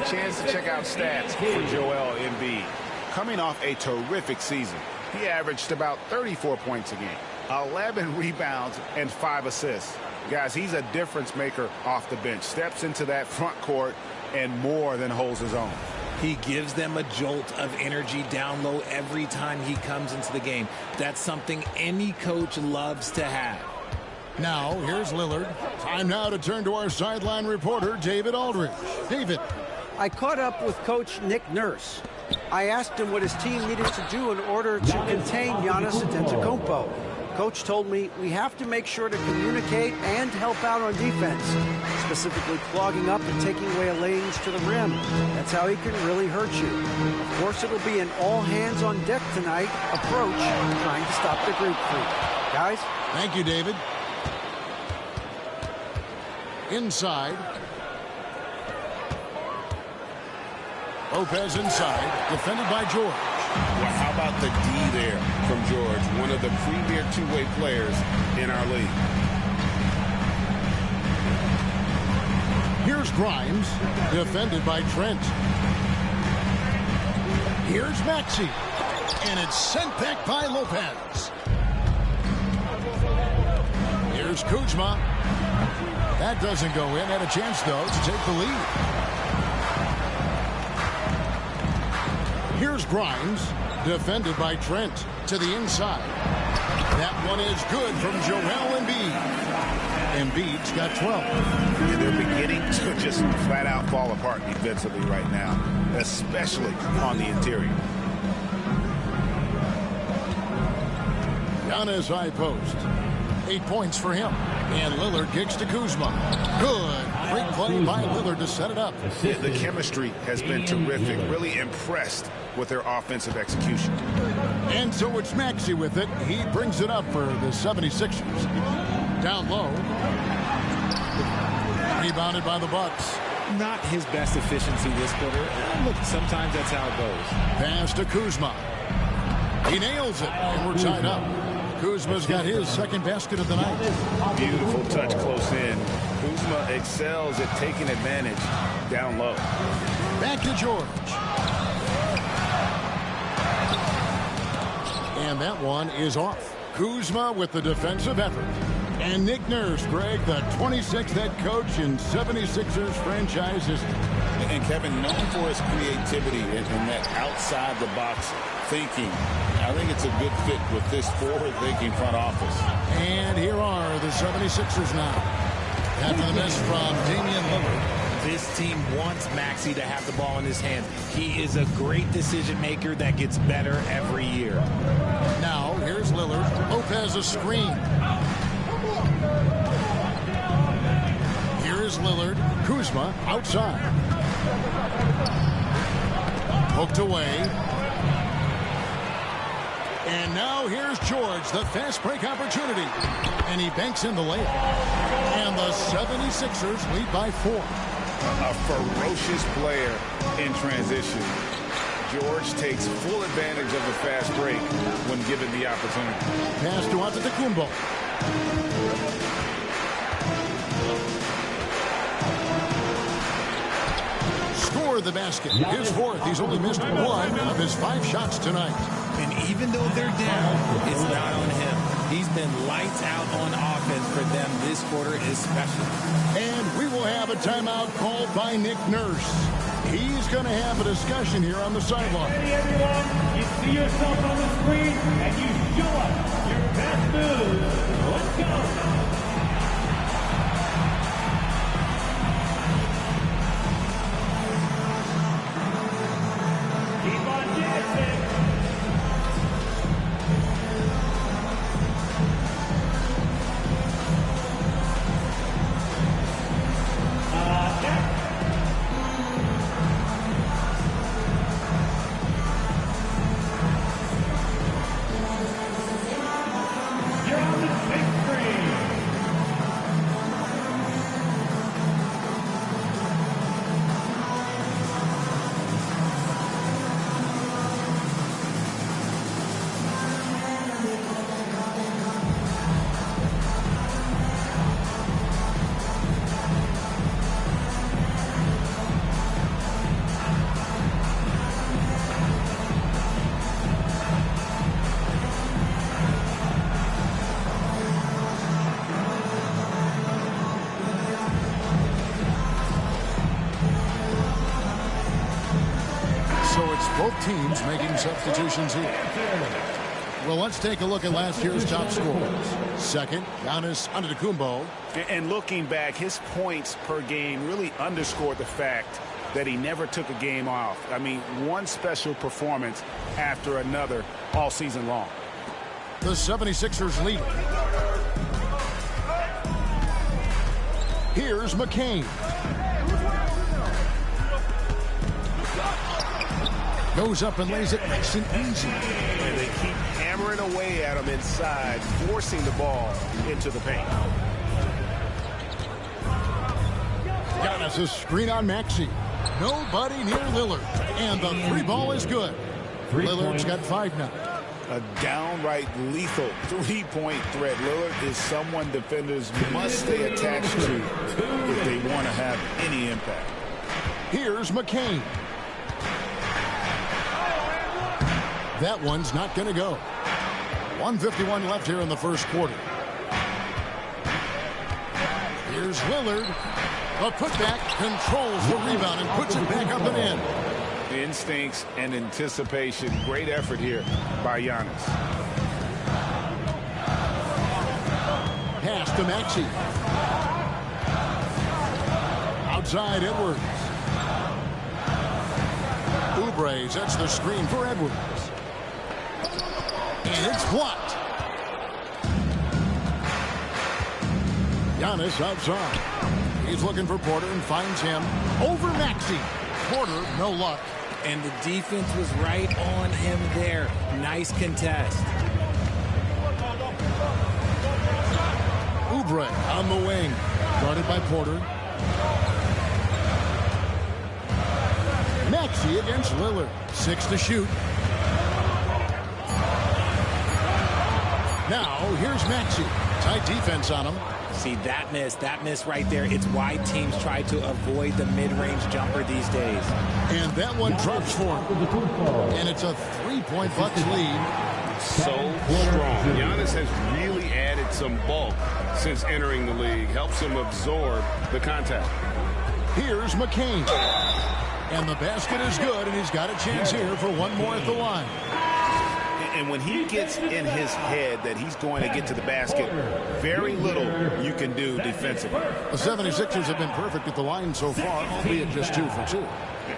Speaker 3: Chance to check out stats for Joel Embiid. Coming off a terrific season, he averaged about 34 points a game, 11 rebounds, and 5 assists. Guys, he's a difference maker off the bench. Steps into that front court and more than holds his own.
Speaker 17: He gives them a jolt of energy down low every time he comes into the game. That's something any coach loves to have.
Speaker 2: Now, here's Lillard. Time now to turn to our sideline reporter, David Aldridge. David.
Speaker 7: I caught up with Coach Nick Nurse. I asked him what his team needed to do in order to contain Giannis Antetokounmpo. Coach told me we have to make sure to communicate and help out on defense, specifically clogging up and taking away lanes to the rim. That's how he can really hurt you. Of course, it'll be an all-hands-on-deck tonight approach trying to stop the grapefruit. Guys?
Speaker 2: Thank you, David. Inside. Lopez inside, defended by George.
Speaker 3: Well, how about the D there from George, one of the premier two-way players in our league.
Speaker 2: Here's Grimes, defended by Trent. Here's Maxey, and it's sent back by Lopez. Here's Kuzma. That doesn't go in. Had a chance, though, to take the lead. Here's Grimes, defended by Trent, to the inside. That one is good from Joel Embiid. Embiid's got 12.
Speaker 3: And they're beginning to just flat out fall apart defensively right now, especially on the interior.
Speaker 2: Giannis high post. 8 points for him. And Lillard kicks to Kuzma. Good. Great play by Lillard to set it up.
Speaker 3: Yeah, the chemistry has been terrific. Really impressed with their offensive execution.
Speaker 2: And so it's Maxey with it. He brings it up for the 76ers. Down low. Rebounded by the Bucks.
Speaker 17: Not his best efficiency this quarter. Look, sometimes that's how it goes.
Speaker 2: Pass to Kuzma. He nails it. And we're tied up. Kuzma's got his second basket of the night.
Speaker 3: Beautiful touch close in. Kuzma excels at taking advantage down low.
Speaker 2: Back to George. And that one is off. Kuzma with the defensive effort. And Nick Nurse, Greg, the 26th head coach in 76ers franchise history.
Speaker 3: And Kevin, known for his creativity and that outside-the-box thinking. I think it's a good fit with this forward-thinking front office.
Speaker 2: And here are the 76ers now. After the miss from Damian Lillard.
Speaker 17: This team wants Maxey to have the ball in his hands. He is a great decision maker that gets better every year.
Speaker 2: Now, here's Lillard. Lopez a screen. Here is Lillard. Kuzma outside. Poked away. And now here's George, the fast break opportunity. And he banks in the layup. And the 76ers lead by 4.
Speaker 3: A ferocious player in transition. George takes full advantage of the fast break when given the opportunity.
Speaker 2: Pass to Antetokounmpo. Score the basket. His fourth. He's only missed 1 of his 5 shots tonight.
Speaker 17: And even though they're down, it's not on him. He's been lights out on offense for them this quarter especially.
Speaker 2: And we will have a timeout called by Nick Nurse. He's going to have a discussion here on the sideline.
Speaker 8: Hey everyone, you see yourself on the screen and you show us your best moves. Let's go. Keep on dancing.
Speaker 2: Both teams making substitutions here. Well, let's take a look at last year's top scorers. Second, Giannis Antetokounmpo.
Speaker 3: And looking back, his points per game really underscored the fact that he never took a game off. I mean, one special performance after another all season long.
Speaker 2: The 76ers lead. Here's McCain. Goes up and lays it nice and easy.
Speaker 4: And they keep hammering away at him inside, forcing the ball into the paint.
Speaker 2: Giannis a screen on Maxey. Nobody near Lillard. And the 3 ball is good. Lillard's got 5 now.
Speaker 3: A downright lethal 3-point threat. Lillard is someone defenders must stay attached to if they want to have any impact.
Speaker 2: Here's McCain. That one's not going to go. 1:51 left here in the first quarter. Here's Lillard. The putback controls the rebound and puts it back up and in.
Speaker 3: Instincts and anticipation. Great effort here by Giannis.
Speaker 2: Pass to Maxey. Outside Edwards. Oubre sets the screen for Edwards. And it's blocked. Giannis outside. He's looking for Porter and finds him over Maxey. Porter, no luck.
Speaker 17: And the defense was right on him there. Nice contest.
Speaker 2: Oubre on the wing. Guarded by Porter. Maxey against Lillard. 6 to shoot. Now, here's Maxey. Tight defense on him.
Speaker 17: See, that miss right there, it's why teams try to avoid the mid-range jumper these days.
Speaker 2: And that one drops for him. And it's a 3-point Bucks lead.
Speaker 4: So strong. Giannis has really added some bulk since entering the league. Helps him absorb the contact.
Speaker 2: Here's McCain. And the basket is good, and he's got a chance here for one more at the line.
Speaker 3: And when he gets in his head that he's going to get to the basket, very little you can do defensively.
Speaker 2: The 76ers have been perfect at the line so far, albeit just 2 for 2.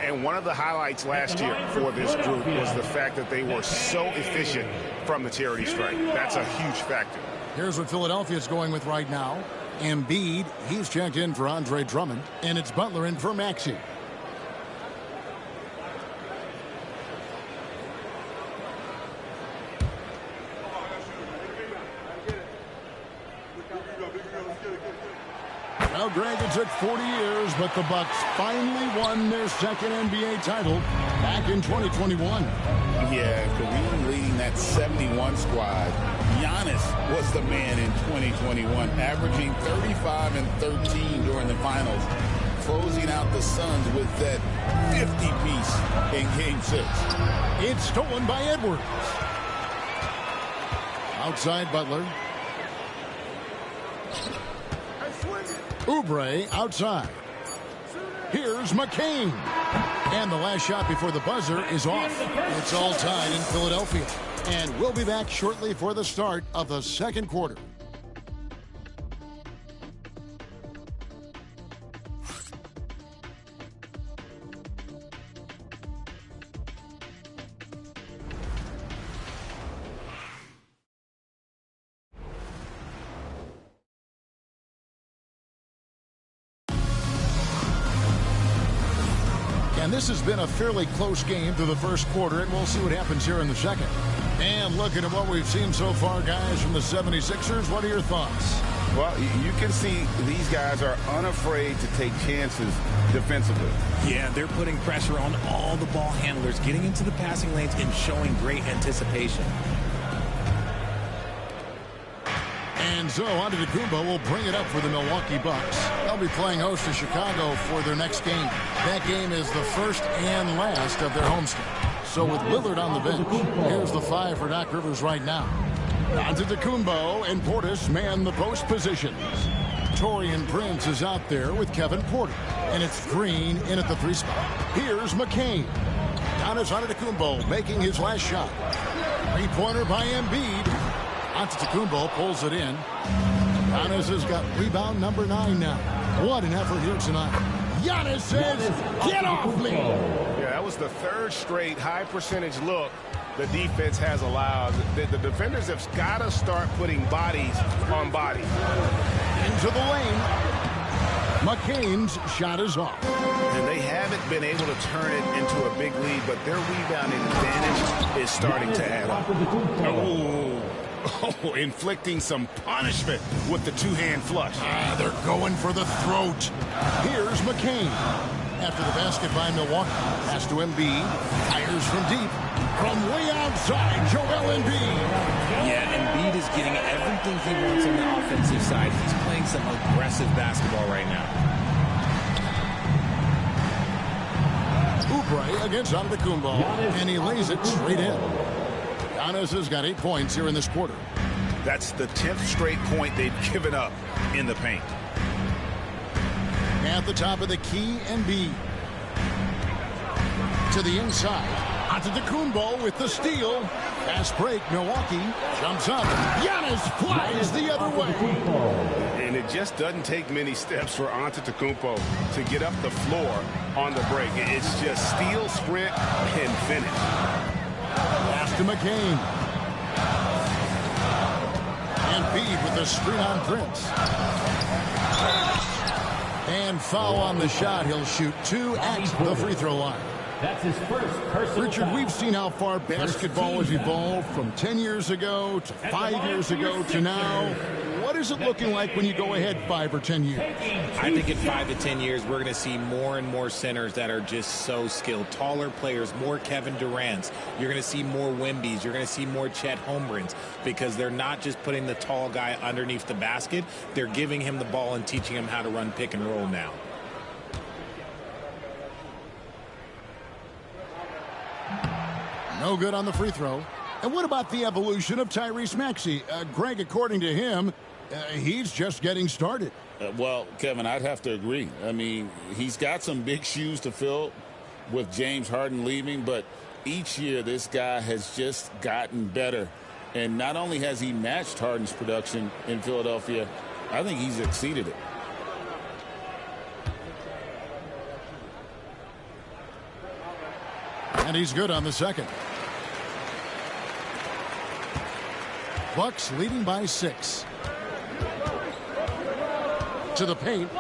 Speaker 4: And one of the highlights last year for this group was the fact that they were so efficient from the charity stripe. That's a huge factor.
Speaker 2: Here's what Philadelphia is going with right now. Embiid, he's checked in for Andre Drummond, and it's Butler in for Maxey. Well, Greg, it took 40 years, but the Bucks finally won their second NBA title back in 2021.
Speaker 3: Yeah, Kareem leading that 71 squad. Giannis was the man in 2021, averaging 35 and 13 during the finals, closing out the Suns with that 50-piece in Game 6.
Speaker 2: It's stolen by Edwards. Outside Butler. Oubre outside. Here's McCain. And the last shot before the buzzer is off. It's all tied in Philadelphia. And we'll be back shortly for the start of the second quarter. And this has been a fairly close game through the first quarter, and we'll see what happens here in the second. And looking at what we've seen so far, guys, from the 76ers, what are your thoughts?
Speaker 3: Well, you can see these guys are unafraid to take chances defensively.
Speaker 17: Yeah, they're putting pressure on all the ball handlers, getting into the passing lanes and showing great anticipation.
Speaker 2: And so Antetokounmpo will bring it up for the Milwaukee Bucks. They'll be playing host to Chicago for their next game. That game is the first and last of their homestand. So with Lillard on the bench, here's the 5 for Doc Rivers right now. Antetokounmpo and Portis man the post positions. Taurean Prince is out there with Kevin Porter. And it's Green in at the 3 spot. Here's McCain. Giannis Antetokounmpo making his last shot. 3-pointer by Embiid. Antetokounmpo pulls it in. Giannis has got rebound number 9 now. What an effort here tonight. Giannis says, get off me.
Speaker 4: Yeah, that was the 3rd straight high percentage look the defense has allowed. The defenders have got to start putting bodies on bodies.
Speaker 2: Into the lane. McCain's shot is off.
Speaker 3: And they haven't been able to turn it into a big lead, but their rebounding advantage is starting to add up. Oh, inflicting some punishment with the 2-hand flush.
Speaker 2: They're going for the throat. Here's McCain. After the basket by Milwaukee. Pass to Embiid. Fires from deep. From way outside, Joel Embiid.
Speaker 17: Yeah, Embiid is getting everything he wants on the offensive side. He's playing some aggressive basketball right now.
Speaker 2: Oubre against Antetokounmpo. And he lays it straight in. Giannis has got 8 points here in this quarter.
Speaker 3: That's the 10th straight point they've given up in the paint.
Speaker 2: At the top of the key, Embiid. To the inside. Antetokounmpo with the steal. Fast break, Milwaukee. Jumps up. Giannis flies the other way.
Speaker 4: And it just doesn't take many steps for Antetokounmpo to get up the floor on the break. It's just steal, sprint, and finish.
Speaker 2: Pass to McCain. Embiid with the screen on Prince. And foul on the shot. He'll shoot 2 at the free throw line.
Speaker 1: That's his first personal
Speaker 2: Richard,
Speaker 1: foul.
Speaker 2: we've seen how far basketball has evolved from 10 years ago to 5 years ago to now. What is it looking like when you go ahead 5 or 10 years?
Speaker 17: I think in 5 to 10 years, we're going to see more and more centers that are just so skilled. Taller players, more Kevin Durant's. You're going to see more Wembys. You're going to see more Chet Holmgrens, because they're not just putting the tall guy underneath the basket. They're giving him the ball and teaching him how to run pick and roll now.
Speaker 2: No good on the free throw. And what about the evolution of Tyrese Maxey? Greg, according to him, he's just getting started.
Speaker 3: Well, Kevin, I'd have to agree. I mean, he's got some big shoes to fill with James Harden leaving, but each year this guy has just gotten better. And not only has he matched Harden's production in Philadelphia, I think he's exceeded it.
Speaker 2: And he's good on the second. Bucks leading by 6. To the paint.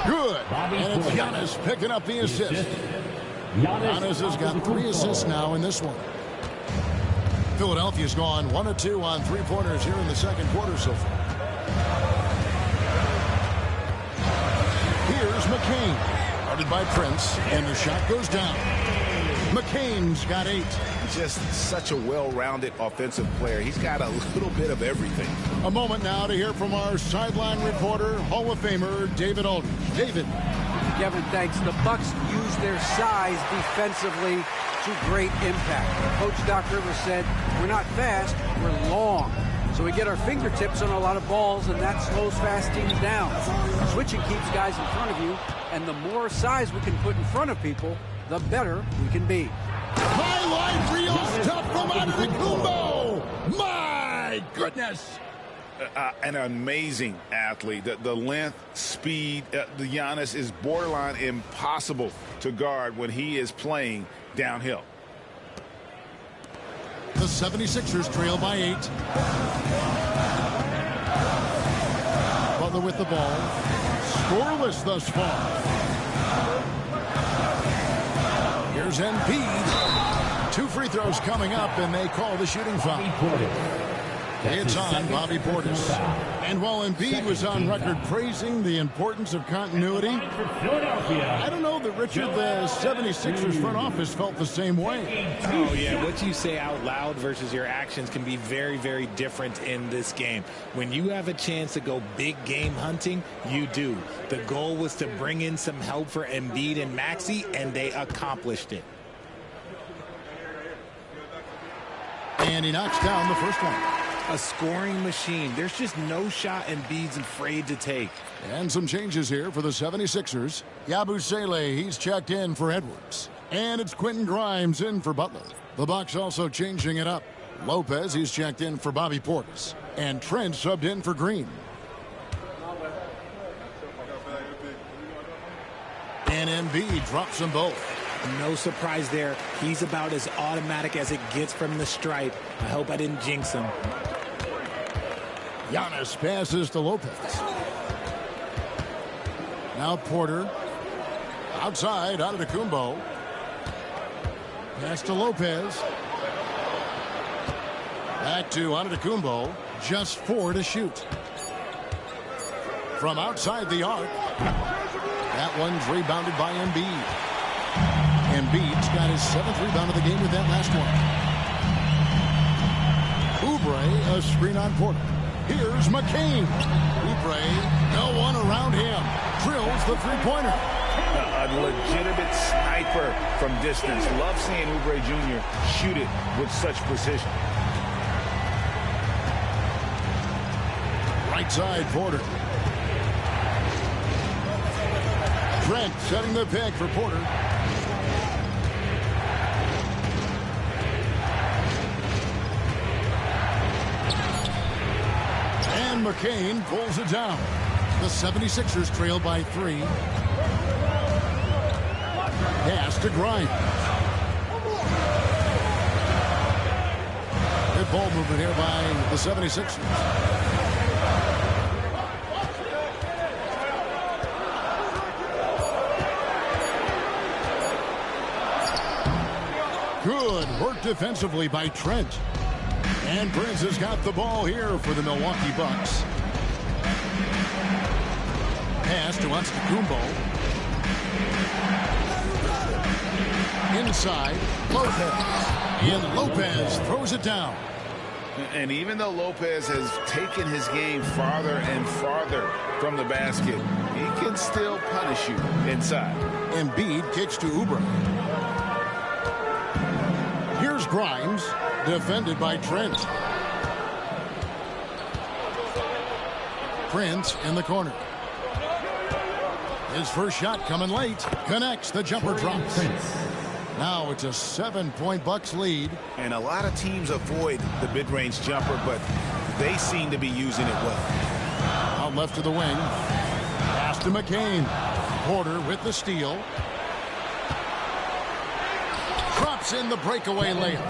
Speaker 2: Good. And it's Giannis picking up the assist. Giannis has got 3 assists now in this one. Philadelphia's gone 1 of 2 on 3-pointers here in the second quarter so far. Here's McCain. Guarded by Prince. And the shot goes down. McCain's got 8.
Speaker 3: Just such a well-rounded offensive player. He's got a little bit of everything.
Speaker 2: A moment now to hear from our sideline reporter, Hall of Famer David Aldridge. David.
Speaker 7: Kevin, thanks. The Bucks use their size defensively to great impact. Coach Doc Rivers said, we're not fast, we're long. So we get our fingertips on a lot of balls, and that slows fast teams down. Switching keeps guys in front of you, and the more size we can put in front of people, the better we can be.
Speaker 2: Highlight reel stuff from Antetokounmpo. My goodness.
Speaker 3: An amazing athlete. The length, speed, the Giannis is borderline impossible to guard when he is playing downhill.
Speaker 2: The 76ers trail by 8. Butler with the ball. Scoreless thus far. Here's Embiid. 2 free throws coming up, and they call the shooting foul. It's on Bobby Portis. And while Embiid was on record praising the importance of continuity, I don't know that Richard, the 76ers front office felt the same way.
Speaker 17: Oh, yeah. What you say out loud versus your actions can be very, very different in this game. When you have a chance to go big game hunting, you do. The goal was to bring in some help for Embiid and Maxey, and they accomplished it.
Speaker 2: And he knocks down the first one.
Speaker 17: A scoring machine. There's just no shot Embiid's afraid to take.
Speaker 2: And some changes here for the 76ers. Yabusele, he's checked in for Edwards. And it's Quentin Grimes in for Butler. The Bucks also changing it up. Lopez, he's checked in for Bobby Portis. And Trent subbed in for Green. And Embiid drops them both.
Speaker 17: No surprise there. He's about as automatic as it gets from the stripe. I hope I didn't jinx him.
Speaker 2: Giannis passes to Lopez. Now Porter. Outside, Antetokounmpo. Pass to Lopez. Back to Antetokounmpo. Just 4 to shoot. From outside the arc. That one's rebounded by Embiid. Embiid's got his 7th rebound of the game with that last one. Oubre, a screen on Porter. Here's McCain. Oubre, no one around him. Drills the three-pointer.
Speaker 3: A legitimate sniper from distance. Love seeing Oubre Jr. shoot it with such precision.
Speaker 2: Right side, Porter. Trent setting the pick for Porter. And McCain pulls it down. The 76ers trail by 3. Pass to Grimes. Good ball movement here by the 76ers. Good work defensively by Trent. And Prince has got the ball here for the Milwaukee Bucks. Pass to Antetokounmpo. Inside, Lopez. And Lopez throws it down.
Speaker 3: And even though Lopez has taken his game farther and farther from the basket, he can still punish you inside.
Speaker 2: Embiid kicks to Oubre. Here's Grimes, defended by Trent. Prince in the corner. His first shot coming late. Connects. The jumper drops. Now it's a 7-point Bucks lead.
Speaker 3: And a lot of teams avoid the mid-range jumper, but they seem to be using it well.
Speaker 2: Out left to the wing. Pass to McCain. Porter with the steal. Drops in the breakaway layup.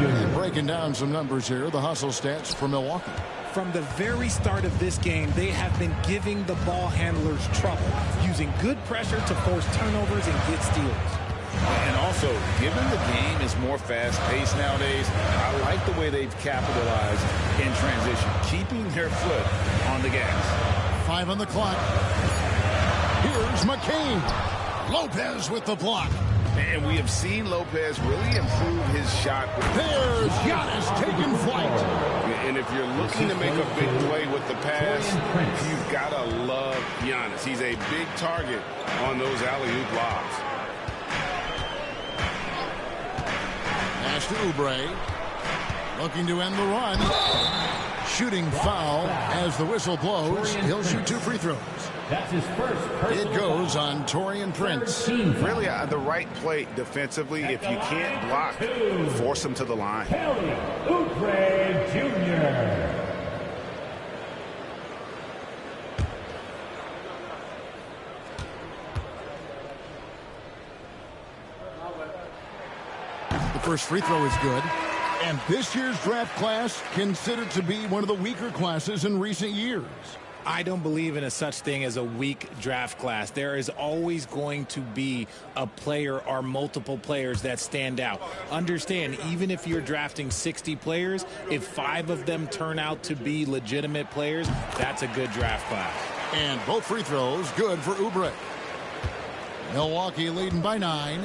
Speaker 2: And breaking down some numbers here, the hustle stats for Milwaukee.
Speaker 17: From the very start of this game, they have been giving the ball handlers trouble, using good pressure to force turnovers and get steals.
Speaker 3: And also, given the game is more fast-paced nowadays, I like the way they've capitalized in transition, keeping their foot on the gas.
Speaker 2: 5 on the clock. Here's McCain. Lopez with the block.
Speaker 3: And we have seen Lopez really improve his shot.
Speaker 2: There's Giannis taking flight.
Speaker 4: And if you're looking to make a big play with the pass, you've got to love Giannis. He's a big target on those alley-oop lobs.
Speaker 2: Pass to Oubre. Looking to end the run. Shooting foul as the whistle blows. He'll shoot 2 free throws.
Speaker 1: That's his first.
Speaker 2: It goes on Taurean Prince.
Speaker 3: Really the right play defensively. If you can't block, force him to the line.
Speaker 1: Oubre Jr.
Speaker 2: The first free throw is good. And this year's draft class considered to be one of the weaker classes in recent years.
Speaker 17: I don't believe in such thing as a weak draft class. There is always going to be a player or multiple players that stand out. Understand, even if you're drafting 60 players, if 5 of them turn out to be legitimate players, that's a good draft class.
Speaker 2: And both free throws good for Oubre. Milwaukee leading by 9.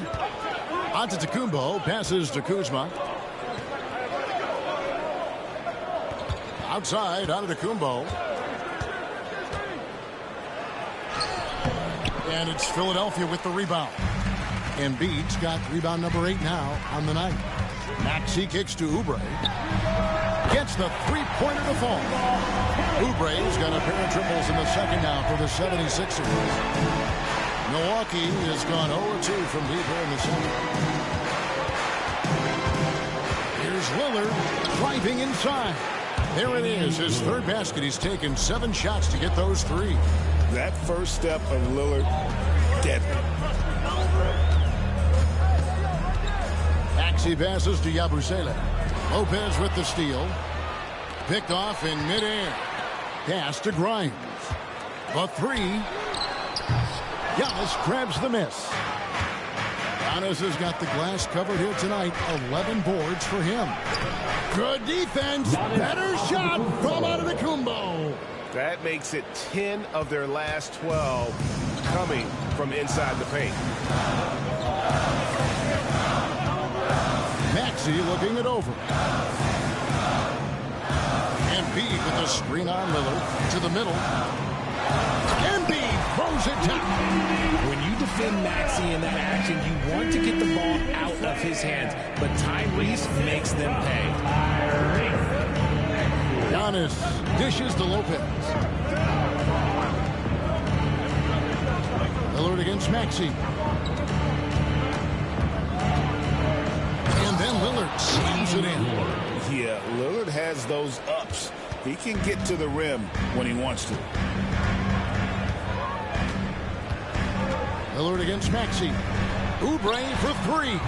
Speaker 2: Antetokounmpo passes to Kuzma. Outside, Antetokounmpo. And it's Philadelphia with the rebound. Embiid's got rebound number 8 now on the night. Maxey kicks to Oubre. Gets the three-pointer to fall. Oubre's got a pair of triples in the second now for the 76ers. Milwaukee has gone 0-2 from deep here in the second. Here's Lillard driving inside. There it is, his third basket. He's taken 7 shots to get those 3.
Speaker 3: That first step of Lillard, deadly.
Speaker 2: Maxey passes to Yabusele. Lopez with the steal. Picked off in midair. Pass to Grimes. The 3. Giannis grabs the miss. Giannis has got the glass covered here tonight. 11 boards for him. Good defense. Better shot from Antetokounmpo.
Speaker 4: That makes it 10 of their last 12 coming from inside the paint.
Speaker 2: Maxey looking it over. Embiid with the screen on Lillard to the middle. Embiid throws it down.
Speaker 17: When you defend Maxey in that action, you want to get the ball out of his hands, but Tyrese makes them pay.
Speaker 2: Giannis dishes to Lopez. Lillard against Maxey. And then Lillard slams it in.
Speaker 3: Yeah, Lillard has those ups. He can get to the rim when he wants to.
Speaker 2: Lillard against Maxey. Oubre for 3.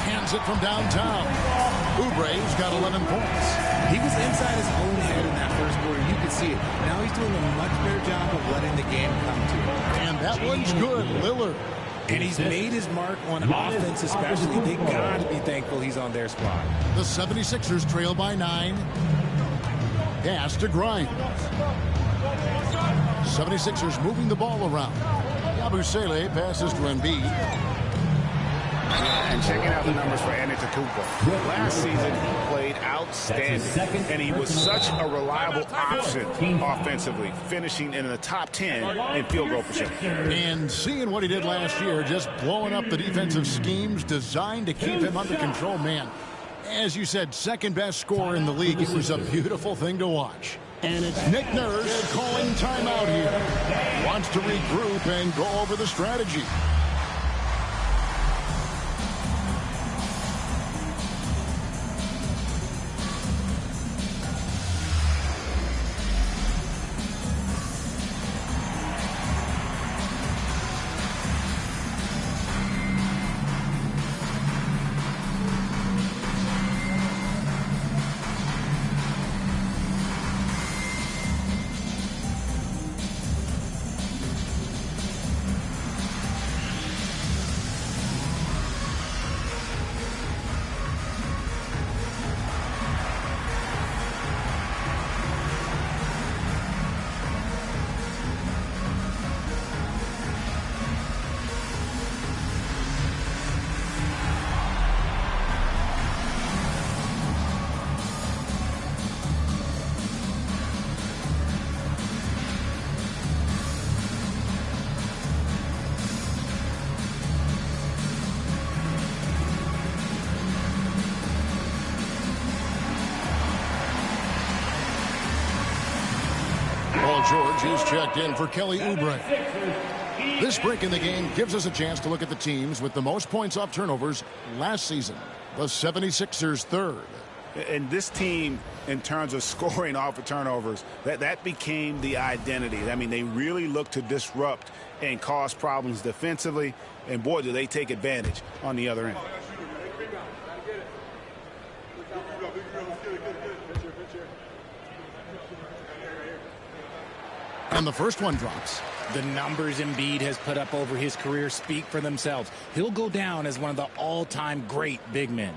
Speaker 2: Hands it from downtown. Oubre's got 11 points.
Speaker 17: He was inside his own head in that first quarter. You could see it. Now he's doing a much better job of letting the game come to him.
Speaker 2: And that one's good. Lillard
Speaker 17: And he's made his mark on offense especially. They got to be thankful he's on their squad.
Speaker 2: The 76ers trail by 9. Pass to Grimes. 76ers moving the ball around. Yabusele passes to Embiid.
Speaker 3: And checking out the numbers for Antetokounmpo. Last season, he played outstanding, and he was such a reliable option offensively, finishing in the top 10 in field goal percentage.
Speaker 2: And seeing what he did last year, just blowing up the defensive schemes designed to keep him under control, man. As you said, second best scorer in the league. It was a beautiful thing to watch. And it's Nick Nurse calling timeout here. Wants to regroup and go over the strategy. George is checked in for Kelly Oubre. This break in the game gives us a chance to look at the teams with the most points off turnovers last season. The 76ers third.
Speaker 3: And this team, in terms of scoring off of turnovers, that became the identity. I mean, they really look to disrupt and cause problems defensively. And, boy, do they take advantage on the other end.
Speaker 2: And the first one drops.
Speaker 17: The numbers Embiid has put up over his career speak for themselves. He'll go down as one of the all-time great big men.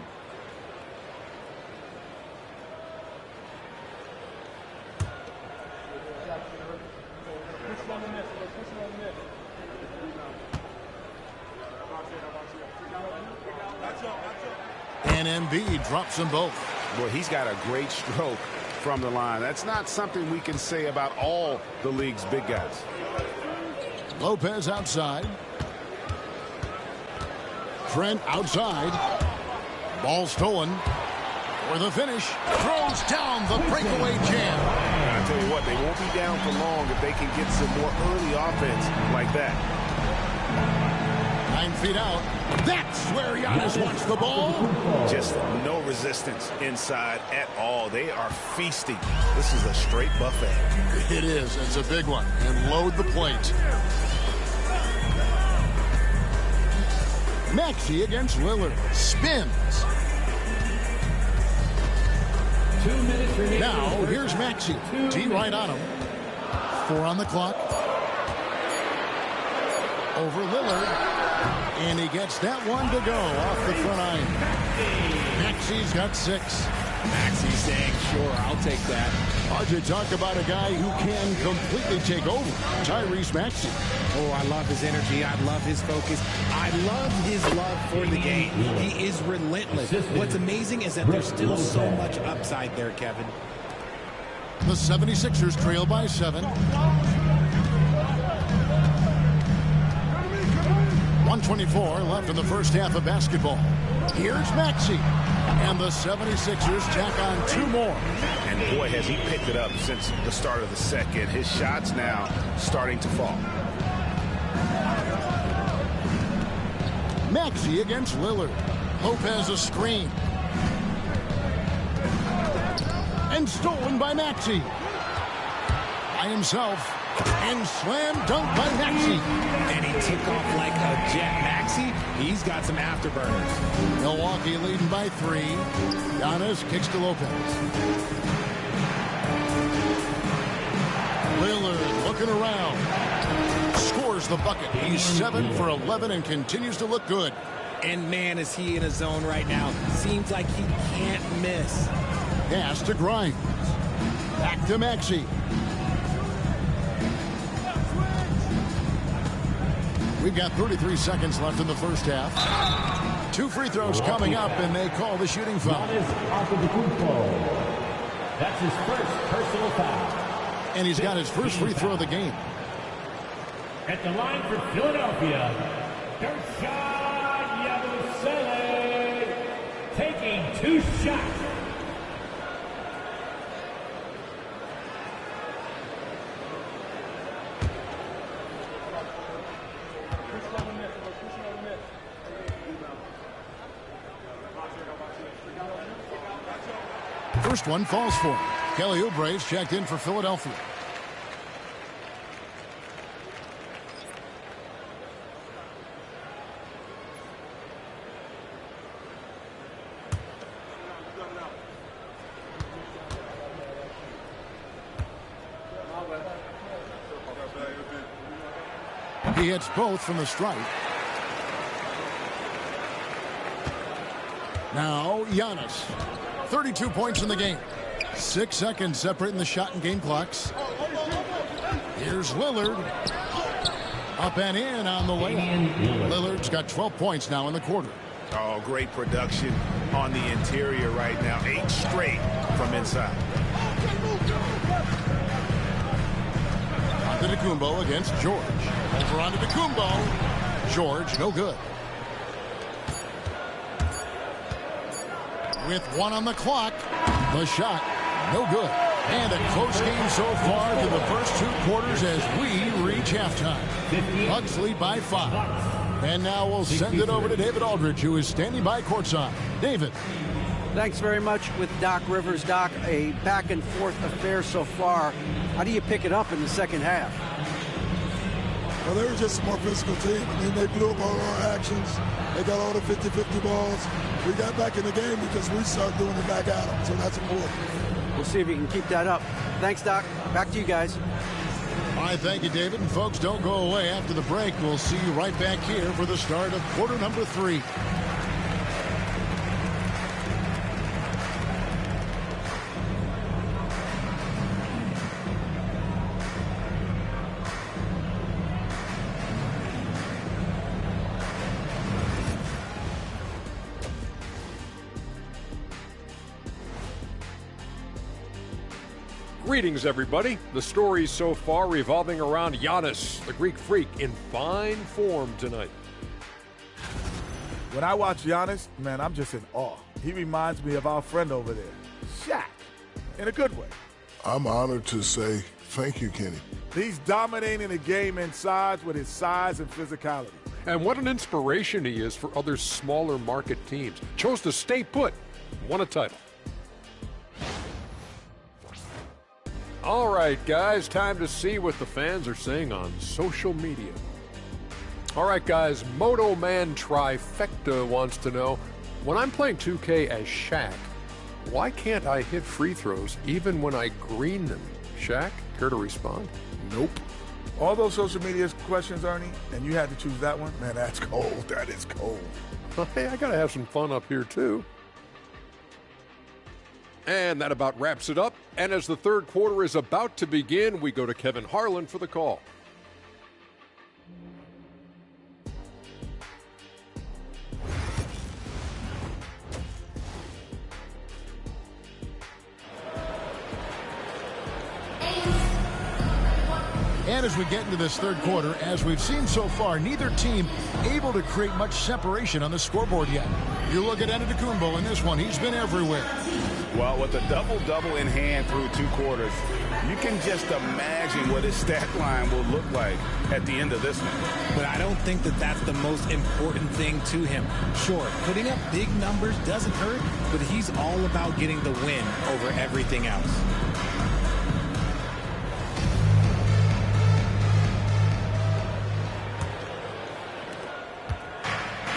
Speaker 2: And Embiid drops them both.
Speaker 3: Well, he's got a great stroke from the line. That's not something we can say about all the league's big guys.
Speaker 2: Lopez outside. Trent outside. Ball stolen. For the finish. Throws down the breakaway jam.
Speaker 3: And I tell you what, they won't be down for long if they can get some more early offense like that.
Speaker 2: 9 feet out. That's where Giannis wants the ball.
Speaker 3: Just no resistance inside at all. They are feasting. This is a straight buffet.
Speaker 2: It is. It's a big one. And load the plate. Maxey against Lillard. Spins.
Speaker 1: 2 minutes remaining.
Speaker 2: Now, here's Maxey. T right on him. 4 on the clock. Over Lillard. And he gets that one to go off the front iron. Maxey's got 6.
Speaker 17: Maxey saying, sure, I'll take that.
Speaker 2: Hard to talk about a guy who can completely take over. Tyrese Maxey.
Speaker 17: Oh, I love his energy. I love his focus. I love his love for the game. He is relentless. What's amazing is that there's still so much upside there, Kevin.
Speaker 2: The 76ers trail by 7. 124 left in the first half of basketball. Here's Maxey. And the 76ers tack on 2 more.
Speaker 3: And boy, has he picked it up since the start of the second. His shots now starting to fall.
Speaker 2: Maxey against Lillard. Lopez a screen. And stolen by Maxey. By himself. And slam dunk by Maxey.
Speaker 17: And he took off like a jet. Maxey, he's got some afterburners.
Speaker 2: Milwaukee leading by 3. Giannis kicks to Lopez. Lillard looking around. Scores gets the bucket. He's 7 for 11 and continues to look good.
Speaker 17: And man, is he in a zone right now. Seems like he can't miss.
Speaker 2: Pass to Grimes. Back to Maxey. We've got 33 seconds left in the first half. 2 free throws coming up, and they call the shooting foul.
Speaker 1: That's his first personal foul.
Speaker 2: And he's got his first free throw of the game.
Speaker 1: At the line for Philadelphia, Gershon Yabusele taking 2 shots.
Speaker 2: First one falls for him. Kelly Oubre's checked in for Philadelphia. He hits both from the stripe. Now Giannis. 32 points in the game. 6 seconds separating the shot and game clocks. Here's Lillard. Up and in on the layup. Lillard's got 12 points now in the quarter.
Speaker 3: Oh, great production on the interior right now. 8 straight from inside.
Speaker 2: Antetokounmpo against George. Over onto Antetokounmpo. George, no good. With 1 on the clock, the shot, no good. And a close game so far through the first 2 quarters as we reach halftime. Bucks lead by 5. And now we'll send it over to David Aldridge, who is standing by courtside. David.
Speaker 7: Thanks very much with Doc Rivers. Doc, a back-and-forth affair so far. How do you pick it up in the second half?
Speaker 19: Well, they were just a more physical team. I mean, they blew up all our actions. They got all the 50-50 balls. We got back in the game because we started doing it back at them, so that's important.
Speaker 7: We'll see if you can keep that up. Thanks, Doc. Back to you guys.
Speaker 2: All right, thank you, David. And folks, don't go away after the break. We'll see you right back here for the start of quarter number 3.
Speaker 9: Greetings, everybody. The stories so far revolving around Giannis, the Greek freak, in fine form tonight.
Speaker 5: When I watch Giannis, man, I'm just in awe. He reminds me of our friend over there, Shaq, in a good way.
Speaker 10: I'm honored to say thank you, Kenny.
Speaker 5: He's dominating the game inside with his size and physicality.
Speaker 9: And what an inspiration he is for other smaller market teams. Chose to stay put, won a title. All right, guys, time to see what the fans are saying on social media. All right, guys, Moto Man Trifecta wants to know, when I'm playing 2K as Shaq, why can't I hit free throws even when I green them? Shaq, care to respond?
Speaker 5: Nope. All those social media questions, Ernie, and you had to choose that one? Man, that's cold. That is cold.
Speaker 9: Hey, I got to have some fun up here, too. And that about wraps it up. And as the third quarter is about to begin, we go to Kevin Harlan for the call.
Speaker 2: And as we get into this third quarter, as we've seen so far, neither team able to create much separation on the scoreboard yet. You look at Antetokounmpo in this one, he's been everywhere.
Speaker 3: Well, with a double-double in hand through 2 quarters, you can just imagine what his stat line will look like at the end of this one.
Speaker 17: But I don't think that that's the most important thing to him. Sure, putting up big numbers doesn't hurt, but he's all about getting the win over everything else.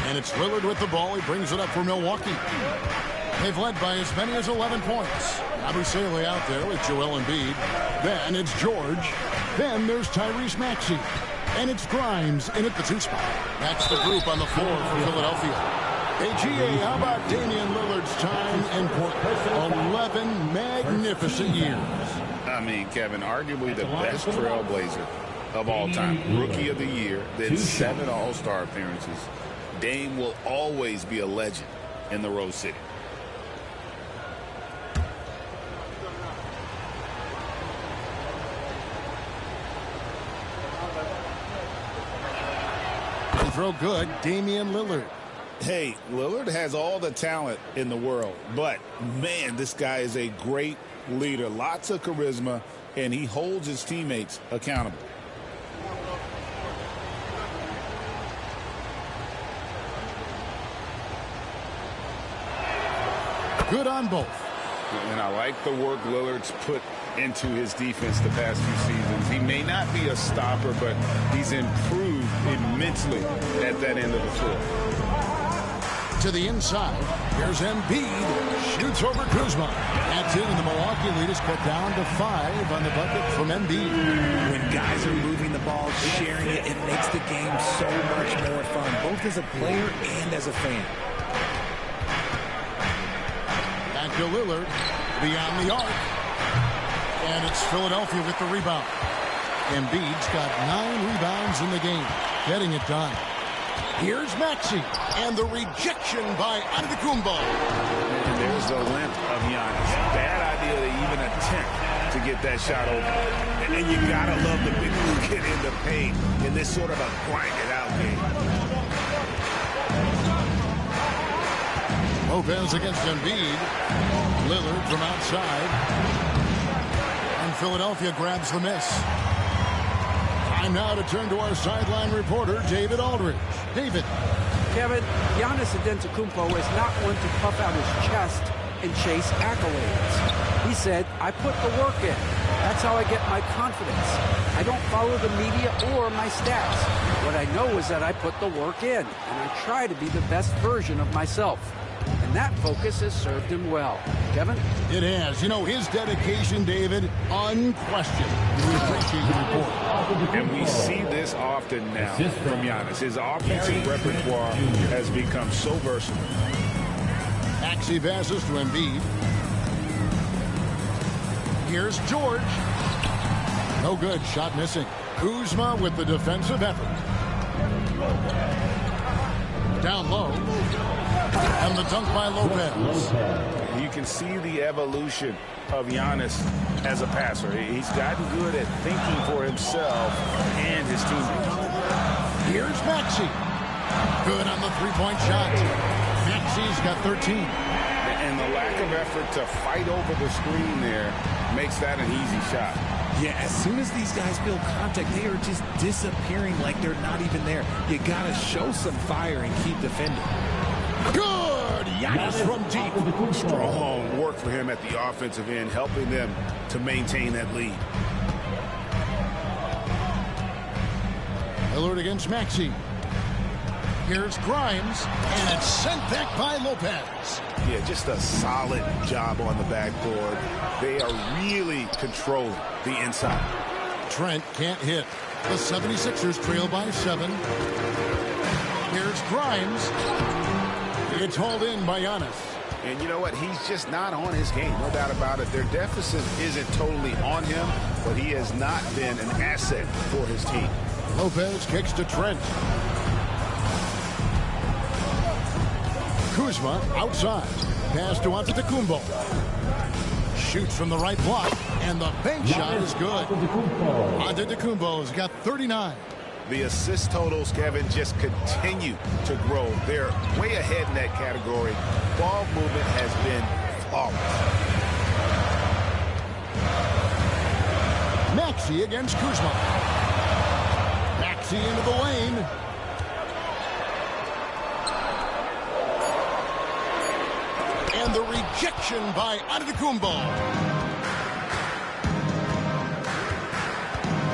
Speaker 2: And it's Lillard with the ball. He brings it up for Milwaukee. They've led by as many as 11 points. Yabusele out there with Joel Embiid. Then it's George. Then there's Tyrese Maxey. And it's Grimes in at the 2 spot. That's the group on the floor for Philadelphia. Hey, GA, how about Damian Lillard's time in Portland? 11 magnificent years.
Speaker 3: I mean, Kevin, arguably the best trailblazer of all time. Rookie of the year, then 7 All-Star appearances. Dame will always be a legend in the Rose City.
Speaker 2: Throw good, Damian Lillard.
Speaker 3: Hey, Lillard has all the talent in the world, but man, this guy is a great leader. Lots of charisma, and he holds his teammates accountable.
Speaker 2: Good on both.
Speaker 3: And I like the work Lillard's put into his defense the past few seasons. He may not be a stopper, but he's improved immensely at that end of the floor.
Speaker 2: To the inside, here's Embiid, shoots over Kuzma. That's it, and the Milwaukee lead is cut down to 5 on the bucket from Embiid.
Speaker 17: When guys are moving the ball, sharing it, it makes the game so much more fun, both as a player and as a fan.
Speaker 2: Back to Lillard, beyond the arc. And it's Philadelphia with the rebound. Embiid's got 9 rebounds in the game, getting it done. Here's Maxey, and the rejection by Antetokounmpo.
Speaker 3: And there's the length of Giannis. Bad idea to even attempt to get that shot open. And you gotta love the big blue kid in the paint in this sort of a grinded-out game.
Speaker 2: Lopez against Embiid. Lillard from outside. And Philadelphia grabs the miss. Time now to turn to our sideline reporter, David Aldridge. David.
Speaker 7: Kevin, Giannis Antetokounmpo is not one to puff out his chest and chase accolades. He said, I put the work in. That's how I get my confidence. I don't follow the media or my stats. What I know is that I put the work in, and I try to be the best version of myself. And that focus has served him well. Kevin?
Speaker 2: It has. You know, his dedication, David, unquestioned. We appreciate the report.
Speaker 3: And we see this often now from Giannis. His offensive repertoire has become so versatile.
Speaker 2: Maxey passes to Embiid. Here's George. No good. Shot missing. Kuzma with the defensive effort. Down low. And the dunk by Lopez.
Speaker 3: You can see the evolution of Giannis as a passer. He's gotten good at thinking for himself and his teammates.
Speaker 2: Here's Maxey. Good on the three-point shot. Maxey's got 13.
Speaker 3: And the lack of effort to fight over the screen there makes that an easy shot.
Speaker 17: Yeah, as soon as these guys feel contact, they are just disappearing like they're not even there. You got to show some fire and keep defending.
Speaker 2: Good! Giannis from deep.
Speaker 3: Strong work for him at the offensive end, helping them to maintain that lead.
Speaker 2: Lillard against Maxey. Here's Grimes, and it's sent back by Lopez.
Speaker 3: Yeah, just a solid job on the backboard. They are really controlling the inside.
Speaker 2: Trent can't hit. The 76ers trail by 7. Here's Grimes. It's hauled in by Giannis.
Speaker 3: And you know what? He's just not on his game. No doubt about it. Their deficit isn't totally on him, but he has not been an asset for his team.
Speaker 2: Lopez kicks to Trent. Kuzma outside. Pass to Antetokounmpo. Shoots from the right block, and the bank shot is good. Antetokounmpo's got 39.
Speaker 3: The assist totals, Kevin, just continue to grow. They're way ahead in that category. Ball movement has been flawless.
Speaker 2: Maxey against Kuzma. Maxey into the lane. And the rejection by Antetokounmpo.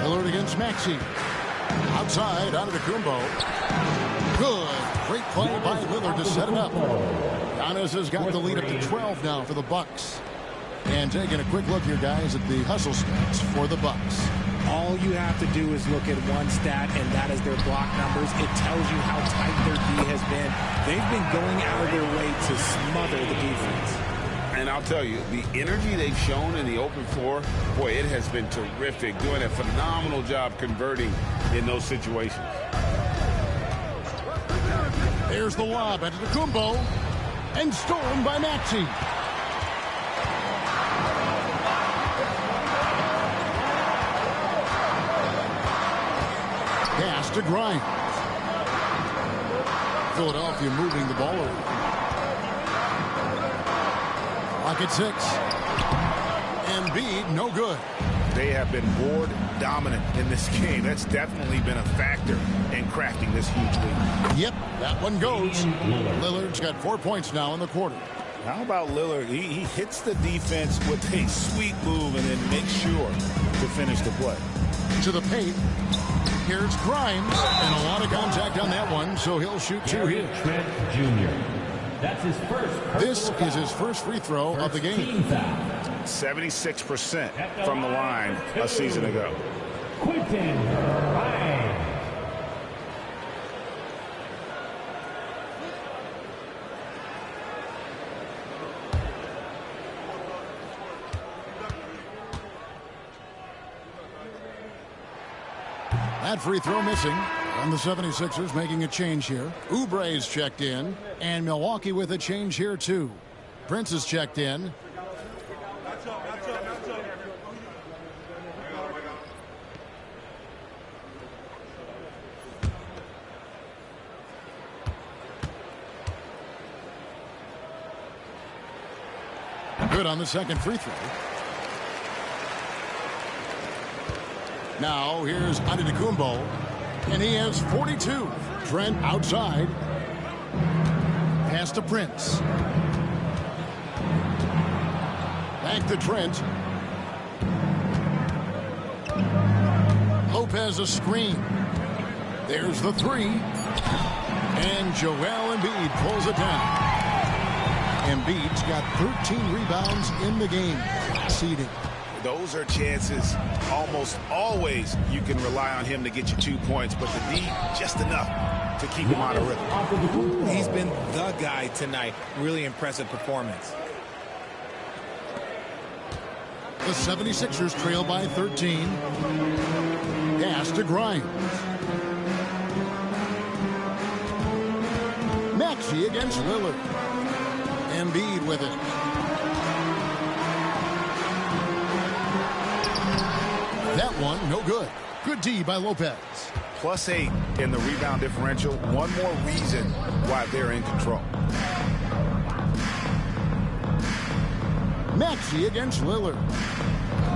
Speaker 2: Lillard against Maxey. Outside, Antetokounmpo. Good. Great play by Lillard to set it up. Giannis has got the lead up to 12 now for the Bucks. And taking a quick look here, guys, at the hustle stats for the Bucks.
Speaker 17: All you have to do is look at one stat, and that is their block numbers. It tells you how tight their D has been. They've been going out of their way to smother the defense.
Speaker 3: And I'll tell you, the energy they've shown in the open floor, boy, it has been terrific. Doing a phenomenal job converting in those situations.
Speaker 2: There's the lob into the Kumbo, and stolen by Maxey. Pass to Grimes. Philadelphia moving the ball around. Clock at 6. Embiid, no good.
Speaker 3: They have been board dominant in this game. That's definitely been a factor in crafting this huge lead.
Speaker 2: Yep, that one goes. Lillard's got 4 points now in the quarter.
Speaker 3: How about Lillard? He hits the defense with a sweet move and then makes sure to finish the play.
Speaker 2: To the paint. Here's Grimes, and a lot of contact on that one, so he'll shoot 2 here.
Speaker 1: Trent Jr. That's his first.
Speaker 2: This is his first free throw of the game.
Speaker 3: 76% from the line a season ago.
Speaker 1: Quentin Grimes.
Speaker 2: That free throw missing. And the 76ers making a change here. Oubre's checked in. And Milwaukee with a change here, too. Prince is checked in. Good on the second free throw. Now here's Antetokounmpo, and he has 42. Trent outside. Pass to Prince. Back to Trent. Lopez a screen. There's the 3. And Joel Embiid pulls it down. Embiid's got 13 rebounds in the game. Seeding.
Speaker 3: Those are chances almost always you can rely on him to get you 2 points, but the D just enough to keep him out of rhythm.
Speaker 17: He's been the guy tonight. Really impressive performance.
Speaker 2: The 76ers trail by 13. Pass to Grimes. Maxey against Lillard. Embiid with it. That one, no good. Good D by Lopez.
Speaker 3: +8 in the rebound differential. One more reason why they're in control.
Speaker 2: Maxey against Lillard.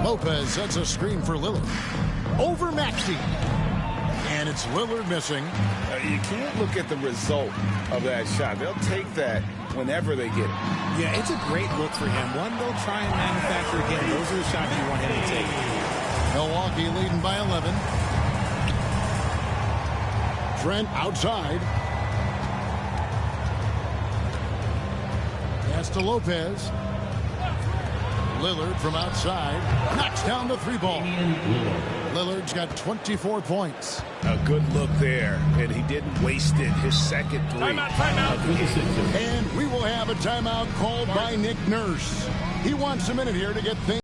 Speaker 2: Lopez sets a screen for Lillard. Over Maxey. And it's Lillard missing.
Speaker 3: You can't look at the result of that shot. They'll take that whenever they get it.
Speaker 17: Yeah, it's a great look for him. One they'll try and manufacture again. Those are the shots you want him to take.
Speaker 2: Milwaukee leading by 11. Trent outside. Pass to Lopez. Lillard from outside. Knocks down the 3 ball. Lillard's got 24 points.
Speaker 3: A good look there, and he didn't waste it. His second 3.
Speaker 2: Timeout. And we will have a timeout called by Nick Nurse. He wants a minute here to get things.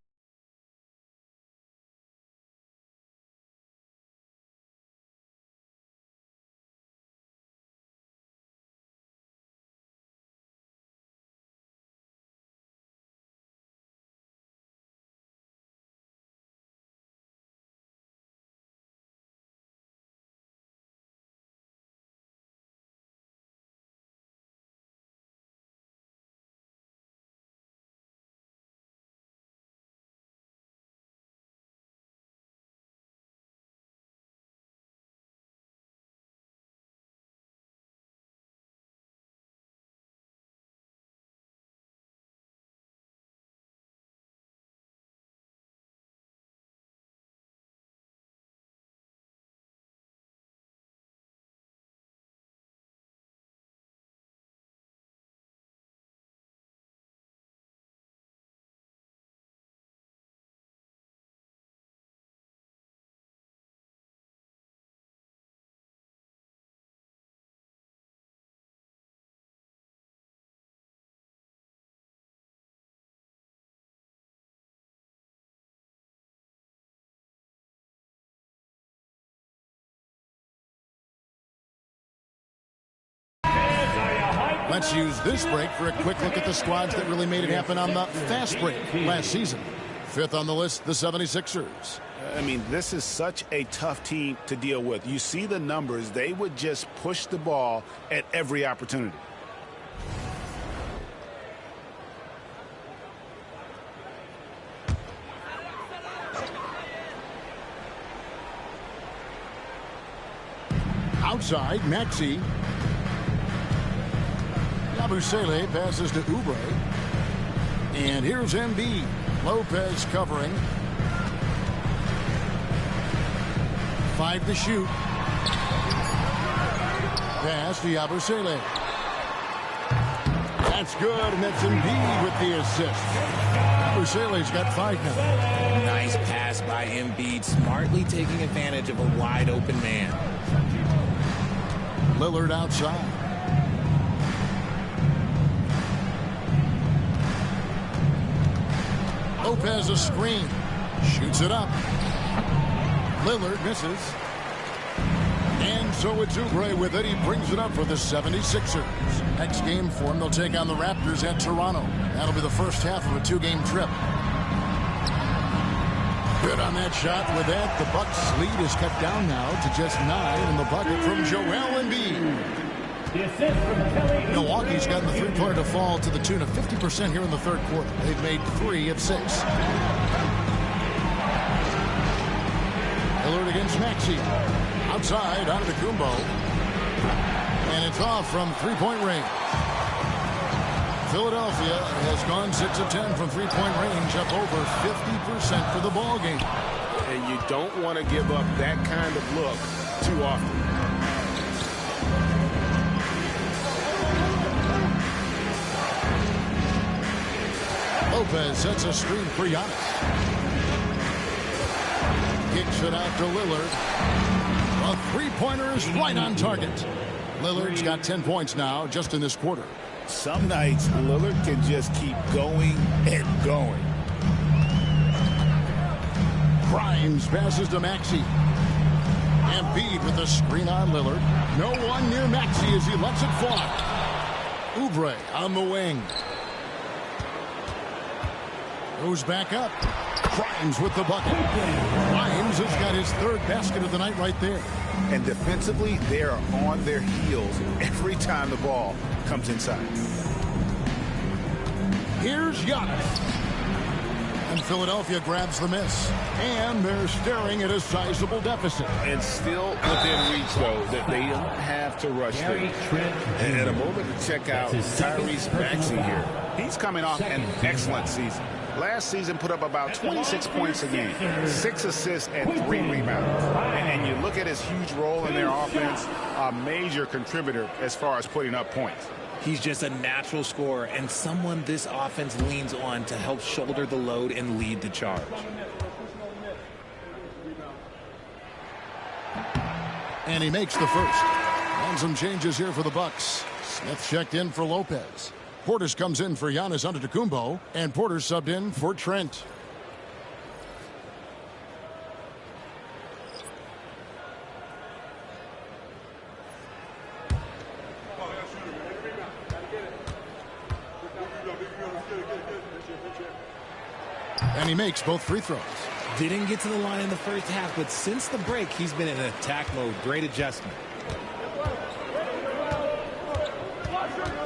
Speaker 2: Let's use this break for a quick look at the squads that really made it happen on the fast break last season. Fifth on the list, the 76ers.
Speaker 3: I mean, this is such a tough team to deal with. You see the numbers. They would just push the ball at every opportunity.
Speaker 2: Outside, Maxey. Yabusele passes to Oubre. And here's Embiid. Lopez covering. 5 to shoot. Pass to Yabusele. That's good, and that's Embiid with the assist. Yabusele's got 5 now.
Speaker 20: Nice pass by Embiid, smartly taking advantage of a wide-open man.
Speaker 2: Lillard outside. Lopez a screen. Shoots it up. Lillard misses. And so it's Oubre with it. He brings it up for the 76ers. Next game for him, they'll take on the Raptors at Toronto. That'll be the first half of a 2-game trip. Good on that shot. With that, the Bucks' lead is cut down now to just 9 in the bucket from Joel Embiid. Milwaukee's gotten the three-pointer to fall to the tune of 50% here in the third quarter. They've made 3 of 6. Lillard against Maxey. Outside, out of the Kumbo. And it's off from three-point range. Philadelphia has gone 6 of 10 from three-point range, up over 50% for the ball game.
Speaker 3: And you don't want to give up that kind of look too often.
Speaker 2: Lopez sets a screen for Giannis. Kicks it out to Lillard. A three-pointer is right on target. Lillard's got 10 points now just in this quarter.
Speaker 3: Some nights, Lillard can just keep going and going.
Speaker 2: Grimes passes to Maxey. Embiid with a screen on Lillard. No one near Maxey as he lets it fly. Oubre on the wing. Goes back up. Grimes with the bucket. Grimes has got his 3rd basket of the night right there.
Speaker 3: And defensively, they are on their heels every time the ball comes inside.
Speaker 2: Here's Giannis. And Philadelphia grabs the miss. And they're staring at a sizable deficit.
Speaker 3: And still within reach, though, that they don't have to rush things. And a moment to check out Tyrese Maxey here. He's coming off an excellent season. Last season put up about 26 points a game, 6 assists and 3 rebounds. And you look at his huge role in their offense, a major contributor as far as putting up points.
Speaker 20: He's just a natural scorer and someone this offense leans on to help shoulder the load and lead the charge.
Speaker 2: And he makes the first. And some changes here for the Bucks. Smith checked in for Lopez. Portis comes in for Giannis Antetokounmpo, and Porter subbed in for Trent. And he makes both free throws.
Speaker 20: Didn't get to the line in the first half, but since the break, he's been in attack mode. Great adjustment.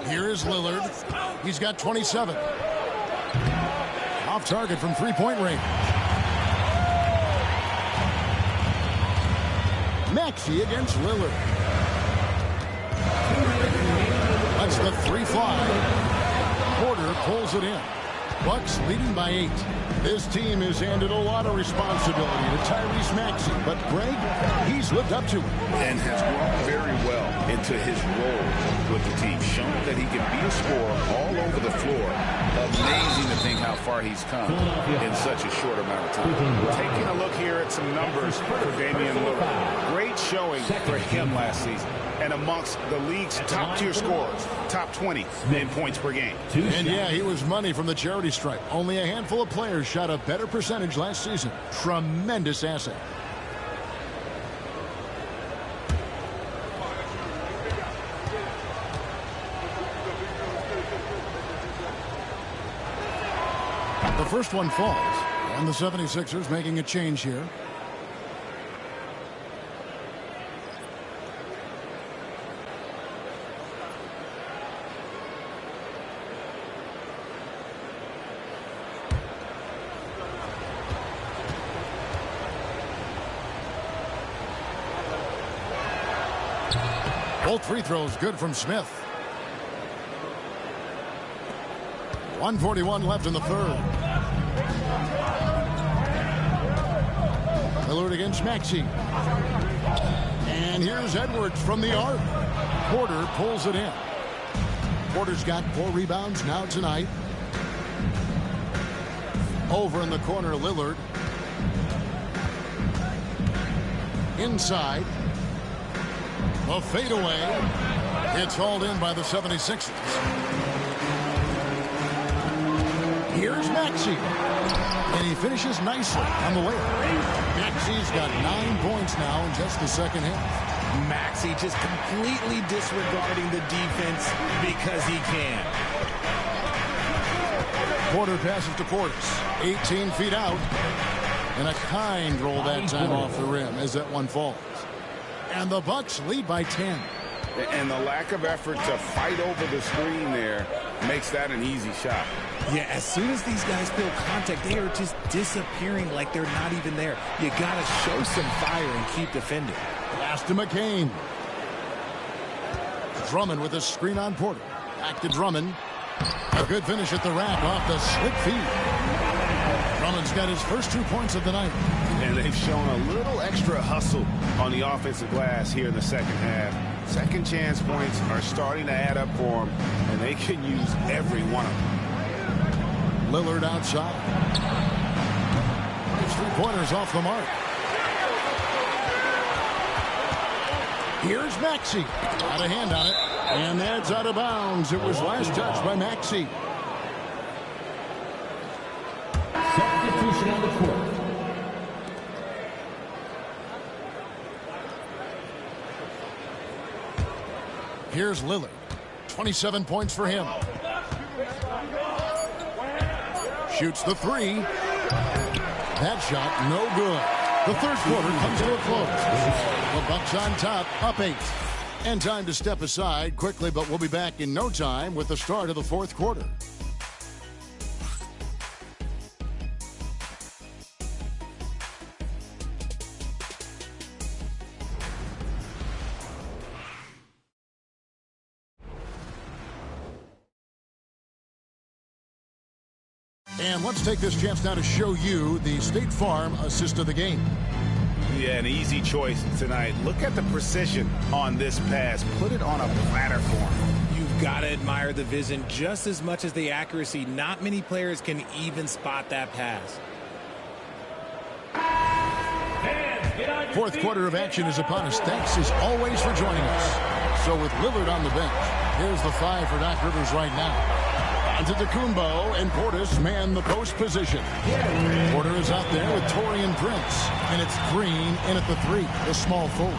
Speaker 2: Here is Lillard. He's got 27. Off target from three-point range. Maxey against Lillard. Lets the 3 fly. Porter pulls it in. Bucks leading by 8. This team has handed a lot of responsibility to Tyrese Maxey, but Greg, he's lived up to it.
Speaker 3: And has grown very well into his role with the team, shown that he can be a scorer all over the floor. Amazing to think how far he's come in such a short amount of time. Taking a look here at some numbers for Damian Lillard. Great showing for him last season. And amongst the league's top-tier scorers, top 20 in points per game.
Speaker 2: And yeah, he was money from the charity stripe. Only a handful of players shot a better percentage last season. Tremendous asset. The first one falls, and the 76ers making a change here. Both free throws good from Smith. 1:41 left in the third. Lillard against Maxey. And here's Edwards from the arc. Porter pulls it in. Porter's got 4 rebounds now tonight. Over in the corner, Lillard. Inside. A fadeaway. It's hauled in by the 76ers. Here's Maxey. And he finishes nicely on the layup. Maxey's got 9 points now in just the second half.
Speaker 20: Maxey just completely disregarding the defense because he can.
Speaker 2: Porter passes to Portis. 18 feet out. And a kind roll that time off the rim as that one falls. And the Bucks lead by 10.
Speaker 3: And the lack of effort to fight over the screen there makes that an easy shot.
Speaker 20: Yeah, as soon as these guys feel contact, they are just disappearing like they're not even there. You got to show some fire and keep defending.
Speaker 2: Pass to McCain. Drummond with a screen on Porter. Back to Drummond. A good finish at the rack off the slick feed. Drummond's got his first 2 points of the night.
Speaker 3: And they've shown a little extra hustle on the offensive glass here in the second half. Second chance points are starting to add up for them, and they can use every one of them.
Speaker 2: Lillard outside. His 3-pointers off the mark. Here's Maxey. Got a hand on it. And that's out of bounds. It was last touched by Maxey.
Speaker 1: Substitution on the court.
Speaker 2: Here's Lillard. 27 points for him. Shoots the 3. That shot, no good. The third quarter comes to a close. The Bucks on top, up 8. And time to step aside quickly, but we'll be back in no time with the start of the fourth quarter. And let's take this chance now to show you the State Farm assist of the game.
Speaker 3: Yeah, an easy choice tonight. Look at the precision on this pass. Put it on a platter form.
Speaker 20: You've got to admire the vision just as much as the accuracy. Not many players can even spot that pass.
Speaker 2: Fourth quarter of action is upon us. Thanks as always for joining us. So with Lillard on the bench, here's the 5 for Doc Rivers right now. Antetokounmpo and Portis man the post position. Porter is out there with Taurean Prince. And it's Green in at the 3, the small forward.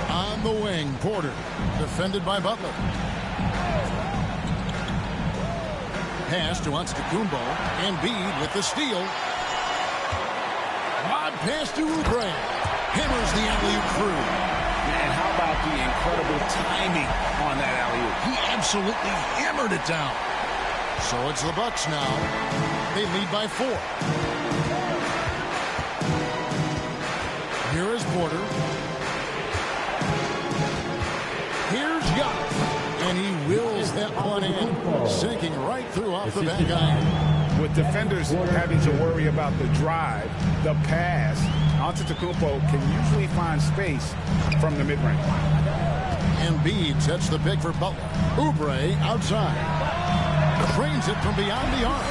Speaker 2: On the wing, Porter, defended by Butler. Pass to Antetokounmpo. Embiid with the steal. Lob pass to Oubre. Hammers the alley-oop through.
Speaker 3: Man, how about the incredible timing on that alley-oop?
Speaker 2: He absolutely hammered it down. So it's the Bucks now. They lead by 4. Here is Porter. Here's Young. And he wills that one in, sinking right through off the back iron.
Speaker 3: With defenders having to worry about the drive, the pass, Antetokounmpo can usually find space from the mid-range.
Speaker 2: Embiid sets the pick for Butler. Oubre outside. Trains it from beyond the arc.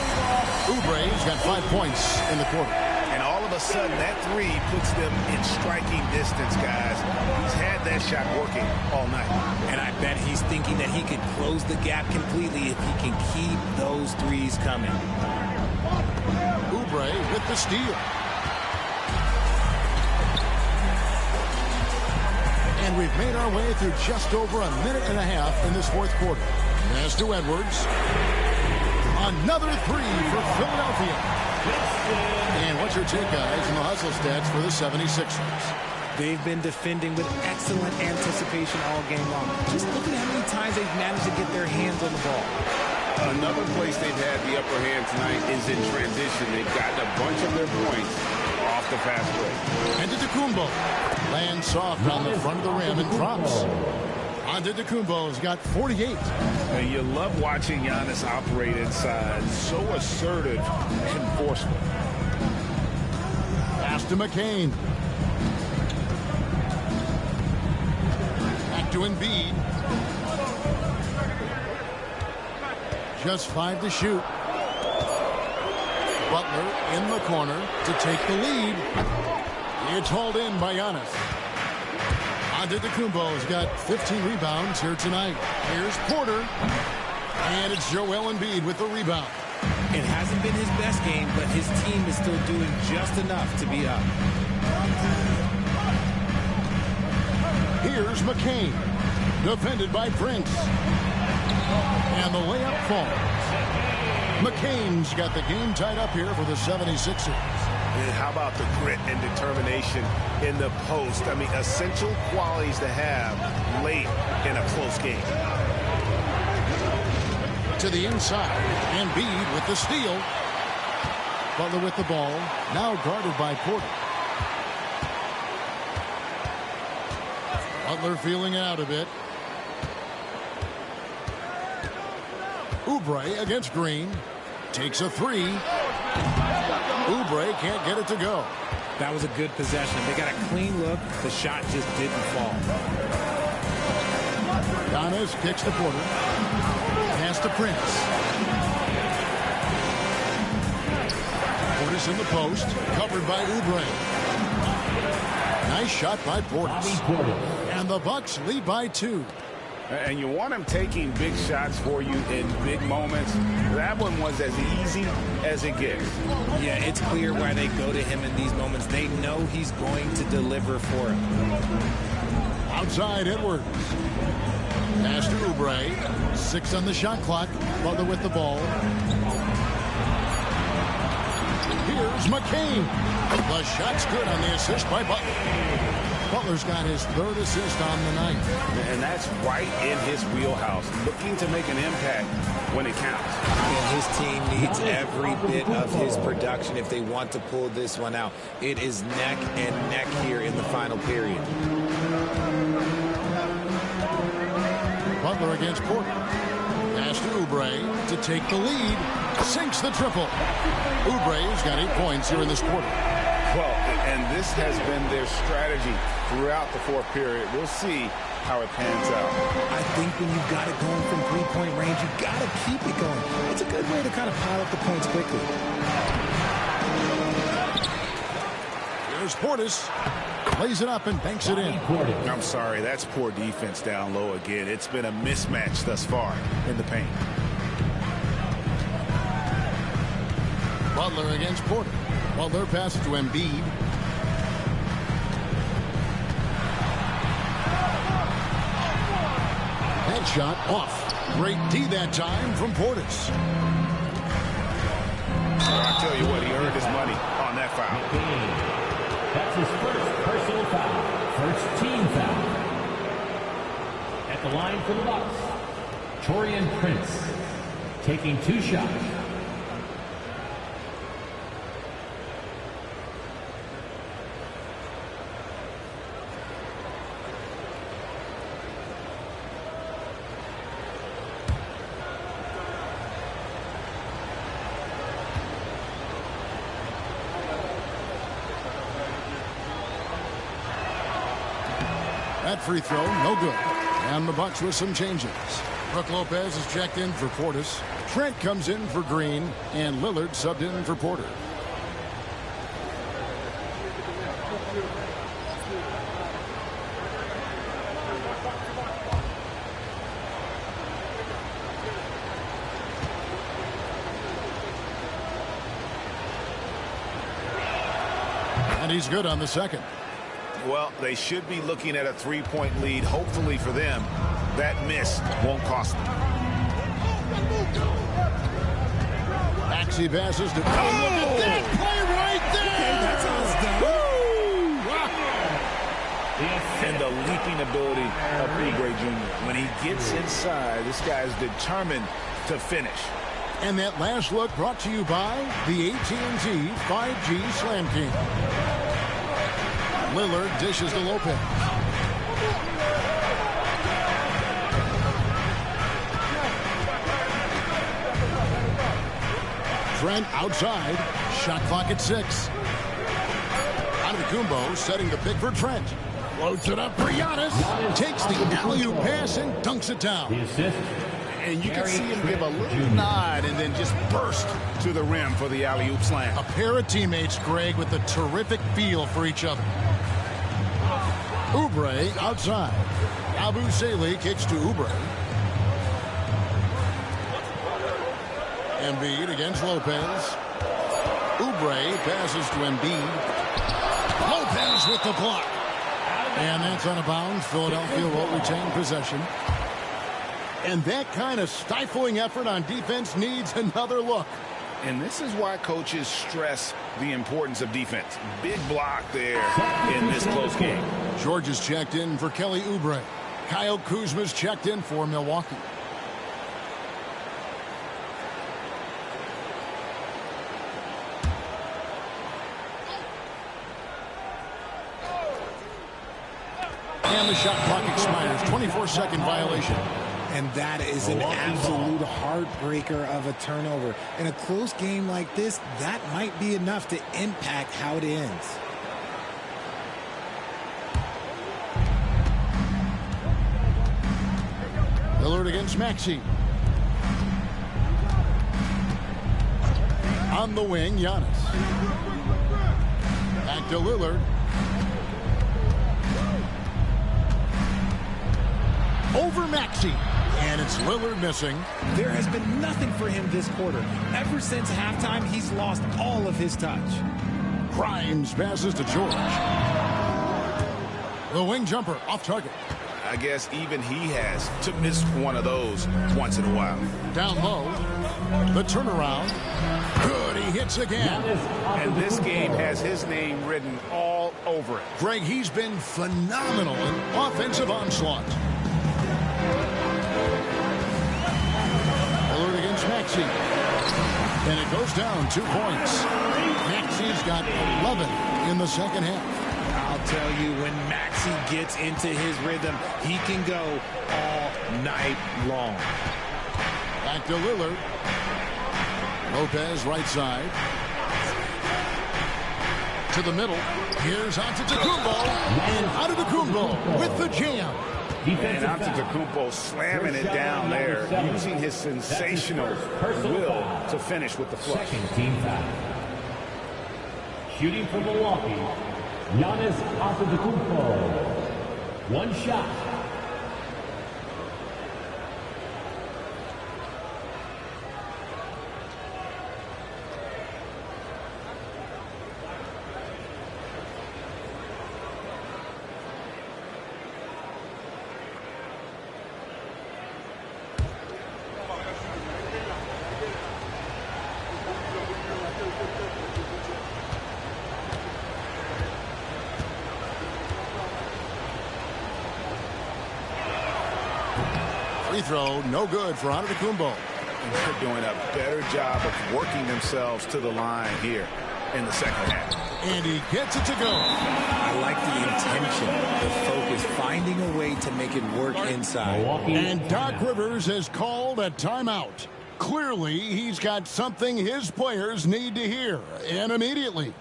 Speaker 2: Oubre's got 5 points in the quarter.
Speaker 3: And all of a sudden, that 3 puts them in striking distance, guys. He's had that shot working all night.
Speaker 20: And I bet he's thinking that he could close the gap completely if he can keep those 3s coming.
Speaker 2: Oubre with the steal. And we've made our way through just over a minute and a half in this fourth quarter. Pass to Edwards. Another three for Philadelphia. And what's your take, guys, in the hustle stats for the 76ers?
Speaker 20: They've been defending with excellent anticipation all game long. Just look at how many times they've managed to get their hands on the ball.
Speaker 3: Another place they've had the upper hand tonight is in transition. They've gotten a bunch of their points off the fast break.
Speaker 2: Antetokounmpo lands soft on the front of the rim and drops. Antetokounmpo's got 48.
Speaker 3: And you love watching Giannis operate inside. So assertive and forceful.
Speaker 2: Pass to McCain. Back to Embiid. Just 5 to shoot. Butler in the corner to take the lead. It's hauled in by Giannis. Antetokounmpo's got 15 rebounds here tonight. Here's Porter. And it's Joel Embiid with the rebound.
Speaker 20: It hasn't been his best game, but his team is still doing just enough to be up.
Speaker 2: Here's McCain. Defended by Prince. And the layup falls. McCain's got the game tied up here for the 76ers.
Speaker 4: And how about the grit and determination in the post? I mean, essential qualities to have late in a close game.
Speaker 2: To the inside. Embiid with the steal. Butler with the ball. Now guarded by Porter. Butler feeling it out a bit. Oubre against Green. Takes a three. Oubre can't get it to go.
Speaker 20: That was a good possession. They got a clean look. The shot just didn't fall.
Speaker 2: Giannis kicks to Porter. Pass to Prince. Portis in the post. Covered by Oubre. Nice shot by Portis. And the Bucks lead by 2.
Speaker 3: And you want him taking big shots for you in big moments. That one was as easy as it gets.
Speaker 20: Yeah, it's clear why they go to him in these moments. They know he's going to deliver for them.
Speaker 2: Outside Edwards. Pass to Oubre. 6 on the shot clock. Butler with the ball. Here's McCain. The shot's good on the assist by Butler. Butler's got his 3rd assist on the night.
Speaker 3: And that's right in his wheelhouse. Looking to make an impact when it counts.
Speaker 20: And his team needs every bit of his production if they want to pull this one out. It is neck and neck here in the final period.
Speaker 2: Butler against Porter. Pass to Oubre to take the lead. Sinks the triple. Oubre's got 8 points here in this quarter.
Speaker 3: Well, and this has been their strategy throughout the 4th period. We'll see how it pans out.
Speaker 20: I think when you've got it going from 3-point range, you've got to keep it going. It's a good way to kind of pile up the points quickly.
Speaker 2: Here's Portis. Plays it up and banks it in.
Speaker 3: I'm sorry, that's poor defense down low again. It's been a mismatch thus far in the paint.
Speaker 2: Butler against Porter. Butler passes to Embiid. Headshot off. Great D that time from Portis.
Speaker 3: I'll tell you what, he earned his money on that foul.
Speaker 1: That's his first personal foul. First team foul. At the line for the Bucks, Taurean Prince taking 2 shots.
Speaker 2: That free throw, no good. And the Bucks with some changes. Brook Lopez is checked in for Portis. Trent comes in for Green. And Lillard subbed in for Porter. And he's good on the second.
Speaker 3: Well, they should be looking at a 3-point lead, hopefully for them. That miss won't cost them.
Speaker 2: Maxey passes to... Oh, look at that play right there! That's how it's done. Woo!
Speaker 3: And the leaping ability of Oubre Jr. When he gets inside, this guy's determined to finish.
Speaker 2: And that last look brought to you by the AT&T 5G Slam King. Lillard dishes to Lopez. Trent outside. Shot clock at 6. Antetokounmpo setting the pick for Trent. Floats it up for Giannis. Takes the alley-oop pass and dunks it down.
Speaker 3: And you can see him give a little nod and then just burst to the rim for the alley-oop slam.
Speaker 2: A pair of teammates, Greg, with a terrific feel for each other. Oubre outside. Abu Saleh kicks to Oubre. Embiid against Lopez. Oubre passes to Embiid. Lopez with the block. And that's out of bounds. Philadelphia will retain possession. And that kind of stifling effort on defense needs another look.
Speaker 3: And this is why coaches stress the importance of defense. Big block there in this close game.
Speaker 2: George is checked in for Kelly Oubre. Kyle Kuzma's checked in for Milwaukee. And the shot clock expires. 24-second violation.
Speaker 20: And that is an absolute heartbreaker of a turnover. In a close game like this, that might be enough to impact how it ends.
Speaker 2: Lillard against Maxey. On the wing, Giannis. Back to Lillard. Over Maxey. And it's Lillard missing.
Speaker 20: There has been nothing for him this quarter. Ever since halftime, he's lost all of his touch.
Speaker 2: Grimes passes to George. The wing jumper off target.
Speaker 3: I guess even he has to miss one of those once in a while.
Speaker 2: Down low. The turnaround. Good, he hits again.
Speaker 3: And this game has his name written all over it.
Speaker 2: Greg, he's been phenomenal in offensive onslaught. Lillard against Maxey. And it goes down 2 points. Maxey's got 11 in the second half.
Speaker 20: I'll tell you, when Maxey gets into his rhythm, he can go all night long.
Speaker 2: Back to Lillard. Lopez right side. To the middle. Here's Antetokounmpo. And Antetokounmpo with the jam.
Speaker 3: And Antetokounmpo slamming it down there, using his sensational will to finish with the flush.
Speaker 1: Second team foul. Shooting for Milwaukee, Giannis Antetokounmpo. One shot.
Speaker 2: Free throw, no good for Antetokounmpo.
Speaker 3: And they're doing a better job of working themselves to the line here in the second half.
Speaker 2: And he gets it to go.
Speaker 20: I like the intention, the focus, finding a way to make it work inside.
Speaker 2: And Doc Rivers has called a timeout. Clearly, he's got something his players need to hear, and immediately.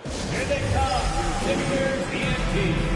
Speaker 8: Here they come, your Sixers EMT.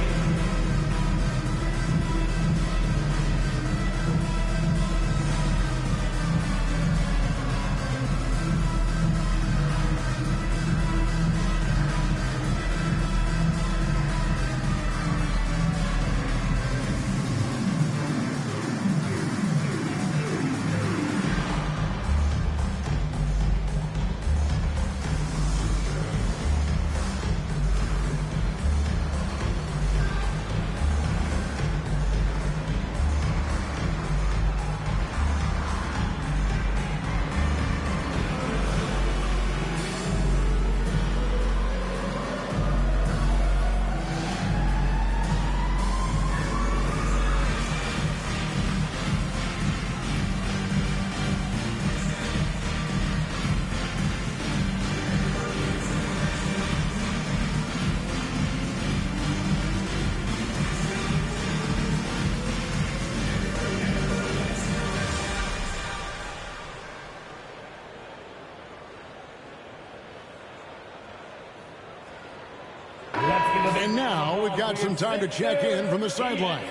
Speaker 2: And now we've got some time to check in from the sideline.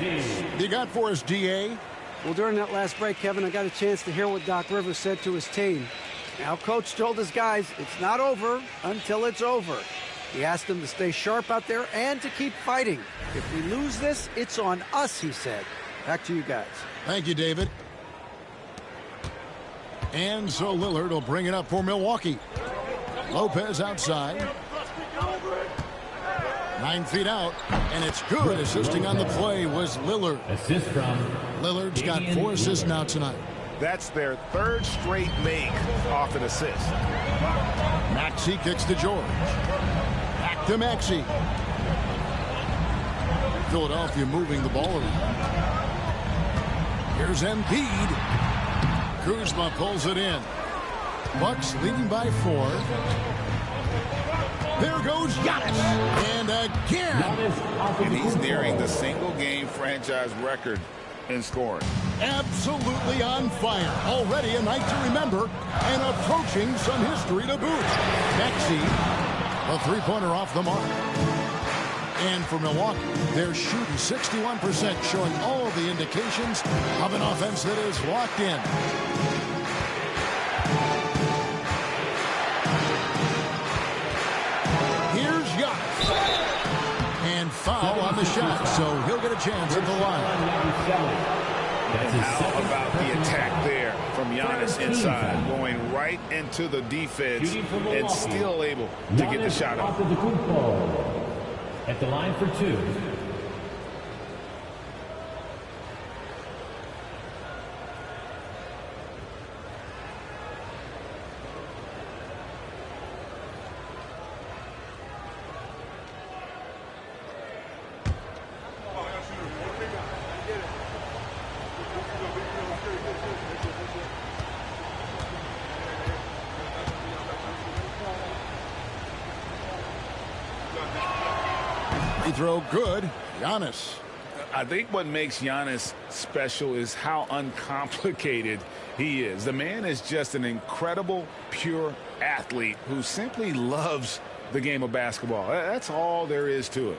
Speaker 2: You got for us, DA?
Speaker 7: Well, during that last break, Kevin, I got a chance to hear what Doc Rivers said to his team. Now, Coach told his guys it's not over until it's over. He asked them to stay sharp out there and to keep fighting. If we lose this, it's on us, he said. Back to you guys.
Speaker 2: Thank you, David. And so Lillard will bring it up for Milwaukee. Lopez outside. 9 feet out, and it's good. Assisting on the play was Lillard.
Speaker 1: Assist from
Speaker 2: Lillard's got 4 assists now tonight.
Speaker 3: That's their 3rd straight make off an assist.
Speaker 2: Maxey kicks to George. Back to Maxey. Philadelphia moving the ball around. Here's Embiid. Kuzma pulls it in. Bucks leading by 4. There goes Giannis. And again.
Speaker 3: And he's nearing the single-game franchise record in scoring.
Speaker 2: Absolutely on fire. Already a night to remember and approaching some history to boot. Maxey, a three-pointer off the mark. And for Milwaukee, they're shooting 61%, showing all the indications of an offense that is locked in. Here's Giannis. And foul on the shot, so he'll get a chance at the line.
Speaker 3: How about the attack there from Giannis inside, going right into the defense and still able to get the shot off.
Speaker 1: At the line for 2.
Speaker 2: Throw good. Giannis.
Speaker 3: I think what makes Giannis special is how uncomplicated he is. The man is just an incredible, pure athlete who simply loves the game of basketball. That's all there is to it.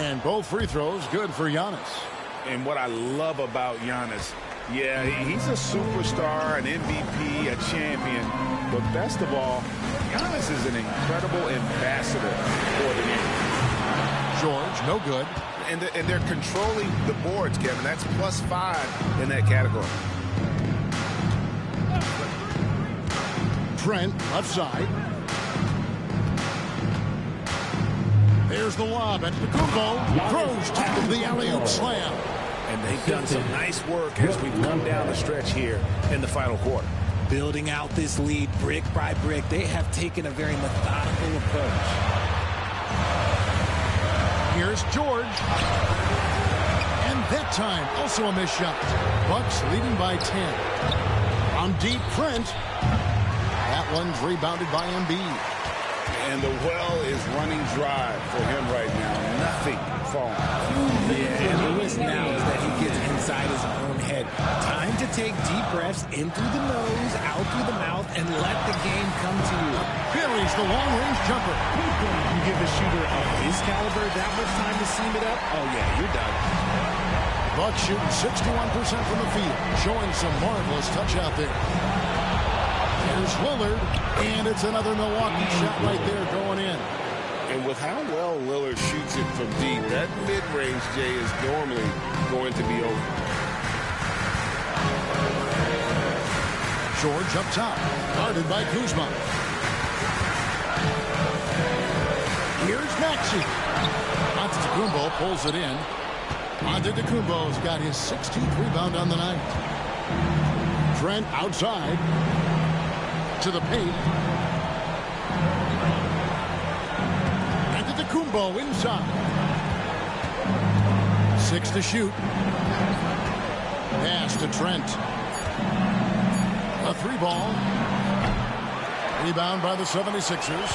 Speaker 2: And both free throws good for Giannis.
Speaker 3: And what I love about Giannis, yeah, he's a superstar, an MVP, a champion. But best of all, Giannis is an incredible ambassador for the game.
Speaker 2: George, no good.
Speaker 3: And they're controlling the boards, Kevin. That's +5 in that category.
Speaker 2: Trent, left side. There's the lob at Kumbo. Throws to the alley-oop slam.
Speaker 4: And they've done some nice work as we've come down the stretch here in the final quarter.
Speaker 20: Building out this lead brick by brick. They have taken a very methodical approach.
Speaker 2: Here's George. And that time, also a missed shot. Bucks leading by 10. On deep, Trent. That one's rebounded by Embiid.
Speaker 3: And the well is running dry for him right now. Nothing falling.
Speaker 20: Yeah, and the risk now is that he gets inside his own head. Time to take deep breaths in through the nose, out through the mouth, and let the game come to you.
Speaker 2: Buries the long-range jumper.
Speaker 20: You give a shooter of his caliber that much time to seam it up, oh yeah, you're done.
Speaker 2: Bucks shooting 61% from the field, showing some marvelous touch out there. Here's Lillard, and it's another Milwaukee shot right there going in.
Speaker 3: And with how well Lillard shoots it from deep, that mid-range, Jay, is normally going to be over.
Speaker 2: George up top, guarded by Kuzma. Here's Maxey. Antetokounmpo pulls it in. Antetokounmpo's got his 16th rebound on the night. Trent outside. To the paint. Antetokounmpo inside. 6 to shoot. Pass to Trent. A 3 ball. Rebound by the 76ers.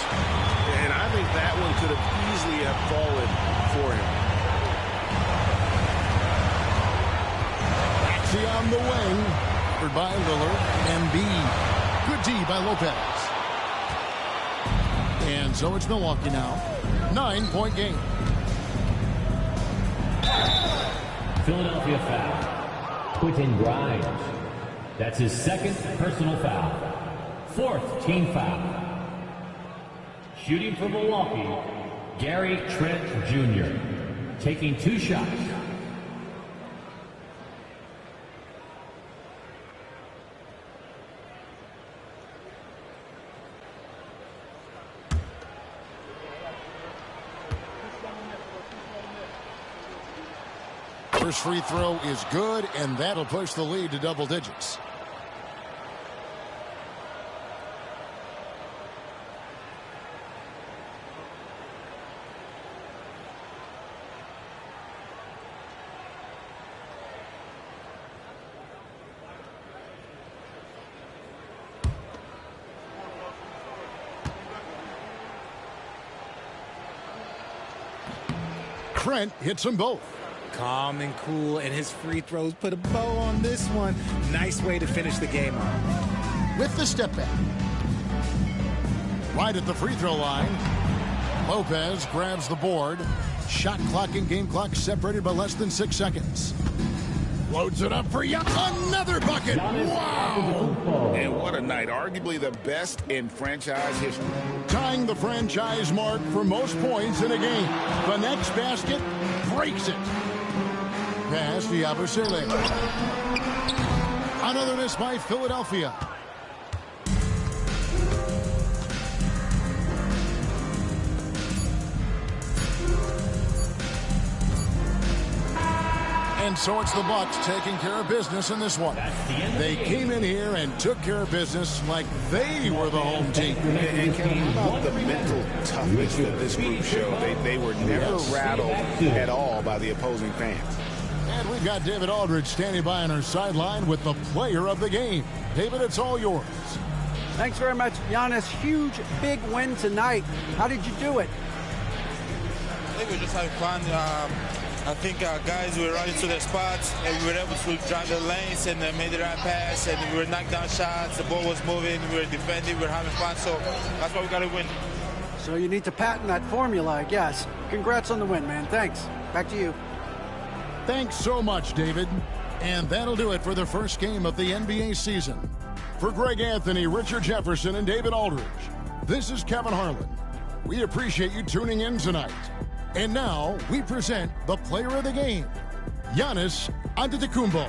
Speaker 4: And I think that one could have easily have fallen for him.
Speaker 2: Maxey on the wing. Covered by Lillard. Embiid. Good D by Lopez. And so it's Milwaukee now. 9-point game.
Speaker 1: Philadelphia foul. Quentin Grimes. That's his second personal foul. Fourth team foul. Shooting for Milwaukee, Gary Trent Jr. Taking 2 shots.
Speaker 2: First free throw is good, and that'll push the lead to double digits. Trent hits them both.
Speaker 20: Calm and cool, and his free throws put a bow on this one. Nice way to finish the game off.
Speaker 2: With the step back. Right at the free throw line. Lopez grabs the board. Shot clock and game clock separated by less than 6 seconds. Loads it up for another bucket. Wow!
Speaker 3: And what a night. Arguably the best in franchise history.
Speaker 2: Tying the franchise mark for most points in a game. The next basket breaks it. Pass to Yabusele. Another miss by Philadelphia. And so it's the Bucks taking care of business in this one. They came in here and took care of business like they were the home team.
Speaker 3: And Kevin, how about the mental toughness that this group showed? They were never rattled at all by the opposing fans.
Speaker 2: And we've got David Aldridge standing by on our sideline with the player of the game. David, it's all yours.
Speaker 7: Thanks very much, Giannis. Huge, big win tonight. How did you do it?
Speaker 6: I think we just had fun. I think our guys were running to their spots, and we were able to drive the lanes and made the right pass, and we were knocking down shots. The ball was moving. We were defending. We were having fun. So that's why we got to win.
Speaker 7: So you need to patent that formula, I guess. Congrats on the win, man. Thanks. Back to you.
Speaker 2: Thanks so much, David. And that'll do it for the first game of the NBA season. For Greg Anthony, Richard Jefferson, and David Aldridge, this is Kevin Harlan. We appreciate you tuning in tonight. And now we present the player of the game, Giannis Antetokounmpo.